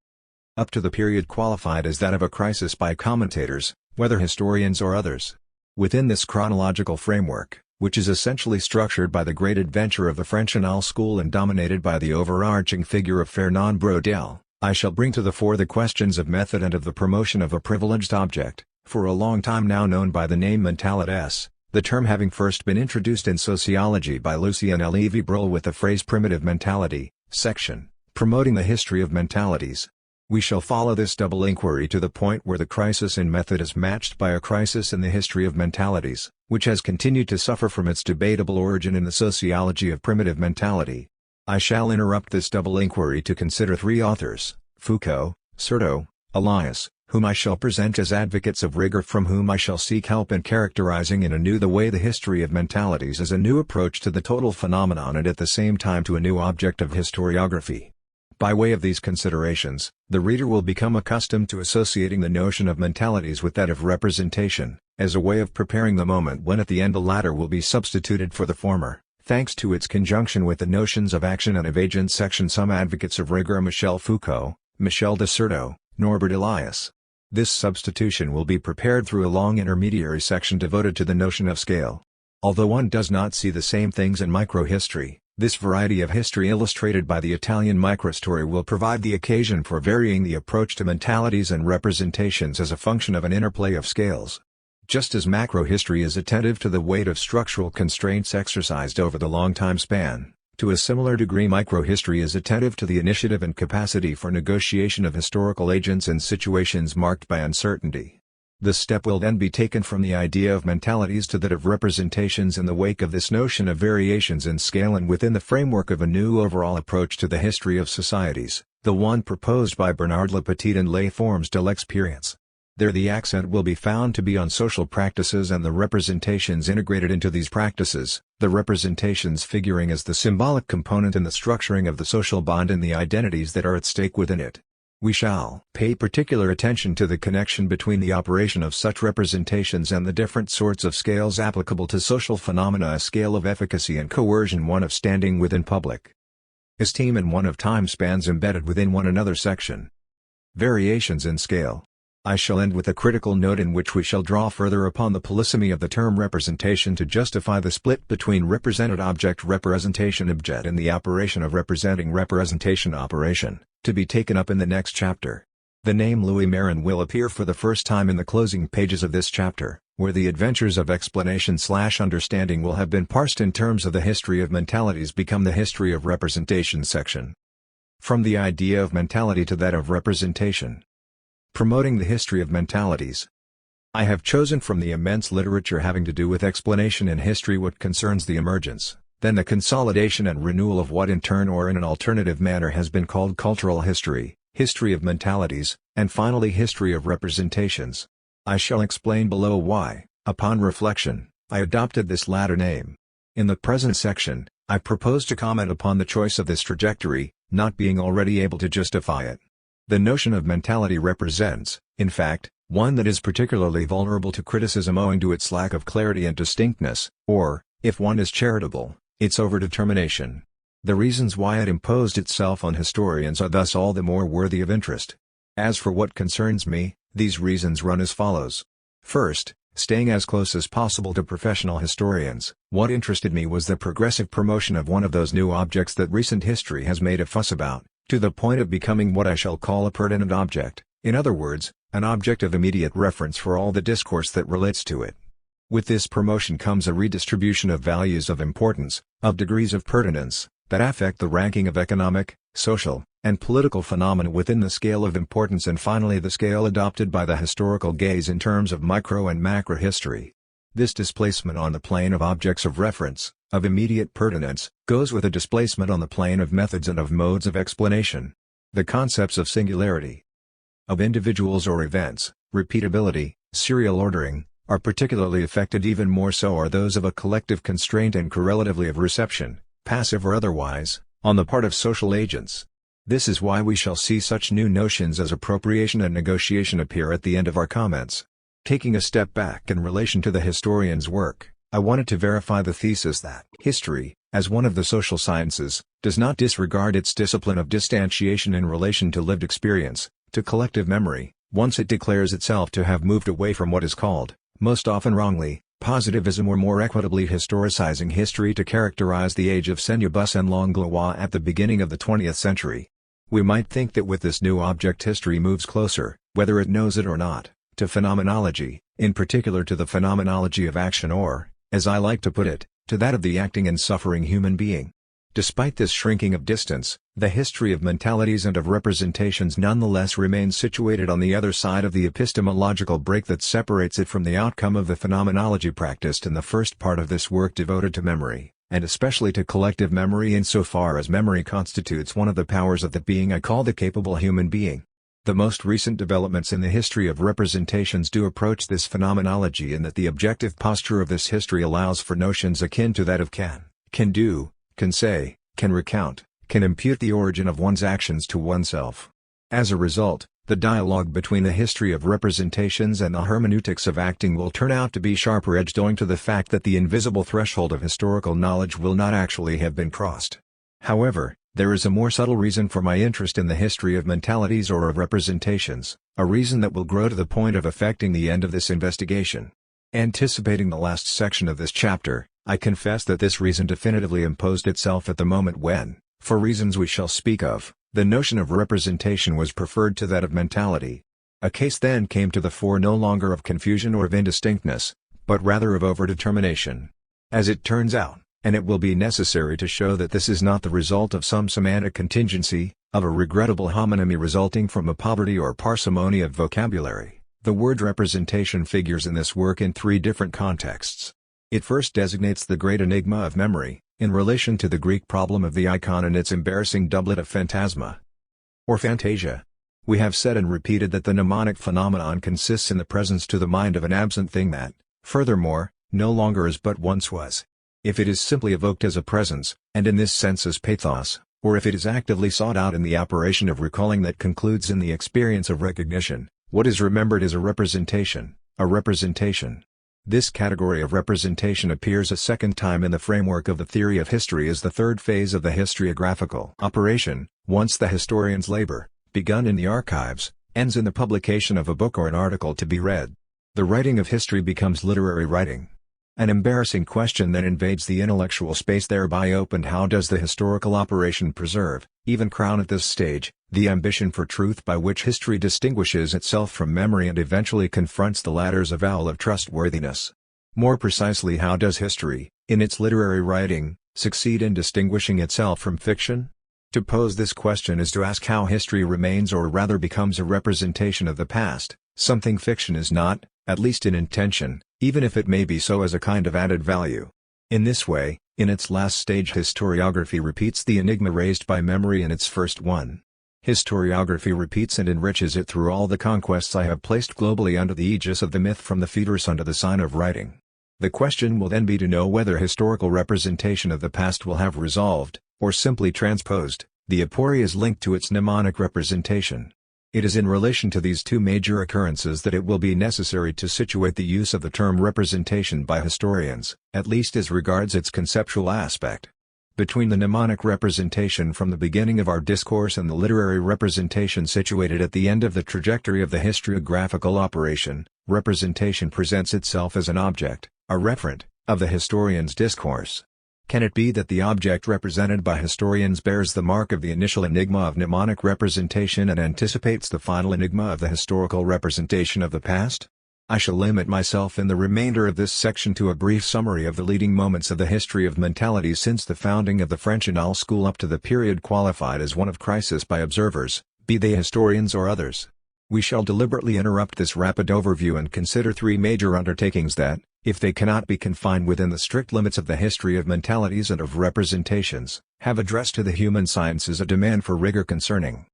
Up to the period qualified as that of a crisis by commentators, whether historians or others. Within this chronological framework, which is essentially structured by the great adventure of the French Annales school and dominated by the overarching figure of Fernand Braudel, I shall bring to the fore the questions of method and of the promotion of a privileged object, for a long time now known by the name mentalités, the term having first been introduced in sociology by Lucien Lévy-Bruhl with the phrase primitive mentality, section, promoting the history of mentalities. We shall follow this double inquiry to the point where the crisis in method is matched by a crisis in the history of mentalities, which has continued to suffer from its debatable origin in the sociology of primitive mentality. I shall interrupt this double inquiry to consider 3 authors, Foucault, Certeau, Elias, whom I shall present as advocates of rigor, from whom I shall seek help in characterizing in anew the way the history of mentalities is a new approach to the total phenomenon and at the same time to a new object of historiography. By way of these considerations, the reader will become accustomed to associating the notion of mentalities with that of representation, as a way of preparing the moment when at the end the latter will be substituted for the former, thanks to its conjunction with the notions of action and of agent. Section. Some advocates of rigor: Michel Foucault, Michel de Certeau, Norbert Elias. This substitution will be prepared through a long intermediary section devoted to the notion of scale. Although one does not see the same things in microhistory, this variety of history illustrated by the Italian microstory will provide the occasion for varying the approach to mentalities and representations as a function of an interplay of scales. Just as macrohistory is attentive to the weight of structural constraints exercised over the long time span, to a similar degree microhistory is attentive to the initiative and capacity for negotiation of historical agents in situations marked by uncertainty. The step will then be taken from the idea of mentalities to that of representations in the wake of this notion of variations in scale and within the framework of a new overall approach to the history of societies, the one proposed by Bernard Lepetit and Les Formes de l'Expérience. There the accent will be found to be on social practices and the representations integrated into these practices, the representations figuring as the symbolic component in the structuring of the social bond and the identities that are at stake within it. We shall pay particular attention to the connection between the operation of such representations and the different sorts of scales applicable to social phenomena: a scale of efficacy and coercion, one of standing within public esteem, and one of time spans embedded within one another. Section. Variations in scale. I shall end with a critical note in which we shall draw further upon the polysemy of the term representation to justify the split between represented object representation object and the operation of representing representation operation, to be taken up in the next chapter. The name Louis Marin will appear for the first time in the closing pages of this chapter, where the adventures of explanation/understanding will have been parsed in terms of the history of mentalities become the history of representation. Section. From the idea of mentality to that of representation. Promoting the history of mentalities. I have chosen from the immense literature having to do with explanation in history what concerns the emergence, then the consolidation and renewal of what in turn or in an alternative manner has been called cultural history, history of mentalities, and finally history of representations. I shall explain below why, upon reflection, I adopted this latter name. In the present section, I propose to comment upon the choice of this trajectory, not being already able to justify it. The notion of mentality represents, in fact, one that is particularly vulnerable to criticism owing to its lack of clarity and distinctness, or, if one is charitable, its overdetermination. The reasons why it imposed itself on historians are thus all the more worthy of interest. As for what concerns me, these reasons run as follows. First, staying as close as possible to professional historians, what interested me was the progressive promotion of one of those new objects that recent history has made a fuss about, to the point of becoming what I shall call a pertinent object, in other words, an object of immediate reference for all the discourse that relates to it. With this promotion comes a redistribution of values of importance, of degrees of pertinence, that affect the ranking of economic, social, and political phenomena within the scale of importance and finally the scale adopted by the historical gaze in terms of micro and macro history. This displacement on the plane of objects of reference, of immediate pertinence, goes with a displacement on the plane of methods and of modes of explanation. The concepts of singularity, of individuals or events, repeatability, serial ordering, are particularly affected. Even more so are those of a collective constraint and correlatively of reception, passive or otherwise, on the part of social agents. This is why we shall see such new notions as appropriation and negotiation appear at the end of our comments. Taking a step back in relation to the historian's work, I wanted to verify the thesis that history, as one of the social sciences, does not disregard its discipline of distantiation in relation to lived experience, to collective memory, once it declares itself to have moved away from what is called, most often wrongly, positivism, or more equitably historicizing history to characterize the age of Senubus and Langlois at the beginning of the 20th century. We might think that with this new object history moves closer, whether it knows it or not, to phenomenology, in particular to the phenomenology of action or, as I like to put it, to that of the acting and suffering human being. Despite this shrinking of distance, the history of mentalities and of representations nonetheless remains situated on the other side of the epistemological break that separates it from the outcome of the phenomenology practiced in the first part of this work devoted to memory, and especially to collective memory insofar as memory constitutes one of the powers of the being I call the capable human being. The most recent developments in the history of representations do approach this phenomenology in that the objective posture of this history allows for notions akin to that of can do, can say, can recount, can impute the origin of one's actions to oneself. As a result, the dialogue between the history of representations and the hermeneutics of acting will turn out to be sharper-edged owing to the fact that the invisible threshold of historical knowledge will not actually have been crossed. However, there is a more subtle reason for my interest in the history of mentalities or of representations, a reason that will grow to the point of affecting the end of this investigation. Anticipating the last section of this chapter, I confess that this reason definitively imposed itself at the moment when, for reasons we shall speak of, the notion of representation was preferred to that of mentality. A case then came to the fore no longer of confusion or of indistinctness, but rather of overdetermination. As it turns out, and it will be necessary to show that this is not the result of some semantic contingency, of a regrettable homonymity resulting from a poverty or parsimony of vocabulary, the word representation figures in this work in three different contexts. It first designates the great enigma of memory, in relation to the Greek problem of the icon and its embarrassing doublet of phantasma, or phantasia. We have said and repeated that the mnemonic phenomenon consists in the presence to the mind of an absent thing that, furthermore, no longer is but once was. If it is simply evoked as a presence, and in this sense as pathos, or if it is actively sought out in the operation of recalling that concludes in the experience of recognition, what is remembered is a representation, a representation. This category of representation appears a second time in the framework of the theory of history as the third phase of the historiographical operation. Once the historian's labor, begun in the archives, ends in the publication of a book or an article to be read. The writing of history becomes literary writing. An embarrassing question then invades the intellectual space thereby opened: how does the historical operation preserve, even crown at this stage, the ambition for truth by which history distinguishes itself from memory and eventually confronts the latter's avowal of trustworthiness? More precisely, how does history, in its literary writing, succeed in distinguishing itself from fiction? To pose this question is to ask how history remains or rather becomes a representation of the past, something fiction is not, at least in intention, even if it may be so as a kind of added value. In this way, in its last stage historiography repeats the enigma raised by memory in its first one. Historiography repeats and enriches it through all the conquests I have placed globally under the aegis of the myth from the fetus under the sign of writing. The question will then be to know whether historical representation of the past will have resolved, or simply transposed, the aporias linked to its mnemonic representation. It is in relation to these two major occurrences that it will be necessary to situate the use of the term representation by historians, at least as regards its conceptual aspect. Between the mnemonic representation from the beginning of our discourse and the literary representation situated at the end of the trajectory of the historiographical operation, representation presents itself as an object, a referent, of the historian's discourse. Can it be that the object represented by historians bears the mark of the initial enigma of mnemonic representation and anticipates the final enigma of the historical representation of the past? I shall limit myself in the remainder of this section to a brief summary of the leading moments of the history of mentality since the founding of the French Annales school up to the period qualified as one of crisis by observers, be they historians or others. We shall deliberately interrupt this rapid overview and consider three major undertakings that, if they cannot be confined within the strict limits of the history of mentalities and of representations, have addressed to the human sciences a demand for rigor concerning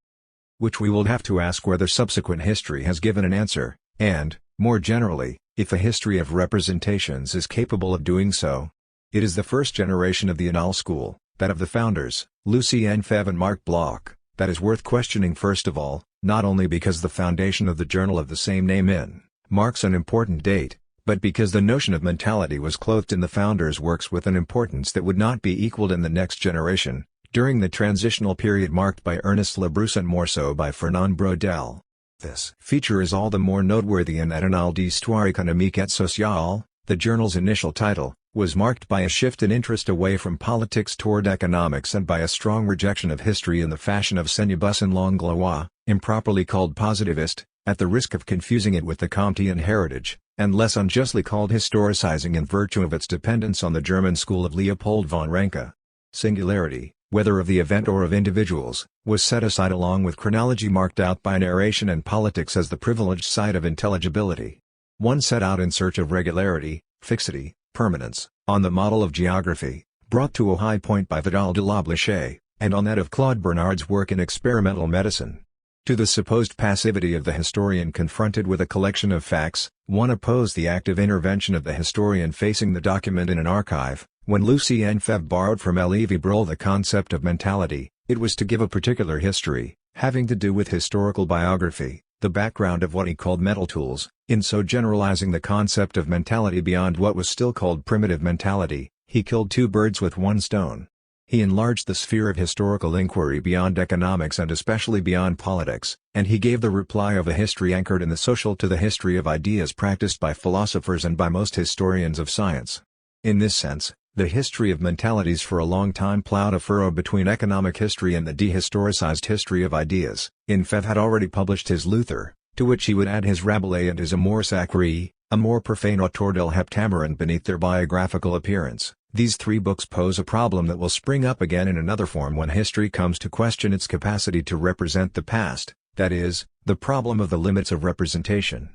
which we will have to ask whether subsequent history has given an answer, and, more generally, if a history of representations is capable of doing so. It is the first generation of the Annales school, that of the founders, Lucien Febvre and Marc Bloch, that is worth questioning first of all, not only because the foundation of the journal of the same name marks an important date, but because the notion of mentality was clothed in the founders' works with an importance that would not be equaled in the next generation, during the transitional period marked by Ernest Labrousse and more so by Fernand Braudel. This feature is all the more noteworthy in that Annales d'histoire économique et sociale, the journal's initial title, was marked by a shift in interest away from politics toward economics and by a strong rejection of history in the fashion of Sennebus and Langlois, improperly called positivist, at the risk of confusing it with the Comtean heritage, and less unjustly called historicizing in virtue of its dependence on the German school of Leopold von Ranke. Singularity, whether of the event or of individuals, was set aside along with chronology marked out by narration and politics as the privileged side of intelligibility. One set out in search of regularity, fixity, permanence, on the model of geography, brought to a high point by Vidal de Lablache, and on that of Claude Bernard's work in experimental medicine. To the supposed passivity of the historian confronted with a collection of facts, one opposed the active intervention of the historian facing the document in an archive. When Lucien Febvre borrowed from Elie Vibrol the concept of mentality, it was to give a particular history, having to do with historical biography, the background of what he called mental tools. In so generalizing the concept of mentality beyond what was still called primitive mentality, he killed two birds with one stone. He enlarged the sphere of historical inquiry beyond economics and especially beyond politics, and he gave the reply of a history anchored in the social to the history of ideas practiced by philosophers and by most historians of science. In this sense, the history of mentalities for a long time plowed a furrow between economic history and the dehistoricized history of ideas. Febvre had already published his Luther, to which he would add his Rabelais and his Amour sacré, Amour profane autour del Heptameron beneath their biographical appearance. These three books pose a problem that will spring up again in another form when history comes to question its capacity to represent the past, that is, the problem of the limits of representation.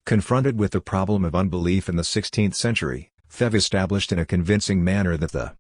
Confronted with the problem of unbelief in the 16th century, Febvre established in a convincing manner that the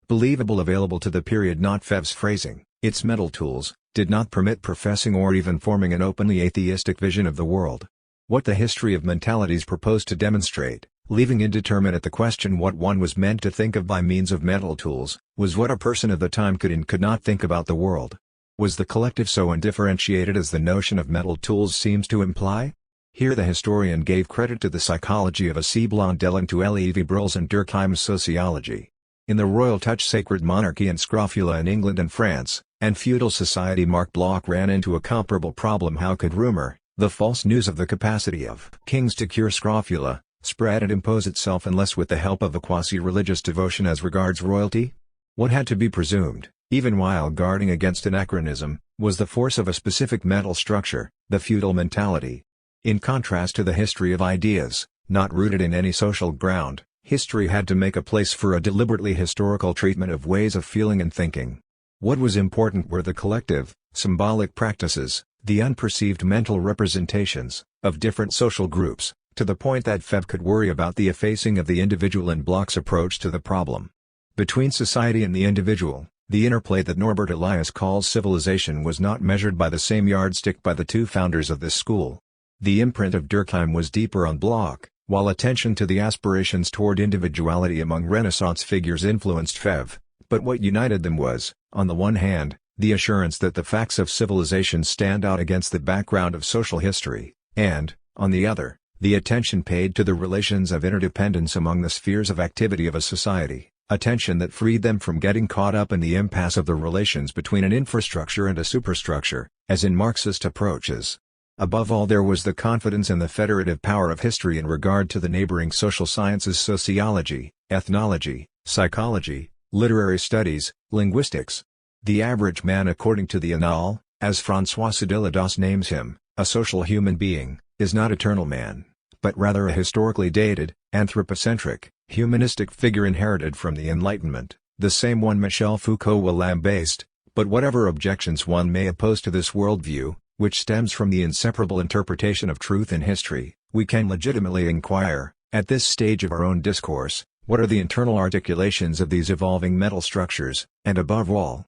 believable available to the period, not Febvre's phrasing, its mental tools, did not permit professing or even forming an openly atheistic vision of the world. What the history of mentalities proposed to demonstrate, leaving indeterminate the question what one was meant to think of by means of mental tools, was what a person of the time could and could not think about the world. Was the collective so undifferentiated as the notion of mental tools seems to imply? Here the historian gave credit to the psychology of a C. Blondel and to Elie Vibrol's and Durkheim's sociology. In the royal touch sacred monarchy and scrofula in England and France, and feudal society, Marc Bloch ran into a comparable problem. How could rumor, the false news of the capacity of kings to cure scrofula, spread and impose itself unless with the help of a quasi-religious devotion as regards royalty? What had to be presumed, even while guarding against anachronism, was the force of a specific mental structure, the feudal mentality. In contrast to the history of ideas, not rooted in any social ground, history had to make a place for a deliberately historical treatment of ways of feeling and thinking. What was important were the collective, symbolic practices, the unperceived mental representations, of different social groups, to the point that Fev could worry about the effacing of the individual in Bloch's approach to the problem. Between society and the individual, the interplay that Norbert Elias calls civilization was not measured by the same yardstick by the two founders of this school. The imprint of Durkheim was deeper on Bloch, while attention to the aspirations toward individuality among Renaissance figures influenced Fev, but what united them was, on the one hand, the assurance that the facts of civilization stand out against the background of social history, and, on the other, the attention paid to the relations of interdependence among the spheres of activity of a society, attention that freed them from getting caught up in the impasse of the relations between an infrastructure and a superstructure, as in Marxist approaches. Above all, there was the confidence in the federative power of history in regard to the neighboring social sciences: sociology, ethnology, psychology, literary studies, linguistics. The average man, according to the Annales, as François Sadillas names him, a social human being, is not eternal man, but rather a historically dated, anthropocentric, humanistic figure inherited from the Enlightenment, the same one Michel Foucault will lambaste. But whatever objections one may oppose to this worldview, which stems from the inseparable interpretation of truth in history, we can legitimately inquire, at this stage of our own discourse, what are the internal articulations of these evolving mental structures, and above all,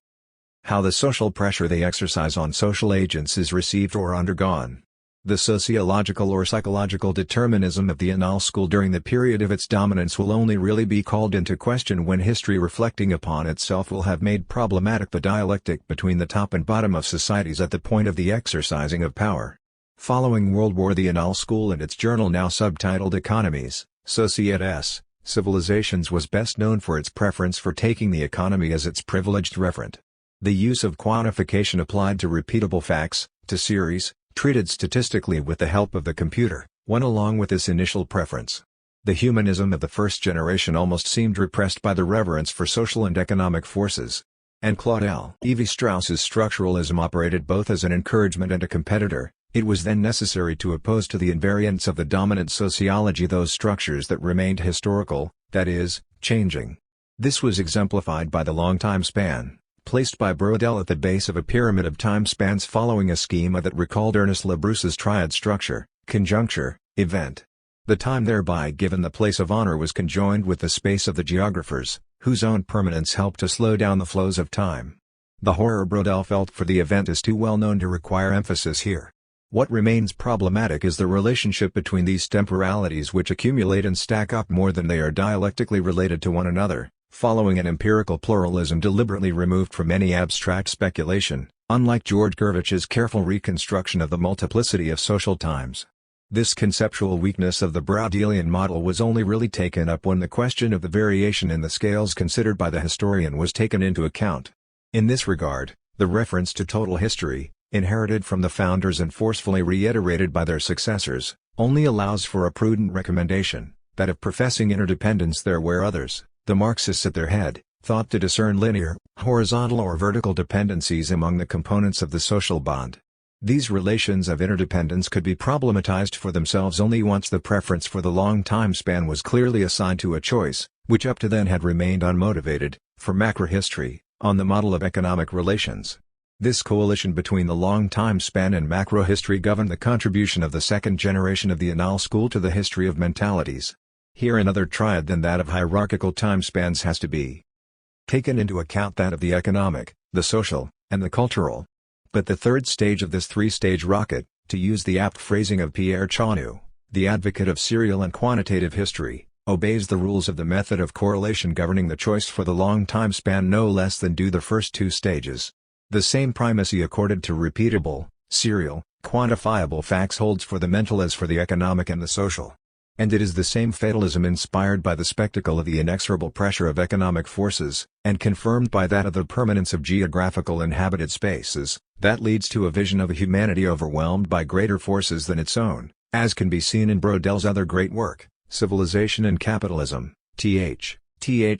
how the social pressure they exercise on social agents is received or undergone. The sociological or psychological determinism of the Annales school during the period of its dominance will only really be called into question when history reflecting upon itself will have made problematic the dialectic between the top and bottom of societies at the point of the exercising of power. Following World War, the Annales school and its journal, now subtitled Economies, Sociétés, Civilizations, was best known for its preference for taking the economy as its privileged referent. The use of quantification applied to repeatable facts, to series, treated statistically with the help of the computer, went along with this initial preference. The humanism of the first generation almost seemed repressed by the reverence for social and economic forces. And Claude Lévi-Strauss's structuralism operated both as an encouragement and a competitor. It was then necessary to oppose to the invariants of the dominant sociology those structures that remained historical, that is, changing. This was exemplified by the long time span, placed by Brodel at the base of a pyramid of time spans following a schema that recalled Ernest Labrousse's triad structure: conjuncture, event. The time thereby given the place of honor was conjoined with the space of the geographers, whose own permanence helped to slow down the flows of time. The horror Brodel felt for the event is too well known to require emphasis here. What remains problematic is the relationship between these temporalities, which accumulate and stack up more than they are dialectically related to one another, following an empirical pluralism deliberately removed from any abstract speculation, unlike George Gervich's careful reconstruction of the multiplicity of social times. This conceptual weakness of the Brodelian model was only really taken up when the question of the variation in the scales considered by the historian was taken into account. In this regard, the reference to total history, inherited from the founders and forcefully reiterated by their successors, only allows for a prudent recommendation, that of professing interdependence there where others, the Marxists at their head, thought to discern linear, horizontal or vertical dependencies among the components of the social bond. These relations of interdependence could be problematized for themselves only once the preference for the long time span was clearly assigned to a choice, which up to then had remained unmotivated, for macrohistory, on the model of economic relations. This coalition between the long time span and macrohistory governed the contribution of the second generation of the Annales school to the history of mentalities. Here another triad than that of hierarchical time spans has to be taken into account, that of the economic, the social, and the cultural. But the third stage of this three-stage rocket, to use the apt phrasing of Pierre Chaunu, the advocate of serial and quantitative history, obeys the rules of the method of correlation governing the choice for the long time span no less than do the first two stages. The same primacy accorded to repeatable, serial, quantifiable facts holds for the mental as for the economic and the social. And it is the same fatalism inspired by the spectacle of the inexorable pressure of economic forces, and confirmed by that of the permanence of geographical inhabited spaces, that leads to a vision of a humanity overwhelmed by greater forces than its own, as can be seen in Brodel's other great work, Civilization and Capitalism, th.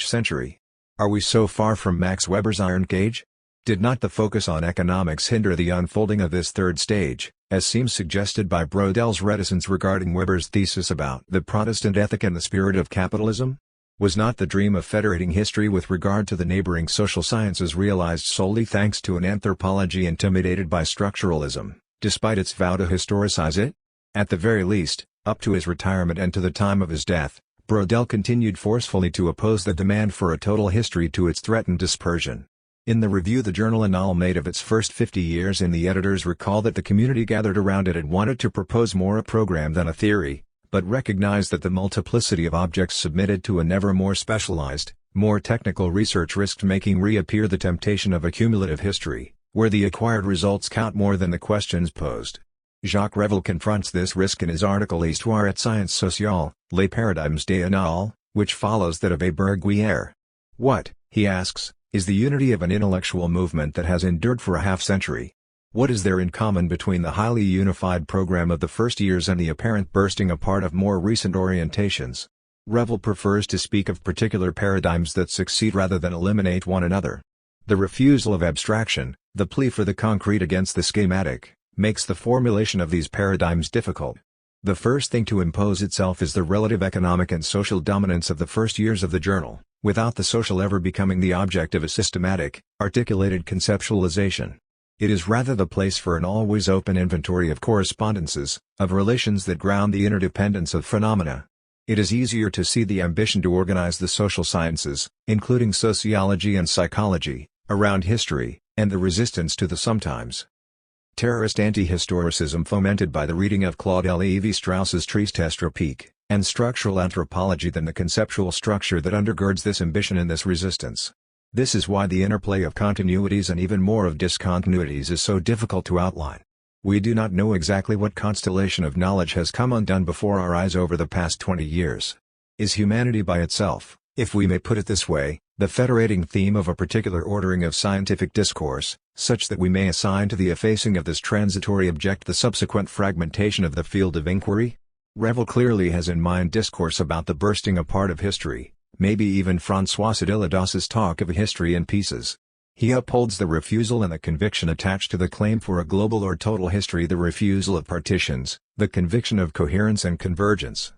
Century. Are we so far from Max Weber's iron cage? Did not the focus on economics hinder the unfolding of this third stage, as seems suggested by Brodel's reticence regarding Weber's thesis about the Protestant ethic and the spirit of capitalism? Was not the dream of federating history with regard to the neighboring social sciences realized solely thanks to an anthropology intimidated by structuralism, despite its vow to historicize it? At the very least, up to his retirement and to the time of his death, Braudel continued forcefully to oppose the demand for a total history to its threatened dispersion. In the review the journal Annales made of its first 50 years the editors recall that the community gathered around it had wanted to propose more a program than a theory, but recognized that the multiplicity of objects submitted to a never more specialized, more technical research risked making reappear the temptation of a cumulative history, where the acquired results count more than the questions posed. Jacques Revel confronts this risk in his article Histoire et Sciences Sociales, Les Paradigmes des Annales, which follows that of Ricoeur. What, he asks, is the unity of an intellectual movement that has endured for a half-century? What is there in common between the highly unified program of the first years and the apparent bursting apart of more recent orientations? Revel prefers to speak of particular paradigms that succeed rather than eliminate one another. The refusal of abstraction, the plea for the concrete against the schematic, makes the formulation of these paradigms difficult. The first thing to impose itself is the relative economic and social dominance of the first years of the journal, without the social ever becoming the object of a systematic, articulated conceptualization. It is rather the place for an always open inventory of correspondences, of relations that ground the interdependence of phenomena. It is easier to see the ambition to organize the social sciences, including sociology and psychology, around history, and the resistance to the sometimes terrorist anti-historicism fomented by the reading of Claude Lévi-Strauss's Triste Tropique, and structural anthropology than the conceptual structure that undergirds this ambition and this resistance. This is why the interplay of continuities and even more of discontinuities is so difficult to outline. We do not know exactly what constellation of knowledge has come undone before our eyes over the past 20 years. Is humanity by itself, if we may put it this way, the federating theme of a particular ordering of scientific discourse, such that we may assign to the effacing of this transitory object the subsequent fragmentation of the field of inquiry? Revel clearly has in mind discourse about the bursting apart of history, maybe even François Sadillados's talk of a history in pieces. He upholds the refusal and the conviction attached to the claim for a global or total history, the refusal of partitions, the conviction of coherence and convergence.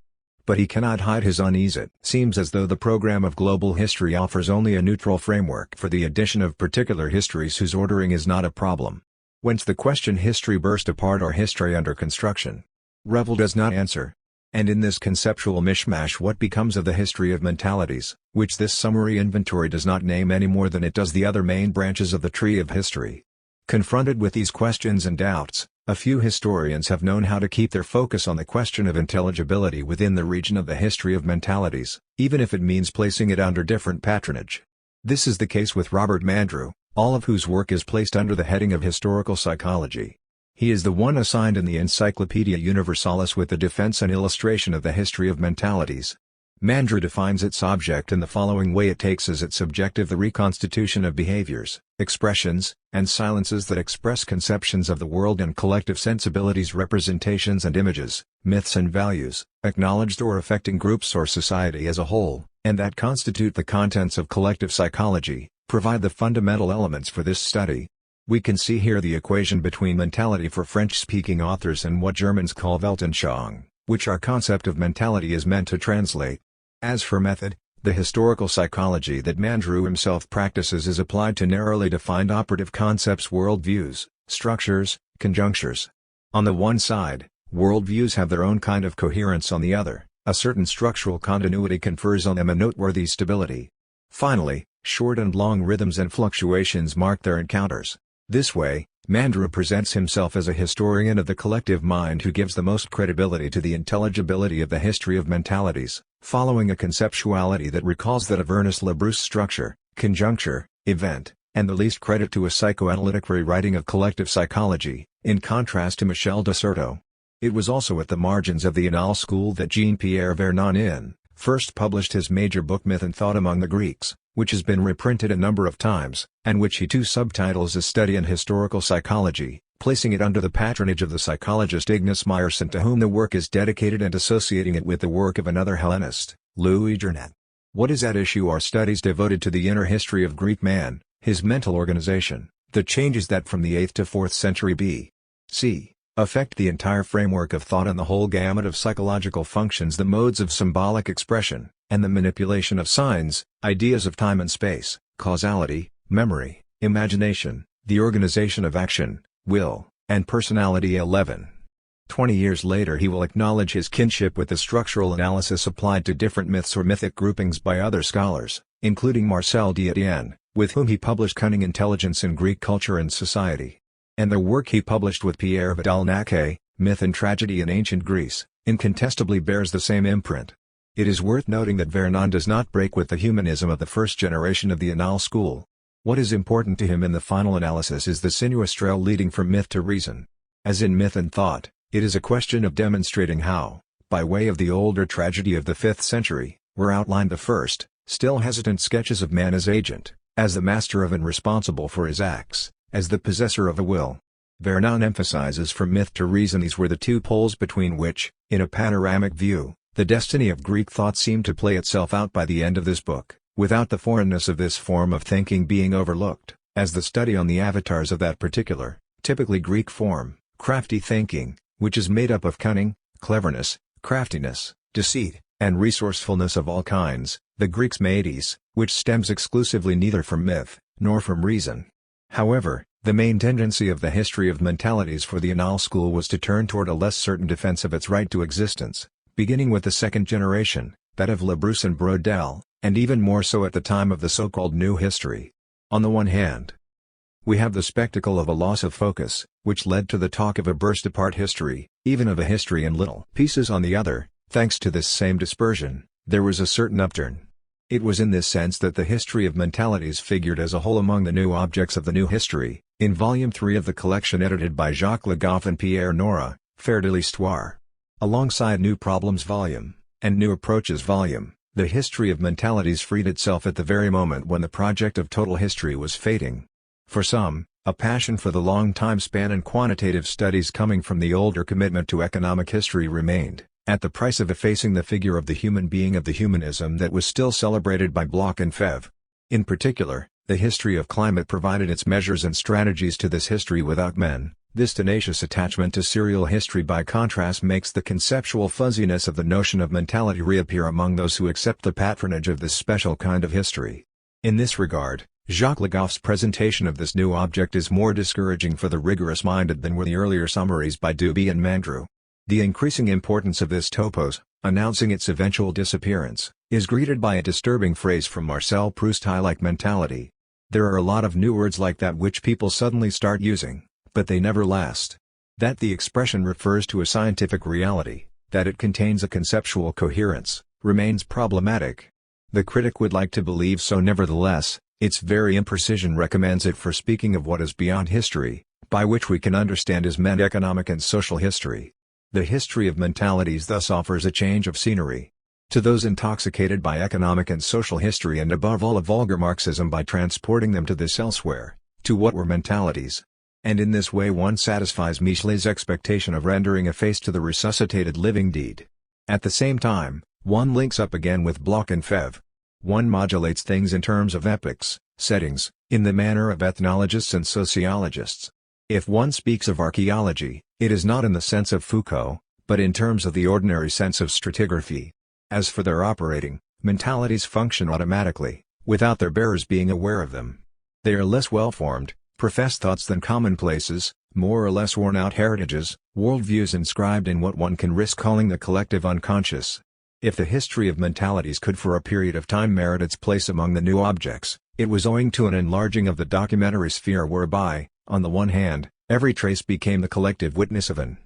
But he cannot hide his unease. It seems as though the program of global history offers only a neutral framework for the addition of particular histories whose ordering is not a problem. Whence the question history burst apart or history under construction? Revel does not answer. And in this conceptual mishmash what becomes of the history of mentalities, which this summary inventory does not name any more than it does the other main branches of the tree of history? Confronted with these questions and doubts, a few historians have known how to keep their focus on the question of intelligibility within the region of the history of mentalities, even if it means placing it under different patronage. This is the case with Robert Mandrou, all of whose work is placed under the heading of historical psychology. He is the one assigned in the Encyclopaedia Universalis with the defense and illustration of the history of mentalities. Mandrou defines its object in the following way: it takes as its objective the reconstitution of behaviors, expressions, and silences that express conceptions of the world and collective sensibilities, representations and images, myths and values, acknowledged or affecting groups or society as a whole, and that constitute the contents of collective psychology, provide the fundamental elements for this study. We can see here the equation between mentality for French-speaking authors and what Germans call Weltanschauung, which our concept of mentality is meant to translate. As for method, the historical psychology that Mandrou himself practices is applied to narrowly defined operative concepts, worldviews, structures, conjunctures. On the one side, worldviews have their own kind of coherence; on the other, a certain structural continuity confers on them a noteworthy stability. Finally, short and long rhythms and fluctuations mark their encounters. This way, Mandrou presents himself as a historian of the collective mind who gives the most credibility to the intelligibility of the history of mentalities, following a conceptuality that recalls that of Ernest Labrousse: structure, conjuncture, event, and the least credit to a psychoanalytic rewriting of collective psychology, in contrast to Michel de Certeau. It was also at the margins of the Annales school that Jean-Pierre Verneuil first published his major book Myth and Thought Among the Greeks, which has been reprinted a number of times, and which he too subtitles as Study in Historical Psychology, placing it under the patronage of the psychologist Ignace Meyerson, to whom the work is dedicated, and associating it with the work of another Hellenist, Louis Journet. What is at issue are studies devoted to the inner history of Greek man, his mental organization, the changes that from the 8th to 4th century B.C. affect the entire framework of thought and the whole gamut of psychological functions, the modes of symbolic expression, and the manipulation of signs, ideas of time and space, causality, memory, imagination, the organization of action, will, and personality. 11. 20 years later he will acknowledge his kinship with the structural analysis applied to different myths or mythic groupings by other scholars, including Marcel d'Étienne, with whom he published Cunning Intelligence in Greek Culture and Society. And the work he published with Pierre Vidal-Naquet, Myth and Tragedy in Ancient Greece, incontestably bears the same imprint. It is worth noting that Vernon does not break with the humanism of the first generation of the Annales school. What is important to him in the final analysis is the sinuous trail leading from myth to reason. As in Myth and Thought, it is a question of demonstrating how, by way of the older tragedy of the 5th century, were outlined the first, still hesitant sketches of man as agent, as the master of and responsible for his acts, as the possessor of a will. Vernon emphasizes from myth to reason these were the two poles between which, in a panoramic view, the destiny of Greek thought seemed to play itself out by the end of this book, without the foreignness of this form of thinking being overlooked, as the study on the avatars of that particular, typically Greek form, crafty thinking, which is made up of cunning, cleverness, craftiness, deceit, and resourcefulness of all kinds, the Greeks' maetes, which stems exclusively neither from myth, nor from reason. However, the main tendency of the history of mentalities for the Annales school was to turn toward a less certain defense of its right to existence, beginning with the second generation, that of Labrousse and Brodel, and even more so at the time of the so-called New History. On the one hand, we have the spectacle of a loss of focus, which led to the talk of a burst-apart history, even of a history in little pieces. On the other, thanks to this same dispersion, there was a certain upturn. It was in this sense that the history of mentalities figured as a whole among the new objects of the New History, in Volume 3 of the collection edited by Jacques Le Goff and Pierre Nora, Faire de l'Histoire. Alongside New Problems Volume, and New Approaches Volume, the history of mentalities freed itself at the very moment when the project of total history was fading. For some, a passion for the long time span and quantitative studies coming from the older commitment to economic history remained, at the price of effacing the figure of the human being of the humanism that was still celebrated by Bloch and Febvre. In particular, the history of climate provided its measures and strategies to this history without men. This tenacious attachment to serial history by contrast makes the conceptual fuzziness of the notion of mentality reappear among those who accept the patronage of this special kind of history. In this regard, Jacques Le Goff's presentation of this new object is more discouraging for the rigorous-minded than were the earlier summaries by Duby and Mandrew. The increasing importance of this topos, announcing its eventual disappearance, is greeted by a disturbing phrase from Marcel Proust: "I like mentality." There are a lot of new words like that which people suddenly start using, but they never last. That the expression refers to a scientific reality, that it contains a conceptual coherence, remains problematic. The critic would like to believe so. Nevertheless, its very imprecision recommends it for speaking of what is beyond history, by which we can understand is meant economic and social history. The history of mentalities thus offers a change of scenery. To those intoxicated by economic and social history, and above all a vulgar Marxism by transporting them to this elsewhere, to what were mentalities. And in this way one satisfies Michelet's expectation of rendering a face to the resuscitated living deed. At the same time, one links up again with Bloch and Febvre. One modulates things in terms of epochs, settings, in the manner of ethnologists and sociologists. If one speaks of archaeology, it is not in the sense of Foucault, but in terms of the ordinary sense of stratigraphy. As for their operating, mentalities function automatically, without their bearers being aware of them. They are less well-formed, professed thoughts than commonplaces, more or less worn-out heritages, worldviews inscribed in what one can risk calling the collective unconscious. If the history of mentalities could for a period of time merit its place among the new objects, it was owing to an enlarging of the documentary sphere whereby, on the one hand, every trace became the collective witness of an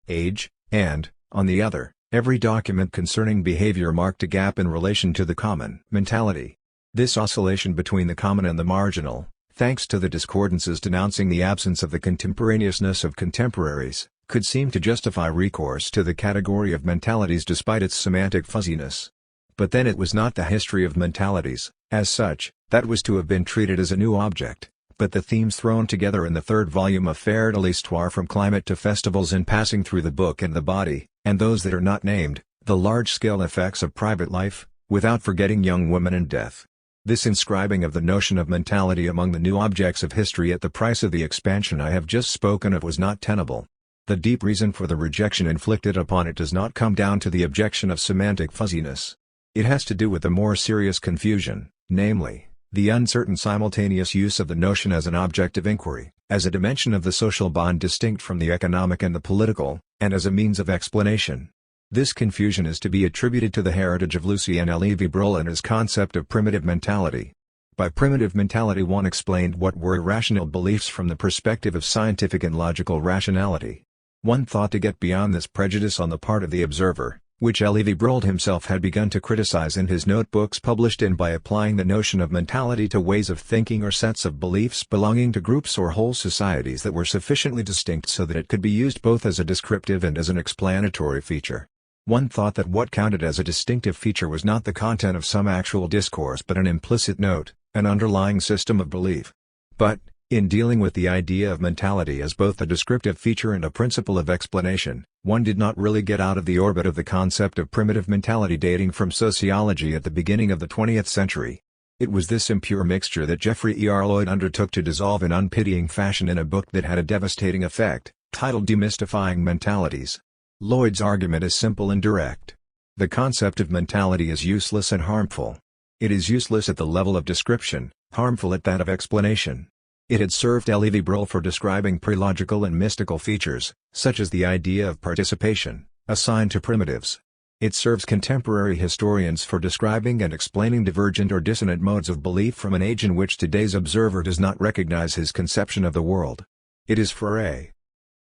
age, and, on the other, every document concerning behavior marked a gap in relation to the common mentality. This oscillation between the common and the marginal, thanks to the discordances denouncing the absence of the contemporaneousness of contemporaries, could seem to justify recourse to the category of mentalities despite its semantic fuzziness. But then it was not the history of mentalities, as such, that was to have been treated as a new object, but the themes thrown together in the third volume of Faire de l'Histoire, from climate to festivals in passing through the book and the body, and those that are not named, the large-scale effects of private life, without forgetting young women and death. This inscribing of the notion of mentality among the new objects of history at the price of the expansion I have just spoken of was not tenable. The deep reason for the rejection inflicted upon it does not come down to the objection of semantic fuzziness. It has to do with a more serious confusion, namely, the uncertain simultaneous use of the notion as an object of inquiry, as a dimension of the social bond distinct from the economic and the political, and as a means of explanation. This confusion is to be attributed to the heritage of Lucien Lévi-Breuil and his concept of primitive mentality. By primitive mentality one explained what were irrational beliefs from the perspective of scientific and logical rationality. One thought to get beyond this prejudice on the part of the observer, which Lévi-Breuil himself had begun to criticize in his notebooks published in by applying the notion of mentality to ways of thinking or sets of beliefs belonging to groups or whole societies that were sufficiently distinct so that it could be used both as a descriptive and as an explanatory feature. One thought that what counted as a distinctive feature was not the content of some actual discourse but an implicit note, an underlying system of belief. But, in dealing with the idea of mentality as both a descriptive feature and a principle of explanation, one did not really get out of the orbit of the concept of primitive mentality dating from sociology at the beginning of the 20th century. It was this impure mixture that Jeffrey E. R. Lloyd undertook to dissolve in unpitying fashion in a book that had a devastating effect, titled Demystifying Mentalities. Lloyd's argument is simple and direct. The concept of mentality is useless and harmful. It is useless at the level of description, harmful at that of explanation. It had served Lévi-Breuil for describing pre-logical and mystical features, such as the idea of participation, assigned to primitives. It serves contemporary historians for describing and explaining divergent or dissonant modes of belief from an age in which today's observer does not recognize his conception of the world. It is for a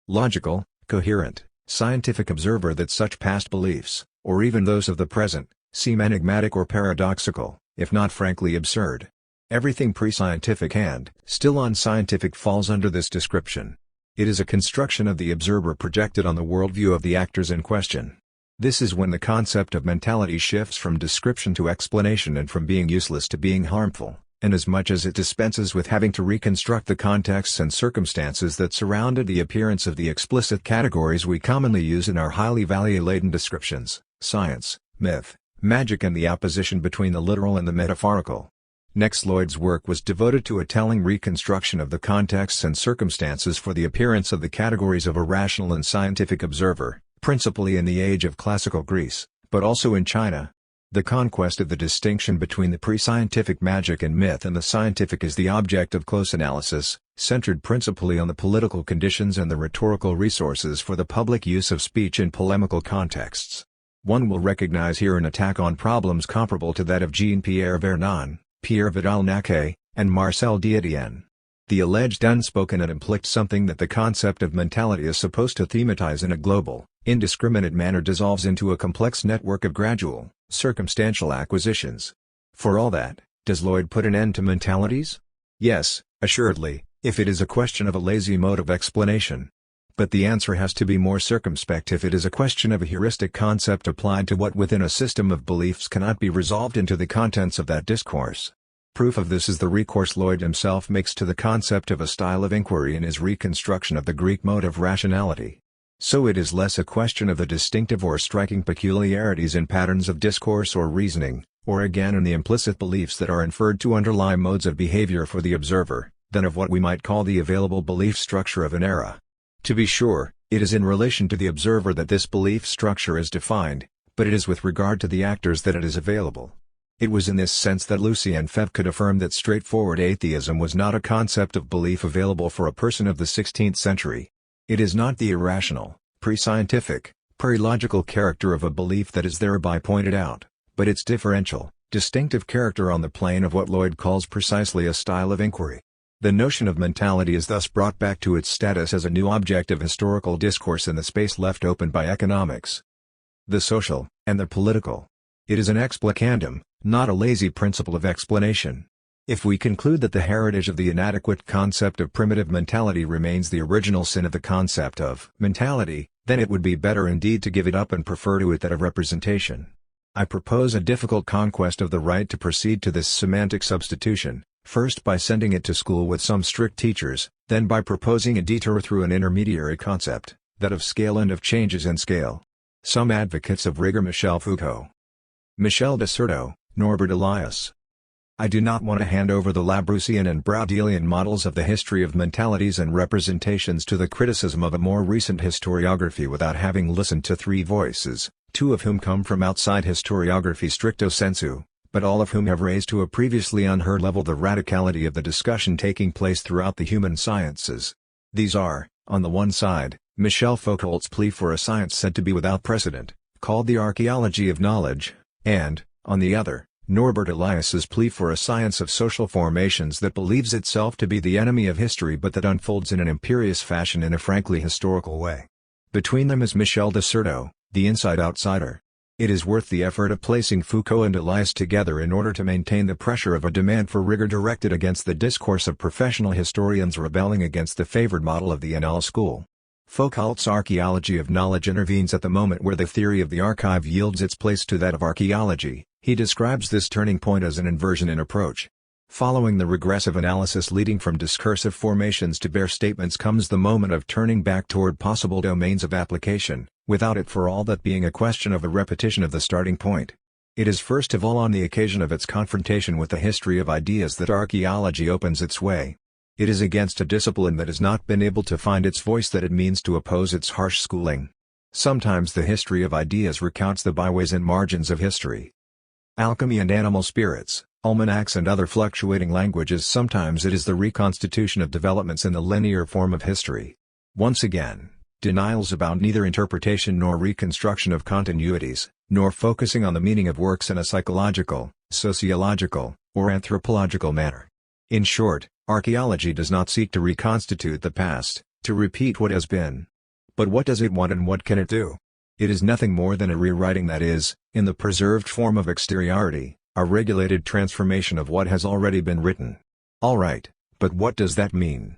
logical, coherent, scientific observer that such past beliefs, or even those of the present, seem enigmatic or paradoxical, if not frankly absurd. Everything pre-scientific and still unscientific falls under this description. It is a construction of the observer projected on the worldview of the actors in question. This is when the concept of mentality shifts from description to explanation and from being useless to being harmful, inasmuch as it dispenses with having to reconstruct the contexts and circumstances that surrounded the appearance of the explicit categories we commonly use in our highly value-laden descriptions: science, myth, magic, and the opposition between the literal and the metaphorical. Next, Lloyd's work was devoted to a telling reconstruction of the contexts and circumstances for the appearance of the categories of a rational and scientific observer, principally in the age of classical Greece, but also in China. The conquest of the distinction between the pre-scientific magic and myth and the scientific is the object of close analysis, centered principally on the political conditions and the rhetorical resources for the public use of speech in polemical contexts. One will recognize here an attack on problems comparable to that of Jean-Pierre Vernon, Pierre Vidal-Naquet, and Marcel Dietienne. The alleged unspoken and implied something that the concept of mentality is supposed to thematize in a global, indiscriminate manner dissolves into a complex network of gradual, circumstantial acquisitions. For all that, does Lloyd put an end to mentalities? Yes, assuredly, if it is a question of a lazy mode of explanation. But the answer has to be more circumspect if it is a question of a heuristic concept applied to what within a system of beliefs cannot be resolved into the contents of that discourse. Proof of this is the recourse Lloyd himself makes to the concept of a style of inquiry in his reconstruction of the Greek mode of rationality. So it is less a question of the distinctive or striking peculiarities in patterns of discourse or reasoning, or again in the implicit beliefs that are inferred to underlie modes of behavior for the observer, than of what we might call the available belief structure of an era. To be sure, it is in relation to the observer that this belief structure is defined, but it is with regard to the actors that it is available. It was in this sense that Lucien Febvre could affirm that straightforward atheism was not a concept of belief available for a person of the 16th century. It is not the irrational, pre-scientific, pre-logical character of a belief that is thereby pointed out, but its differential, distinctive character on the plane of what Lloyd calls precisely a style of inquiry. The notion of mentality is thus brought back to its status as a new object of historical discourse in the space left open by economics, the social, and the political. It is an explicandum, not a lazy principle of explanation. If we conclude that the heritage of the inadequate concept of primitive mentality remains the original sin of the concept of mentality, then it would be better indeed to give it up and prefer to it that of representation. I propose a difficult conquest of the right to proceed to this semantic substitution, first by sending it to school with some strict teachers, then by proposing a detour through an intermediary concept, that of scale and of changes in scale. Some advocates of rigor: Michel Foucault, Michel de Certeau, Norbert Elias. I do not want to hand over the Labroussian and Braudelian models of the history of mentalities and representations to the criticism of a more recent historiography without having listened to three voices, two of whom come from outside historiography stricto sensu, but all of whom have raised to a previously unheard level the radicality of the discussion taking place throughout the human sciences. These are, on the one side, Michel Foucault's plea for a science said to be without precedent, called the archaeology of knowledge, and, on the other, Norbert Elias's plea for a science of social formations that believes itself to be the enemy of history but that unfolds in an imperious fashion in a frankly historical way. Between them is Michel de Certeau, the inside-outsider. It is worth the effort of placing Foucault and Elias together in order to maintain the pressure of a demand for rigor directed against the discourse of professional historians rebelling against the favored model of the Annales school. Foucault's archaeology of knowledge intervenes at the moment where the theory of the archive yields its place to that of archaeology. He describes this turning point as an inversion in approach. Following the regressive analysis leading from discursive formations to bare statements comes the moment of turning back toward possible domains of application, without it for all that being a question of a repetition of the starting point. It is first of all on the occasion of its confrontation with the history of ideas that archaeology opens its way. It is against a discipline that has not been able to find its voice that it means to oppose its harsh schooling. Sometimes the history of ideas recounts the byways and margins of history. Alchemy and animal spirits, almanacs and other fluctuating languages. Sometimes it is the reconstitution of developments in the linear form of history. Once again, denials abound, neither interpretation nor reconstruction of continuities, nor focusing on the meaning of works in a psychological, sociological, or anthropological manner. In short, archaeology does not seek to reconstitute the past, to repeat what has been. But what does it want and what can it do? It is nothing more than a rewriting, that is, in the preserved form of exteriority, a regulated transformation of what has already been written. All right, but what does that mean?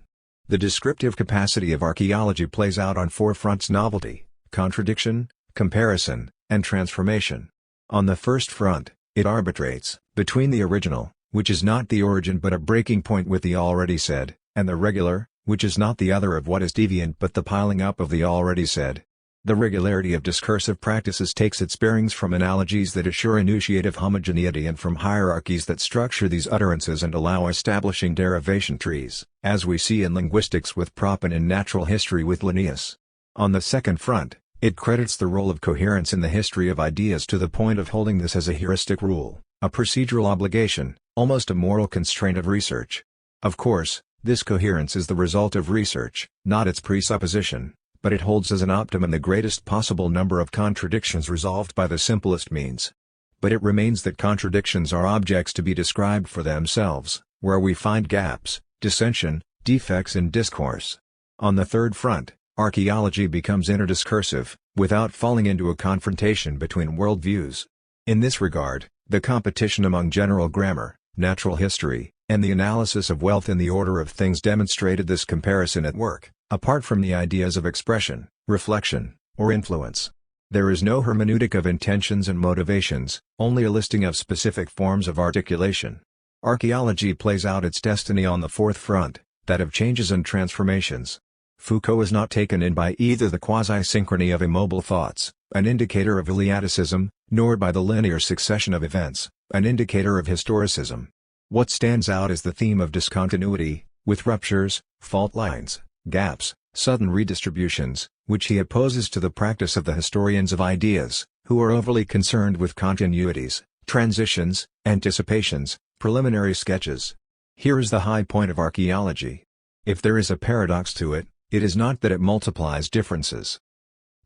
The descriptive capacity of archaeology plays out on four fronts: novelty, contradiction, comparison, and transformation. On the first front, it arbitrates between the original, which is not the origin but a breaking point with the already said, and the regular, which is not the other of what is deviant but the piling up of the already said. The regularity of discursive practices takes its bearings from analogies that assure enunciative homogeneity and from hierarchies that structure these utterances and allow establishing derivation trees, as we see in linguistics with Propp and in natural history with Linnaeus. On the second front, it credits the role of coherence in the history of ideas to the point of holding this as a heuristic rule, a procedural obligation, almost a moral constraint of research. Of course, this coherence is the result of research, not its presupposition, but it holds as an optimum the greatest possible number of contradictions resolved by the simplest means. But it remains that contradictions are objects to be described for themselves, where we find gaps, dissension, defects in discourse. On the third front, archaeology becomes interdiscursive, without falling into a confrontation between worldviews. In this regard, the competition among general grammar, natural history, and the analysis of wealth in the order of things demonstrated this comparison at work. Apart from the ideas of expression, reflection, or influence, there is no hermeneutic of intentions and motivations, only a listing of specific forms of articulation. Archaeology plays out its destiny on the fourth front, that of changes and transformations. Foucault is not taken in by either the quasi-synchrony of immobile thoughts, an indicator of Iliadicism, nor by the linear succession of events, an indicator of historicism. What stands out is the theme of discontinuity, with ruptures, fault lines, gaps, sudden redistributions, which he opposes to the practice of the historians of ideas, who are overly concerned with continuities, transitions, anticipations, preliminary sketches. Here is the high point of archaeology. If there is a paradox to it, it is not that it multiplies differences,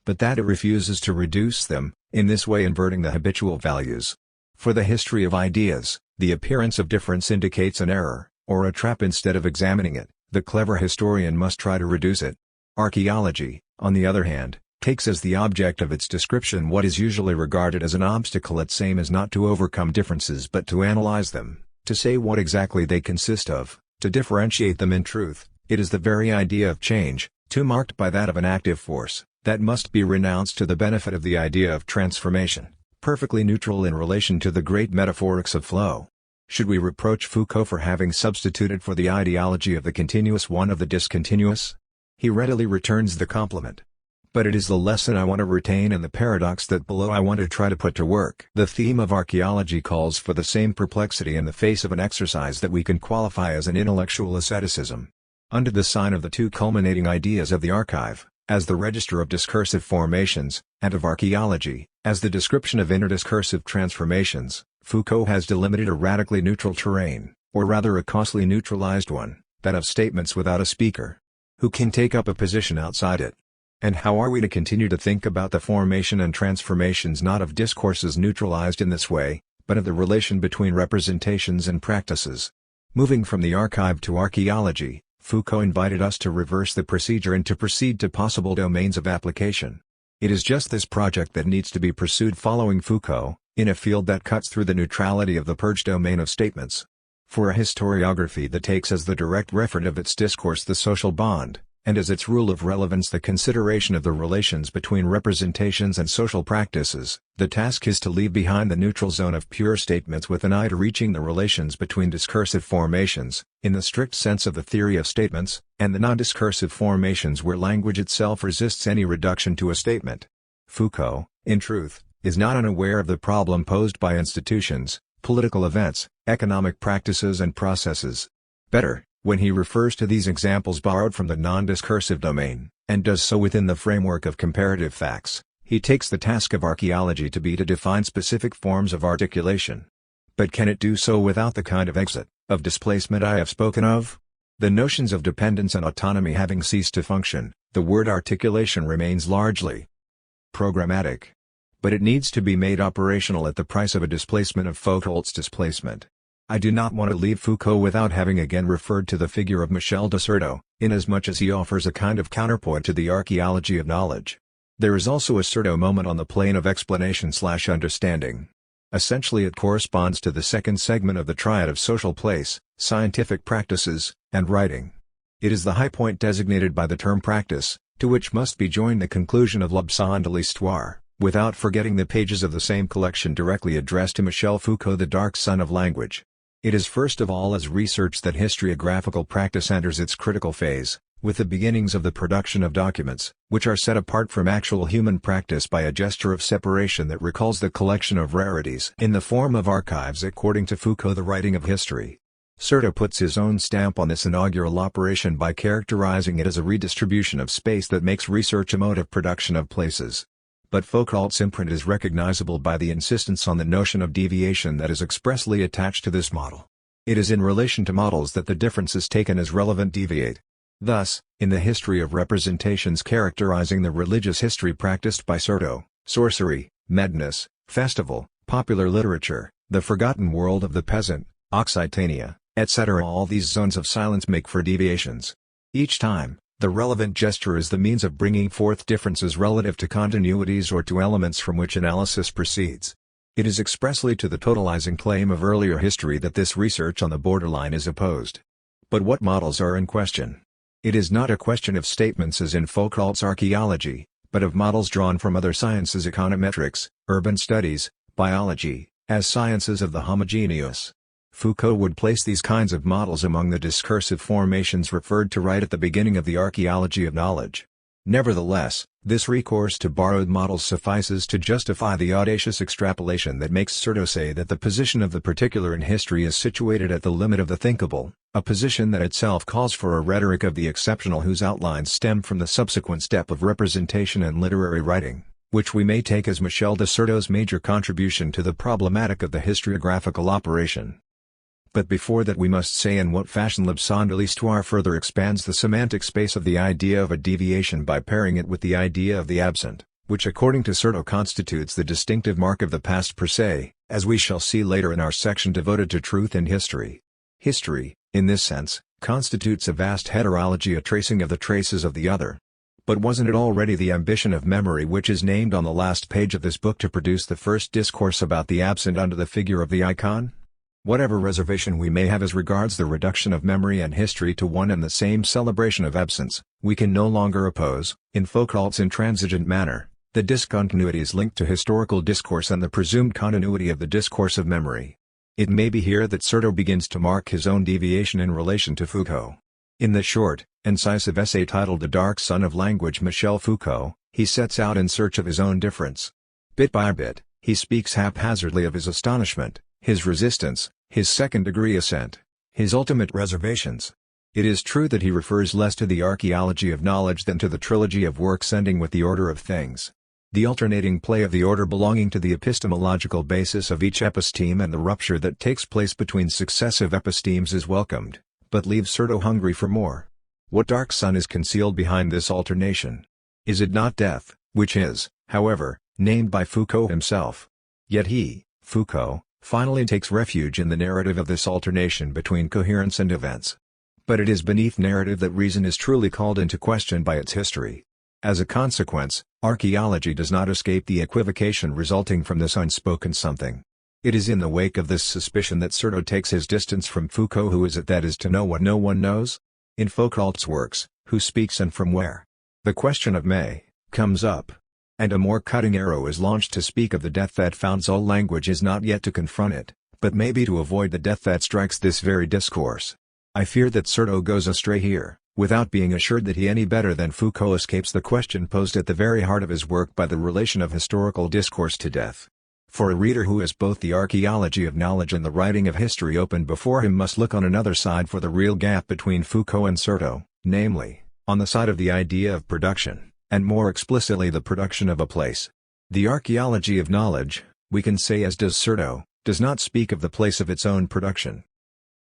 but that it refuses to reduce them, in this way inverting the habitual values. For the history of ideas, the appearance of difference indicates an error, or a trap. Instead of examining it, the clever historian must try to reduce it. Archaeology, on the other hand, takes as the object of its description what is usually regarded as an obstacle. Its aim is not to overcome differences but to analyze them, to say what exactly they consist of, to differentiate them. In truth, it is the very idea of change, too marked by that of an active force, that must be renounced to the benefit of the idea of transformation, perfectly neutral in relation to the great metaphorics of flow. Should we reproach Foucault for having substituted for the ideology of the continuous one of the discontinuous? He readily returns the compliment. But it is the lesson I want to retain and the paradox that below I want to try to put to work. The theme of archaeology calls for the same perplexity in the face of an exercise that we can qualify as an intellectual asceticism. Under the sign of the two culminating ideas of the archive, as the register of discursive formations, and of archaeology, as the description of interdiscursive transformations, Foucault has delimited a radically neutral terrain, or rather a costly neutralized one, that of statements without a speaker. Who can take up a position outside it? And how are we to continue to think about the formation and transformations not of discourses neutralized in this way, but of the relation between representations and practices? Moving from the archive to archaeology, Foucault invited us to reverse the procedure and to proceed to possible domains of application. It is just this project that needs to be pursued following Foucault, in a field that cuts through the neutrality of the purged domain of statements. For a historiography that takes as the direct referent of its discourse the social bond, and as its rule of relevance the consideration of the relations between representations and social practices, the task is to leave behind the neutral zone of pure statements with an eye to reaching the relations between discursive formations, in the strict sense of the theory of statements, and the non-discursive formations where language itself resists any reduction to a statement. Foucault, in truth, is not unaware of the problem posed by institutions, political events, economic practices and processes. Better, when he refers to these examples borrowed from the non-discursive domain, and does so within the framework of comparative facts, he takes the task of archaeology to be to define specific forms of articulation. But can it do so without the kind of exit, of displacement I have spoken of? The notions of dependence and autonomy having ceased to function, the word articulation remains largely programmatic. But it needs to be made operational at the price of a displacement of Foucault's displacement. I do not want to leave Foucault without having again referred to the figure of Michel de Certeau, inasmuch as he offers a kind of counterpoint to the archaeology of knowledge. There is also a Certeau moment on the plane of explanation/understanding. Essentially it corresponds to the second segment of the triad of social place, scientific practices, and writing. It is the high point designated by the term practice, to which must be joined the conclusion of L'Absence de l'Histoire, without forgetting the pages of the same collection directly addressed to Michel Foucault, the dark son of language. It is first of all as research that historiographical practice enters its critical phase, with the beginnings of the production of documents, which are set apart from actual human practice by a gesture of separation that recalls the collection of rarities in the form of archives according to Foucault, the writing of history. Certeau puts his own stamp on this inaugural operation by characterizing it as a redistribution of space that makes research a mode of production of places. But Foucault's imprint is recognizable by the insistence on the notion of deviation that is expressly attached to this model. It is in relation to models that the differences taken as relevant deviate. Thus, in the history of representations characterizing the religious history practiced by Certeau, sorcery, madness, festival, popular literature, the forgotten world of the peasant, Occitania, etc., all these zones of silence make for deviations. Each time, the relevant gesture is the means of bringing forth differences relative to continuities or to elements from which analysis proceeds. It is expressly to the totalizing claim of earlier history that this research on the borderline is opposed. But what models are in question? It is not a question of statements as in Foucault's archaeology, but of models drawn from other sciences, econometrics, urban studies, biology, as sciences of the homogeneous. Foucault would place these kinds of models among the discursive formations referred to right at the beginning of the archaeology of knowledge. Nevertheless, this recourse to borrowed models suffices to justify the audacious extrapolation that makes Certeau say that the position of the particular in history is situated at the limit of the thinkable, a position that itself calls for a rhetoric of the exceptional whose outlines stem from the subsequent step of representation and literary writing, which we may take as Michel de Certeau's major contribution to the problematic of the historiographical operation. But before that we must say in what fashion L'Absence de l'Histoire further expands the semantic space of the idea of a deviation by pairing it with the idea of the absent, which according to Certeau constitutes the distinctive mark of the past per se, as we shall see later in our section devoted to truth and history. History, in this sense, constitutes a vast heterology, a tracing of the traces of the other. But wasn't it already the ambition of memory which is named on the last page of this book to produce the first discourse about the absent under the figure of the icon? Whatever reservation we may have as regards the reduction of memory and history to one and the same celebration of absence, we can no longer oppose, in Foucault's intransigent manner, the discontinuities linked to historical discourse and the presumed continuity of the discourse of memory. It may be here that Certeau begins to mark his own deviation in relation to Foucault. In the short, incisive essay titled The Dark Son of Language, Michel Foucault, he sets out in search of his own difference. Bit by bit, he speaks haphazardly of his astonishment, his resistance, his second-degree assent, his ultimate reservations. It is true that he refers less to the archaeology of knowledge than to the trilogy of works ending with the order of things. The alternating play of the order belonging to the epistemological basis of each episteme and the rupture that takes place between successive epistemes is welcomed, but leaves Certeau hungry for more. What dark sun is concealed behind this alternation? Is it not death, which is, however, named by Foucault himself? Yet he, Foucault, finally takes refuge in the narrative of this alternation between coherence and events. But it is beneath narrative that reason is truly called into question by its history. As a consequence, archaeology does not escape the equivocation resulting from this unspoken something. It is in the wake of this suspicion that Certeau takes his distance from Foucault. Who is it that is to know what no one knows? In Foucault's works, who speaks and from where? The question of may comes up. And a more cutting arrow is launched to speak of the death that founds all language is not yet to confront it, but maybe to avoid the death that strikes this very discourse. I fear that Certeau goes astray here, without being assured that he any better than Foucault escapes the question posed at the very heart of his work by the relation of historical discourse to death. For a reader who has both the archaeology of knowledge and the writing of history open before him must look on another side for the real gap between Foucault and Certeau, namely, on the side of the idea of production, and more explicitly the production of a place. The archaeology of knowledge, we can say as does Certeau, does not speak of the place of its own production.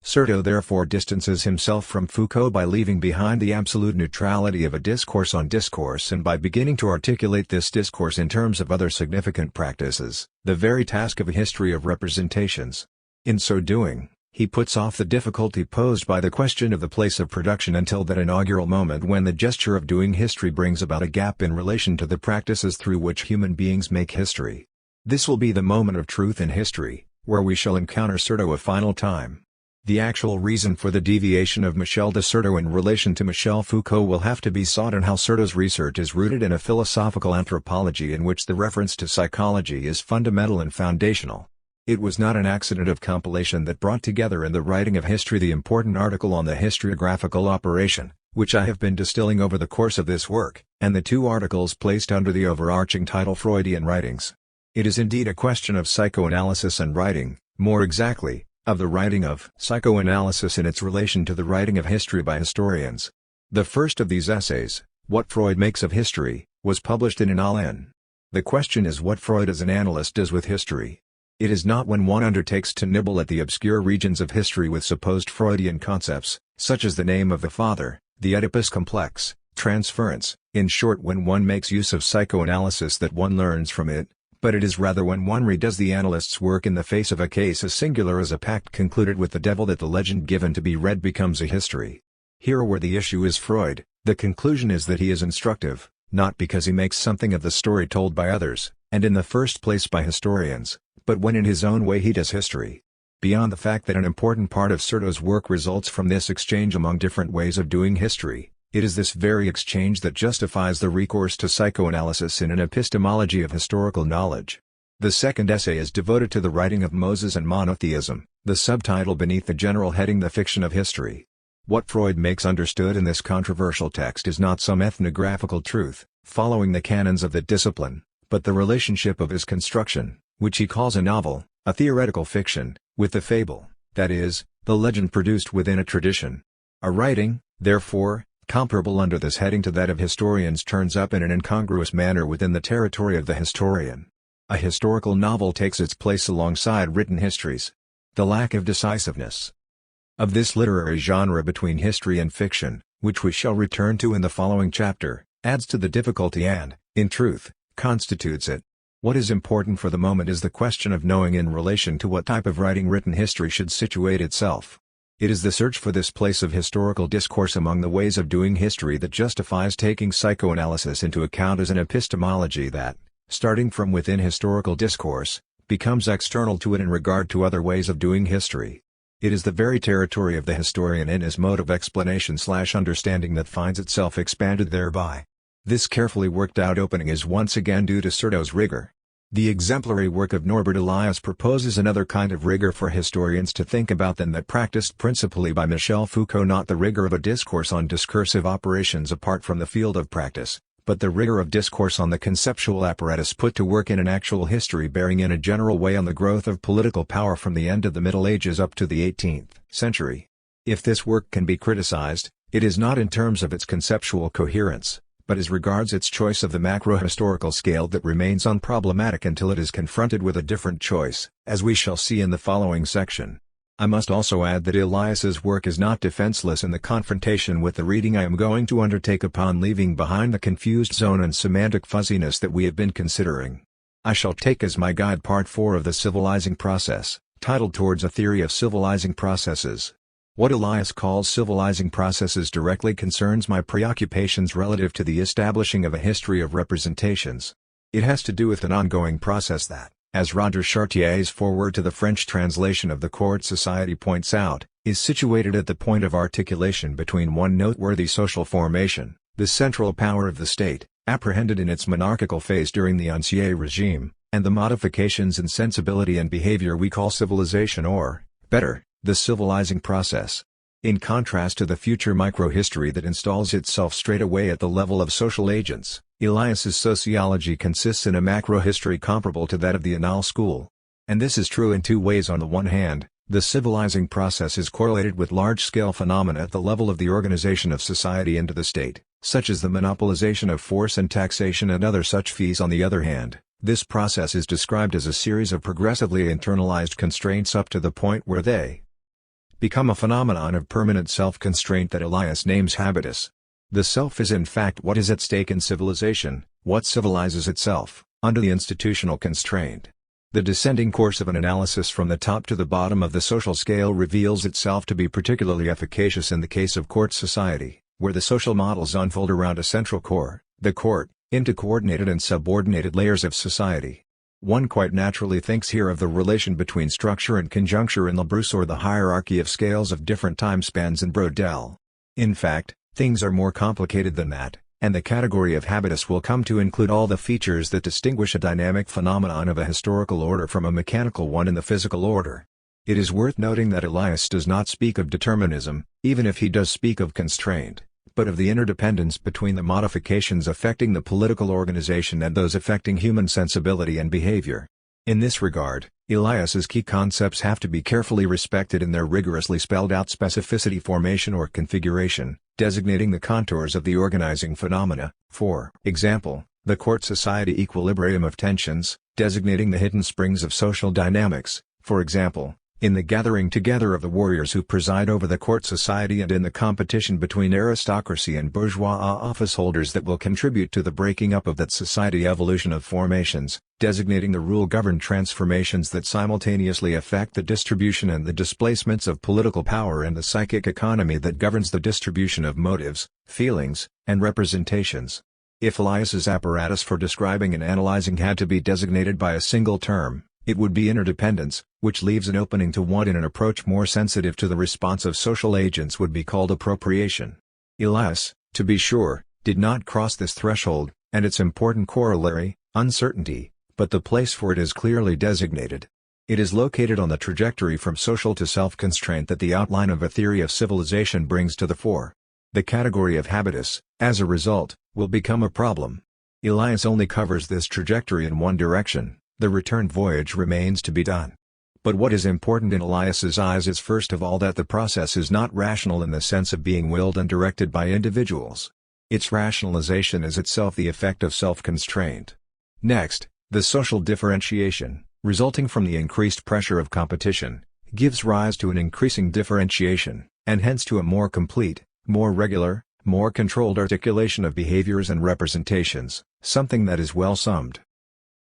Certeau therefore distances himself from Foucault by leaving behind the absolute neutrality of a discourse on discourse and by beginning to articulate this discourse in terms of other significant practices, the very task of a history of representations. In so doing, he puts off the difficulty posed by the question of the place of production until that inaugural moment when the gesture of doing history brings about a gap in relation to the practices through which human beings make history. This will be the moment of truth in history, where we shall encounter Certeau a final time. The actual reason for the deviation of Michel de Certeau in relation to Michel Foucault will have to be sought in how Certeau's research is rooted in a philosophical anthropology in which the reference to psychology is fundamental and foundational. It was not an accident of compilation that brought together in the writing of history the important article on the historiographical operation, which I have been distilling over the course of this work, and the two articles placed under the overarching title Freudian Writings. It is indeed a question of psychoanalysis and writing, more exactly, of the writing of psychoanalysis in its relation to the writing of history by historians. The first of these essays, What Freud Makes of History, was published in N. The question is what Freud as an analyst does with history. It is not when one undertakes to nibble at the obscure regions of history with supposed Freudian concepts, such as the name of the father, the Oedipus complex, transference, in short when one makes use of psychoanalysis that one learns from it, but it is rather when one redoes the analyst's work in the face of a case as singular as a pact concluded with the devil that the legend given to be read becomes a history. Here where the issue is Freud, the conclusion is that he is instructive, not because he makes something of the story told by others, and in the first place by historians, but when in his own way he does history. Beyond the fact that an important part of Certeau's work results from this exchange among different ways of doing history, it is this very exchange that justifies the recourse to psychoanalysis in an epistemology of historical knowledge. The second essay is devoted to the writing of Moses and monotheism, the subtitle beneath the general heading The Fiction of History. What Freud makes understood in this controversial text is not some ethnographical truth, following the canons of that discipline, but the relationship of his construction, which he calls a novel, a theoretical fiction, with the fable, that is, the legend produced within a tradition. A writing, therefore, comparable under this heading to that of historians turns up in an incongruous manner within the territory of the historian. A historical novel takes its place alongside written histories. The lack of decisiveness of this literary genre between history and fiction, which we shall return to in the following chapter, adds to the difficulty and, in truth, constitutes it. What is important for the moment is the question of knowing in relation to what type of writing written history should situate itself. It is the search for this place of historical discourse among the ways of doing history that justifies taking psychoanalysis into account as an epistemology that, starting from within historical discourse, becomes external to it in regard to other ways of doing history. It is the very territory of the historian in his mode of explanation/understanding that finds itself expanded thereby. This carefully worked out opening is once again due to Certeau's rigor. The exemplary work of Norbert Elias proposes another kind of rigor for historians to think about than that practiced principally by Michel Foucault, not the rigor of a discourse on discursive operations apart from the field of practice, but the rigor of discourse on the conceptual apparatus put to work in an actual history bearing in a general way on the growth of political power from the end of the Middle Ages up to the 18th century. If this work can be criticized, it is not in terms of its conceptual coherence, but as regards its choice of the macro-historical scale that remains unproblematic until it is confronted with a different choice, as we shall see in the following section. I must also add that Elias's work is not defenseless in the confrontation with the reading I am going to undertake upon leaving behind the confused zone and semantic fuzziness that we have been considering. I shall take as my guide Part 4 of the Civilizing Process, titled Towards a Theory of Civilizing Processes. What Elias calls civilizing processes directly concerns my preoccupations relative to the establishing of a history of representations. It has to do with an ongoing process that, as Roger Chartier's foreword to the French translation of the Court Society points out, is situated at the point of articulation between one noteworthy social formation, the central power of the state, apprehended in its monarchical phase during the Ancien regime, and the modifications in sensibility and behavior we call civilization or, better, the civilizing process. In contrast to the future microhistory that installs itself straight away at the level of social agents, Elias's sociology consists in a macrohistory comparable to that of the Annales school. And this is true in two ways. On the one hand, the civilizing process is correlated with large-scale phenomena at the level of the organization of society into the state, such as the monopolization of force and taxation and other such fees. On the other hand, this process is described as a series of progressively internalized constraints up to the point where they become a phenomenon of permanent self-constraint that Elias names habitus. The self is in fact what is at stake in civilization, what civilizes itself, under the institutional constraint. The descending course of an analysis from the top to the bottom of the social scale reveals itself to be particularly efficacious in the case of court society, where the social models unfold around a central core, the court, into coordinated and subordinated layers of society. One quite naturally thinks here of the relation between structure and conjuncture in Labrousse or the hierarchy of scales of different time spans in Brodel. In fact, things are more complicated than that, and the category of habitus will come to include all the features that distinguish a dynamic phenomenon of a historical order from a mechanical one in the physical order. It is worth noting that Elias does not speak of determinism, even if he does speak of constraint, but of the interdependence between the modifications affecting the political organization and those affecting human sensibility and behavior. In this regard, Elias's key concepts have to be carefully respected in their rigorously spelled out specificity, formation or configuration, designating the contours of the organizing phenomena, for example, the court society equilibrium of tensions, designating the hidden springs of social dynamics, for example, in the gathering together of the warriors who preside over the court society and in the competition between aristocracy and bourgeois office holders that will contribute to the breaking up of that society evolution of formations, designating the rule-governed transformations that simultaneously affect the distribution and the displacements of political power and the psychic economy that governs the distribution of motives, feelings, and representations. If Elias's apparatus for describing and analyzing had to be designated by a single term, it would be interdependence, which leaves an opening to what in an approach more sensitive to the response of social agents would be called appropriation. Elias, to be sure, did not cross this threshold, and its important corollary, uncertainty, but the place for it is clearly designated. It is located on the trajectory from social to self-constraint that the outline of a theory of civilization brings to the fore. The category of habitus, as a result, will become a problem. Elias only covers this trajectory in one direction. The return voyage remains to be done. But what is important in Elias's eyes is first of all that the process is not rational in the sense of being willed and directed by individuals. Its rationalization is itself the effect of self-constraint. Next, the social differentiation, resulting from the increased pressure of competition, gives rise to an increasing differentiation, and hence to a more complete, more regular, more controlled articulation of behaviors and representations, something that is well summed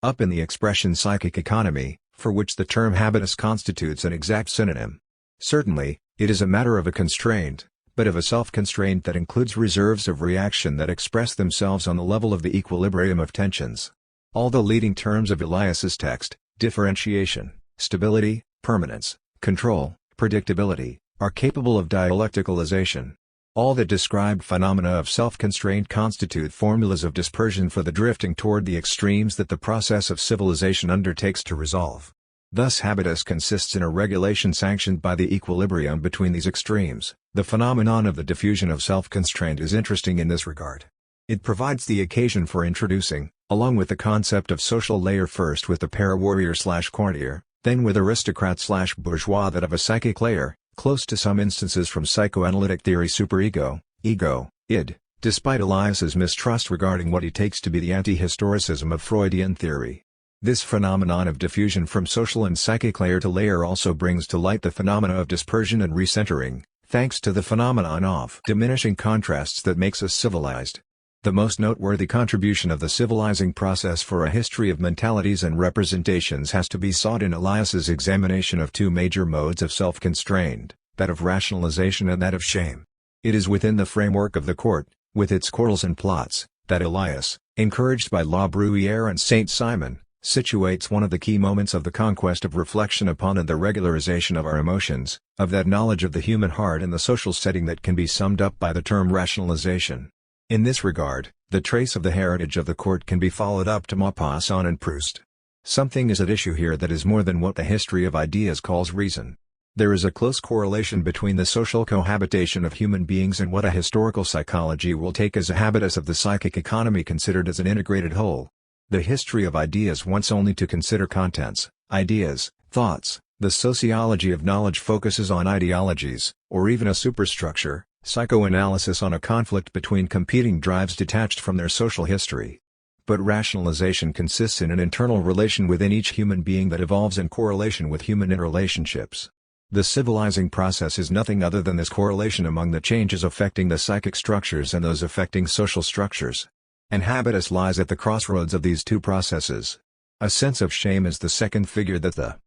up in the expression psychic economy, for which the term habitus constitutes an exact synonym. Certainly, it is a matter of a constraint, but of a self-constraint that includes reserves of reaction that express themselves on the level of the equilibrium of tensions. All the leading terms of Elias's text, differentiation, stability, permanence, control, predictability, are capable of dialecticalization. All the described phenomena of self-constraint constitute formulas of dispersion for the drifting toward the extremes that the process of civilization undertakes to resolve. Thus habitus consists in a regulation sanctioned by the equilibrium between these extremes. The phenomenon of the diffusion of self-constraint is interesting in this regard. It provides the occasion for introducing, along with the concept of social layer, first with the para-warrior/courtier, then with aristocrat/bourgeois, that of a psychic layer, close to some instances from psychoanalytic theory superego, ego, id, despite Elias's mistrust regarding what he takes to be the anti-historicism of Freudian theory. This phenomenon of diffusion from social and psychic layer to layer also brings to light the phenomena of dispersion and recentering, thanks to the phenomenon of diminishing contrasts that makes us civilized. The most noteworthy contribution of the civilizing process for a history of mentalities and representations has to be sought in Elias's examination of two major modes of self-constraint, that of rationalization and that of shame. It is within the framework of the court, with its quarrels and plots, that Elias, encouraged by La Bruyère and Saint-Simon, situates one of the key moments of the conquest of reflection upon and the regularization of our emotions, of that knowledge of the human heart in the social setting that can be summed up by the term rationalization. In this regard, the trace of the heritage of the court can be followed up to Maupassant and Proust. Something is at issue here that is more than what the history of ideas calls reason. There is a close correlation between the social cohabitation of human beings and what a historical psychology will take as a habitus of the psychic economy considered as an integrated whole. The history of ideas wants only to consider contents, ideas, thoughts. The sociology of knowledge focuses on ideologies, or even a superstructure, psychoanalysis on a conflict between competing drives detached from their social history. But rationalization consists in an internal relation within each human being that evolves in correlation with human interrelationships. The civilizing process is nothing other than this correlation among the changes affecting the psychic structures and those affecting social structures. And habitus lies at the crossroads of these two processes. A sense of shame is the second figure that the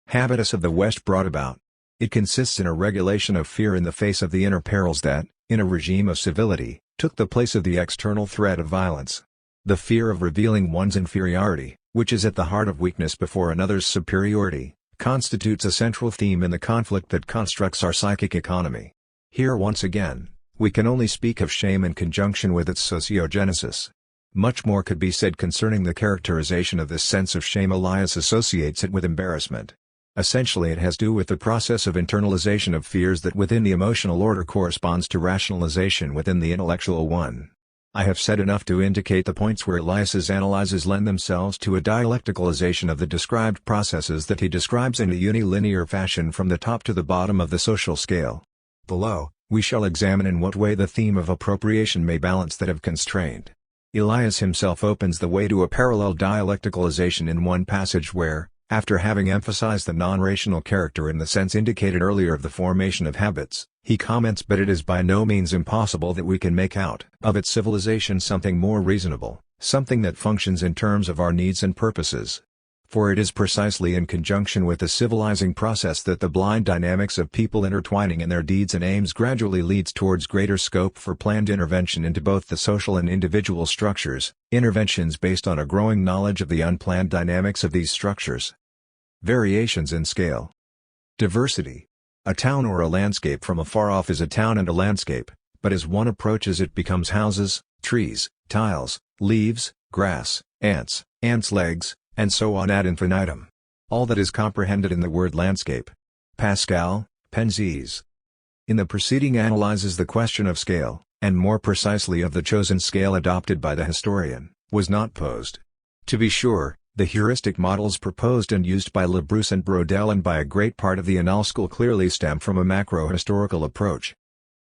habitus of the West brought about. It consists in a regulation of fear in the face of the inner perils that, in a regime of civility, took the place of the external threat of violence. The fear of revealing one's inferiority, which is at the heart of weakness before another's superiority, constitutes a central theme in the conflict that constructs our psychic economy. Here once again, we can only speak of shame in conjunction with its sociogenesis. Much more could be said concerning the characterization of this sense of shame. Elias associates it with embarrassment. Essentially it has to do with the process of internalization of fears that within the emotional order corresponds to rationalization within the intellectual one. I have said enough to indicate the points where Elias's analyses lend themselves to a dialecticalization of the described processes that he describes in a unilinear fashion from the top to the bottom of the social scale. Below, we shall examine in what way the theme of appropriation may balance that of constraint. Elias himself opens the way to a parallel dialecticalization in one passage where, after having emphasized the non-rational character in the sense indicated earlier of the formation of habits, he comments, but it is by no means impossible that we can make out of its civilization something more reasonable, something that functions in terms of our needs and purposes. For it is precisely in conjunction with the civilizing process that the blind dynamics of people intertwining in their deeds and aims gradually leads towards greater scope for planned intervention into both the social and individual structures, interventions based on a growing knowledge of the unplanned dynamics of these structures. Variations in scale. Diversity. A town or a landscape from afar off is a town and a landscape, but as one approaches it becomes houses, trees, tiles, leaves, grass, ants legs, and so on ad infinitum. All that is comprehended in the word landscape. Pascal, Penzies. In the preceding analyzes the question of scale, and more precisely of the chosen scale adopted by the historian, was not posed. To be sure, the heuristic models proposed and used by Labrousse and Braudel and by a great part of the Annales school clearly stem from a macro-historical approach.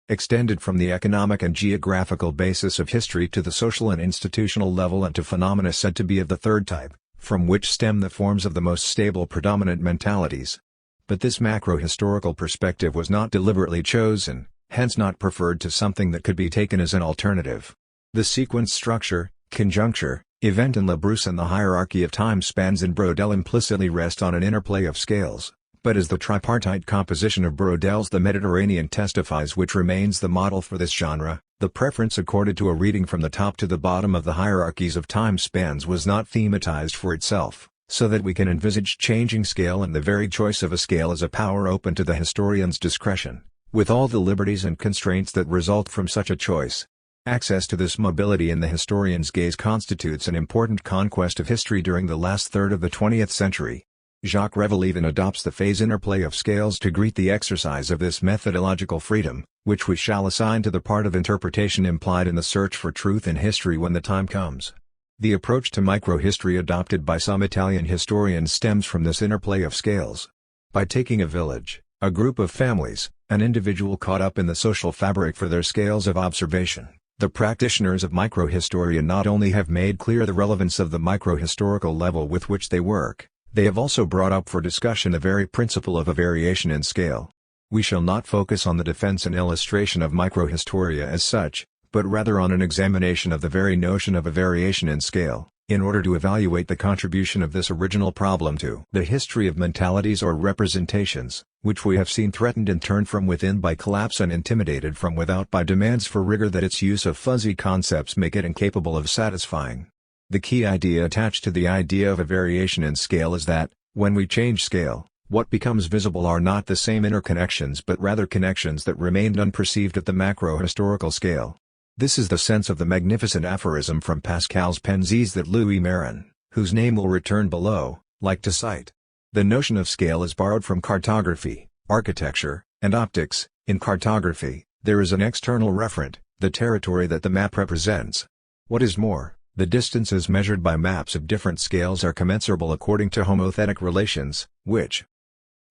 Extended from the economic and geographical basis of history to the social and institutional level and to phenomena said to be of the third type, from which stem the forms of the most stable predominant mentalities. But this macro-historical perspective was not deliberately chosen, hence not preferred to something that could be taken as an alternative. The sequence structure, conjuncture, event in Labrousse and the hierarchy of time spans in Braudel implicitly rest on an interplay of scales, but as the tripartite composition of Braudel's The Mediterranean testifies, which remains the model for this genre, the preference accorded to a reading from the top to the bottom of the hierarchies of time spans was not thematized for itself, so that we can envisage changing scale and the very choice of a scale as a power open to the historian's discretion, with all the liberties and constraints that result from such a choice. Access to this mobility in the historian's gaze constitutes an important conquest of history during the last third of the 20th century. Jacques Revel even adopts the phase interplay of scales to greet the exercise of this methodological freedom, which we shall assign to the part of interpretation implied in the search for truth in history when the time comes. The approach to microhistory adopted by some Italian historians stems from this interplay of scales. By taking a village, a group of families, an individual caught up in the social fabric for their scales of observation, The practitioners of microhistoria not only have made clear the relevance of the microhistorical level with which they work, they have also brought up for discussion the very principle of a variation in scale. We shall not focus on the defense and illustration of microhistoria as such, but rather on an examination of the very notion of a variation in scale, in order to evaluate the contribution of this original problem to the history of mentalities or representations, which we have seen threatened in turn from within by collapse and intimidated from without by demands for rigor that its use of fuzzy concepts make it incapable of satisfying. The key idea attached to the idea of a variation in scale is that, when we change scale, what becomes visible are not the same interconnections but rather connections that remained unperceived at the macro-historical scale. This is the sense of the magnificent aphorism from Pascal's Pensies that Louis Marin, whose name will return below, liked to cite. The notion of scale is borrowed from cartography, architecture, and optics. In cartography, there is an external referent, the territory that the map represents. What is more, the distances measured by maps of different scales are commensurable according to homothetic relations, which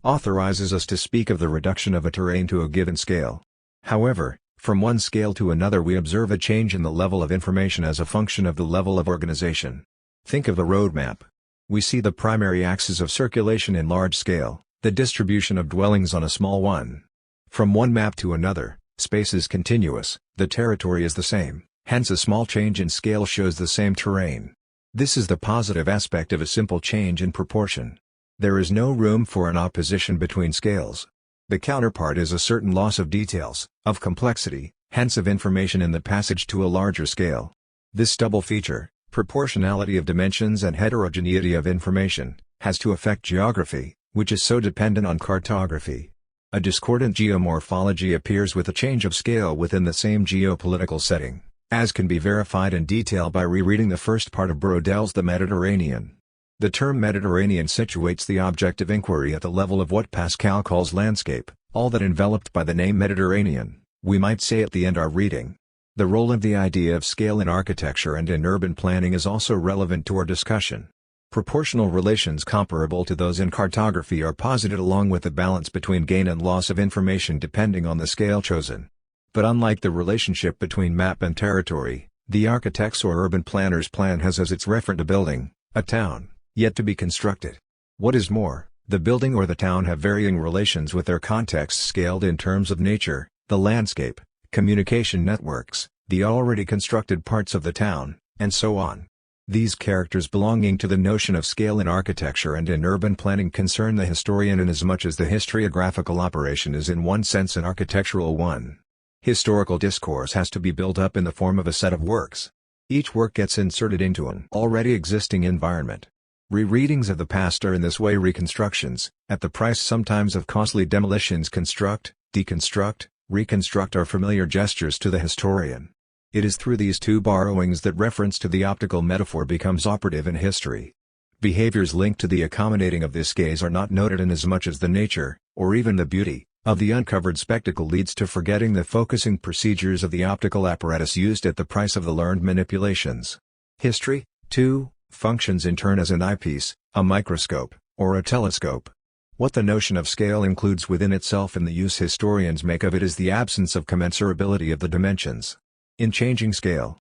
authorizes us to speak of the reduction of a terrain to a given scale. However, from one scale to another we observe a change in the level of information as a function of the level of organization. Think of a road map. We see the primary axis of circulation in large scale, the distribution of dwellings on a small one. From one map to another, space is continuous, the territory is the same, hence a small change in scale shows the same terrain. This is the positive aspect of a simple change in proportion. There is no room for an opposition between scales. The counterpart is a certain loss of details, of complexity, hence of information in the passage to a larger scale. This double feature, proportionality of dimensions and heterogeneity of information, has to affect geography, which is so dependent on cartography. A discordant geomorphology appears with a change of scale within the same geopolitical setting, as can be verified in detail by rereading the first part of Brodell's The Mediterranean. The term Mediterranean situates the object of inquiry at the level of what Pascal calls landscape, all that enveloped by the name Mediterranean, we might say at the end our reading. The role of the idea of scale in architecture and in urban planning is also relevant to our discussion. Proportional relations comparable to those in cartography are posited along with the balance between gain and loss of information depending on the scale chosen. But unlike the relationship between map and territory, the architect's or urban planner's plan has as its referent a building, a town, yet to be constructed. What is more, the building or the town have varying relations with their contexts scaled in terms of nature, the landscape, communication networks, the already constructed parts of the town, and so on. These characters belonging to the notion of scale in architecture and in urban planning concern the historian inasmuch as the historiographical operation is in one sense an architectural one. Historical discourse has to be built up in the form of a set of works. Each work gets inserted into an already existing environment. Rereadings of the past are in this way reconstructions, at the price sometimes of costly demolitions. Construct, deconstruct, reconstruct are familiar gestures to the historian. It is through these two borrowings that reference to the optical metaphor becomes operative in history. Behaviors linked to the accommodating of this gaze are not noted inasmuch as the nature, or even the beauty, of the uncovered spectacle leads to forgetting the focusing procedures of the optical apparatus used at the price of the learned manipulations. History, too, functions in turn as an eyepiece, a microscope, or a telescope. What the notion of scale includes within itself and the use historians make of it is the absence of commensurability of the dimensions. In changing scale,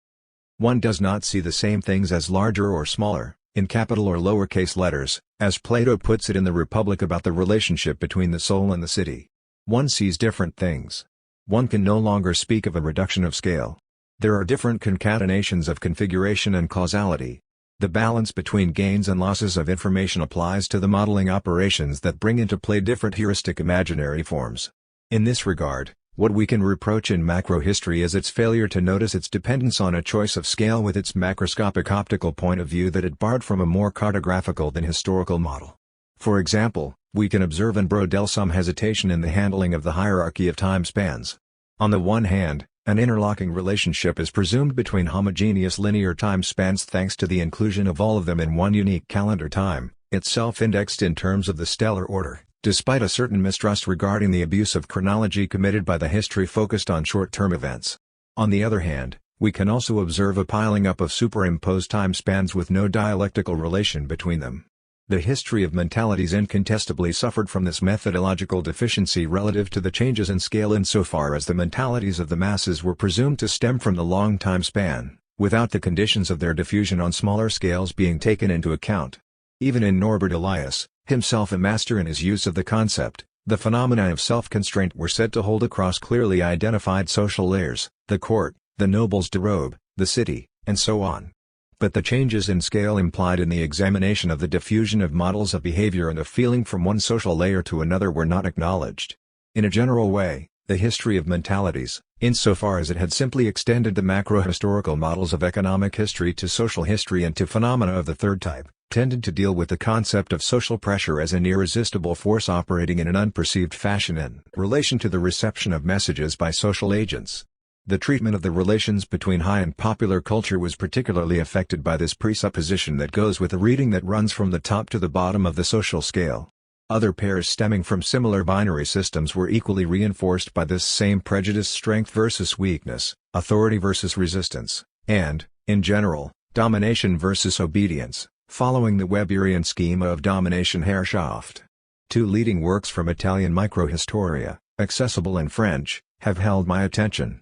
one does not see the same things as larger or smaller, in capital or lowercase letters, as Plato puts it in the Republic about the relationship between the soul and the city. One sees different things. One can no longer speak of a reduction of scale. There are different concatenations of configuration and causality. The balance between gains and losses of information applies to the modeling operations that bring into play different heuristic imaginary forms. In this regard, what we can reproach in macrohistory is its failure to notice its dependence on a choice of scale with its macroscopic optical point of view that it borrowed from a more cartographical than historical model. For example, we can observe in Brodell some hesitation in the handling of the hierarchy of time spans. On the one hand, an interlocking relationship is presumed between homogeneous linear time spans thanks to the inclusion of all of them in one unique calendar time, itself indexed in terms of the stellar order, despite a certain mistrust regarding the abuse of chronology committed by the history focused on short-term events. On the other hand, we can also observe a piling up of superimposed time spans with no dialectical relation between them. The history of mentalities incontestably suffered from this methodological deficiency relative to the changes in scale insofar as the mentalities of the masses were presumed to stem from the long time span, without the conditions of their diffusion on smaller scales being taken into account. Even in Norbert Elias, himself a master in his use of the concept, the phenomena of self-constraint were said to hold across clearly identified social layers, the court, the nobles de robe, the city, and so on. But the changes in scale implied in the examination of the diffusion of models of behavior and of feeling from one social layer to another were not acknowledged. In a general way, the history of mentalities, insofar as it had simply extended the macro-historical models of economic history to social history and to phenomena of the third type, tended to deal with the concept of social pressure as an irresistible force operating in an unperceived fashion in relation to the reception of messages by social agents. The treatment of the relations between high and popular culture was particularly affected by this presupposition that goes with a reading that runs from the top to the bottom of the social scale. Other pairs stemming from similar binary systems were equally reinforced by this same prejudice: strength versus weakness, authority versus resistance, and, in general, domination versus obedience, following the Weberian schema of domination-Herrschaft. Two leading works from Italian microhistoria, accessible in French, have held my attention.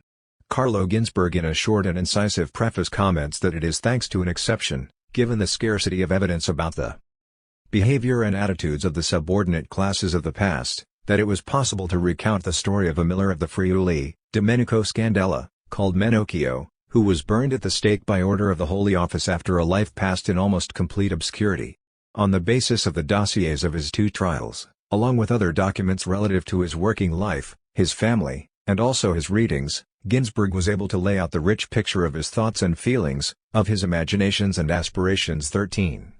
Carlo Ginzburg in a short and incisive preface comments that it is thanks to an exception, given the scarcity of evidence about the behavior and attitudes of the subordinate classes of the past, that it was possible to recount the story of a miller of the Friuli, Domenico Scandella, called Menocchio, who was burned at the stake by order of the Holy Office after a life passed in almost complete obscurity. On the basis of the dossiers of his two trials, along with other documents relative to his working life, his family, and also his readings, Ginzburg was able to lay out the rich picture of his thoughts and feelings, of his imaginations and aspirations. 13.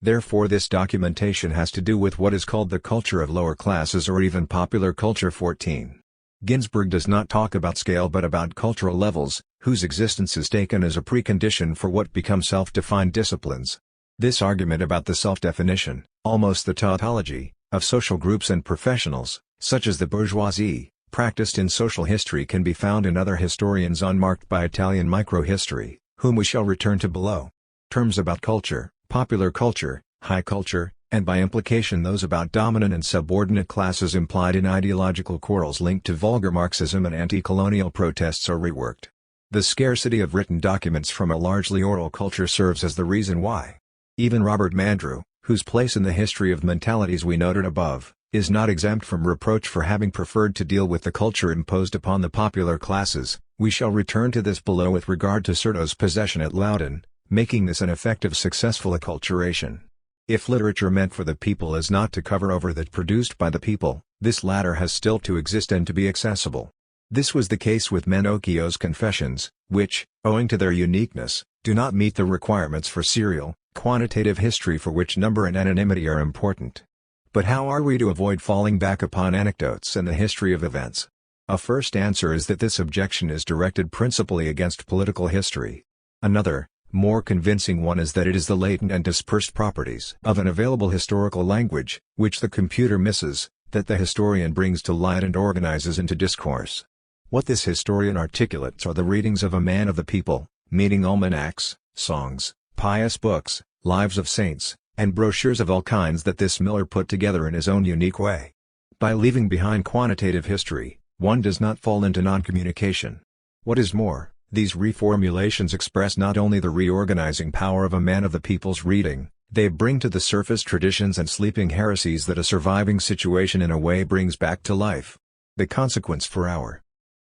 Therefore this documentation has to do with what is called the culture of lower classes or even popular culture. 14. Ginzburg does not talk about scale but about cultural levels, whose existence is taken as a precondition for what become self-defined disciplines. This argument about the self-definition, almost the tautology, of social groups and professionals, such as the bourgeoisie, practiced in social history can be found in other historians unmarked by Italian microhistory, whom we shall return to below. Terms about culture, popular culture, high culture, and by implication those about dominant and subordinate classes implied in ideological quarrels linked to vulgar Marxism and anti-colonial protests are reworked. The scarcity of written documents from a largely oral culture serves as the reason why. Even Robert Mandrew, whose place in the history of mentalities we noted above, is not exempt from reproach for having preferred to deal with the culture imposed upon the popular classes. We shall return to this below with regard to Certo's possession at Loudon, making this an effective successful acculturation. If literature meant for the people is not to cover over that produced by the people, this latter has still to exist and to be accessible. This was the case with Menocchio's Confessions, which, owing to their uniqueness, do not meet the requirements for serial, quantitative history for which number and anonymity are important. But how are we to avoid falling back upon anecdotes and the history of events? A first answer is that this objection is directed principally against political history. Another, more convincing one is that it is the latent and dispersed properties of an available historical language, which the computer misses, that the historian brings to light and organizes into discourse. What this historian articulates are the readings of a man of the people, meaning almanacs, songs, pious books, lives of saints, and brochures of all kinds that this miller put together in his own unique way. By leaving behind quantitative history, one does not fall into non-communication. What is more, these reformulations express not only the reorganizing power of a man of the people's reading, they bring to the surface traditions and sleeping heresies that a surviving situation in a way brings back to life. The consequence for our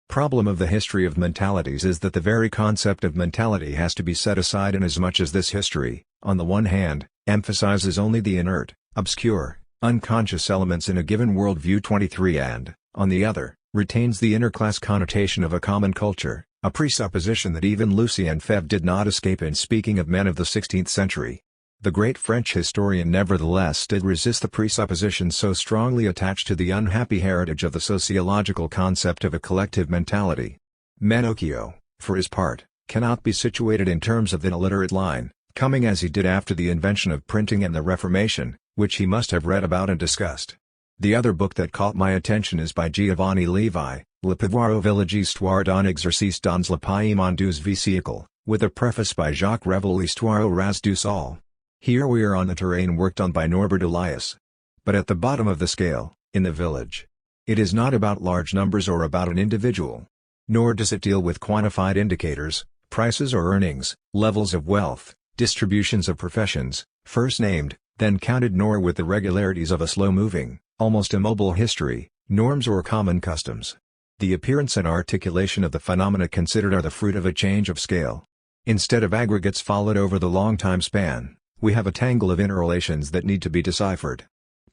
problem of the history of mentalities is that the very concept of mentality has to be set aside inasmuch as this history, on the one hand, emphasizes only the inert, obscure, unconscious elements in a given worldview 23 and, on the other, retains the interclass connotation of a common culture, a presupposition that even Lucien Febvre did not escape in speaking of men of the 16th century. The great French historian nevertheless did resist the presupposition so strongly attached to the unhappy heritage of the sociological concept of a collective mentality. Menocchio, for his part, cannot be situated in terms of an illiterate line, coming as he did after the invention of printing and the Reformation, which he must have read about and discussed. The other book that caught my attention is by Giovanni Levi, Le pouvoir au village histoire d'un exercice dans le pays mondus vie siècle, with a preface by Jacques Revel, L'histoire au ras du sol. Here we are on the terrain worked on by Norbert Elias. But at the bottom of the scale, in the village. It is not about large numbers or about an individual. Nor does it deal with quantified indicators, prices or earnings, levels of wealth, distributions of professions, first named, then counted, nor with the regularities of a slow-moving, almost immobile history, norms or common customs. The appearance and articulation of the phenomena considered are the fruit of a change of scale. Instead of aggregates followed over the long time span, we have a tangle of interrelations that need to be deciphered.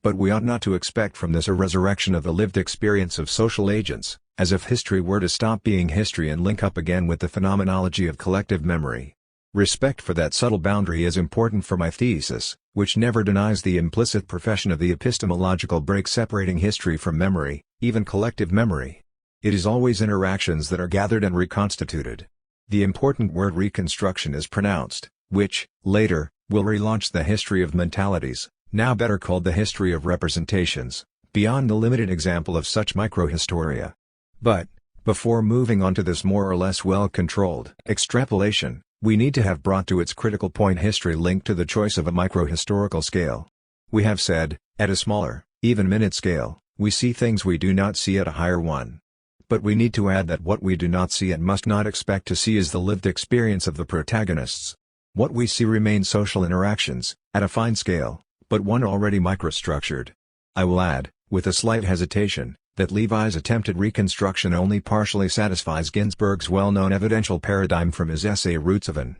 But we ought not to expect from this a resurrection of the lived experience of social agents, as if history were to stop being history and link up again with the phenomenology of collective memory. Respect for that subtle boundary is important for my thesis, which never denies the implicit profession of the epistemological break separating history from memory, even collective memory. It is always interactions that are gathered and reconstituted. The important word reconstruction is pronounced, which, later, will relaunch the history of mentalities, now better called the history of representations, beyond the limited example of such microhistoria. But, before moving on to this more or less well-controlled extrapolation, we need to have brought to its critical point history linked to the choice of a microhistorical scale. We have said, at a smaller, even minute scale, we see things we do not see at a higher one. But we need to add that what we do not see and must not expect to see is the lived experience of the protagonists. What we see remain social interactions, at a fine scale, but one already microstructured. I will add, with a slight hesitation, that Levi's attempted reconstruction only partially satisfies Ginsberg's well-known evidential paradigm from his essay Roots of an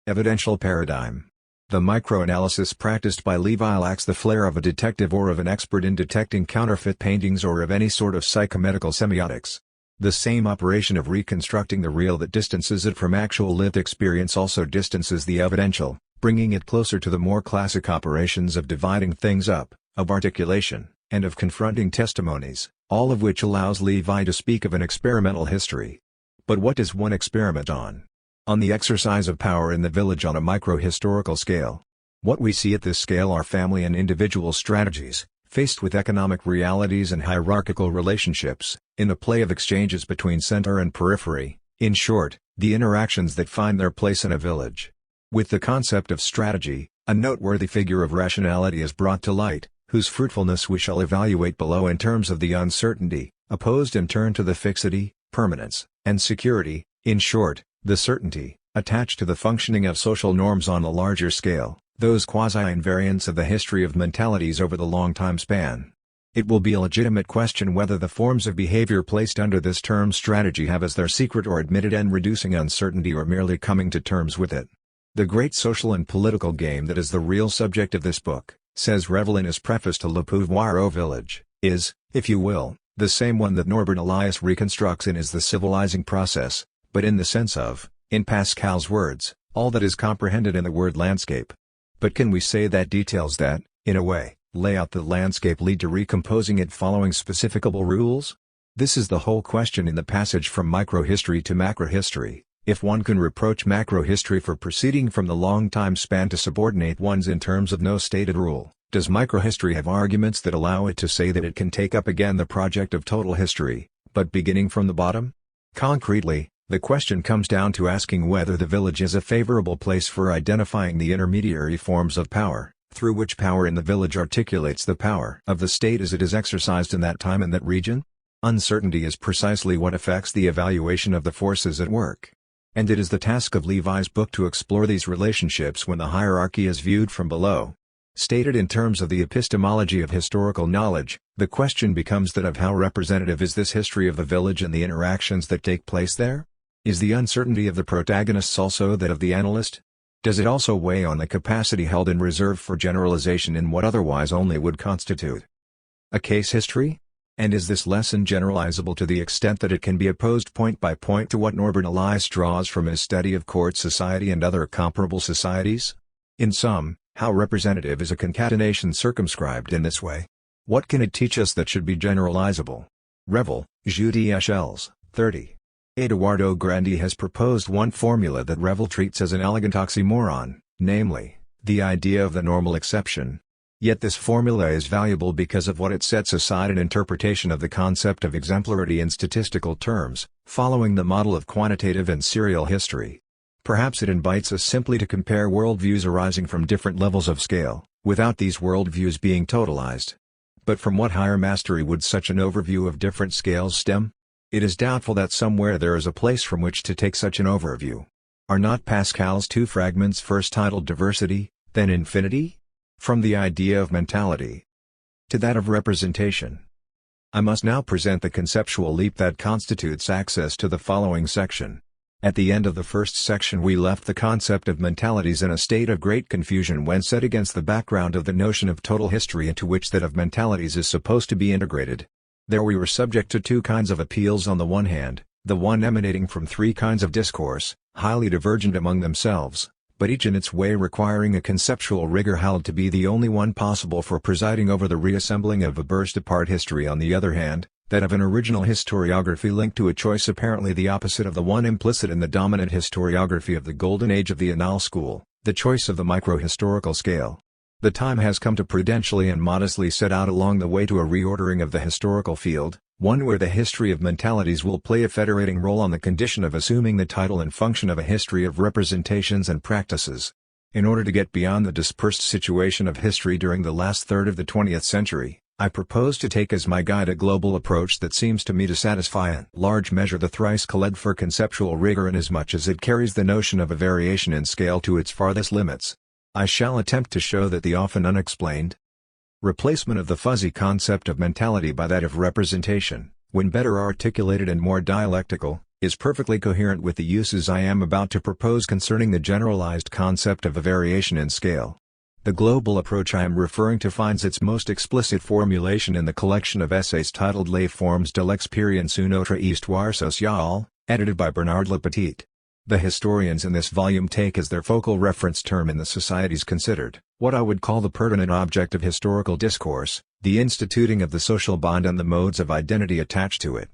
Evidential Paradigm. The microanalysis practiced by Levi lacks the flair of a detective or of an expert in detecting counterfeit paintings or of any sort of psychomedical semiotics. The same operation of reconstructing the real that distances it from actual lived experience also distances the evidential, bringing it closer to the more classic operations of dividing things up, of articulation, and of confronting testimonies, all of which allows Levi to speak of an experimental history. But what does one experiment on? On the exercise of power in the village on a microhistorical scale. What we see at this scale are family and individual strategies, faced with economic realities and hierarchical relationships, in the play of exchanges between center and periphery, in short, the interactions that find their place in a village. With the concept of strategy, a noteworthy figure of rationality is brought to light, whose fruitfulness we shall evaluate below in terms of the uncertainty, opposed in turn to the fixity, permanence, and security, in short, the certainty, attached to the functioning of social norms on a larger scale, those quasi-invariants of the history of mentalities over the long time span. It will be a legitimate question whether the forms of behavior placed under this term strategy have as their secret or admitted end reducing uncertainty or merely coming to terms with it. The great social and political game that is the real subject of this book, says Revel in his preface to Le Pouvoir au Village, is, if you will, the same one that Norbert Elias reconstructs in is the civilizing process, but in the sense of, in Pascal's words, all that is comprehended in the word landscape. But can we say that details that, in a way, lay out the landscape lead to recomposing it following specificable rules? This is the whole question in the passage from microhistory to macrohistory. If one can reproach macrohistory for proceeding from the long time span to subordinate ones in terms of no stated rule, does microhistory have arguments that allow it to say that it can take up again the project of total history, but beginning from the bottom? Concretely, the question comes down to asking whether the village is a favorable place for identifying the intermediary forms of power, through which power in the village articulates the power of the state as it is exercised in that time and that region. Uncertainty is precisely what affects the evaluation of the forces at work. And it is the task of Levi's book to explore these relationships when the hierarchy is viewed from below. Stated in terms of the epistemology of historical knowledge, the question becomes that of how representative is this history of the village and the interactions that take place there? Is the uncertainty of the protagonists also that of the analyst? Does it also weigh on the capacity held in reserve for generalization in what otherwise only would constitute a case history? And is this lesson generalizable to the extent that it can be opposed point by point to what Norbert Elias draws from his study of court society and other comparable societies? In sum, how representative is a concatenation circumscribed in this way? What can it teach us that should be generalizable? Revel, Judy Echelles, 30. Eduardo Grandi has proposed one formula that Revel treats as an elegant oxymoron, namely, the idea of the normal exception. Yet this formula is valuable because of what it sets aside an interpretation of the concept of exemplarity in statistical terms, following the model of quantitative and serial history. Perhaps it invites us simply to compare worldviews arising from different levels of scale, without these worldviews being totalized. But from what higher mastery would such an overview of different scales stem? It is doubtful that somewhere there is a place from which to take such an overview. Are not Pascal's two fragments first titled diversity, then infinity? From the idea of mentality to that of representation. I must now present the conceptual leap that constitutes access to the following section. At the end of the first section we left the concept of mentalities in a state of great confusion when set against the background of the notion of total history into which that of mentalities is supposed to be integrated. There we were subject to two kinds of appeals on the one hand, the one emanating from three kinds of discourse, highly divergent among themselves, but each in its way requiring a conceptual rigor held to be the only one possible for presiding over the reassembling of a burst-apart history. On the other hand, that of an original historiography linked to a choice apparently the opposite of the one implicit in the dominant historiography of the golden age of the Annales school, the choice of the micro-historical scale. The time has come to prudentially and modestly set out along the way to a reordering of the historical field, one where the history of mentalities will play a federating role on the condition of assuming the title and function of a history of representations and practices. In order to get beyond the dispersed situation of history during the last third of the 20th century, I propose to take as my guide a global approach that seems to me to satisfy in large measure the thrice called for conceptual rigor inasmuch as it carries the notion of a variation in scale to its farthest limits. I shall attempt to show that the often unexplained replacement of the fuzzy concept of mentality by that of representation, when better articulated and more dialectical, is perfectly coherent with the uses I am about to propose concerning the generalized concept of a variation in scale. The global approach I am referring to finds its most explicit formulation in the collection of essays titled Les Formes de l'expérience une autre histoire sociale, edited by Bernard Lepetit. The historians in this volume take as their focal reference term in the Societies Considered, what I would call the pertinent object of historical discourse, the instituting of the social bond and the modes of identity attached to it.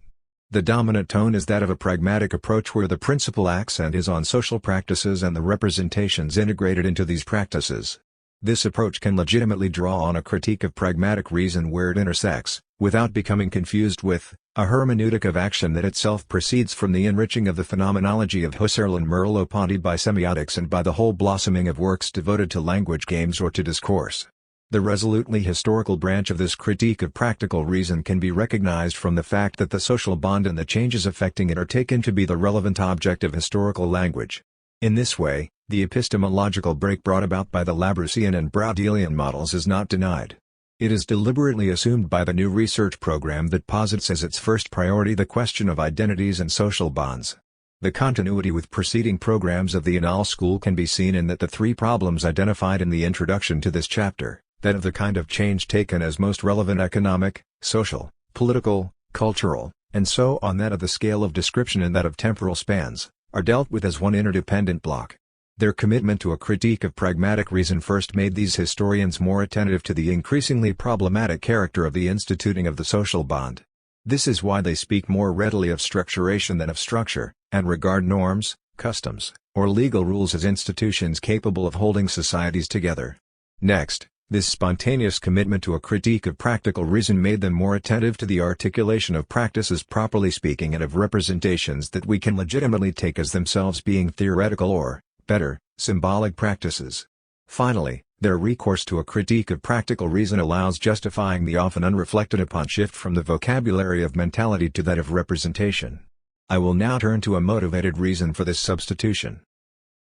The dominant tone is that of a pragmatic approach where the principal accent is on social practices and the representations integrated into these practices. This approach can legitimately draw on a critique of pragmatic reason where it intersects, without becoming confused with, a hermeneutic of action that itself proceeds from the enriching of the phenomenology of Husserl and Merleau-Ponty by semiotics and by the whole blossoming of works devoted to language games or to discourse. The resolutely historical branch of this critique of practical reason can be recognized from the fact that the social bond and the changes affecting it are taken to be the relevant object of historical language. In this way, the epistemological break brought about by the Labroussian and Braudelian models is not denied. It is deliberately assumed by the new research program that posits as its first priority the question of identities and social bonds. The continuity with preceding programs of the Annales school can be seen in that the three problems identified in the introduction to this chapter, that of the kind of change taken as most relevant economic, social, political, cultural, and so on, that of the scale of description and that of temporal spans, are dealt with as one interdependent block. Their commitment to a critique of pragmatic reason first made these historians more attentive to the increasingly problematic character of the instituting of the social bond. This is why they speak more readily of structuration than of structure, and regard norms, customs, or legal rules as institutions capable of holding societies together. Next, this spontaneous commitment to a critique of practical reason made them more attentive to the articulation of practices properly speaking and of representations that we can legitimately take as themselves being theoretical or, better, symbolic practices. Finally, their recourse to a critique of practical reason allows justifying the often unreflected upon shift from the vocabulary of mentality to that of representation. I will now turn to a motivated reason for this substitution.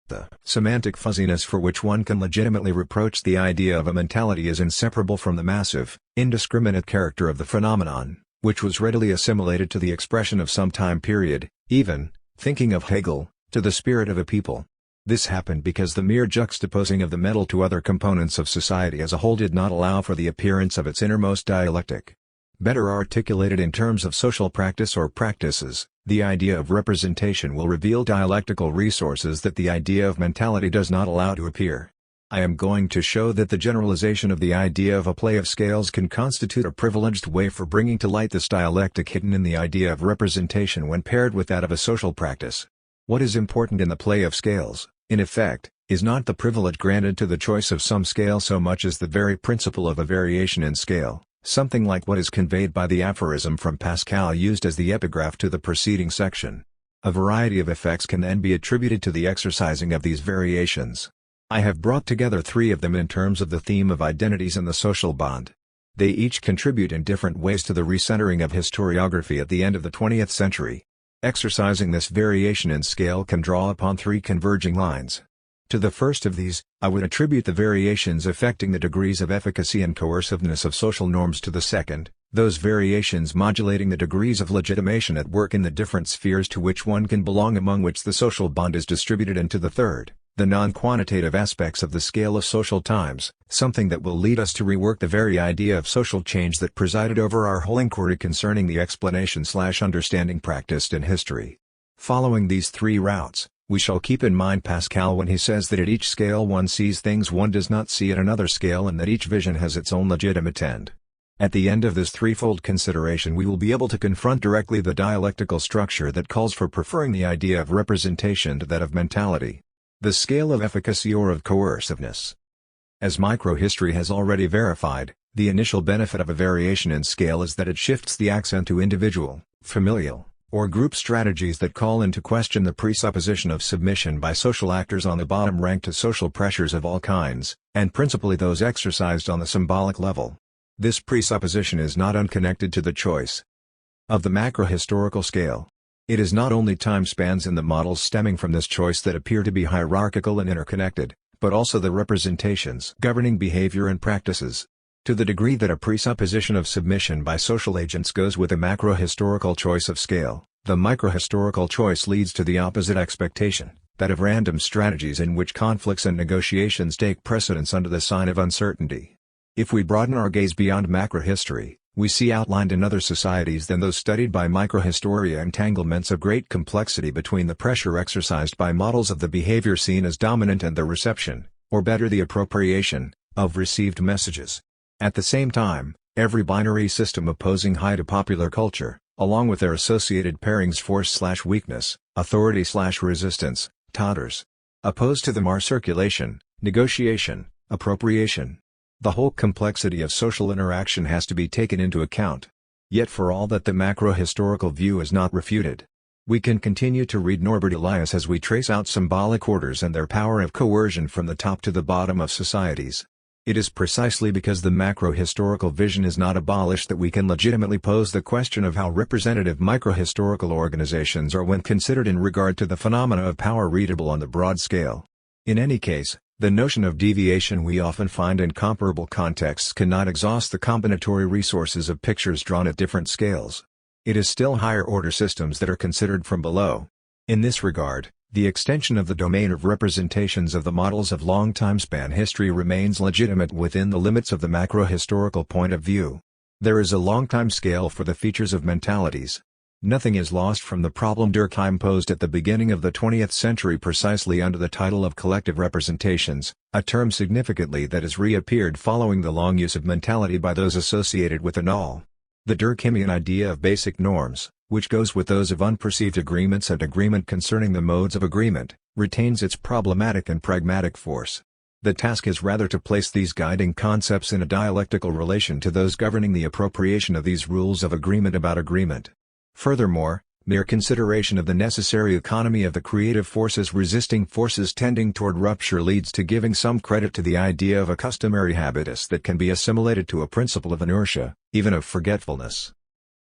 The semantic fuzziness for which one can legitimately reproach the idea of a mentality is inseparable from the massive, indiscriminate character of the phenomenon, which was readily assimilated to the expression of some time period, even, thinking of Hegel, to the spirit of a people. This happened because the mere juxtaposing of the metal to other components of society as a whole did not allow for the appearance of its innermost dialectic. Better articulated in terms of social practice or practices, the idea of representation will reveal dialectical resources that the idea of mentality does not allow to appear. I am going to show that the generalization of the idea of a play of scales can constitute a privileged way for bringing to light this dialectic hidden in the idea of representation when paired with that of a social practice. What is important in the play of scales, in effect, is not the privilege granted to the choice of some scale so much as the very principle of a variation in scale, something like what is conveyed by the aphorism from Pascal used as the epigraph to the preceding section. A variety of effects can then be attributed to the exercising of these variations. I have brought together three of them in terms of the theme of identities and the social bond. They each contribute in different ways to the recentering of historiography at the end of the 20th century. Exercising this variation in scale can draw upon three converging lines. To the first of these, I would attribute the variations affecting the degrees of efficacy and coerciveness of social norms. To the second, those variations modulating the degrees of legitimation at work in the different spheres to which one can belong, among which the social bond is distributed. And to the third, the non-quantitative aspects of the scale of social times, something that will lead us to rework the very idea of social change that presided over our whole inquiry concerning the explanation/understanding practiced in history. Following these three routes, we shall keep in mind Pascal when he says that at each scale one sees things one does not see at another scale, and that each vision has its own legitimate end. At the end of this threefold consideration we will be able to confront directly the dialectical structure that calls for preferring the idea of representation to that of mentality. The scale of efficacy or of coerciveness. As microhistory has already verified, the initial benefit of a variation in scale is that it shifts the accent to individual, familial, or group strategies that call into question the presupposition of submission by social actors on the bottom rank to social pressures of all kinds, and principally those exercised on the symbolic level. This presupposition is not unconnected to the choice of the macrohistorical scale. It is not only time spans in the models stemming from this choice that appear to be hierarchical and interconnected, but also the representations governing behavior and practices. To the degree that a presupposition of submission by social agents goes with a macrohistorical choice of scale, the microhistorical choice leads to the opposite expectation, that of random strategies in which conflicts and negotiations take precedence under the sign of uncertainty. If we broaden our gaze beyond macrohistory, we see outlined in other societies than those studied by microhistoria entanglements of great complexity between the pressure exercised by models of the behavior seen as dominant and the reception, or better the appropriation, of received messages. At the same time, every binary system opposing high to popular culture, along with their associated pairings force/weakness, authority/resistance, totters. Opposed to them are circulation, negotiation, appropriation. The whole complexity of social interaction has to be taken into account. Yet for all that the macro-historical view is not refuted, we can continue to read Norbert Elias as we trace out symbolic orders and their power of coercion from the top to the bottom of societies. It is precisely because the macro-historical vision is not abolished that we can legitimately pose the question of how representative micro-historical organizations are when considered in regard to the phenomena of power readable on the broad scale. In any case, the notion of deviation we often find in comparable contexts cannot exhaust the combinatory resources of pictures drawn at different scales. It is still higher-order systems that are considered from below. In this regard, the extension of the domain of representations of the models of long time-span history remains legitimate within the limits of the macro-historical point of view. There is a long-time scale for the features of mentalities. Nothing is lost from the problem Durkheim posed at the beginning of the 20th century precisely under the title of collective representations, a term significantly that has reappeared following the long use of mentality by those associated with annal. The Durkheimian idea of basic norms, which goes with those of unperceived agreements and agreement concerning the modes of agreement, retains its problematic and pragmatic force. The task is rather to place these guiding concepts in a dialectical relation to those governing the appropriation of these rules of agreement about agreement. Furthermore, mere consideration of the necessary economy of the creative forces resisting forces tending toward rupture leads to giving some credit to the idea of a customary habitus that can be assimilated to a principle of inertia, even of forgetfulness.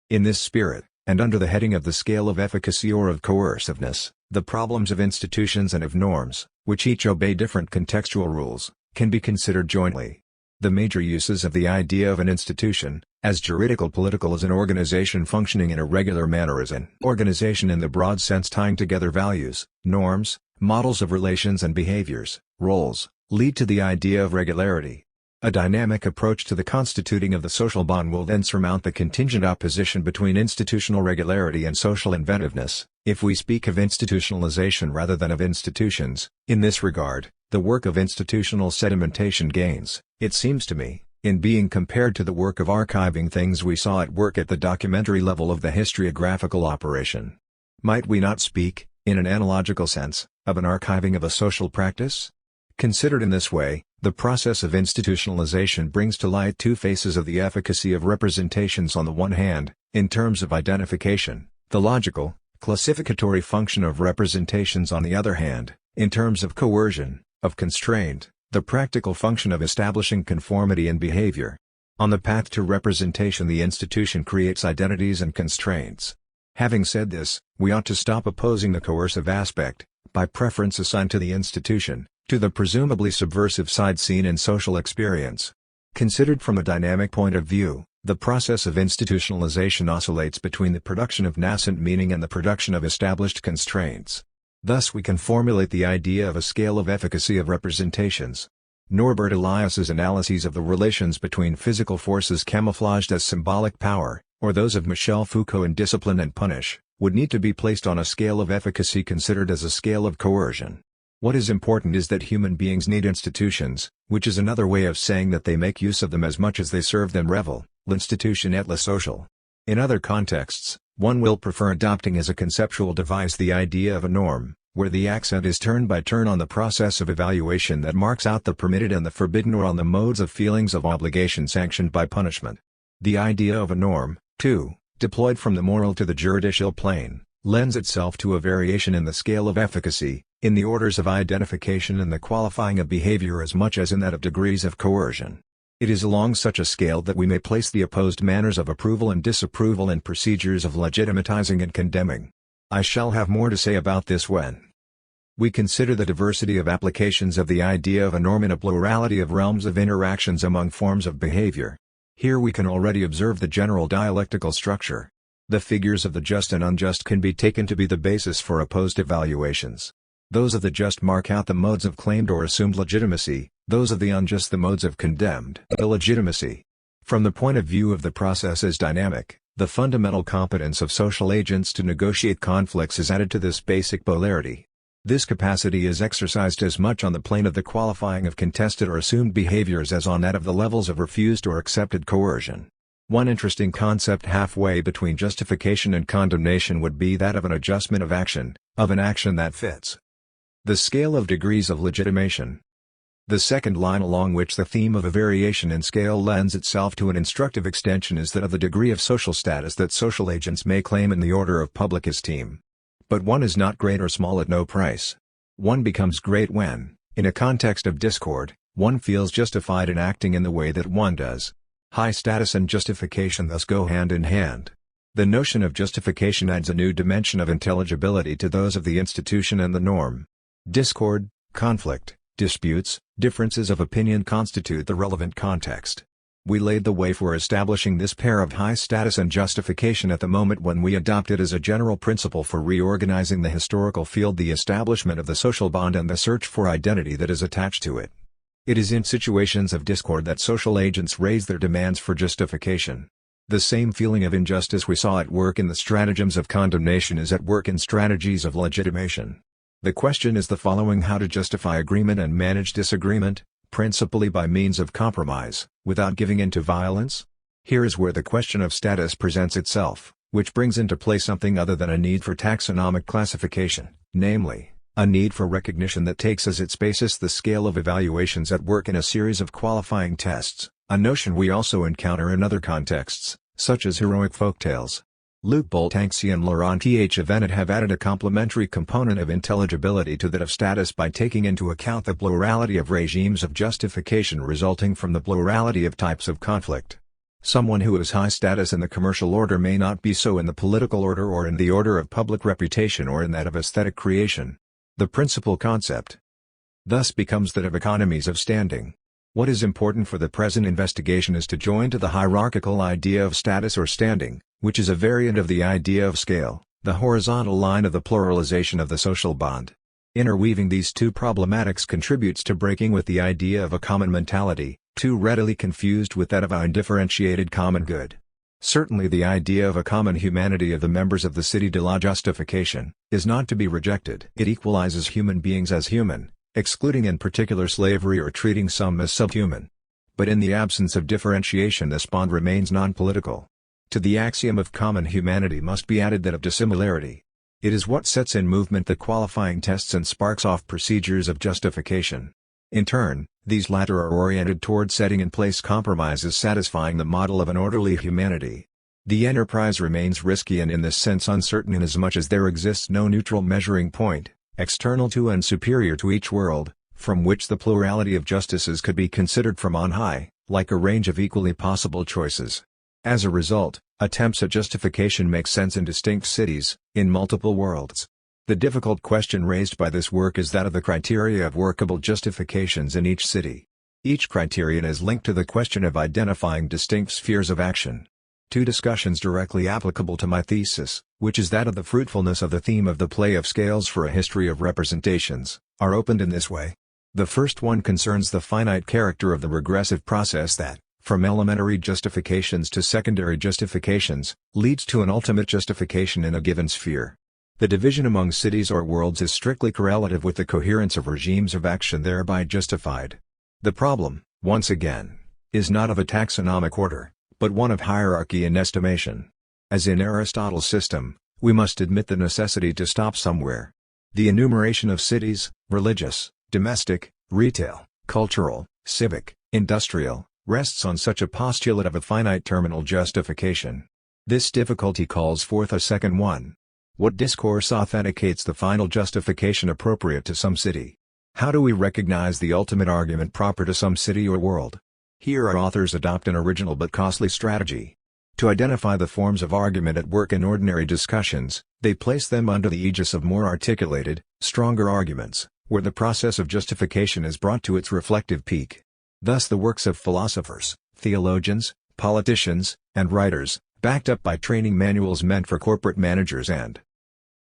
In this spirit, and under the heading of the scale of efficacy or of coerciveness, the problems of institutions and of norms, which each obey different contextual rules, can be considered jointly. The major uses of the idea of an institution, as juridical-political as an organization functioning in a regular manner as an organization in the broad sense tying together values, norms, models of relations and behaviors, roles, lead to the idea of regularity. A dynamic approach to the constituting of the social bond will then surmount the contingent opposition between institutional regularity and social inventiveness. If we speak of institutionalization rather than of institutions, in this regard, the work of institutional sedimentation gains, it seems to me, in being compared to the work of archiving things we saw at work at the documentary level of the historiographical operation. Might we not speak, in an analogical sense, of an archiving of a social practice? Considered in this way, the process of institutionalization brings to light two faces of the efficacy of representations. On the one hand, in terms of identification, the logical, Classificatory function of representations on the other hand, in terms of coercion, of constraint, the practical function of establishing conformity in behavior. On the path to representation, the institution creates identities and constraints. Having said this, we ought to stop opposing the coercive aspect, by preference assigned to the institution, to the presumably subversive side seen in social experience. Considered from a dynamic point of view, the process of institutionalization oscillates between the production of nascent meaning and the production of established constraints. Thus we can formulate the idea of a scale of efficacy of representations. Norbert Elias's analyses of the relations between physical forces camouflaged as symbolic power, or those of Michel Foucault in Discipline and Punish, would need to be placed on a scale of efficacy considered as a scale of coercion. What is important is that human beings need institutions, which is another way of saying that they make use of them as much as they serve them. L'institution et le social. In other contexts, one will prefer adopting as a conceptual device the idea of a norm, where the accent is turn by turn on the process of evaluation that marks out the permitted and the forbidden, or on the modes of feelings of obligation sanctioned by punishment. The idea of a norm, too, deployed from the moral to the juridical plane, lends itself to a variation in the scale of efficacy, in the orders of identification and the qualifying of behavior as much as in that of degrees of coercion. It is along such a scale that we may place the opposed manners of approval and disapproval and procedures of legitimatizing and condemning. I shall have more to say about this when we consider the diversity of applications of the idea of a norm in a plurality of realms of interactions among forms of behavior. Here we can already observe the general dialectical structure. The figures of the just and unjust can be taken to be the basis for opposed evaluations. Those of the just mark out the modes of claimed or assumed legitimacy, those of the unjust the modes of condemned illegitimacy. From the point of view of the process as dynamic, the fundamental competence of social agents to negotiate conflicts is added to this basic polarity. This capacity is exercised as much on the plane of the qualifying of contested or assumed behaviors as on that of the levels of refused or accepted coercion. One interesting concept halfway between justification and condemnation would be that of an adjustment of action, of an action that fits the scale of degrees of legitimation. The second line along which the theme of a variation in scale lends itself to an instructive extension is that of the degree of social status that social agents may claim in the order of public esteem. But one is not great or small at no price. One becomes great when, in a context of discord, one feels justified in acting in the way that one does. High status and justification thus go hand in hand. The notion of justification adds a new dimension of intelligibility to those of the institution and the norm. Discord, conflict, disputes, differences of opinion constitute the relevant context. We laid the way for establishing this pair of high status and justification at the moment when we adopted as a general principle for reorganizing the historical field the establishment of the social bond and the search for identity that is attached to it. It is in situations of discord that social agents raise their demands for justification. The same feeling of injustice we saw at work in the stratagems of condemnation is at work in strategies of legitimation. The question is the following: how to justify agreement and manage disagreement, principally by means of compromise, without giving in to violence? Here is where the question of status presents itself, which brings into play something other than a need for taxonomic classification, namely, a need for recognition that takes as its basis the scale of evaluations at work in a series of qualifying tests, a notion we also encounter in other contexts, such as heroic folktales. Luc Boltanqui and Laurent Venet have added a complementary component of intelligibility to that of status by taking into account the plurality of regimes of justification resulting from the plurality of types of conflict. Someone who is high status in the commercial order may not be so in the political order or in the order of public reputation or in that of aesthetic creation. The principal concept thus becomes that of economies of standing. What is important for the present investigation is to join to the hierarchical idea of status or standing, which is a variant of the idea of scale, the horizontal line of the pluralization of the social bond. Interweaving these two problematics contributes to breaking with the idea of a common mentality, too readily confused with that of a undifferentiated common good. Certainly the idea of a common humanity of the members of the Cité de la Justification is not to be rejected. It equalizes human beings as human, excluding in particular slavery or treating some as subhuman. But in the absence of differentiation this bond remains non-political. To the axiom of common humanity must be added that of dissimilarity. It is what sets in movement the qualifying tests and sparks off procedures of justification. In turn, these latter are oriented toward setting in place compromises satisfying the model of an orderly humanity. The enterprise remains risky and in this sense uncertain inasmuch as there exists no neutral measuring point, external to and superior to each world, from which the plurality of justices could be considered from on high, like a range of equally possible choices. As a result, attempts at justification make sense in distinct cities, in multiple worlds. The difficult question raised by this work is that of the criteria of workable justifications in each city. Each criterion is linked to the question of identifying distinct spheres of action. Two discussions directly applicable to my thesis, which is that of the fruitfulness of the theme of the play of scales for a history of representations, are opened in this way. The first one concerns the finite character of the regressive process that, from elementary justifications to secondary justifications, leads to an ultimate justification in a given sphere. The division among cities or worlds is strictly correlative with the coherence of regimes of action thereby justified. The problem, once again, is not of a taxonomic order, but one of hierarchy and estimation. As in Aristotle's system, we must admit the necessity to stop somewhere. The enumeration of cities, religious, domestic, retail, cultural, civic, industrial, rests on such a postulate of a finite terminal justification. This difficulty calls forth a second one. What discourse authenticates the final justification appropriate to some city? How do we recognize the ultimate argument proper to some city or world? Here our authors adopt an original but costly strategy. To identify the forms of argument at work in ordinary discussions, they place them under the aegis of more articulated, stronger arguments, where the process of justification is brought to its reflective peak. Thus the works of philosophers, theologians, politicians, and writers, backed up by training manuals meant for corporate managers and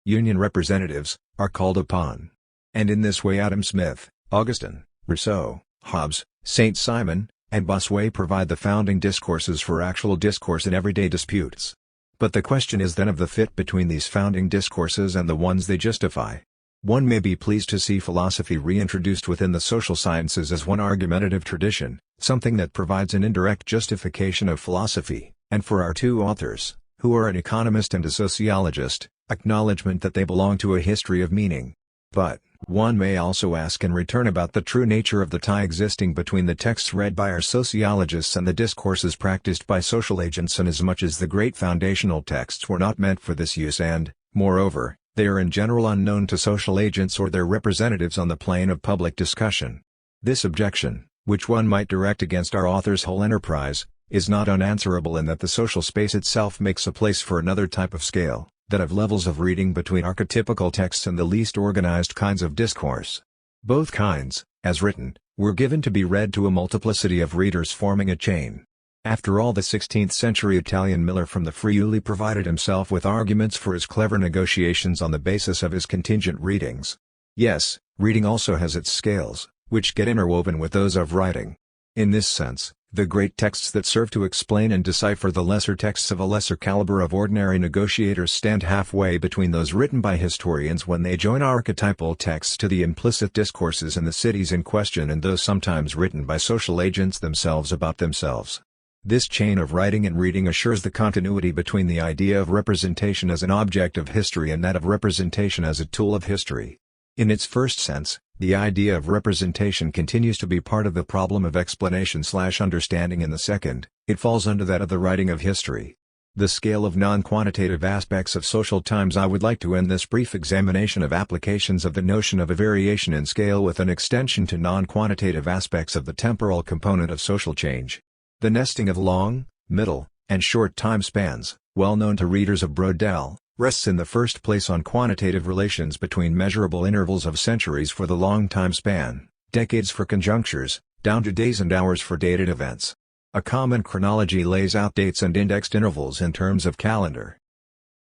union representatives, are called upon. And in this way Adam Smith, Augustine, Rousseau, Hobbes, Saint Simon, and Bossuet provide the founding discourses for actual discourse in everyday disputes. But the question is then of the fit between these founding discourses and the ones they justify. One may be pleased to see philosophy reintroduced within the social sciences as one argumentative tradition, something that provides an indirect justification of philosophy, and for our two authors, who are an economist and a sociologist, acknowledgement that they belong to a history of meaning. But, one may also ask in return about the true nature of the tie existing between the texts read by our sociologists and the discourses practiced by social agents, inasmuch as the great foundational texts were not meant for this use and, moreover, they are in general unknown to social agents or their representatives on the plane of public discussion. This objection, which one might direct against our author's whole enterprise, is not unanswerable in that the social space itself makes a place for another type of scale, that of levels of reading between archetypical texts and the least organized kinds of discourse. Both kinds, as written, were given to be read to a multiplicity of readers forming a chain. After all, the 16th-century Italian Miller from the Friuli provided himself with arguments for his clever negotiations on the basis of his contingent readings. Yes, reading also has its scales, which get interwoven with those of writing. In this sense, the great texts that serve to explain and decipher the lesser texts of a lesser caliber of ordinary negotiators stand halfway between those written by historians when they join archetypal texts to the implicit discourses in the cities in question and those sometimes written by social agents themselves about themselves. This chain of writing and reading assures the continuity between the idea of representation as an object of history and that of representation as a tool of history. In its first sense, the idea of representation continues to be part of the problem of explanation/understanding. In the second, it falls under that of the writing of history. The scale of non-quantitative aspects of social times. I would like to end this brief examination of applications of the notion of a variation in scale with an extension to non-quantitative aspects of the temporal component of social change. The nesting of long, middle, and short time spans, well known to readers of Brodel, rests in the first place on quantitative relations between measurable intervals of centuries for the long time span, decades for conjunctures, down to days and hours for dated events. A common chronology lays out dates and indexed intervals in terms of calendar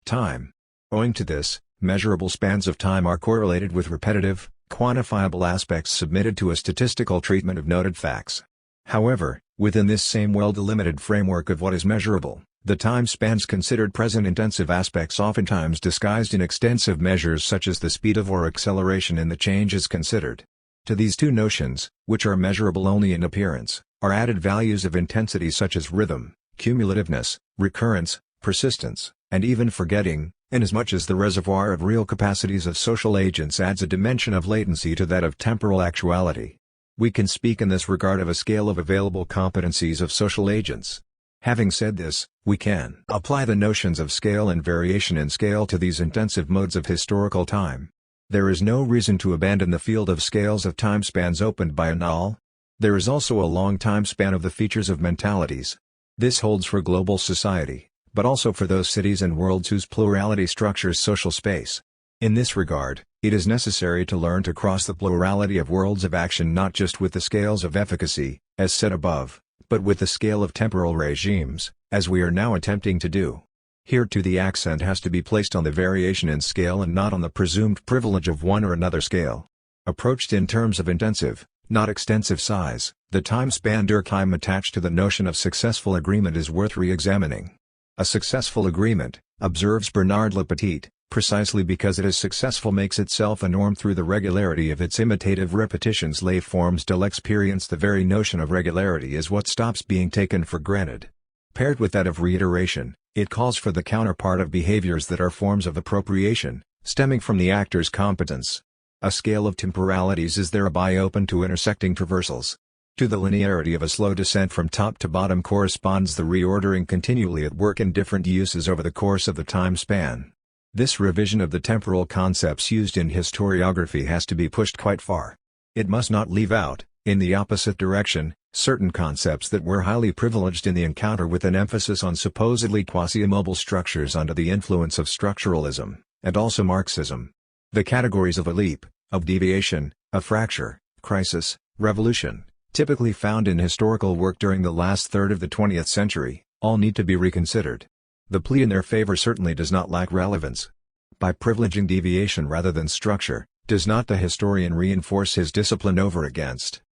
time. Owing to this, measurable spans of time are correlated with repetitive, quantifiable aspects submitted to a statistical treatment of noted facts. However, within this same well-delimited framework of what is measurable, the time spans considered present intensive aspects oftentimes disguised in extensive measures such as the speed of or acceleration in the change is considered. To these two notions, which are measurable only in appearance, are added values of intensity such as rhythm, cumulativeness, recurrence, persistence, and even forgetting, inasmuch as the reservoir of real capacities of social agents adds a dimension of latency to that of temporal actuality. We can speak in this regard of a scale of available competencies of social agents. Having said this, we can apply the notions of scale and variation in scale to these intensive modes of historical time. There is no reason to abandon the field of scales of time spans opened by Annales. There is also a long time span of the features of mentalities. This holds for global society, but also for those cities and worlds whose plurality structures social space. In this regard, it is necessary to learn to cross the plurality of worlds of action not just with the scales of efficacy, as said above, but with the scale of temporal regimes, as we are now attempting to do. Here too the accent has to be placed on the variation in scale and not on the presumed privilege of one or another scale. Approached in terms of intensive, not extensive size, the time span Durkheim attached to the notion of successful agreement is worth re-examining. A successful agreement, observes Bernard Lepetit, precisely because it is successful makes itself a norm through the regularity of its imitative repetitions. Les formes de l'expérience. The very notion of regularity is what stops being taken for granted. Paired with that of reiteration, it calls for the counterpart of behaviors that are forms of appropriation, stemming from the actor's competence. A scale of temporalities is thereby open to intersecting traversals. To the linearity of a slow descent from top to bottom corresponds the reordering continually at work in different uses over the course of the time span. This revision of the temporal concepts used in historiography has to be pushed quite far. It must not leave out, in the opposite direction, certain concepts that were highly privileged in the encounter with an emphasis on supposedly quasi-immobile structures under the influence of structuralism, and also Marxism. The categories of a leap, of deviation, a fracture, crisis, revolution, typically found in historical work during the last third of the 20th century, all need to be reconsidered. The plea in their favor certainly does not lack relevance. By privileging deviation rather than structure, does not the historian reinforce his discipline over against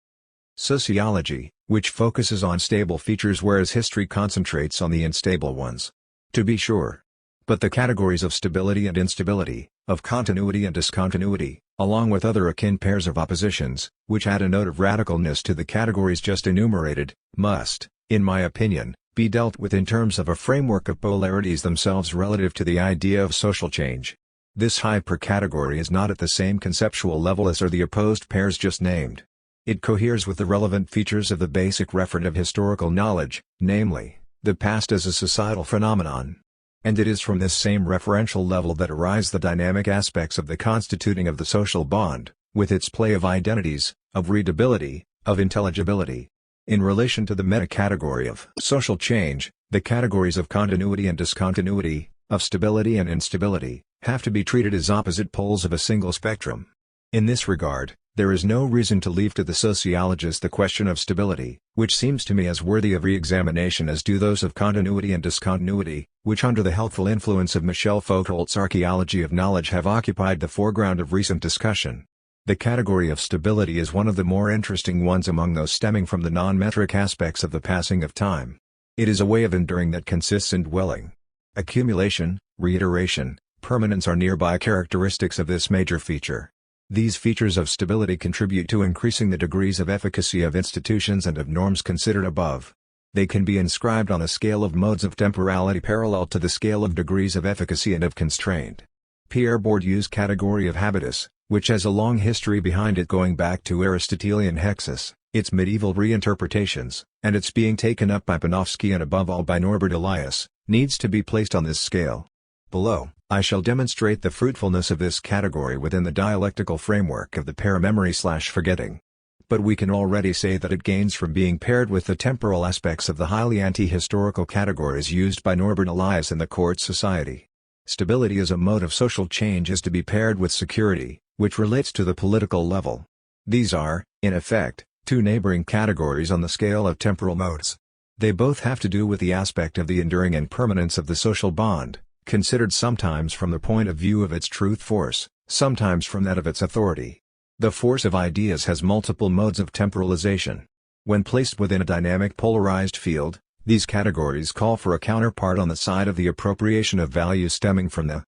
sociology, which focuses on stable features whereas history concentrates on the unstable ones? To be sure. But the categories of stability and instability, of continuity and discontinuity, along with other akin pairs of oppositions, which add a note of radicalness to the categories just enumerated, must, in my opinion, be dealt with in terms of a framework of polarities themselves relative to the idea of social change. This hypercategory is not at the same conceptual level as are the opposed pairs just named. It coheres with the relevant features of the basic referent of historical knowledge, namely, the past as a societal phenomenon. And it is from this same referential level that arise the dynamic aspects of the constituting of the social bond, with its play of identities, of readability, of intelligibility. In relation to the meta-category of social change, the categories of continuity and discontinuity, of stability and instability, have to be treated as opposite poles of a single spectrum. In this regard, there is no reason to leave to the sociologist the question of stability, which seems to me as worthy of re-examination as do those of continuity and discontinuity, which under the healthful influence of Michel Foucault's archaeology of knowledge have occupied the foreground of recent discussion. The category of stability is one of the more interesting ones among those stemming from the non-metric aspects of the passing of time. It is a way of enduring that consists in dwelling. Accumulation, reiteration, permanence are nearby characteristics of this major feature. These features of stability contribute to increasing the degrees of efficacy of institutions and of norms considered above. They can be inscribed on a scale of modes of temporality parallel to the scale of degrees of efficacy and of constraint. Pierre Bourdieu's category of habitus, which has a long history behind it going back to Aristotelian hexis, its medieval reinterpretations, and its being taken up by Panofsky and above all by Norbert Elias, needs to be placed on this scale. Below, I shall demonstrate the fruitfulness of this category within the dialectical framework of the pair memory/forgetting. But we can already say that it gains from being paired with the temporal aspects of the highly anti-historical categories used by Norbert Elias in the Court Society. Stability as a mode of social change is to be paired with security, which relates to the political level. These are, in effect, two neighboring categories on the scale of temporal modes. They both have to do with the aspect of the enduring and permanence of the social bond, considered sometimes from the point of view of its truth force, sometimes from that of its authority. The force of ideas has multiple modes of temporalization. When placed within a dynamic polarized field, these categories call for a counterpart on the side of the appropriation of values stemming from the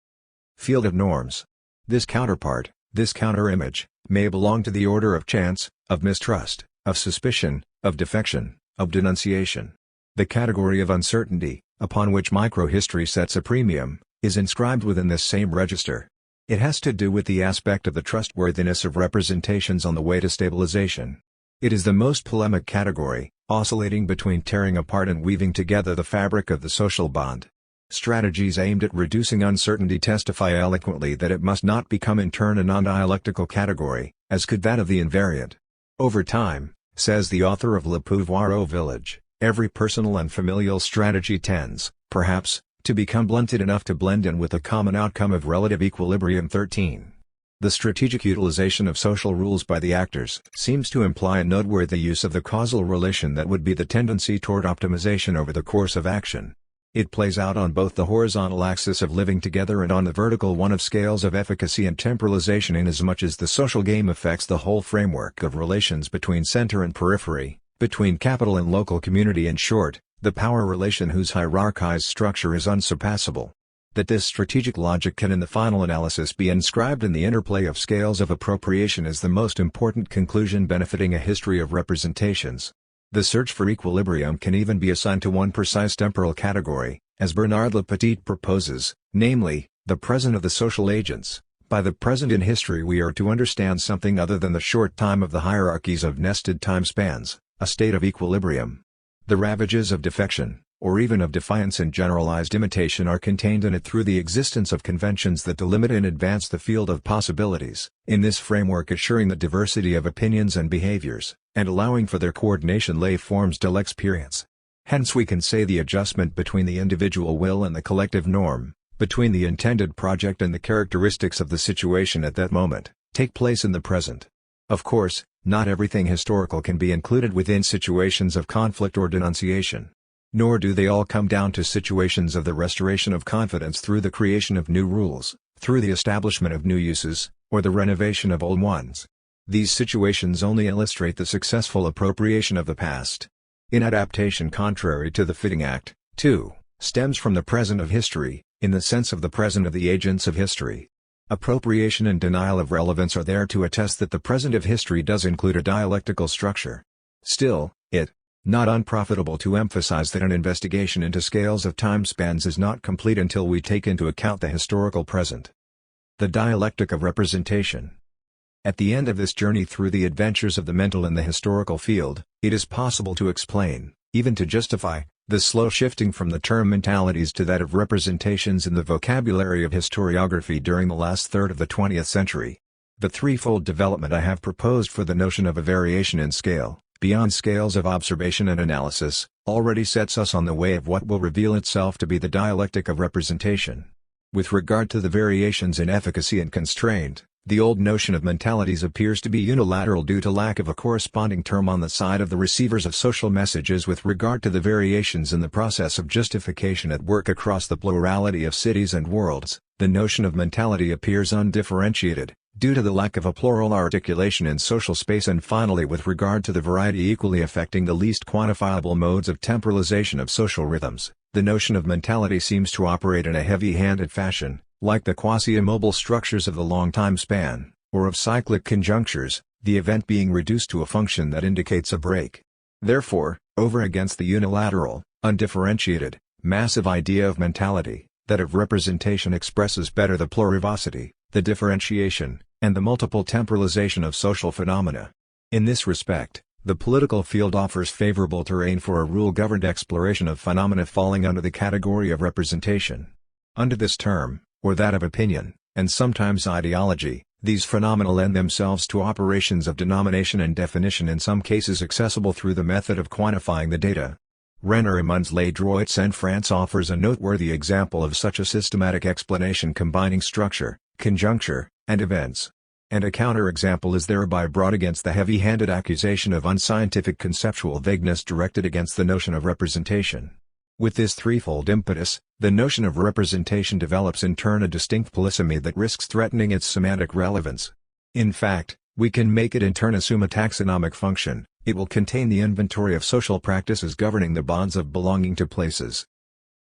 field of norms. This counterpart, this counter-image, may belong to the order of chance, of mistrust, of suspicion, of defection, of denunciation. The category of uncertainty, upon which microhistory sets a premium, is inscribed within this same register. It has to do with the aspect of the trustworthiness of representations on the way to stabilization. It is the most polemic category, oscillating between tearing apart and weaving together the fabric of the social bond. Strategies aimed at reducing uncertainty testify eloquently that it must not become in turn a non-dialectical category, as could that of the invariant. Over time, says the author of Le Pouvoir au Village, every personal and familial strategy tends, perhaps, to become blunted enough to blend in with the common outcome of relative equilibrium. 13. The strategic utilization of social rules by the actors seems to imply a noteworthy use of the causal relation that would be the tendency toward optimization over the course of action. It plays out on both the horizontal axis of living together and on the vertical one of scales of efficacy and temporalization, inasmuch as the social game affects the whole framework of relations between center and periphery, between capital and local community. In short, the power relation whose hierarchized structure is unsurpassable. That this strategic logic can in the final analysis be inscribed in the interplay of scales of appropriation is the most important conclusion benefiting a history of representations. The search for equilibrium can even be assigned to one precise temporal category, as Bernard Lepetit proposes, namely, the present of the social agents. By the present in history we are to understand something other than the short time of the hierarchies of nested time spans, a state of equilibrium. The ravages of defection, or even of defiance and generalized imitation, are contained in it through the existence of conventions that delimit in advance the field of possibilities, in this framework assuring the diversity of opinions and behaviors, and allowing for their coordination les formes de l'expérience. Hence we can say the adjustment between the individual will and the collective norm, between the intended project and the characteristics of the situation at that moment, take place in the present. Of course, not everything historical can be included within situations of conflict or denunciation. Nor do they all come down to situations of the restoration of confidence through the creation of new rules, through the establishment of new uses, or the renovation of old ones. These situations only illustrate the successful appropriation of the past. Inadaptation, contrary to the fitting act, 2, stems from the present of history, in the sense of the present of the agents of history. Appropriation and denial of relevance are there to attest that the present of history does include a dialectical structure. Still, it not unprofitable to emphasize that an investigation into scales of time spans is not complete until we take into account the historical present. The dialectic of representation. At the end of this journey through the adventures of the mental in the historical field, it is possible to explain, even to justify, the slow shifting from the term mentalities to that of representations in the vocabulary of historiography during the last third of the 20th century. The threefold development I have proposed for the notion of a variation in scale, beyond scales of observation and analysis, already sets us on the way of what will reveal itself to be the dialectic of representation. With regard to the variations in efficacy and constraint, the old notion of mentalities appears to be unilateral due to lack of a corresponding term on the side of the receivers of social messages. With regard to the variations in the process of justification at work across the plurality of cities and worlds, the notion of mentality appears undifferentiated, due to the lack of a plural articulation in social space. And finally, with regard to the variety equally affecting the least quantifiable modes of temporalization of social rhythms, the notion of mentality seems to operate in a heavy-handed fashion, like the quasi-immobile structures of the long time span, or of cyclic conjunctures, the event being reduced to a function that indicates a break. Therefore, over against the unilateral, undifferentiated, massive idea of mentality, that of representation expresses better the plurivocity, the differentiation, and the multiple temporalization of social phenomena. In this respect, the political field offers favorable terrain for a rule-governed exploration of phenomena falling under the category of representation. Under this term, or that of opinion, and sometimes ideology, these phenomena lend themselves to operations of denomination and definition, in some cases accessible through the method of quantifying the data. Renner-Immon's Les Droits en France offers a noteworthy example of such a systematic explanation combining structure, conjuncture, and events. And a counterexample is thereby brought against the heavy-handed accusation of unscientific conceptual vagueness directed against the notion of representation. With this threefold impetus, the notion of representation develops in turn a distinct polysemy that risks threatening its semantic relevance. In fact, we can make it in turn assume a taxonomic function. It will contain the inventory of social practices governing the bonds of belonging to places,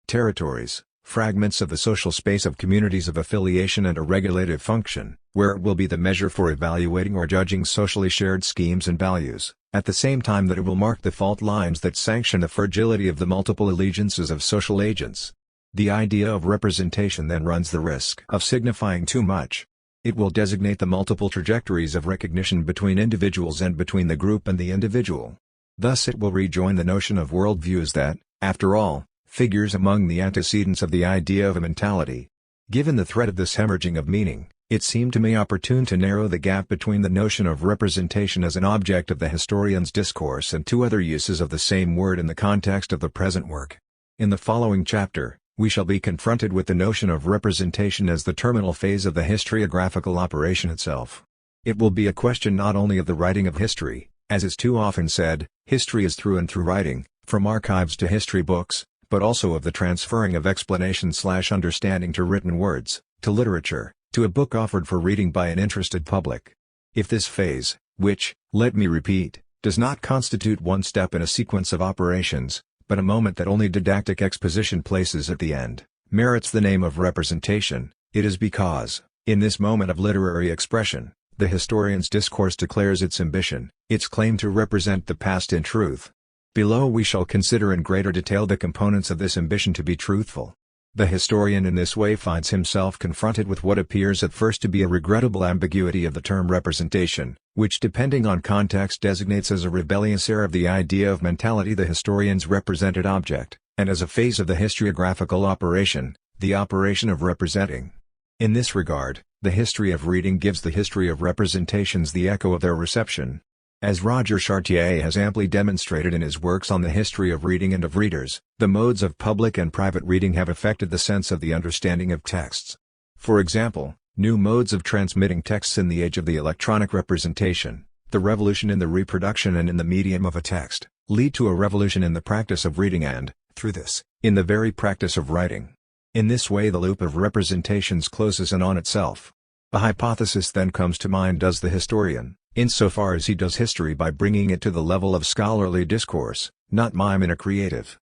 territories, fragments of the social space of communities of affiliation, and a regulative function, where it will be the measure for evaluating or judging socially shared schemes and values, at the same time that it will mark the fault lines that sanction the fragility of the multiple allegiances of social agents. The idea of representation then runs the risk of signifying too much. It will designate the multiple trajectories of recognition between individuals and between the group and the individual. Thus it will rejoin the notion of worldviews that, after all, figures among the antecedents of the idea of a mentality. Given the threat of this hemorrhaging of meaning, it seemed to me opportune to narrow the gap between the notion of representation as an object of the historian's discourse and two other uses of the same word in the context of the present work. In the following chapter, we shall be confronted with the notion of representation as the terminal phase of the historiographical operation itself. It will be a question not only of the writing of history, as is too often said, history is through and through writing, from archives to history books, but also of the transferring of explanation/understanding to written words, to literature, to a book offered for reading by an interested public. If this phase, which, let me repeat, does not constitute one step in a sequence of operations, but a moment that only didactic exposition places at the end, merits the name of representation, it is because, in this moment of literary expression, the historian's discourse declares its ambition, its claim to represent the past in truth. Below we shall consider in greater detail the components of this ambition to be truthful. The historian in this way finds himself confronted with what appears at first to be a regrettable ambiguity of the term representation, which depending on context designates as a rebellious error of the idea of mentality the historian's represented object, and as a phase of the historiographical operation, the operation of representing. In this regard, the history of reading gives the history of representations the echo of their reception. As Roger Chartier has amply demonstrated in his works on the history of reading and of readers, the modes of public and private reading have affected the sense of the understanding of texts. For example, new modes of transmitting texts in the age of the electronic representation, the revolution in the reproduction and in the medium of a text, lead to a revolution in the practice of reading and, through this, in the very practice of writing. In this way the loop of representations closes in on itself. A hypothesis then comes to mind: does the historian, insofar as he does history by bringing it to the level of scholarly discourse, not mime in a creative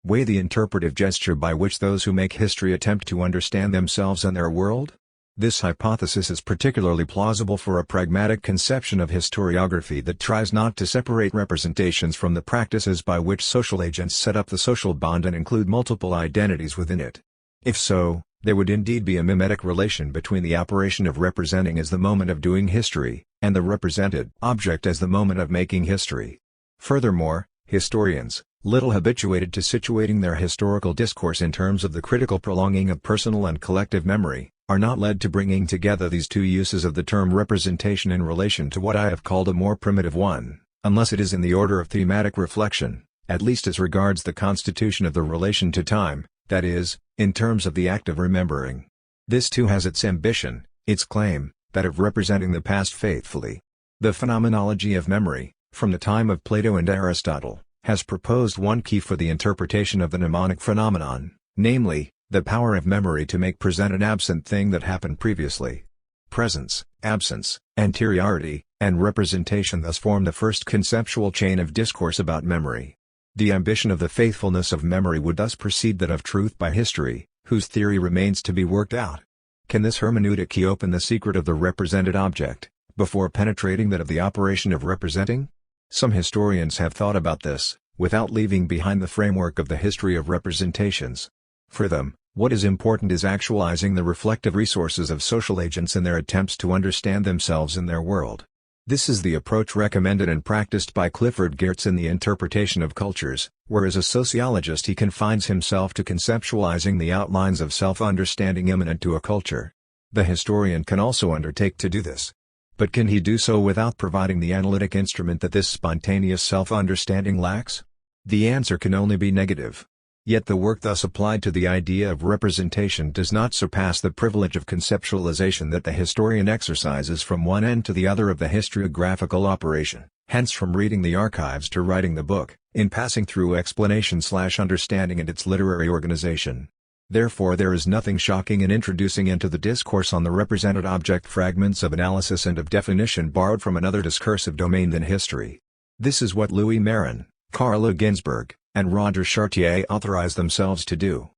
way the interpretive gesture by which those who make history attempt to understand themselves and their world? This hypothesis is particularly plausible for a pragmatic conception of historiography that tries not to separate representations from the practices by which social agents set up the social bond and include multiple identities within it. If so, there would indeed be a mimetic relation between the operation of representing as the moment of doing history, and the represented object as the moment of making history. Furthermore, historians, little habituated to situating their historical discourse in terms of the critical prolonging of personal and collective memory, are not led to bringing together these two uses of the term representation in relation to what I have called a more primitive one, unless it is in the order of thematic reflection, at least as regards the constitution of the relation to time, that is, in terms of the act of remembering. This too has its ambition, its claim, that of representing the past faithfully. The phenomenology of memory, from the time of Plato and Aristotle, has proposed one key for the interpretation of the mnemonic phenomenon, namely, the power of memory to make present an absent thing that happened previously. Presence, absence, anteriority, and representation thus form the first conceptual chain of discourse about memory. The ambition of the faithfulness of memory would thus precede that of truth by history, whose theory remains to be worked out. Can this hermeneutic key open the secret of the represented object, before penetrating that of the operation of representing? Some historians have thought about this, without leaving behind the framework of the history of representations. For them, what is important is actualizing the reflective resources of social agents in their attempts to understand themselves and their world. This is the approach recommended and practiced by Clifford Geertz in The Interpretation of Cultures, where as a sociologist he confines himself to conceptualizing the outlines of self-understanding immanent to a culture. The historian can also undertake to do this. But can he do so without providing the analytic instrument that this spontaneous self-understanding lacks? The answer can only be negative. Yet the work thus applied to the idea of representation does not surpass the privilege of conceptualization that the historian exercises from one end to the other of the historiographical operation, hence from reading the archives to writing the book, in passing through explanation/understanding and its literary organization. Therefore there is nothing shocking in introducing into the discourse on the represented object fragments of analysis and of definition borrowed from another discursive domain than history. This is what Louis Marin, Carlo Ginzburg, and Roger Chartier authorize themselves to do.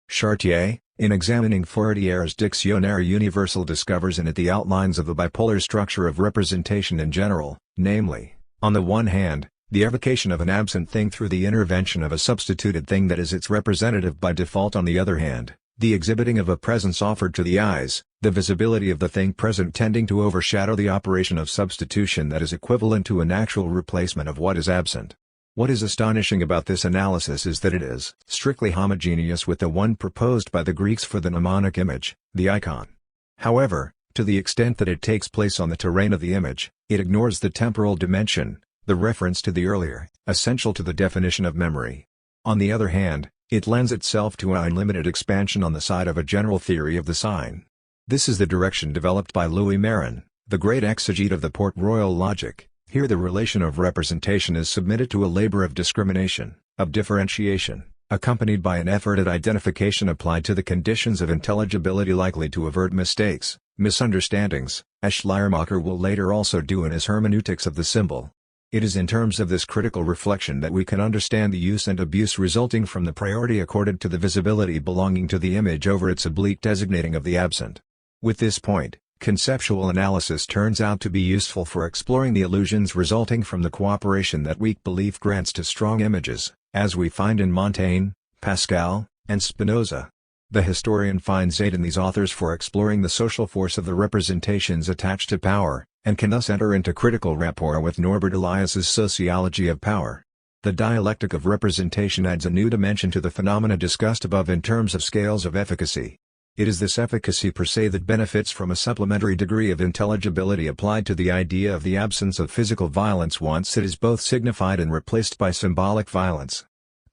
Chartier, in examining Fourier's Dictionnaire universel, discovers in it the outlines of the bipolar structure of representation in general, namely, on the one hand, the evocation of an absent thing through the intervention of a substituted thing that is its representative by default; on the other hand, The exhibiting of a presence offered to the eyes, the visibility of the thing present tending to overshadow the operation of substitution that is equivalent to an actual replacement of what is absent. What is astonishing about this analysis is that it is strictly homogeneous with the one proposed by the Greeks for the mnemonic image, the icon. However, to the extent that it takes place on the terrain of the image, it ignores the temporal dimension, the reference to the earlier, essential to the definition of memory. On the other hand, it lends itself to an unlimited expansion on the side of a general theory of the sign. This is the direction developed by Louis Marin, the great exegete of the Port-Royal logic. Here the relation of representation is submitted to a labor of discrimination, of differentiation, accompanied by an effort at identification applied to the conditions of intelligibility likely to avert mistakes, misunderstandings, as Schleiermacher will later also do in his hermeneutics of the symbol. It is in terms of this critical reflection that we can understand the use and abuse resulting from the priority accorded to the visibility belonging to the image over its oblique designating of the absent. With this point, conceptual analysis turns out to be useful for exploring the illusions resulting from the cooperation that weak belief grants to strong images, as we find in Montaigne, Pascal, and Spinoza. The historian finds aid in these authors for exploring the social force of the representations attached to power, and can thus enter into critical rapport with Norbert Elias's sociology of power. The dialectic of representation adds a new dimension to the phenomena discussed above in terms of scales of efficacy. It is this efficacy per se that benefits from a supplementary degree of intelligibility applied to the idea of the absence of physical violence once it is both signified and replaced by symbolic violence.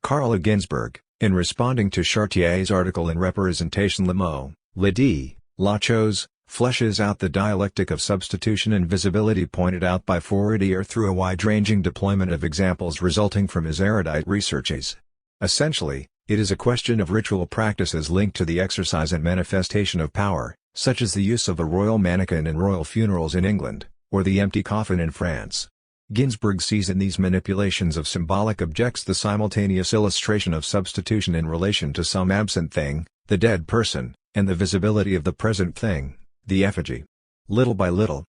Carl Ginzburg, in responding to Chartier's article in Representation le mot, l'idée, la chose, fleshes out the dialectic of substitution and visibility pointed out by Fourier through a wide-ranging deployment of examples resulting from his erudite researches. Essentially, it is a question of ritual practices linked to the exercise and manifestation of power, such as the use of a royal mannequin in royal funerals in England, or the empty coffin in France. Ginzburg sees in these manipulations of symbolic objects the simultaneous illustration of substitution in relation to some absent thing, the dead person, and the visibility of the present thing, the effigy. Little by little,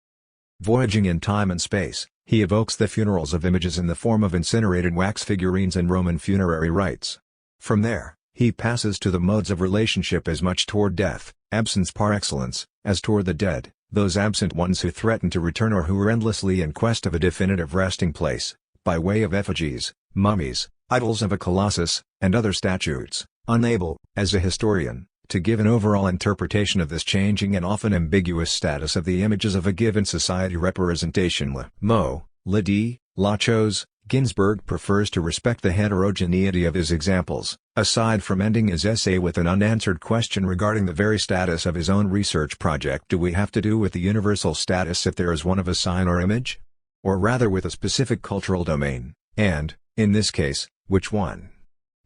voyaging in time and space, he evokes the funerals of images in the form of incinerated wax figurines and Roman funerary rites. From there, he passes to the modes of relationship as much toward death, absence par excellence, as toward the dead, those absent ones who threaten to return or who are endlessly in quest of a definitive resting place, by way of effigies, mummies, idols of a colossus, and other statues, unable, as a historian, to give an overall interpretation of this changing and often ambiguous status of the images of a given society. Representation le mot, l'idée, la chose. Ginzburg prefers to respect the heterogeneity of his examples. Aside from ending his essay with an unanswered question regarding the very status of his own research project, do we have to do with the universal status if there is one of a sign or image? Or rather with a specific cultural domain, and, in this case, which one?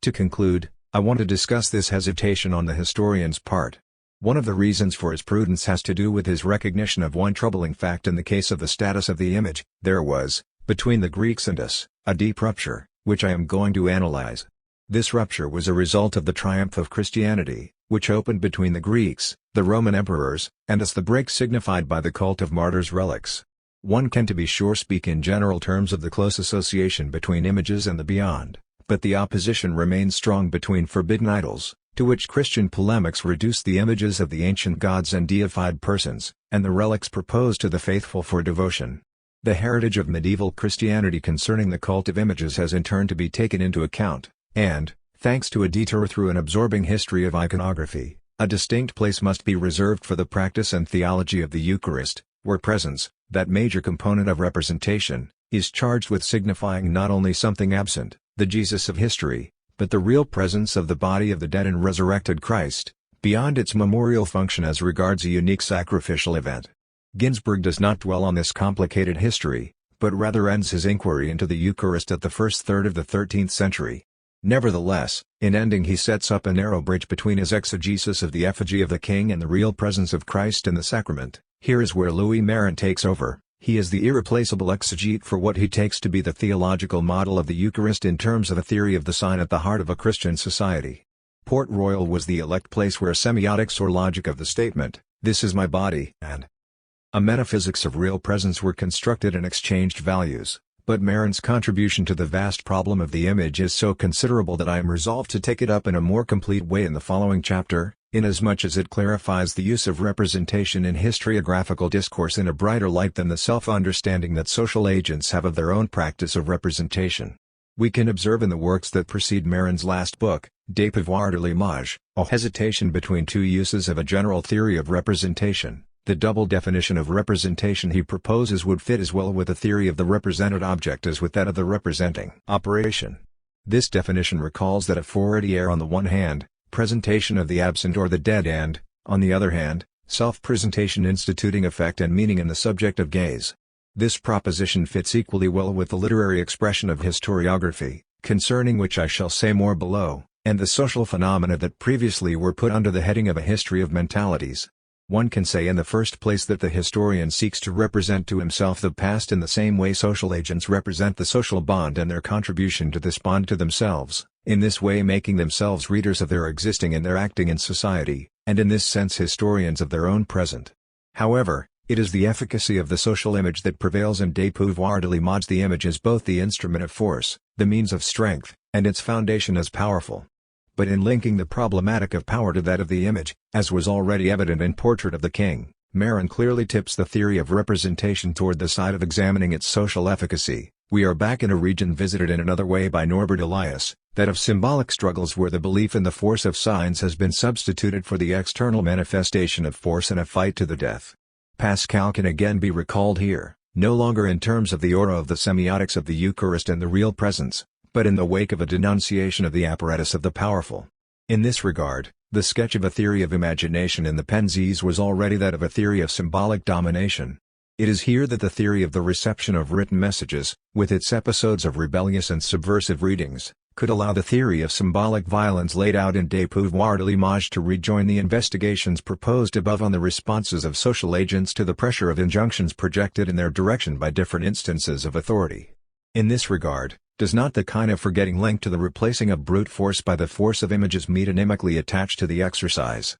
To conclude, I want to discuss this hesitation on the historian's part. One of the reasons for his prudence has to do with his recognition of one troubling fact in the case of the status of the image. There was, between the Greeks and us, a deep rupture, which I am going to analyze. This rupture was a result of the triumph of Christianity, which opened between the Greeks, the Roman emperors, and us. The break signified by the cult of martyrs' relics. One can to be sure speak in general terms of the close association between images and the beyond, but the opposition remains strong between forbidden idols, to which Christian polemics reduce the images of the ancient gods and deified persons, and the relics proposed to the faithful for devotion. The heritage of medieval Christianity concerning the cult of images has in turn to be taken into account, and, thanks to a detour through an absorbing history of iconography, a distinct place must be reserved for the practice and theology of the Eucharist, where presence, that major component of representation, is charged with signifying not only something absent, the Jesus of history, but the real presence of the body of the dead and resurrected Christ, beyond its memorial function as regards a unique sacrificial event. Ginzburg does not dwell on this complicated history, but rather ends his inquiry into the Eucharist at the first third of the 13th century. Nevertheless, in ending he sets up a narrow bridge between his exegesis of the effigy of the king and the real presence of Christ in the sacrament. Here is where Louis Marin takes over. He is the irreplaceable exegete for what he takes to be the theological model of the Eucharist in terms of a theory of the sign at the heart of a Christian society. Port Royal was the elect place where semiotics or logic of the statement, "This is my body," and a metaphysics of real presence were constructed and exchanged values, but Marin's contribution to the vast problem of the image is so considerable that I am resolved to take it up in a more complete way in the following chapter. inasmuch as it clarifies the use of representation in historiographical discourse in a brighter light than the self-understanding that social agents have of their own practice of representation. We can observe in the works that precede Marin's last book, Des Pouvoirs de l'Image, a hesitation between two uses of a general theory of representation. The double definition of representation he proposes would fit as well with the theory of the represented object as with that of the representing operation. This definition recalls that a forwardiere on the one hand, presentation of the absent or the dead, and, on the other hand, self-presentation instituting effect and meaning in the subject of gaze. This proposition fits equally well with the literary expression of historiography, concerning which I shall say more below, and the social phenomena that previously were put under the heading of a history of mentalities. One can say in the first place that the historian seeks to represent to himself the past in the same way social agents represent the social bond and their contribution to this bond to themselves, in this way making themselves readers of their existing and their acting in society, and in this sense historians of their own present. However, it is the efficacy of the social image that prevails in Des Pouvoirs de l'Image. The image is both the instrument of force, the means of strength, and its foundation is powerful. But in linking the problematic of power to that of the image, as was already evident in Portrait of the King, Marin clearly tips the theory of representation toward the side of examining its social efficacy. We are back in a region visited in another way by Norbert Elias, that of symbolic struggles where the belief in the force of signs has been substituted for the external manifestation of force in a fight to the death. Pascal can again be recalled here, no longer in terms of the aura of the semiotics of the Eucharist and the real presence, but in the wake of a denunciation of the apparatus of the powerful. In this regard, the sketch of a theory of imagination in the Pensies was already that of a theory of symbolic domination. It is here that the theory of the reception of written messages, with its episodes of rebellious and subversive readings, could allow the theory of symbolic violence laid out in Des Pouvoirs de l'Image to rejoin the investigations proposed above on the responses of social agents to the pressure of injunctions projected in their direction by different instances of authority. In this regard, does not the kind of forgetting linked to the replacing of brute force by the force of images metonymically attached to the exercise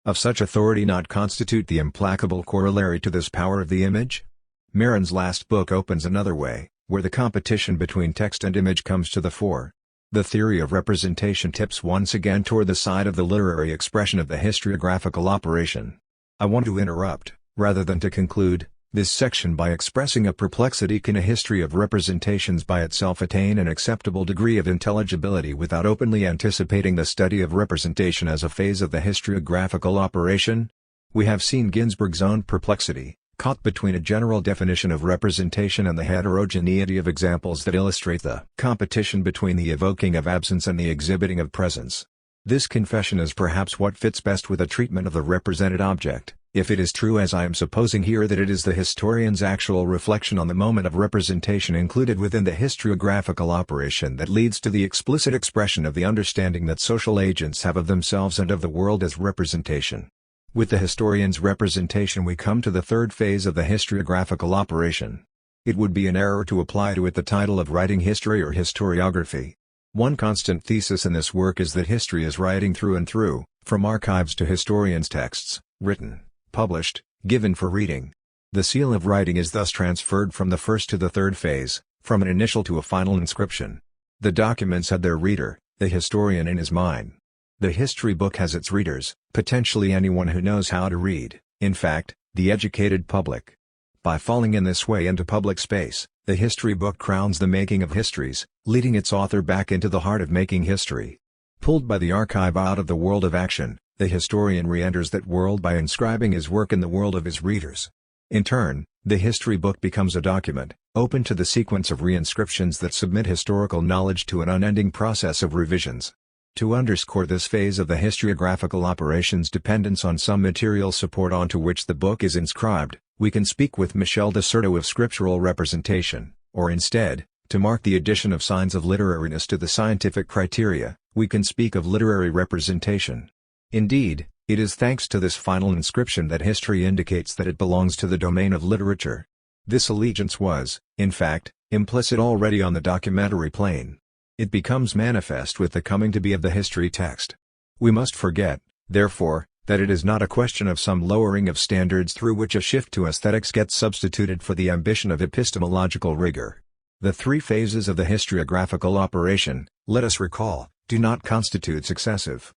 of such authority not constitute the implacable corollary to this power of the image? Marin's last book opens another way, where the competition between text and image comes to the fore. The theory of representation tips once again toward the side of the literary expression of the historiographical operation. I want to interrupt, rather than to conclude, this section by expressing a perplexity: can a history of representations by itself attain an acceptable degree of intelligibility without openly anticipating the study of representation as a phase of the historiographical operation? We have seen Ginsberg's own perplexity, caught between a general definition of representation and the heterogeneity of examples that illustrate the competition between the evoking of absence and the exhibiting of presence. This confession is perhaps what fits best with a treatment of the represented object, if it is true as I am supposing here that it is the historian's actual reflection on the moment of representation included within the historiographical operation that leads to the explicit expression of the understanding that social agents have of themselves and of the world as representation. With the historian's representation we come to the third phase of the historiographical operation. It would be an error to apply to it the title of writing history or historiography. One constant thesis in this work is that history is writing through and through, from archives to historians' texts, written, published, given for reading. The seal of writing is thus transferred from the first to the third phase, from an initial to a final inscription. The documents had their reader, the historian, in his mind. The history book has its readers, potentially anyone who knows how to read, in fact, the educated public. By falling in this way into public space, the history book crowns the making of histories, leading its author back into the heart of making history. Pulled by the archive out of the world of action, the historian re-enters that world by inscribing his work in the world of his readers. In turn, the history book becomes a document, open to the sequence of re-inscriptions that submit historical knowledge to an unending process of revisions. To underscore this phase of the historiographical operation's dependence on some material support onto which the book is inscribed, we can speak with Michel de Certeau of scriptural representation, or instead, to mark the addition of signs of literariness to the scientific criteria, we can speak of literary representation. Indeed, it is thanks to this final inscription that history indicates that it belongs to the domain of literature. This allegiance was, in fact, implicit already on the documentary plane. It becomes manifest with the coming to be of the history text. We must forget, therefore, that it is not a question of some lowering of standards through which a shift to aesthetics gets substituted for the ambition of epistemological rigor. The three phases of the historiographical operation, let us recall, do not constitute successive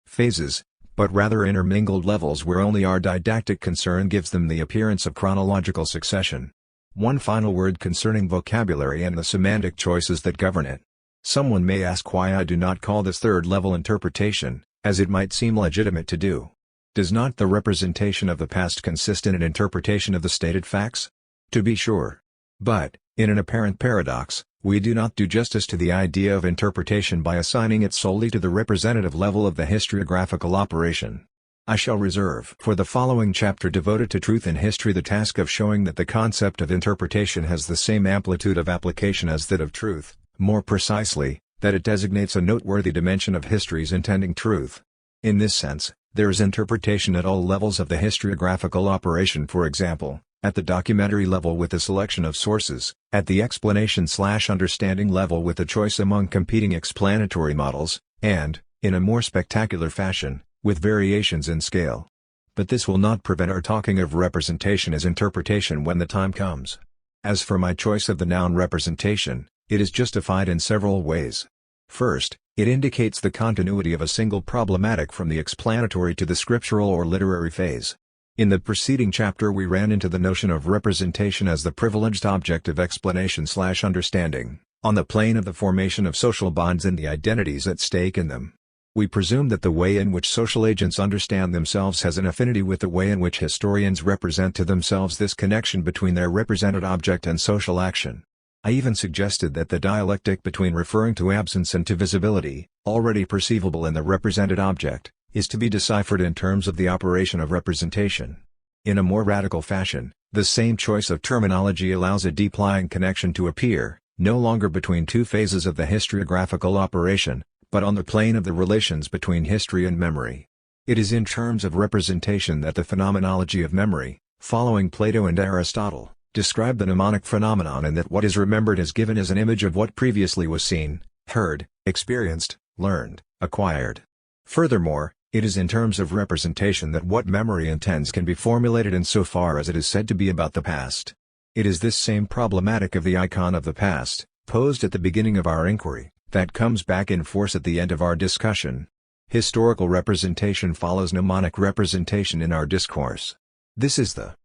phases, but rather intermingled levels where only our didactic concern gives them the appearance of chronological succession. One final word concerning vocabulary and the semantic choices that govern it. Someone may ask why I do not call this third-level interpretation, as it might seem legitimate to do. Does not the representation of the past consist in an interpretation of the stated facts? To be sure. But, in an apparent paradox, we do not do justice to the idea of interpretation by assigning it solely to the representative level of the historiographical operation. I shall reserve for the following chapter devoted to truth in history the task of showing that the concept of interpretation has the same amplitude of application as that of truth, more precisely, that it designates a noteworthy dimension of history's intending truth. In this sense, there is interpretation at all levels of the historiographical operation, for example, at the documentary level with the selection of sources, at the explanation/understanding level with the choice among competing explanatory models, and, in a more spectacular fashion, with variations in scale. But this will not prevent our talking of representation as interpretation when the time comes. As for my choice of the noun representation, it is justified in several ways. First, it indicates the continuity of a single problematic from the explanatory to the scriptural or literary phase. In the preceding chapter we ran into the notion of representation as the privileged object of explanation/understanding, on the plane of the formation of social bonds and the identities at stake in them. We presume that the way in which social agents understand themselves has an affinity with the way in which historians represent to themselves this connection between their represented object and social action. I even suggested that the dialectic between referring to absence and to visibility, already perceivable in the represented object, is to be deciphered in terms of the operation of representation. In a more radical fashion, the same choice of terminology allows a deep-lying connection to appear, no longer between two phases of the historiographical operation, but on the plane of the relations between history and memory. It is in terms of representation that the phenomenology of memory, following Plato and Aristotle, describe the mnemonic phenomenon, and that what is remembered is given as an image of what previously was seen, heard, experienced, learned, acquired. Furthermore, it is in terms of representation that what memory intends can be formulated insofar as it is said to be about the past. It is this same problematic of the icon of the past, posed at the beginning of our inquiry, that comes back in force at the end of our discussion. Historical representation follows mnemonic representation in our discourse. This is the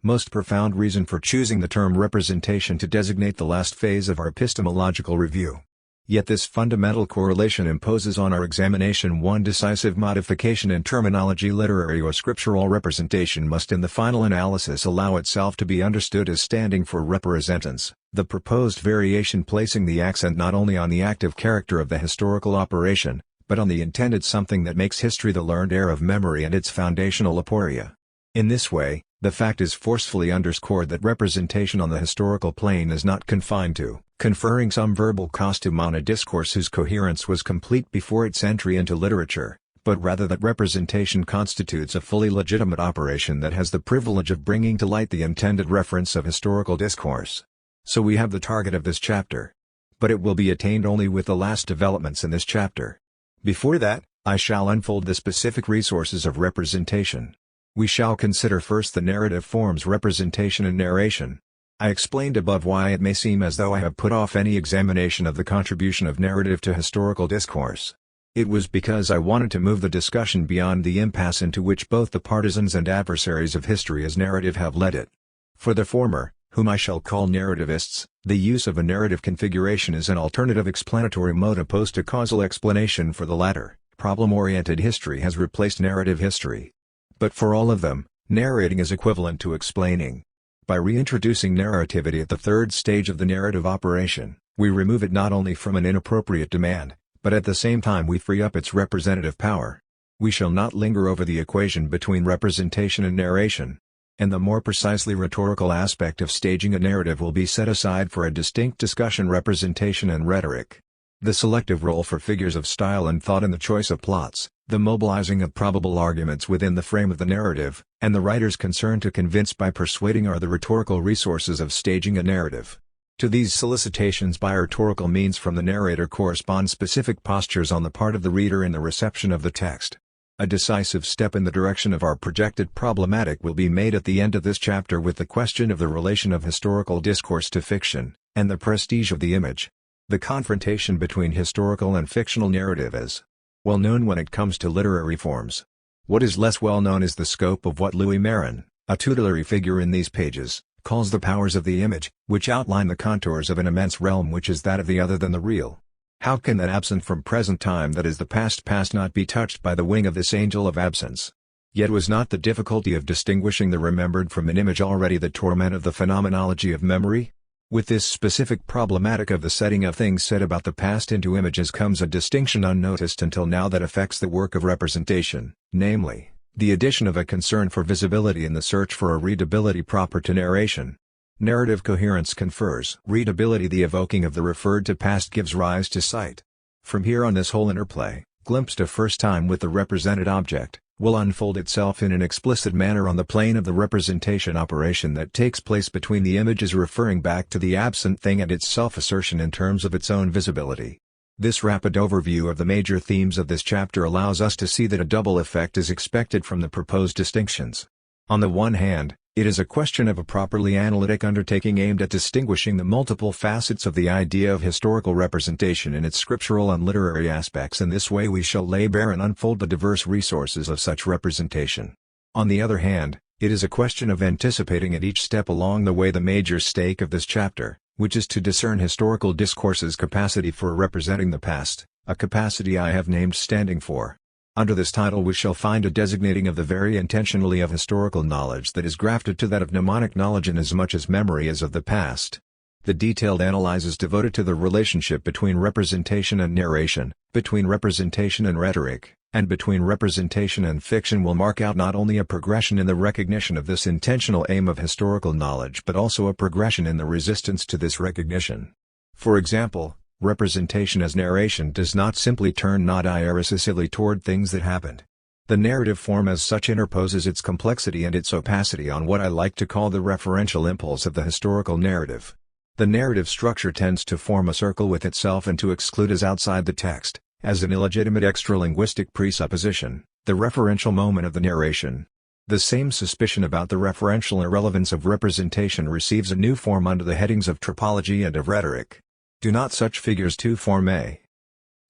most profound reason for choosing the term representation to designate the last phase of our epistemological review. Yet this fundamental correlation imposes on our examination one decisive modification in terminology. Literary or scriptural representation must in the final analysis allow itself to be understood as standing for representance, the proposed variation placing the accent not only on the active character of the historical operation, but on the intended something that makes history the learned air of memory and its foundational aporia. In this way, the fact is forcefully underscored that representation on the historical plane is not confined to conferring some verbal costume on a discourse whose coherence was complete before its entry into literature, but rather that representation constitutes a fully legitimate operation that has the privilege of bringing to light the intended reference of historical discourse. So we have the target of this chapter. But it will be attained only with the last developments in this chapter. Before that, I shall unfold the specific resources of representation. We shall consider first the narrative forms representation and narration. I explained above why it may seem as though I have put off any examination of the contribution of narrative to historical discourse. It was because I wanted to move the discussion beyond the impasse into which both the partisans and adversaries of history as narrative have led it. For the former, whom I shall call narrativists, the use of a narrative configuration is an alternative explanatory mode opposed to causal explanation. For the latter, problem-oriented history has replaced narrative history. But for all of them, narrating is equivalent to explaining. By reintroducing narrativity at the third stage of the narrative operation, we remove it not only from an inappropriate demand, but at the same time we free up its representative power. We shall not linger over the equation between representation and narration. And the more precisely rhetorical aspect of staging a narrative will be set aside for a distinct discussion: representation and rhetoric. The selective role for figures of style and thought in the choice of plots, the mobilizing of probable arguments within the frame of the narrative, and the writer's concern to convince by persuading are the rhetorical resources of staging a narrative. To these solicitations by rhetorical means from the narrator correspond specific postures on the part of the reader in the reception of the text. A decisive step in the direction of our projected problematic will be made at the end of this chapter with the question of the relation of historical discourse to fiction, and the prestige of the image. The confrontation between historical and fictional narrative is well known when it comes to literary forms. What is less well known is the scope of what Louis Marin, a tutelary figure in these pages, calls the powers of the image, which outline the contours of an immense realm which is that of the other than the real. How can that absent from present time that is the past not be touched by the wing of this angel of absence? Yet was not the difficulty of distinguishing the remembered from an image already the torment of the phenomenology of memory? With this specific problematic of the setting of things said about the past into images comes a distinction unnoticed until now that affects the work of representation, namely, the addition of a concern for visibility in the search for a readability proper to narration. Narrative coherence confers readability. The evoking of the referred to past gives rise to sight. From here on this whole interplay, glimpsed a first time with the represented object, will unfold itself in an explicit manner on the plane of the representation operation that takes place between the images referring back to the absent thing and its self-assertion in terms of its own visibility. This rapid overview of the major themes of this chapter allows us to see that a double effect is expected from the proposed distinctions. On the one hand, it is a question of a properly analytic undertaking aimed at distinguishing the multiple facets of the idea of historical representation in its scriptural and literary aspects. In this way we shall lay bare and unfold the diverse resources of such representation. On the other hand, it is a question of anticipating at each step along the way the major stake of this chapter, which is to discern historical discourse's capacity for representing the past, a capacity I have named standing for. Under this title we shall find a designating of the very intentionally of historical knowledge that is grafted to that of mnemonic knowledge inasmuch as memory is of the past. The detailed analysis devoted to the relationship between representation and narration, between representation and rhetoric, and between representation and fiction will mark out not only a progression in the recognition of this intentional aim of historical knowledge but also a progression in the resistance to this recognition. For example, representation as narration does not simply turn not irresistibly toward things that happened. The narrative form as such interposes its complexity and its opacity on what I like to call the referential impulse of the historical narrative. The narrative structure tends to form a circle with itself and to exclude as outside the text, as an illegitimate extralinguistic presupposition, the referential moment of the narration. The same suspicion about the referential irrelevance of representation receives a new form under the headings of tropology and of rhetoric. Do not such figures too form a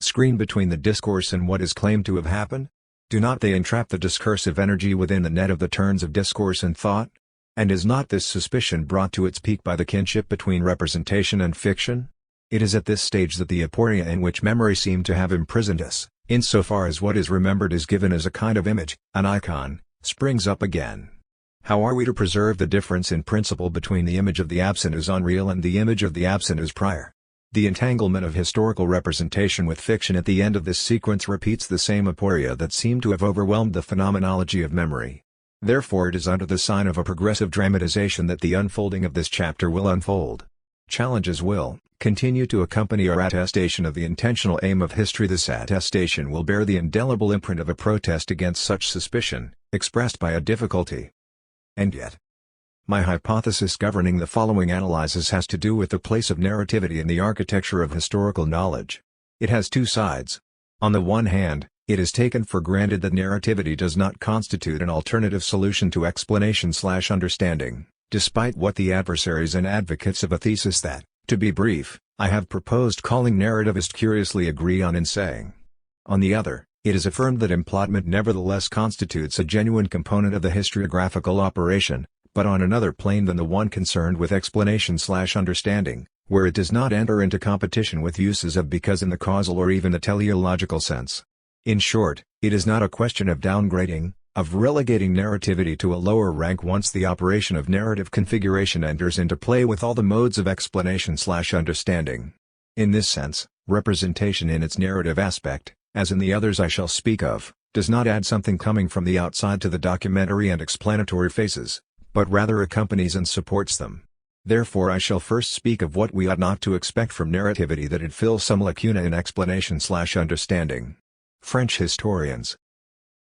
screen between the discourse and what is claimed to have happened? Do not they entrap the discursive energy within the net of the turns of discourse and thought? And is not this suspicion brought to its peak by the kinship between representation and fiction? It is at this stage that the aporia in which memory seemed to have imprisoned us, insofar as what is remembered is given as a kind of image, an icon, springs up again. How are we to preserve the difference in principle between the image of the absent as unreal and the image of the absent as prior? The entanglement of historical representation with fiction at the end of this sequence repeats the same aporia that seemed to have overwhelmed the phenomenology of memory. Therefore it is under the sign of a progressive dramatization that the unfolding of this chapter will unfold. Challenges will continue to accompany our attestation of the intentional aim of history. This attestation will bear the indelible imprint of a protest against such suspicion, expressed by a difficulty. And yet, my hypothesis governing the following analysis has to do with the place of narrativity in the architecture of historical knowledge. It has two sides. On the one hand, it is taken for granted that narrativity does not constitute an alternative solution to explanation/understanding, despite what the adversaries and advocates of a thesis that, to be brief, I have proposed calling narrativist curiously agree on in saying. On the other, it is affirmed that implotment nevertheless constitutes a genuine component of the historiographical operation, but on another plane than the one concerned with explanation/understanding, where it does not enter into competition with uses of because in the causal or even the teleological sense. In short, it is not a question of downgrading, of relegating narrativity to a lower rank once the operation of narrative configuration enters into play with all the modes of explanation/understanding. In this sense, representation in its narrative aspect, as in the others I shall speak of, does not add something coming from the outside to the documentary and explanatory phases, but rather accompanies and supports them. Therefore I shall first speak of what we ought not to expect from narrativity, that it fills some lacuna in explanation/understanding. French historians,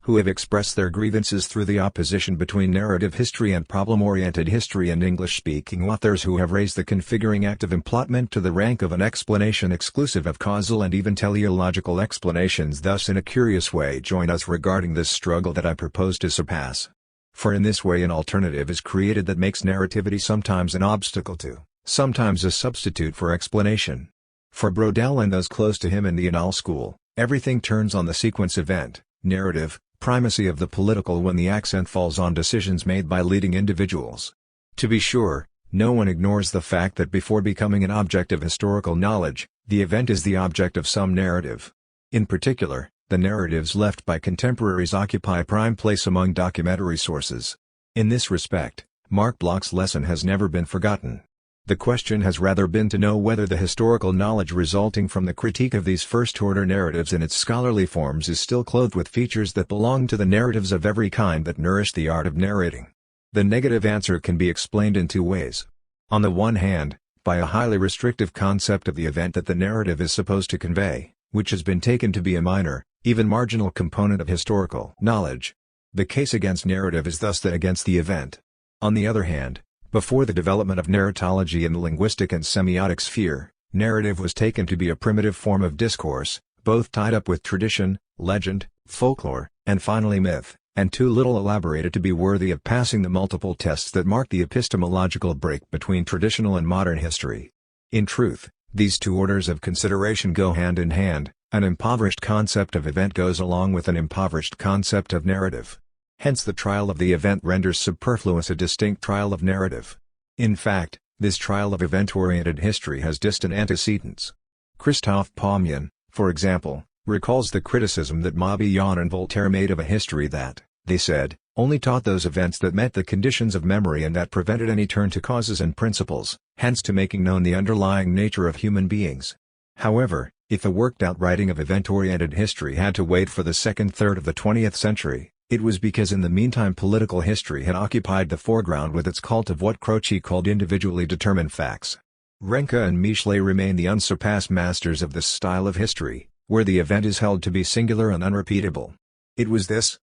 who have expressed their grievances through the opposition between narrative history and problem-oriented history, and English-speaking authors who have raised the configuring act of implotment to the rank of an explanation exclusive of causal and even teleological explanations, thus in a curious way join us regarding this struggle that I propose to surpass. For in this way an alternative is created that makes narrativity sometimes an obstacle to, sometimes a substitute for explanation. For Brodel and those close to him in the Annales school, everything turns on the sequence event, narrative, primacy of the political when the accent falls on decisions made by leading individuals. To be sure, no one ignores the fact that before becoming an object of historical knowledge, the event is the object of some narrative. In particular, the narratives left by contemporaries occupy a prime place among documentary sources. In this respect, Mark Bloch's lesson has never been forgotten. The question has rather been to know whether the historical knowledge resulting from the critique of these first-order narratives in its scholarly forms is still clothed with features that belong to the narratives of every kind that nourish the art of narrating. The negative answer can be explained in two ways. On the one hand, by a highly restrictive concept of the event that the narrative is supposed to convey, which has been taken to be a minor, even marginal component of historical knowledge. The case against narrative is thus that against the event. On the other hand, before the development of narratology in the linguistic and semiotic sphere, narrative was taken to be a primitive form of discourse, both tied up with tradition, legend, folklore, and finally myth, and too little elaborated to be worthy of passing the multiple tests that mark the epistemological break between traditional and modern history. In truth, these two orders of consideration go hand in hand. An impoverished concept of event goes along with an impoverished concept of narrative. Hence the trial of the event renders superfluous a distinct trial of narrative. In fact, this trial of event-oriented history has distant antecedents. Christophe Pommian, for example, recalls the criticism that Mabillon and Voltaire made of a history that, they said, only taught those events that met the conditions of memory and that prevented any turn to causes and principles, hence to making known the underlying nature of human beings. However, if the worked-out writing of event-oriented history had to wait for the second third of the 20th century, it was because in the meantime political history had occupied the foreground with its cult of what Croce called individually determined facts. Renke and Michelet remain the unsurpassed masters of this style of history, where the event is held to be singular and unrepeatable. It was this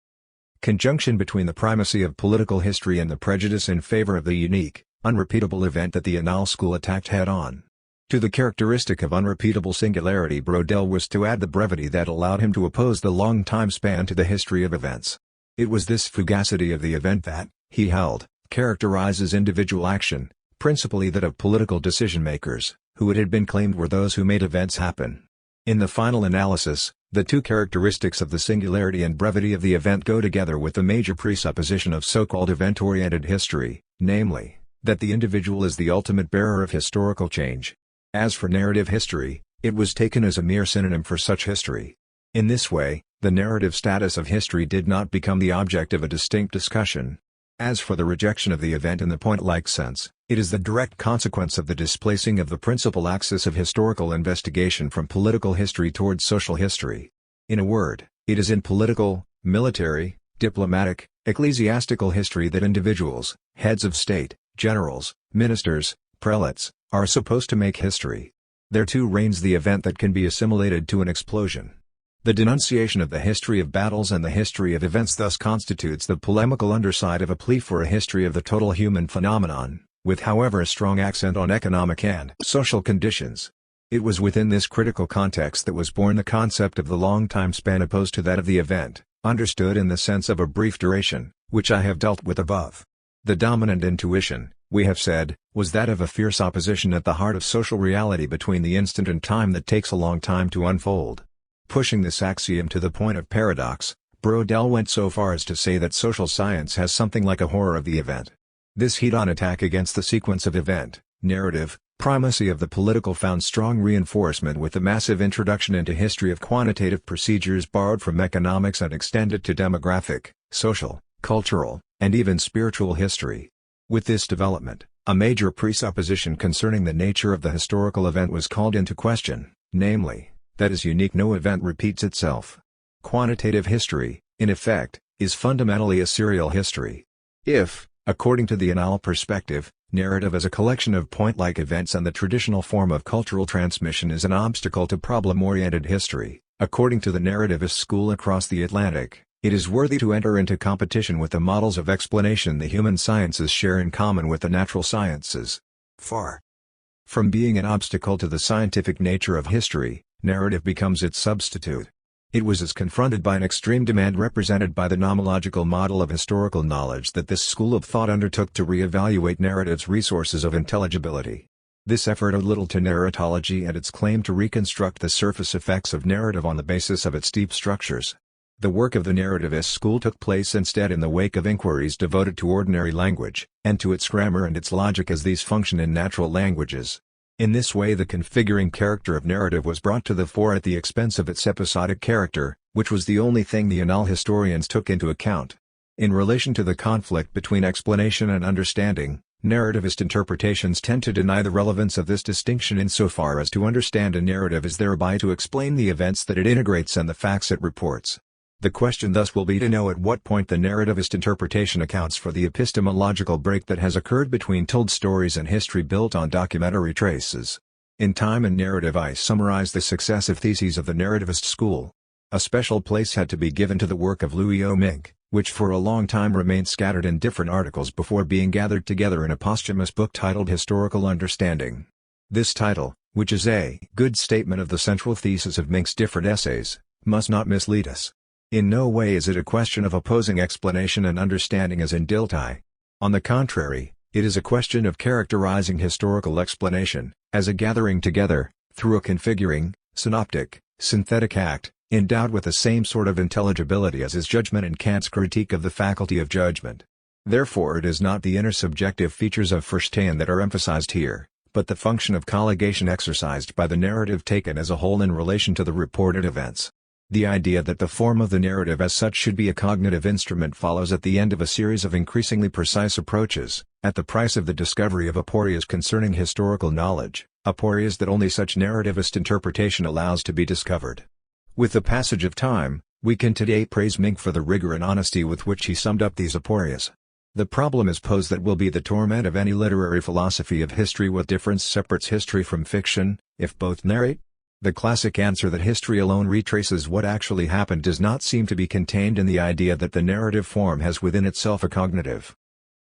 conjunction between the primacy of political history and the prejudice in favor of the unique, unrepeatable event that the Annales school attacked head-on. To the characteristic of unrepeatable singularity Braudel was to add the brevity that allowed him to oppose the long time span to the history of events. It was this fugacity of the event that, he held, characterizes individual action, principally that of political decision-makers, who it had been claimed were those who made events happen. In the final analysis, the two characteristics of the singularity and brevity of the event go together with the major presupposition of so-called event-oriented history, namely, that the individual is the ultimate bearer of historical change. As for narrative history, it was taken as a mere synonym for such history. In this way, the narrative status of history did not become the object of a distinct discussion. As for the rejection of the event in the point-like sense, it is the direct consequence of the displacing of the principal axis of historical investigation from political history towards social history. In a word, it is in political, military, diplomatic, ecclesiastical history that individuals, heads of state, generals, ministers, prelates, are supposed to make history. There too reigns the event that can be assimilated to an explosion. The denunciation of the history of battles and the history of events thus constitutes the polemical underside of a plea for a history of the total human phenomenon, with however a strong accent on economic and social conditions. It was within this critical context that was born the concept of the long time span opposed to that of the event, understood in the sense of a brief duration, which I have dealt with above. The dominant intuition, we have said, was that of a fierce opposition at the heart of social reality between the instant and time that takes a long time to unfold. Pushing this axiom to the point of paradox, Braudel went so far as to say that social science has something like a horror of the event. This head-on attack against the sequence of event, narrative, primacy of the political found strong reinforcement with the massive introduction into history of quantitative procedures borrowed from economics and extended to demographic, social, cultural, and even spiritual history. With this development, a major presupposition concerning the nature of the historical event was called into question, namely, that as unique no event repeats itself. Quantitative history, in effect, is fundamentally a serial history. If, according to the Annales perspective, narrative as a collection of point-like events and the traditional form of cultural transmission is an obstacle to problem-oriented history, according to the narrativist school across the Atlantic, it is worthy to enter into competition with the models of explanation the human sciences share in common with the natural sciences. Far from being an obstacle to the scientific nature of history, narrative becomes its substitute. It was as confronted by an extreme demand represented by the nomological model of historical knowledge that this school of thought undertook to re-evaluate narrative's resources of intelligibility. This effort owed little to narratology and its claim to reconstruct the surface effects of narrative on the basis of its deep structures. The work of the narrativist school took place instead in the wake of inquiries devoted to ordinary language, and to its grammar and its logic as these function in natural languages. In this way the configuring character of narrative was brought to the fore at the expense of its episodic character, which was the only thing the annal historians took into account. In relation to the conflict between explanation and understanding, narrativist interpretations tend to deny the relevance of this distinction insofar as to understand a narrative is thereby to explain the events that it integrates and the facts it reports. The question thus will be to know at what point the narrativist interpretation accounts for the epistemological break that has occurred between told stories and history built on documentary traces. In Time and Narrative I summarize the successive theses of the narrativist school. A special place had to be given to the work of Louis O. Mink, which for a long time remained scattered in different articles before being gathered together in a posthumous book titled Historical Understanding. This title, which is a good statement of the central thesis of Mink's different essays, must not mislead us. In no way is it a question of opposing explanation and understanding as in Dilthey. On the contrary, it is a question of characterizing historical explanation, as a gathering together, through a configuring, synoptic, synthetic act, endowed with the same sort of intelligibility as is judgment and Kant's critique of the faculty of judgment. Therefore it is not the intersubjective features of Verstehen that are emphasized here, but the function of colligation exercised by the narrative taken as a whole in relation to the reported events. The idea that the form of the narrative as such should be a cognitive instrument follows at the end of a series of increasingly precise approaches, at the price of the discovery of aporias concerning historical knowledge, aporias that only such narrativist interpretation allows to be discovered. With the passage of time, we can today praise Mink for the rigor and honesty with which he summed up these aporias. The problem is posed that will be the torment of any literary philosophy of history: what difference separates history from fiction, if both narrate? The classic answer that history alone retraces what actually happened does not seem to be contained in the idea that the narrative form has within itself a cognitive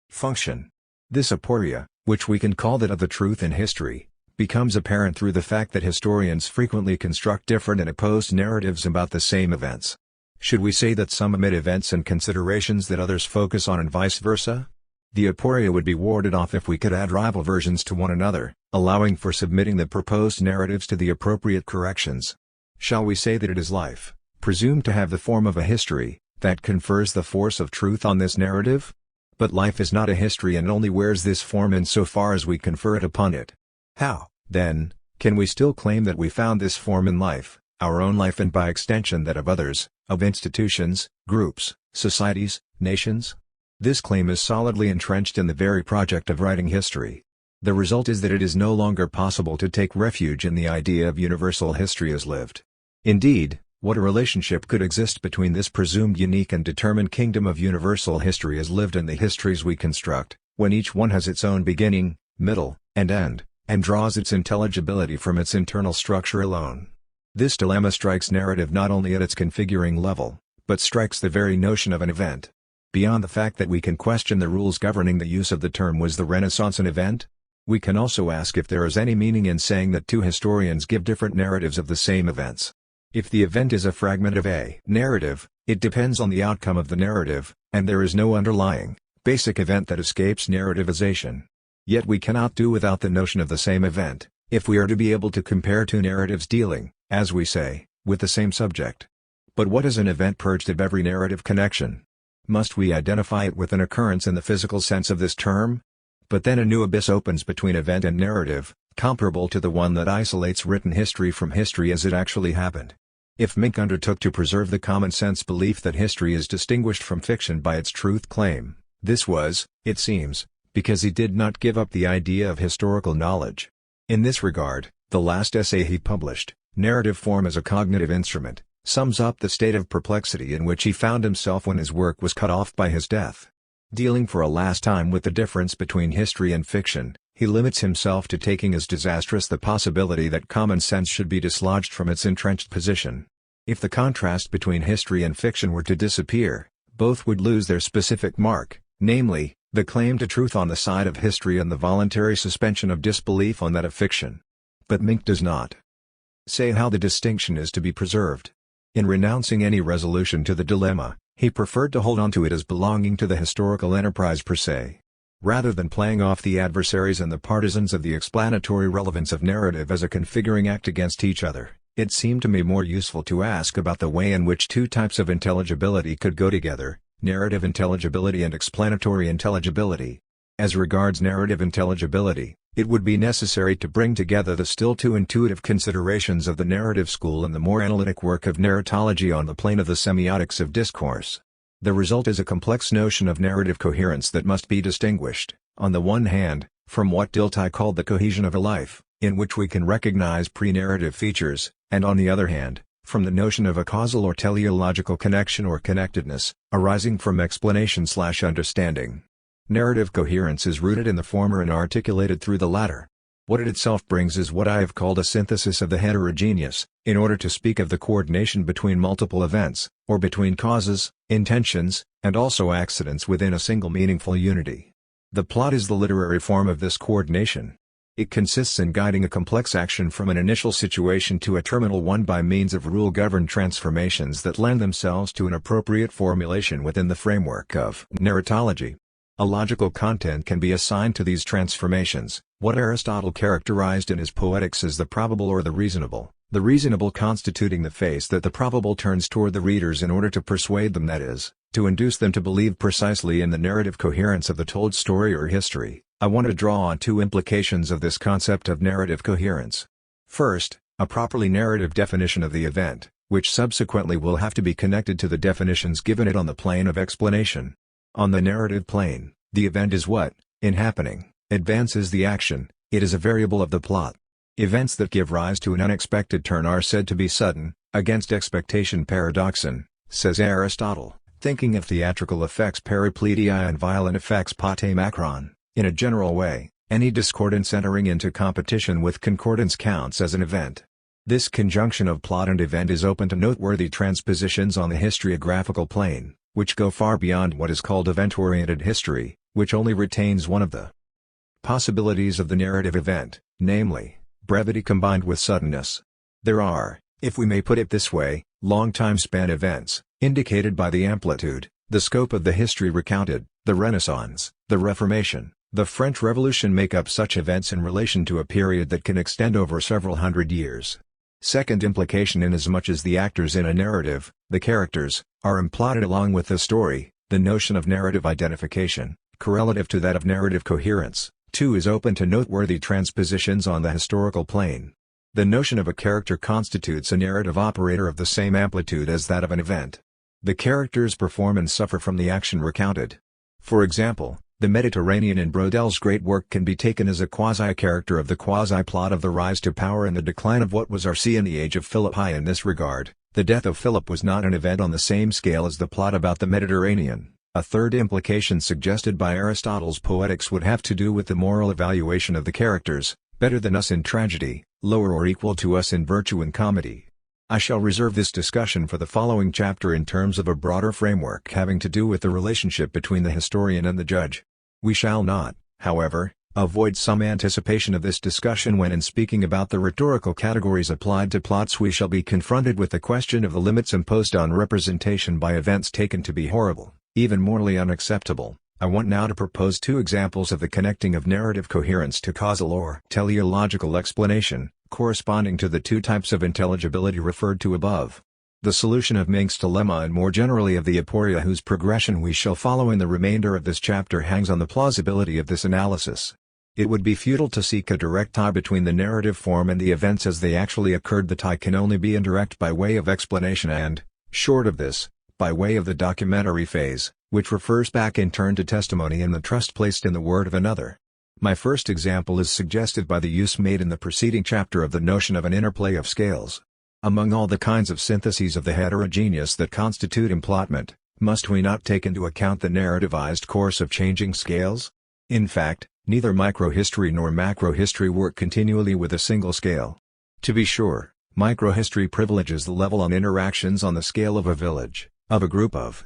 function. This aporia, which we can call that of the truth in history, becomes apparent through the fact that historians frequently construct different and opposed narratives about the same events. Should we say that some omit events and considerations that others focus on and vice versa? The aporia would be warded off if we could add rival versions to one another, allowing for submitting the proposed narratives to the appropriate corrections. Shall we say that it is life, presumed to have the form of a history, that confers the force of truth on this narrative? But life is not a history and only wears this form in so far as we confer it upon it. How, then, can we still claim that we found this form in life, our own life and by extension that of others, of institutions, groups, societies, nations? This claim is solidly entrenched in the very project of writing history. The result is that it is no longer possible to take refuge in the idea of universal history as lived. Indeed, what a relationship could exist between this presumed unique and determined kingdom of universal history as lived and the histories we construct, when each one has its own beginning, middle, and end, and draws its intelligibility from its internal structure alone. This dilemma strikes narrative not only at its configuring level, but strikes the very notion of an event. Beyond the fact that we can question the rules governing the use of the term "was the Renaissance an event?" we can also ask if there is any meaning in saying that two historians give different narratives of the same events. If the event is a fragment of a narrative, it depends on the outcome of the narrative, and there is no underlying, basic event that escapes narrativization. Yet we cannot do without the notion of the same event, if we are to be able to compare two narratives dealing, as we say, with the same subject. But what is an event purged of every narrative connection? Must we identify it with an occurrence in the physical sense of this term? But then a new abyss opens between event and narrative, comparable to the one that isolates written history from history as it actually happened. If Mink undertook to preserve the common-sense belief that history is distinguished from fiction by its truth claim, this was, it seems, because he did not give up the idea of historical knowledge. In this regard, the last essay he published, Narrative Form as a Cognitive Instrument, sums up the state of perplexity in which he found himself when his work was cut off by his death. Dealing for a last time with the difference between history and fiction, he limits himself to taking as disastrous the possibility that common sense should be dislodged from its entrenched position. If the contrast between history and fiction were to disappear, both would lose their specific mark, namely, the claim to truth on the side of history and the voluntary suspension of disbelief on that of fiction. But Mink does not say how the distinction is to be preserved. In renouncing any resolution to the dilemma, he preferred to hold on to it as belonging to the historical enterprise per se. Rather than playing off the adversaries and the partisans of the explanatory relevance of narrative as a configuring act against each other, It seemed to me more useful to ask about the way in which two types of intelligibility could go together, narrative intelligibility and explanatory intelligibility. As regards narrative intelligibility, it would be necessary to bring together the still too intuitive considerations of the narrative school and the more analytic work of narratology on the plane of the semiotics of discourse. The result is a complex notion of narrative coherence that must be distinguished, on the one hand, from what Dilthey called the cohesion of a life, in which we can recognize pre-narrative features, and on the other hand, from the notion of a causal or teleological connection or connectedness, arising from explanation/understanding. Narrative coherence is rooted in the former and articulated through the latter. What it itself brings is what I have called a synthesis of the heterogeneous, in order to speak of the coordination between multiple events, or between causes, intentions, and also accidents within a single meaningful unity. The plot is the literary form of this coordination. It consists in guiding a complex action from an initial situation to a terminal one by means of rule-governed transformations that lend themselves to an appropriate formulation within the framework of narratology. A logical content can be assigned to these transformations, what Aristotle characterized in his Poetics as the probable or the reasonable constituting the face that the probable turns toward the readers in order to persuade them, that is, to induce them to believe precisely in the narrative coherence of the told story or history. I want to draw on two implications of this concept of narrative coherence. First, a properly narrative definition of the event, which subsequently will have to be connected to the definitions given it on the plane of explanation. On the narrative plane, the event is what, in happening, advances the action. It is a variable of the plot. Events that give rise to an unexpected turn are said to be sudden, against expectation paradoxon, says Aristotle, thinking of theatrical effects peripletii and violent effects patemakron. In a general way, any discordance entering into competition with concordance counts as an event. This conjunction of plot and event is open to noteworthy transpositions on the historiographical plane, which go far beyond what is called event-oriented history, which only retains one of the possibilities of the narrative event, namely, brevity combined with suddenness. There are, if we may put it this way, long time span events, indicated by the amplitude, the scope of the history recounted. The Renaissance, the Reformation, the French Revolution make up such events in relation to a period that can extend over several hundred years. Second implication: inasmuch as the actors in a narrative, the characters, are imploded along with the story, the notion of narrative identification, correlative to that of narrative coherence, too is open to noteworthy transpositions on the historical plane. The notion of a character constitutes a narrative operator of the same amplitude as that of an event. The characters perform and suffer from the action recounted. For example, the Mediterranean in Brodel's great work can be taken as a quasi-character of the quasi-plot of the rise to power and the decline of what was Arcea in the age of Philippi. In this regard, the death of Philip was not an event on the same scale as the plot about the Mediterranean. A third implication suggested by Aristotle's Poetics would have to do with the moral evaluation of the characters, better than us in tragedy, lower or equal to us in virtue and comedy. I shall reserve this discussion for the following chapter in terms of a broader framework having to do with the relationship between the historian and the judge. We shall not, however, avoid some anticipation of this discussion when in speaking about the rhetorical categories applied to plots we shall be confronted with the question of the limits imposed on representation by events taken to be horrible, even morally unacceptable. I want now to propose two examples of the connecting of narrative coherence to causal or teleological explanation, corresponding to the two types of intelligibility referred to above. The solution of Menk's dilemma and more generally of the aporia whose progression we shall follow in the remainder of this chapter hangs on the plausibility of this analysis. It would be futile to seek a direct tie between the narrative form and the events as they actually occurred. The tie can only be indirect by way of explanation and, short of this, by way of the documentary phase, which refers back in turn to testimony and the trust placed in the word of another. My first example is suggested by the use made in the preceding chapter of the notion of an interplay of scales. Among all the kinds of syntheses of the heterogeneous that constitute implotment, must we not take into account the narrativized course of changing scales? In fact, neither microhistory nor macrohistory work continually with a single scale. To be sure, microhistory privileges the level on interactions on the scale of a village, of a group of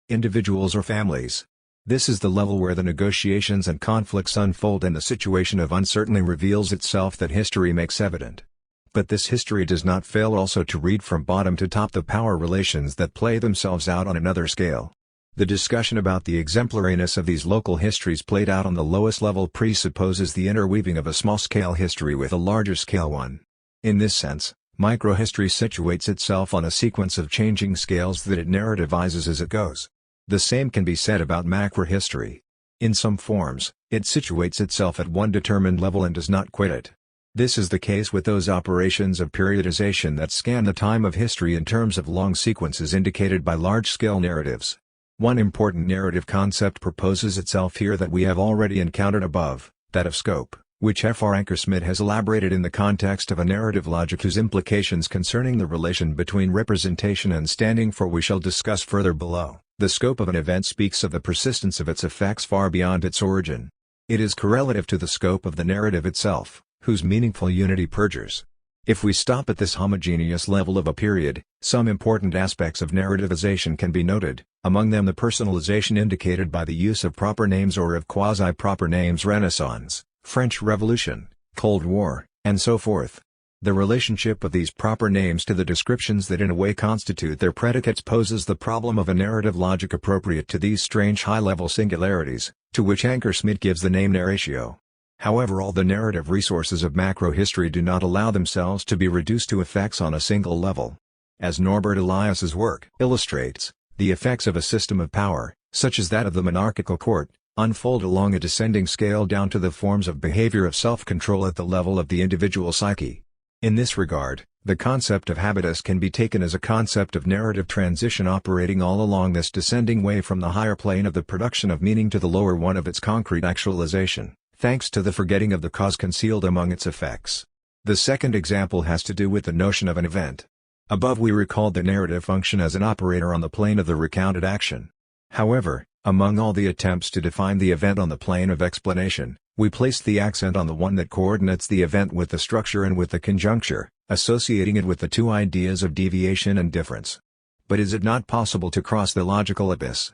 individuals or families. This is the level where the negotiations and conflicts unfold and the situation of uncertainty reveals itself that history makes evident. But this history does not fail also to read from bottom to top the power relations that play themselves out on another scale. The discussion about the exemplariness of these local histories played out on the lowest level presupposes the interweaving of a small-scale history with a larger-scale one. In this sense, Microhistory situates itself on a sequence of changing scales that it narrativizes as it goes. The same can be said about macrohistory. In some forms, it situates itself at one determined level and does not quit it. This is the case with those operations of periodization that scan the time of history in terms of long sequences indicated by large-scale narratives. One important narrative concept proposes itself here that we have already encountered above, that of scope, which F.R. Ankersmit has elaborated in the context of a narrative logic whose implications concerning the relation between representation and standing for we shall discuss further below. The scope of an event speaks of the persistence of its effects far beyond its origin. It is correlative to the scope of the narrative itself, whose meaningful unity perdures. If we stop at this homogeneous level of a period, some important aspects of narrativization can be noted, among them the personalization indicated by the use of proper names or of quasi-proper names, Renaissance, French Revolution, Cold War, and so forth. The relationship of these proper names to the descriptions that in a way constitute their predicates poses the problem of a narrative logic appropriate to these strange high-level singularities, to which Ankersmit gives the name narratio. However, all the narrative resources of macrohistory do not allow themselves to be reduced to effects on a single level. As Norbert Elias's work illustrates, the effects of a system of power, such as that of the monarchical court, unfold along a descending scale down to the forms of behavior of self-control at the level of the individual psyche. In this regard, the concept of habitus can be taken as a concept of narrative transition operating all along this descending way from the higher plane of the production of meaning to the lower one of its concrete actualization, thanks to the forgetting of the cause concealed among its effects. The second example has to do with the notion of an event. Above we recalled the narrative function as an operator on the plane of the recounted action. However, among all the attempts to define the event on the plane of explanation, we placed the accent on the one that coordinates the event with the structure and with the conjuncture, associating it with the two ideas of deviation and difference. But is it not possible to cross the logical abyss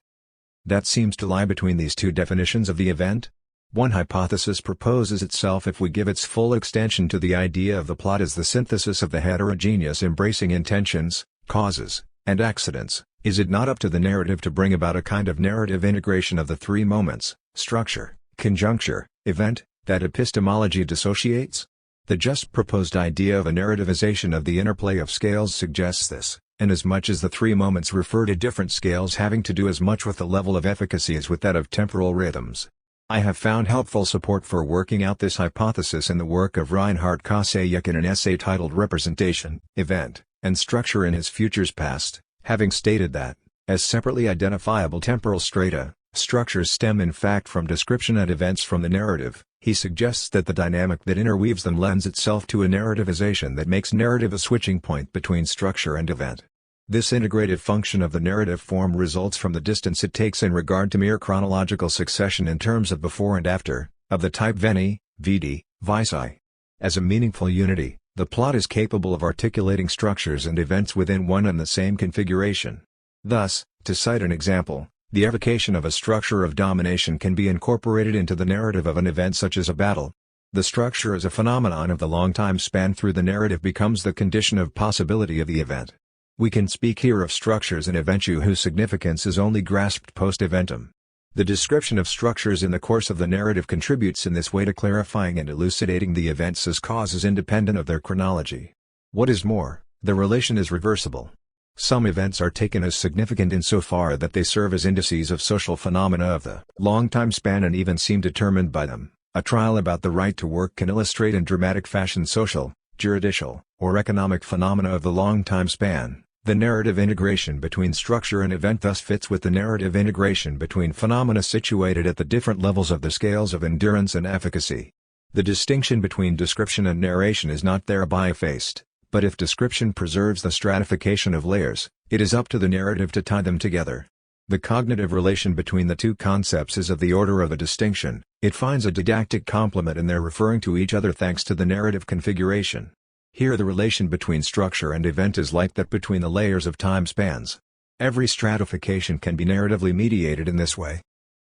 that seems to lie between these two definitions of the event? One hypothesis proposes itself if we give its full extension to the idea of the plot as the synthesis of the heterogeneous embracing intentions, causes, and accidents. Is it not up to the narrative to bring about a kind of narrative integration of the three moments, structure, conjuncture, event, that epistemology dissociates? The just proposed idea of a narrativization of the interplay of scales suggests this, inasmuch as the three moments refer to different scales having to do as much with the level of efficacy as with that of temporal rhythms. I have found helpful support for working out this hypothesis in the work of Reinhard Kossayek in an essay titled Representation, Event, and Structure in His Futures Past. Having stated that, as separately identifiable temporal strata, structures stem in fact from description and events from the narrative, he suggests that the dynamic that interweaves them lends itself to a narrativization that makes narrative a switching point between structure and event. This integrative function of the narrative form results from the distance it takes in regard to mere chronological succession in terms of before and after, of the type veni, vidi, vici. As a meaningful unity, the plot is capable of articulating structures and events within one and the same configuration. Thus, to cite an example, the evocation of a structure of domination can be incorporated into the narrative of an event such as a battle. The structure as a phenomenon of the long time span through the narrative becomes the condition of possibility of the event. We can speak here of structures in eventu whose significance is only grasped post-eventum. The description of structures in the course of the narrative contributes in this way to clarifying and elucidating the events as causes independent of their chronology. What is more, the relation is reversible. Some events are taken as significant insofar that they serve as indices of social phenomena of the long time span and even seem determined by them. A trial about the right to work can illustrate in dramatic fashion social, juridical, or economic phenomena of the long time span. The narrative integration between structure and event thus fits with the narrative integration between phenomena situated at the different levels of the scales of endurance and efficacy. The distinction between description and narration is not thereby effaced, but if description preserves the stratification of layers, it is up to the narrative to tie them together. The cognitive relation between the two concepts is of the order of a distinction. It finds a didactic complement in their referring to each other thanks to the narrative configuration. Here the relation between structure and event is like that between the layers of time spans. Every stratification can be narratively mediated in this way.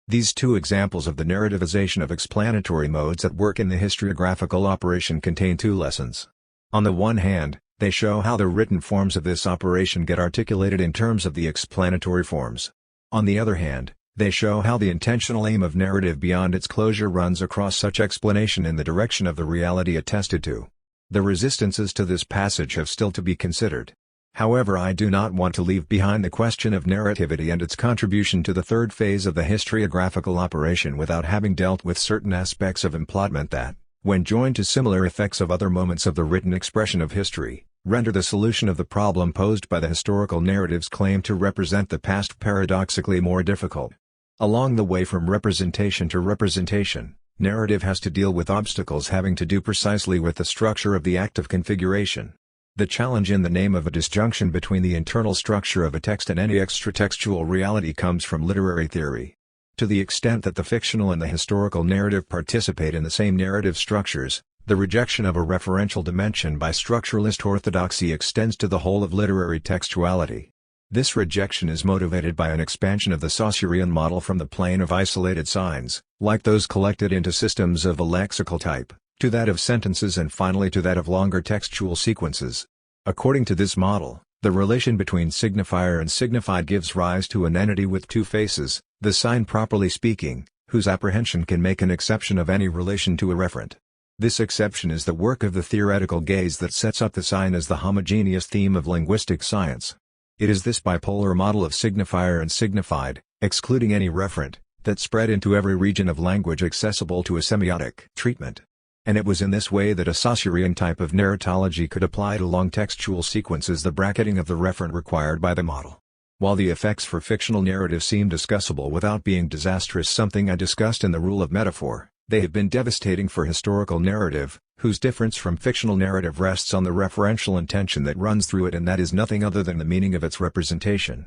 These two examples of the narrativization of explanatory modes at work in the historiographical operation contain two lessons. On the one hand, they show how the written forms of this operation get articulated in terms of the explanatory forms. On the other hand, they show how the intentional aim of narrative beyond its closure runs across such explanation in the direction of the reality attested to. The resistances to this passage have still to be considered. However, I do not want to leave behind the question of narrativity and its contribution to the third phase of the historiographical operation without having dealt with certain aspects of implodment that, when joined to similar effects of other moments of the written expression of history, render the solution of the problem posed by the historical narrative's claim to represent the past paradoxically more difficult. Along the way from representation to representation, narrative has to deal with obstacles having to do precisely with the structure of the act of configuration. The challenge in the name of a disjunction between the internal structure of a text and any extratextual reality comes from literary theory. To the extent that the fictional and the historical narrative participate in the same narrative structures, the rejection of a referential dimension by structuralist orthodoxy extends to the whole of literary textuality. This rejection is motivated by an expansion of the Saussurean model from the plane of isolated signs, like those collected into systems of a lexical type, to that of sentences and finally to that of longer textual sequences. According to this model, the relation between signifier and signified gives rise to an entity with two faces, the sign properly speaking, whose apprehension can make an exception of any relation to a referent. This exception is the work of the theoretical gaze that sets up the sign as the homogeneous theme of linguistic science. It is this bipolar model of signifier and signified, excluding any referent, that spread into every region of language accessible to a semiotic treatment. And it was in this way that a Saussurean type of narratology could apply to long textual sequences the bracketing of the referent required by the model. While the effects for fictional narrative seem discussable without being disastrous, something I discussed in the rule of metaphor, they have been devastating for historical narrative, whose difference from fictional narrative rests on the referential intention that runs through it, and that is nothing other than the meaning of its representation.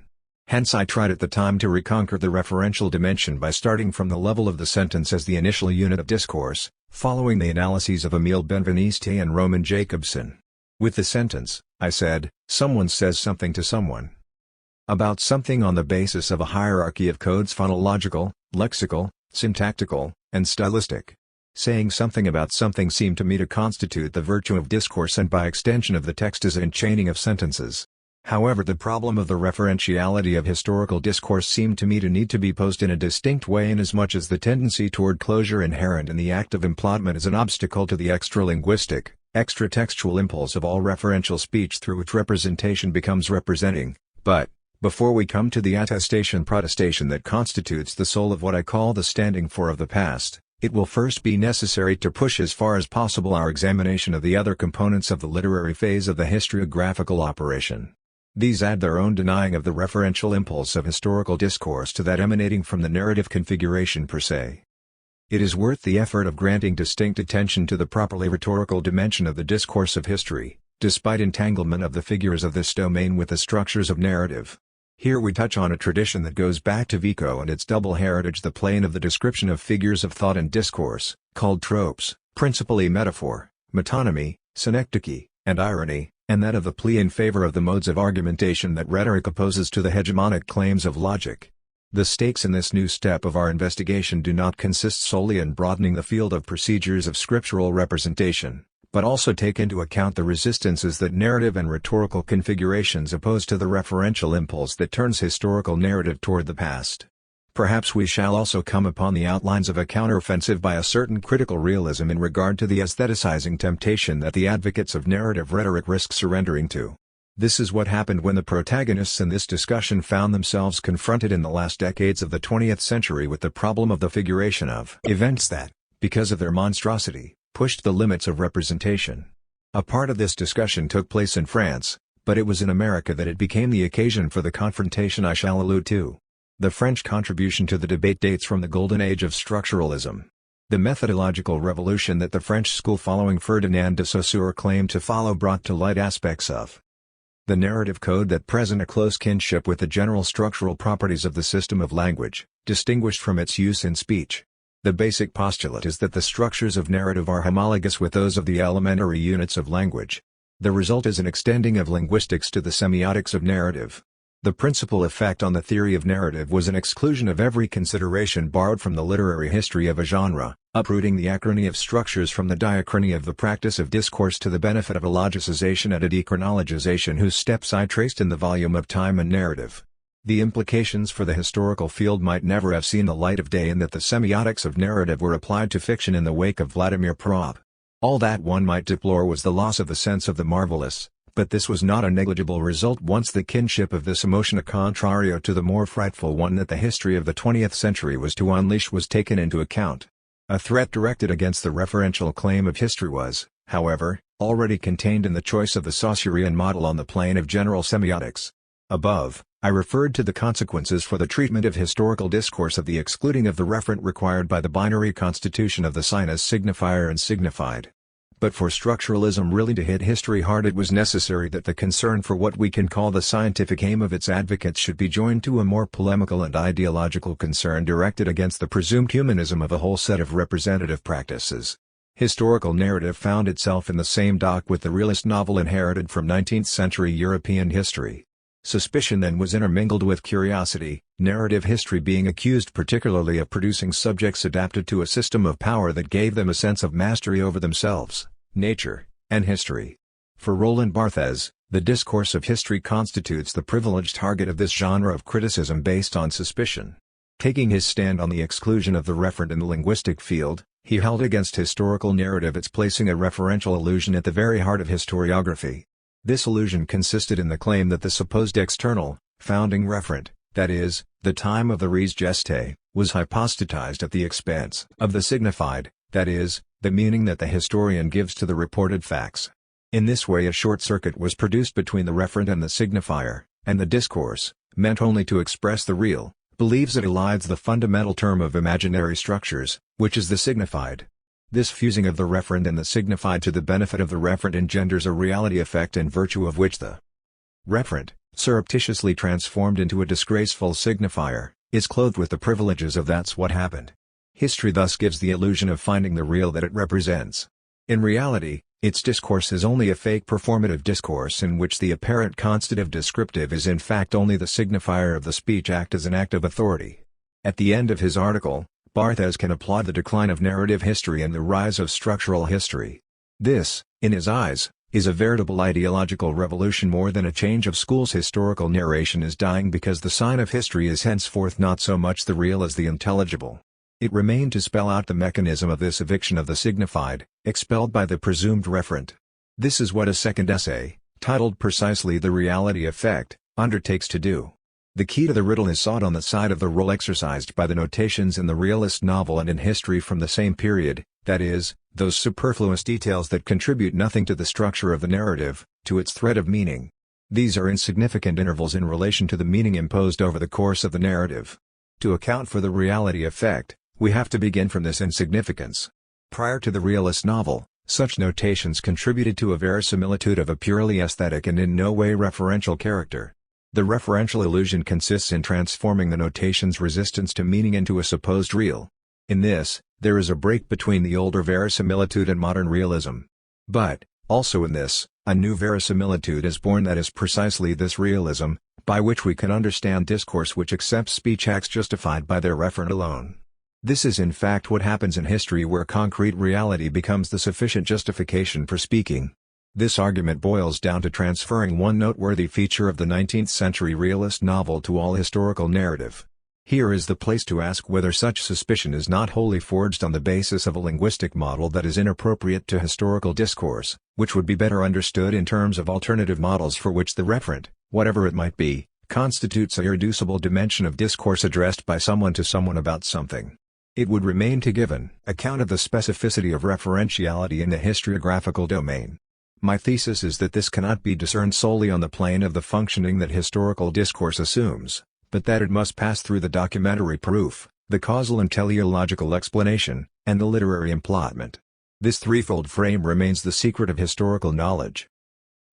Hence I tried at the time to reconquer the referential dimension by starting from the level of the sentence as the initial unit of discourse, following the analyses of Emile Benveniste and Roman Jacobson. With the sentence, I said, someone says something to someone about something on the basis of a hierarchy of codes: phonological, lexical, syntactical, and stylistic. Saying something about something seemed to me to constitute the virtue of discourse and by extension of the text as an enchaining of sentences. However, the problem of the referentiality of historical discourse seemed to me to need to be posed in a distinct way, inasmuch as the tendency toward closure inherent in the act of implodment is an obstacle to the extra-linguistic, extra-textual impulse of all referential speech through which representation becomes representing. But, before we come to the attestation-protestation that constitutes the soul of what I call the standing for of the past, it will first be necessary to push as far as possible our examination of the other components of the literary phase of the historiographical operation. These add their own denying of the referential impulse of historical discourse to that emanating from the narrative configuration per se. It is worth the effort of granting distinct attention to the properly rhetorical dimension of the discourse of history, despite entanglement of the figures of this domain with the structures of narrative. Here we touch on a tradition that goes back to Vico and its double heritage, the plane of the description of figures of thought and discourse, called tropes, principally metaphor, metonymy, synecdoche, and irony, and that of the plea in favor of the modes of argumentation that rhetoric opposes to the hegemonic claims of logic. The stakes in this new step of our investigation do not consist solely in broadening the field of procedures of scriptural representation, but also take into account the resistances that narrative and rhetorical configurations oppose to the referential impulse that turns historical narrative toward the past. Perhaps we shall also come upon the outlines of a counteroffensive by a certain critical realism in regard to the aestheticizing temptation that the advocates of narrative rhetoric risk surrendering to. This is what happened when the protagonists in this discussion found themselves confronted in the last decades of the 20th century with the problem of the figuration of events that, because of their monstrosity, pushed the limits of representation. A part of this discussion took place in France, but it was in America that it became the occasion for the confrontation I shall allude to. The French contribution to the debate dates from the golden age of structuralism. The methodological revolution that the French school following Ferdinand de Saussure claimed to follow brought to light aspects of the narrative code that present a close kinship with the general structural properties of the system of language, distinguished from its use in speech. The basic postulate is that the structures of narrative are homologous with those of the elementary units of language. The result is an extending of linguistics to the semiotics of narrative. The principal effect on the theory of narrative was an exclusion of every consideration borrowed from the literary history of a genre, uprooting the acrony of structures from the diachrony of the practice of discourse to the benefit of a logicization and a dechronologization whose steps I traced in the volume of Time and Narrative. The implications for the historical field might never have seen the light of day in that the semiotics of narrative were applied to fiction in the wake of Vladimir Propp. All that one might deplore was the loss of the sense of the marvelous, but this was not a negligible result once the kinship of this emotion, a contrario to the more frightful one that the history of the 20th century was to unleash, was taken into account. A threat directed against the referential claim of history was, however, already contained in the choice of the Saussurian model on the plane of general semiotics. Above, I referred to the consequences for the treatment of historical discourse of the excluding of the referent required by the binary constitution of the sign as signifier and signified. But for structuralism really to hit history hard, it was necessary that the concern for what we can call the scientific aim of its advocates should be joined to a more polemical and ideological concern directed against the presumed humanism of a whole set of representative practices. Historical narrative found itself in the same dock with the realist novel inherited from 19th-century European history. Suspicion then was intermingled with curiosity, narrative history being accused particularly of producing subjects adapted to a system of power that gave them a sense of mastery over themselves, nature, and history. For Roland Barthes, the discourse of history constitutes the privileged target of this genre of criticism based on suspicion. Taking his stand on the exclusion of the referent in the linguistic field, he held against historical narrative its placing a referential illusion at the very heart of historiography. This illusion consisted in the claim that the supposed external, founding referent, that is, the time of the res gestae, was hypostatized at the expense of the signified, that is, the meaning that the historian gives to the reported facts. In this way a short circuit was produced between the referent and the signifier, and the discourse, meant only to express the real, believes it elides the fundamental term of imaginary structures, which is the signified. This fusing of the referent and the signified to the benefit of the referent engenders a reality effect in virtue of which the referent, surreptitiously transformed into a disgraceful signifier, is clothed with the privileges of "that's what happened." History thus gives the illusion of finding the real that it represents. In reality, its discourse is only a fake performative discourse in which the apparent constative descriptive is in fact only the signifier of the speech act as an act of authority. At the end of his article, Barthes can applaud the decline of narrative history and the rise of structural history. This, in his eyes, is a veritable ideological revolution more than a change of schools. Historical narration is dying because the sign of history is henceforth not so much the real as the intelligible. It remained to spell out the mechanism of this eviction of the signified, expelled by the presumed referent. This is what a second essay, titled precisely "The Reality Effect," undertakes to do. The key to the riddle is sought on the side of the role exercised by the notations in the realist novel and in history from the same period, that is, those superfluous details that contribute nothing to the structure of the narrative, to its thread of meaning. These are insignificant intervals in relation to the meaning imposed over the course of the narrative. To account for the reality effect, we have to begin from this insignificance. Prior to the realist novel, such notations contributed to a verisimilitude of a purely aesthetic and in no way referential character. The referential illusion consists in transforming the notation's resistance to meaning into a supposed real. In this, there is a break between the older verisimilitude and modern realism. But, also in this, a new verisimilitude is born that is precisely this realism, by which we can understand discourse which accepts speech acts justified by their referent alone. This is in fact what happens in history, where concrete reality becomes the sufficient justification for speaking. This argument boils down to transferring one noteworthy feature of the 19th-century realist novel to all historical narrative. Here is the place to ask whether such suspicion is not wholly forged on the basis of a linguistic model that is inappropriate to historical discourse, which would be better understood in terms of alternative models for which the referent, whatever it might be, constitutes a irreducible dimension of discourse addressed by someone to someone about something. It would remain to give an account of the specificity of referentiality in the historiographical domain. My thesis is that this cannot be discerned solely on the plane of the functioning that historical discourse assumes, but that it must pass through the documentary proof, the causal and teleological explanation, and the literary implantment. This threefold frame remains the secret of historical knowledge.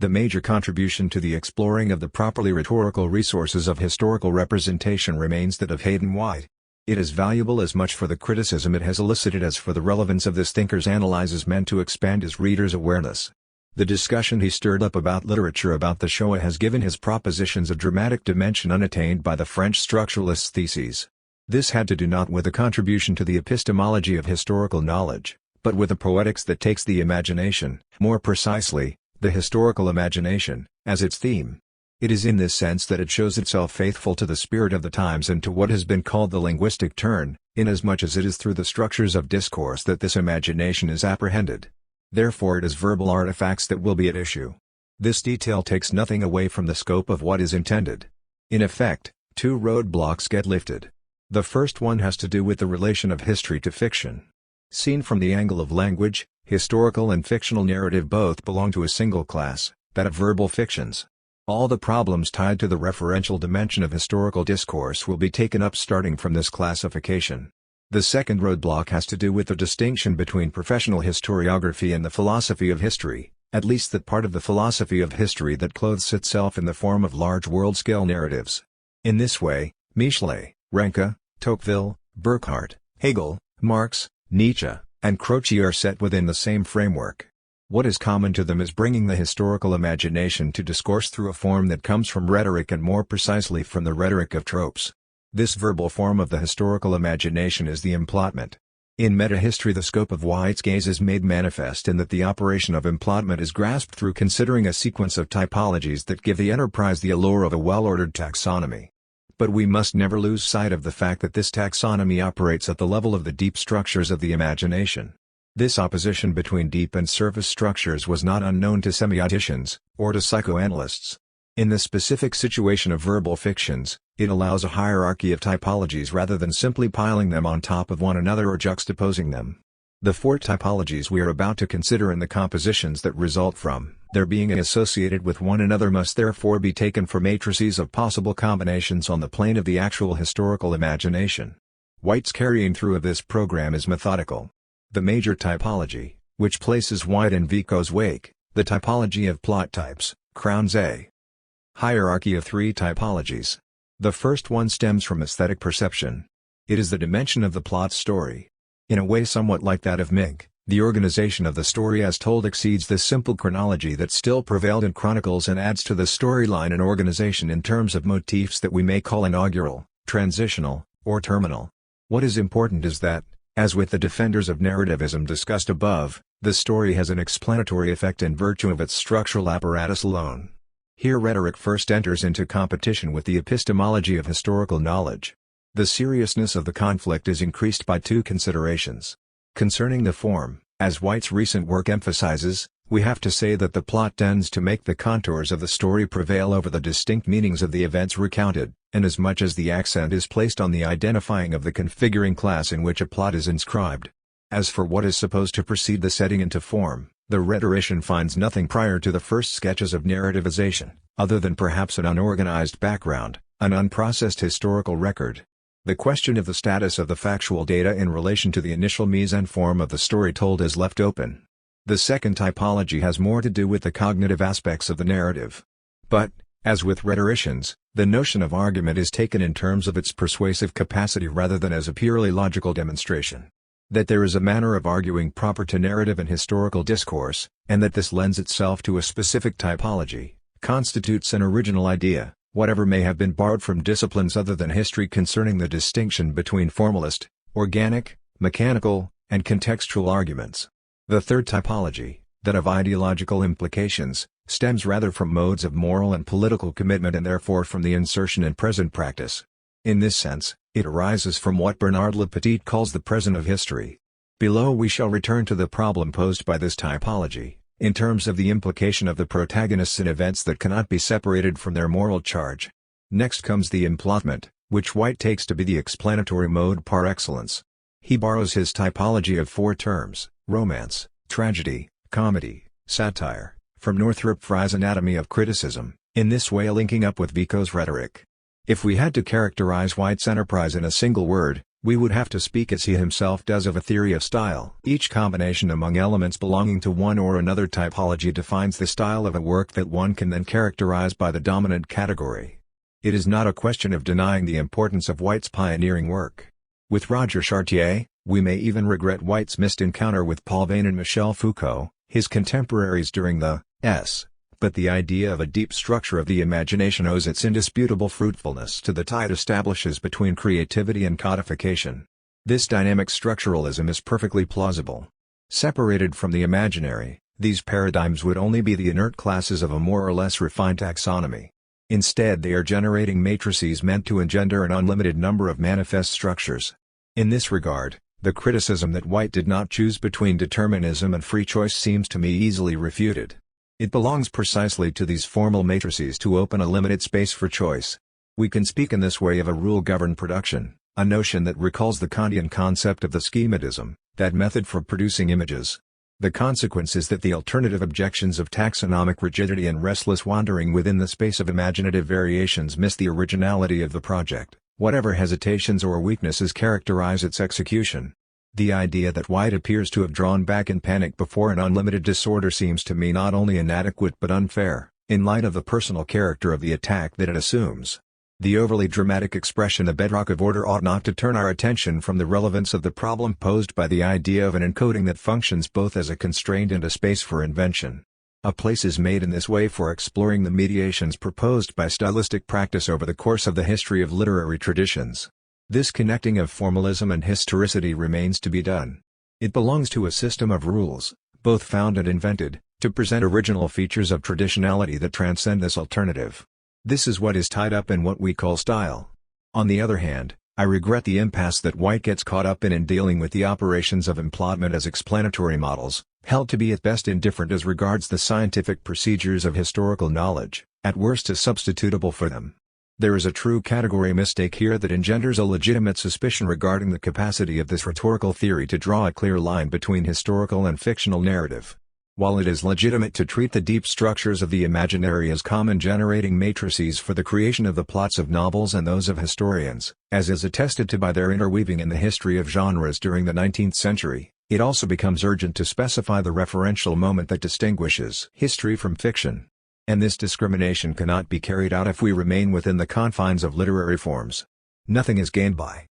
The major contribution to the exploring of the properly rhetorical resources of historical representation remains that of Hayden White. It is valuable as much for the criticism it has elicited as for the relevance of this thinker's analyses meant to expand his readers' awareness. The discussion he stirred up about literature about the Shoah has given his propositions a dramatic dimension unattained by the French structuralists' theses. This had to do not with a contribution to the epistemology of historical knowledge, but with a poetics that takes the imagination, more precisely, the historical imagination, as its theme. It is in this sense that it shows itself faithful to the spirit of the times and to what has been called the linguistic turn, inasmuch as it is through the structures of discourse that this imagination is apprehended. Therefore it is verbal artifacts that will be at issue. This detail takes nothing away from the scope of what is intended. In effect, two roadblocks get lifted. The first one has to do with the relation of history to fiction. Seen from the angle of language, historical and fictional narrative both belong to a single class, that of verbal fictions. All the problems tied to the referential dimension of historical discourse will be taken up starting from this classification. The second roadblock has to do with the distinction between professional historiography and the philosophy of history, at least that part of the philosophy of history that clothes itself in the form of large world-scale narratives. In this way, Michelet, Ranke, Tocqueville, Burckhardt, Hegel, Marx, Nietzsche, and Croce are set within the same framework. What is common to them is bringing the historical imagination to discourse through a form that comes from rhetoric and more precisely from the rhetoric of tropes. This verbal form of the historical imagination is the emplotment. In metahistory the scope of White's gaze is made manifest in that the operation of emplotment is grasped through considering a sequence of typologies that give the enterprise the allure of a well-ordered taxonomy. But we must never lose sight of the fact that this taxonomy operates at the level of the deep structures of the imagination. This opposition between deep and surface structures was not unknown to semioticians, or to psychoanalysts. In the specific situation of verbal fictions, it allows a hierarchy of typologies rather than simply piling them on top of one another or juxtaposing them. The four typologies we are about to consider and the compositions that result from their being associated with one another must therefore be taken for matrices of possible combinations on the plane of the actual historical imagination. White's carrying through of this program is methodical. The major typology, which places White in Vico's wake, the typology of plot types, crowns a hierarchy of three typologies. The first one stems from aesthetic perception. It is the dimension of the plot story. In a way somewhat like that of Mink, the organization of the story as told exceeds the simple chronology that still prevailed in chronicles and adds to the storyline an organization in terms of motifs that we may call inaugural, transitional, or terminal. What is important is that, as with the defenders of narrativism discussed above, the story has an explanatory effect in virtue of its structural apparatus alone. Here rhetoric first enters into competition with the epistemology of historical knowledge. The seriousness of the conflict is increased by two considerations. Concerning the form, as White's recent work emphasizes, we have to say that the plot tends to make the contours of the story prevail over the distinct meanings of the events recounted, inasmuch as the accent is placed on the identifying of the configuring class in which a plot is inscribed. As for what is supposed to precede the setting into form, the rhetorician finds nothing prior to the first sketches of narrativization, other than perhaps an unorganized background, an unprocessed historical record. The question of the status of the factual data in relation to the initial mise en forme of the story told is left open. The second typology has more to do with the cognitive aspects of the narrative. But, as with rhetoricians, the notion of argument is taken in terms of its persuasive capacity rather than as a purely logical demonstration. That there is a manner of arguing proper to narrative and historical discourse, and that this lends itself to a specific typology, constitutes an original idea, whatever may have been borrowed from disciplines other than history concerning the distinction between formalist, organic, mechanical, and contextual arguments. The third typology, that of ideological implications, stems rather from modes of moral and political commitment and therefore from the insertion in present practice. In this sense, it arises from what Bernard Le Petit calls the present of history. Below we shall return to the problem posed by this typology, in terms of the implication of the protagonists in events that cannot be separated from their moral charge. Next comes the emplotment, which White takes to be the explanatory mode par excellence. He borrows his typology of four terms, romance, tragedy, comedy, satire, from Northrop Frye's Anatomy of Criticism, in this way linking up with Vico's rhetoric. If we had to characterize White's enterprise in a single word, we would have to speak as he himself does of a theory of style. Each combination among elements belonging to one or another typology defines the style of a work that one can then characterize by the dominant category. It is not a question of denying the importance of White's pioneering work. With Roger Chartier, we may even regret White's missed encounter with Paul Veyne and Michel Foucault, his contemporaries during the S. But the idea of a deep structure of the imagination owes its indisputable fruitfulness to the tie it establishes between creativity and codification. This dynamic structuralism is perfectly plausible. Separated from the imaginary, these paradigms would only be the inert classes of a more or less refined taxonomy. Instead they are generating matrices meant to engender an unlimited number of manifest structures. In this regard, The criticism that White did not choose between determinism and free choice seems to me easily refuted. It belongs precisely to these formal matrices to open a limited space for choice. We can speak in this way of a rule-governed production, a notion that recalls the Kantian concept of the schematism, that method for producing images. The consequence is that the alternative objections of taxonomic rigidity and restless wandering within the space of imaginative variations miss the originality of the project, whatever hesitations or weaknesses characterize its execution. The idea that White appears to have drawn back in panic before an unlimited disorder seems to me not only inadequate but unfair, in light of the personal character of the attack that it assumes. The overly dramatic expression "the bedrock of order" ought not to turn our attention from the relevance of the problem posed by the idea of an encoding that functions both as a constraint and a space for invention. A place is made in this way for exploring the mediations proposed by stylistic practice over the course of the history of literary traditions. This connecting of formalism and historicity remains to be done. It belongs to a system of rules, both found and invented, to present original features of traditionality that transcend this alternative. This is what is tied up in what we call style. On the other hand, I regret the impasse that White gets caught up in dealing with the operations of emplotment as explanatory models, held to be at best indifferent as regards the scientific procedures of historical knowledge, at worst as substitutable for them. There is a true category mistake here that engenders a legitimate suspicion regarding the capacity of this rhetorical theory to draw a clear line between historical and fictional narrative. While it is legitimate to treat the deep structures of the imaginary as common generating matrices for the creation of the plots of novels and those of historians, as is attested to by their interweaving in the history of genres during the 19th century, it also becomes urgent to specify the referential moment that distinguishes history from fiction. And this discrimination cannot be carried out if we remain within the confines of literary forms. Nothing is gained by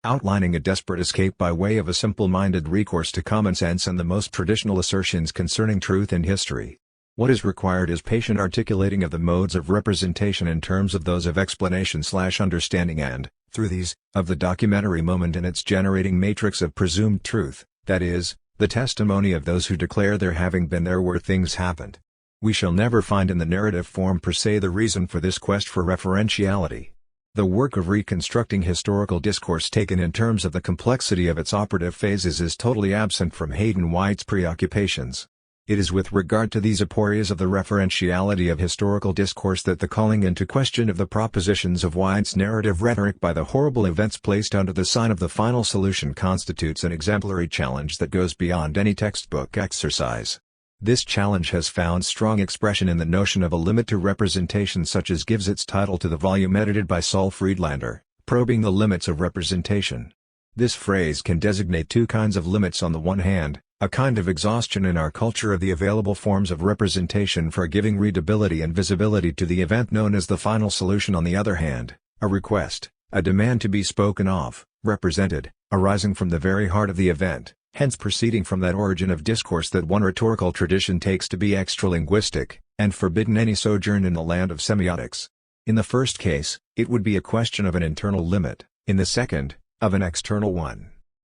outlining a desperate escape by way of a simple-minded recourse to common sense and the most traditional assertions concerning truth and history. What is required is patient articulating of the modes of representation in terms of those of explanation/understanding and, through these, of the documentary moment and its generating matrix of presumed truth, that is, the testimony of those who declare there having been there where things happened. We shall never find in the narrative form per se the reason for this quest for referentiality. The work of reconstructing historical discourse taken in terms of the complexity of its operative phases is totally absent from Hayden White's preoccupations. It is with regard to these aporias of the referentiality of historical discourse that the calling into question of the propositions of White's narrative rhetoric by the horrible events placed under the sign of the final solution constitutes an exemplary challenge that goes beyond any textbook exercise. This challenge has found strong expression in the notion of a limit to representation such as gives its title to the volume edited by Saul Friedlander, Probing the Limits of Representation. This phrase can designate two kinds of limits: on the one hand, a kind of exhaustion in our culture of the available forms of representation for giving readability and visibility to the event known as the final solution; on the other hand, a request, a demand to be spoken of, represented, arising from the very heart of the event, hence proceeding from that origin of discourse that one rhetorical tradition takes to be extralinguistic, and forbidden any sojourn in the land of semiotics. In the first case, it would be a question of an internal limit, in the second, of an external one.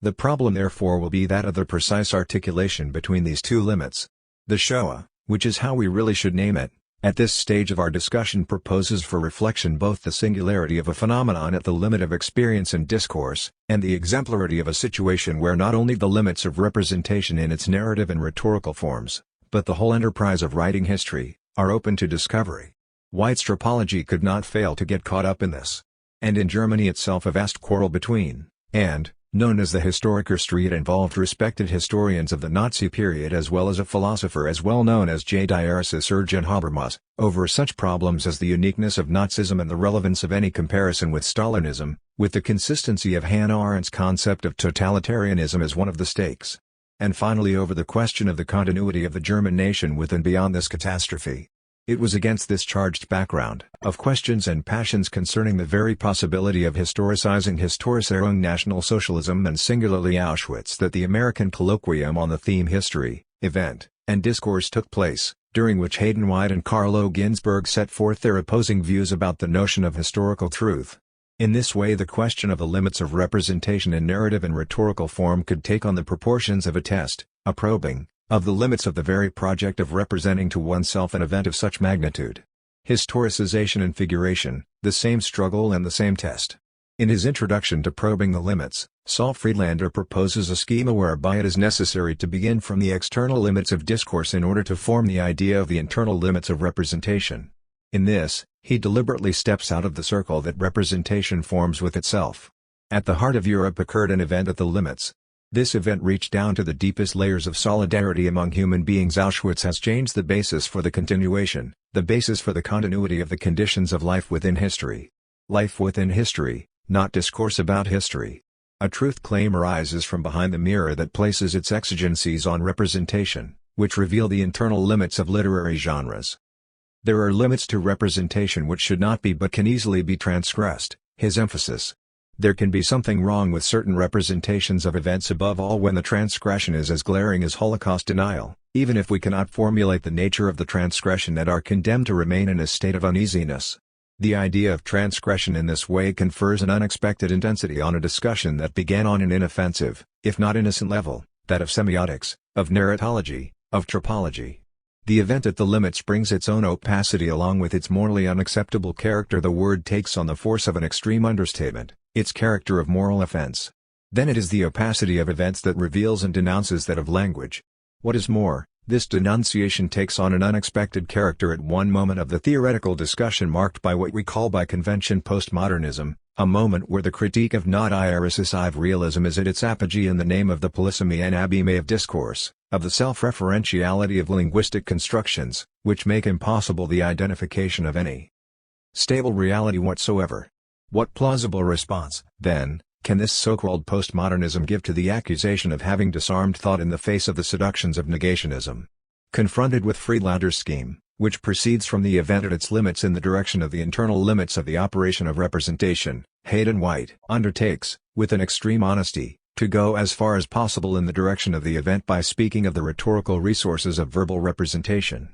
The problem therefore will be that of the precise articulation between these two limits. The Shoah, which is how we really should name it, at this stage of our discussion proposes for reflection both the singularity of a phenomenon at the limit of experience and discourse, and the exemplarity of a situation where not only the limits of representation in its narrative and rhetorical forms, but the whole enterprise of writing history, are open to discovery. White's tropology could not fail to get caught up in this. And in Germany itself a vast quarrel between, and, known as the Historikerstreit, it involved respected historians of the Nazi period as well as a philosopher as well known as J. Dionysius Ergen Habermas, over such problems as the uniqueness of Nazism and the relevance of any comparison with Stalinism, with the consistency of Hannah Arendt's concept of totalitarianism as one of the stakes. And finally over the question of the continuity of the German nation with and beyond this catastrophe. It was against this charged background of questions and passions concerning the very possibility of historicizing Historisierung National Socialism and singularly Auschwitz that the American colloquium on the theme history, event, and discourse took place, during which Hayden White and Carlo Ginzburg set forth their opposing views about the notion of historical truth. In this way the question of the limits of representation in narrative and rhetorical form could take on the proportions of a test, a probing, of the limits of the very project of representing to oneself an event of such magnitude. Historicization and figuration, the same struggle and the same test. In his introduction to Probing the Limits, Saul Friedlander proposes a schema whereby it is necessary to begin from the external limits of discourse in order to form the idea of the internal limits of representation. In this, he deliberately steps out of the circle that representation forms with itself. At the heart of Europe occurred an event at the limits. This event reached down to the deepest layers of solidarity among human beings. Auschwitz has changed the basis for the continuation, the basis for the continuity of the conditions of life within history. Life within history, not discourse about history. A truth claim arises from behind the mirror that places its exigencies on representation, which reveal the internal limits of literary genres. There are limits to representation which should not be but can easily be transgressed, his emphasis. There can be something wrong with certain representations of events, above all when the transgression is as glaring as Holocaust denial, even if we cannot formulate the nature of the transgression and are condemned to remain in a state of uneasiness. The idea of transgression in this way confers an unexpected intensity on a discussion that began on an inoffensive, if not innocent level, that of semiotics, of narratology, of tropology. The event at the limits brings its own opacity along with its morally unacceptable character. The word takes on the force of an extreme understatement, its character of moral offense. Then it is the opacity of events that reveals and denounces that of language. What is more, this denunciation takes on an unexpected character at one moment of the theoretical discussion marked by what we call by convention postmodernism, a moment where the critique of not-irresistible realism is at its apogee in the name of the polysemy and abime of discourse, of the self-referentiality of linguistic constructions, which make impossible the identification of any stable reality whatsoever. What plausible response, then, can this so-called postmodernism give to the accusation of having disarmed thought in the face of the seductions of negationism? Confronted with Friedlander's scheme, which proceeds from the event at its limits in the direction of the internal limits of the operation of representation, Hayden White undertakes, with an extreme honesty, to go as far as possible in the direction of the event by speaking of the rhetorical resources of verbal representation.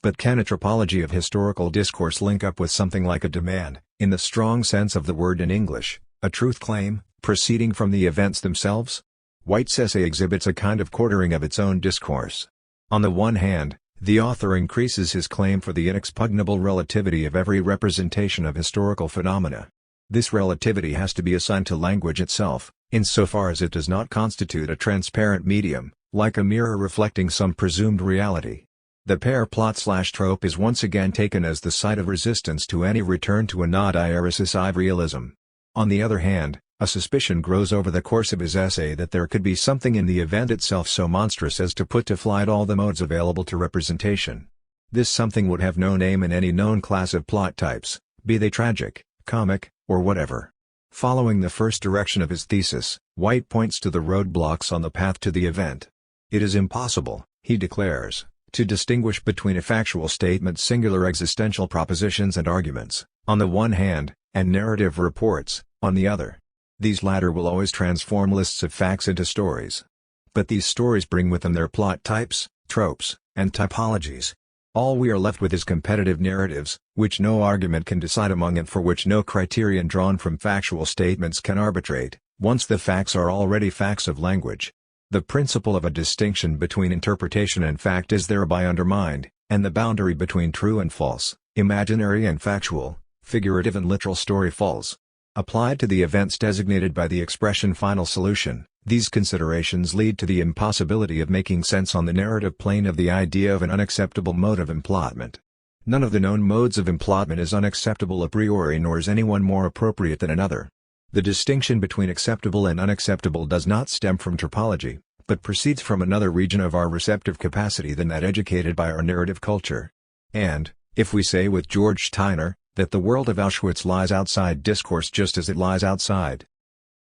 But can a tropology of historical discourse link up with something like a demand, in the strong sense of the word in English, a truth claim, proceeding from the events themselves? White's essay exhibits a kind of quartering of its own discourse. On the one hand, the author increases his claim for the inexpugnable relativity of every representation of historical phenomena. This relativity has to be assigned to language itself, insofar as it does not constitute a transparent medium, like a mirror reflecting some presumed reality. The pair plot/trope is once again taken as the site of resistance to any return to a not-irresistible realism. On the other hand, a suspicion grows over the course of his essay that there could be something in the event itself so monstrous as to put to flight all the modes available to representation. This something would have no name in any known class of plot types, be they tragic, comic, or whatever. Following the first direction of his thesis, White points to the roadblocks on the path to the event. It is impossible, he declares, to distinguish between a factual statement's singular existential propositions and arguments, on the one hand, and narrative reports, on the other. These latter will always transform lists of facts into stories. But these stories bring with them their plot types, tropes, and typologies. All we are left with is competitive narratives, which no argument can decide among and for which no criterion drawn from factual statements can arbitrate, once the facts are already facts of language. The principle of a distinction between interpretation and fact is thereby undermined, and the boundary between true and false, imaginary and factual, figurative and literal story falls. Applied to the events designated by the expression final solution, these considerations lead to the impossibility of making sense on the narrative plane of the idea of an unacceptable mode of implotment. None of the known modes of implotment is unacceptable a priori, nor is any one more appropriate than another. The distinction between acceptable and unacceptable does not stem from tropology, but proceeds from another region of our receptive capacity than that educated by our narrative culture. And, if we say with George Steiner, that the world of Auschwitz lies outside discourse just as it lies outside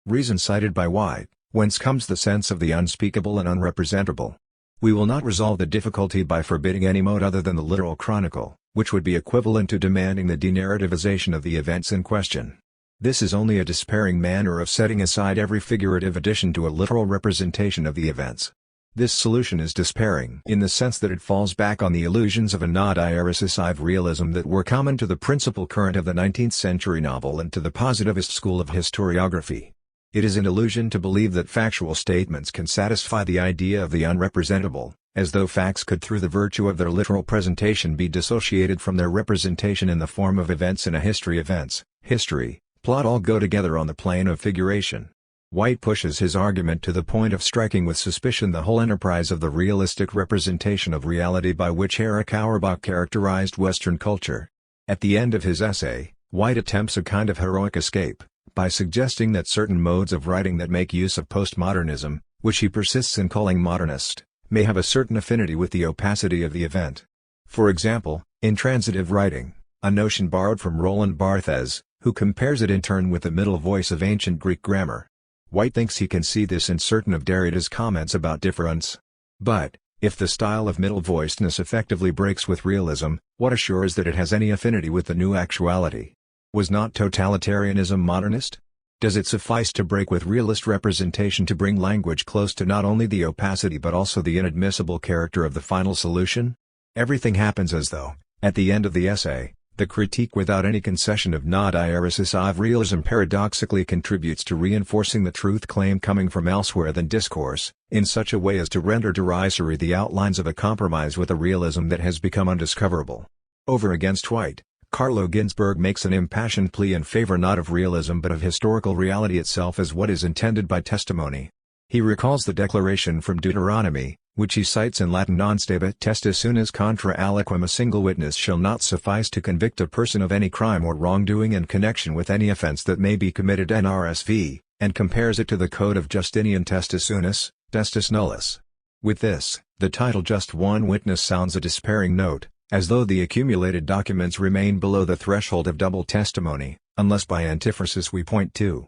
reason cited by White, whence comes the sense of the unspeakable and unrepresentable, we will not resolve the difficulty by forbidding any mode other than the literal chronicle, which would be equivalent to demanding the denarrativization of the events in question. This is only a despairing manner of setting aside every figurative addition to a literal representation of the events. This solution is despairing in the sense that it falls back on the illusions of a not-irresistible realism that were common to the principal current of the 19th century novel and to the positivist school of historiography. It is an illusion to believe that factual statements can satisfy the idea of the unrepresentable, as though facts could through the virtue of their literal presentation be dissociated from their representation in the form of events in a history. Events, history, plot all go together on the plane of figuration. White pushes his argument to the point of striking with suspicion the whole enterprise of the realistic representation of reality by which Erich Auerbach characterized Western culture. At the end of his essay, White attempts a kind of heroic escape, by suggesting that certain modes of writing that make use of postmodernism, which he persists in calling modernist, may have a certain affinity with the opacity of the event. For example, intransitive writing, a notion borrowed from Roland Barthes, who compares it in turn with the middle voice of ancient Greek grammar. White thinks he can see this in certain of Derrida's comments about difference. But, if the style of middle voicedness effectively breaks with realism, what assures that it has any affinity with the new actuality? Was not totalitarianism modernist? Does it suffice to break with realist representation to bring language close to not only the opacity but also the inadmissible character of the final solution? Everything happens as though, at the end of the essay, the critique without any concession of non-diaresis of realism paradoxically contributes to reinforcing the truth claim coming from elsewhere than discourse, in such a way as to render derisory the outlines of a compromise with a realism that has become undiscoverable. Over against White, Carlo Ginzburg makes an impassioned plea in favor not of realism but of historical reality itself as what is intended by testimony. He recalls the declaration from Deuteronomy, which he cites in Latin: non stabat testis unis contra aliquem. A single witness shall not suffice to convict a person of any crime or wrongdoing in connection with any offense that may be committed NRSV, and compares it to the Code of Justinian: testis unis, testis nullus. With this, the title "Just One Witness" sounds a despairing note, as though the accumulated documents remain below the threshold of double testimony, unless by antiphrasis we point to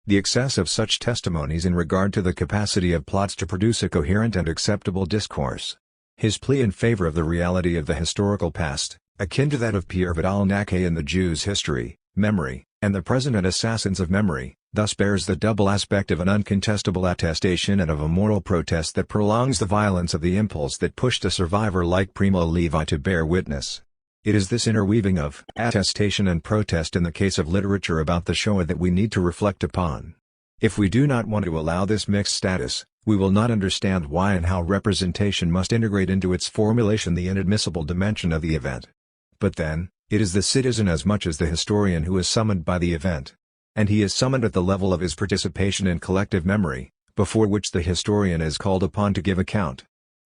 the excess of such testimonies in regard to the capacity of plots to produce a coherent and acceptable discourse. His plea in favor of the reality of the historical past, akin to that of Pierre Vidal-Naquet in The Jew's History, Memory, and the Present and Assassins of Memory, thus bears the double aspect of an uncontestable attestation and of a moral protest that prolongs the violence of the impulse that pushed a survivor like Primo Levi to bear witness. It is this interweaving of attestation and protest in the case of literature about the Shoah that we need to reflect upon. If we do not want to allow this mixed status, we will not understand why and how representation must integrate into its formulation the inadmissible dimension of the event. But then, it is the citizen as much as the historian who is summoned by the event. And he is summoned at the level of his participation in collective memory, before which the historian is called upon to give account.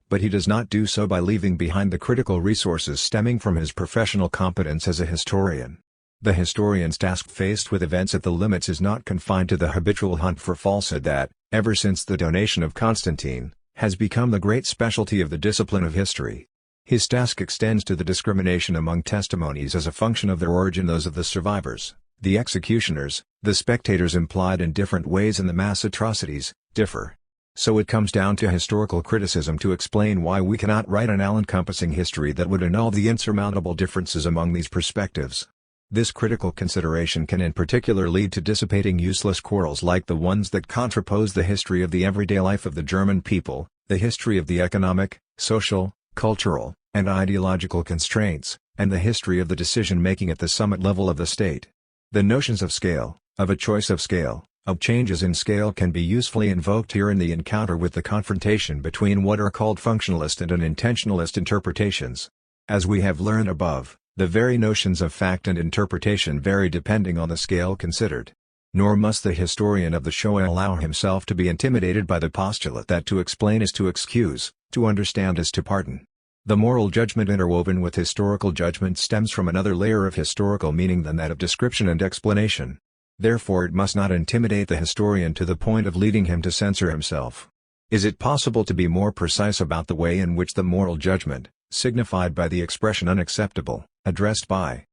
But he does not do so by leaving behind the critical resources stemming from his professional competence as a historian. The historian's task faced with events at the limits is not confined to the habitual hunt for falsehood that, ever since the donation of Constantine, has become the great specialty of the discipline of history. His task extends to the discrimination among testimonies as a function of their origin, those of the survivors, the executioners, the spectators implied in different ways in the mass atrocities, differ. So it comes down to historical criticism to explain why we cannot write an all-encompassing history that would annul the insurmountable differences among these perspectives. This critical consideration can in particular lead to dissipating useless quarrels like the ones that contrapose the history of the everyday life of the German people, the history of the economic, social, cultural, and ideological constraints, and the history of the decision-making at the summit level of the state. The notions of scale, of a choice of scale, of changes in scale can be usefully invoked here in the encounter with the confrontation between what are called functionalist and unintentionalist interpretations. As we have learned above, the very notions of fact and interpretation vary depending on the scale considered. Nor must the historian of the Shoah allow himself to be intimidated by the postulate that to explain is to excuse, to understand is to pardon. The moral judgment interwoven with historical judgment stems from another layer of historical meaning than that of description and explanation. Therefore it must not intimidate the historian to the point of leading him to censor himself. Is it possible to be more precise about the way in which the moral judgment, signified by the expression unacceptable, addressed by